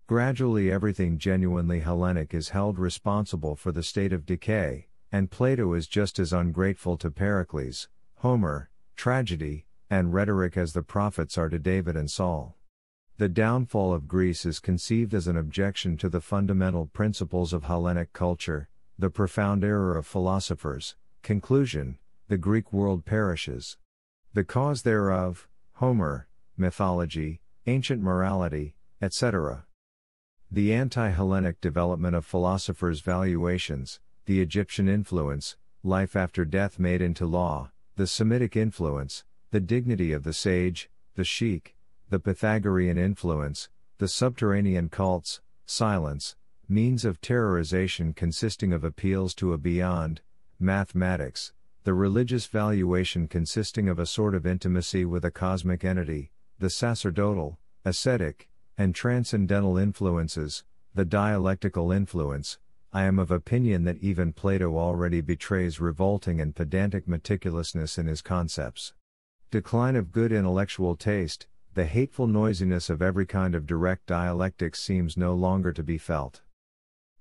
Gradually everything genuinely Hellenic is held responsible for the state of decay, and Plato is just as ungrateful to Pericles, Homer, tragedy, and rhetoric as the prophets are to David and Saul. The downfall of Greece is conceived as an objection to the fundamental principles of Hellenic culture, the profound error of philosophers. Conclusion: the Greek world perishes. The cause thereof: Homer, mythology, ancient morality, etc. The anti-Hellenic development of philosophers' valuations, the Egyptian influence, life after death made into law, the Semitic influence, the dignity of the sage, the sheik, the Pythagorean influence, the subterranean cults, silence, means of terrorization consisting of appeals to a beyond, mathematics, the religious valuation consisting of a sort of intimacy with a cosmic entity, the sacerdotal, ascetic, and transcendental influences, the dialectical influence. I am of opinion that even Plato already betrays revolting and pedantic meticulousness in his concepts. Decline of good intellectual taste, the hateful noisiness of every kind of direct dialectics seems no longer to be felt.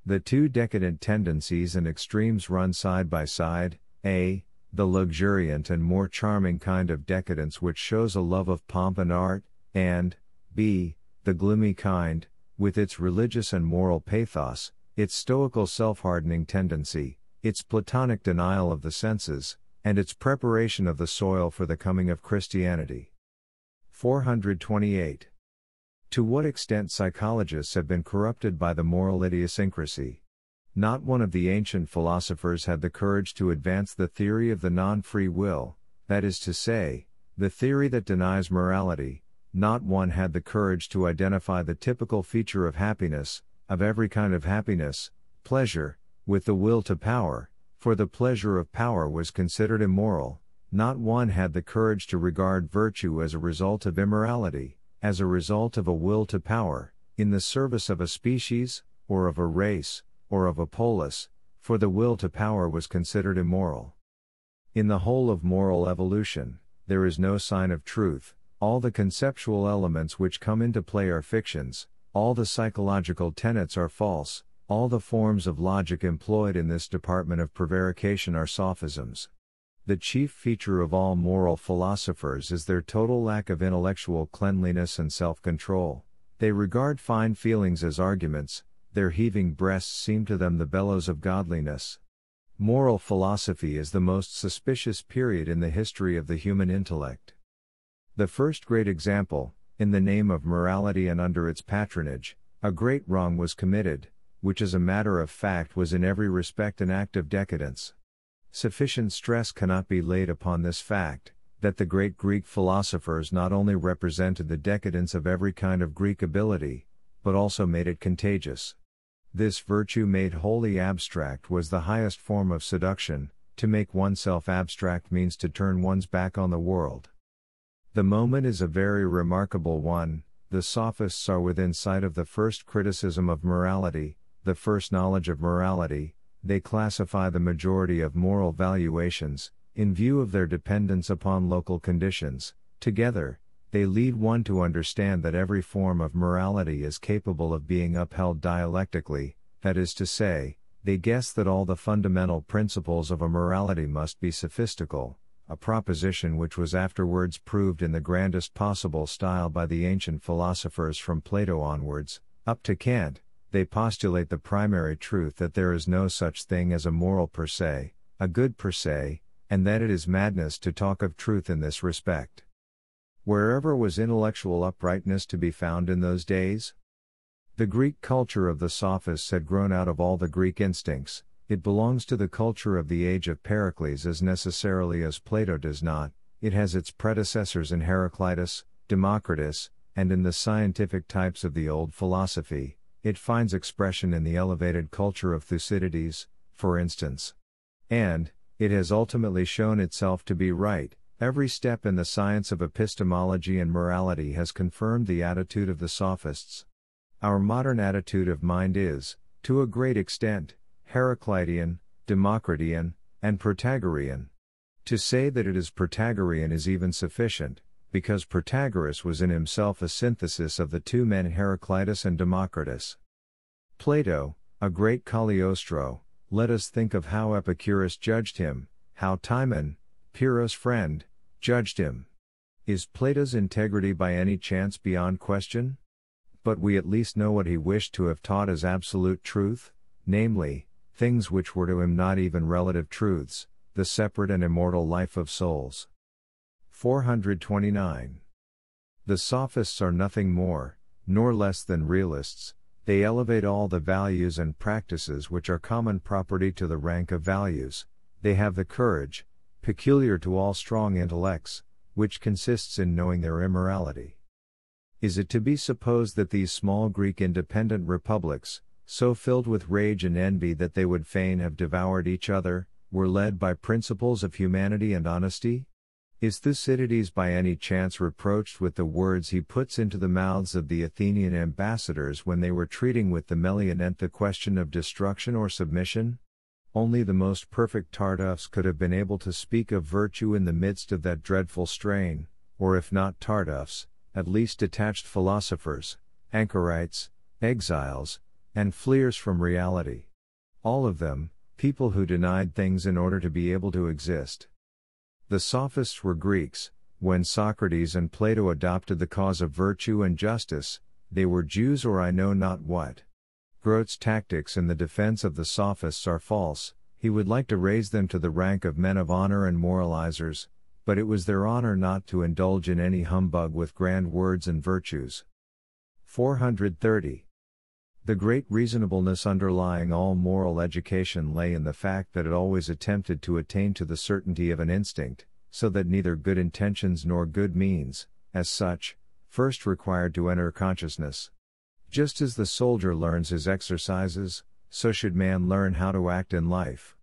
The two decadent tendencies and extremes run side by side, a. the luxuriant and more charming kind of decadence which shows a love of pomp and art, and b. the gloomy kind, with its religious and moral pathos, its stoical self-hardening tendency, its Platonic denial of the senses, and its preparation of the soil for the coming of Christianity. 428. To what extent psychologists have been corrupted by the moral idiosyncrasy. Not one of the ancient philosophers had the courage to advance the theory of the non-free will, that is to say, the theory that denies morality. Not one had the courage to identify the typical feature of happiness, of every kind of happiness, pleasure, with the will to power, for the pleasure of power was considered immoral. Not one had the courage to regard virtue as a result of immorality, as a result of a will to power, in the service of a species, or of a race, or of a polis, for the will to power was considered immoral. In the whole of moral evolution, there is no sign of truth. All the conceptual elements which come into play are fictions, all the psychological tenets are false, all the forms of logic employed in this department of prevarication are sophisms. The chief feature of all moral philosophers is their total lack of intellectual cleanliness and self-control. They regard fine feelings as arguments, their heaving breasts seem to them the bellows of godliness. Moral philosophy is the most suspicious period in the history of the human intellect. The first great example, in the name of morality and under its patronage, a great wrong was committed, which as a matter of fact was in every respect an act of decadence. Sufficient stress cannot be laid upon this fact, that the great Greek philosophers not only represented the decadence of every kind of Greek ability, but also made it contagious. This virtue made wholly abstract was the highest form of seduction. To make oneself abstract means to turn one's back on the world. The moment is a very remarkable one. The sophists are within sight of the first criticism of morality, the first knowledge of morality. They classify the majority of moral valuations, in view of their dependence upon local conditions. Together, they lead one to understand that every form of morality is capable of being upheld dialectically, that is to say, they guess that all the fundamental principles of a morality must be sophistical, a proposition which was afterwards proved in the grandest possible style by the ancient philosophers from Plato onwards, up to Kant. They postulate the primary truth that there is no such thing as a moral per se, a good per se, and that it is madness to talk of truth in this respect. Wherever was intellectual uprightness to be found in those days? The Greek culture of the sophists had grown out of all the Greek instincts. It belongs to the culture of the age of Pericles as necessarily as Plato does not. It has its predecessors in Heraclitus, Democritus, and in the scientific types of the old philosophy. It finds expression in the elevated culture of Thucydides, for instance. And it has ultimately shown itself to be right. Every step in the science of epistemology and morality has confirmed the attitude of the sophists. Our modern attitude of mind is, to a great extent, Heraclitean, Democritean, and Protagorean. To say that it is Protagorean is even sufficient, because Protagoras was in himself a synthesis of the two men Heraclitus and Democritus. Plato, a great Cagliostro, let us think of how Epicurus judged him, how Timon, Pyrrho's friend, judged him. Is Plato's integrity by any chance beyond question? But we at least know what he wished to have taught as absolute truth, namely, things which were to him not even relative truths, the separate and immortal life of souls. 429. The sophists are nothing more, nor less than realists. They elevate all the values and practices which are common property to the rank of values. They have the courage, peculiar to all strong intellects, which consists in knowing their immorality. Is it to be supposed that these small Greek independent republics, so filled with rage and envy that they would fain have devoured each other, were led by principles of humanity and honesty? Is Thucydides by any chance reproached with the words he puts into the mouths of the Athenian ambassadors when they were treating with the Melianent the question of destruction or submission? Only the most perfect Tartuffes could have been able to speak of virtue in the midst of that dreadful strain, or if not Tartuffes, at least detached philosophers, anchorites, exiles, and fleers from reality. All of them, people who denied things in order to be able to exist. The sophists were Greeks. When Socrates and Plato adopted the cause of virtue and justice, they were Jews or I know not what. Grote's tactics in the defense of the sophists are false. He would like to raise them to the rank of men of honor and moralizers, but it was their honor not to indulge in any humbug with grand words and virtues. 430. The great reasonableness underlying all moral education lay in the fact that it always attempted to attain to the certainty of an instinct, so that neither good intentions nor good means, as such, first required to enter consciousness. Just as the soldier learns his exercises, so should man learn how to act in life.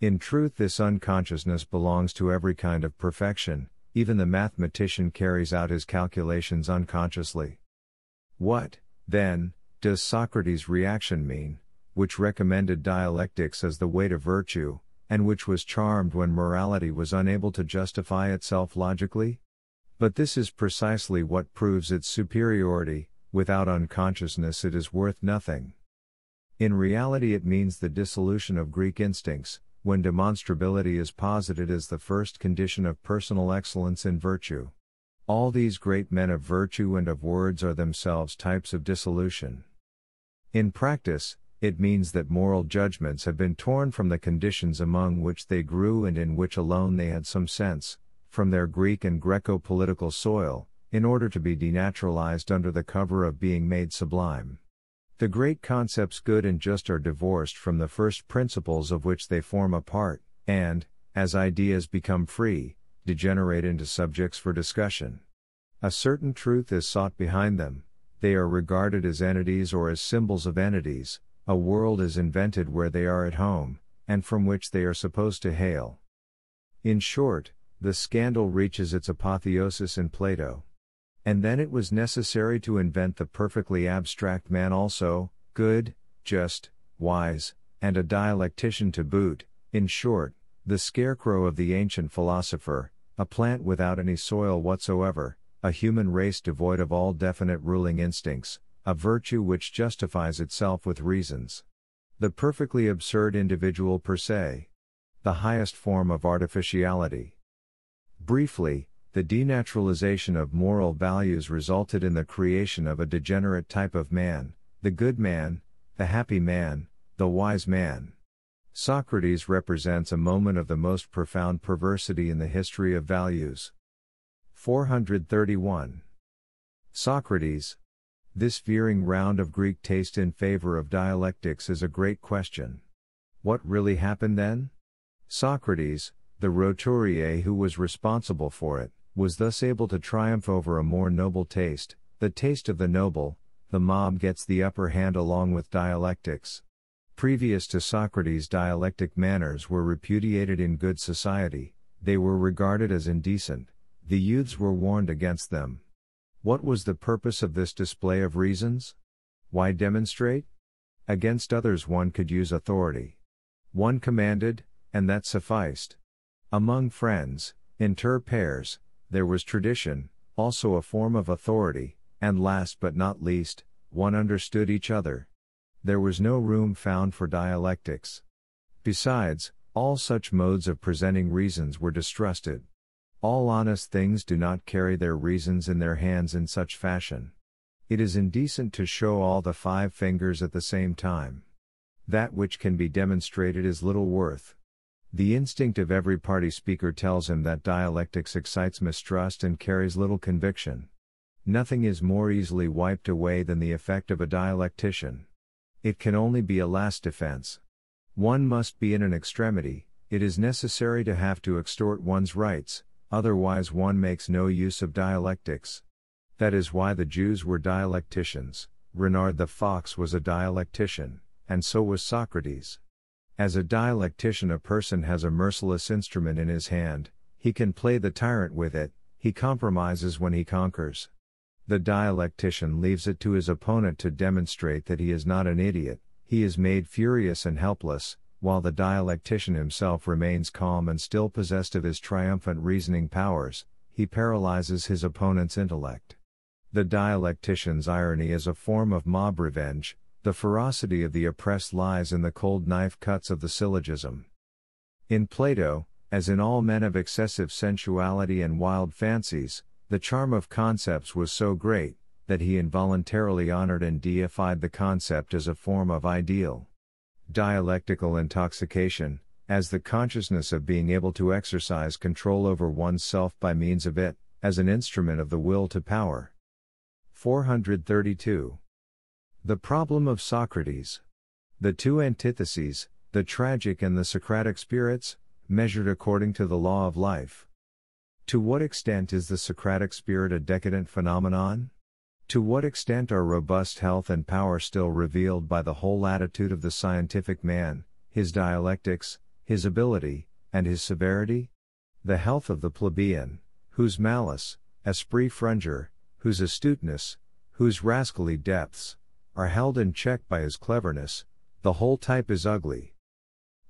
In truth, this unconsciousness belongs to every kind of perfection. Even the mathematician carries out his calculations unconsciously. What, then, does Socrates' reaction mean, which recommended dialectics as the way to virtue, and which was charmed when morality was unable to justify itself logically? But this is precisely what proves its superiority. Without unconsciousness it is worth nothing. In reality it means the dissolution of Greek instincts, when demonstrability is posited as the first condition of personal excellence in virtue. All these great men of virtue and of words are themselves types of dissolution. In practice, it means that moral judgments have been torn from the conditions among which they grew and in which alone they had some sense, from their Greek and Greco-political soil, in order to be denaturalized under the cover of being made sublime. The great concepts good and just are divorced from the first principles of which they form a part, and, as ideas become free, degenerate into subjects for discussion. A certain truth is sought behind them, they are regarded as entities or as symbols of entities, a world is invented where they are at home, and from which they are supposed to hail. In short, the scandal reaches its apotheosis in Plato. And then it was necessary to invent the perfectly abstract man also, good, just, wise, and a dialectician to boot, in short, the scarecrow of the ancient philosopher, a plant without any soil whatsoever, a human race devoid of all definite ruling instincts, a virtue which justifies itself with reasons. The perfectly absurd individual per se. The highest form of artificiality. Briefly, the denaturalization of moral values resulted in the creation of a degenerate type of man, the good man, the happy man, the wise man. Socrates represents a moment of the most profound perversity in the history of values. 431. Socrates. This veering round of Greek taste in favor of dialectics is a great question. What really happened then? Socrates, the roturier who was responsible for it, was thus able to triumph over a more noble taste, the taste of the noble. The mob gets the upper hand along with dialectics. Previous to Socrates, dialectic manners were repudiated in good society, they were regarded as indecent, the youths were warned against them. What was the purpose of this display of reasons? Why demonstrate? Against others one could use authority. One commanded, and that sufficed. Among friends, inter pares, there was tradition, also a form of authority, and last but not least, one understood each other. There was no room found for dialectics. Besides, all such modes of presenting reasons were distrusted. All honest things do not carry their reasons in their hands in such fashion. It is indecent to show all the 5 fingers at the same time. That which can be demonstrated is little worth. The instinct of every party speaker tells him that dialectics excites mistrust and carries little conviction. Nothing is more easily wiped away than the effect of a dialectician. It can only be a last defense. One must be in an extremity, it is necessary to have to extort one's rights, otherwise one makes no use of dialectics. That is why the Jews were dialecticians, Renard the Fox was a dialectician, and so was Socrates. As a dialectician, a person has a merciless instrument in his hand, he can play the tyrant with it, he compromises when he conquers. The dialectician leaves it to his opponent to demonstrate that he is not an idiot, he is made furious and helpless, while the dialectician himself remains calm and still possessed of his triumphant reasoning powers, he paralyzes his opponent's intellect. The dialectician's irony is a form of mob revenge, the ferocity of the oppressed lies in the cold knife cuts of the syllogism. In Plato, as in all men of excessive sensuality and wild fancies, the charm of concepts was so great, that he involuntarily honored and deified the concept as a form of ideal. Dialectical intoxication, as the consciousness of being able to exercise control over one's self by means of it, as an instrument of the will to power. 432. The problem of Socrates. The 2 antitheses, the tragic and the Socratic spirits, measured according to the law of life. To what extent is the Socratic spirit a decadent phenomenon? To what extent are robust health and power still revealed by the whole attitude of the scientific man, his dialectics, his ability, and his severity? The health of the plebeian, whose malice, esprit frungere, whose astuteness, whose rascally depths, are held in check by his cleverness, the whole type is ugly.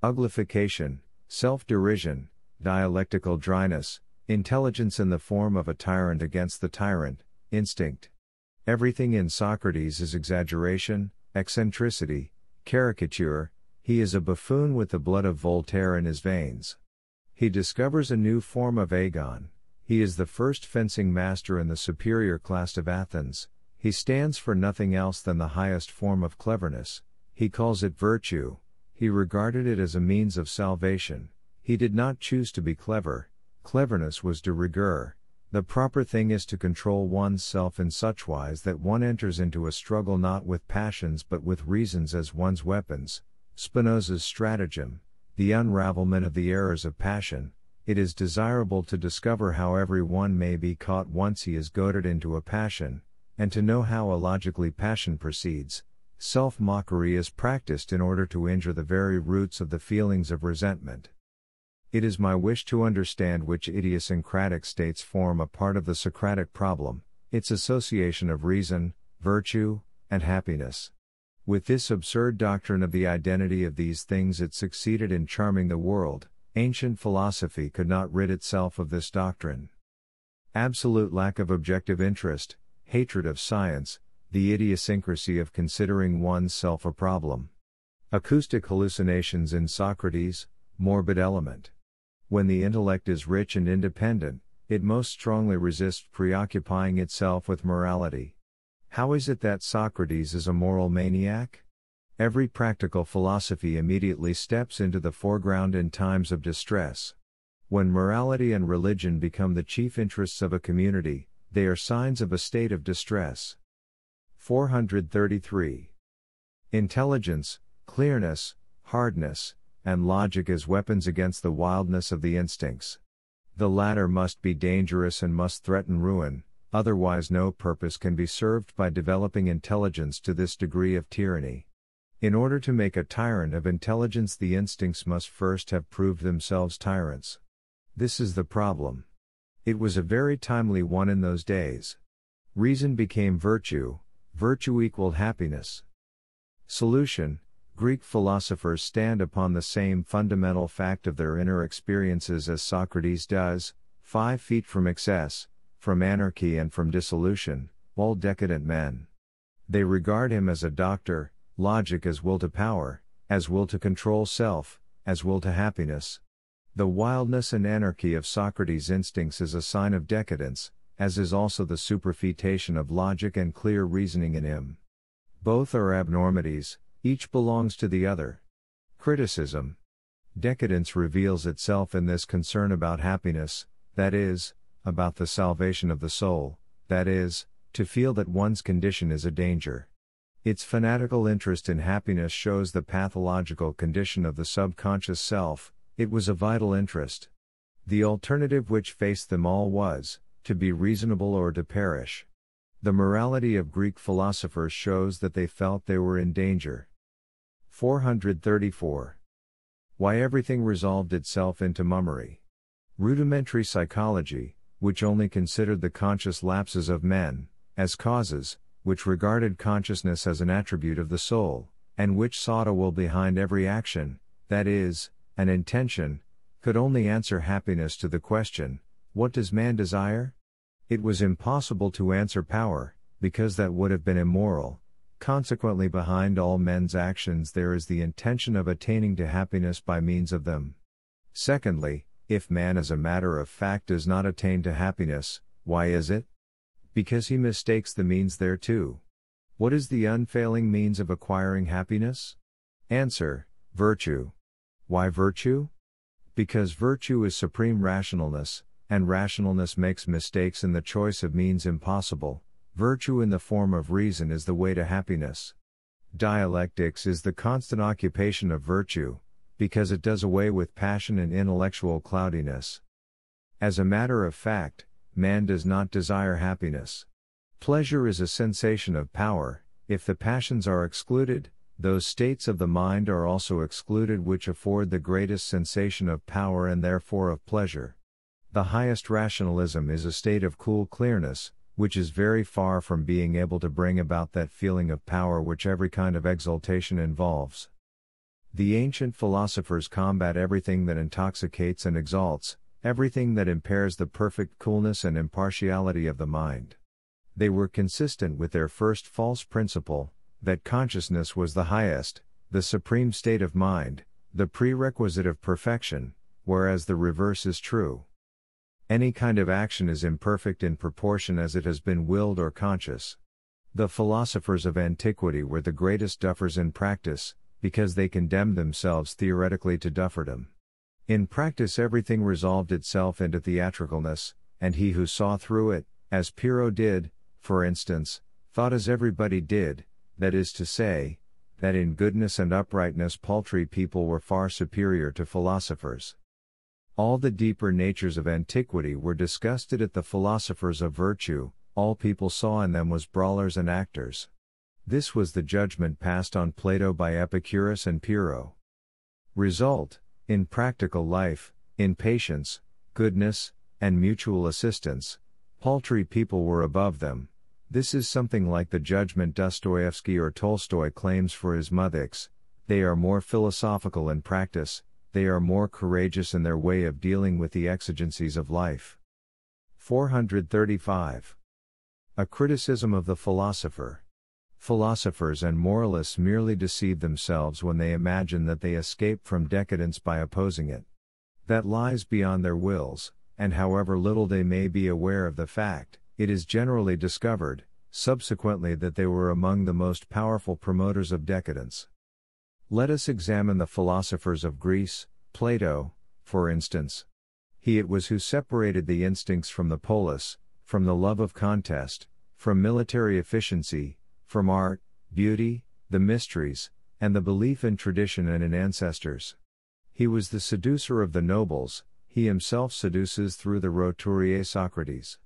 Uglification, self-derision, dialectical dryness, intelligence in the form of a tyrant against the tyrant, instinct. Everything in Socrates is exaggeration, eccentricity, caricature, he is a buffoon with the blood of Voltaire in his veins. He discovers a new form of agon, he is the first fencing master in the superior class of Athens, he stands for nothing else than the highest form of cleverness, he calls it virtue, he regarded it as a means of salvation, he did not choose to be clever, cleverness was de rigueur. The proper thing is to control one's self in such wise that one enters into a struggle not with passions but with reasons as one's weapons. Spinoza's stratagem, the unravelment of the errors of passion, it is desirable to discover how every one may be caught once he is goaded into a passion, and to know how illogically passion proceeds. Self-mockery is practiced in order to injure the very roots of the feelings of resentment. It is my wish to understand which idiosyncratic states form a part of the Socratic problem, its association of reason, virtue, and happiness. With this absurd doctrine of the identity of these things it succeeded in charming the world. Ancient philosophy could not rid itself of this doctrine. Absolute lack of objective interest, hatred of science, the idiosyncrasy of considering one's self a problem. Acoustic hallucinations in Socrates, morbid element. When the intellect is rich and independent, it most strongly resists preoccupying itself with morality. How is it that Socrates is a moral maniac? Every practical philosophy immediately steps into the foreground in times of distress. When morality and religion become the chief interests of a community, they are signs of a state of distress. 433. Intelligence, clearness, hardness, and logic as weapons against the wildness of the instincts. The latter must be dangerous and must threaten ruin, otherwise no purpose can be served by developing intelligence to this degree of tyranny. In order to make a tyrant of intelligence, the instincts must first have proved themselves tyrants. This is the problem. It was a very timely one in those days. Reason became virtue, virtue equaled happiness. Solution: Greek philosophers stand upon the same fundamental fact of their inner experiences as Socrates does, 5 feet from excess, from anarchy and from dissolution, all decadent men. They regard him as a doctor, logic as will to power, as will to control self, as will to happiness. The wildness and anarchy of Socrates' instincts is a sign of decadence, as is also the superfetation of logic and clear reasoning in him. Both are abnormities, each belongs to the other. Criticism. Decadence reveals itself in this concern about happiness, that is, about the salvation of the soul, that is, to feel that one's condition is a danger. Its fanatical interest in happiness shows the pathological condition of the subconscious self. It was a vital interest. The alternative which faced them all was, to be reasonable or to perish. The morality of Greek philosophers shows that they felt they were in danger. 434. Why everything resolved itself into mummery. Rudimentary psychology, which only considered the conscious lapses of men, as causes, which regarded consciousness as an attribute of the soul, and which sought a will behind every action, that is, an intention, could only answer happiness to the question, what does man desire? It was impossible to answer power, because that would have been immoral. Consequently, behind all men's actions there is the intention of attaining to happiness by means of them. Secondly, if man as a matter of fact does not attain to happiness, why is it? Because he mistakes the means thereto. What is the unfailing means of acquiring happiness? Answer: virtue. Why virtue? Because virtue is supreme rationalness, and rationalness makes mistakes in the choice of means impossible. Virtue in the form of reason is the way to happiness. Dialectics is the constant occupation of virtue, because it does away with passion and intellectual cloudiness. As a matter of fact, man does not desire happiness. Pleasure is a sensation of power. If the passions are excluded, those states of the mind are also excluded which afford the greatest sensation of power and therefore of pleasure. The highest rationalism is a state of cool clearness, which is very far from being able to bring about that feeling of power which every kind of exaltation involves. The ancient philosophers combat everything that intoxicates and exalts, everything that impairs the perfect coolness and impartiality of the mind. They were consistent with their first false principle, that consciousness was the highest, the supreme state of mind, the prerequisite of perfection, whereas the reverse is true. Any kind of action is imperfect in proportion as it has been willed or conscious. The philosophers of antiquity were the greatest duffers in practice, because they condemned themselves theoretically to dufferdom. In practice everything resolved itself into theatricalness, and he who saw through it, as Pyrrho did, for instance, thought as everybody did, that is to say, that in goodness and uprightness paltry people were far superior to philosophers. All the deeper natures of antiquity were disgusted at the philosophers of virtue, all people saw in them was brawlers and actors. This was the judgment passed on Plato by Epicurus and Pyrrho. Result, in practical life, in patience, goodness, and mutual assistance, paltry people were above them. This is something like the judgment Dostoevsky or Tolstoy claims for his Mudhiks. They are more philosophical in practice, they are more courageous in their way of dealing with the exigencies of life. 435. A criticism of the philosopher. Philosophers and moralists merely deceive themselves when they imagine that they escape from decadence by opposing it. That lies beyond their wills, and however little they may be aware of the fact, it is generally discovered, subsequently, that they were among the most powerful promoters of decadence. Let us examine the philosophers of Greece. Plato, for instance. He it was who separated the instincts from the polis, from the love of contest, from military efficiency, from art, beauty, the mysteries, and the belief in tradition and in ancestors. He was the seducer of the nobles, he himself seduces through the roturier Socrates.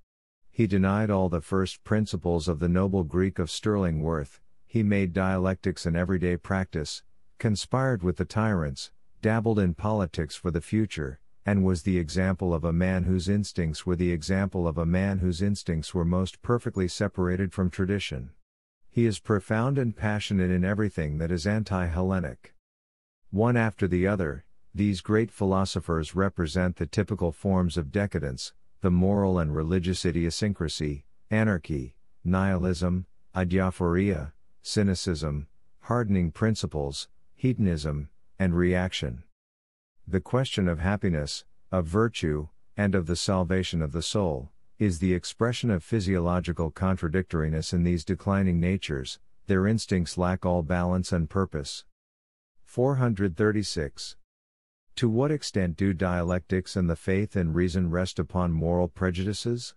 He denied all the first principles of the noble Greek of sterling worth, he made dialectics an everyday practice, conspired with the tyrants, dabbled in politics for the future, and was the example of a man whose instincts were the example of a man whose instincts were most perfectly separated from tradition. He is profound and passionate in everything that is anti-Hellenic. One after the other, these great philosophers represent the typical forms of decadence, the moral and religious idiosyncrasy, anarchy, nihilism, adiaphoria, cynicism, hardening principles, hedonism, and reaction. The question of happiness, of virtue, and of the salvation of the soul, is the expression of physiological contradictoriness in these declining natures, their instincts lack all balance and purpose. 436. To what extent do dialectics and the faith in reason rest upon moral prejudices?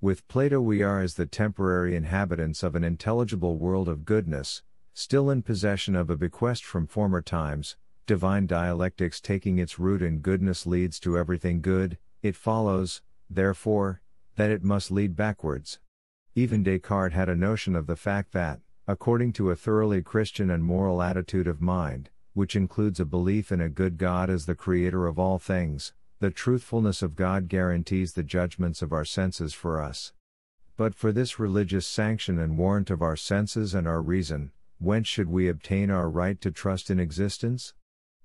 With Plato we are as the temporary inhabitants of an intelligible world of goodness, still in possession of a bequest from former times. Divine dialectics taking its root in goodness leads to everything good, it follows, therefore, that it must lead backwards. Even Descartes had a notion of the fact that, according to a thoroughly Christian and moral attitude of mind, which includes a belief in a good God as the creator of all things, the truthfulness of God guarantees the judgments of our senses for us. But for this religious sanction and warrant of our senses and our reason, whence should we obtain our right to trust in existence?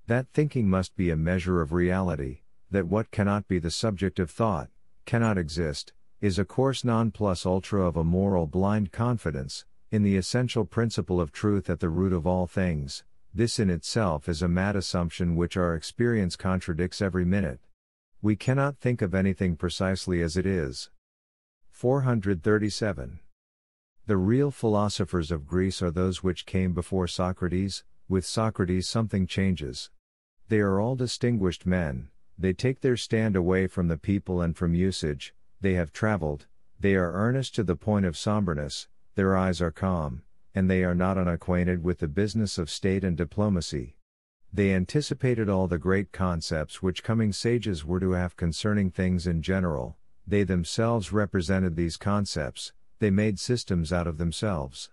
That thinking must be a measure of reality, that what cannot be the subject of thought, cannot exist, is a course non plus ultra of a moral blind confidence, in the essential principle of truth at the root of all things. This in itself is a mad assumption which our experience contradicts every minute. We cannot think of anything precisely as it is. 437. The real philosophers of Greece are those which came before Socrates. With Socrates something changes. They are all distinguished men, they take their stand away from the people and from usage, they have traveled, they are earnest to the point of somberness, their eyes are calm, and they are not unacquainted with the business of state and diplomacy. They anticipated all the great concepts which coming sages were to have concerning things in general, they themselves represented these concepts, they made systems out of themselves.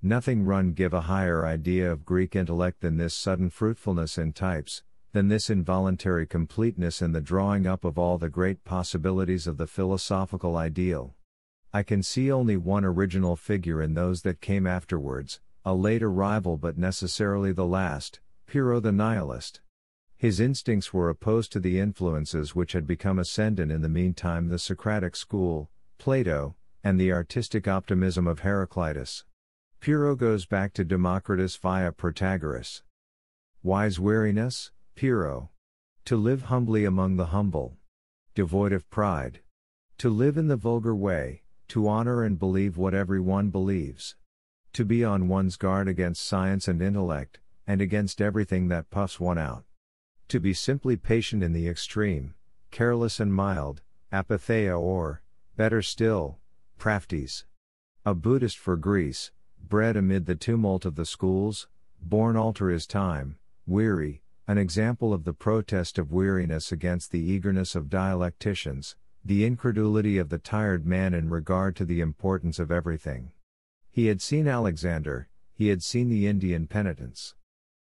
Nothing run give a higher idea of Greek intellect than this sudden fruitfulness in types, than this involuntary completeness in the drawing up of all the great possibilities of the philosophical ideal. I can see only one original figure in those that came afterwards, a late arrival but necessarily the last, Pyrrho the nihilist. His instincts were opposed to the influences which had become ascendant in the meantime, the Socratic school, Plato, and the artistic optimism of Heraclitus. Pyrrho goes back to Democritus via Protagoras. Wise weariness, Pyrrho. To live humbly among the humble. Devoid of pride. To live in the vulgar way, to honor and believe what every one believes. To be on one's guard against science and intellect, and against everything that puffs one out. To be simply patient in the extreme, careless and mild, apatheia or, better still, praftes. A Buddhist for Greece, bred amid the tumult of the schools, born alter his time, weary, an example of the protest of weariness against the eagerness of dialecticians, the incredulity of the tired man in regard to the importance of everything. He had seen Alexander, he had seen the Indian penitents.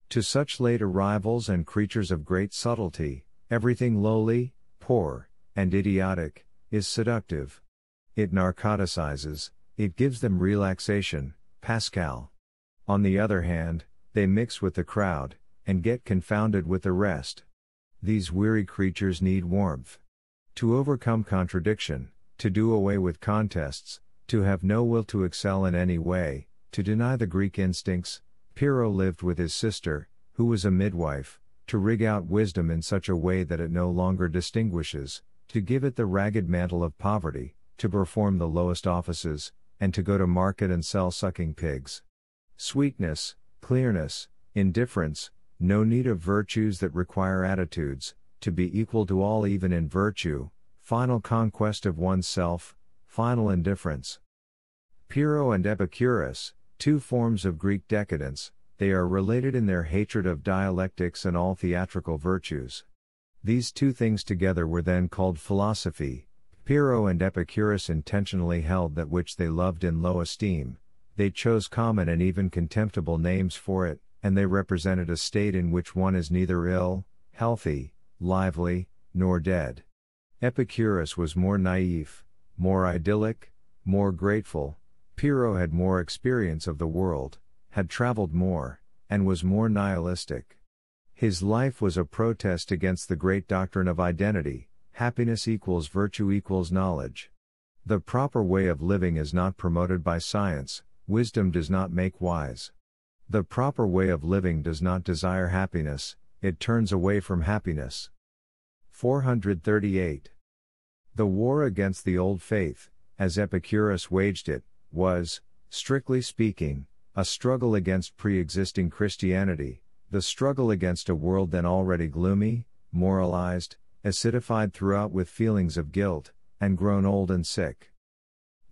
To such late arrivals and creatures of great subtlety, everything lowly, poor, and idiotic, is seductive. It narcoticizes, it gives them relaxation, Pascal. On the other hand, they mix with the crowd, and get confounded with the rest. These weary creatures need warmth. To overcome contradiction, to do away with contests, to have no will to excel in any way, to deny the Greek instincts, Pyrrho lived with his sister, who was a midwife, to rig out wisdom in such a way that it no longer distinguishes, to give it the ragged mantle of poverty, to perform the lowest offices, and to go to market and sell sucking pigs. Sweetness, clearness, indifference, no need of virtues that require attitudes, to be equal to all even in virtue, final conquest of oneself, final indifference. Pyrrho and Epicurus, two forms of Greek decadence, they are related in their hatred of dialectics and all theatrical virtues. These two things together were then called philosophy. Pyrrho and Epicurus intentionally held that which they loved in low esteem, they chose common and even contemptible names for it, and they represented a state in which one is neither ill, healthy, lively, nor dead. Epicurus was more naïf, more idyllic, more grateful. Pyrrho had more experience of the world, had traveled more, and was more nihilistic. His life was a protest against the great doctrine of identity: happiness equals virtue equals knowledge. The proper way of living is not promoted by science, wisdom does not make wise. The proper way of living does not desire happiness, it turns away from happiness. 438. The war against the old faith, as Epicurus waged it, was, strictly speaking, a struggle against pre-existing Christianity, the struggle against a world then already gloomy, moralized, acidified throughout with feelings of guilt, and grown old and sick.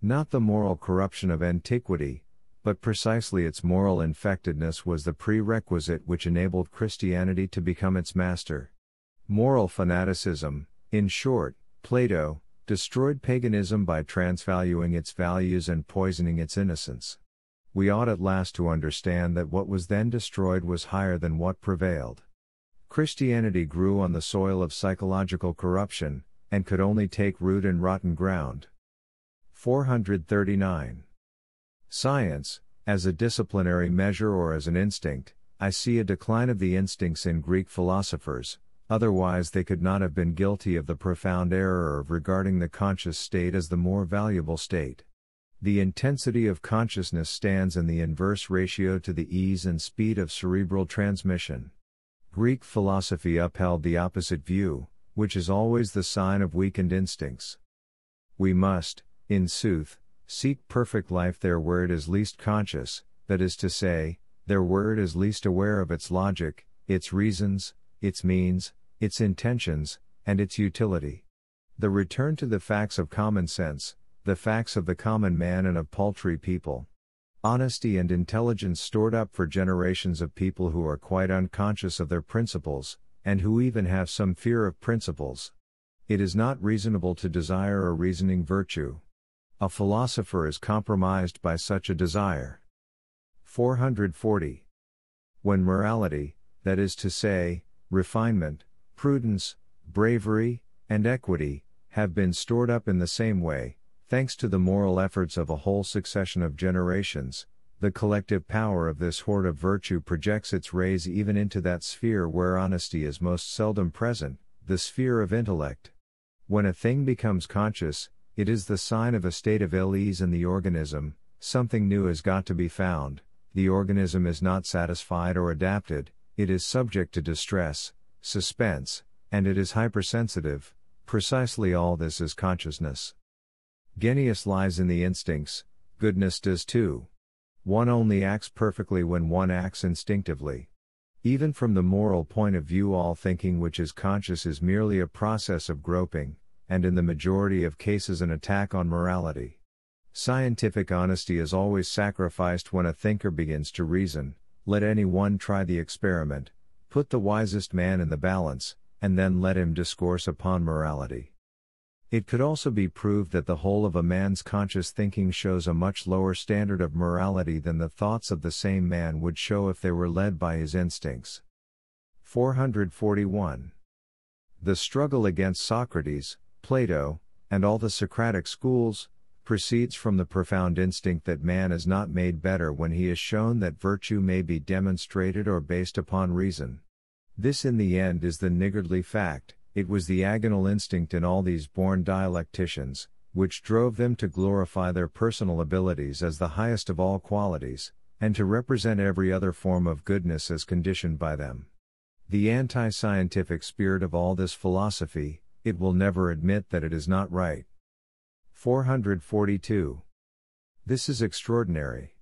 Not the moral corruption of antiquity, but precisely its moral infectedness was the prerequisite which enabled Christianity to become its master. Moral fanaticism, in short, Plato, destroyed paganism by transvaluing its values and poisoning its innocence. We ought at last to understand that what was then destroyed was higher than what prevailed. Christianity grew on the soil of psychological corruption, and could only take root in rotten ground. 439. Science, as a disciplinary measure or as an instinct, I see a decline of the instincts in Greek philosophers, otherwise they could not have been guilty of the profound error of regarding the conscious state as the more valuable state. The intensity of consciousness stands in the inverse ratio to the ease and speed of cerebral transmission. Greek philosophy upheld the opposite view, which is always the sign of weakened instincts. We must, in sooth, seek perfect life there where it is least conscious, that is to say, there where it is least aware of its logic, its reasons, its means, its intentions, and its utility. The return to the facts of common sense, the facts of the common man and of paltry people. Honesty and intelligence stored up for generations of people who are quite unconscious of their principles, and who even have some fear of principles. It is not reasonable to desire a reasoning virtue. A philosopher is compromised by such a desire. 440. When morality, that is to say, refinement, prudence, bravery, and equity, have been stored up in the same way, thanks to the moral efforts of a whole succession of generations, the collective power of this hoard of virtue projects its rays even into that sphere where honesty is most seldom present, the sphere of intellect. When a thing becomes conscious, it is the sign of a state of ill ease in the organism, something new has got to be found, the organism is not satisfied or adapted, it is subject to distress, suspense, and it is hypersensitive. Precisely all this is consciousness. Genius lies in the instincts, goodness does too. One only acts perfectly when one acts instinctively. Even from the moral point of view, all thinking which is conscious is merely a process of groping, and in the majority of cases an attack on morality. Scientific honesty is always sacrificed when a thinker begins to reason. Let any one try the experiment. Put the wisest man in the balance, and then let him discourse upon morality. It could also be proved that the whole of a man's conscious thinking shows a much lower standard of morality than the thoughts of the same man would show if they were led by his instincts. 441. The struggle against Socrates, Plato, and all the Socratic schools, proceeds from the profound instinct that man is not made better when he is shown that virtue may be demonstrated or based upon reason. This in the end is the niggardly fact. It was the agonal instinct in all these born dialecticians, which drove them to glorify their personal abilities as the highest of all qualities, and to represent every other form of goodness as conditioned by them. The anti-scientific spirit of all this philosophy, it will never admit that it is not right. 442. This is extraordinary.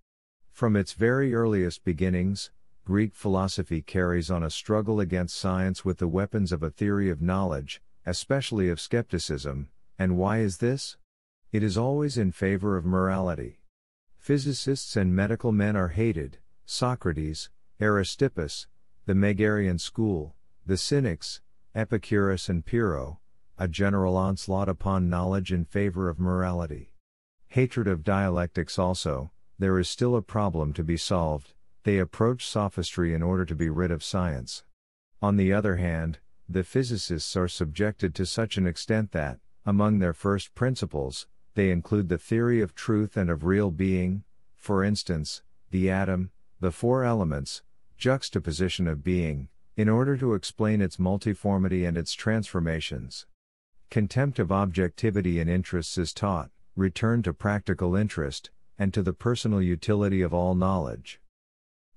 From its very earliest beginnings, Greek philosophy carries on a struggle against science with the weapons of a theory of knowledge, especially of skepticism, and why is this? It is always in favor of morality. Physicists and medical men are hated: Socrates, Aristippus, the Megarian school, the Cynics, Epicurus and Pyrrho, a general onslaught upon knowledge in favor of morality. Hatred of dialectics also. There is still a problem to be solved. They approach sophistry in order to be rid of science. On the other hand, the physicists are subjected to such an extent that, among their first principles, they include the theory of truth and of real being, for instance, the atom, the four elements, juxtaposition of being, in order to explain its multiformity and its transformations. Contempt of objectivity in interests is taught, return to practical interest, and to the personal utility of all knowledge.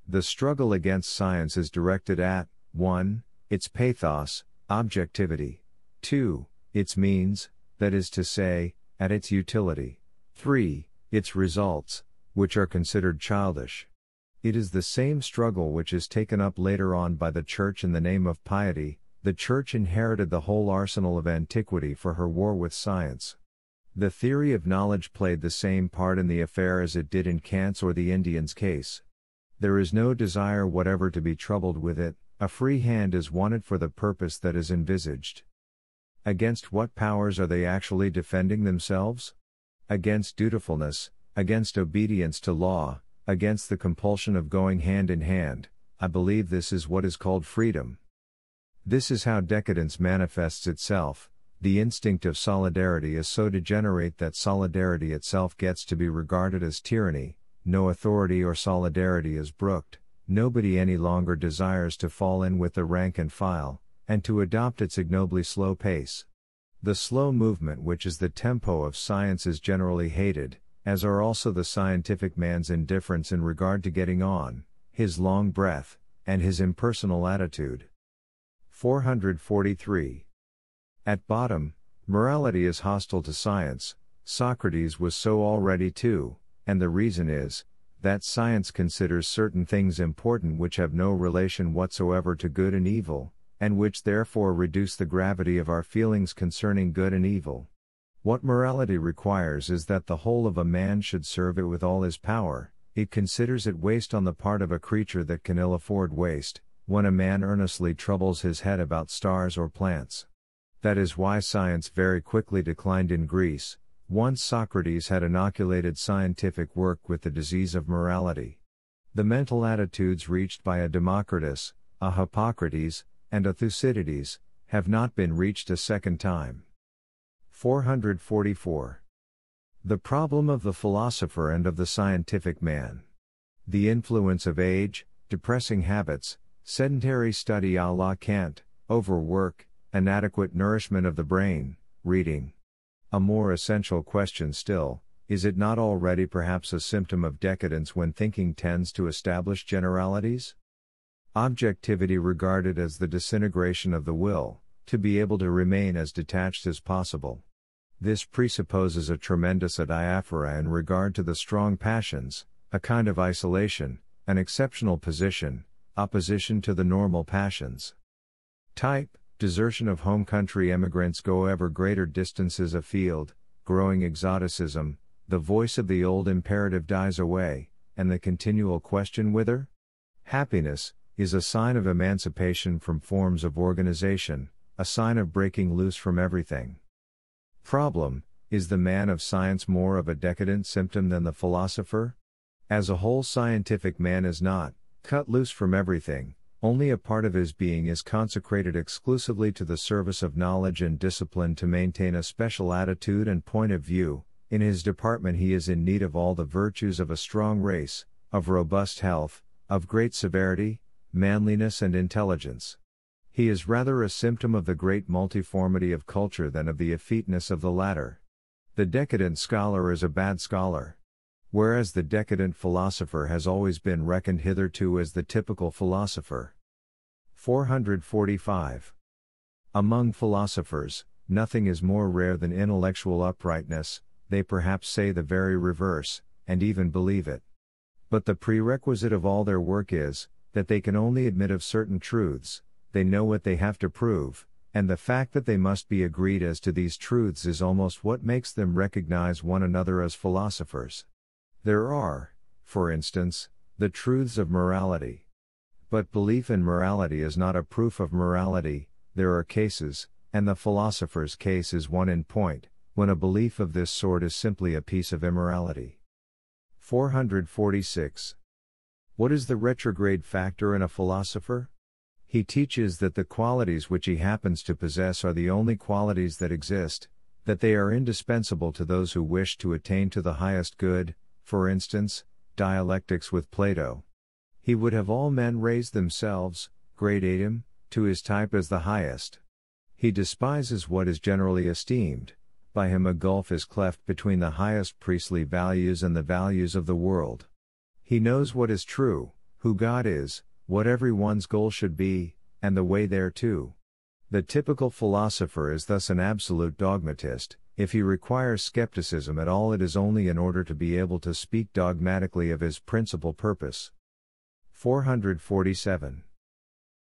The struggle against science is directed at 1. Its pathos, objectivity; 2. Its means, that is to say, at its utility; 3. Its results, which are considered childish. It is the same struggle which is taken up later on by the Church in the name of piety. The Church inherited the whole arsenal of antiquity for her war with science. The theory of knowledge played the same part in the affair as it did in Kant's or the Indian's case. There is no desire whatever to be troubled with it, a free hand is wanted for the purpose that is envisaged. Against what powers are they actually defending themselves? Against dutifulness, against obedience to law, against the compulsion of going hand in hand. I believe this is what is called freedom. This is how decadence manifests itself. The instinct of solidarity is so degenerate that solidarity itself gets to be regarded as tyranny. No authority or solidarity is brooked, nobody any longer desires to fall in with the rank and file, and to adopt its ignobly slow pace. The slow movement which is the tempo of science is generally hated, as are also the scientific man's indifference in regard to getting on, his long breath, and his impersonal attitude. 443. At bottom, morality is hostile to science. Socrates was so already too. And the reason is, that science considers certain things important which have no relation whatsoever to good and evil, and which therefore reduce the gravity of our feelings concerning good and evil. What morality requires is that the whole of a man should serve it with all his power. It considers it waste on the part of a creature that can ill afford waste, when a man earnestly troubles his head about stars or plants. That is why science very quickly declined in Greece. Once Socrates had inoculated scientific work with the disease of morality. The mental attitudes reached by a Democritus, a Hippocrates, and a Thucydides, have not been reached a second time. 444. The problem of the philosopher and of the scientific man. The influence of age, depressing habits, sedentary study à la Kant, overwork, inadequate nourishment of the brain, reading. A more essential question still, is it not already perhaps a symptom of decadence when thinking tends to establish generalities? Objectivity regarded as the disintegration of the will, to be able to remain as detached as possible. This presupposes a tremendous adiaphora in regard to the strong passions, a kind of isolation, an exceptional position, opposition to the normal passions. Type: desertion of home country, emigrants go ever greater distances afield, growing exoticism, the voice of the old imperative dies away, and the continual question whither? Happiness, is a sign of emancipation from forms of organization, a sign of breaking loose from everything. Problem: is the man of science more of a decadent symptom than the philosopher? As a whole, scientific man is not cut loose from everything, only a part of his being is consecrated exclusively to the service of knowledge and discipline to maintain a special attitude and point of view. In his department he is in need of all the virtues of a strong race, of robust health, of great severity, manliness and intelligence. He is rather a symptom of the great multiformity of culture than of the effeteness of the latter. The decadent scholar is a bad scholar. Whereas the decadent philosopher has always been reckoned hitherto as the typical philosopher. 445. Among philosophers, nothing is more rare than intellectual uprightness. They perhaps say the very reverse, and even believe it. But the prerequisite of all their work is, that they can only admit of certain truths, they know what they have to prove, and the fact that they must be agreed as to these truths is almost what makes them recognize one another as philosophers. There are, for instance, the truths of morality. But belief in morality is not a proof of morality. There are cases, and the philosopher's case is one in point, when a belief of this sort is simply a piece of immorality. 446. What is the retrograde factor in a philosopher? He teaches that the qualities which he happens to possess are the only qualities that exist, that they are indispensable to those who wish to attain to the highest good, for instance, dialectics with Plato. He would have all men raise themselves, gradatim, to his type as the highest. He despises what is generally esteemed. By him a gulf is cleft between the highest priestly values and the values of the world. He knows what is true, who God is, what every one's goal should be, and the way thereto. The typical philosopher is thus an absolute dogmatist. If he requires skepticism at all, it is only in order to be able to speak dogmatically of his principal purpose. 447.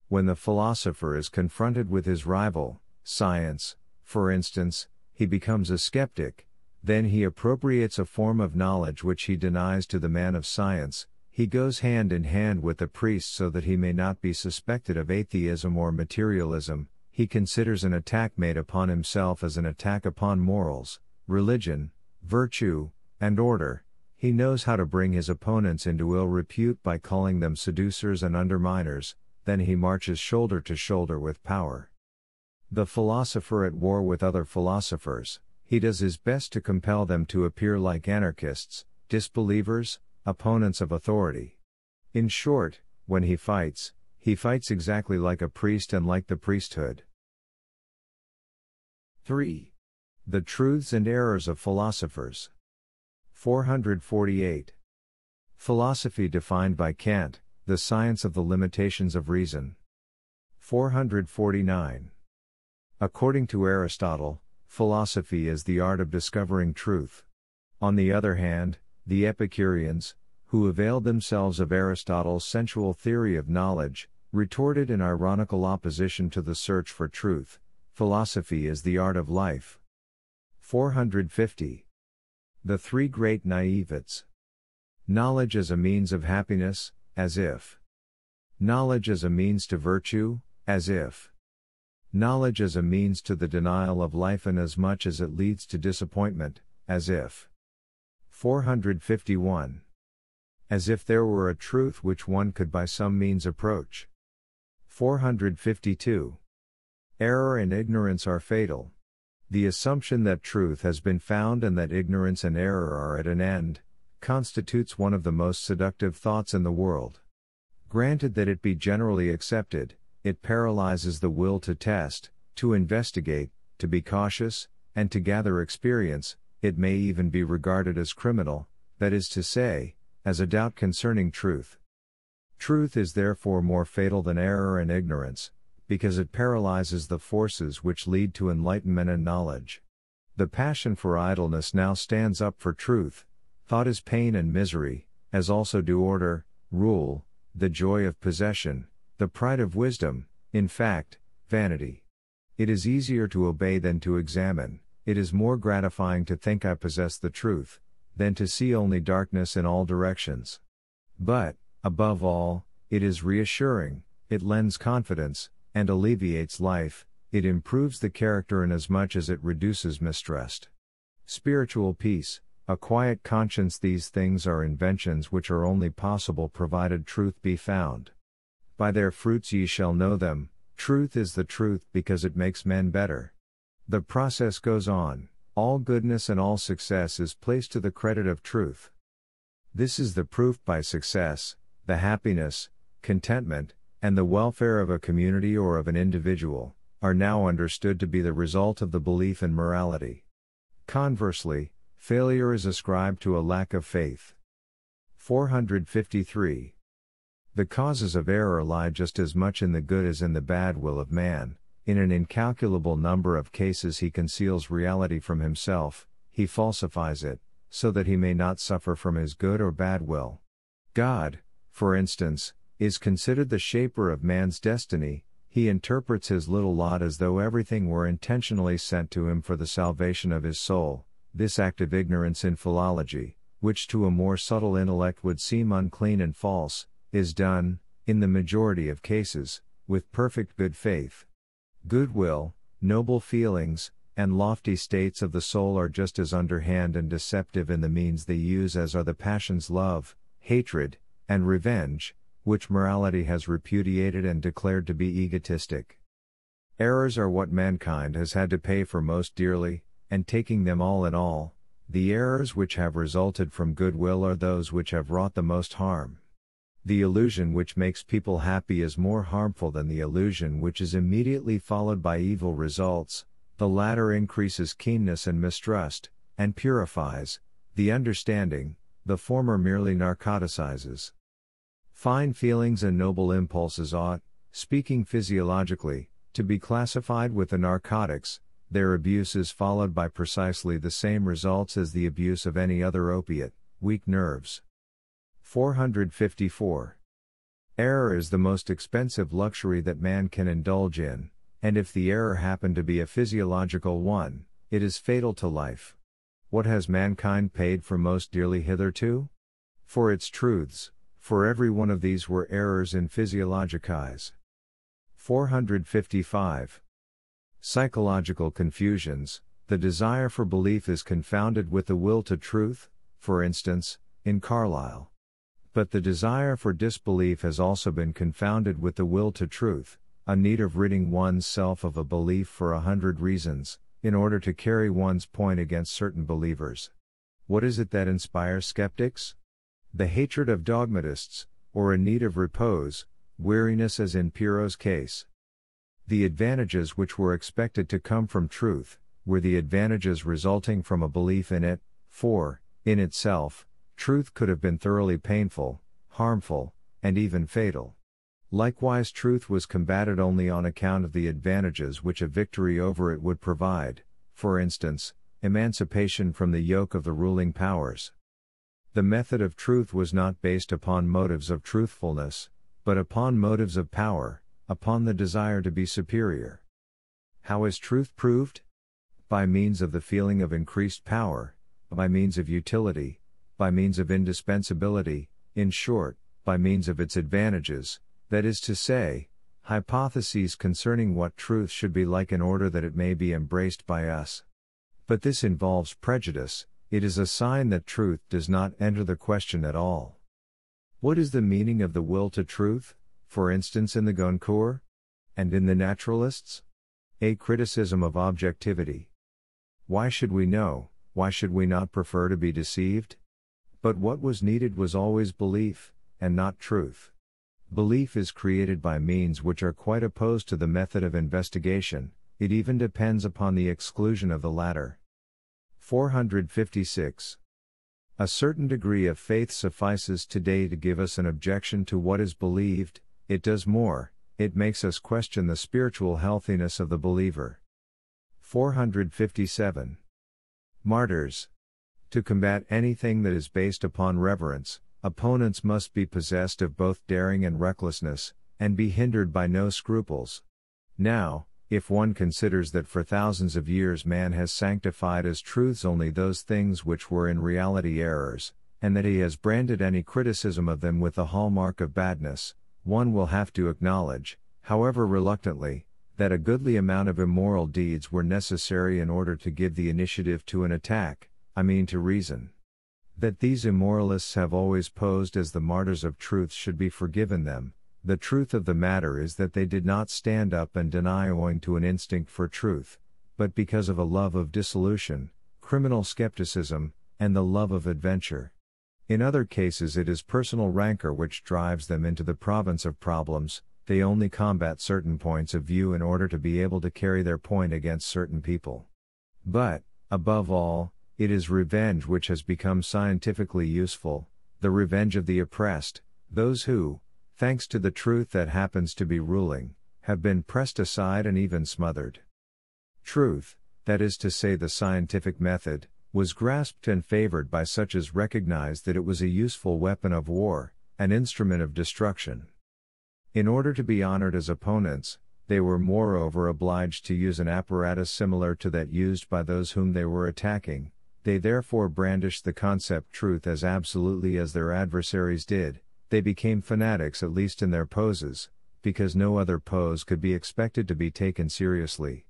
When the philosopher is confronted with his rival, science, for instance, he becomes a skeptic. Then he appropriates a form of knowledge which he denies to the man of science. He goes hand in hand with the priest so that he may not be suspected of atheism or materialism. He considers an attack made upon himself as an attack upon morals, religion, virtue, and order. He knows how to bring his opponents into ill repute by calling them seducers and underminers. Then he marches shoulder to shoulder with power. The philosopher at war with other philosophers, he does his best to compel them to appear like anarchists, disbelievers, opponents of authority. In short, when he fights exactly like a priest and like the priesthood. 3. The truths and errors of philosophers. 448. Philosophy defined by Kant, the science of the limitations of reason. 449. According to Aristotle, philosophy is the art of discovering truth. On the other hand, the Epicureans, who availed themselves of Aristotle's sensual theory of knowledge, retorted in ironical opposition to the search for truth: philosophy is the art of life. 450. The three great naivets. Knowledge as a means of happiness, as if. Knowledge as a means to virtue, as if. Knowledge as a means to the denial of life inasmuch as it leads to disappointment, as if. 451. As if there were a truth which one could by some means approach. 452. Error and ignorance are fatal. The assumption that truth has been found and that ignorance and error are at an end, constitutes one of the most seductive thoughts in the world. Granted that it be generally accepted, it paralyzes the will to test, to investigate, to be cautious, and to gather experience. It may even be regarded as criminal, that is to say, as a doubt concerning truth. Truth is therefore more fatal than error and ignorance, because it paralyzes the forces which lead to enlightenment and knowledge. The passion for idleness now stands up for truth. Thought is pain and misery, as also do order, rule, the joy of possession, the pride of wisdom, in fact, vanity. It is easier to obey than to examine. It is more gratifying to think I possess the truth, than to see only darkness in all directions. But, above all, it is reassuring, it lends confidence, and alleviates life, it improves the character inasmuch as it reduces mistrust. Spiritual peace, a quiet conscience, these things are inventions which are only possible provided truth be found. By their fruits ye shall know them, truth is the truth because it makes men better. The process goes on, all goodness and all success is placed to the credit of truth. This is the proof by success, the happiness, contentment, and the welfare of a community or of an individual, are now understood to be the result of the belief in morality. Conversely, failure is ascribed to a lack of faith. 453. The causes of error lie just as much in the good as in the bad will of man. In an incalculable number of cases he conceals reality from himself, he falsifies it, so that he may not suffer from his good or bad will. God, for instance, is considered the shaper of man's destiny. He interprets his little lot as though everything were intentionally sent to him for the salvation of his soul. This act of ignorance in philology, which to a more subtle intellect would seem unclean and false, is done, in the majority of cases, with perfect good faith. Goodwill, noble feelings, and lofty states of the soul are just as underhand and deceptive in the means they use as are the passions love, hatred, and revenge, which morality has repudiated and declared to be egotistic. Errors are what mankind has had to pay for most dearly, and taking them all in all, the errors which have resulted from goodwill are those which have wrought the most harm. The illusion which makes people happy is more harmful than the illusion which is immediately followed by evil results. The latter increases keenness and mistrust, and purifies the understanding, the former merely narcoticizes. Fine feelings and noble impulses ought, speaking physiologically, to be classified with the narcotics. Their abuse is followed by precisely the same results as the abuse of any other opiate, weak nerves. 454. Error is the most expensive luxury that man can indulge in, and if the error happen to be a physiological one, it is fatal to life. What has mankind paid for most dearly hitherto? For its truths, for every one of these were errors in physiologicis. 455. Psychological confusions, the desire for belief is confounded with the will to truth, for instance, in Carlyle. But the desire for disbelief has also been confounded with the will to truth, a need of ridding one's self of a belief for 100 reasons, in order to carry one's point against certain believers. What is it that inspires skeptics? The hatred of dogmatists, or a need of repose, weariness as in Pyrrho's case. The advantages which were expected to come from truth, were the advantages resulting from a belief in it, for, in itself, truth could have been thoroughly painful, harmful, and even fatal. Likewise, truth was combated only on account of the advantages which a victory over it would provide, for instance, emancipation from the yoke of the ruling powers. The method of truth was not based upon motives of truthfulness, but upon motives of power, upon the desire to be superior. How is truth proved? By means of the feeling of increased power, by means of utility, by means of indispensability, in short, by means of its advantages, that is to say, hypotheses concerning what truth should be like in order that it may be embraced by us. But this involves prejudice, it is a sign that truth does not enter the question at all. What is the meaning of the will to truth, for instance in the Goncourt? And in the naturalists? A criticism of objectivity. Why should we know, why should we not prefer to be deceived? But what was needed was always belief, and not truth. Belief is created by means which are quite opposed to the method of investigation, it even depends upon the exclusion of the latter. 456. A certain degree of faith suffices today to give us an objection to what is believed, it does more, it makes us question the spiritual healthiness of the believer. 457. Martyrs. To combat anything that is based upon reverence, opponents must be possessed of both daring and recklessness, and be hindered by no scruples. Now, if one considers that for thousands of years man has sanctified as truths only those things which were in reality errors, and that he has branded any criticism of them with the hallmark of badness, one will have to acknowledge, however reluctantly, that a goodly amount of immoral deeds were necessary in order to give the initiative to an attack, to reason. That these immoralists have always posed as the martyrs of truth should be forgiven them. The truth of the matter is that they did not stand up and deny owing to an instinct for truth, but because of a love of dissolution, criminal skepticism, and the love of adventure. In other cases it is personal rancor which drives them into the province of problems. They only combat certain points of view in order to be able to carry their point against certain people. But, above all, it is revenge which has become scientifically useful, the revenge of the oppressed, those who, thanks to the truth that happens to be ruling, have been pressed aside and even smothered. Truth, that is to say the scientific method, was grasped and favored by such as recognized that it was a useful weapon of war, an instrument of destruction. In order to be honored as opponents, they were moreover obliged to use an apparatus similar to that used by those whom they were attacking. They therefore brandished the concept truth as absolutely as their adversaries did. They became fanatics at least in their poses, because no other pose could be expected to be taken seriously.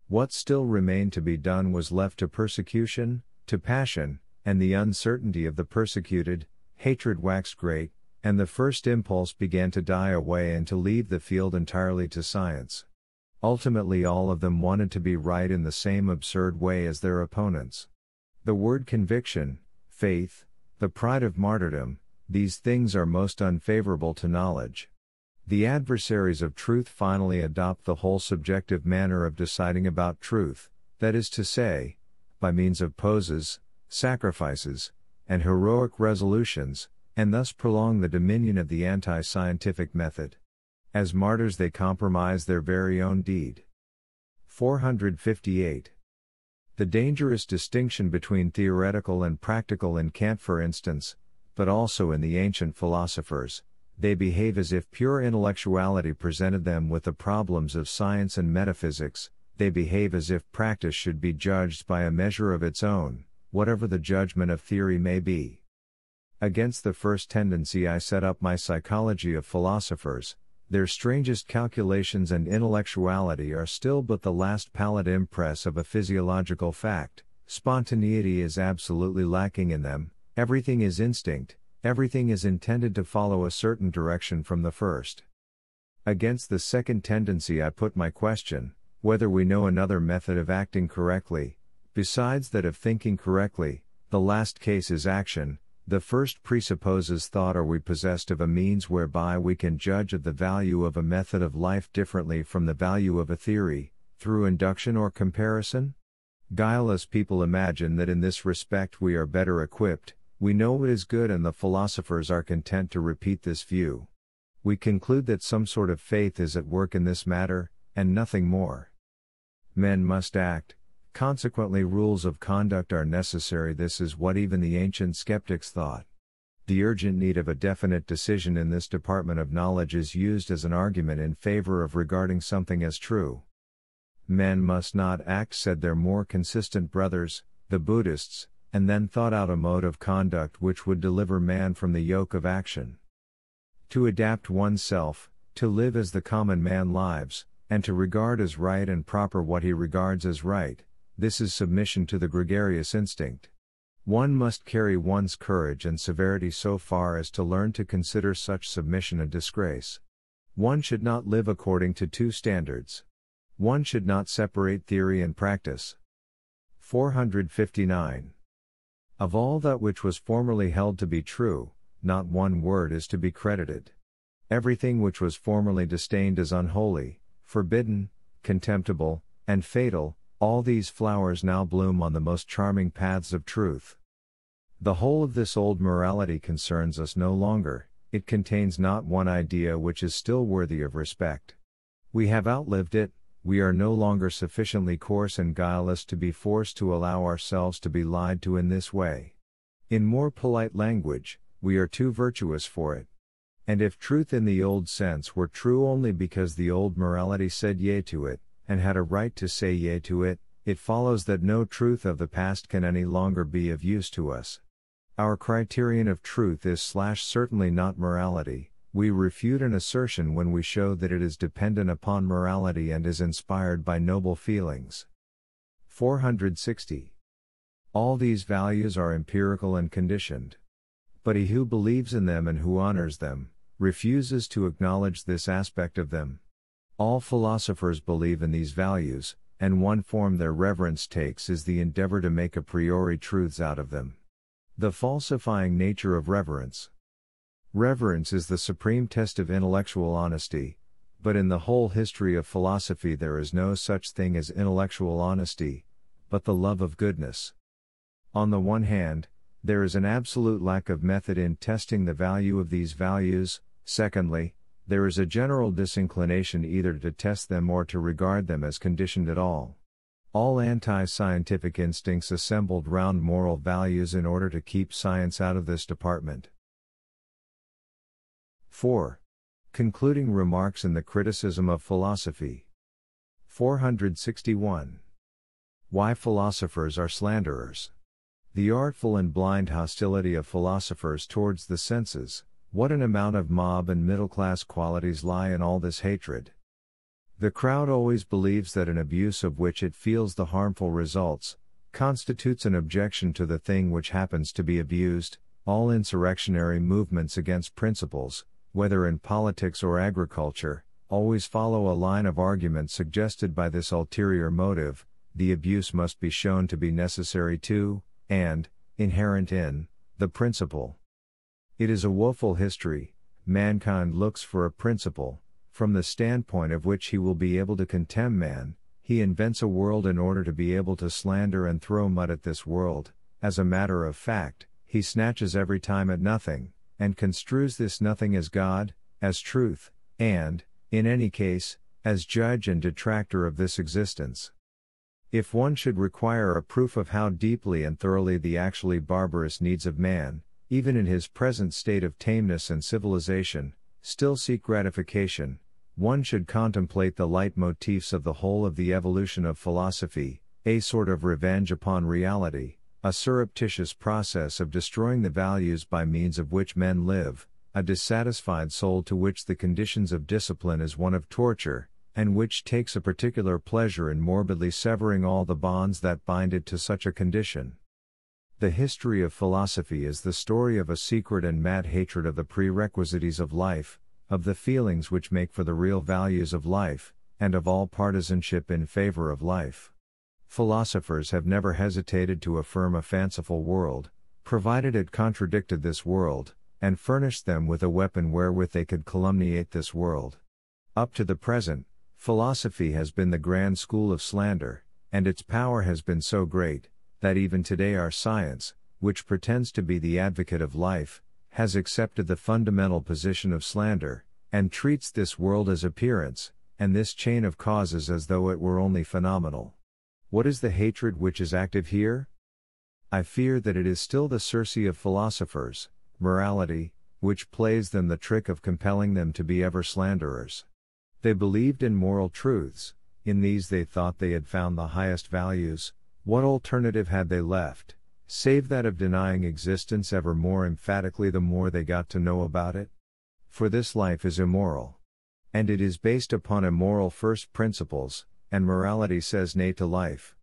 What still remained to be done was left to persecution, to passion, and the uncertainty of the persecuted. Hatred waxed great, and the first impulse began to die away and to leave the field entirely to science. Ultimately all of them wanted to be right in the same absurd way as their opponents. The word conviction, faith, the pride of martyrdom, these things are most unfavorable to knowledge. The adversaries of truth finally adopt the whole subjective manner of deciding about truth, that is to say, by means of poses, sacrifices, and heroic resolutions, and thus prolong the dominion of the anti-scientific method. As martyrs they compromise their very own deed. 458. The dangerous distinction between theoretical and practical in Kant for instance, but also in the ancient philosophers, they behave as if pure intellectuality presented them with the problems of science and metaphysics. They behave as if practice should be judged by a measure of its own, whatever the judgment of theory may be. Against the first tendency I set up my Psychology of Philosophers. Their strangest calculations and intellectuality are still but the last pallid impress of a physiological fact. Spontaneity is absolutely lacking in them, everything is instinct, everything is intended to follow a certain direction from the first. Against the second tendency I put my question, whether we know another method of acting correctly, besides that of thinking correctly. The last case is action, the first presupposes thought. Are we possessed of a means whereby we can judge of the value of a method of life differently from the value of a theory, through induction or comparison? Guileless people imagine that in this respect we are better equipped. We know what is good and the philosophers are content to repeat this view. We conclude that some sort of faith is at work in this matter, and nothing more. Men must act, consequently rules of conduct are necessary. This is what even the ancient skeptics thought. The urgent need of a definite decision in this department of knowledge is used as an argument in favor of regarding something as true. Men must not act, said their more consistent brothers, the Buddhists, and then thought out a mode of conduct which would deliver man from the yoke of action. To adapt oneself, to live as the common man lives, and to regard as right and proper what he regards as right, this is submission to the gregarious instinct. One must carry one's courage and severity so far as to learn to consider such submission a disgrace. One should not live according to two standards. One should not separate theory and practice. 459. Of all that which was formerly held to be true, not one word is to be credited. Everything which was formerly disdained as unholy, forbidden, contemptible, and fatal, all these flowers now bloom on the most charming paths of truth. The whole of this old morality concerns us no longer. It contains not one idea which is still worthy of respect. We have outlived it. We are no longer sufficiently coarse and guileless to be forced to allow ourselves to be lied to in this way. In more polite language, we are too virtuous for it. And if truth in the old sense were true only because the old morality said yea to it, and had a right to say yea to it, it follows that no truth of the past can any longer be of use to us. Our criterion of truth is certainly not morality, We refute an assertion when we show that it is dependent upon morality and is inspired by noble feelings. 460. All these values are empirical and conditioned. But he who believes in them and who honors them, refuses to acknowledge this aspect of them. All philosophers believe in these values, and one form their reverence takes is the endeavor to make a priori truths out of them. The falsifying nature of reverence. Reverence is the supreme test of intellectual honesty, but in the whole history of philosophy there is no such thing as intellectual honesty, but the love of goodness. On the one hand, there is an absolute lack of method in testing the value of these values. Secondly, there is a general disinclination either to test them or to regard them as conditioned at all. All anti-scientific instincts assembled round moral values in order to keep science out of this department. 4. Concluding remarks in the criticism of philosophy. 461. Why philosophers are slanderers. The artful and blind hostility of philosophers towards the senses. What an amount of mob and middle-class qualities lie in all this hatred. The crowd always believes that an abuse of which it feels the harmful results, constitutes an objection to the thing which happens to be abused. All insurrectionary movements against principles, whether in politics or agriculture, always follow a line of argument suggested by this ulterior motive: the abuse must be shown to be necessary to, and inherent in, the principle. It is a woeful history. Mankind looks for a principle, from the standpoint of which he will be able to contemn man. He invents a world in order to be able to slander and throw mud at this world. As a matter of fact, he snatches every time at nothing, and construes this nothing as God, as truth, and, in any case, as judge and detractor of this existence. If one should require a proof of how deeply and thoroughly the actually barbarous needs of man, even in his present state of tameness and civilization, still seek gratification, one should contemplate the leitmotifs of the whole of the evolution of philosophy: a sort of revenge upon reality, a surreptitious process of destroying the values by means of which men live, a dissatisfied soul to which the conditions of discipline is one of torture, and which takes a particular pleasure in morbidly severing all the bonds that bind it to such a condition. The history of philosophy is the story of a secret and mad hatred of the prerequisites of life, of the feelings which make for the real values of life, and of all partisanship in favor of life. Philosophers have never hesitated to affirm a fanciful world, provided it contradicted this world, and furnished them with a weapon wherewith they could calumniate this world. Up to the present, philosophy has been the grand school of slander, and its power has been so great, that even today our science, which pretends to be the advocate of life, has accepted the fundamental position of slander, and treats this world as appearance, and this chain of causes as though it were only phenomenal. What is the hatred which is active here? I fear that it is still the Circe of philosophers, morality, which plays them the trick of compelling them to be ever slanderers. They believed in moral truths, in these they thought they had found the highest values. What alternative had they left, save that of denying existence ever more emphatically the more they got to know about it? For this life is immoral. And it is based upon immoral first principles, and morality says nay to life.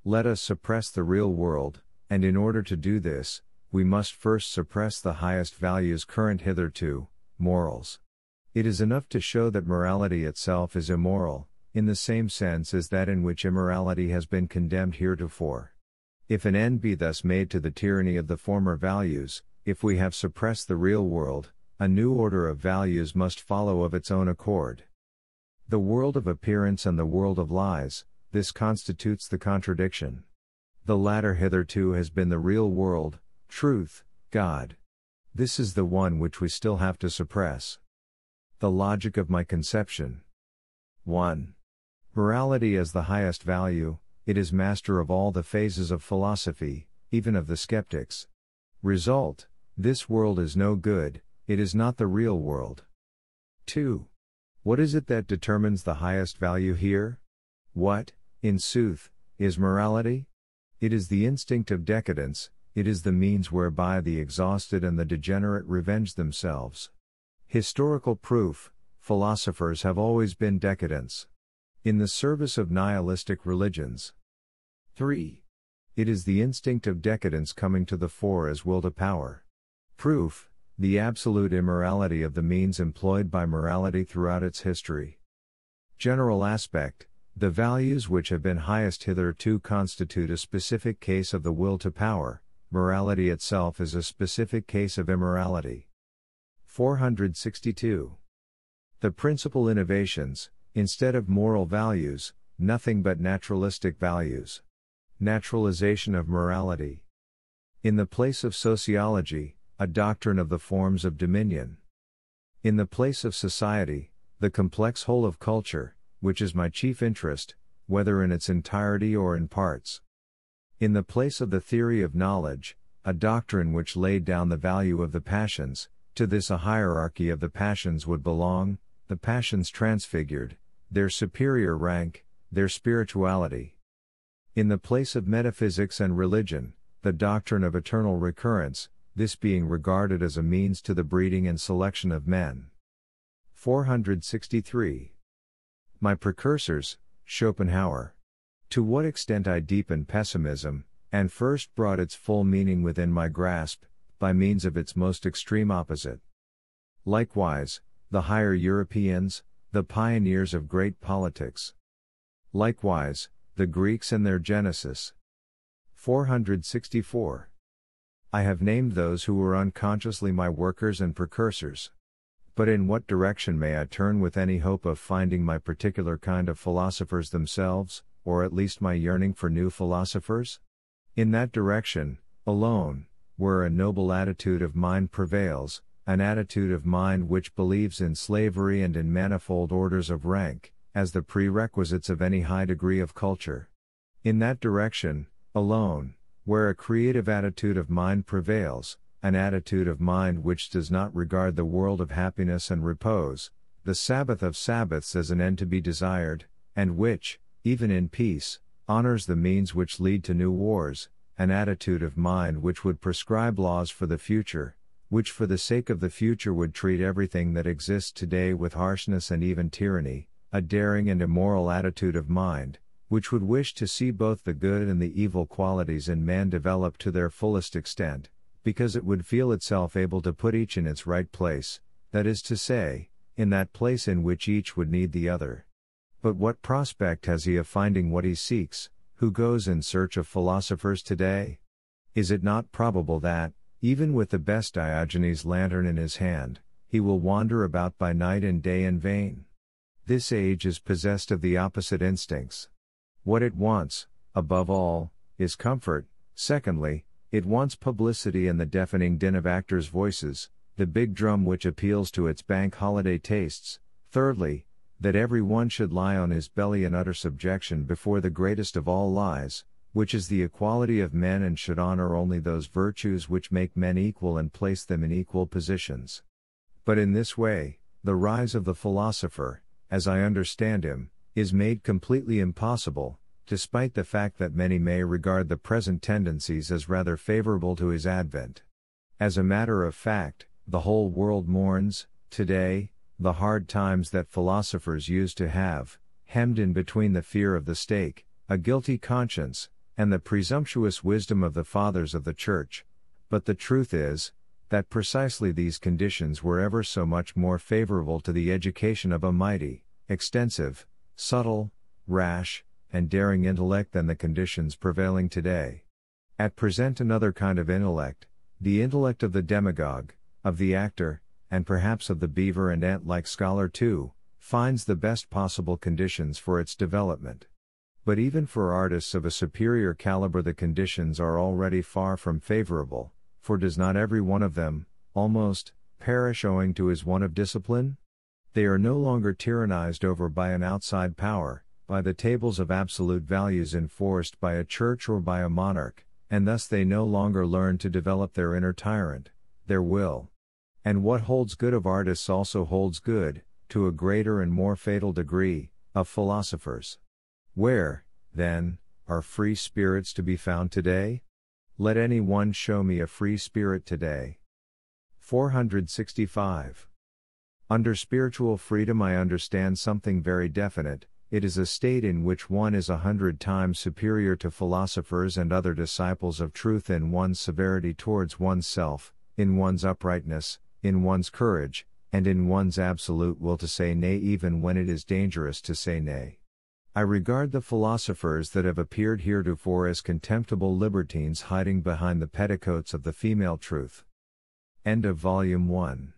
Let us suppress the real world, and in order to do this, we must first suppress the highest values current hitherto, morals. It is enough to show that morality itself is immoral, in the same sense as that in which immorality has been condemned heretofore. If an end be thus made to the tyranny of the former values, if we have suppressed the real world, a new order of values must follow of its own accord. The world of appearance and the world of lies, this constitutes the contradiction. The latter hitherto has been the real world, truth, God. This is the one which we still have to suppress. The logic of my conception. 1. Morality as the highest value, it is master of all the phases of philosophy, even of the skeptics. Result: this world is no good, it is not the real world. 2. What is it that determines the highest value here? What, in sooth, is morality? It is the instinct of decadence, it is the means whereby the exhausted and the degenerate revenge themselves. Historical proof: philosophers have always been decadents. In the service of nihilistic religions. 3. It is the instinct of decadence coming to the fore as will to power. Proof: the absolute immorality of the means employed by morality throughout its history. General aspect: the values which have been highest hitherto constitute a specific case of the will to power, morality itself is a specific case of immorality. 462. The principal innovations, instead of moral values, nothing but naturalistic values. Naturalization of morality. In the place of sociology, a doctrine of the forms of dominion. In the place of society, the complex whole of culture, which is my chief interest, whether in its entirety or in parts. In the place of the theory of knowledge, a doctrine which laid down the value of the passions, to this a hierarchy of the passions would belong, the passions transfigured, their superior rank, their spirituality. In the place of metaphysics and religion, the doctrine of eternal recurrence, this being regarded as a means to the breeding and selection of men. 463. My precursors, Schopenhauer. To what extent I deepened pessimism, and first brought its full meaning within my grasp, by means of its most extreme opposite. Likewise, the higher Europeans, the pioneers of great politics. Likewise, the Greeks and their Genesis. 464. I have named those who were unconsciously my workers and precursors. But in what direction may I turn with any hope of finding my particular kind of philosophers themselves, or at least my yearning for new philosophers? In that direction, alone, where a noble attitude of mind prevails, an attitude of mind which believes in slavery and in manifold orders of rank, as the prerequisites of any high degree of culture. In that direction, alone, where a creative attitude of mind prevails, an attitude of mind which does not regard the world of happiness and repose, the Sabbath of Sabbaths as an end to be desired, and which, even in peace, honors the means which lead to new wars, an attitude of mind which would prescribe laws for the future, which for the sake of the future would treat everything that exists today with harshness and even tyranny, a daring and immoral attitude of mind, which would wish to see both the good and the evil qualities in man develop to their fullest extent, because it would feel itself able to put each in its right place, that is to say, in that place in which each would need the other. But what prospect has he of finding what he seeks, who goes in search of philosophers today? Is it not probable that, even with the best Diogenes lantern in his hand, he will wander about by night and day in vain? This age is possessed of the opposite instincts. What it wants, above all, is comfort. Secondly, it wants publicity and the deafening din of actors' voices, the big drum which appeals to its bank holiday tastes. Thirdly, that every one should lie on his belly in utter subjection before the greatest of all lies, which is the equality of men, and should honor only those virtues which make men equal and place them in equal positions. But in this way, the rise of the philosopher, as I understand him, is made completely impossible, despite the fact that many may regard the present tendencies as rather favorable to his advent. As a matter of fact, the whole world mourns, today, the hard times that philosophers used to have, hemmed in between the fear of the stake, a guilty conscience, and the presumptuous wisdom of the fathers of the Church. But the truth is, that precisely these conditions were ever so much more favorable to the education of a mighty, extensive, subtle, rash, and daring intellect than the conditions prevailing today. At present another kind of intellect, the intellect of the demagogue, of the actor, and perhaps of the beaver and ant-like scholar too, finds the best possible conditions for its development. But even for artists of a superior caliber the conditions are already far from favorable, for does not every one of them, almost, perish owing to his want of discipline? They are no longer tyrannized over by an outside power, by the tables of absolute values enforced by a church or by a monarch, and thus they no longer learn to develop their inner tyrant, their will. And what holds good of artists also holds good, to a greater and more fatal degree, of philosophers. Where, then, are free spirits to be found today? Let any one show me a free spirit today. 465. Under spiritual freedom I understand something very definite. It is a state in which one is 100 times superior to philosophers and other disciples of truth in one's severity towards oneself, in one's uprightness, in one's courage, and in one's absolute will to say nay even when it is dangerous to say nay. I regard the philosophers that have appeared heretofore as contemptible libertines hiding behind the petticoats of the female truth. End of Volume 1.